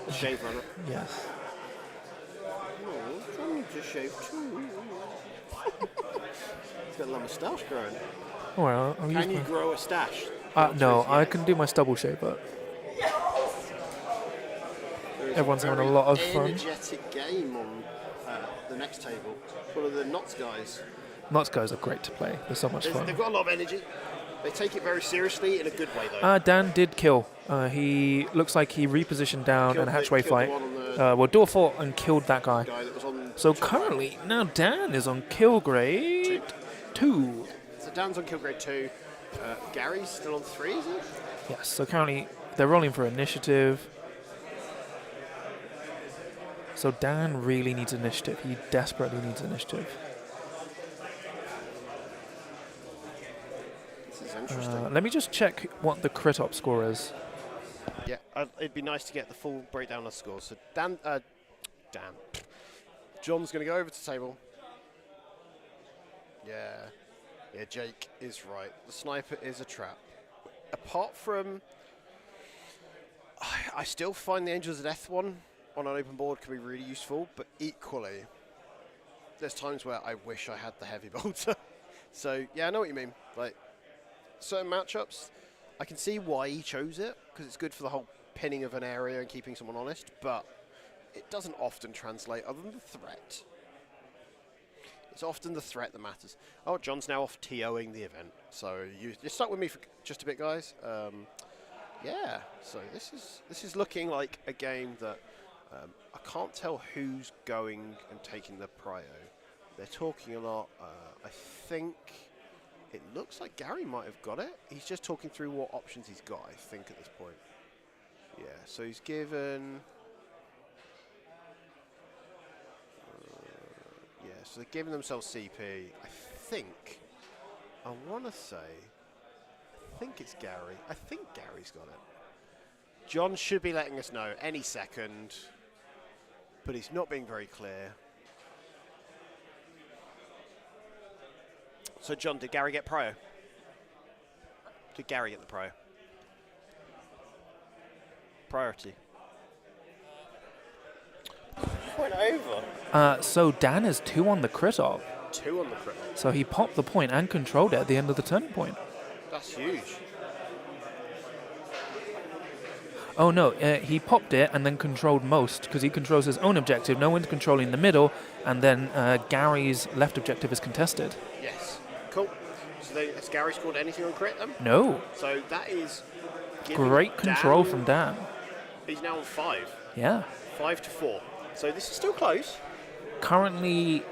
Speaker 7: The Shave Runner.
Speaker 6: Yes.
Speaker 7: Oh, I need to shave too. He's got a little moustache growing.
Speaker 6: Oh, well, I'll use
Speaker 7: Can you
Speaker 6: my.
Speaker 7: grow a stash?
Speaker 6: No, I can do my stubble shave, but
Speaker 7: There is
Speaker 6: Everyone's having a
Speaker 7: very
Speaker 6: lot of fun.
Speaker 7: energetic game on the next table. One of the Knots guys.
Speaker 6: Knots guys are great to play. They're so much
Speaker 7: They've
Speaker 6: fun.
Speaker 7: got a lot of energy. They take it very seriously in a good way, though.
Speaker 6: Dan did kill. He looks like he repositioned down
Speaker 7: Killed
Speaker 6: and
Speaker 7: the-
Speaker 6: hatchway
Speaker 7: killed the
Speaker 6: fight.
Speaker 7: one on the
Speaker 6: Well, door fought and killed that guy.
Speaker 7: guy that was on.
Speaker 6: So currently, now Dan is on kill grade 2.
Speaker 7: So Dan's on kill grade 2. Gary's still on 3, is he?
Speaker 6: Yes, so currently they're rolling for initiative. So Dan really needs initiative. He desperately needs initiative.
Speaker 2: This is interesting.
Speaker 6: Let me just check what the crit op score is.
Speaker 2: Yeah, it'd be nice to get the full breakdown of scores. So John's going to go over to the table. Yeah, Jake is right. The sniper is a trap. Apart from, I still find the Angels of Death one on an open board can be really useful, but equally, there's times where I wish I had the heavy bolter. So yeah, I know what you mean. Like certain matchups, I can see why he chose it because it's good for the whole pinning of an area and keeping someone honest, but it doesn't often translate other than the threat. It's often the threat that matters. Oh, John's now off TOing the event, so you're stuck with me for just a bit, guys. Yeah, so this is looking like a game that I can't tell who's going and taking the prio. They're talking a lot. I think it looks like Gary might have got it. He's just talking through what options he's got, I think, at this point. Yeah, so he's given... yeah, so they're giving themselves CP. I want to say, I think it's Gary. I think Gary's got it. John should be letting us know any second, but he's not being very clear. So, John, did Gary get prio? Did Gary get the prio? Priority. Point over.
Speaker 6: So Dan is 2 on the crit op.
Speaker 2: 2 on the crit.
Speaker 6: So he popped the point and controlled it at the end of the turning point.
Speaker 2: That's huge.
Speaker 6: Oh no, he popped it and then controlled most because he controls his own objective. No one's controlling the middle, and then Gary's left objective is contested.
Speaker 2: Yes. Cool. So has Gary scored anything on crit then?
Speaker 6: No.
Speaker 2: So that is
Speaker 6: Great control from Dan.
Speaker 2: He's now on 5.
Speaker 6: Yeah.
Speaker 2: 5-4. So this is still close.
Speaker 6: Currently,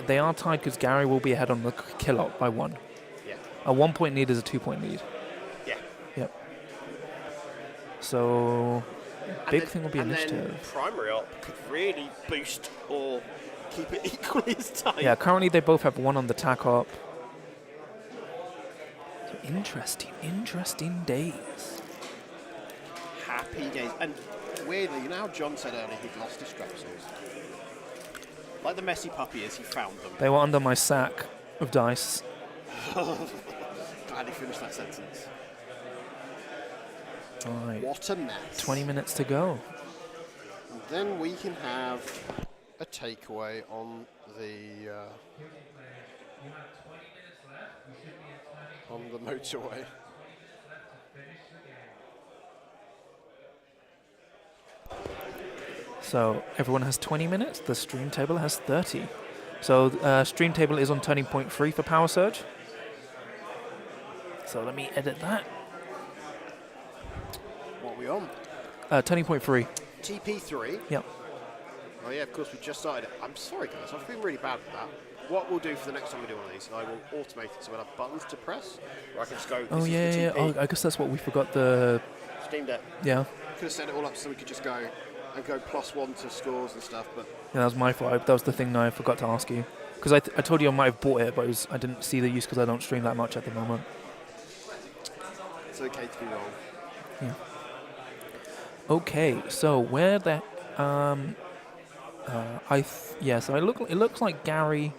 Speaker 6: they are tied because Gary will be ahead on the kill op by 1.
Speaker 2: Yeah.
Speaker 6: A 1-point lead is a 2-point lead.
Speaker 2: Yeah.
Speaker 6: Yep. So, big thing will be
Speaker 2: and
Speaker 6: initiative.
Speaker 2: Then primary op could really boost or keep it equally as tight.
Speaker 6: Yeah, currently they both have 1 on the tac op. So interesting days.
Speaker 2: Happy days. And weirdly, you know how John said earlier he'd lost his strepsils? Like the messy puppy is, he found them.
Speaker 6: They were under my sack of dice.
Speaker 2: Glad he finished that sentence.
Speaker 6: All right.
Speaker 2: What a mess.
Speaker 6: 20 minutes to go.
Speaker 2: And then we can have a takeaway on the motorway.
Speaker 6: So everyone has 20 minutes. The stream table has 30. So stream table is on turning point 3 for Power Surge. So let me edit that.
Speaker 2: What are we on?
Speaker 6: Turning point 3.
Speaker 2: TP3?
Speaker 6: Yep.
Speaker 2: Oh yeah, of course, we just started it. I'm sorry, guys. I've been really bad with that. What we'll do for the next time we do one of these, I will automate it so we'll have buttons to press, or I can just go,
Speaker 6: Oh,
Speaker 2: this
Speaker 6: yeah,
Speaker 2: is the
Speaker 6: yeah.
Speaker 2: TP.
Speaker 6: Oh, I guess that's what we forgot the...
Speaker 2: Steam Deck.
Speaker 6: Yeah.
Speaker 2: Could have set it all up so we could just go and go +1 to scores and stuff, but...
Speaker 6: Yeah, that was my fault. That was the thing I forgot to ask you. Because I told you I might have bought it, but I didn't see the use because I don't stream that much at the moment.
Speaker 2: It's okay to be wrong.
Speaker 6: Yeah. Okay, so where the... so it looks like Gary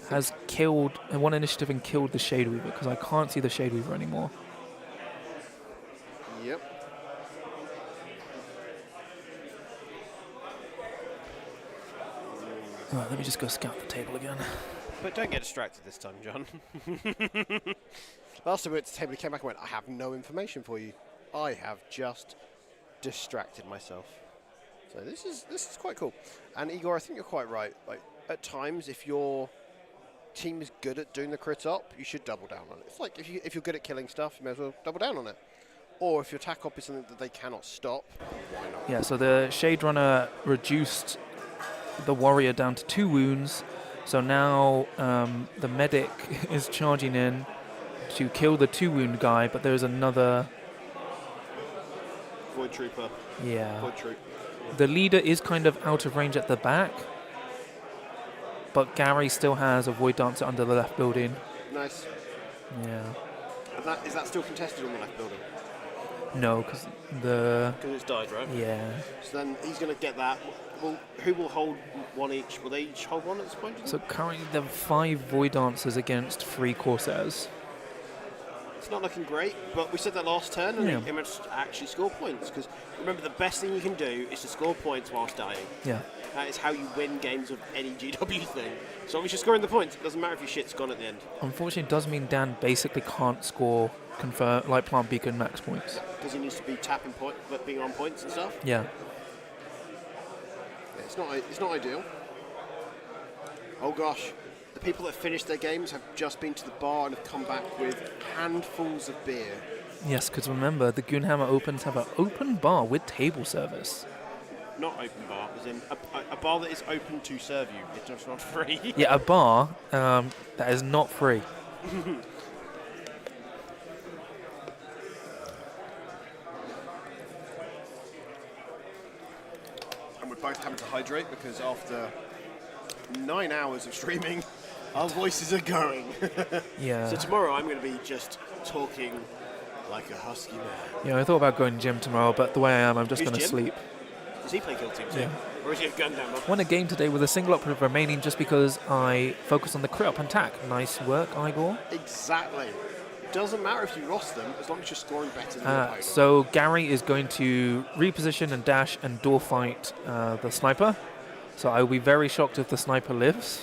Speaker 6: has killed one initiative and killed the Shade Weaver because I can't see the Shade Weaver anymore.
Speaker 2: Yep.
Speaker 6: Oh, let me just go scout the table again.
Speaker 2: But don't get distracted this time, John. Last time we went to the table, he came back and went, I have no information for you. I have just distracted myself. So this is quite cool. And Igor, I think you're quite right. Like at times, if your team is good at doing the crit op, you should double down on it. It's like if you're good at killing stuff, you may as well double down on it. Or if your tac op is something that they cannot stop, why not?
Speaker 6: Yeah, so the Shade Runner reduced the warrior down to 2 wounds. So now the medic is charging in to kill the 2 wound guy, but there's another...
Speaker 2: Void Trooper.
Speaker 6: Yeah.
Speaker 2: Void Troop.
Speaker 6: The leader is kind of out of range at the back, but Gary still has a Void Dancer under the left building.
Speaker 2: Nice.
Speaker 6: Yeah.
Speaker 2: And is that still contested on the left building?
Speaker 6: No, because the...
Speaker 7: Because it's died, right?
Speaker 6: Yeah.
Speaker 2: So then he's going to get that. Well, who will hold one each? Will they each hold one at this point?
Speaker 6: So currently there are 5 Void Dancers against 3 Corsairs.
Speaker 2: It's not looking great, but we said that last turn, and
Speaker 6: Yeah.
Speaker 2: he managed to actually score points. Because remember, the best thing you can do is to score points whilst dying.
Speaker 6: Yeah.
Speaker 2: That is how you win games of any GW thing. So long as you're scoring the points, it doesn't matter if your shit's gone at the end.
Speaker 6: Unfortunately, it does mean Dan basically can't score like Plant Beacon max points.
Speaker 2: Because he needs to be tapping point, but being on points and stuff.
Speaker 6: Yeah.
Speaker 2: Yeah, it's not ideal. Oh gosh, the people that finished their games have just been to the bar and have come back with handfuls of beer.
Speaker 6: Yes, because remember, the Goonhammer Opens have an open bar with table service.
Speaker 2: Not open bar, as in a bar that is open to serve you. It's just not free.
Speaker 6: Yeah, a bar that is not free.
Speaker 2: And we're both having to hydrate because after 9 hours of streaming, our voices are going.
Speaker 6: Yeah.
Speaker 2: So tomorrow I'm going to be just talking like a husky man.
Speaker 6: Yeah, I thought about going gym tomorrow, but the way I am, I'm just
Speaker 2: Who's
Speaker 6: going to
Speaker 2: Jim?
Speaker 6: sleep.
Speaker 2: Does he play Kill Team too?
Speaker 6: Yeah.
Speaker 2: Or is he a Goonhammer?
Speaker 6: Won a game today with a single operative remaining just because I focused on the crit up and attack. Nice work, Igor.
Speaker 2: Exactly. Doesn't matter if you lost them, as long as you're scoring better than your opponent.
Speaker 6: So Gary is going to reposition and dash and door fight the sniper. So I will be very shocked if the sniper lives.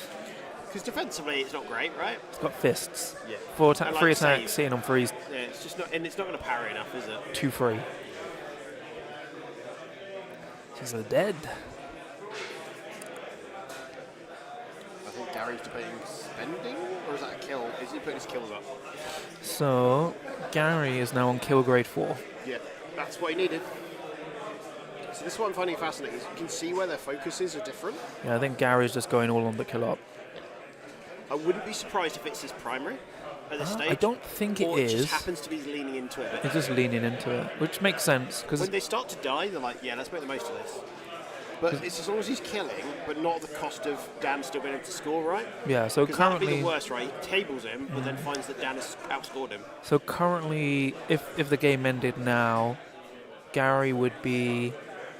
Speaker 2: Because defensively it's not great, right?
Speaker 6: It's got fists.
Speaker 2: Yeah.
Speaker 6: 4
Speaker 2: And like
Speaker 6: free
Speaker 2: save.
Speaker 6: attacks, sitting on freeze,
Speaker 2: Yeah, it's just not, and it's not going to parry enough, is it?
Speaker 6: 2 free. She's dead.
Speaker 2: I think Gary's debating spending, or is that a kill? Is he putting his kills up?
Speaker 6: So Gary is now on kill grade 4.
Speaker 2: Yeah, that's what he needed. So this is what I'm finding fascinating, is you can see where their focuses are different.
Speaker 6: Yeah, I think Gary's just going all on the kill up.
Speaker 2: I wouldn't be surprised if it's his primary at this stage.
Speaker 6: I don't think it
Speaker 2: or it
Speaker 6: is.
Speaker 2: just happens to be leaning into it a bit.
Speaker 6: It's just leaning into it, which makes sense because
Speaker 2: When they start to die, they're like, yeah, let's make the most of this. But it's as long as he's killing, but not at the cost of Dan still being able to score, right?
Speaker 6: yeah. So
Speaker 2: Because that would be
Speaker 6: currently,
Speaker 2: the worst, right? He tables him, but then finds that Dan has outscored him.
Speaker 6: if the game ended now, Gary would be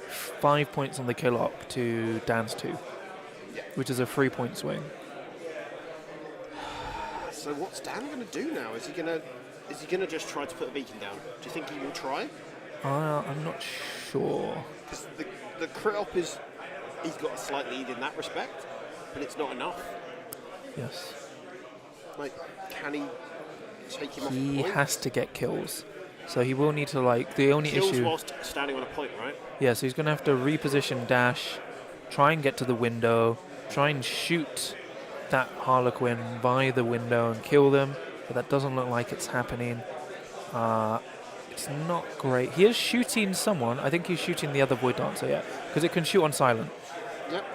Speaker 6: 5 points on the kill up to Dan's 2,
Speaker 2: Yeah.
Speaker 6: which is a 3-point swing.
Speaker 2: So what's Dan going to do now? Is he gonna just try to put a beacon down? Do you think he will try?
Speaker 6: I'm not sure.
Speaker 2: Because the crit up he's got a slight lead in that respect, but it's not enough.
Speaker 6: Yes,
Speaker 2: Like, can he take him off
Speaker 6: he
Speaker 2: the point?
Speaker 6: has to get kills, so he will need to the only
Speaker 2: Kills
Speaker 6: issue.
Speaker 2: whilst standing on a point, right?
Speaker 6: Yeah, so he's going to have to reposition dash, try and get to the window, try and shoot that Harlequin by the window and kill them, but that doesn't look like it's happening. It's not great. He is shooting someone. I think he's shooting the other Void Dancer, yeah, because it can shoot on silent.
Speaker 2: Yep.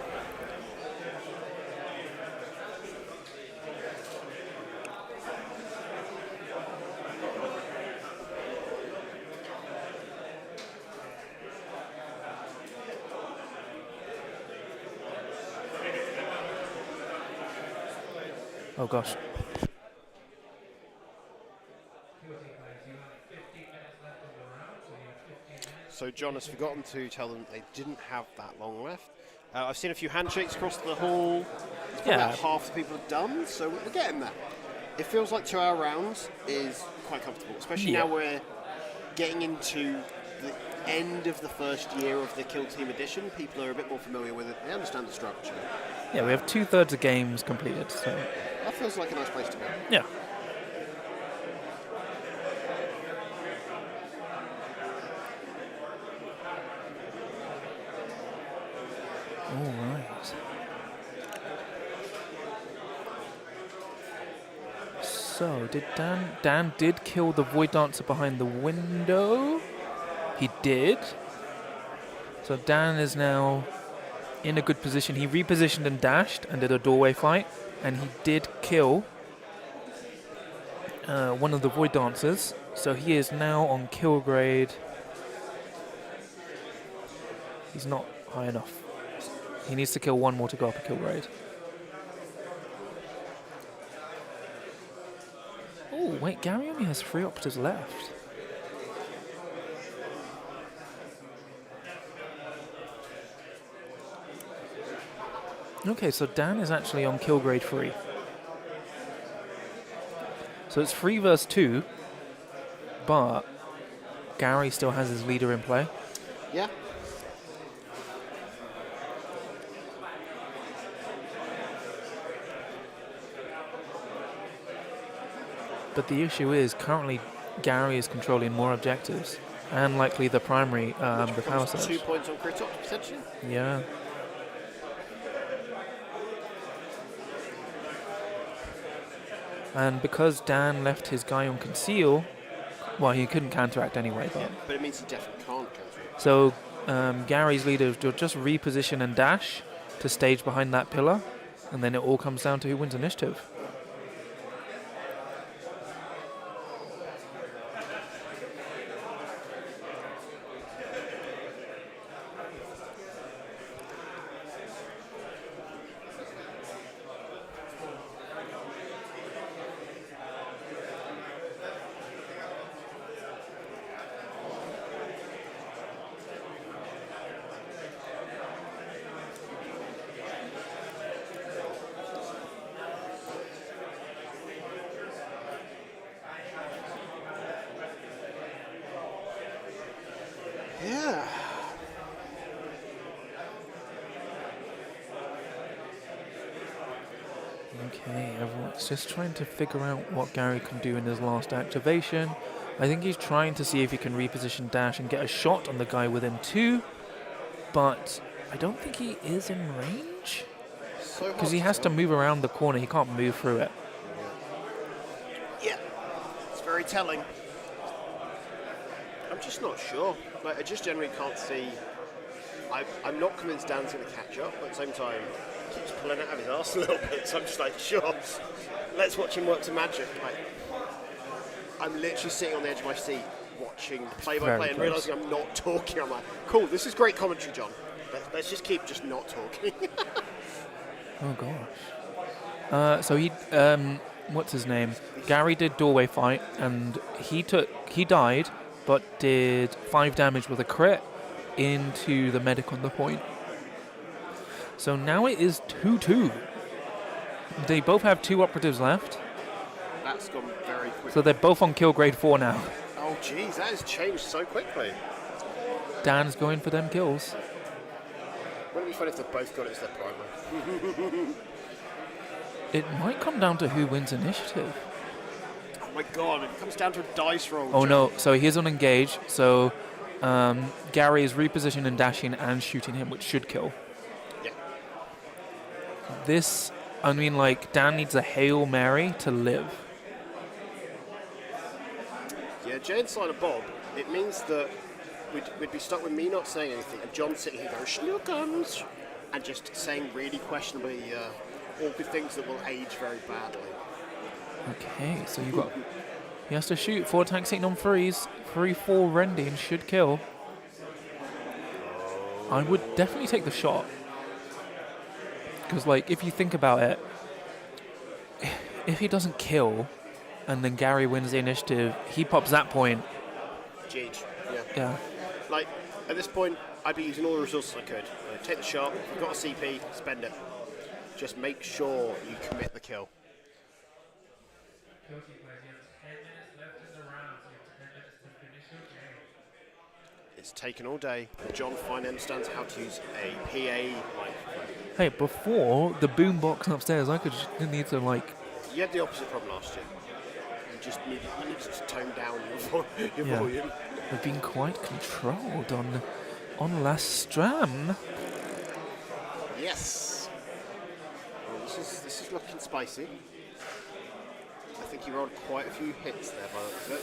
Speaker 6: Oh gosh.
Speaker 2: So John has forgotten to tell them they didn't have that long left. I've seen a few handshakes across the hall. It's probably
Speaker 6: Yeah.
Speaker 2: about half the people have done, so we're getting there. It feels like 2 hour rounds is quite comfortable, especially
Speaker 6: Yeah.
Speaker 2: now we're getting into the end of the first year of the Kill Team edition. People are a bit more familiar with it. They understand the structure.
Speaker 6: Yeah, we have 2/3 of games completed, so
Speaker 2: That feels like a nice place to be.
Speaker 6: yeah. All right. So, did Dan did kill the Void Dancer behind the window. He did. So Dan is now in a good position. He repositioned and dashed and did a doorway fight, and he did kill one of the Void Dancers. So he is now on kill grade. He's not high enough. He needs to kill one more to go up a kill grade. Oh, wait, Gary only has 3 operatives left. Okay, so Dan is actually on kill grade 3. So it's 3 versus 2, but Gary still has his leader in play.
Speaker 2: Yeah.
Speaker 6: But the issue is, currently, Gary is controlling more objectives, and likely the primary, the power surge.
Speaker 2: 2 points on crit ops, potentially.
Speaker 6: Yeah. And because Dan left his guy on conceal, well, he couldn't counteract anyway, but...
Speaker 2: Yeah, but it means he definitely can't counter it.
Speaker 6: So Gary's leader will just reposition and dash to stage behind that pillar, and then it all comes down to who wins initiative.
Speaker 2: Yeah.
Speaker 6: Okay, everyone's just trying to figure out what Gary can do in his last activation. I think he's trying to see if he can reposition dash and get a shot on the guy within 2, but I don't think he is in range.
Speaker 2: So
Speaker 6: Because he has to move around the corner, he can't move through it.
Speaker 2: Yeah. It's very telling. I'm just not sure. Like, I just generally can't see. I'm not convinced Dan's going to catch up, but at the same time, he keeps pulling it out of his arse a little bit. So I'm just like, sure, let's watch him work some magic. Like, I'm literally sitting on the edge of my seat watching play-by-play and realising I'm not talking. I'm like, cool, this is great commentary, John. Let's just keep just not talking.
Speaker 6: Oh gosh. So he, what's his name? Gary did doorway fight, and he died, but did 5 damage with a crit into the medic on the point. So now it is 2-2. They both have 2 operatives left,
Speaker 2: That's gone very quick.
Speaker 6: so they're both on kill grade 4 now.
Speaker 2: Oh, jeez, that has changed so quickly.
Speaker 6: Dan's going for them kills.
Speaker 2: Wouldn't it be fun if they both got it as their primary?
Speaker 6: It might come down to who wins initiative.
Speaker 2: Oh my god, it comes down to a dice roll.
Speaker 6: Oh
Speaker 2: John.
Speaker 6: no, so he's on engage, so Gary is repositioning and dashing and shooting him, which should kill.
Speaker 2: Yeah.
Speaker 6: This, I mean, like, Dan needs a Hail Mary to live.
Speaker 2: Yeah, Jay and Silent Bob, it means that we'd be stuck with me not saying anything and John sitting here going, schnookums, and just saying really questionably awkward things that will age very badly.
Speaker 6: Okay, so you've got... He has to shoot 4 tanks hitting on 3s. 3-4 rending should kill. I would definitely take the shot. Because, like, if you think about it, if he doesn't kill and then Gary wins the initiative, he pops that point.
Speaker 2: GG, yeah.
Speaker 6: Yeah.
Speaker 2: Like, at this point, I'd be using all the resources I could. Take the shot, if you've got a CP, spend it. Just make sure you commit the kill. It's taken all day. John finally understands how to use a PA microphone.
Speaker 6: Hey, before the boombox upstairs, I didn't need to, like...
Speaker 2: You had the opposite problem last year. You just needed to tone down your
Speaker 6: Yeah.
Speaker 2: volume.
Speaker 6: We've been quite controlled on Leicester.
Speaker 2: Yes. Well, this is looking spicy. I think he rolled quite a few hits there by the looks of it.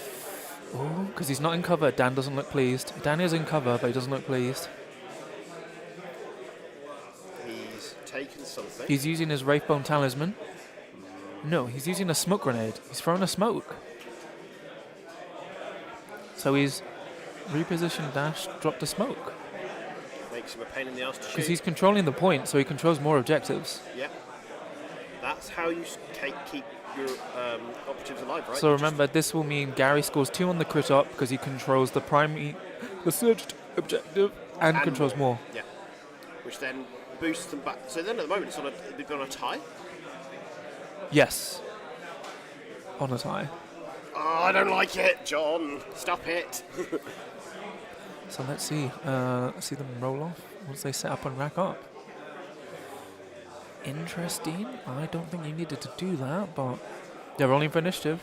Speaker 6: Oh, because he's not in cover. Dan doesn't look pleased. Dan is in cover, but he doesn't look pleased.
Speaker 2: He's taken something.
Speaker 6: He's using his Wraithbone Talisman. No, he's using a smoke grenade. He's throwing a smoke. So he's repositioned dash, dropped a smoke.
Speaker 7: makes him a pain in the ass to shoot.
Speaker 6: Because he's controlling the point, so he controls more objectives.
Speaker 7: Yeah. That's how you keep your operatives alive, right?
Speaker 6: So remember, this will mean Gary scores 2 on the crit up because he controls the primary, the searched objective, and controls more.
Speaker 7: Yeah. Which then boosts them back. So then at the moment they've got a tie.
Speaker 6: Yes. On a tie.
Speaker 7: Oh, I don't like it, John. Stop it.
Speaker 6: So let's see. See them roll off once they set up and rack up. Interesting. I don't think you needed to do that, but they're rolling for initiative.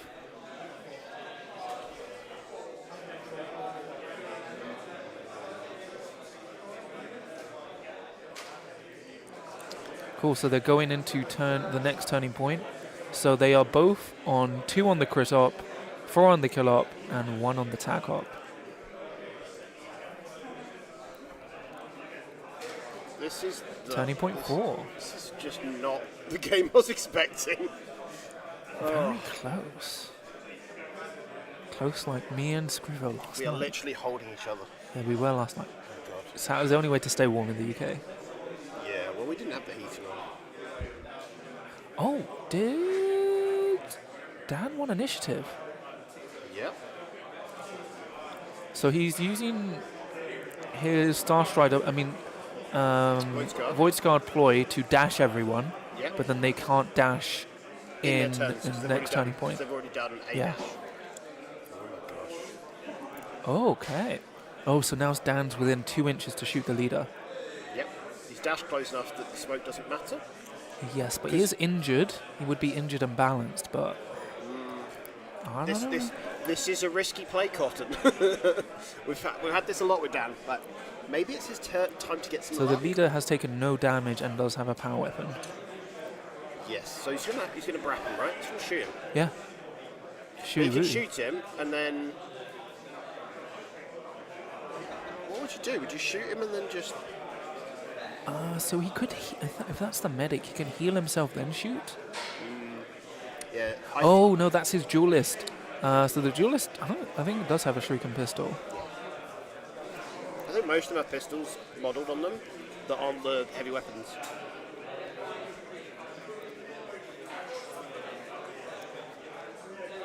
Speaker 6: Cool, so they're going into the next turning point. So they are both on 2 on the crit up, 4 on the kill up, and 1 on the tack up.
Speaker 7: This is
Speaker 6: Turning point 4.
Speaker 7: This is just not the game I was expecting.
Speaker 6: Very close. Close like me and Scrivo last
Speaker 7: We are
Speaker 6: night.
Speaker 7: literally holding each other.
Speaker 6: Yeah, we were last night.
Speaker 7: Oh God.
Speaker 6: So that was the only way to stay warm in the UK.
Speaker 7: Yeah, well, we didn't have the heating on.
Speaker 6: Oh, did Dan want initiative?
Speaker 7: Yep.
Speaker 6: So he's using his Star Strider, Void Scarred ploy to dash everyone,
Speaker 7: Yep.
Speaker 6: but then they can't dash in
Speaker 7: their turns, 'cause
Speaker 6: the
Speaker 7: they've
Speaker 6: next
Speaker 7: already
Speaker 6: turning
Speaker 7: done-
Speaker 6: point.
Speaker 7: They've already done a
Speaker 6: Yeah.
Speaker 7: dash. Oh my gosh.
Speaker 6: Oh, okay. Oh, so now Dan's within 2 inches to shoot the leader.
Speaker 7: Yep. He's dashed close enough that the smoke doesn't matter.
Speaker 6: Yes, but he is injured. He would be injured and balanced, but I don't know.
Speaker 7: This is a risky play, Cotton. we've had this a lot with Dan, but maybe it's his time to get some
Speaker 6: So the
Speaker 7: luck.
Speaker 6: leader has taken no damage and does have a power weapon.
Speaker 7: Yes, so he's gonna brap him, right? He's gonna shoot him.
Speaker 6: Yeah.
Speaker 7: He can
Speaker 6: Shoot.
Speaker 7: shoot him, and then what would you do? Would you shoot him and then just?
Speaker 6: So he could, if that's the medic, he can heal himself then shoot.
Speaker 7: Yeah.
Speaker 6: Oh no, that's his duelist. So the duelist, I think, does have a shuriken pistol.
Speaker 7: I think most of them have pistols modelled on them that aren't the heavy weapons.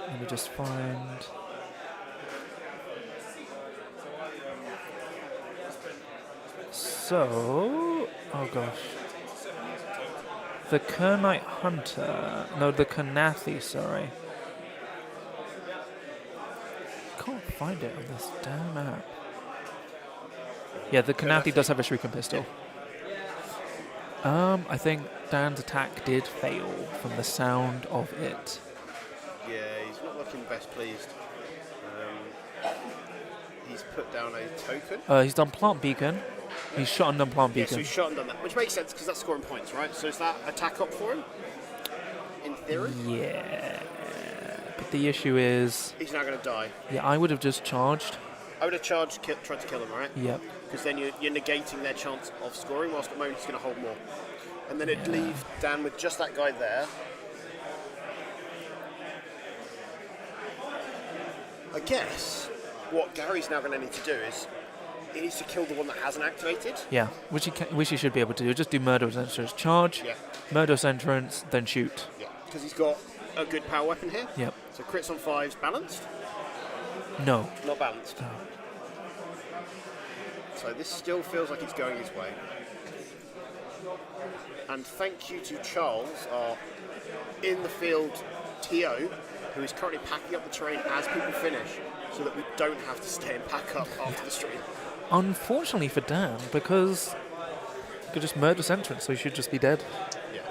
Speaker 6: Let me just find. So, oh gosh. The Kernite Hunter, no, the Kanathi, sorry. Can't find it on this damn map. Yeah, the Kanathi does have a shuriken pistol. I think Dan's attack did fail from the sound of it.
Speaker 7: Yeah, he's not looking best pleased. He's put down a token.
Speaker 6: He's done plant beacon. He's shot and done plant
Speaker 7: Yeah,
Speaker 6: beacon.
Speaker 7: so he's shot and done that, which makes sense because that's scoring points, right? So is that attack up for him? In theory?
Speaker 6: Yeah. But the issue is,
Speaker 7: He's now going to die.
Speaker 6: yeah, I would have just charged.
Speaker 7: I would have charged, tried to kill him, right?
Speaker 6: Yep.
Speaker 7: Because then you're negating their chance of scoring, whilst at the moment he's going to hold more. And then it'd leave Dan with just that guy there. I guess what Gary's now going to need to do is he needs to kill the one that hasn't activated.
Speaker 6: Yeah, which he should be able to do. Just do murderous entrance, charge,
Speaker 7: Yeah.
Speaker 6: murderous entrance, then shoot.
Speaker 7: Yeah. Because he's got a good power weapon here.
Speaker 6: Yep.
Speaker 7: So crits on 5s, balanced?
Speaker 6: No.
Speaker 7: Not balanced. So this still feels like it's going his way. And thank you to Charles, our in the field TO, who is currently packing up the terrain as people finish, so that we don't have to stay and pack up after the stream.
Speaker 6: Unfortunately for Dan, because he could just murderous entrance, so he should just be dead.
Speaker 7: Yeah.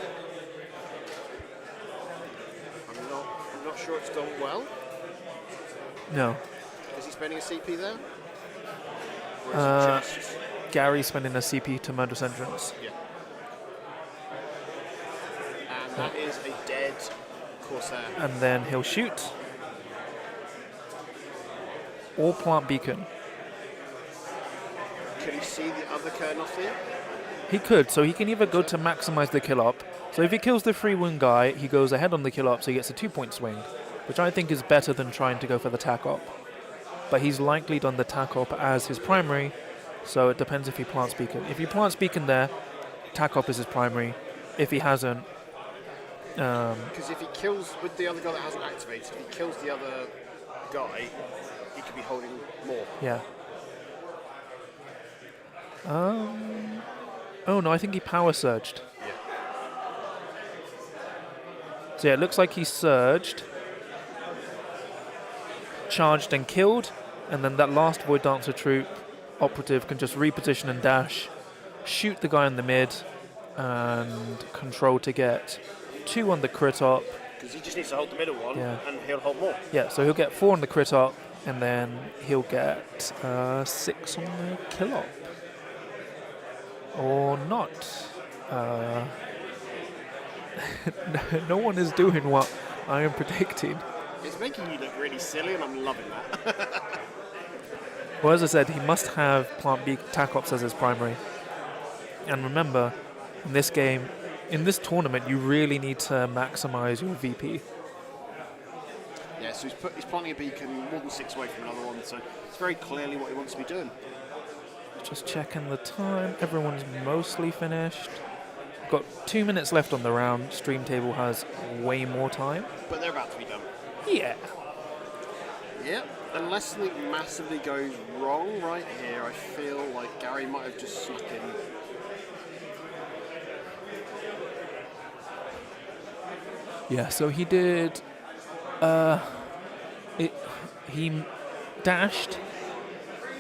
Speaker 7: I'm not sure it's gone well.
Speaker 6: No.
Speaker 7: Is he spending a CP there? Or is it just?
Speaker 6: Gary spending a CP to murderous entrance.
Speaker 7: Yeah. And that is a dead Corsair.
Speaker 6: And then he'll shoot. Or plant beacon.
Speaker 7: Can he see the other Kernothi?
Speaker 6: He could, so he can either go to maximize the kill up. So if he kills the free wound guy, he goes ahead on the kill up, so he gets a 2-point swing, which I think is better than trying to go for the tack up. But he's likely done the tack up as his primary, So it depends if he plants beacon. If he plants beacon there, tack up is his primary. If he hasn't,
Speaker 2: Because if he kills with the other guy that hasn't activated, if he kills the other guy, he could be holding more.
Speaker 6: yeah. Oh no, I think he power surged.
Speaker 2: Yeah.
Speaker 6: So yeah, it looks like he surged, charged and killed, and then that last Void Dancer troop operative can just reposition and dash, shoot the guy in the mid, and control to get 2 on the crit up.
Speaker 7: Because he just needs to hold the middle one,
Speaker 6: Yeah.
Speaker 7: and he'll hold more.
Speaker 6: Yeah, so he'll get 4 on the crit up, and then he'll get 6 on the kill up. Or not. No one is doing what I am predicting.
Speaker 2: It's making you look really silly, and I'm loving that.
Speaker 6: Well, as I said, he must have plant B tack ops as his primary. And remember, in this game, in this tournament, you really need to maximize your VP.
Speaker 2: Yeah, so he's planting a beacon more than 6 away from another one, so it's very clearly what he wants to be doing.
Speaker 6: Just checking the time. Everyone's mostly finished. Got 2 minutes left on the round. Stream table has way more time.
Speaker 2: But they're about to be done.
Speaker 6: Yeah.
Speaker 2: Yep. Unless something massively goes wrong right here, I feel like Gary might have just snuck in.
Speaker 6: Yeah, so he did. He dashed,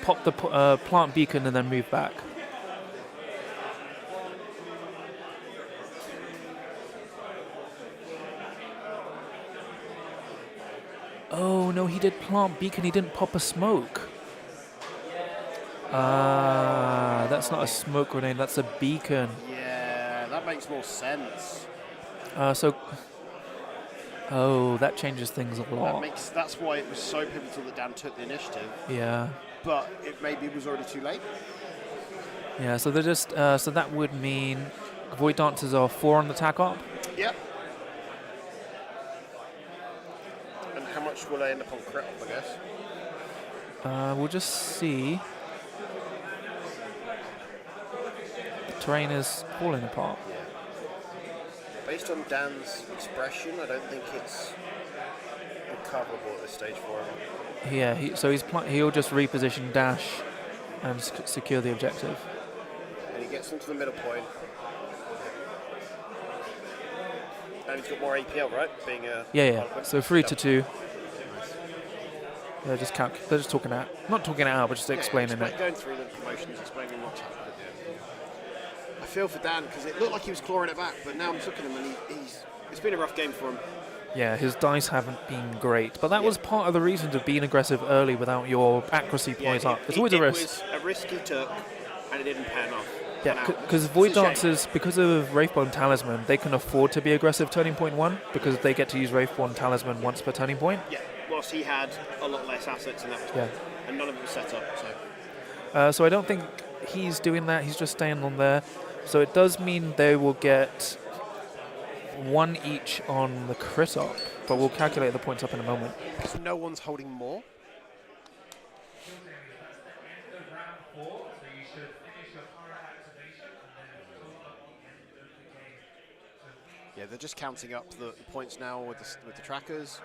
Speaker 6: popped the plant beacon, and then moved back. Oh no, he did plant beacon. He didn't pop a smoke. That's not a smoke grenade. That's a beacon.
Speaker 2: Yeah, that makes more sense.
Speaker 6: Oh, that changes things a lot.
Speaker 2: That's why it was so pivotal that Dan took the initiative.
Speaker 6: Yeah.
Speaker 2: But it maybe was already too late.
Speaker 6: Yeah. So they're just. So that would mean Void Dancers are 4 on the tack up.
Speaker 2: Yep. And how much will they end up on crit up, I guess?
Speaker 6: We'll just see. The terrain is falling apart.
Speaker 2: Yeah. Based on Dan's expression, I don't think it's recoverable at this stage for him.
Speaker 6: Yeah. He'll just reposition dash and secure the objective.
Speaker 2: And he gets into the middle point. And he's got more APL, right? Being a
Speaker 6: Yeah. So 3-2. They're just talking out, not talking it out, but just explaining it.
Speaker 2: Going through the promotions, explaining what's happened at the end. I feel for Dan because it looked like he was clawing it back, but now I'm looking at him and it's been a rough game for him.
Speaker 6: Yeah, his dice haven't been great, but that was part of the reason of being aggressive early without your accuracy points up. It's always a risk.
Speaker 2: It was a risk he took, and it didn't pan off.
Speaker 6: Yeah, because Void Dancers, because of Wraithbone Talisman, they can afford to be aggressive turning point 1 because they get to use Wraithbone Talisman once per turning point.
Speaker 2: Yeah, whilst he had a lot less assets in that respect, and none of it was set up.
Speaker 6: So I don't think he's doing that. He's just staying on there. So it does mean they will get 1 each on the crit up, but we'll calculate the points up in a moment.
Speaker 2: So no one's holding more. Yeah, they're just counting up the points now with the trackers.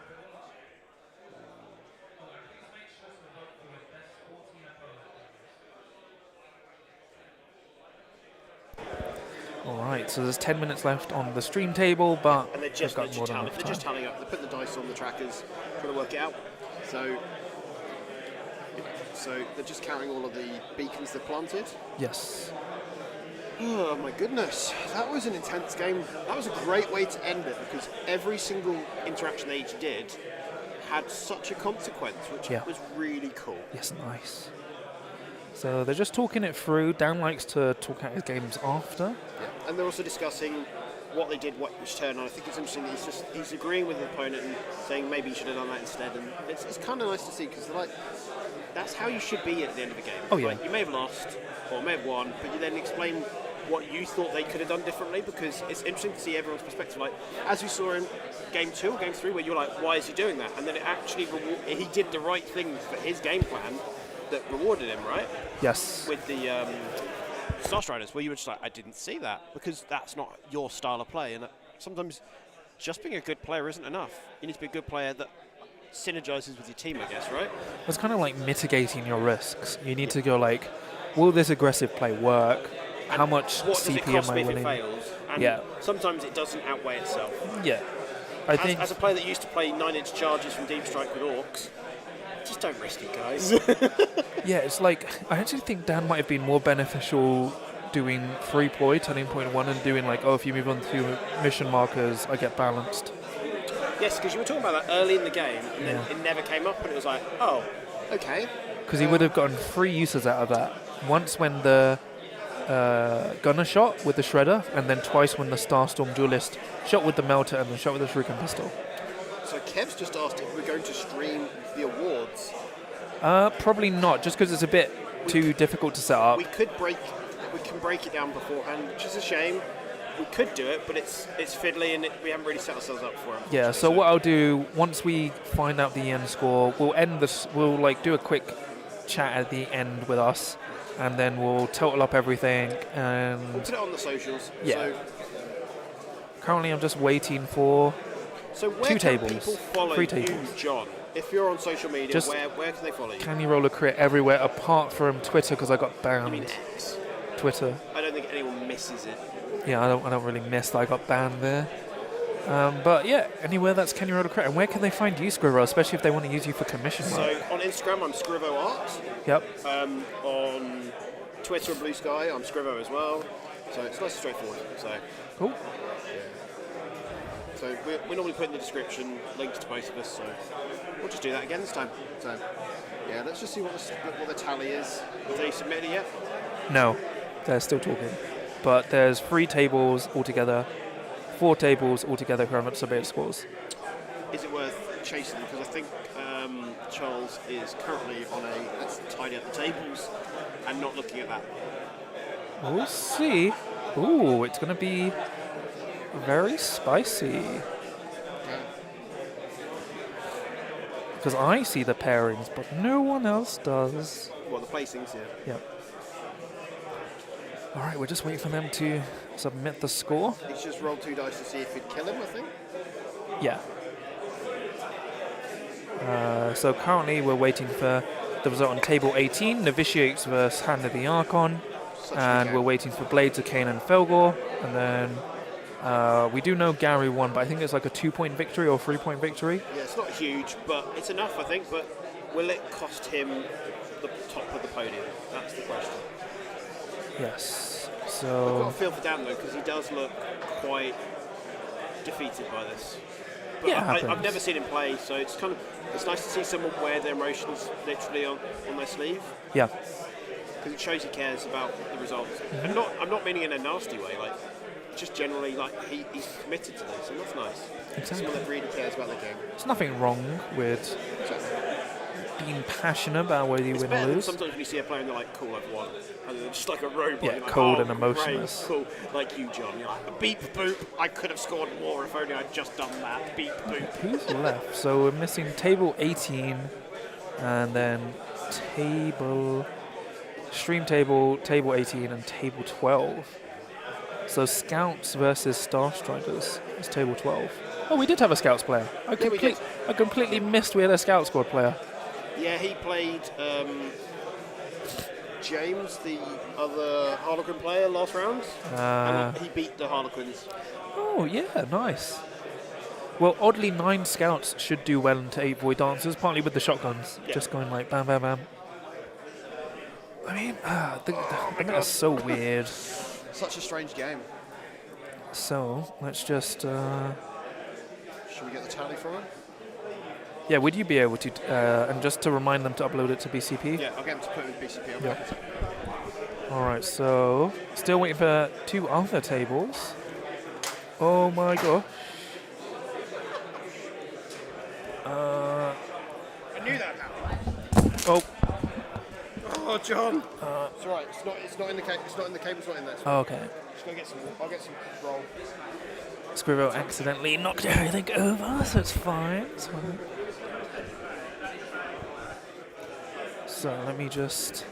Speaker 6: All right, so there's 10 minutes left on the stream table, but
Speaker 2: and they're just tallying up. They put the dice on the trackers, trying to work it out. So they're just counting all of the beacons they've planted.
Speaker 6: Yes.
Speaker 2: Oh my goodness, that was an intense game. That was a great way to end it because every single interaction they each did had such a consequence, which was really cool.
Speaker 6: Yes, nice. So they're just talking it through. Dan likes to talk out his games after.
Speaker 2: Yeah, and they're also discussing what they did, which turn. And I think it's interesting that he's agreeing with the opponent and saying maybe you should have done that instead. And it's kind of nice to see because that's how you should be at the end of a game.
Speaker 6: Oh yeah.
Speaker 2: You may have lost or may have won, but you then explain what you thought they could have done differently because it's interesting to see everyone's perspective. Like as we saw in game 2 or game 3, where you're like, why is he doing that? And then it actually he did the right things for his game plan.
Speaker 7: that rewarded him, right?
Speaker 6: Yes.
Speaker 7: With the Star Striders, where you were just like, I didn't see that, because that's not your style of play. And sometimes just being a good player isn't enough. You need to be a good player that synergizes with your team, I guess, right?
Speaker 6: It's kind of like mitigating your risks. You need to go like, will this aggressive play work? How much
Speaker 7: What does it
Speaker 6: CP
Speaker 7: cost
Speaker 6: am
Speaker 7: me
Speaker 6: I
Speaker 7: if it
Speaker 6: willing?
Speaker 7: fails? And
Speaker 6: Yeah.
Speaker 7: sometimes it doesn't outweigh itself.
Speaker 6: Yeah. I think
Speaker 7: As a player that used to play 9-inch charges from Deep Strike with Orcs, just don't risk it, guys.
Speaker 6: yeah, it's like I actually think Dan might have been more beneficial doing free ploy, turning point 1, and doing like, oh, if you move on to mission markers, I get balanced.
Speaker 7: Yes, because you were talking about that early in the game, and then it never came up, and it was like, oh, okay.
Speaker 6: Because he would have gotten 3 uses out of that. Once when the gunner shot with the shredder, and then twice when the Starstorm duelist shot with the melter and then shot with the shuriken pistol.
Speaker 2: So Kev's just asked if we're going to stream the awards.
Speaker 6: Probably not, just because it's a bit too difficult to set up.
Speaker 7: We can break it down beforehand, which is a shame. We could do it, but it's fiddly, and we haven't really set ourselves up for it.
Speaker 6: Yeah, so what I'll do, once we find out the end score, we'll end this, we'll like do a quick chat at the end with us, and then we'll total up everything, and
Speaker 2: We'll put it on the socials.
Speaker 6: Yeah. Currently I'm just waiting for
Speaker 7: So where
Speaker 6: 2
Speaker 7: can
Speaker 6: tables,
Speaker 7: people follow
Speaker 6: 3
Speaker 7: you,
Speaker 6: tables.
Speaker 7: John? If you're on social media,
Speaker 6: Just-
Speaker 7: where can they follow you?
Speaker 6: Can you roll a crit everywhere apart from Twitter because I got
Speaker 7: I mean
Speaker 6: banned.
Speaker 7: X.
Speaker 6: Twitter.
Speaker 7: I don't think anyone misses it.
Speaker 6: Yeah, I don't really miss that I got banned there. But yeah, anywhere that's Can You Roll a Crit. And where can they find you, Scrivo, especially if they want to use you for commission
Speaker 7: So
Speaker 6: work?
Speaker 7: on Instagram, I'm Scrivo Art.
Speaker 6: Yep.
Speaker 7: On Twitter and Blue Sky, I'm Scrivo as well. So it's nice and straightforward. So
Speaker 6: Cool.
Speaker 7: we normally put in the description links to both of us. So we'll just do that again this time.
Speaker 2: So, yeah, let's just see what the tally is.
Speaker 7: Have they submitted it yet?
Speaker 6: No, they're still talking. But there's 3 tables altogether, 4 tables altogether who haven't submitted scores.
Speaker 7: Is it worth chasing them? Because I think Charles is currently on a let's tidy up the tables and not looking at that.
Speaker 6: We'll see. Ooh, it's going to be very spicy. Because I see the pairings, but no one else does.
Speaker 7: Well, the placings, yeah.
Speaker 6: Yep. All right, we're just waiting for them to submit the score.
Speaker 2: He's just rolled 2 dice to see if he'd kill him, I think.
Speaker 6: Yeah. So currently we're waiting for the result on table 18, Novitiates versus Hand of the Archon. And we're waiting for Blades of Cain and Felgor. And then we do know Gary won, but I think it's like a 2-point victory or 3-point victory.
Speaker 7: Yeah, it's not huge, but it's enough, I think. But will it cost him the top of the podium? That's the question.
Speaker 6: Yes.
Speaker 7: I've got
Speaker 6: So
Speaker 7: a feel for Dan, though, because he does look quite defeated by this. But
Speaker 6: Yeah, it
Speaker 7: I've
Speaker 6: happens.
Speaker 7: never seen him play, so it's nice to see someone wear their emotions literally on their sleeve,
Speaker 6: yeah,
Speaker 7: because it shows he cares about the results.
Speaker 6: Mm-hmm.
Speaker 7: And I'm not meaning in a nasty way, like just generally like he's committed to this, and that's nice.
Speaker 6: exactly.
Speaker 2: Someone that really cares about the game.
Speaker 6: There's nothing wrong with being passionate about whether you
Speaker 7: It's
Speaker 6: win or
Speaker 7: better than
Speaker 6: lose.
Speaker 7: sometimes when you see a player and they're like, cool, I've won. And they're just like a robot.
Speaker 6: Yeah,
Speaker 7: You're like,
Speaker 6: cold
Speaker 7: oh,
Speaker 6: and emotionless.
Speaker 7: Great, cool. Like you, John. You're like, beep boop. I could have scored more if only I'd just done that. Beep boop.
Speaker 6: Who's left? So we're missing table 18, and then stream table 18, and table 12. So Scouts versus Star Striders is table 12. Oh, we did have a Scouts player. I completely missed we had a Scout squad player.
Speaker 7: Yeah, he played James, the other Harlequin player, last round. And he beat the Harlequins.
Speaker 6: Oh, yeah, nice. Well, oddly, 9 Scouts should do well into 8 Void Dancers, partly with the shotguns.
Speaker 7: Yeah.
Speaker 6: Just going like bam, bam, bam. I mean, the meta's so weird.
Speaker 2: Such a strange game.
Speaker 6: So, let's just...
Speaker 2: Should we get the tally from him?
Speaker 6: yeah, would you be able to... and just to remind them to upload it to BCP?
Speaker 2: Yeah, I'll get him to put it with BCP.
Speaker 6: Yeah. Alright, so... Still waiting for 2 other tables. Oh my god.
Speaker 2: I knew that happened.
Speaker 6: Oh,
Speaker 2: Oh, John. It's all right. It's not in the cable. It's not in the cable. It's not in there.
Speaker 6: okay.
Speaker 2: Just go get some. I'll get some roll.
Speaker 6: Scrivo accidentally knocked everything over, so it's fine.
Speaker 1: So let me just...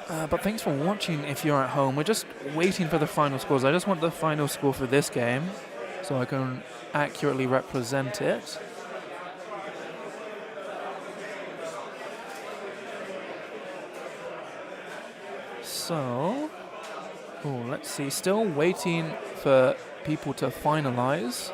Speaker 1: but thanks for watching if you're at home. We're just waiting for the final scores. I just want the final score for this game so I can accurately represent it. So, let's see. Still waiting for people to finalize.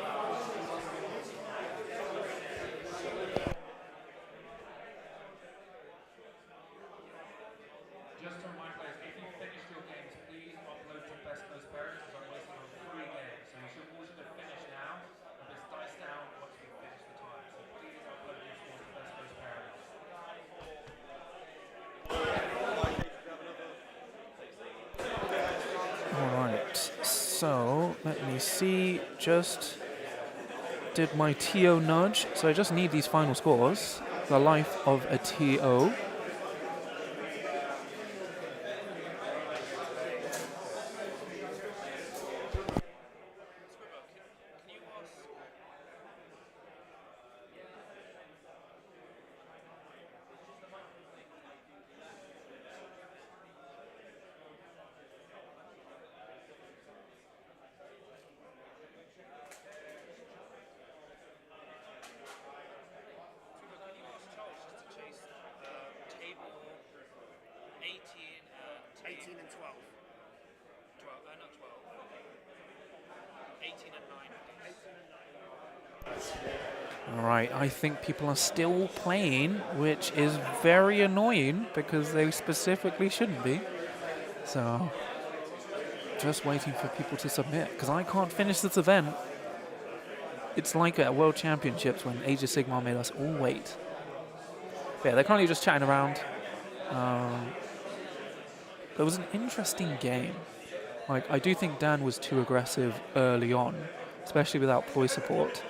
Speaker 4: Just to remind players, if you finished your games, please upload to best post parent because I'm waiting on 3 games. So you should all have finished now. And just dice down once we finish the time. So please upload your scores to best post parent.
Speaker 1: Alright, so let me see. Just did my TO nudge. So I just need these final scores. The life of a TO. Alright, I think people are still playing, which is very annoying because they specifically shouldn't be. So, just waiting for people to submit because I can't finish this event. It's like at World Championships when Age of Sigmar made us all wait. But yeah, they're currently just chatting around. It was an interesting game. Like, I do think Dan was too aggressive early on, especially without ploy support.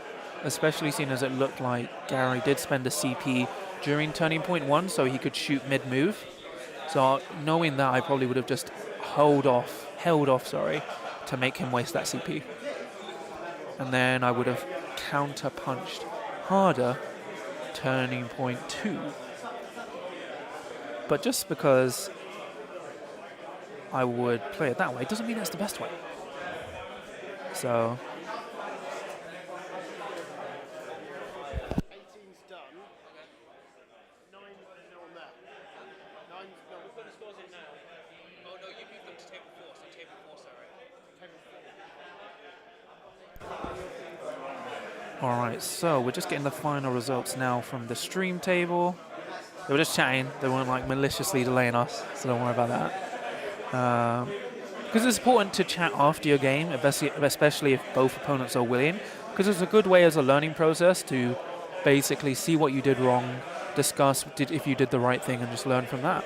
Speaker 1: Especially seeing as it looked like Gary did spend a CP during turning point 1 so he could shoot mid-move. So knowing that, I probably would have just held off, to make him waste that CP. And then I would have counter-punched harder turning point 2. But just because I would play it that way doesn't mean it's the best way. So...
Speaker 2: 18's done. 9-0 on that. 9-0. We'll put the scores in now.
Speaker 5: Oh no, you moved them to table 4, so table 4, sorry.
Speaker 2: Table 4.
Speaker 1: Alright, so we're just getting the final results now from the stream table. They were just chatting. They weren't like maliciously delaying us, so don't worry about that. Because it's important to chat after your game, especially if both opponents are willing, because it's a good way as a learning process to basically see what you did wrong, discuss if you did the right thing, and just learn from that.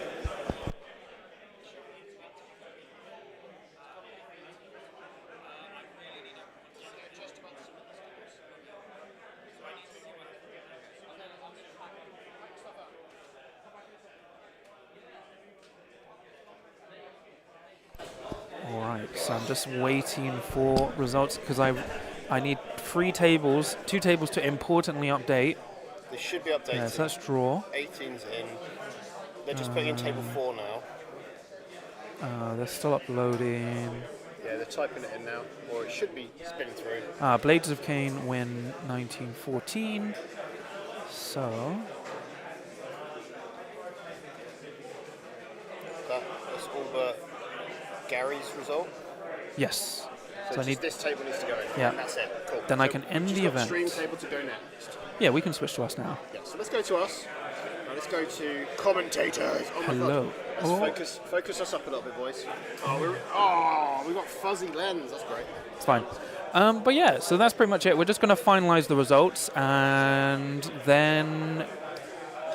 Speaker 1: Alright, so I'm just waiting for results because I need 3 tables, 2 tables to importantly update.
Speaker 2: They should be updated.
Speaker 1: Yeah, so that's draw.
Speaker 2: 18's in. They're just putting in table 4 now.
Speaker 1: They're still uploading.
Speaker 2: Yeah, they're typing it in now, or it should be spinning through.
Speaker 1: Blades of Cain win 1914. So
Speaker 2: That's all but Gary's result.
Speaker 1: yes.
Speaker 2: So
Speaker 1: I need.
Speaker 2: this table needs to go in.
Speaker 1: Yeah.
Speaker 2: And that's it. Cool.
Speaker 1: Then I can end the event.
Speaker 2: Stream table to go next.
Speaker 1: Yeah, we can switch to us now.
Speaker 2: Yeah. So let's go to us. Now let's go to commentators. Oh my
Speaker 1: Hello.
Speaker 2: God. Let's focus us up a little bit, boys. We've got fuzzy lens. That's great.
Speaker 1: It's fine. But yeah, so that's pretty much it. We're just going to finalize the results, and then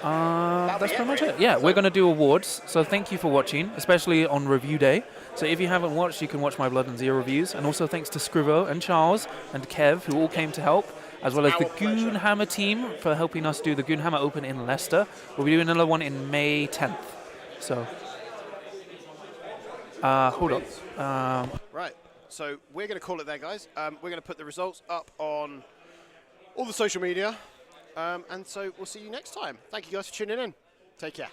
Speaker 1: that's pretty much it. Yeah, we're going to do awards. So thank you for watching, especially on review day. So if you haven't watched, you can watch my Blood and Zero reviews. And also thanks to Scrivo and Charles and Kev, who all came to help, as well as the Goonhammer team for helping us do the Goonhammer Open in Leicester. We'll be doing another one in May 10th. So, hold on.
Speaker 2: Right. So we're going to call it there, guys. We're going to put the results up on all the social media. And so we'll see you next time. Thank you guys for tuning in. Take care.